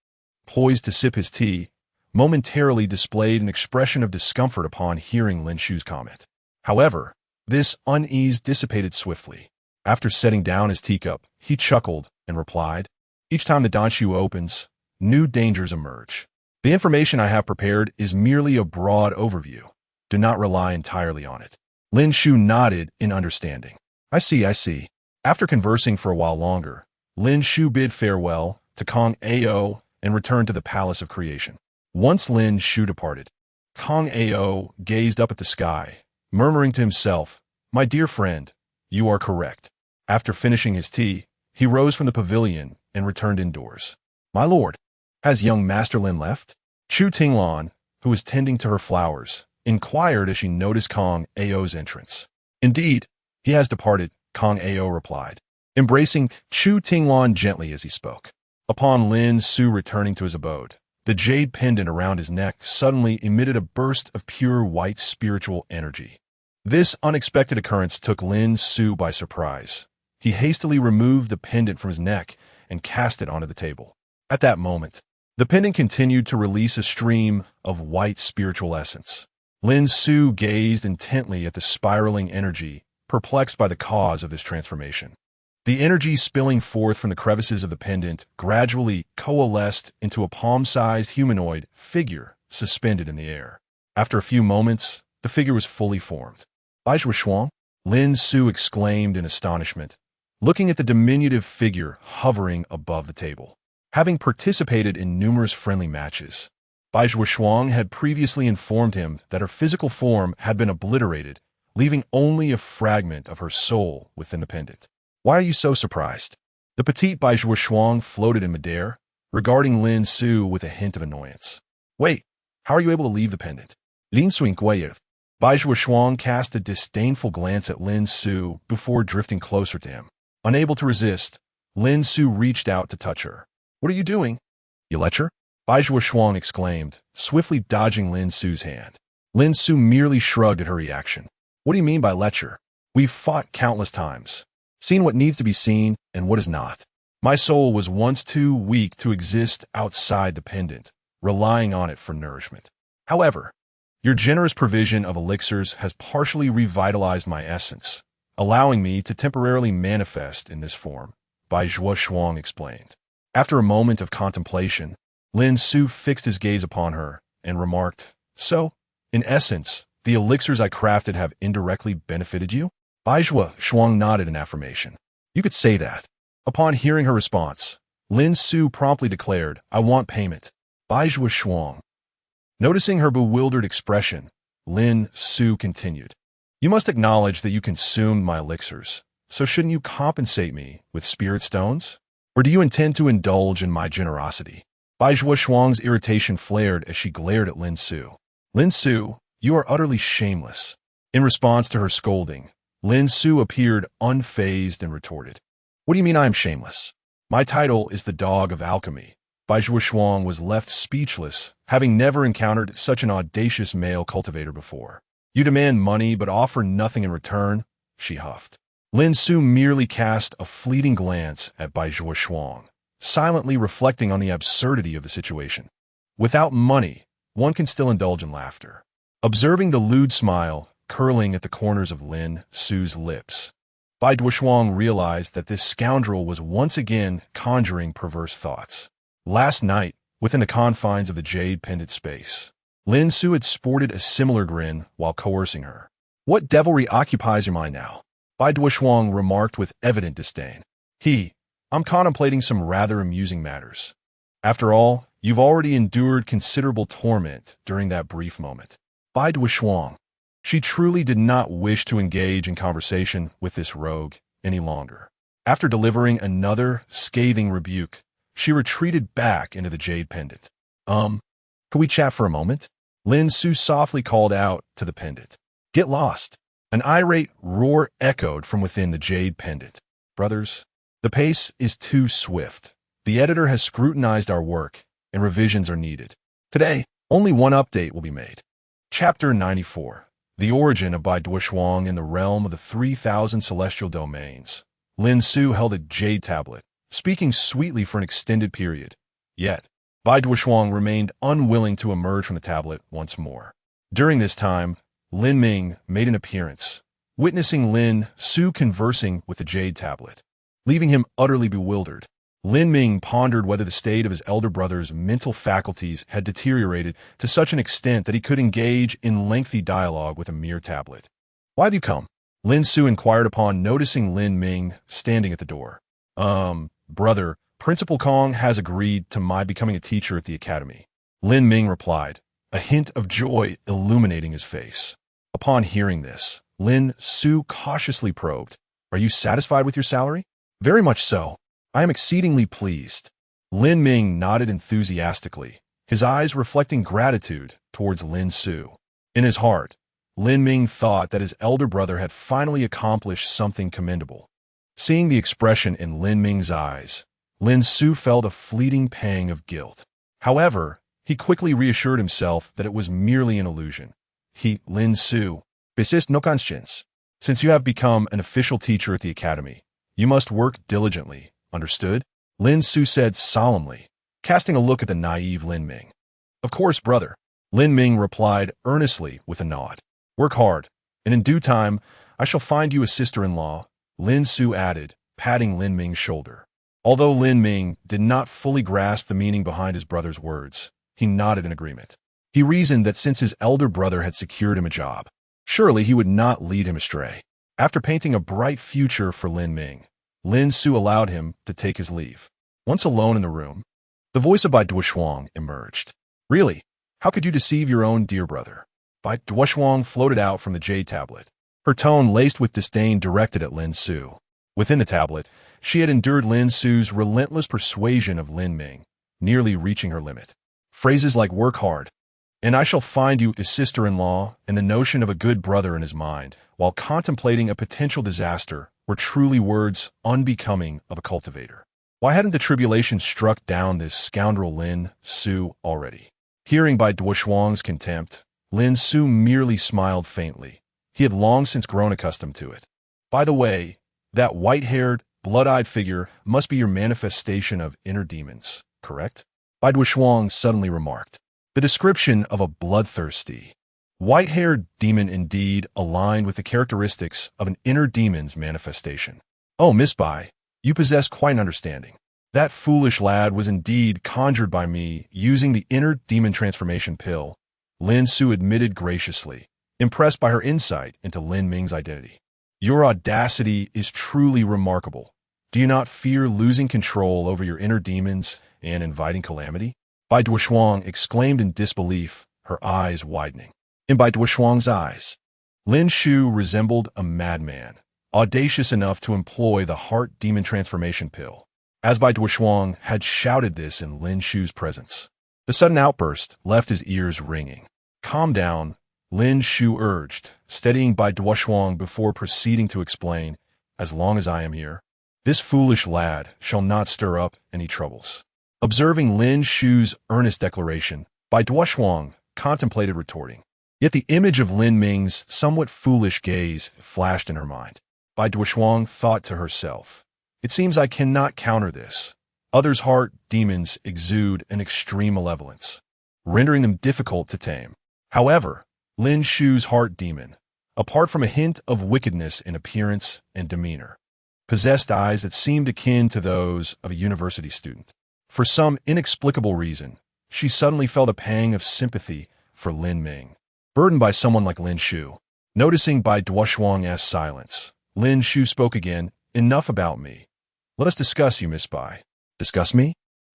poised to sip his tea, momentarily displayed an expression of discomfort upon hearing Lin Xiu's comment. However, this unease dissipated swiftly. After setting down his teacup, he chuckled and replied, "Each time the Dan Xiu opens, new dangers emerge. The information I have prepared is merely a broad overview. Do not rely entirely on it." Lin Xiu nodded in understanding. I see. After conversing for a while longer, Lin Xiu bid farewell to Kong Ao and returned to the Palace of Creation. Once Lin Xiu departed, Kong Ao gazed up at the sky, murmuring to himself, "My dear friend, you are correct." After finishing his tea, he rose from the pavilion and returned indoors. "My lord, has young Master Lin left?" Chu Tinglan, who was tending to her flowers, inquired as she noticed Kong Ao's entrance. "Indeed, he has departed," Kong Ao replied, embracing Chu Tinglan gently as he spoke. Upon Lin Xiu returning to his abode, the jade pendant around his neck suddenly emitted a burst of pure white spiritual energy. This unexpected occurrence took Lin Xiu by surprise. He hastily removed the pendant from his neck and cast it onto the table. At that moment, the pendant continued to release a stream of white spiritual essence. Lin Xiu gazed intently at the spiraling energy, perplexed by the cause of this transformation. The energy spilling forth from the crevices of the pendant gradually coalesced into a palm-sized humanoid figure suspended in the air. After a few moments, the figure was fully formed. "Bai Shuang?" Lin Xiu exclaimed in astonishment, looking at the diminutive figure hovering above the table. Having participated in numerous friendly matches, Bai Shuang had previously informed him that her physical form had been obliterated, leaving only a fragment of her soul within the pendant. "Why are you so surprised?" The petite Bai Shuang floated in midair, regarding Lin Xiu with a hint of annoyance. "Wait, how are you able to leave the pendant?" Lin Xiu inquired. Bai Shuang cast a disdainful glance at Lin Xiu before drifting closer to him. Unable to resist, Lin Xiu reached out to touch her. "What are you doing?" "You lecher?" Bai Shuang exclaimed, swiftly dodging Lin Xiu's hand. Lin Xiu merely shrugged at her reaction. "What do you mean by lecher? We've fought countless times, seen what needs to be seen and what is not. My soul was once too weak to exist outside the pendant, relying on it for nourishment. However, your generous provision of elixirs has partially revitalized my essence, allowing me to temporarily manifest in this form, Bai Shuang explained. After a moment of contemplation, Lin Su fixed his gaze upon her and remarked, "So, in essence, the elixirs I crafted have indirectly benefited you?" Bai Shuang nodded in affirmation. "You could say that." Upon hearing her response, Lin Su promptly declared, "I want payment." Bai Shuang. Noticing her bewildered expression, Lin Su continued, "You must acknowledge that you consumed my elixirs, so shouldn't you compensate me with spirit stones? Or do you intend to indulge in my generosity?" Bai Shuang's irritation flared as she glared at Lin Su. "Lin Su, you are utterly shameless." In response to her scolding, Lin Su appeared unfazed and retorted, "What do you mean I am shameless? My title is the Dog of Alchemy." Bai Shuang was left speechless, having never encountered such an audacious male cultivator before. "You demand money but offer nothing in return," she huffed. Lin Su merely cast a fleeting glance at Bai Shuang, silently reflecting on the absurdity of the situation. Without money, one can still indulge in laughter. Observing the lewd smile curling at the corners of Lin Su's lips, Bai Shuang realized that this scoundrel was once again conjuring perverse thoughts. Last night, within the confines of the jade pendant space, Lin Su had sported a similar grin while coercing her. "What devilry occupies your mind now?" Bai Shuang remarked with evident disdain. "I'm contemplating some rather amusing matters. After all, you've already endured considerable torment during that brief moment." Bai Shuang. She truly did not wish to engage in conversation with this rogue any longer. After delivering another scathing rebuke, she retreated back into the jade pendant. Could we chat for a moment?" Lin Su softly called out to the pendant. "Get lost." An irate roar echoed from within the jade pendant. "Brothers, the pace is too swift. The editor has scrutinized our work, and revisions are needed. Today, only one update will be made." Chapter 94. The Origin of Bai Shuang in the Realm of the 3,000 Celestial Domains. Lin Su held a jade tablet, speaking sweetly for an extended period. Yet, Bai Shuang remained unwilling to emerge from the tablet once more. During this time, Lin Ming made an appearance, witnessing Lin Su conversing with the jade tablet. Leaving him utterly bewildered, Lin Ming pondered whether the state of his elder brother's mental faculties had deteriorated to such an extent that he could engage in lengthy dialogue with a mere tablet. "Why have you come?" Lin Su inquired upon noticing Lin Ming standing at the door. Brother, Principal Kong has agreed to my becoming a teacher at the academy," Lin Ming replied, a hint of joy illuminating his face. Upon hearing this, Lin Su cautiously probed, "Are you satisfied with your salary?" "Very much so. I am exceedingly pleased." Lin Ming nodded enthusiastically, his eyes reflecting gratitude towards Lin Su. In his heart, Lin Ming thought that his elder brother had finally accomplished something commendable. Seeing the expression in Lin Ming's eyes, Lin Su felt a fleeting pang of guilt. However, he quickly reassured himself that it was merely an illusion. Lin Su, besist no conscience. Since you have become an official teacher at the academy, you must work diligently, understood? Lin Su said solemnly, casting a look at the naive Lin Ming. "Of course, brother," Lin Ming replied earnestly with a nod. "Work hard, and in due time, I shall find you a sister-in-law," Lin Su added, patting Lin Ming's shoulder. Although Lin Ming did not fully grasp the meaning behind his brother's words, he nodded in agreement. He reasoned that since his elder brother had secured him a job, surely he would not lead him astray. After painting a bright future for Lin Ming, Lin Su allowed him to take his leave. Once alone in the room, the voice of Bai Shuang emerged. "Really? How could you deceive your own dear brother?" Bai Shuang floated out from the jade tablet, her tone laced with disdain directed at Lin Su. Within the tablet, she had endured Lin Su's relentless persuasion of Lin Ming, nearly reaching her limit. Phrases like "work hard," and "I shall find you a sister-in-law," and the notion of a good brother in his mind, while contemplating a potential disaster, were truly words unbecoming of a cultivator. Why hadn't the tribulation struck down this scoundrel Lin Su already? Hearing Bai Shuang's contempt, Lin Su merely smiled faintly. He had long since grown accustomed to it. "By the way, that white-haired, blood-eyed figure must be your manifestation of inner demons, correct? Bai Duoshuang suddenly remarked. The description of a bloodthirsty, white-haired demon indeed aligned with the characteristics of an inner demon's manifestation. Oh, Miss Bai, you possess quite an understanding. That foolish lad was indeed conjured by me using the inner demon transformation pill, Lin Xiu admitted graciously, impressed by her insight into Lin Ming's identity. Your audacity is truly remarkable. Do you not fear losing control over your inner demons and inviting calamity? Bai Duoshuang exclaimed in disbelief, her eyes widening. In Bai Duoshuang's eyes, Lin Xiu resembled a madman, audacious enough to employ the heart demon transformation pill. As Bai Duoshuang had shouted this in Lin Xiu's presence, the sudden outburst left his ears ringing. Calm down, Lin Xiu urged, steadying Bai Duoshuang before proceeding to explain, as long as I am here, this foolish lad shall not stir up any troubles. Observing Lin Xiu's earnest declaration, Bai Duoshuang contemplated retorting. Yet the image of Lin Ming's somewhat foolish gaze flashed in her mind. Bai Duoshuang thought to herself, it seems I cannot counter this. Others' heart demons exude an extreme malevolence, rendering them difficult to tame. However, Lin Xiu's heart demon, apart from a hint of wickedness in appearance and demeanor, possessed eyes that seemed akin to those of a university student. For some inexplicable reason, she suddenly felt a pang of sympathy for Lin Ming, burdened by someone like Lin Xiu. Noticing Bai Duoshuang's silence, Lin Xiu spoke again, enough about me. Let us discuss you, Miss Bai. Discuss me?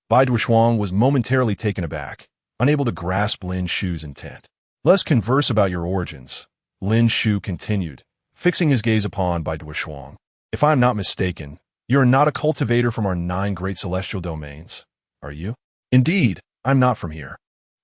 Bai Duoshuang was momentarily taken aback, unable to grasp Lin Xiu's intent. Let us converse about your origins, Lin Xiu continued, fixing his gaze upon Bai Duoshuang. If I am not mistaken, you are not a cultivator from our 9 great celestial domains, are you? Indeed, I'm not from here,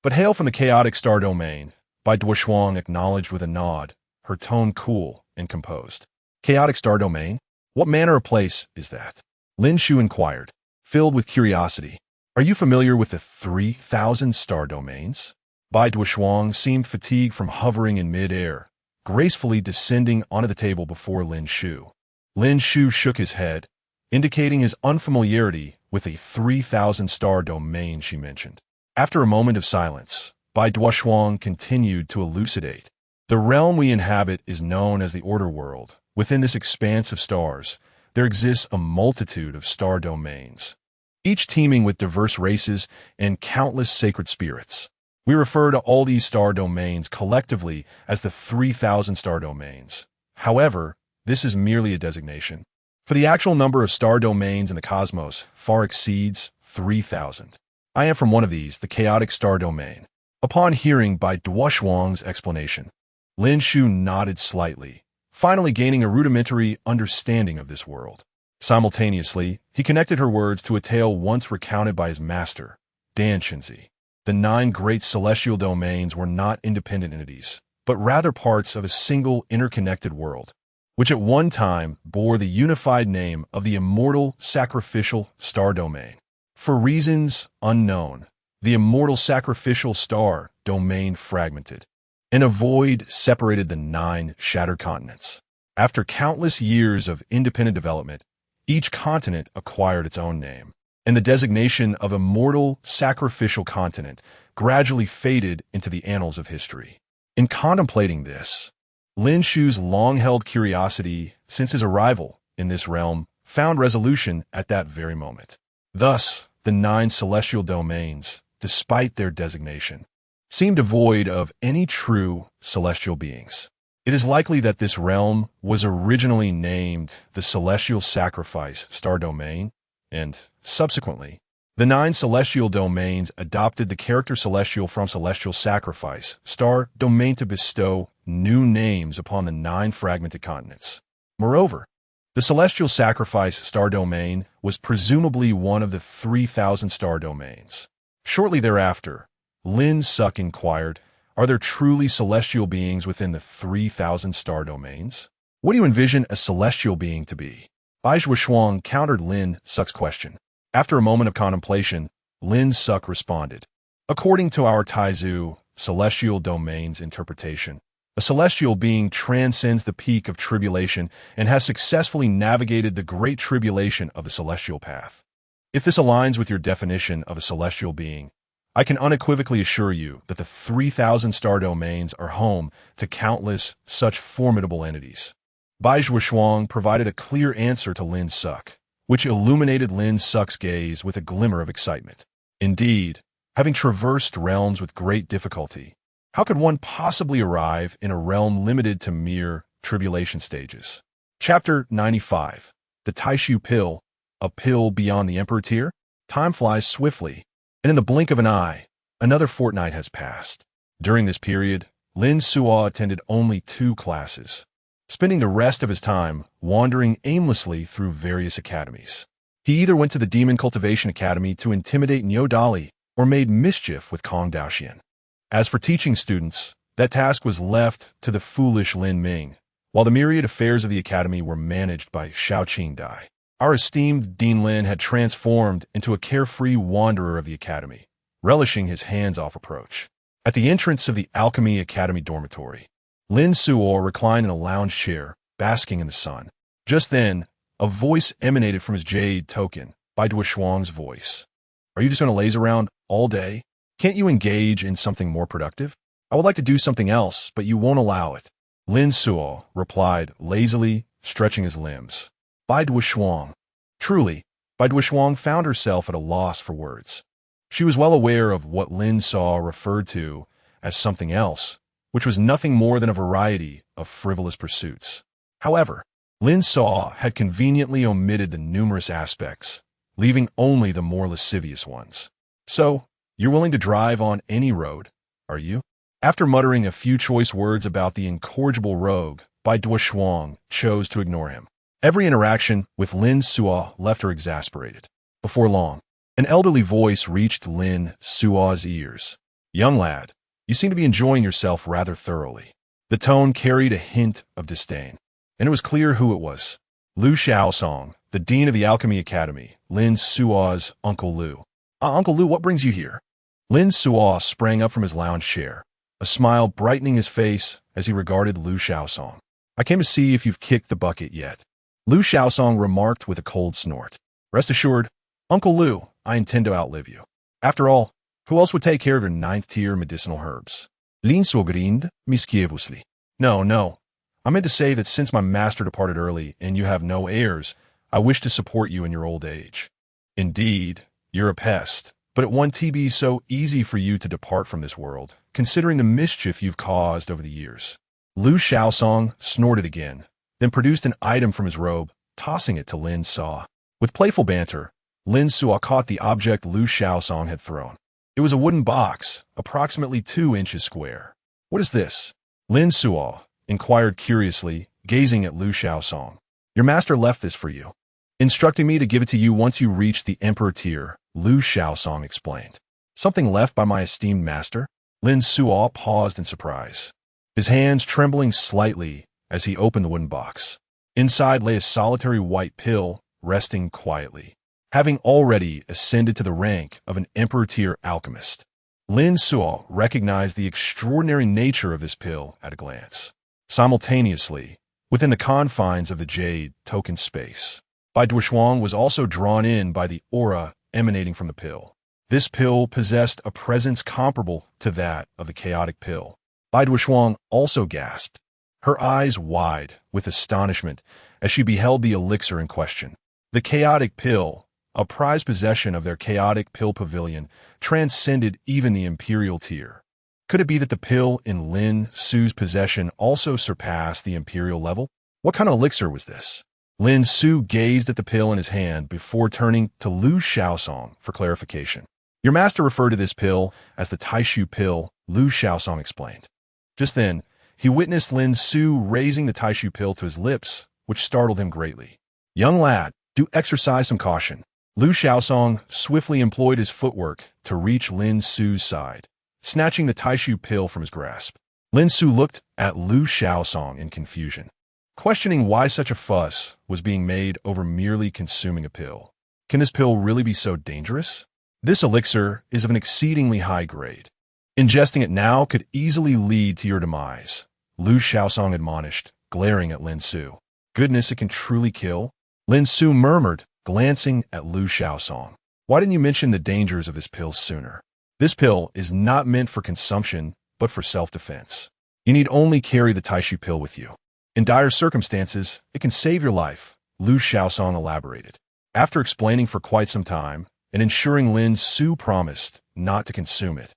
but hail from the chaotic star domain, Bai Duoshuang acknowledged with a nod, her tone cool and composed. Chaotic star domain? What manner of place is that? Lin Xiu inquired, filled with curiosity. Are you familiar with the 3,000 star domains? Bai Duoshuang seemed fatigued from hovering in mid-air, gracefully descending onto the table before Lin Xiu. Lin Xiu shook his head, indicating his unfamiliarity with a 3,000 star domain she mentioned. After a moment of silence, Bai Duoshuang continued to elucidate. The realm we inhabit is known as the Order World. Within this expanse of stars, there exists a multitude of star domains, each teeming with diverse races and countless sacred spirits. We refer to all these star domains collectively as the 3,000 star domains. However, this is merely a designation, for the actual number of star domains in the cosmos far exceeds 3,000. I am from one of these, the chaotic star domain. Upon hearing Bai Duoshuang's explanation, Lin Xiu nodded slightly, finally gaining a rudimentary understanding of this world. Simultaneously, he connected her words to a tale once recounted by his master, Dan Xiu. The 9 great celestial domains were not independent entities, but rather parts of a single interconnected world, which at one time bore the unified name of the immortal sacrificial star domain. For reasons unknown, the immortal sacrificial star domain fragmented, and a void separated the 9 shattered continents. After countless years of independent development, each continent acquired its own name, and the designation of immortal sacrificial continent gradually faded into the annals of history. In contemplating this, Lin Xiu's long-held curiosity since his arrival in this realm found resolution at that very moment. Thus, the 9 celestial domains, despite their designation, seem devoid of any true celestial beings. It is likely that this realm was originally named the Celestial Sacrifice Star Domain, and, subsequently, the 9 celestial domains adopted the character Celestial from Celestial Sacrifice Star Domain to bestow new names upon the 9 fragmented continents. Moreover, the Celestial Sacrifice Star Domain was presumably one of the 3,000 star domains. Shortly thereafter, Lin Suk inquired, are there truly celestial beings within the 3,000 star domains? What do you envision a celestial being to be? Bai Duoshuang countered Lin Suk's question. After a moment of contemplation, Lin Suk responded, according to our Taizu celestial domains interpretation, A celestial being transcends the peak of tribulation and has successfully navigated the great tribulation of the celestial path. If this aligns with your definition of a celestial being, I can unequivocally assure you that the 3,000 star domains are home to countless such formidable entities. Bai Zhuoshuang provided a clear answer to Lin Suk, which illuminated Lin Suk's gaze with a glimmer of excitement. Indeed, having traversed realms with great difficulty, how could one possibly arrive in a realm limited to mere tribulation stages? Chapter 95. The Taishu Pill, a pill beyond the Emperor tier? Time flies swiftly, and in the blink of an eye, another fortnight has passed. During this period, Lin Suo attended only 2 classes, spending the rest of his time wandering aimlessly through various academies. He either went to the Demon Cultivation Academy to intimidate Niu Dali or made mischief with Kong Daoxian. As for teaching students, that task was left to the foolish Lin Ming, while the myriad affairs of the academy were managed by Xiao Dai. Our esteemed Dean Lin had transformed into a carefree wanderer of the academy, relishing his hands-off approach. At the entrance of the Alchemy Academy dormitory, Lin Suo reclined in a lounge chair, basking in the sun. Just then, a voice emanated from his jade token, Bai Zhuoshuang's voice. Are you just going to laze around all day? Can't you engage in something more productive? I would like to do something else, but you won't allow it. Lin Suo replied, lazily stretching his limbs. Bai Zhuoshuang. Truly, Bai Zhuoshuang found herself at a loss for words. She was well aware of what Lin Suo referred to as something else, which was nothing more than a variety of frivolous pursuits. However, Lin Suo had conveniently omitted the numerous aspects, leaving only the more lascivious ones. So, you're willing to drive on any road, are you? After muttering a few choice words about the incorrigible rogue, Bai Zhuoshuang chose to ignore him. Every interaction with Lin Suo left her exasperated. Before long, an elderly voice reached Lin Suo's ears. Young lad, you seem to be enjoying yourself rather thoroughly. The tone carried a hint of disdain, and it was clear who it was. Lu Xiaosong, the dean of the Alchemy Academy, Lin Suo's Uncle Lu. Uncle Lu, what brings you here? Lin Suo sprang up from his lounge chair, a smile brightening his face as he regarded Lu Xiaosong. I came to see if you've kicked the bucket yet. Lu Xiaosong remarked with a cold snort. Rest assured, Uncle Lu, I intend to outlive you. After all, who else would take care of your 9th-tier medicinal herbs? Lin Suo grinned mischievously. No. I meant to say that since my master departed early and you have no heirs, I wish to support you in your old age. Indeed, you're a pest, but it won't be so easy for you to depart from this world, considering the mischief you've caused over the years. Lu Xiaosong snorted again, then produced an item from his robe, tossing it to Lin Suo. With playful banter, Lin Suo caught the object Lu Xiaosong had thrown. It was a wooden box, approximately 2 inches square. What is this? Lin Suo inquired curiously, gazing at Lu Xiaosong. Your master left this for you, instructing me to give it to you once you reach the Emperor tier, Lu Xiaosong explained. Something left by my esteemed master? Lin Suo paused in surprise, his hands trembling slightly as he opened the wooden box. Inside lay a solitary white pill, resting quietly, having already ascended to the rank of an Emperor-tier alchemist. Lin Suo recognized the extraordinary nature of this pill at a glance. Simultaneously, within the confines of the jade token space, Bai Zhuoshuang was also drawn in by the aura emanating from the pill. This pill possessed a presence comparable to that of the chaotic pill. Bai Zhuoshuang also gasped, her eyes wide with astonishment as she beheld the elixir in question. The chaotic pill, a prized possession of their chaotic pill pavilion, transcended even the imperial tier. Could it be that the pill in Lin Su's possession also surpassed the imperial level? What kind of elixir was this? Lin Su gazed at the pill in his hand before turning to Lu Xiaosong for clarification. Your master referred to this pill as the Taishu pill, Lu Xiaosong explained. Just then, he witnessed Lin Su raising the Taishu pill to his lips, which startled him greatly. Young lad, do exercise some caution. Lu Xiaosong swiftly employed his footwork to reach Lin Su's side, snatching the Taishu pill from his grasp. Lin Su looked at Lu Xiaosong in confusion, questioning why such a fuss was being made over merely consuming a pill. Can this pill really be so dangerous? This elixir is of an exceedingly high grade. Ingesting it now could easily lead to your demise, Lu Xiaosong admonished, glaring at Lin Su. Goodness, it can truly kill? Lin Su murmured, glancing at Lu Xiaosong. Why didn't you mention the dangers of this pill sooner? This pill is not meant for consumption, but for self-defense. You need only carry the Taishu pill with you. In dire circumstances, it can save your life, Lu Xiaosong elaborated. After explaining for quite some time, and ensuring Lin Su promised not to consume it,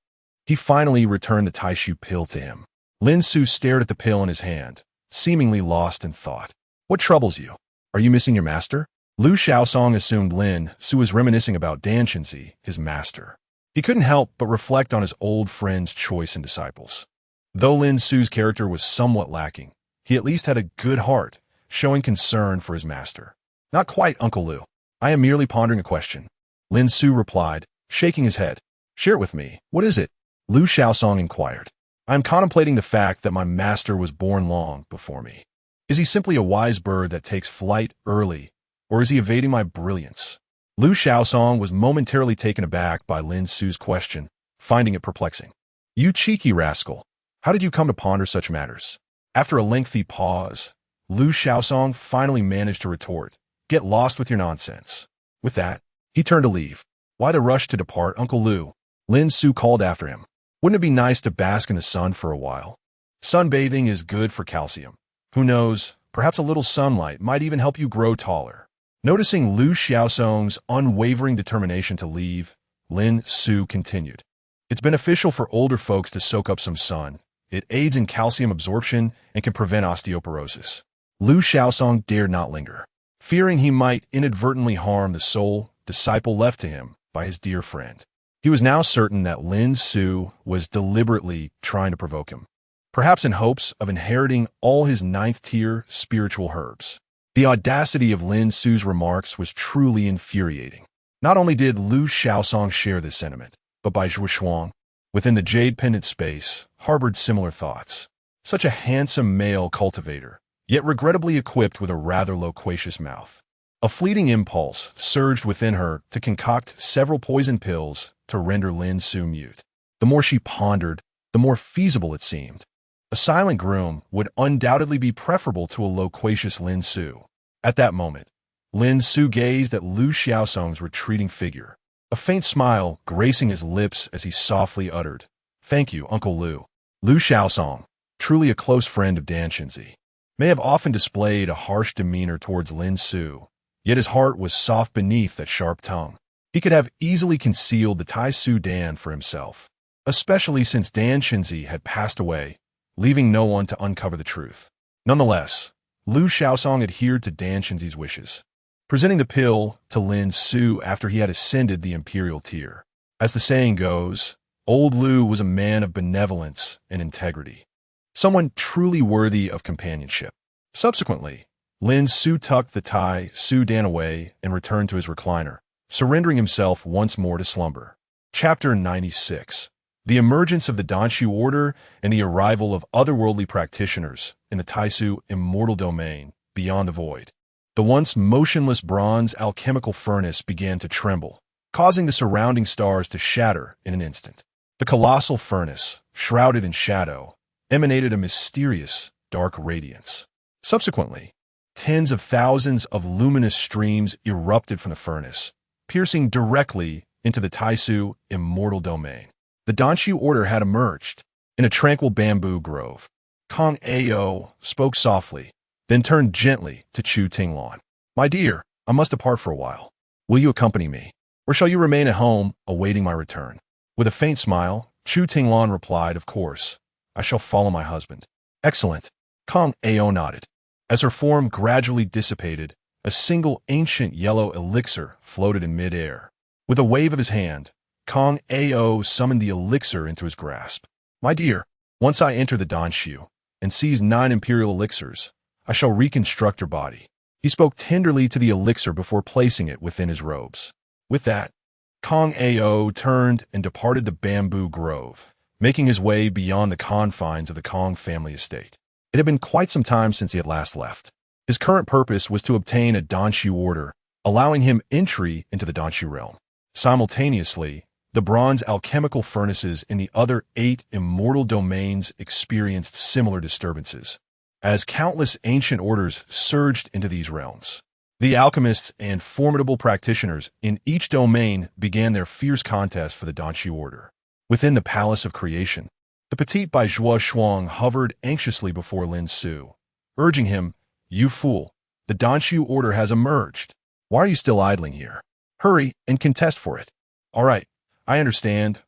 he finally returned the Taishu pill to him. Lin Su stared at the pill in his hand, seemingly lost in thought. What troubles you? Are you missing your master? Lu Xiaosong assumed Lin Su was reminiscing about Dan Xiu, his master. He couldn't help but reflect on his old friend's choice in disciples. Though Lin Su's character was somewhat lacking, he at least had a good heart, showing concern for his master. Not quite, Uncle Lu. I am merely pondering a question. Lin Su replied, shaking his head. Share it with me. What is it? Lu Xiaosong inquired. I am contemplating the fact that my master was born long before me. Is he simply a wise bird that takes flight early, or is he evading my brilliance? Lu Xiaosong was momentarily taken aback by Lin Su's question, finding it perplexing. You cheeky rascal, how did you come to ponder such matters? After a lengthy pause, Lu Xiaosong finally managed to retort, Get lost with your nonsense. With that, he turned to leave. Why the rush to depart, Uncle Lu? Lin Su called after him. Wouldn't it be nice to bask in the sun for a while? Sunbathing is good for calcium. Who knows, perhaps a little sunlight might even help you grow taller. Noticing Lu Xiaosong's unwavering determination to leave, Lin Su continued. It's beneficial for older folks to soak up some sun. It aids in calcium absorption and can prevent osteoporosis. Lu Xiaosong dared not linger, fearing he might inadvertently harm the sole disciple left to him by his dear friend. He was now certain that Lin Su was deliberately trying to provoke him, perhaps in hopes of inheriting all his ninth-tier spiritual herbs. The audacity of Lin Su's remarks was truly infuriating. Not only did Lu Xiaosong share this sentiment, but Bai Zhuoshuang, within the jade pendant space, harbored similar thoughts. Such a handsome male cultivator, yet regrettably equipped with a rather loquacious mouth. A fleeting impulse surged within her to concoct several poison pills to render Lin Su mute. The more she pondered, the more feasible it seemed. A silent groom would undoubtedly be preferable to a loquacious Lin Su. At that moment, Lin Su gazed at Lu Xiaosong's retreating figure, a faint smile gracing his lips as he softly uttered, Thank you, Uncle Lu. Lu Xiaosong, truly a close friend of Dan Xiu, may have often displayed a harsh demeanor towards Lin Su, yet his heart was soft beneath that sharp tongue. He could have easily concealed the Tai Su Dan for himself, especially since Dan Xiu had passed away, leaving no one to uncover the truth. Nonetheless, Lu Xiaosong adhered to Dan Xiu's wishes, presenting the pill to Lin Su after he had ascended the imperial tier. As the saying goes, old Lu was a man of benevolence and integrity, someone truly worthy of companionship. Subsequently, Lin Su tucked the Tai Su Dan away and returned to his recliner, surrendering himself once more to slumber. Chapter 96. The emergence of the Dan Xiu order and the arrival of otherworldly practitioners in the Taisu immortal domain beyond the void. The once motionless bronze alchemical furnace began to tremble, causing the surrounding stars to shatter in an instant. The colossal furnace, shrouded in shadow, emanated a mysterious, dark radiance. Subsequently, tens of thousands of luminous streams erupted from the furnace, piercing directly into the Taisu immortal domain. The Dan Xiu order had emerged in a tranquil bamboo grove. Kong Ao spoke softly, then turned gently to Chu Tinglan. My dear, I must depart for a while. Will you accompany me, or shall you remain at home awaiting my return? With a faint smile, Chu Tinglan replied, Of course, I shall follow my husband. Excellent. Kong Ao nodded. As her form gradually dissipated, a single ancient yellow elixir floated in midair. With a wave of his hand, Kong Ao summoned the elixir into his grasp. My dear, once I enter the Dan Xiu and seize 9 imperial elixirs, I shall reconstruct your body. He spoke tenderly to the elixir before placing it within his robes. With that, Kong Ao turned and departed the bamboo grove, making his way beyond the confines of the Kong family estate. It had been quite some time since he had last left. His current purpose was to obtain a Dan Xiu order, allowing him entry into the Dan Xiu realm. Simultaneously, The bronze alchemical furnaces in the other 8 immortal domains experienced similar disturbances, as countless ancient orders surged into these realms. The alchemists and formidable practitioners in each domain began their fierce contest for the Dan Xiu order. Within the Palace of Creation, the petite Baizhua Shuang hovered anxiously before Lin Su, urging him, "You fool, the Dan Xiu order has emerged. Why are you still idling here? Hurry and contest for it." "All right, I understand,